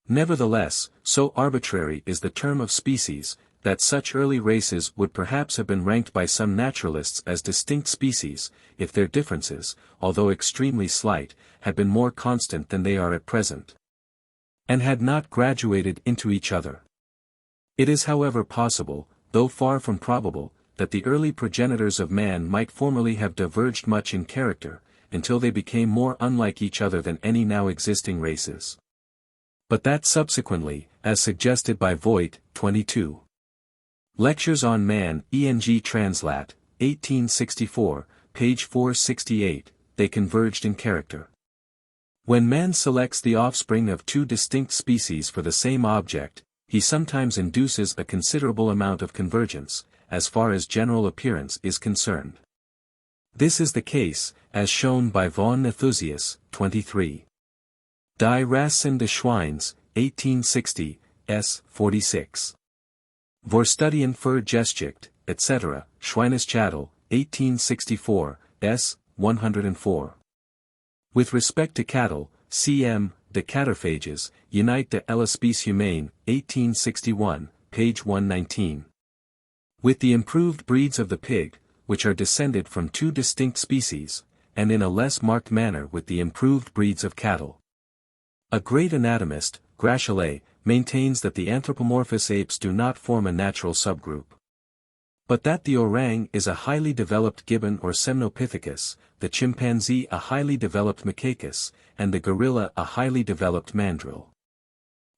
Nevertheless, so arbitrary is the term of species, that such early races would perhaps have been ranked by some naturalists as distinct species, if their differences, although extremely slight, had been more constant than they are at present, and had not graduated into each other. It is however possible, though far from probable, that the early progenitors of man might formerly have diverged much in character, until they became more unlike each other than any now existing races. But that subsequently, as suggested by Voigt, 22. Lectures on Man, Eng Translat, 1864, page 468, they converged in character. When man selects the offspring of two distinct species for the same object, he sometimes induces a considerable amount of convergence, as far as general appearance is concerned. This is the case, as shown by von Nethusius, 23. Die Rassen des Schweins, 1860, s. 46. Vorstudien für Geschichte, etc., Schweineschädel, 1864, s. 104. With respect to cattle, cm. de Catterphages, Unite de l'Espèce Humaine, 1861, page 119. With the improved breeds of the pig, which are descended from two distinct species, and in a less marked manner with the improved breeds of cattle. A great anatomist, Grachellet, maintains that the anthropomorphous apes do not form a natural subgroup, but that the orang is a highly developed gibbon or semnopithecus, the chimpanzee a highly developed macaques, and the gorilla a highly developed mandrill.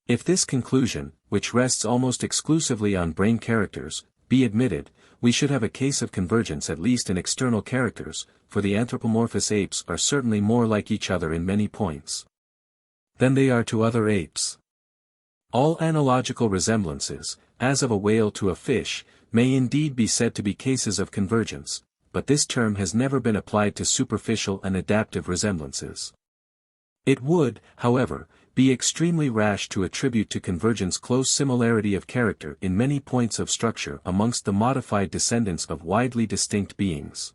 If this conclusion, which rests almost exclusively on brain characters, be admitted, we should have a case of convergence at least in external characters, for the anthropomorphous apes are certainly more like each other in many points than they are to other apes. All analogical resemblances, as of a whale to a fish, may indeed be said to be cases of convergence, but this term has never been applied to superficial and adaptive resemblances. It would, however, be extremely rash to attribute to convergence close similarity of character in many points of structure amongst the modified descendants of widely distinct beings.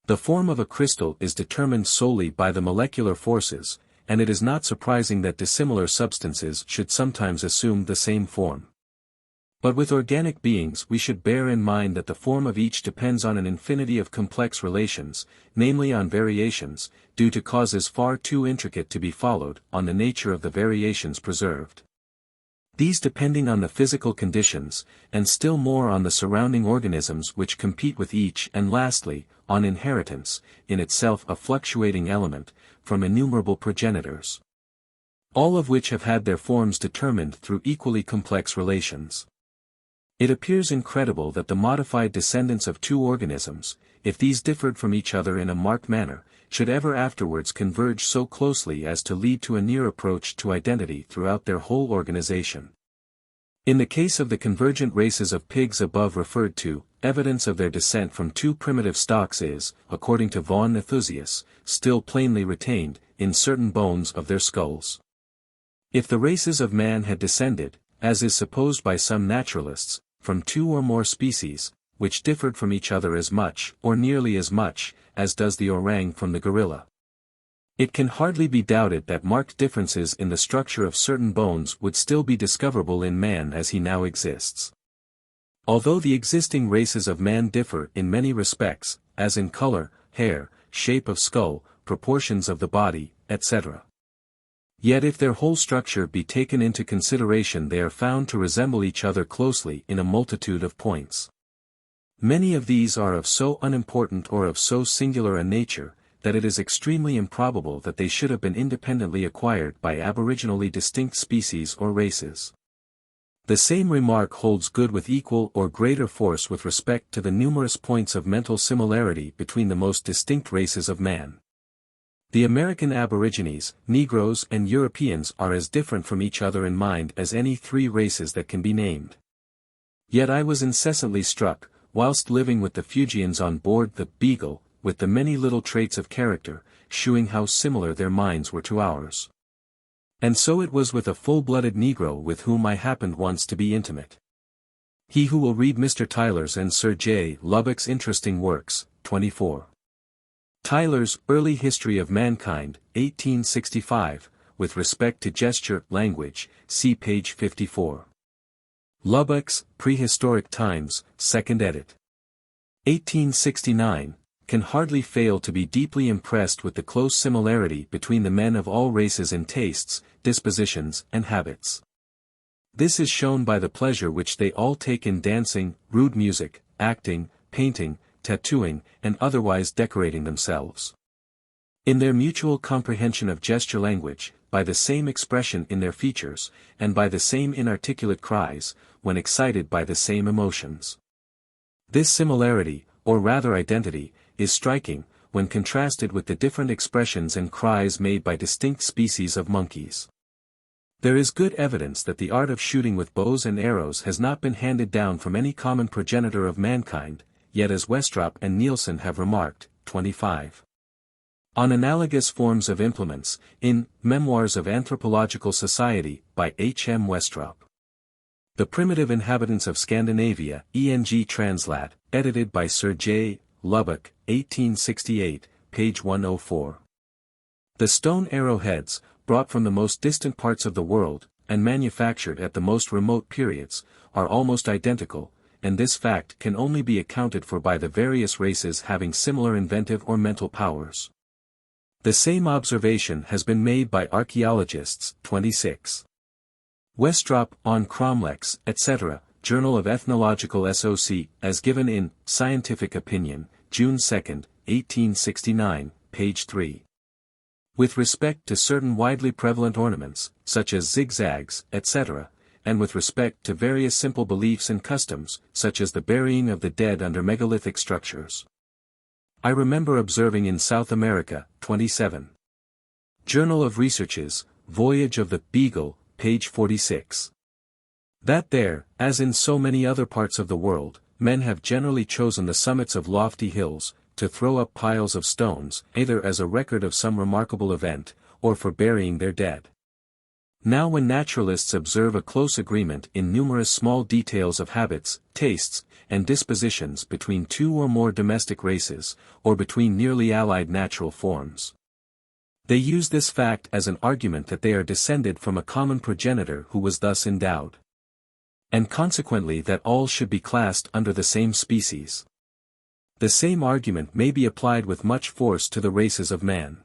The form of a crystal is determined solely by the molecular forces, and it is not surprising that dissimilar substances should sometimes assume the same form. But with organic beings we should bear in mind that the form of each depends on an infinity of complex relations, namely on variations, due to causes far too intricate to be followed, on the nature of the variations preserved. These depending on the physical conditions, and still more on the surrounding organisms which compete with each, and lastly, on inheritance, in itself a fluctuating element, from innumerable progenitors, all of which have had their forms determined through equally complex relations. It appears incredible that the modified descendants of two organisms, if these differed from each other in a marked manner, should ever afterwards converge so closely as to lead to a near approach to identity throughout their whole organization. In the case of the convergent races of pigs above referred to, evidence of their descent from two primitive stocks is, according to von Nethusius, still plainly retained, in certain bones of their skulls. If the races of man had descended, as is supposed by some naturalists, from two or more species, which differed from each other as much, or nearly as much, as does the orang from the gorilla, it can hardly be doubted that marked differences in the structure of certain bones would still be discoverable in man as he now exists. Although the existing races of man differ in many respects, as in color, hair, shape of skull, proportions of the body, etc. Yet if their whole structure be taken into consideration, they are found to resemble each other closely in a multitude of points. Many of these are of so unimportant or of so singular a nature, that it is extremely improbable that they should have been independently acquired by aboriginally distinct species or races. The same remark holds good with equal or greater force with respect to the numerous points of mental similarity between the most distinct races of man. The American Aborigines, Negroes and Europeans are as different from each other in mind as any three races that can be named. Yet I was incessantly struck, whilst living with the Fuegians on board the Beagle, with the many little traits of character, shewing how similar their minds were to ours. And so it was with a full-blooded Negro with whom I happened once to be intimate. He who will read Mr. Tyler's and Sir J. Lubbock's interesting works, 24. Tyler's Early History of Mankind, 1865, with respect to gesture, language, see page 54. Lubbock's Prehistoric Times, 2nd edit. 1869, can hardly fail to be deeply impressed with the close similarity between the men of all races in tastes, dispositions, and habits. This is shown by the pleasure which they all take in dancing, rude music, acting, painting, tattooing, and otherwise decorating themselves. In their mutual comprehension of gesture language, by the same expression in their features, and by the same inarticulate cries, when excited by the same emotions. This similarity, or rather identity, is striking, when contrasted with the different expressions and cries made by distinct species of monkeys. There is good evidence that the art of shooting with bows and arrows has not been handed down from any common progenitor of mankind, yet as Westrop and Nielsen have remarked, 25. On analogous forms of implements, in Memoirs of Anthropological Society, by H. M. Westrop. The Primitive Inhabitants of Scandinavia, E.N.G. Translat, edited by Sir J. Lubbock, 1868, page 104. The stone arrowheads, brought from the most distant parts of the world, and manufactured at the most remote periods, are almost identical, and this fact can only be accounted for by the various races having similar inventive or mental powers. The same observation has been made by archaeologists, 26. Westrop on cromlechs, etc., Journal of Ethnological SOC, as given in Scientific Opinion, June 2, 1869, page 3. With respect to certain widely prevalent ornaments, such as zigzags, etc., and with respect to various simple beliefs and customs, such as the burying of the dead under megalithic structures. I remember observing in South America, 27. Journal of Researches, Voyage of the Beagle, page 46. That there, as in so many other parts of the world, men have generally chosen the summits of lofty hills, to throw up piles of stones, either as a record of some remarkable event, or for burying their dead. Now when naturalists observe a close agreement in numerous small details of habits, tastes, and dispositions between two or more domestic races, or between nearly allied natural forms, they use this fact as an argument that they are descended from a common progenitor who was thus endowed, and consequently that all should be classed under the same species. The same argument may be applied with much force to the races of man.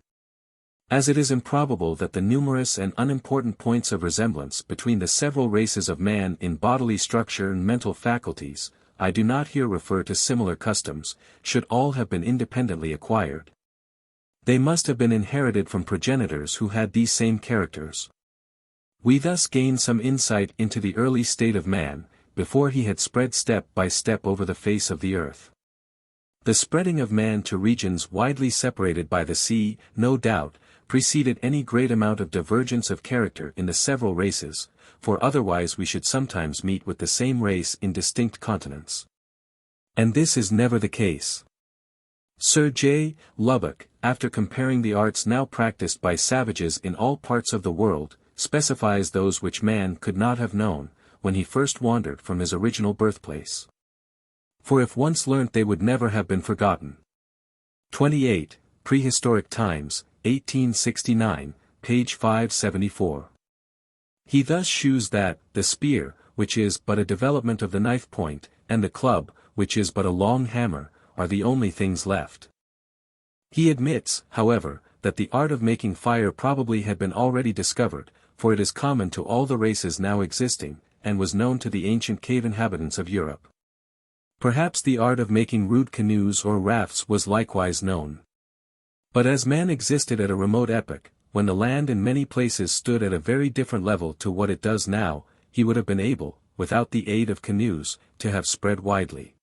As it is improbable that the numerous and unimportant points of resemblance between the several races of man in bodily structure and mental faculties, I do not here refer to similar customs, should all have been independently acquired. They must have been inherited from progenitors who had these same characters. We thus gain some insight into the early state of man, before he had spread step by step over the face of the earth. The spreading of man to regions widely separated by the sea, no doubt, preceded any great amount of divergence of character in the several races, for otherwise we should sometimes meet with the same race in distinct continents. And this is never the case. Sir J. Lubbock, after comparing the arts now practiced by savages in all parts of the world, specifies those which man could not have known, when he first wandered from his original birthplace. For if once learnt they would never have been forgotten. 28, Prehistoric Times, 1869, page 574. He thus shews that, the spear, which is but a development of the knife point, and the club, which is but a long hammer, are the only things left. He admits, however, that the art of making fire probably had been already discovered, for it is common to all the races now existing, and was known to the ancient cave inhabitants of Europe. Perhaps the art of making rude canoes or rafts was likewise known. But as man existed at a remote epoch, when the land in many places stood at a very different level to what it does now, he would have been able, without the aid of canoes, to have spread widely.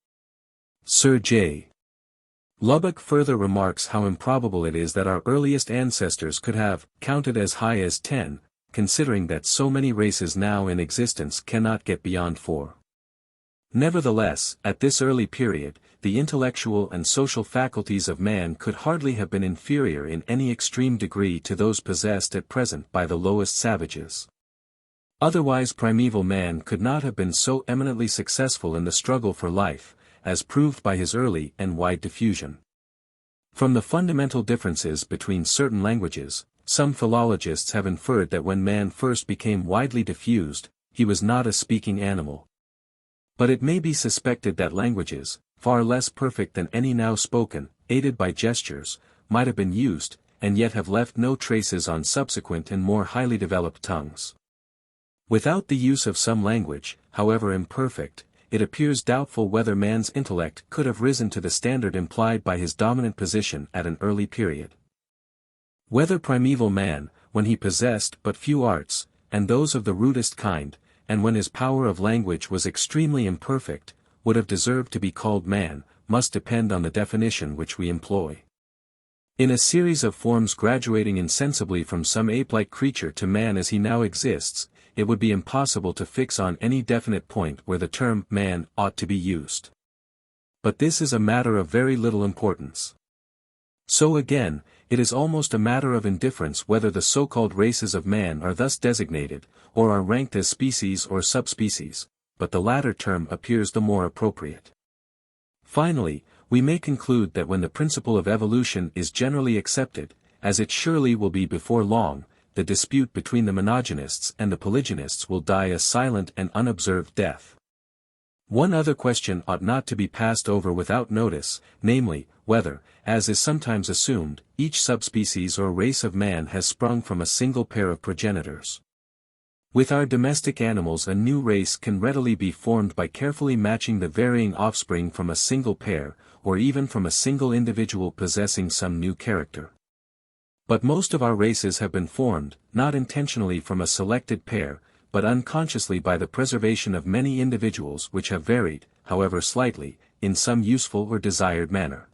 Sir J. Lubbock further remarks how improbable it is that our earliest ancestors could have counted as high as 10, considering that so many races now in existence cannot get beyond 4. Nevertheless, at this early period, the intellectual and social faculties of man could hardly have been inferior in any extreme degree to those possessed at present by the lowest savages. Otherwise primeval man could not have been so eminently successful in the struggle for life, as proved by his early and wide diffusion. From the fundamental differences between certain languages, some philologists have inferred that when man first became widely diffused, he was not a speaking animal. But it may be suspected that languages, far less perfect than any now spoken, aided by gestures, might have been used, and yet have left no traces on subsequent and more highly developed tongues. Without the use of some language, however imperfect, it appears doubtful whether man's intellect could have risen to the standard implied by his dominant position at an early period. Whether primeval man, when he possessed but few arts, and those of the rudest kind, and when his power of language was extremely imperfect, would have deserved to be called man, must depend on the definition which we employ. In a series of forms graduating insensibly from some ape-like creature to man as he now exists, it would be impossible to fix on any definite point where the term man ought to be used. But this is a matter of very little importance. So again, it is almost a matter of indifference whether the so-called races of man are thus designated, or are ranked as species or subspecies, but the latter term appears the more appropriate. Finally, we may conclude that when the principle of evolution is generally accepted, as it surely will be before long, the dispute between the monogenists and the polygynists will die a silent and unobserved death. One other question ought not to be passed over without notice, namely, whether, as is sometimes assumed, each subspecies or race of man has sprung from a single pair of progenitors. With our domestic animals a new race can readily be formed by carefully matching the varying offspring from a single pair, or even from a single individual possessing some new character. But most of our races have been formed, not intentionally from a selected pair, but unconsciously by the preservation of many individuals which have varied, however slightly, in some useful or desired manner.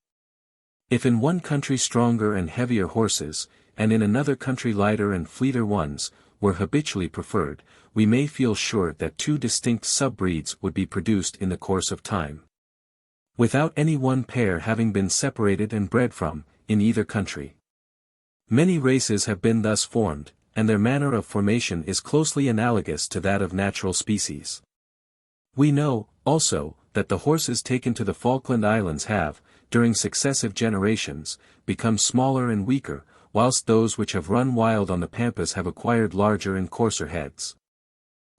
If in one country stronger and heavier horses, and in another country lighter and fleeter ones, were habitually preferred, we may feel sure that two distinct sub-breeds would be produced in the course of time, without any one pair having been separated and bred from, in either country. Many races have been thus formed, and their manner of formation is closely analogous to that of natural species. We know, also, that the horses taken to the Falkland Islands have, during successive generations, become smaller and weaker, whilst those which have run wild on the pampas have acquired larger and coarser heads.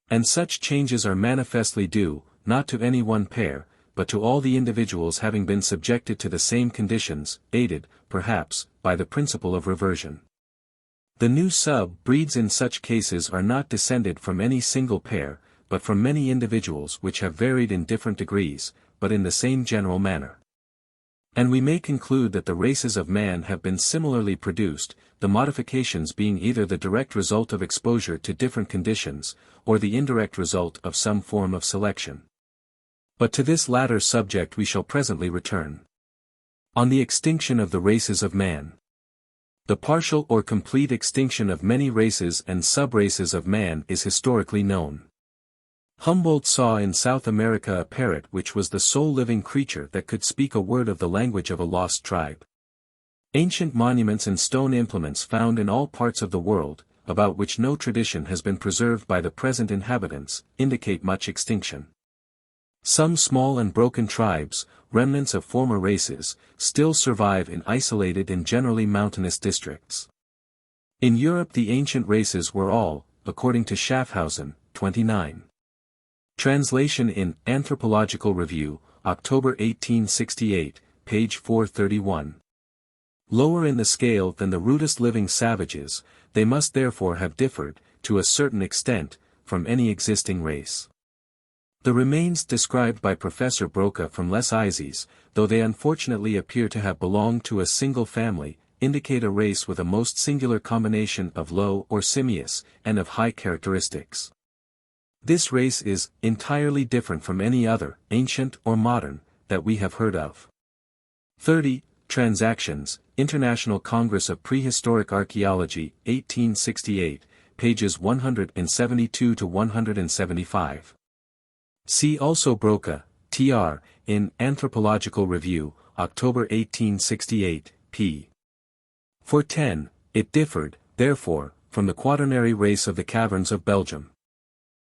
And such changes are manifestly due, not to any one pair, but to all the individuals having been subjected to the same conditions, aided, perhaps, by the principle of reversion. The new sub-breeds in such cases are not descended from any single pair, but from many individuals which have varied in different degrees, but in the same general manner. And we may conclude that the races of man have been similarly produced, the modifications being either the direct result of exposure to different conditions, or the indirect result of some form of selection. But to this latter subject we shall presently return. On the extinction of the races of man. The partial or complete extinction of many races and subraces of man is historically known. Humboldt saw in South America a parrot which was the sole living creature that could speak a word of the language of a lost tribe. Ancient monuments and stone implements found in all parts of the world, about which no tradition has been preserved by the present inhabitants, indicate much extinction. Some small and broken tribes, remnants of former races, still survive in isolated and generally mountainous districts. In Europe the ancient races were all, according to Schaffhausen, 29. Translation in Anthropological Review, October 1868, page 431. Lower in the scale than the rudest living savages, they must therefore have differed, to a certain extent, from any existing race. The remains described by Professor Broca from Les Isis, though they unfortunately appear to have belonged to a single family, indicate a race with a most singular combination of low or simious, and of high characteristics. This race is entirely different from any other, ancient or modern, that we have heard of. 30. Transactions, International Congress of Prehistoric Archaeology, 1868, pages 172 to 175. See also Broca, Tr., in Anthropological Review, October 1868, p. 410, it differed, therefore, from the quaternary race of the caverns of Belgium.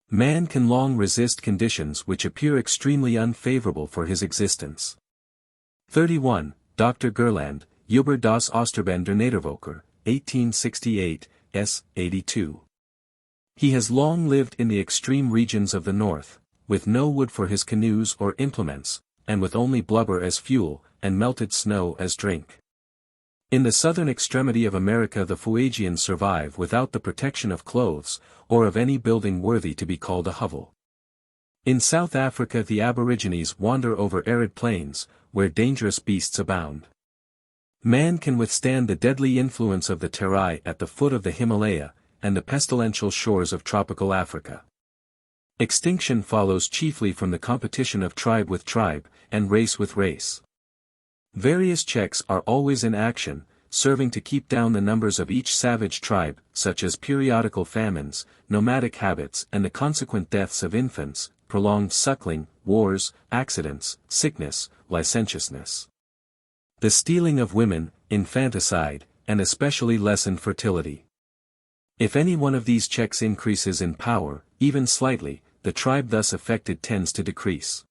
Man can long resist conditions which appear extremely unfavorable for his existence. 31. Dr. Gerland, Über das Austerben der Nedervölker, 1868, s. 82. He has long lived in the extreme regions of the north, with no wood for his canoes or implements, and with only blubber as fuel, and melted snow as drink. In the southern extremity of America the Fuegians survive without the protection of clothes, or of any building worthy to be called a hovel. In South Africa the Aborigines wander over arid plains, where dangerous beasts abound. Man can withstand the deadly influence of the terai at the foot of the Himalaya, and the pestilential shores of tropical Africa. Extinction follows chiefly from the competition of tribe with tribe, and race with race. Various checks are always in action, serving to keep down the numbers of each savage tribe, such as periodical famines, nomadic habits and the consequent deaths of infants, prolonged suckling, wars, accidents, sickness, licentiousness. The stealing of women, infanticide, and especially lessened fertility. If any one of these checks increases in power, even slightly, the tribe thus affected tends to decrease.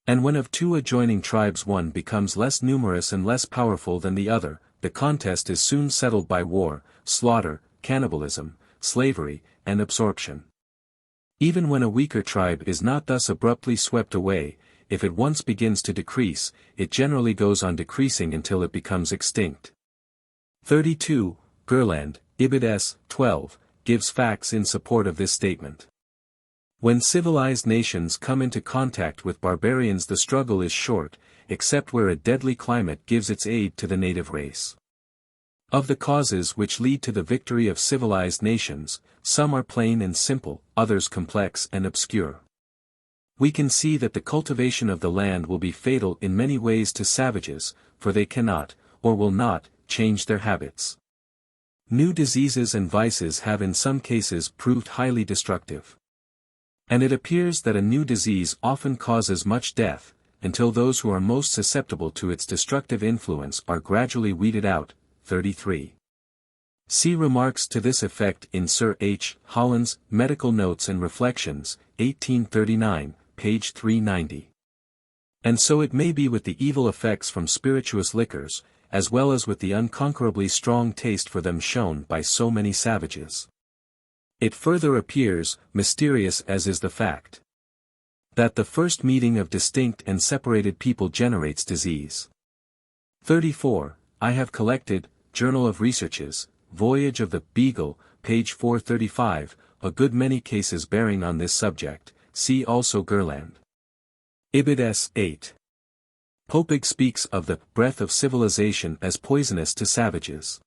And when of two adjoining tribes one becomes less numerous and less powerful than the other, the contest is soon settled by war, slaughter, cannibalism, slavery, and absorption. Even when a weaker tribe is not thus abruptly swept away, if it once begins to decrease, it generally goes on decreasing until it becomes extinct. 32. Gerland, Ibid s. 12, gives facts in support of this statement. When civilized nations come into contact with barbarians the struggle is short, except where a deadly climate gives its aid to the native race. Of the causes which lead to the victory of civilized nations, some are plain and simple, others complex and obscure. We can see that the cultivation of the land will be fatal in many ways to savages, for they cannot, or will not, change their habits. New diseases and vices have in some cases proved highly destructive. And it appears that a new disease often causes much death, until those who are most susceptible to its destructive influence are gradually weeded out. 33. See remarks to this effect in Sir H. Holland's Medical Notes and Reflections, 1839, page 390. And so it may be with the evil effects from spirituous liquors, as well as with the unconquerably strong taste for them shown by so many savages. It further appears, mysterious as is the fact, that the first meeting of distinct and separated people generates disease. 34. I have collected, Journal of Researches, Voyage of the Beagle, page 435, a good many cases bearing on this subject, see also Gerland. Ibid s. 8. Popig speaks of the breath of civilization as poisonous to savages.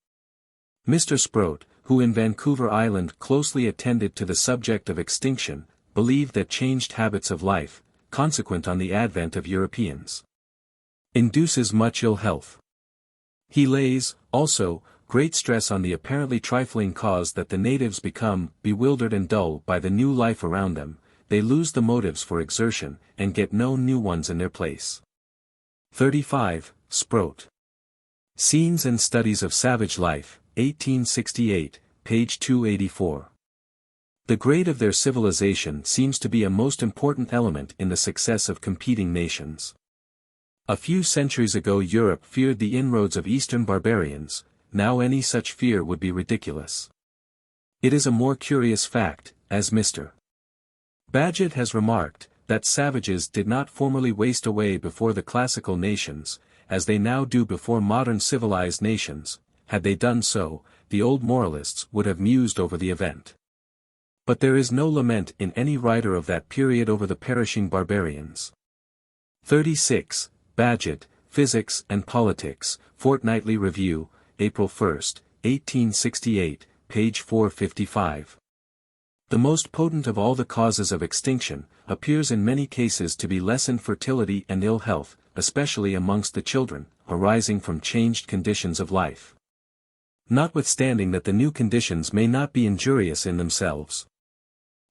Mr. Sproat, who in Vancouver Island closely attended to the subject of extinction, believed that changed habits of life, consequent on the advent of Europeans. Induces much ill health. He lays, also, great stress on the apparently trifling cause that the natives become bewildered and dull by the new life around them, they lose the motives for exertion, and get no new ones in their place. 35. Sproat. Scenes and Studies of Savage Life, 1868, page 284. The grade of their civilization seems to be a most important element in the success of competing nations. A few centuries ago Europe feared the inroads of Eastern barbarians, now any such fear would be ridiculous. It is a more curious fact, as Mr. Bagehot has remarked, that savages did not formerly waste away before the classical nations, as they now do before modern civilized nations. Had they done so, the old moralists would have mused over the event. But there is no lament in any writer of that period over the perishing barbarians. 36. Bagehot, Physics and Politics, Fortnightly Review, April 1, 1868, page 455. The most potent of all the causes of extinction, appears in many cases to be lessened fertility and ill health, especially amongst the children, arising from changed conditions of life. Notwithstanding that the new conditions may not be injurious in themselves.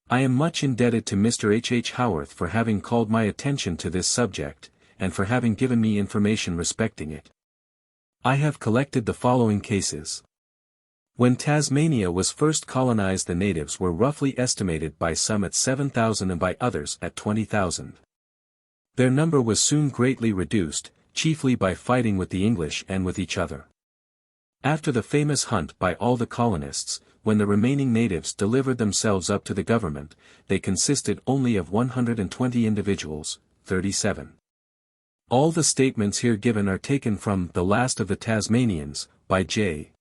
I am much indebted to Mr. H. H. Howarth for having called my attention to this subject, and for having given me information respecting it. I have collected the following cases. When Tasmania was first colonized, the natives were roughly estimated by some at 7,000 and by others at 20,000. Their number was soon greatly reduced, chiefly by fighting with the English and with each other. After the famous hunt by all the colonists, when the remaining natives delivered themselves up to the government, they consisted only of 120 individuals, 37. All the statements here given are taken from The Last of the Tasmanians, by J.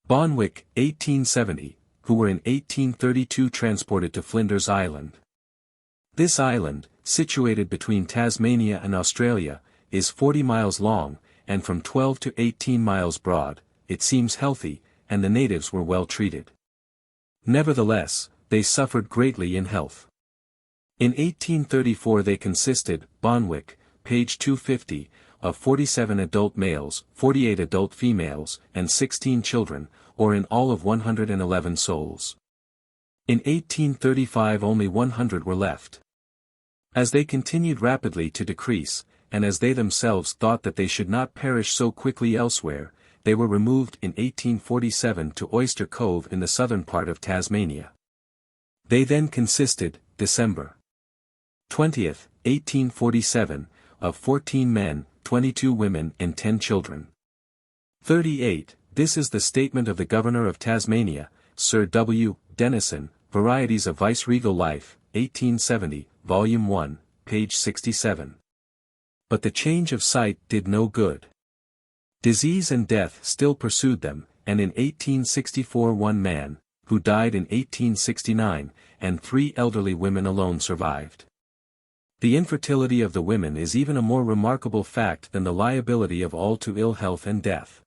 Bonwick, 1870, who were in 1832 transported to Flinders Island. This island, situated between Tasmania and Australia, is 40 miles long, and from 12 to 18 miles broad. It seems healthy, and the natives were well treated. Nevertheless, they suffered greatly in health. In 1834 they consisted, Bonwick, page 250, of 47 adult males, 48 adult females, and 16 children, or in all of 111 souls. In 1835 only 100 were left. As they continued rapidly to decrease, and as they themselves thought that they should not perish so quickly elsewhere, they were removed in 1847 to Oyster Cove in the southern part of Tasmania. They then consisted, December 20th, 1847, of 14 men, 22 women and 10 children. 38. This is the statement of the Governor of Tasmania, Sir W. Denison, Varieties of Viceregal Life, 1870, Volume 1, page 67. But the change of site did no good. Disease and death still pursued them, and in 1864 one man, who died in 1869, and 3 elderly women alone survived. The infertility of the women is even a more remarkable fact than the liability of all to ill health and death.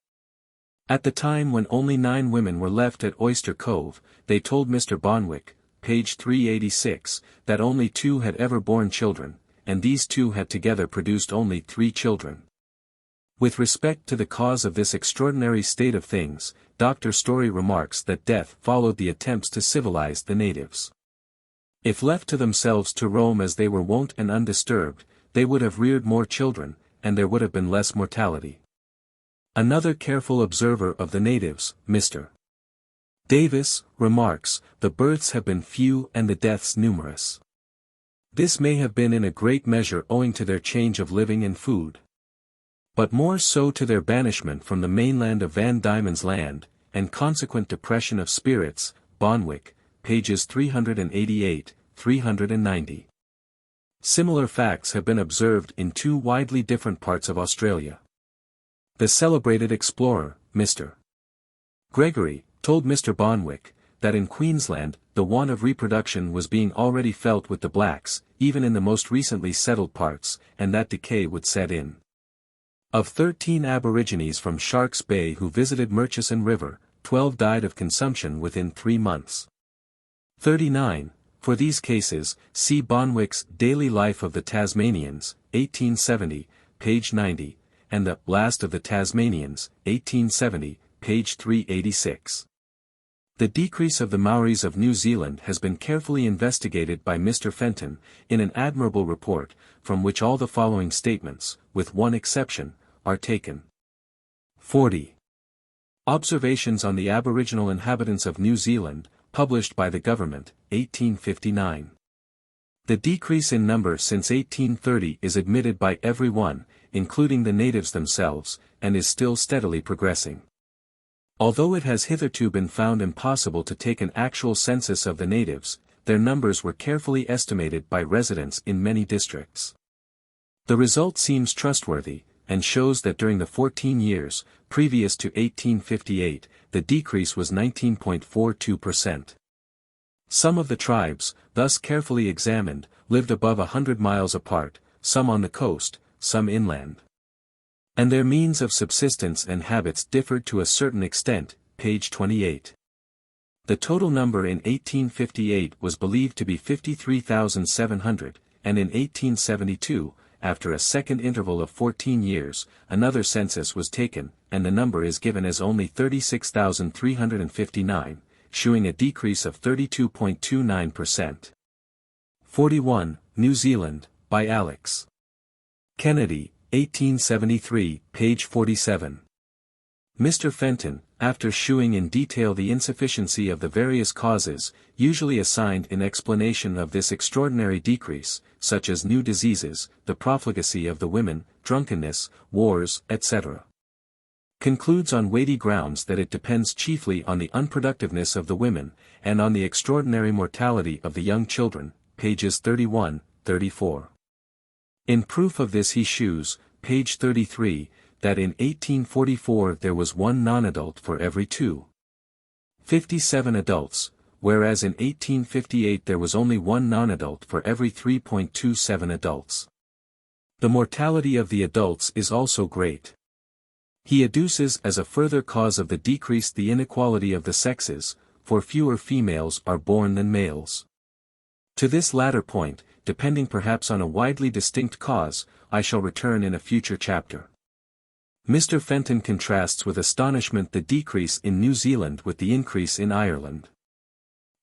At the time when only 9 women were left at Oyster Cove, they told Mr. Bonwick, page 386, that only 2 had ever borne children, and these 2 had together produced only 3 children. With respect to the cause of this extraordinary state of things, Dr. Story remarks that death followed the attempts to civilize the natives. If left to themselves to roam as they were wont and undisturbed, they would have reared more children, and there would have been less mortality. Another careful observer of the natives, Mr. Davis, remarks, the births have been few and the deaths numerous. This may have been in a great measure owing to their change of living and food, but more so to their banishment from the mainland of Van Diemen's Land, and consequent depression of spirits, Bonwick, pages 388, 390. Similar facts have been observed in 2 widely different parts of Australia. The celebrated explorer, Mr. Gregory, told Mr. Bonwick, that in Queensland, the want of reproduction was being already felt with the blacks, even in the most recently settled parts, and that decay would set in. Of 13 aborigines from Shark's Bay who visited Murchison River, 12 died of consumption within 3 months. 39, For these cases, see Bonwick's Daily Life of the Tasmanians, 1870, page 90, and The Last of the Tasmanians, 1870, page 386. The decrease of the Maoris of New Zealand has been carefully investigated by Mr. Fenton, in an admirable report, from which all the following statements, with one exception, are taken. 40. Observations on the Aboriginal Inhabitants of New Zealand, published by the Government, 1859. The decrease in number since 1830 is admitted by everyone, including the natives themselves, and is still steadily progressing. Although it has hitherto been found impossible to take an actual census of the natives, their numbers were carefully estimated by residents in many districts. The result seems trustworthy, and shows that during the 14 years, previous to 1858, the decrease was 19.42%. Some of the tribes, thus carefully examined, lived above 100 miles apart, some on the coast, some inland. And their means of subsistence and habits differed to a certain extent, page 28. The total number in 1858 was believed to be 53,700, and in 1872, after a second interval of 14 years, another census was taken, and the number is given as only 36,359, showing a decrease of 32.29%. 41, New Zealand, by Alex. Kennedy, 1873, page 47. Mr. Fenton, after shewing in detail the insufficiency of the various causes, usually assigned in explanation of this extraordinary decrease, such as new diseases, the profligacy of the women, drunkenness, wars, etc., concludes on weighty grounds that it depends chiefly on the unproductiveness of the women, and on the extraordinary mortality of the young children, pages 31, 34. In proof of this he shews, page 33, that in 1844 there was one non-adult for every 2.57 adults, whereas in 1858 there was only one non-adult for every 3.27 adults. The mortality of the adults is also great. He adduces as a further cause of the decrease the inequality of the sexes, for fewer females are born than males. To this latter point, depending perhaps on a widely distinct cause, I shall return in a future chapter. Mr. Fenton contrasts with astonishment the decrease in New Zealand with the increase in Ireland.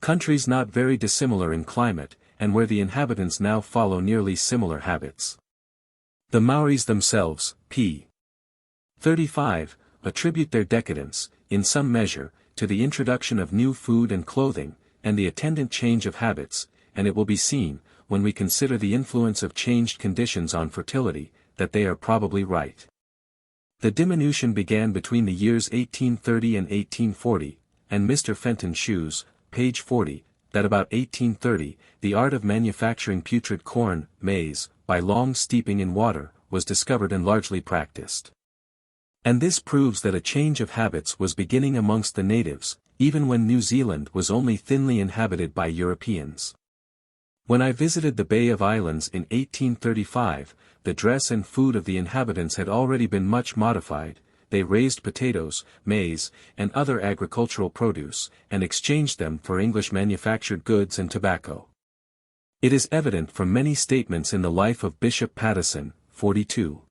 Countries not very dissimilar in climate, and where the inhabitants now follow nearly similar habits. The Maoris themselves, p. 35, attribute their decadence, in some measure, to the introduction of new food and clothing, and the attendant change of habits, and it will be seen, when we consider the influence of changed conditions on fertility, that they are probably right. The diminution began between the years 1830 and 1840, and Mr. Fenton shews, page 40, that about 1830, the art of manufacturing putrid corn, maize, by long steeping in water, was discovered and largely practiced. And this proves that a change of habits was beginning amongst the natives, even when New Zealand was only thinly inhabited by Europeans. When I visited the Bay of Islands in 1835, the dress and food of the inhabitants had already been much modified. They raised potatoes, maize, and other agricultural produce, and exchanged them for English manufactured goods and tobacco. It is evident from many statements in the Life of Bishop Pattison, 42.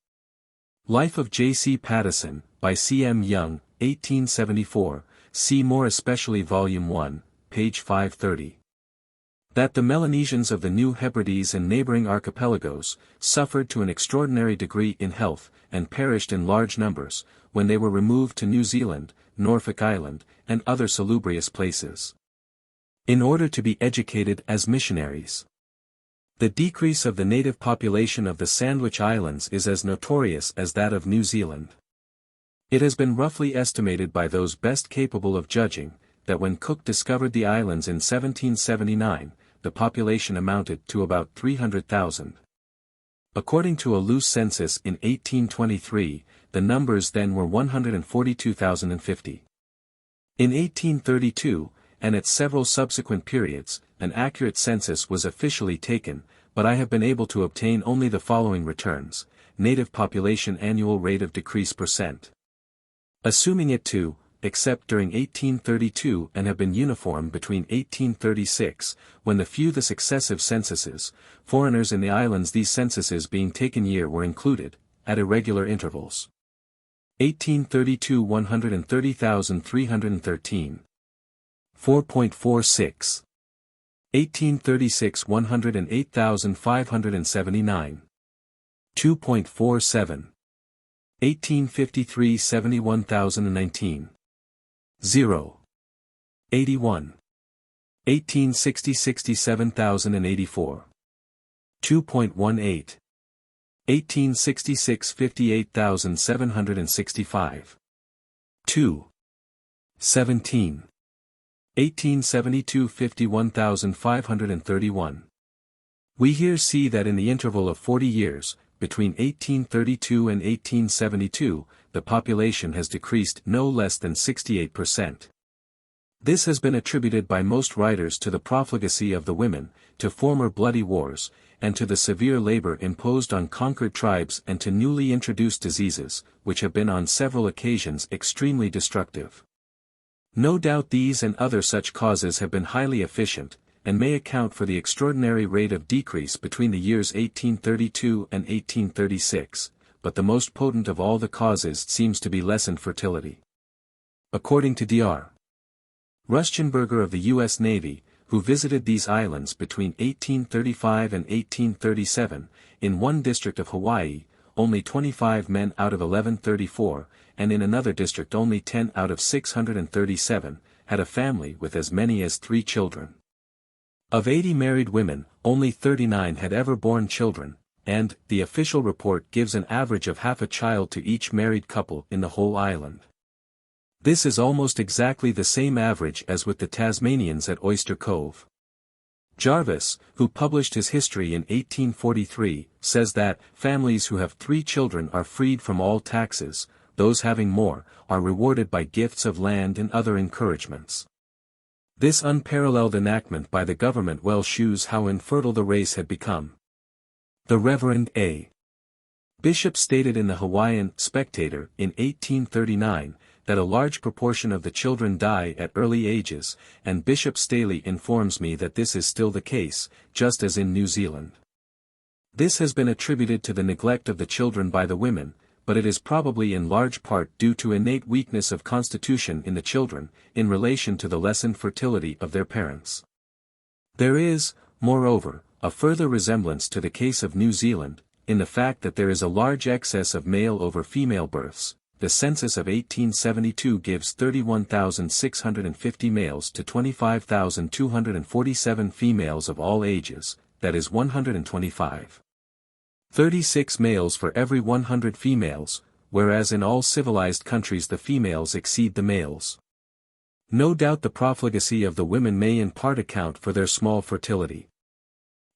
Life of J. C. Pattison, by C. M. Young, 1874, see more especially Volume 1, page 530. That the Melanesians of the New Hebrides and neighboring archipelagos, suffered to an extraordinary degree in health, and perished in large numbers, when they were removed to New Zealand, Norfolk Island, and other salubrious places, in order to be educated as missionaries. The decrease of the native population of the Sandwich Islands is as notorious as that of New Zealand. It has been roughly estimated by those best capable of judging, that when Cook discovered the islands in 1779, the population amounted to about 300,000. According to a loose census in 1823, the numbers then were 142,050. In 1832, and at several subsequent periods, an accurate census was officially taken, but I have been able to obtain only the following returns: native population annual rate of decrease %. Assuming it to except during 1832 and have been uniform between 1836, when the successive censuses, foreigners in the islands these censuses being taken year were included, at irregular intervals. 1832 130,313. 4.46. 1836 108,579. 2.47. 1853 71,019. 0. 81. 1860 67,084. 2.18. 1866 58,765. 2. 17. 1872 51,531. We here see that in the interval of 40 years, between 1832 and 1872, the population has decreased no less than 68%. This has been attributed by most writers to the profligacy of the women, to former bloody wars, and to the severe labor imposed on conquered tribes and to newly introduced diseases, which have been on several occasions extremely destructive. No doubt these and other such causes have been highly efficient, and may account for the extraordinary rate of decrease between the years 1832 and 1836, but the most potent of all the causes seems to be lessened fertility. According to Dr. Rustenberger of the U.S. Navy, who visited these islands between 1835 and 1837, in one district of Hawaii, only 25 men out of 1134, and in another district only 10 out of 637, had a family with as many as 3 children. Of 80 married women, only 39 had ever borne children, and the official report gives an average of half a child to each married couple in the whole island. This is almost exactly the same average as with the Tasmanians at Oyster Cove. Jarvis, who published his history in 1843, says that families who have 3 children are freed from all taxes, those having more, are rewarded by gifts of land and other encouragements. This unparalleled enactment by the government well shews how infertile the race had become. The Reverend A. Bishop stated in the Hawaiian Spectator in 1839, that a large proportion of the children die at early ages, and Bishop Staley informs me that this is still the case, just as in New Zealand. This has been attributed to the neglect of the children by the women, but it is probably in large part due to innate weakness of constitution in the children, in relation to the lessened fertility of their parents. There is, moreover, a further resemblance to the case of New Zealand, in the fact that there is a large excess of male over female births. The census of 1872 gives 31,650 males to 25,247 females of all ages, that is 125. 36 males for every 100 females, whereas in all civilized countries the females exceed the males. No doubt the profligacy of the women may in part account for their small fertility.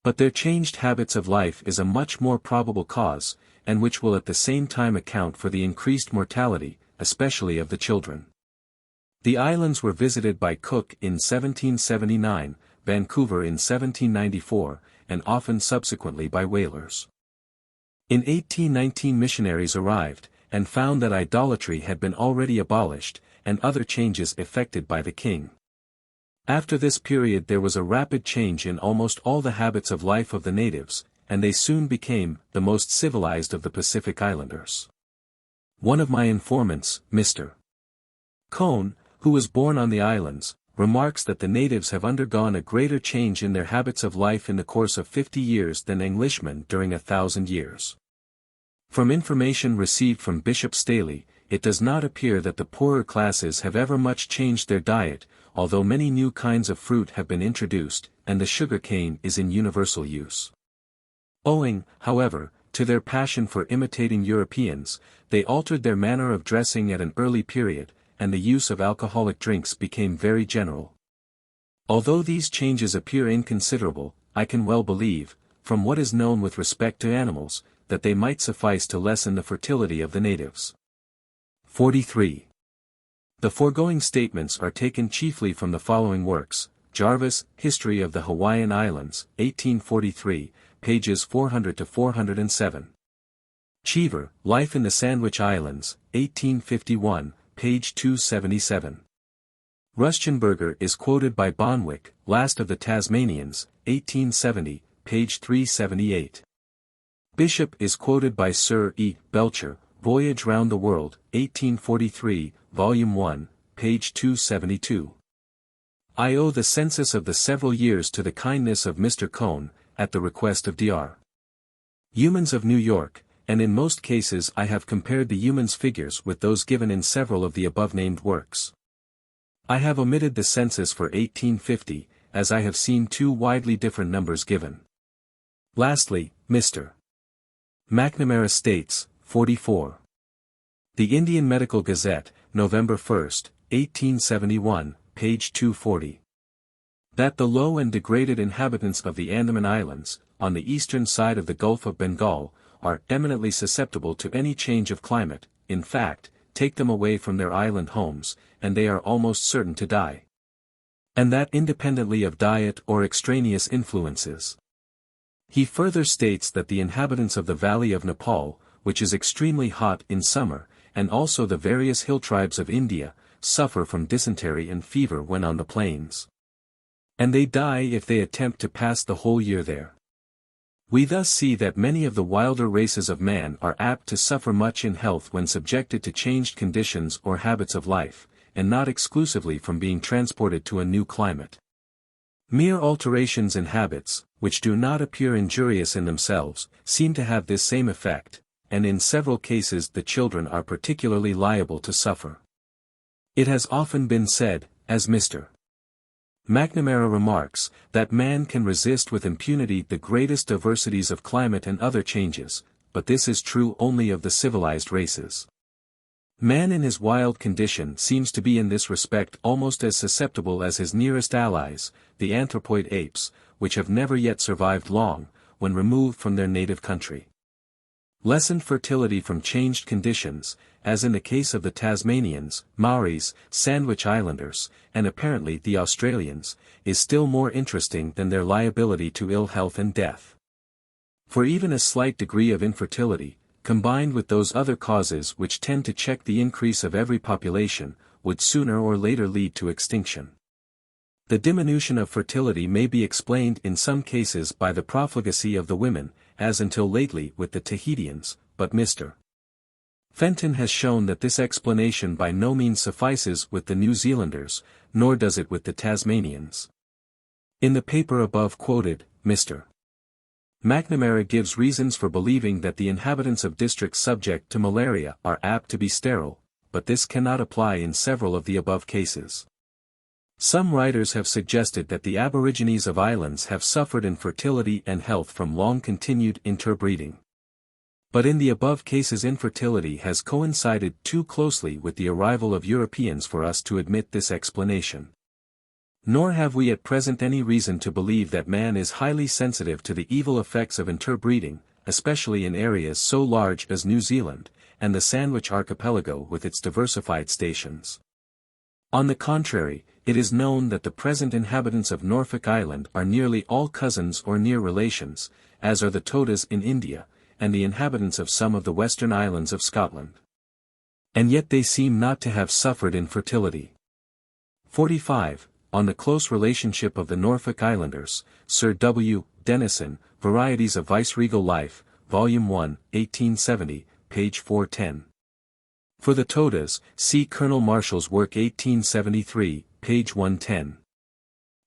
But their changed habits of life is a much more probable cause, and which will at the same time account for the increased mortality, especially of the children. The islands were visited by Cook in 1779, Vancouver in 1794, and often subsequently by whalers. In 1819 missionaries arrived, and found that idolatry had been already abolished, and other changes effected by the king. After this period there was a rapid change in almost all the habits of life of the natives, and they soon became the most civilized of the Pacific Islanders. One of my informants, Mr. Cohn, who was born on the islands, remarks that the natives have undergone a greater change in their habits of life in the course of 50 years than Englishmen during 1,000 years. From information received from Bishop Staley, it does not appear that the poorer classes have ever much changed their diet, although many new kinds of fruit have been introduced, and the sugar cane is in universal use. Owing, however, to their passion for imitating Europeans, they altered their manner of dressing at an early period, and the use of alcoholic drinks became very general. Although these changes appear inconsiderable, I can well believe, from what is known with respect to animals, that they might suffice to lessen the fertility of the natives. 43. The foregoing statements are taken chiefly from the following works: Jarvis, History of the Hawaiian Islands, 1843, pages 400 to 407. Cheever, Life in the Sandwich Islands, 1851, page 277. Rustenberger is quoted by Bonwick, Last of the Tasmanians, 1870, page 378. Bishop is quoted by Sir E. Belcher, Voyage Round the World, 1843, volume 1, page 272. I owe the census of the several years to the kindness of Mr. Cohn, at the request of Dr. Humans of New York, and in most cases I have compared the Humans figures with those given in several of the above-named works. I have omitted the census for 1850, as I have seen two widely different numbers given. Lastly, Mr. McNamara states, 44. The Indian Medical Gazette, November 1, 1871, page 240. That the low and degraded inhabitants of the Andaman Islands, on the eastern side of the Gulf of Bengal, are eminently susceptible to any change of climate, in fact, take them away from their island homes, and they are almost certain to die. And that independently of diet or extraneous influences. He further states that the inhabitants of the valley of Nepal, which is extremely hot in summer, and also the various hill tribes of India, suffer from dysentery and fever when on the plains. And they die if they attempt to pass the whole year there. We thus see that many of the wilder races of man are apt to suffer much in health when subjected to changed conditions or habits of life, and not exclusively from being transported to a new climate. Mere alterations in habits, which do not appear injurious in themselves, seem to have this same effect, and in several cases the children are particularly liable to suffer. It has often been said, as Mr. McNamara remarks, that man can resist with impunity the greatest diversities of climate and other changes, but this is true only of the civilized races. Man in his wild condition seems to be in this respect almost as susceptible as his nearest allies, the anthropoid apes, which have never yet survived long, when removed from their native country. Lessened fertility from changed conditions, as in the case of the Tasmanians, Maoris, Sandwich Islanders, and apparently the Australians, is still more interesting than their liability to ill health and death. For even a slight degree of infertility, combined with those other causes which tend to check the increase of every population, would sooner or later lead to extinction. The diminution of fertility may be explained in some cases by the profligacy of the women, as until lately with the Tahitians, but Mr. Fenton has shown that this explanation by no means suffices with the New Zealanders, nor does it with the Tasmanians. In the paper above quoted, Mr. McNamara gives reasons for believing that the inhabitants of districts subject to malaria are apt to be sterile, but this cannot apply in several of the above cases. Some writers have suggested that the aborigines of islands have suffered in fertility and health from long-continued interbreeding. But in the above cases infertility has coincided too closely with the arrival of Europeans for us to admit this explanation. Nor have we at present any reason to believe that man is highly sensitive to the evil effects of interbreeding, especially in areas so large as New Zealand, and the Sandwich Archipelago with its diversified stations. On the contrary, it is known that the present inhabitants of Norfolk Island are nearly all cousins or near relations, as are the Todas in India, and the inhabitants of some of the western islands of Scotland. And yet they seem not to have suffered infertility. 45. On the close relationship of the Norfolk Islanders, Sir W. Denison, Varieties of Viceregal Life, Volume 1, 1870, page 410. For the Todas, see Colonel Marshall's work 1873, page 110.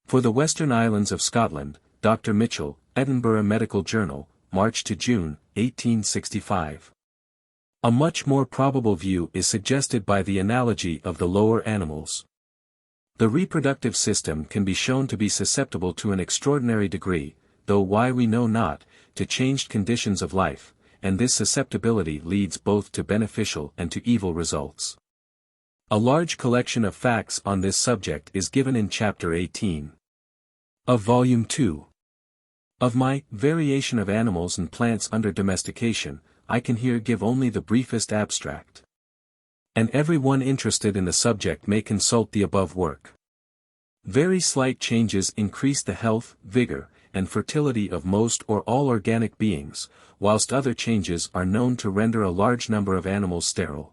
For the Western Islands of Scotland, Dr. Mitchell, Edinburgh Medical Journal, March to June, 1865. A much more probable view is suggested by the analogy of the lower animals. The reproductive system can be shown to be susceptible to an extraordinary degree, though why we know not, to changed conditions of life, and this susceptibility leads both to beneficial and to evil results. A large collection of facts on this subject is given in Chapter 18 of Volume 2. Of my Variation of Animals and Plants under Domestication, I can here give only the briefest abstract. And every one interested in the subject may consult the above work. Very slight changes increase the health, vigor, and fertility of most or all organic beings, whilst other changes are known to render a large number of animals sterile.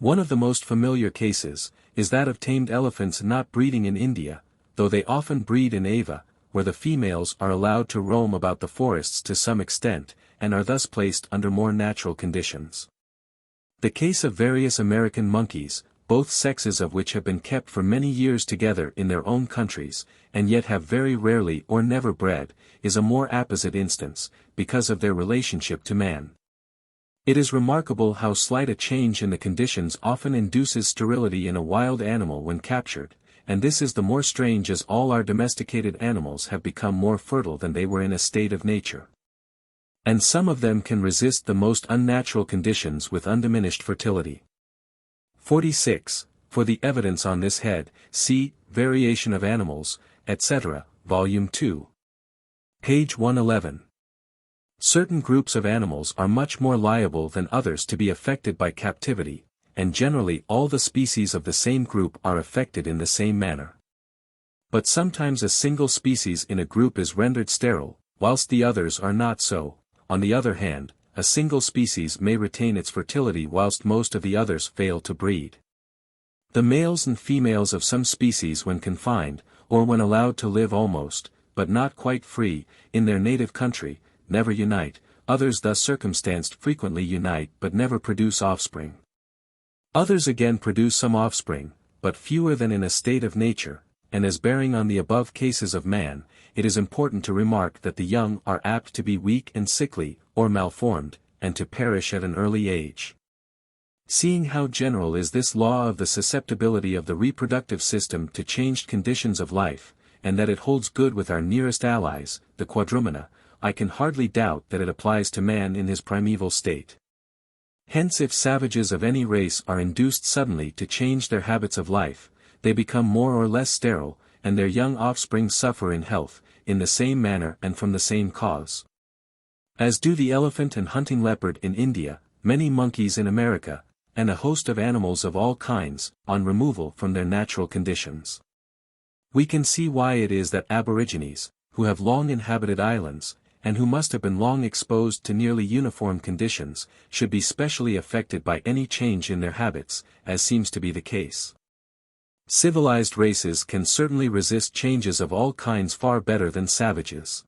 One of the most familiar cases is that of tamed elephants not breeding in India, though they often breed in Ava, where the females are allowed to roam about the forests to some extent, and are thus placed under more natural conditions. The case of various American monkeys, both sexes of which have been kept for many years together in their own countries, and yet have very rarely or never bred, is a more apposite instance, because of their relationship to man. It is remarkable how slight a change in the conditions often induces sterility in a wild animal when captured, and this is the more strange as all our domesticated animals have become more fertile than they were in a state of nature. And some of them can resist the most unnatural conditions with undiminished fertility. 46. For the evidence on this head, see Variation of Animals, etc., Volume 2. Page 111. Certain groups of animals are much more liable than others to be affected by captivity, and generally all the species of the same group are affected in the same manner. But sometimes a single species in a group is rendered sterile, whilst the others are not so. On the other hand, a single species may retain its fertility whilst most of the others fail to breed. The males and females of some species when confined, or when allowed to live almost, but not quite free, in their native country, never unite, others thus circumstanced frequently unite but never produce offspring. Others again produce some offspring, but fewer than in a state of nature, and as bearing on the above cases of man, it is important to remark that the young are apt to be weak and sickly, or malformed, and to perish at an early age. Seeing how general is this law of the susceptibility of the reproductive system to changed conditions of life, and that it holds good with our nearest allies, the quadrumana, I can hardly doubt that it applies to man in his primeval state. Hence if savages of any race are induced suddenly to change their habits of life, they become more or less sterile, and their young offspring suffer in health, in the same manner and from the same cause. As do the elephant and hunting leopard in India, many monkeys in America, and a host of animals of all kinds, on removal from their natural conditions. We can see why it is that aborigines, who have long inhabited islands, and who must have been long exposed to nearly uniform conditions, should be specially affected by any change in their habits, as seems to be the case. Civilized races can certainly resist changes of all kinds far better than savages.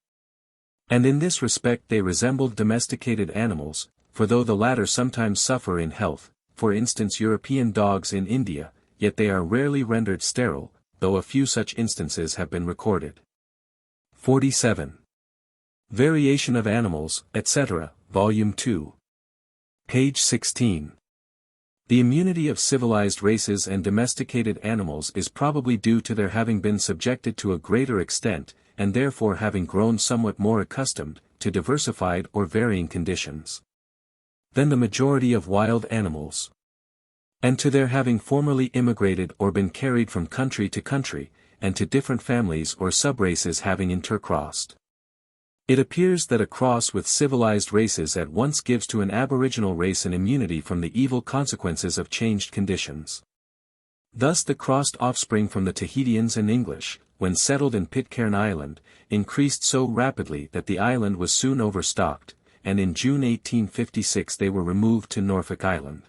And in this respect they resemble domesticated animals, for though the latter sometimes suffer in health, for instance European dogs in India, yet they are rarely rendered sterile, though a few such instances have been recorded. 47. Variation of Animals, etc., Volume 2. Page 16. The immunity of civilized races and domesticated animals is probably due to their having been subjected to a greater extent, and therefore having grown somewhat more accustomed, to diversified or varying conditions, than the majority of wild animals. And to their having formerly immigrated or been carried from country to country, and to different families or subraces having intercrossed. It appears that a cross with civilized races at once gives to an aboriginal race an immunity from the evil consequences of changed conditions. Thus the crossed offspring from the Tahitians and English, when settled in Pitcairn Island, increased so rapidly that the island was soon overstocked, and in June 1856 they were removed to Norfolk Island.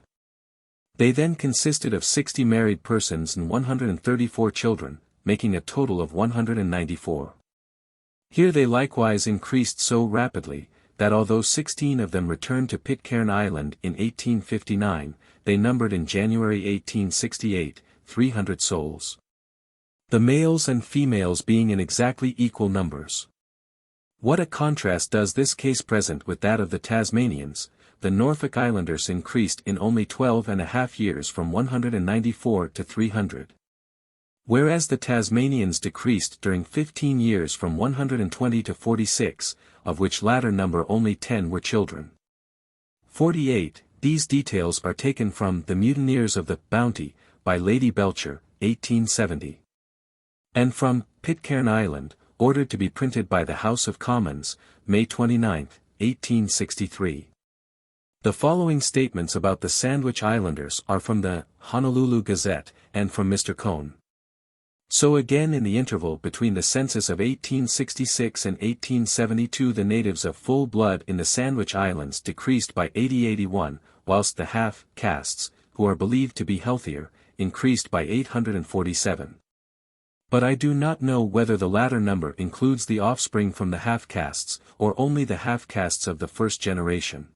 They then consisted of 60 married persons and 134 children, making a total of 194. Here they likewise increased so rapidly, that although 16 of them returned to Pitcairn Island in 1859, they numbered in January 1868, 300 souls. The males and females being in exactly equal numbers. What a contrast does this case present with that of the Tasmanians. The Norfolk Islanders increased in only 12.5 years from 194 to 300. Whereas the Tasmanians decreased during 15 years from 120 to 46, of which latter number only 10 were children. 48. These details are taken from The Mutineers of the Bounty, by Lady Belcher, 1870. And from Pitcairn Island, ordered to be printed by the House of Commons, May 29, 1863. The following statements about the Sandwich Islanders are from the Honolulu Gazette, and from Mr. Cohn. So again in the interval between the census of 1866 and 1872 the natives of full blood in the Sandwich Islands decreased by 80-81, whilst the half-castes, who are believed to be healthier, increased by 847. But I do not know whether the latter number includes the offspring from the half-castes, or only the half-castes of the first generation.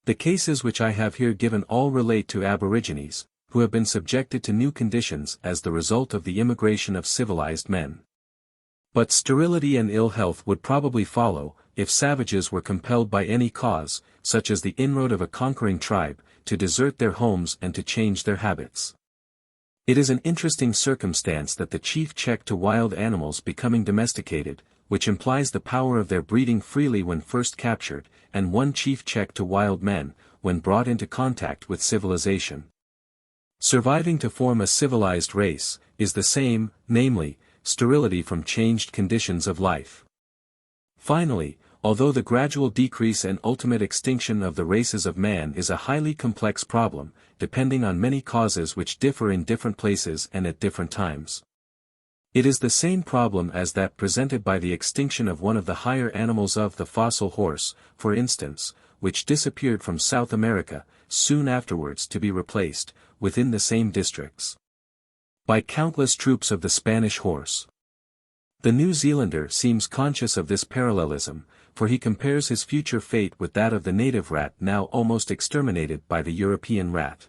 The cases which I have here given all relate to aborigines, who have been subjected to new conditions as the result of the immigration of civilized men. But sterility and ill health would probably follow, if savages were compelled by any cause, such as the inroad of a conquering tribe, to desert their homes and to change their habits. It is an interesting circumstance that the chief check to wild animals becoming domesticated, which implies the power of their breeding freely when first captured, and one chief check to wild men, when brought into contact with civilization. Surviving to form a civilized race, is the same, namely, sterility from changed conditions of life. Finally, although the gradual decrease and ultimate extinction of the races of man is a highly complex problem, depending on many causes which differ in different places and at different times. It is the same problem as that presented by the extinction of one of the higher animals of the fossil horse, for instance, which disappeared from South America, soon afterwards to be replaced, within the same districts, by countless troops of the Spanish horse. The New Zealander seems conscious of this parallelism, for he compares his future fate with that of the native rat now almost exterminated by the European rat.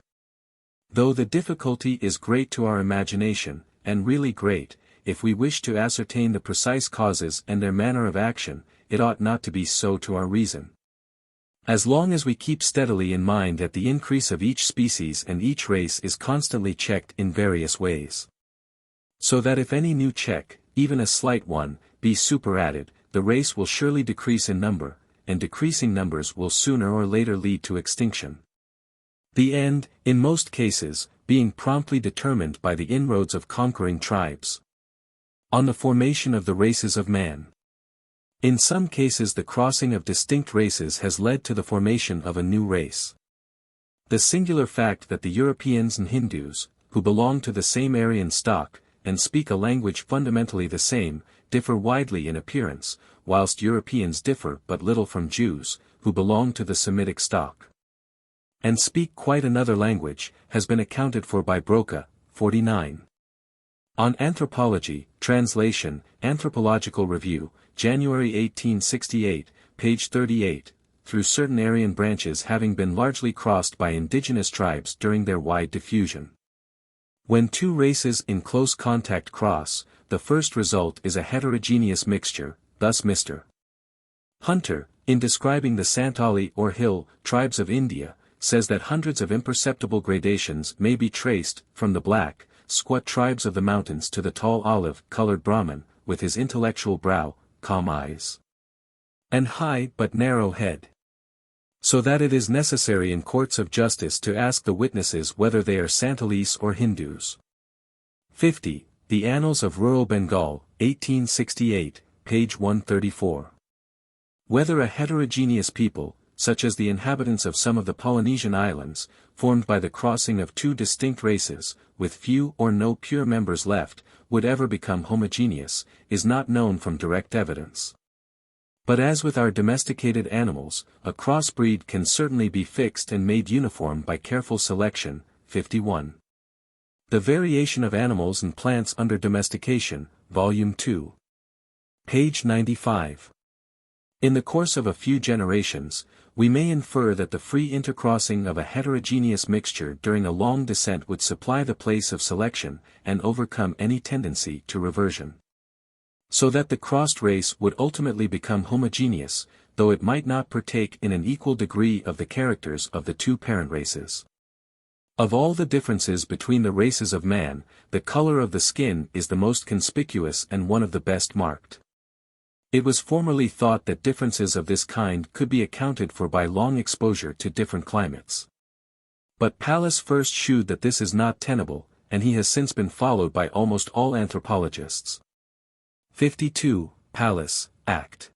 Though the difficulty is great to our imagination, and really great, if we wish to ascertain the precise causes and their manner of action, it ought not to be so to our reason. As long as we keep steadily in mind that the increase of each species and each race is constantly checked in various ways. So that if any new check, even a slight one, be superadded, the race will surely decrease in number, and decreasing numbers will sooner or later lead to extinction. The end, in most cases, being promptly determined by the inroads of conquering tribes on the formation of the races of man. In some cases the crossing of distinct races has led to the formation of a new race. The singular fact that the Europeans and Hindus, who belong to the same Aryan stock, and speak a language fundamentally the same, differ widely in appearance, whilst Europeans differ but little from Jews, who belong to the Semitic stock, and speak quite another language, has been accounted for by Broca, 49. On Anthropology, Translation, Anthropological Review, January 1868, page 38, through certain Aryan branches having been largely crossed by indigenous tribes during their wide diffusion. When two races in close contact cross, the first result is a heterogeneous mixture, thus Mr. Hunter, in describing the Santali or hill tribes of India, says that hundreds of imperceptible gradations may be traced, from the black, squat tribes of the mountains to the tall olive-colored Brahmin, with his intellectual brow, calm eyes, and high but narrow head. So that it is necessary in courts of justice to ask the witnesses whether they are Santalese or Hindus. 50. The Annals of Rural Bengal, 1868, page 134. Whether a heterogeneous people, such as the inhabitants of some of the Polynesian islands, formed by the crossing of two distinct races, with few or no pure members left, would ever become homogeneous, is not known from direct evidence. But as with our domesticated animals, a crossbreed can certainly be fixed and made uniform by careful selection. 51. The Variation of Animals and Plants under Domestication, Volume 2. Page 95. In the course of a few generations, we may infer that the free intercrossing of a heterogeneous mixture during a long descent would supply the place of selection, and overcome any tendency to reversion. So that the crossed race would ultimately become homogeneous, though it might not partake in an equal degree of the characters of the two parent races. Of all the differences between the races of man, the color of the skin is the most conspicuous and one of the best marked. It was formerly thought that differences of this kind could be accounted for by long exposure to different climates. But Pallas first shewed that this is not tenable, and he has since been followed by almost all anthropologists. 52. Pallas, Act.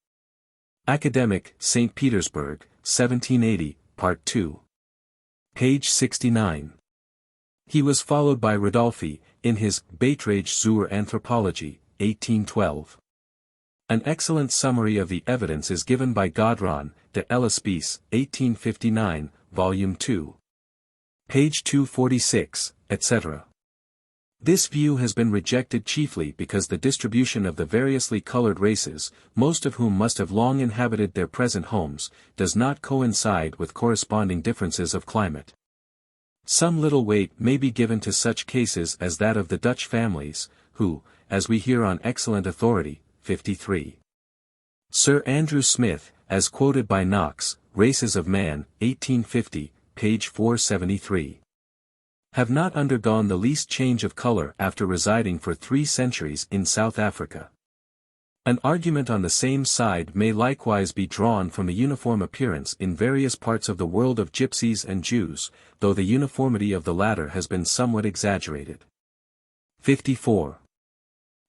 Academic, St. Petersburg, 1780, Part 2. Page 69. He was followed by Rodolphi, in his Beitrage zur Anthropologie, 1812. An excellent summary of the evidence is given by Godron, de l'Espèce, 1859, Volume 2. Page 246, etc. This view has been rejected chiefly because the distribution of the variously colored races, most of whom must have long inhabited their present homes, does not coincide with corresponding differences of climate. Some little weight may be given to such cases as that of the Dutch families, who, as we hear on excellent authority, 53. Sir Andrew Smith, as quoted by Knox, Races of Man, 1850, page 473. Have not undergone the least change of color after residing for 3 centuries in South Africa. An argument on the same side may likewise be drawn from the uniform appearance in various parts of the world of gypsies and Jews, though the uniformity of the latter has been somewhat exaggerated. 54.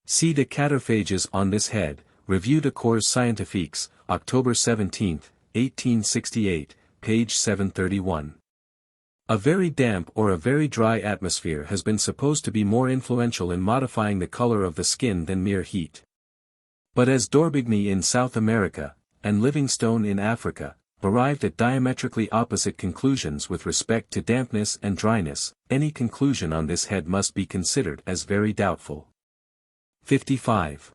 See de Cataphages on this head, Revue de Corps Scientifiques, October 17, 1868, page 731. A very damp or a very dry atmosphere has been supposed to be more influential in modifying the color of the skin than mere heat. But as D'Orbigny in South America, and Livingstone in Africa, arrived at diametrically opposite conclusions with respect to dampness and dryness, any conclusion on this head must be considered as very doubtful. 55.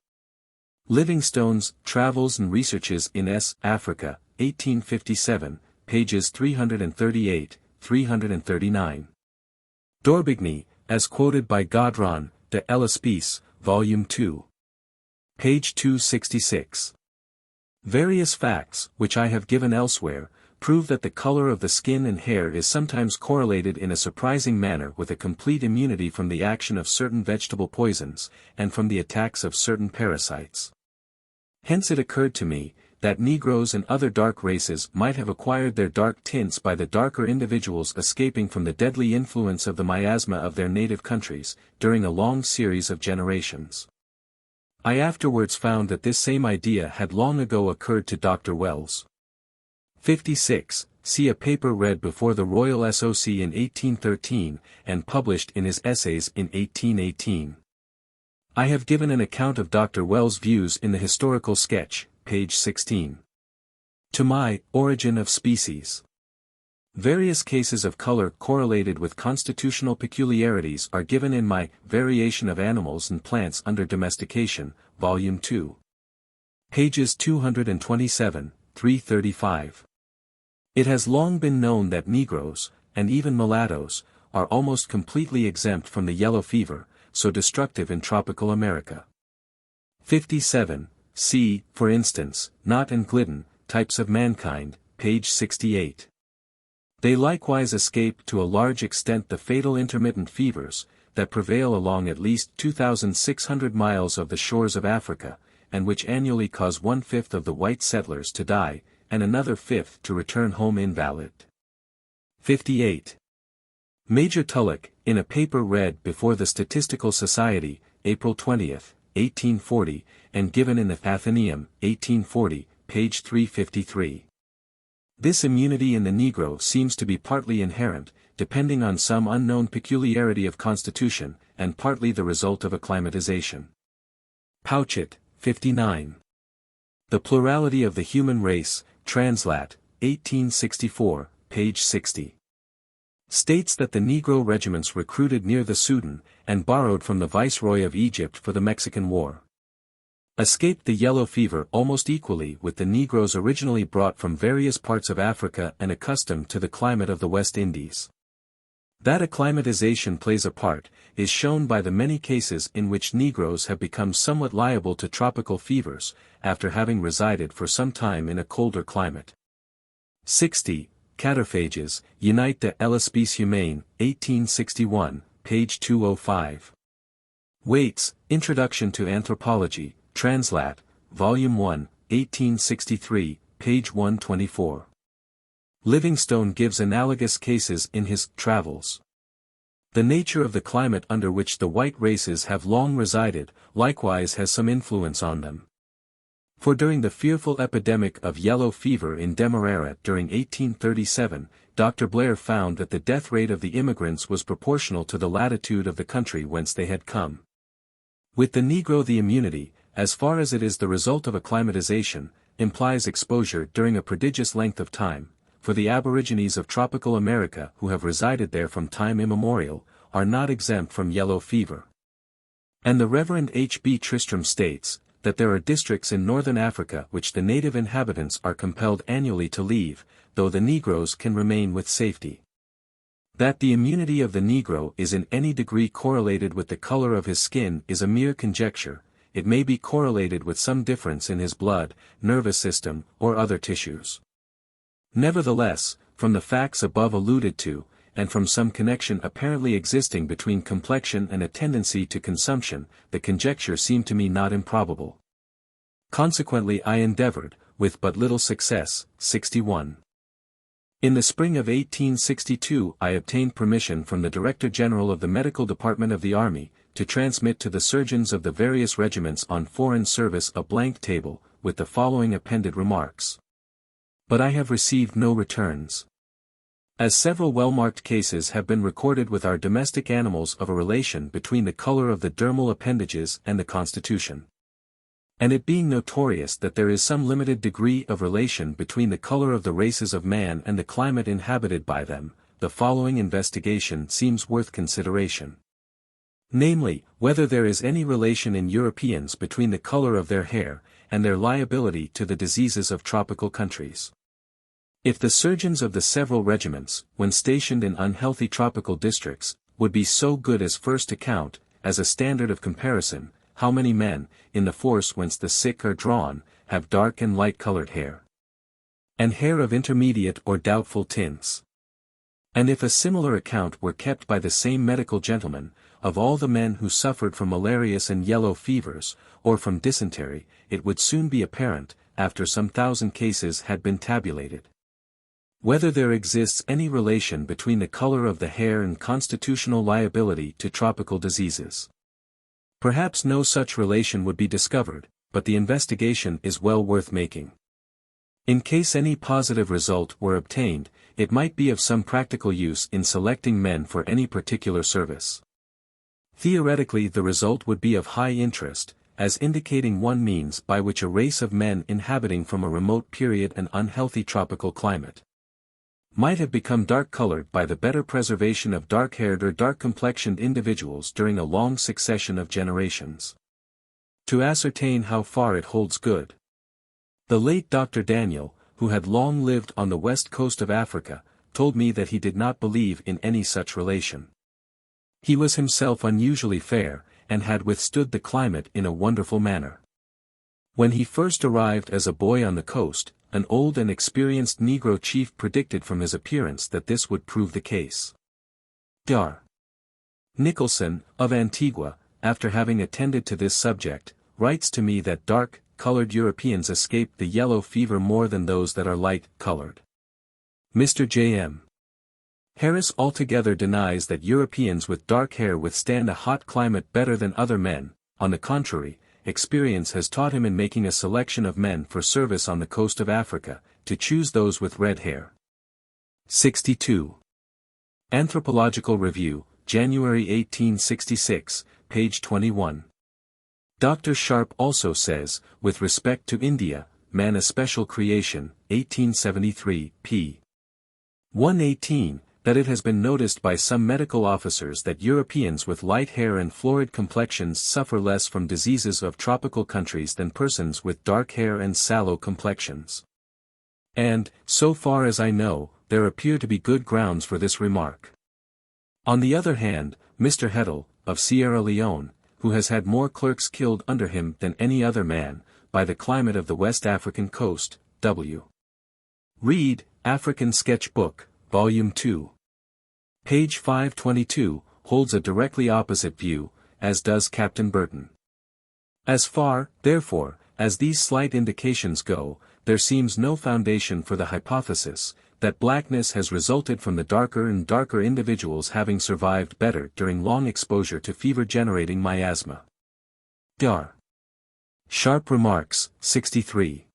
Livingstone's Travels and Researches in Africa, 1857, pages 338, 339. D'Orbigny, as quoted by Gaudron, de l'Espèce, Volume 2. Page 266. Various facts, which I have given elsewhere, prove that the color of the skin and hair is sometimes correlated in a surprising manner with a complete immunity from the action of certain vegetable poisons, and from the attacks of certain parasites. Hence it occurred to me, that Negroes and other dark races might have acquired their dark tints by the darker individuals escaping from the deadly influence of the miasma of their native countries, during a long series of generations. I afterwards found that this same idea had long ago occurred to Dr. Wells. 56. See a paper read before the Royal SOC in 1813, and published in his Essays in 1818. I have given an account of Dr. Wells' views in the Historical Sketch, page 16. To my Origin of Species. Various cases of color correlated with constitutional peculiarities are given in my Variation of Animals and Plants under Domestication, Volume 2. Pages 227, 335. It has long been known that Negroes, and even mulattoes, are almost completely exempt from the yellow fever, so destructive in tropical America. 57. See, for instance, Knott and Glidden, Types of Mankind, page 68. They likewise escape to a large extent the fatal intermittent fevers, that prevail along at least 2,600 miles of the shores of Africa, and which annually cause 1/5 of the white settlers to die, and another 1/5 to return home invalid. 58. Major Tulloch, in a paper read before the Statistical Society, April 20, 1840, and given in the Athenaeum, 1840, page 353. This immunity in the Negro seems to be partly inherent, depending on some unknown peculiarity of constitution, and partly the result of acclimatization. Pouchet, 59. The Plurality of the Human Race, Translat, 1864, page 60. States that the Negro regiments recruited near the Sudan, and borrowed from the Viceroy of Egypt for the Mexican War, escaped the yellow fever almost equally with the Negroes originally brought from various parts of Africa and accustomed to the climate of the West Indies. That acclimatization plays a part, is shown by the many cases in which Negroes have become somewhat liable to tropical fevers, after having resided for some time in a colder climate. 60. Cataphages, Unite de l'Espèce Humaine, 1861, page 205. Waits, Introduction to Anthropology, Translat, Volume 1, 1863, page 124. Livingstone gives analogous cases in his Travels. The nature of the climate under which the white races have long resided, likewise has some influence on them. For during the fearful epidemic of yellow fever in Demerara during 1837, Dr. Blair found that the death rate of the immigrants was proportional to the latitude of the country whence they had come. With the Negro the immunity, as far as it is the result of acclimatization, implies exposure during a prodigious length of time, for the aborigines of tropical America who have resided there from time immemorial, are not exempt from yellow fever. And the Reverend H. B. Tristram states, that there are districts in northern Africa which the native inhabitants are compelled annually to leave, though the Negroes can remain with safety. That the immunity of the Negro is in any degree correlated with the color of his skin is a mere conjecture. It may be correlated with some difference in his blood, nervous system, or other tissues. Nevertheless, from the facts above alluded to, and from some connection apparently existing between complexion and a tendency to consumption, the conjecture seemed to me not improbable. Consequently I endeavored, with but little success. 61. In the spring of 1862 I obtained permission from the Director General of the Medical Department of the Army, to transmit to the surgeons of the various regiments on foreign service a blank table, with the following appended remarks. But I have received no returns. As several well-marked cases have been recorded with our domestic animals of a relation between the color of the dermal appendages and the constitution. And it being notorious that there is some limited degree of relation between the color of the races of man and the climate inhabited by them, the following investigation seems worth consideration. Namely, whether there is any relation in Europeans between the color of their hair, and their liability to the diseases of tropical countries. If the surgeons of the several regiments, when stationed in unhealthy tropical districts, would be so good as first to count, as a standard of comparison, how many men, in the force whence the sick are drawn, have dark and light-colored hair, and hair of intermediate or doubtful tints. And if a similar account were kept by the same medical gentlemen, of all the men who suffered from malarious and yellow fevers, or from dysentery, it would soon be apparent, after some 1,000 cases had been tabulated, whether there exists any relation between the color of the hair and constitutional liability to tropical diseases. Perhaps no such relation would be discovered, but the investigation is well worth making. In case any positive result were obtained, it might be of some practical use in selecting men for any particular service. Theoretically the result would be of high interest, as indicating one means by which a race of men inhabiting from a remote period an unhealthy tropical climate might have become dark-colored by the better preservation of dark-haired or dark-complexioned individuals during a long succession of generations. To ascertain how far it holds good. The late Dr. Daniel, who had long lived on the west coast of Africa, told me that he did not believe in any such relation. He was himself unusually fair, and had withstood the climate in a wonderful manner. When he first arrived as a boy on the coast, an old and experienced Negro chief predicted from his appearance that this would prove the case. Dr. Nicholson, of Antigua, after having attended to this subject, writes to me that dark-colored Europeans escape the yellow fever more than those that are light-colored. Mr. J.M. Harris altogether denies that Europeans with dark hair withstand a hot climate better than other men. On the contrary, experience has taught him in making a selection of men for service on the coast of Africa, to choose those with red hair. 62. Anthropological Review, January 1866, page 21. Dr. Sharp also says, with respect to India, Man a Special Creation, 1873, p. 118, that it has been noticed by some medical officers that Europeans with light hair and florid complexions suffer less from diseases of tropical countries than persons with dark hair and sallow complexions. And, so far as I know, there appear to be good grounds for this remark. On the other hand, Mr. Heddle, of Sierra Leone, who has had more clerks killed under him than any other man, by the climate of the West African coast, W. Reed, African Sketch Book, Volume 2. Page 522, holds a directly opposite view, as does Captain Burton. As far, therefore, as these slight indications go, there seems no foundation for the hypothesis, that blackness has resulted from the darker and darker individuals having survived better during long exposure to fever-generating miasma. Dr. Sharp remarks, 63.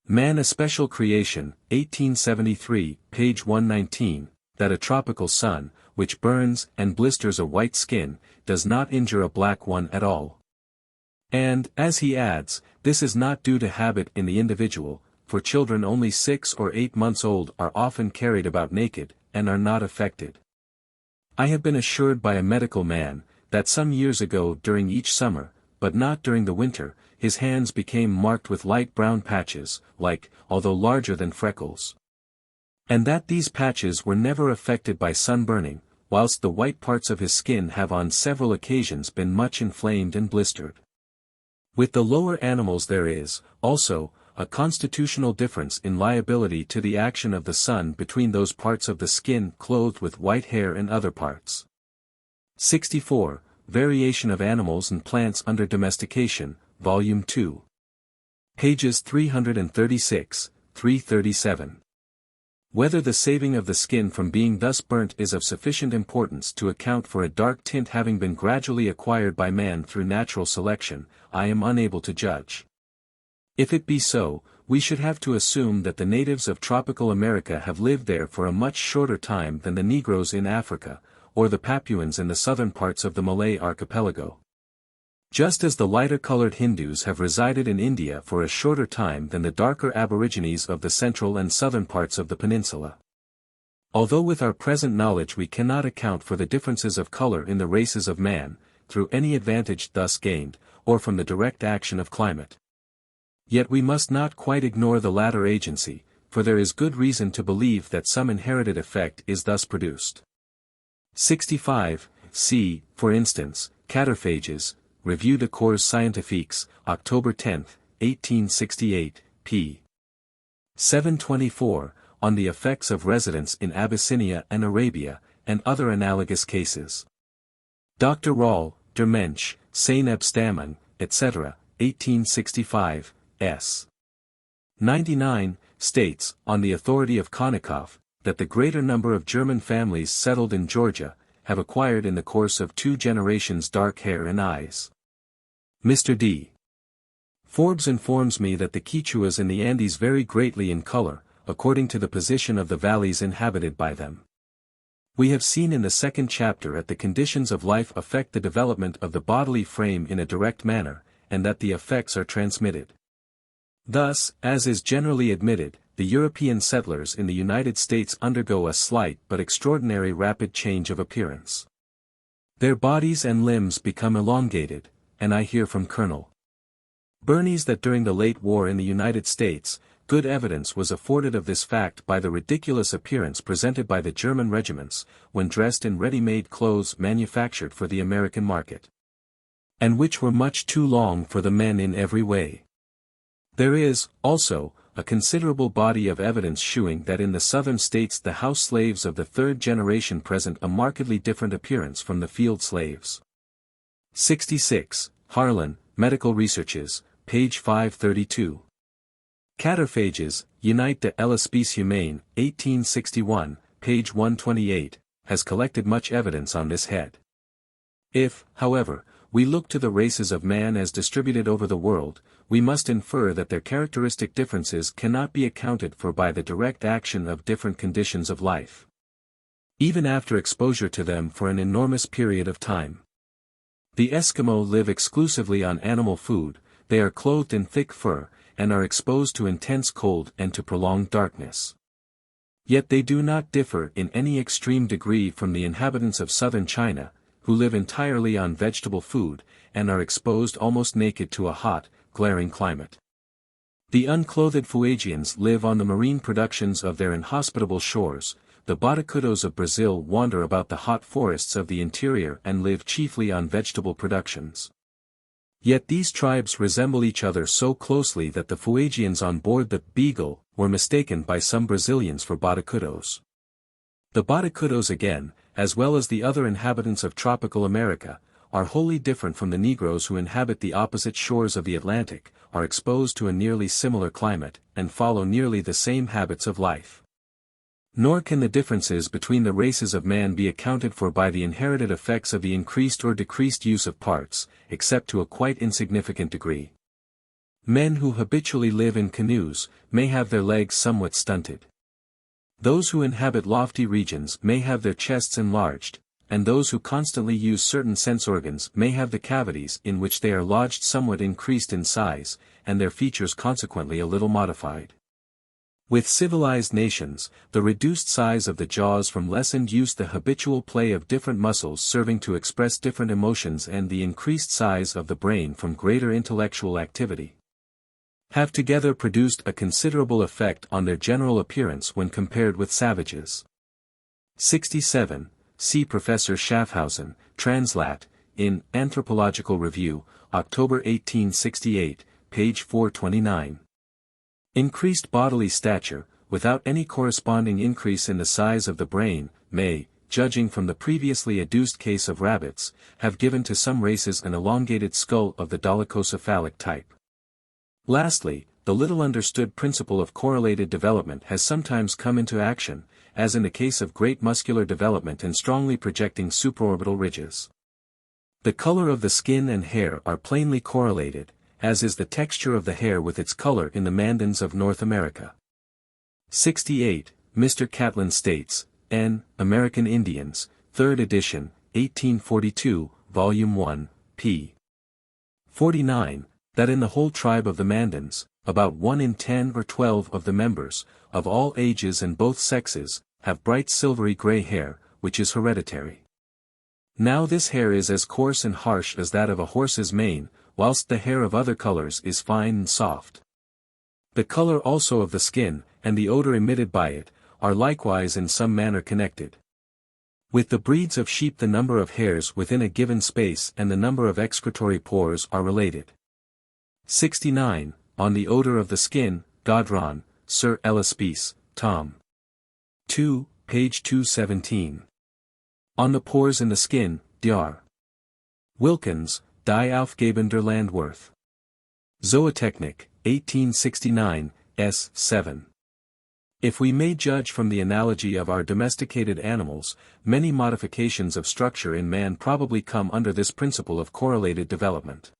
Man a Special Creation, 1873, page 119, that a tropical sun, which burns and blisters a white skin, does not injure a black one at all. And, as he adds, this is not due to habit in the individual, for children only 6 or 8 months old are often carried about naked, and are not affected. I have been assured by a medical man, that some years ago during each summer, but not during the winter, his hands became marked with light brown patches, like, although larger than freckles. And that these patches were never affected by sunburning, whilst the white parts of his skin have on several occasions been much inflamed and blistered. With the lower animals there is, also, a constitutional difference in liability to the action of the sun between those parts of the skin clothed with white hair and other parts. 64. Variation of Animals and Plants under Domestication, Volume 2. Pages 336, 337. Whether the saving of the skin from being thus burnt is of sufficient importance to account for a dark tint having been gradually acquired by man through natural selection, I am unable to judge. If it be so, we should have to assume that the natives of tropical America have lived there for a much shorter time than the Negroes in Africa, or the Papuans in the southern parts of the Malay archipelago. Just as the lighter-colored Hindus have resided in India for a shorter time than the darker aborigines of the central and southern parts of the peninsula. Although with our present knowledge we cannot account for the differences of color in the races of man, through any advantage thus gained, or from the direct action of climate. Yet we must not quite ignore the latter agency, for there is good reason to believe that some inherited effect is thus produced. 65. See, for instance, Cataphages, Revue de Corps Scientifiques, October 10, 1868, p. 724, on the effects of residence in Abyssinia and Arabia, and other analogous cases. Dr. Roll, Der Mensch, seine Abstammung, etc., 1865, s. 99, states, on the authority of Konikoff, that the greater number of German families settled in Georgia, have acquired in the course of 2 generations dark hair and eyes. Mr. D. Forbes informs me that the Quichuas in the Andes vary greatly in color, according to the position of the valleys inhabited by them. We have seen in the second chapter that the conditions of life affect the development of the bodily frame in a direct manner, and that the effects are transmitted. Thus, as is generally admitted, the European settlers in the United States undergo a slight but extraordinary rapid change of appearance. Their bodies and limbs become elongated, and I hear from Colonel Bernays that during the late war in the United States, good evidence was afforded of this fact by the ridiculous appearance presented by the German regiments, when dressed in ready-made clothes manufactured for the American market, and which were much too long for the men in every way. There is, also, a considerable body of evidence showing that in the southern states the house slaves of the 3rd generation present a markedly different appearance from the field slaves. 66. Harlan, Medical Researches, page 532. Cataphages, Unite de l'Espèce Humaine, 1861, page 128, has collected much evidence on this head. If, however, we look to the races of man as distributed over the world, we must infer that their characteristic differences cannot be accounted for by the direct action of different conditions of life, even after exposure to them for an enormous period of time. The Eskimo live exclusively on animal food, they are clothed in thick fur, and are exposed to intense cold and to prolonged darkness. Yet they do not differ in any extreme degree from the inhabitants of southern China, who live entirely on vegetable food, and are exposed almost naked to a hot, glaring climate. The unclothed Fuegians live on the marine productions of their inhospitable shores, the Botocudos of Brazil wander about the hot forests of the interior and live chiefly on vegetable productions. Yet these tribes resemble each other so closely that the Fuegians on board the Beagle were mistaken by some Brazilians for Botocudos. The Botocudos again, as well as the other inhabitants of tropical America, are wholly different from the Negroes who inhabit the opposite shores of the Atlantic, are exposed to a nearly similar climate, and follow nearly the same habits of life. Nor can the differences between the races of man be accounted for by the inherited effects of the increased or decreased use of parts, except to a quite insignificant degree. Men who habitually live in canoes, may have their legs somewhat stunted. Those who inhabit lofty regions may have their chests enlarged, and those who constantly use certain sense organs may have the cavities in which they are lodged somewhat increased in size, and their features consequently a little modified. With civilized nations, the reduced size of the jaws from lessened use, the habitual play of different muscles serving to express different emotions, and the increased size of the brain from greater intellectual activity, have together produced a considerable effect on their general appearance when compared with savages. 67. See Professor Schaffhausen, Translat, in Anthropological Review, October 1868, page 429. Increased bodily stature, without any corresponding increase in the size of the brain, may, judging from the previously adduced case of rabbits, have given to some races an elongated skull of the dolichocephalic type. Lastly, the little understood principle of correlated development has sometimes come into action, as in the case of great muscular development and strongly projecting supraorbital ridges. The color of the skin and hair are plainly correlated, as is the texture of the hair with its color in the Mandans of North America. 68. Mr. Catlin states, N. American Indians, 3rd edition, 1842, Volume 1, p. 49, that in the whole tribe of the Mandans, about 1 in 10 or 12 of the members, of all ages and both sexes, have bright silvery gray hair, which is hereditary. Now this hair is as coarse and harsh as that of a horse's mane, whilst the hair of other colors is fine and soft. The color also of the skin, and the odor emitted by it, are likewise in some manner connected. With the breeds of sheep the number of hairs within a given space and the number of excretory pores are related. 69. On the odor of the skin, Gaudron, Sir Ellispice, Tom. 2, page 217. On the pores in the skin, Dr. Wilkins, Die Aufgaben der Landwirth. Zootechnik, 1869, s. 7. If we may judge from the analogy of our domesticated animals, many modifications of structure in man probably come under this principle of correlated development.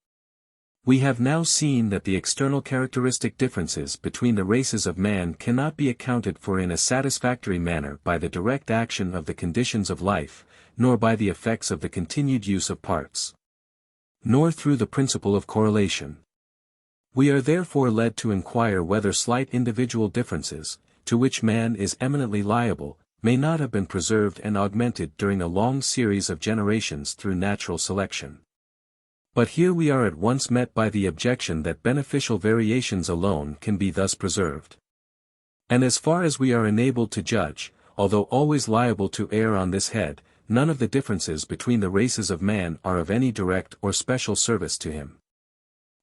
We have now seen that the external characteristic differences between the races of man cannot be accounted for in a satisfactory manner by the direct action of the conditions of life, nor by the effects of the continued use of parts, nor through the principle of correlation. We are therefore led to inquire whether slight individual differences, to which man is eminently liable, may not have been preserved and augmented during a long series of generations through natural selection. But here we are at once met by the objection that beneficial variations alone can be thus preserved. And as far as we are enabled to judge, although always liable to err on this head, none of the differences between the races of man are of any direct or special service to him.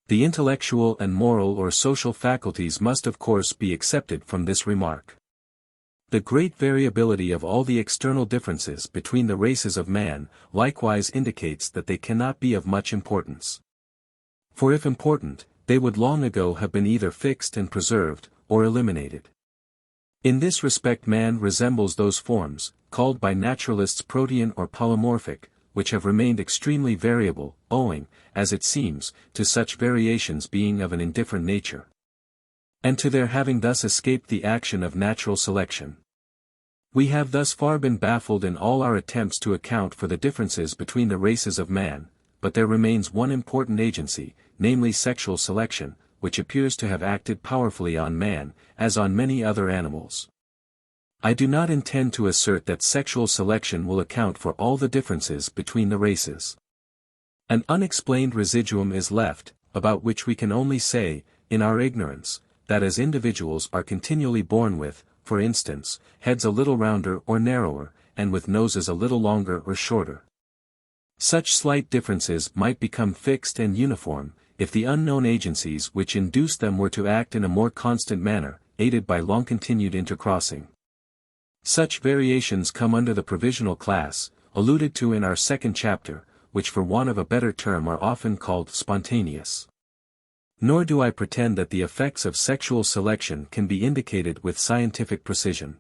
The intellectual and moral or social faculties must of course be excepted from this remark. The great variability of all the external differences between the races of man likewise indicates that they cannot be of much importance. For if important, they would long ago have been either fixed and preserved, or eliminated. In this respect man resembles those forms, called by naturalists protean or polymorphic, which have remained extremely variable, owing, as it seems, to such variations being of an indifferent nature, and to their having thus escaped the action of natural selection. We have thus far been baffled in all our attempts to account for the differences between the races of man, but there remains one important agency, namely sexual selection, which appears to have acted powerfully on man, as on many other animals. I do not intend to assert that sexual selection will account for all the differences between the races. An unexplained residuum is left, about which we can only say, in our ignorance, that as individuals are continually born with, for instance, heads a little rounder or narrower, and with noses a little longer or shorter, such slight differences might become fixed and uniform, if the unknown agencies which induced them were to act in a more constant manner, aided by long-continued intercrossing. Such variations come under the provisional class, alluded to in our second chapter, which for want of a better term are often called spontaneous. Nor do I pretend that the effects of sexual selection can be indicated with scientific precision.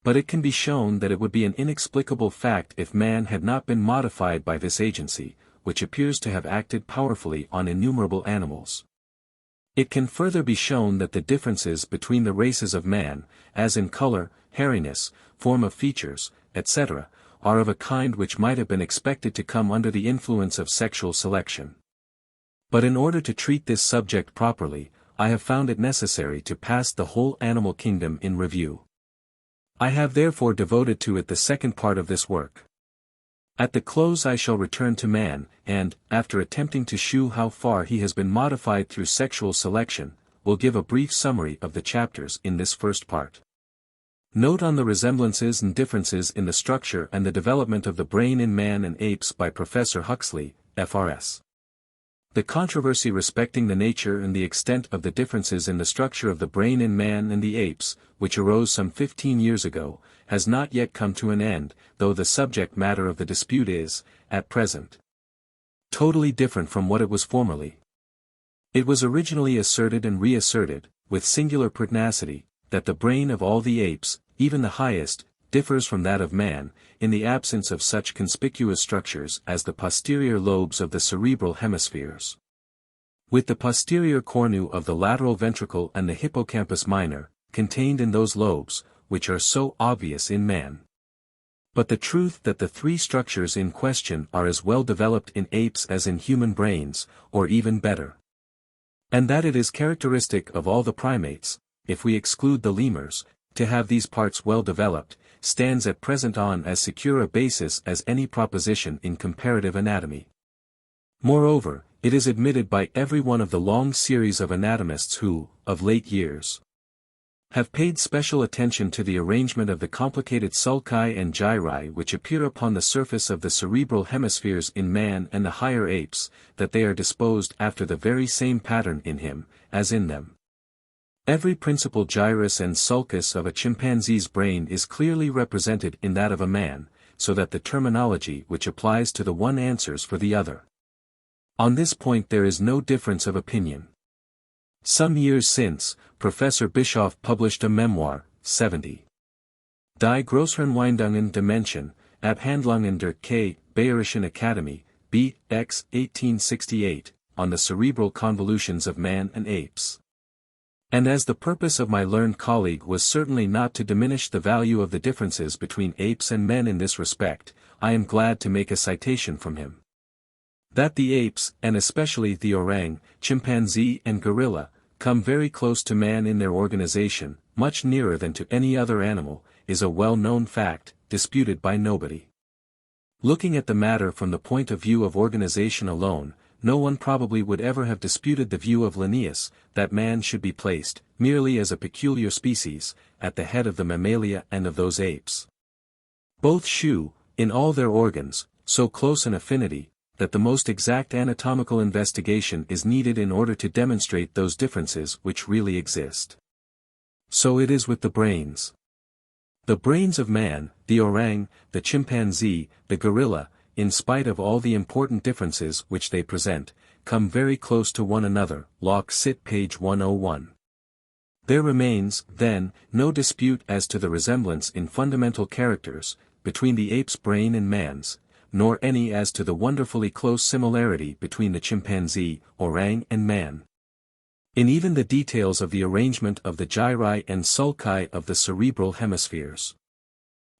But it can be shown that it would be an inexplicable fact if man had not been modified by this agency, which appears to have acted powerfully on innumerable animals. It can further be shown that the differences between the races of man, as in color, hairiness, form of features, etc., are of a kind which might have been expected to come under the influence of sexual selection. But in order to treat this subject properly, I have found it necessary to pass the whole animal kingdom in review. I have therefore devoted to it the second part of this work. At the close I shall return to man, and, after attempting to shew how far he has been modified through sexual selection, will give a brief summary of the chapters in this first part. Note on the resemblances and differences in the structure and the development of the brain in man and apes by Professor Huxley, FRS. The controversy respecting the nature and the extent of the differences in the structure of the brain in man and the apes, which arose some 15 years ago, has not yet come to an end, though the subject matter of the dispute is, at present, totally different from what it was formerly. It was originally asserted and reasserted, with singular pertinacity, that the brain of all the apes, even the highest, differs from that of man, in the absence of such conspicuous structures as the posterior lobes of the cerebral hemispheres. With the posterior cornu of the lateral ventricle and the hippocampus minor, contained in those lobes, which are so obvious in man. But the truth that the three structures in question are as well developed in apes as in human brains, or even better. And that it is characteristic of all the primates, if we exclude the lemurs, to have these parts well developed, stands at present on as secure a basis as any proposition in comparative anatomy. Moreover, it is admitted by every one of the long series of anatomists who, of late years, have paid special attention to the arrangement of the complicated sulci and gyri which appear upon the surface of the cerebral hemispheres in man and the higher apes, that they are disposed after the very same pattern in him, as in them. Every principal gyrus and sulcus of a chimpanzee's brain is clearly represented in that of a man, so that the terminology which applies to the one answers for the other. On this point there is no difference of opinion. Some years since, Professor Bischoff published a memoir, 70. Die Großhirnwindungen der Menschen, Abhandlungen der K. Bayerischen Akademie, B. X. 1868, on the cerebral convolutions of man and apes. And as the purpose of my learned colleague was certainly not to diminish the value of the differences between apes and men in this respect, I am glad to make a citation from him. That the apes, and especially the orang, chimpanzee and gorilla, come very close to man in their organization, much nearer than to any other animal, is a well-known fact, disputed by nobody. Looking at the matter from the point of view of organization alone, no one probably would ever have disputed the view of Linnaeus, that man should be placed, merely as a peculiar species, at the head of the mammalia and of those apes. Both shew, in all their organs, so close an affinity, that the most exact anatomical investigation is needed in order to demonstrate those differences which really exist. So it is with the brains. The brains of man, the orang, the chimpanzee, the gorilla, in spite of all the important differences which they present, come very close to one another, Locke Sit page 101. There remains, then, no dispute as to the resemblance in fundamental characters, between the ape's brain and man's, nor any as to the wonderfully close similarity between the chimpanzee, orang and man. In even the details of the arrangement of the gyri and sulci of the cerebral hemispheres.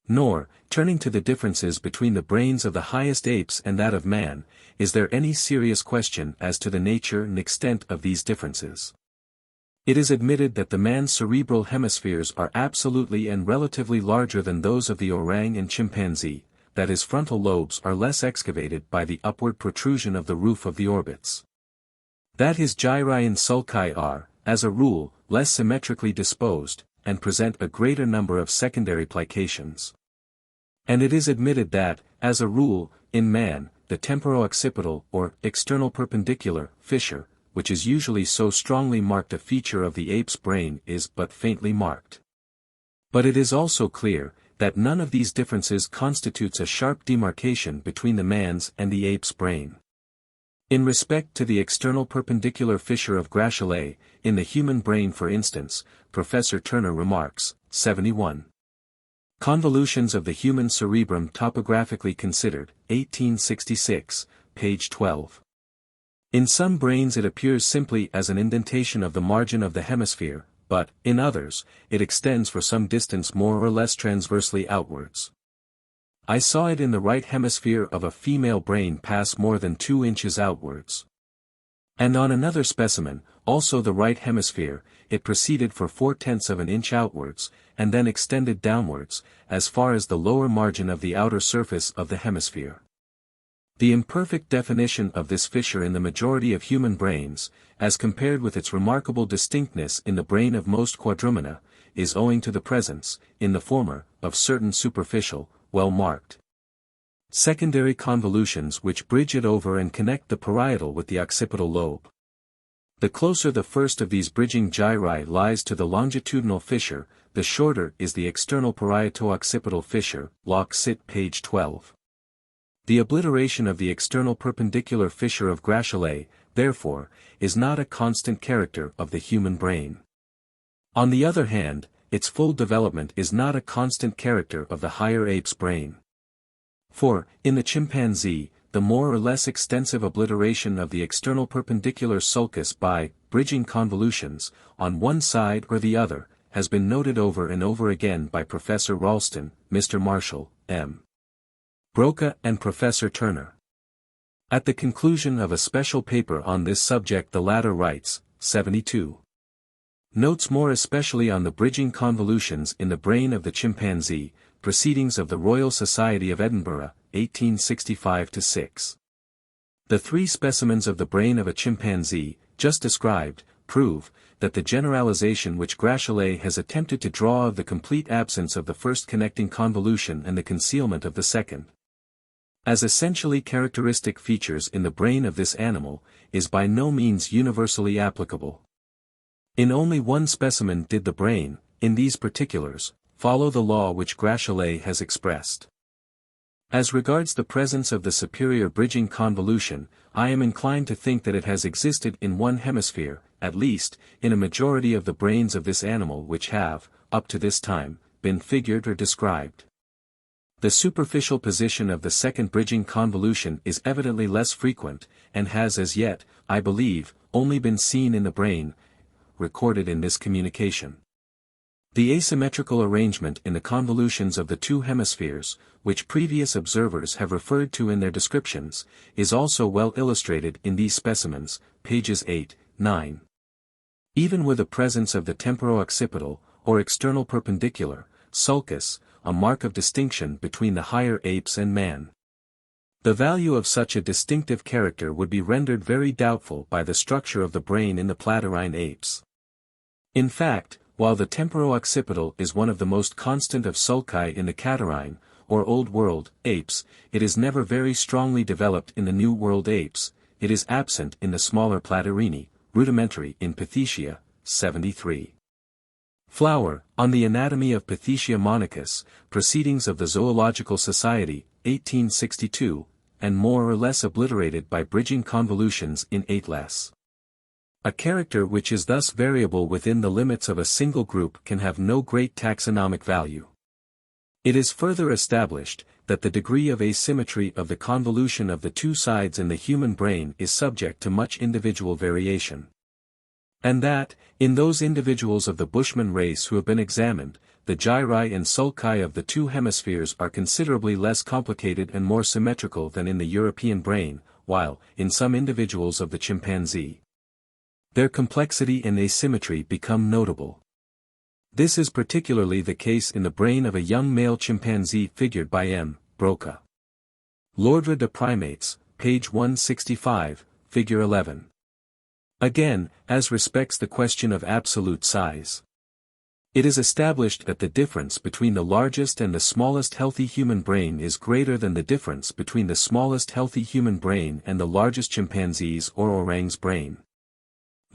Nor, turning to the differences between the brains of the highest apes and that of man, is there any serious question as to the nature and extent of these differences. It is admitted that the man's cerebral hemispheres are absolutely and relatively larger than those of the orang and chimpanzee, that his frontal lobes are less excavated by the upward protrusion of the roof of the orbits. That his gyri and sulci are, as a rule, less symmetrically disposed, and present a greater number of secondary plications. And it is admitted that, as a rule, in man, the temporo-occipital or external perpendicular fissure, which is usually so strongly marked a feature of the ape's brain, is but faintly marked. But it is also clear that none of these differences constitutes a sharp demarcation between the man's and the ape's brain. In respect to the external perpendicular fissure of Gracile, in the human brain for instance, Professor Turner remarks, 71. Convolutions of the human cerebrum topographically considered, 1866, page 12. In some brains it appears simply as an indentation of the margin of the hemisphere, but, in others, it extends for some distance more or less transversely outwards. I saw it in the right hemisphere of a female brain pass more than 2 inches outwards. And on another specimen, also the right hemisphere, it proceeded for 4/10 of an inch outwards, and then extended downwards, as far as the lower margin of the outer surface of the hemisphere. The imperfect definition of this fissure in the majority of human brains, as compared with its remarkable distinctness in the brain of most quadrumana, is owing to the presence, in the former, of certain superficial, well-marked secondary convolutions which bridge it over and connect the parietal with the occipital lobe. The closer the first of these bridging gyri lies to the longitudinal fissure, the shorter is the external parieto-occipital fissure, Locke Sit page 12. The obliteration of the external perpendicular fissure of Gracheliet, therefore, is not a constant character of the human brain. On the other hand, its full development is not a constant character of the higher ape's brain. For, in the chimpanzee, the more or less extensive obliteration of the external perpendicular sulcus by bridging convolutions, on one side or the other, has been noted over and over again by Professor Ralston, Mr. Marshall, M. Broca and Professor Turner. At the conclusion of a special paper on this subject the latter writes, 72. Notes more especially on the bridging convolutions in the brain of the chimpanzee, Proceedings of the Royal Society of Edinburgh, 1865-6. The 3 specimens of the brain of a chimpanzee, just described, prove, that the generalization which Gracheliet has attempted to draw of the complete absence of the first connecting convolution and the concealment of the second, as essentially characteristic features in the brain of this animal, is by no means universally applicable. In only one specimen did the brain, in these particulars, follow the law which Gracheliet has expressed. As regards the presence of the superior bridging convolution, I am inclined to think that it has existed in one hemisphere, at least, in a majority of the brains of this animal which have, up to this time, been figured or described. The superficial position of the second bridging convolution is evidently less frequent, and has as yet, I believe, only been seen in the brain, recorded in this communication. The asymmetrical arrangement in the convolutions of the 2 hemispheres, which previous observers have referred to in their descriptions, is also well illustrated in these specimens, pages 8, 9. Even with the presence of the temporo-occipital, or external perpendicular, sulcus, a mark of distinction between the higher apes and man, the value of such a distinctive character would be rendered very doubtful by the structure of the brain in the platyrrhine apes. In fact, while the temporo-occipital is one of the most constant of sulci in the catarrhine, or Old World, apes, it is never very strongly developed in the New World apes, it is absent in the smaller platyrrhini, rudimentary in Pithecia, 73. Flower, On the Anatomy of Pithecia monicus, Proceedings of the Zoological Society, 1862, and more or less obliterated by bridging convolutions in 8 less. A character which is thus variable within the limits of a single group can have no great taxonomic value. It is further established, that the degree of asymmetry of the convolution of the 2 sides in the human brain is subject to much individual variation. And that, in those individuals of the Bushman race who have been examined, the gyri and sulci of the 2 hemispheres are considerably less complicated and more symmetrical than in the European brain, while, in some individuals of the chimpanzee, their complexity and asymmetry become notable. This is particularly the case in the brain of a young male chimpanzee figured by M. Broca. L'Ordre de Primates, page 165, figure 11. Again, as respects the question of absolute size, it is established that the difference between the largest and the smallest healthy human brain is greater than the difference between the smallest healthy human brain and the largest chimpanzee's or orang's brain.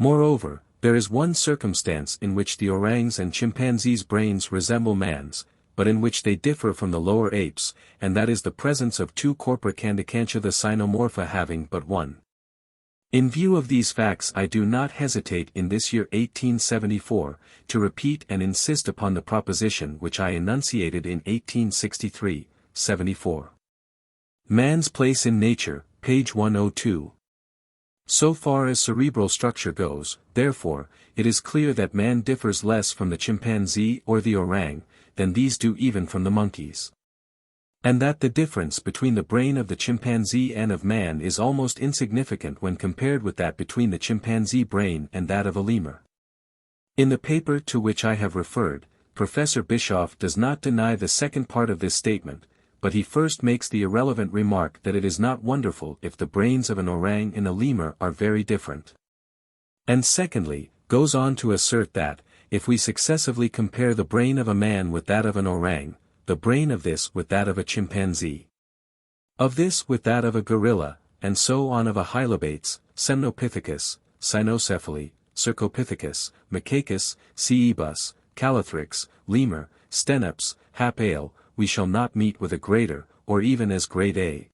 Moreover, there is one circumstance in which the orang's and chimpanzee's brains resemble man's, but in which they differ from the lower apes, and that is the presence of 2 corpora candicantia the cynomorpha having but one. In view of these facts I do not hesitate in this year 1874, to repeat and insist upon the proposition which I enunciated in 1863, 74. Man's Place in Nature, page 102. So far as cerebral structure goes, therefore, it is clear that man differs less from the chimpanzee or the orang, than these do even from the monkeys. and that the difference between the brain of the chimpanzee and of man is almost insignificant when compared with that between the chimpanzee brain and that of a lemur. In the paper to which I have referred, Professor Bischoff does not deny the second part of this statement, but he first makes the irrelevant remark that it is not wonderful if the brains of an orang and a lemur are very different. And secondly, goes on to assert that, if we successively compare the brain of a man with that of an orang, the brain of this with that of a chimpanzee, of this with that of a gorilla, and so on of a hylobates, Semnopithecus, Cynocephaly, Cercopithecus, Macacus, Cebus, Calothrix, lemur, Stenops, Hapale, we shall not meet with a greater, or even as great a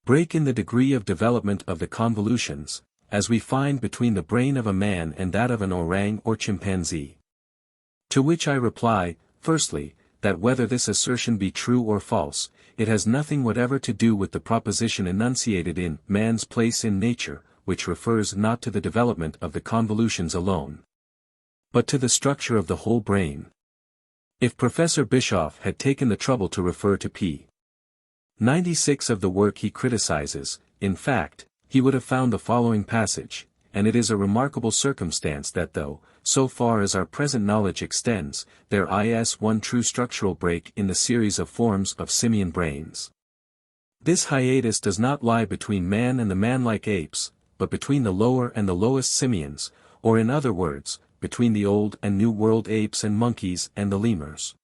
break in the degree of development of the convolutions, as we find between the brain of a man and that of an orang or chimpanzee. To which I reply, firstly, that whether this assertion be true or false, it has nothing whatever to do with the proposition enunciated in Man's Place in Nature, which refers not to the development of the convolutions alone, but to the structure of the whole brain. If Professor Bischoff had taken the trouble to refer to p. 96 of the work he criticizes, in fact, he would have found the following passage, and it is a remarkable circumstance that though, so far as our present knowledge extends, there is one true structural break in the series of forms of simian brains. This hiatus does not lie between man and the man-like apes, but between the lower and the lowest simians, or in other words, between the Old and New World apes and monkeys and the lemurs.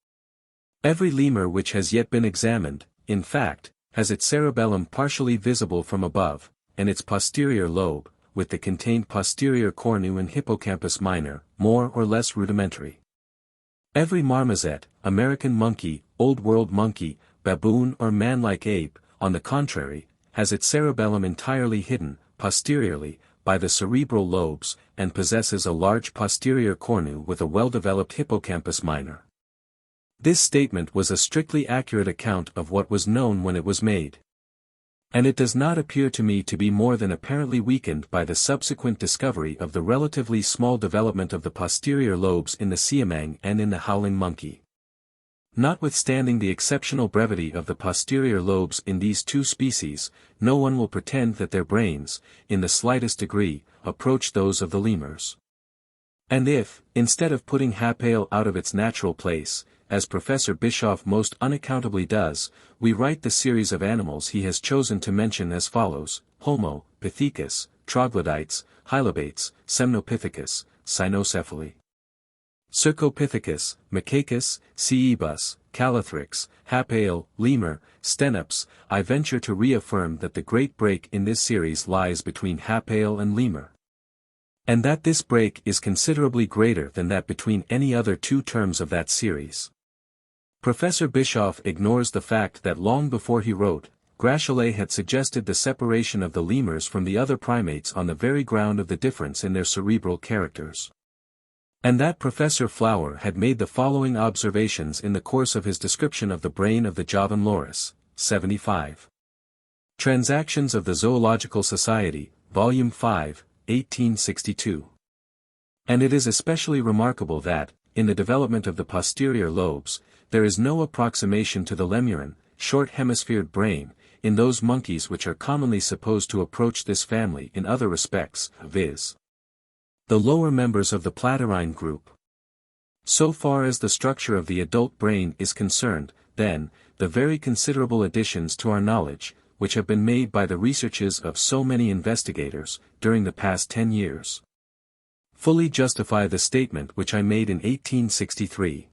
Every lemur which has yet been examined, in fact, has its cerebellum partially visible from above, and its posterior lobe, with the contained posterior cornu and hippocampus minor, more or less rudimentary. Every marmoset, American monkey, Old World monkey, baboon or man-like ape, on the contrary, has its cerebellum entirely hidden, posteriorly, by the cerebral lobes, and possesses a large posterior cornu with a well-developed hippocampus minor. This statement was a strictly accurate account of what was known when it was made. And it does not appear to me to be more than apparently weakened by the subsequent discovery of the relatively small development of the posterior lobes in the siamang and in the howling monkey. Notwithstanding the exceptional brevity of the posterior lobes in these two species, no one will pretend that their brains, in the slightest degree, approach those of the lemurs. And if, instead of putting Hapale out of its natural place, as Professor Bischoff most unaccountably does, we write the series of animals he has chosen to mention as follows: Homo, Pithecus, Troglodytes, Hylobates, Semnopithecus, Cynocephaly, Cercopithecus, Macacus, Cebus, Calothrix, Hapale, lemur, Stenops, I venture to reaffirm that the great break in this series lies between Hapale and lemur, and that this break is considerably greater than that between any other two terms of that series. Professor Bischoff ignores the fact that long before he wrote, Graciolet had suggested the separation of the lemurs from the other primates on the very ground of the difference in their cerebral characters. And that Professor Flower had made the following observations in the course of his description of the brain of the Javan loris, 75. Transactions of the Zoological Society, Volume 5, 1862. And it is especially remarkable that, in the development of the posterior lobes, there is no approximation to the lemurin, short hemisphered brain, in those monkeys which are commonly supposed to approach this family in other respects, viz. the lower members of the platyrrhine group. So far as the structure of the adult brain is concerned, then, the very considerable additions to our knowledge, which have been made by the researches of so many investigators, during the past 10 years, fully justify the statement which I made in 1863.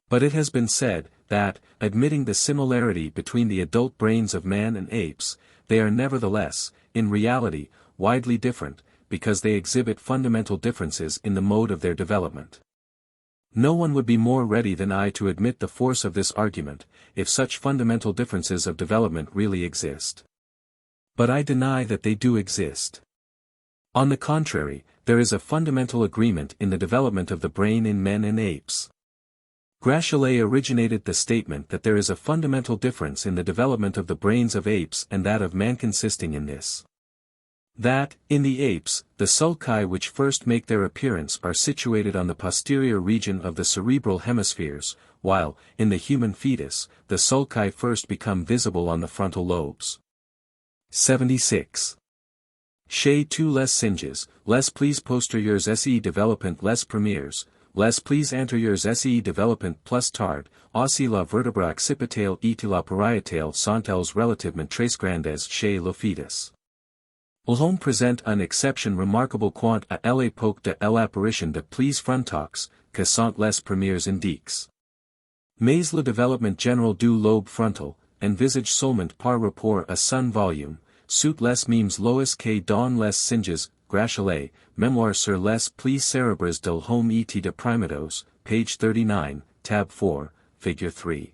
But it has been said, that, admitting the similarity between the adult brains of man and apes, they are nevertheless, in reality, widely different, because they exhibit fundamental differences in the mode of their development. No one would be more ready than I to admit the force of this argument, if such fundamental differences of development really exist. But I deny that they do exist. On the contrary, there is a fundamental agreement in the development of the brain in men and apes. Graciolet originated the statement that there is a fundamental difference in the development of the brains of apes and that of man, consisting in this: That, in the apes, the sulci which first make their appearance are situated on the posterior region of the cerebral hemispheres, while, in the human fetus, the sulci first become visible on the frontal lobes. 76. Chez tous les singes, les plus postérieurs se développent les premiers, les plus antérieurs se développent plus tard, aussi la vertèbre occipitale et la pariétale sont elles relativement très grandes chez le fœtus. L'homme présente une exception remarquable quant à l'époque de l'apparition de plis frontox, que sont les premiers indices. Mais le développement général du lobe frontal, envisage seulement par rapport à son volume, sous les mêmes lois que dans les singes, Grachelais, Mémoire sur les plis cérébrales del homme et de primatos, page 39, tab 4, figure 3.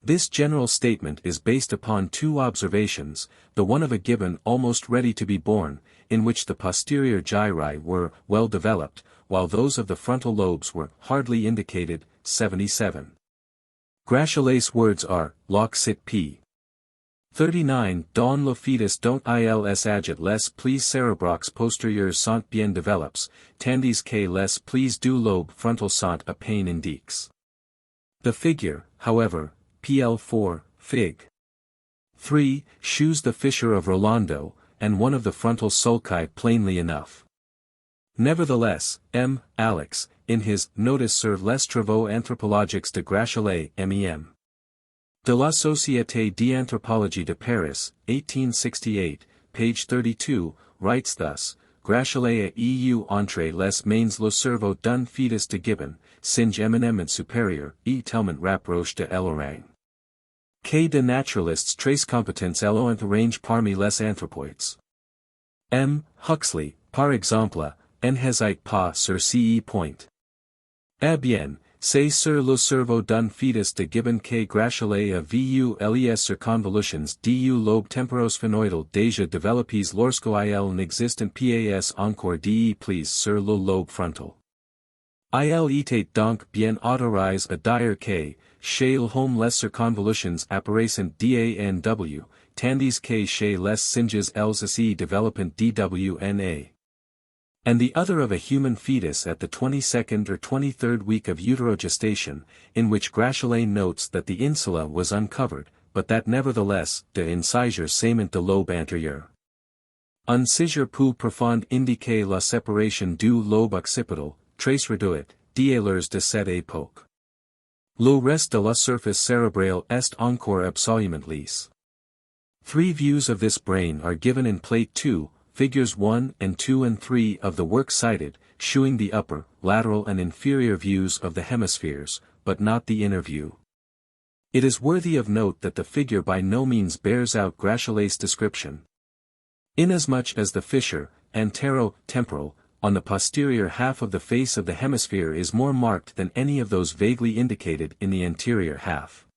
This general statement is based upon two observations, the one of a gibbon almost ready to be born, in which the posterior gyri were well developed, while those of the frontal lobes were hardly indicated. 77. Grachelais' words are, Loc sit p. 39. Dans le fœtus dont ils agit les plis cérébraux postérieurs sont bien développés, tandis que les plis du lobe frontal sont à peine indiques. The figure, however, PL4, Fig. 3, shews the fissure of Rolando, and one of the frontal sulci plainly enough. Nevertheless, M. Alex, in his Notice sur les travaux anthropologiques de Grachelais, MEM. De la Société d'Anthropologie de Paris, 1868, page 32, writes thus, Grachelais a eu entre les mains le cerveau d'un fœtus de gibbon, singe éminemment supérieur, et tellement rapproché de l'orang. Que de naturalistes très compétents l'ont arrangé parmi les anthropoids. M. Huxley, par exemple, n'hésite pas sur ce point. Eh bien, c'est sur le cerveau d'un fœtus de gibbon que Grachelais a vu les circonvolutions du lobe temporosphenoidal déjà développées lorsqu'il n'existe pas encore de plis sur le lobe frontal. Il était donc bien autorisé à dire que, chez l'homme les circonvolutions apparaissent DANW, tandis que chez les singes elles se développent DWNA. And the other of a human fetus at the 22nd or 23rd week of uterogestation, in which Grachelais notes that the insula was uncovered, but that nevertheless, de incisure saiment de lobe antérieur. Incisure plus profonde indique la séparation du lobe occipital, très réduite, d'heures de cette époque. Le reste de la surface cérébrale est encore absolument lisse. 3 views of this brain are given in Plate 2, Figures 1 and 2 and 3 of the work cited, showing the upper, lateral and inferior views of the hemispheres, but not the inner view. It is worthy of note that the figure by no means bears out Grachelais' description. Inasmuch as the fissure, antero-temporal, on the posterior half of the face of the hemisphere is more marked than any of those vaguely indicated in the anterior half.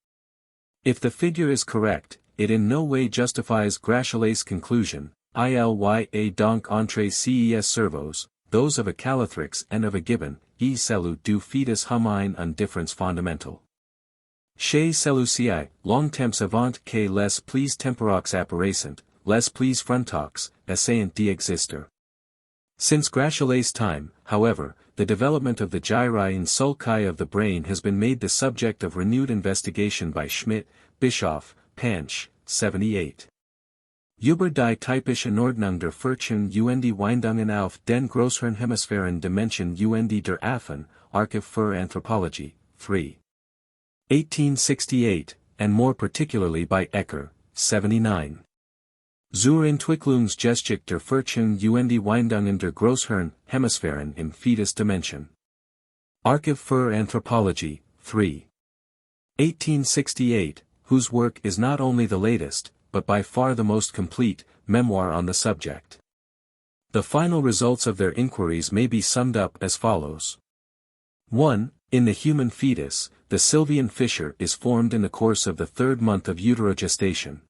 If the figure is correct, it in no way justifies Grachelais' conclusion, Ilya donc entre ces cerveaux, those of a Calatrix and of a gibbon, et celui du fœtus humain un différence fondamentale. Chez celui-ci, longtemps avant que les plis temporaux apparaissent, les plis frontox, essayent d'exister. Since Grachelais' time, however, the development of the gyri and sulci of the brain has been made the subject of renewed investigation by Schmidt, Bischoff, Pansch, 78. Über die typische Ordnung der Furchen und Windungen auf den Großhirnhemisphären Dimension und der Affen, Archiv für Anthropologie, 3. 1868, and more particularly by Ecker, 79. Zur Entwicklungsgeschichte der Furchen und Windungen der Großhirnhemisphären im Fetus-Dimension. Archiv für Anthropologie, 3. 1868, whose work is not only the latest, but by far the most complete, memoir on the subject. The final results of their inquiries may be summed up as follows. 1. In the human fetus, the sylvian fissure is formed in the course of the 3rd month of uterogestation.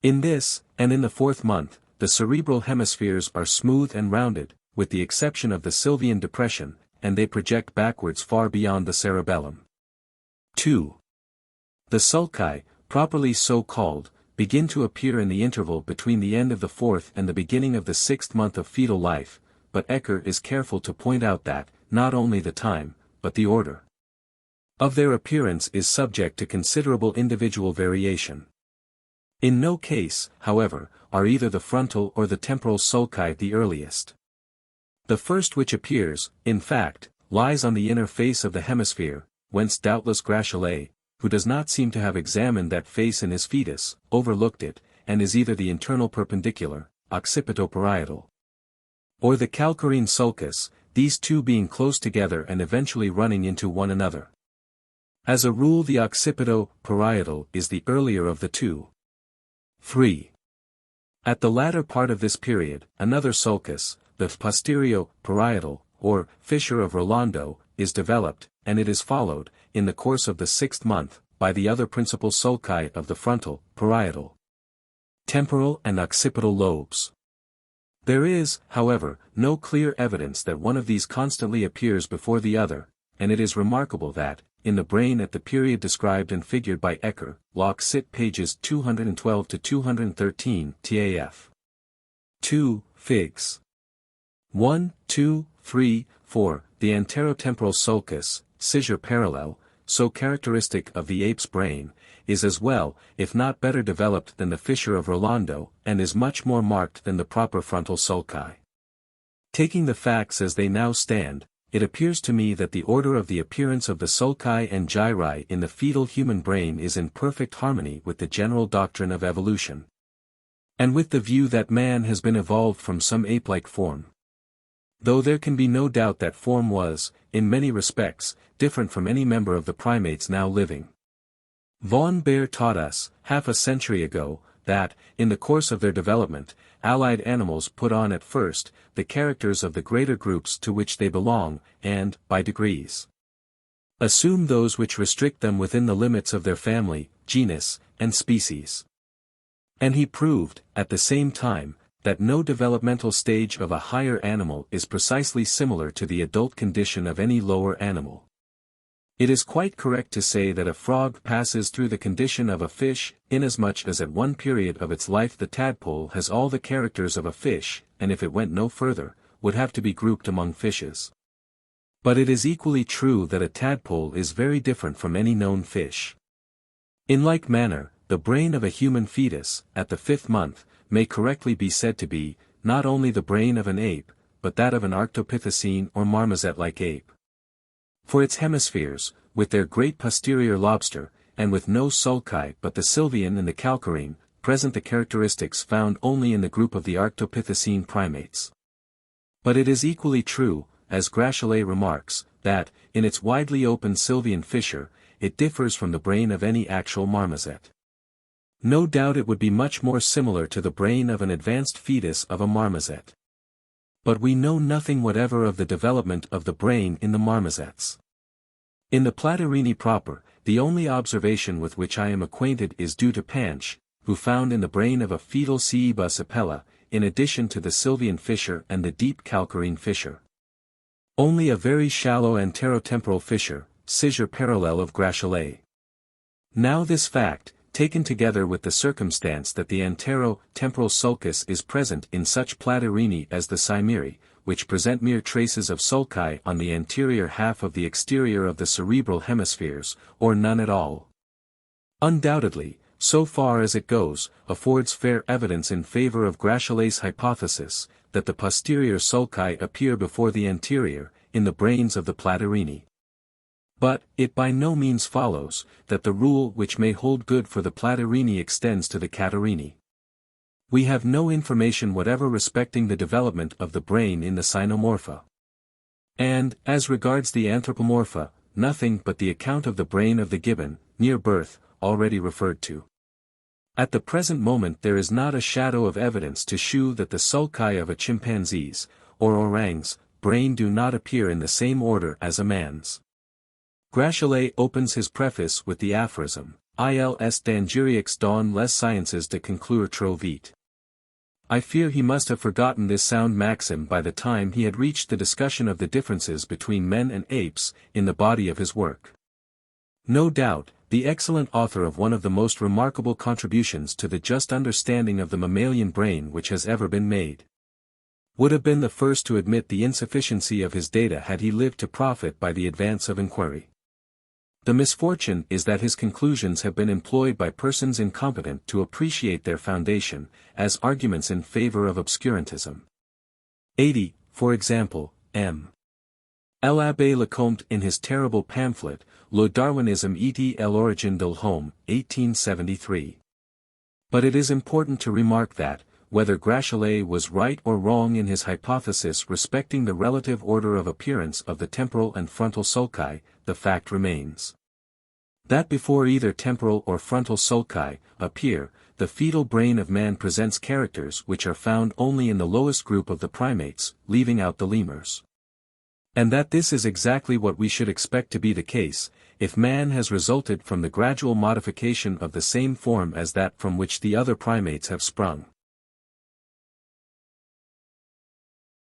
In this, and in the 4th month, the cerebral hemispheres are smooth and rounded, with the exception of the sylvian depression, and they project backwards far beyond the cerebellum. 2. The sulci, properly so called, begin to appear in the interval between the end of the fourth and the beginning of the sixth month of fetal life, but Ecker is careful to point out that, not only the time, but the order of their appearance is subject to considerable individual variation. In no case, however, are either the frontal or the temporal sulci the earliest. The first which appears, in fact, lies on the inner face of the hemisphere, whence doubtless Gratialet, who does not seem to have examined that face in his fetus, overlooked it, and is either the internal perpendicular, occipito-parietal, or the calcarine sulcus, these two being close together and eventually running into one another. As a rule the occipito-parietal is the earlier of the two. 3. At the latter part of this period, another sulcus, the posterior-parietal, or fissure of Rolando, is developed, and it is followed, in the course of the sixth month, by the other principal sulci of the frontal, parietal, temporal and occipital lobes. There is, however, no clear evidence that one of these constantly appears before the other, and it is remarkable that, in the brain at the period described and figured by Ecker, Locke Cit pages 212 to 213, TAF. 2. Figs. 1, 2, 3, 4, the anterotemporal sulcus, scissure parallel, so characteristic of the ape's brain, is as well, if not better developed than the fissure of Rolando, and is much more marked than the proper frontal sulci. Taking the facts as they now stand, it appears to me that the order of the appearance of the sulci and gyri in the fetal human brain is in perfect harmony with the general doctrine of evolution, and with the view that man has been evolved from some ape-like form. Though there can be no doubt that form was, in many respects, different from any member of the primates now living. Von Baer taught us, half a century ago, that, in the course of their development, allied animals put on at first, the characters of the greater groups to which they belong, and, by degrees, assume those which restrict them within the limits of their family, genus, and species. And he proved, at the same time, that no developmental stage of a higher animal is precisely similar to the adult condition of any lower animal. It is quite correct to say that a frog passes through the condition of a fish, inasmuch as at one period of its life the tadpole has all the characters of a fish, and if it went no further, would have to be grouped among fishes. But it is equally true that a tadpole is very different from any known fish. In like manner, the brain of a human fetus, at the fifth month, may correctly be said to be, not only the brain of an ape, but that of an arctopithecine or marmoset-like ape. For its hemispheres, with their great posterior lobster, and with no sulci but the sylvian and the calcarine, present the characteristics found only in the group of the arctopithecine primates. But it is equally true, as Gratialet remarks, that, in its widely open sylvian fissure, it differs from the brain of any actual marmoset. No doubt it would be much more similar to the brain of an advanced fetus of a marmoset. But we know nothing whatever of the development of the brain in the marmosets. In the Platyrini proper, the only observation with which I am acquainted is due to Panch, who found in the brain of a fetal Ceiba sapella, in addition to the sylvian fissure and the deep calcarine fissure, only a very shallow anterotemporal fissure, scissure parallel of Gratialet. Now this fact, taken together with the circumstance that the antero-temporal sulcus is present in such Platyrini as the Cimeri, which present mere traces of sulci on the anterior half of the exterior of the cerebral hemispheres, or none at all, undoubtedly, so far as it goes, affords fair evidence in favor of Gratialet's hypothesis, that the posterior sulci appear before the anterior, in the brains of the Platyrini. But, it by no means follows, that the rule which may hold good for the Platyrini extends to the Catarrhini. We have no information whatever respecting the development of the brain in the Cynomorpha. And, as regards the Anthropomorpha, nothing but the account of the brain of the gibbon, near birth, already referred to. At the present moment there is not a shadow of evidence to shew that the sulci of a chimpanzee's, or orang's, brain do not appear in the same order as a man's. Gratialet opens his preface with the aphorism, "Il est dangereux dans les sciences de conclure trop vite." I fear he must have forgotten this sound maxim by the time he had reached the discussion of the differences between men and apes, in the body of his work. No doubt, the excellent author of one of the most remarkable contributions to the just understanding of the mammalian brain which has ever been made. Would have been the first to admit the insufficiency of his data had he lived to profit by the advance of inquiry. The misfortune is that his conclusions have been employed by persons incompetent to appreciate their foundation, as arguments in favor of obscurantism. 80, for example, M. L'Abbé Lecomte in his terrible pamphlet, Le Darwinisme et l'origine de l'homme, 1873. But it is important to remark that, whether Grachellet was right or wrong in his hypothesis respecting the relative order of appearance of the temporal and frontal sulci, the fact remains that before either temporal or frontal sulci appear, the fetal brain of man presents characters which are found only in the lowest group of the primates, leaving out the lemurs. And that this is exactly what we should expect to be the case, if man has resulted from the gradual modification of the same form as that from which the other primates have sprung.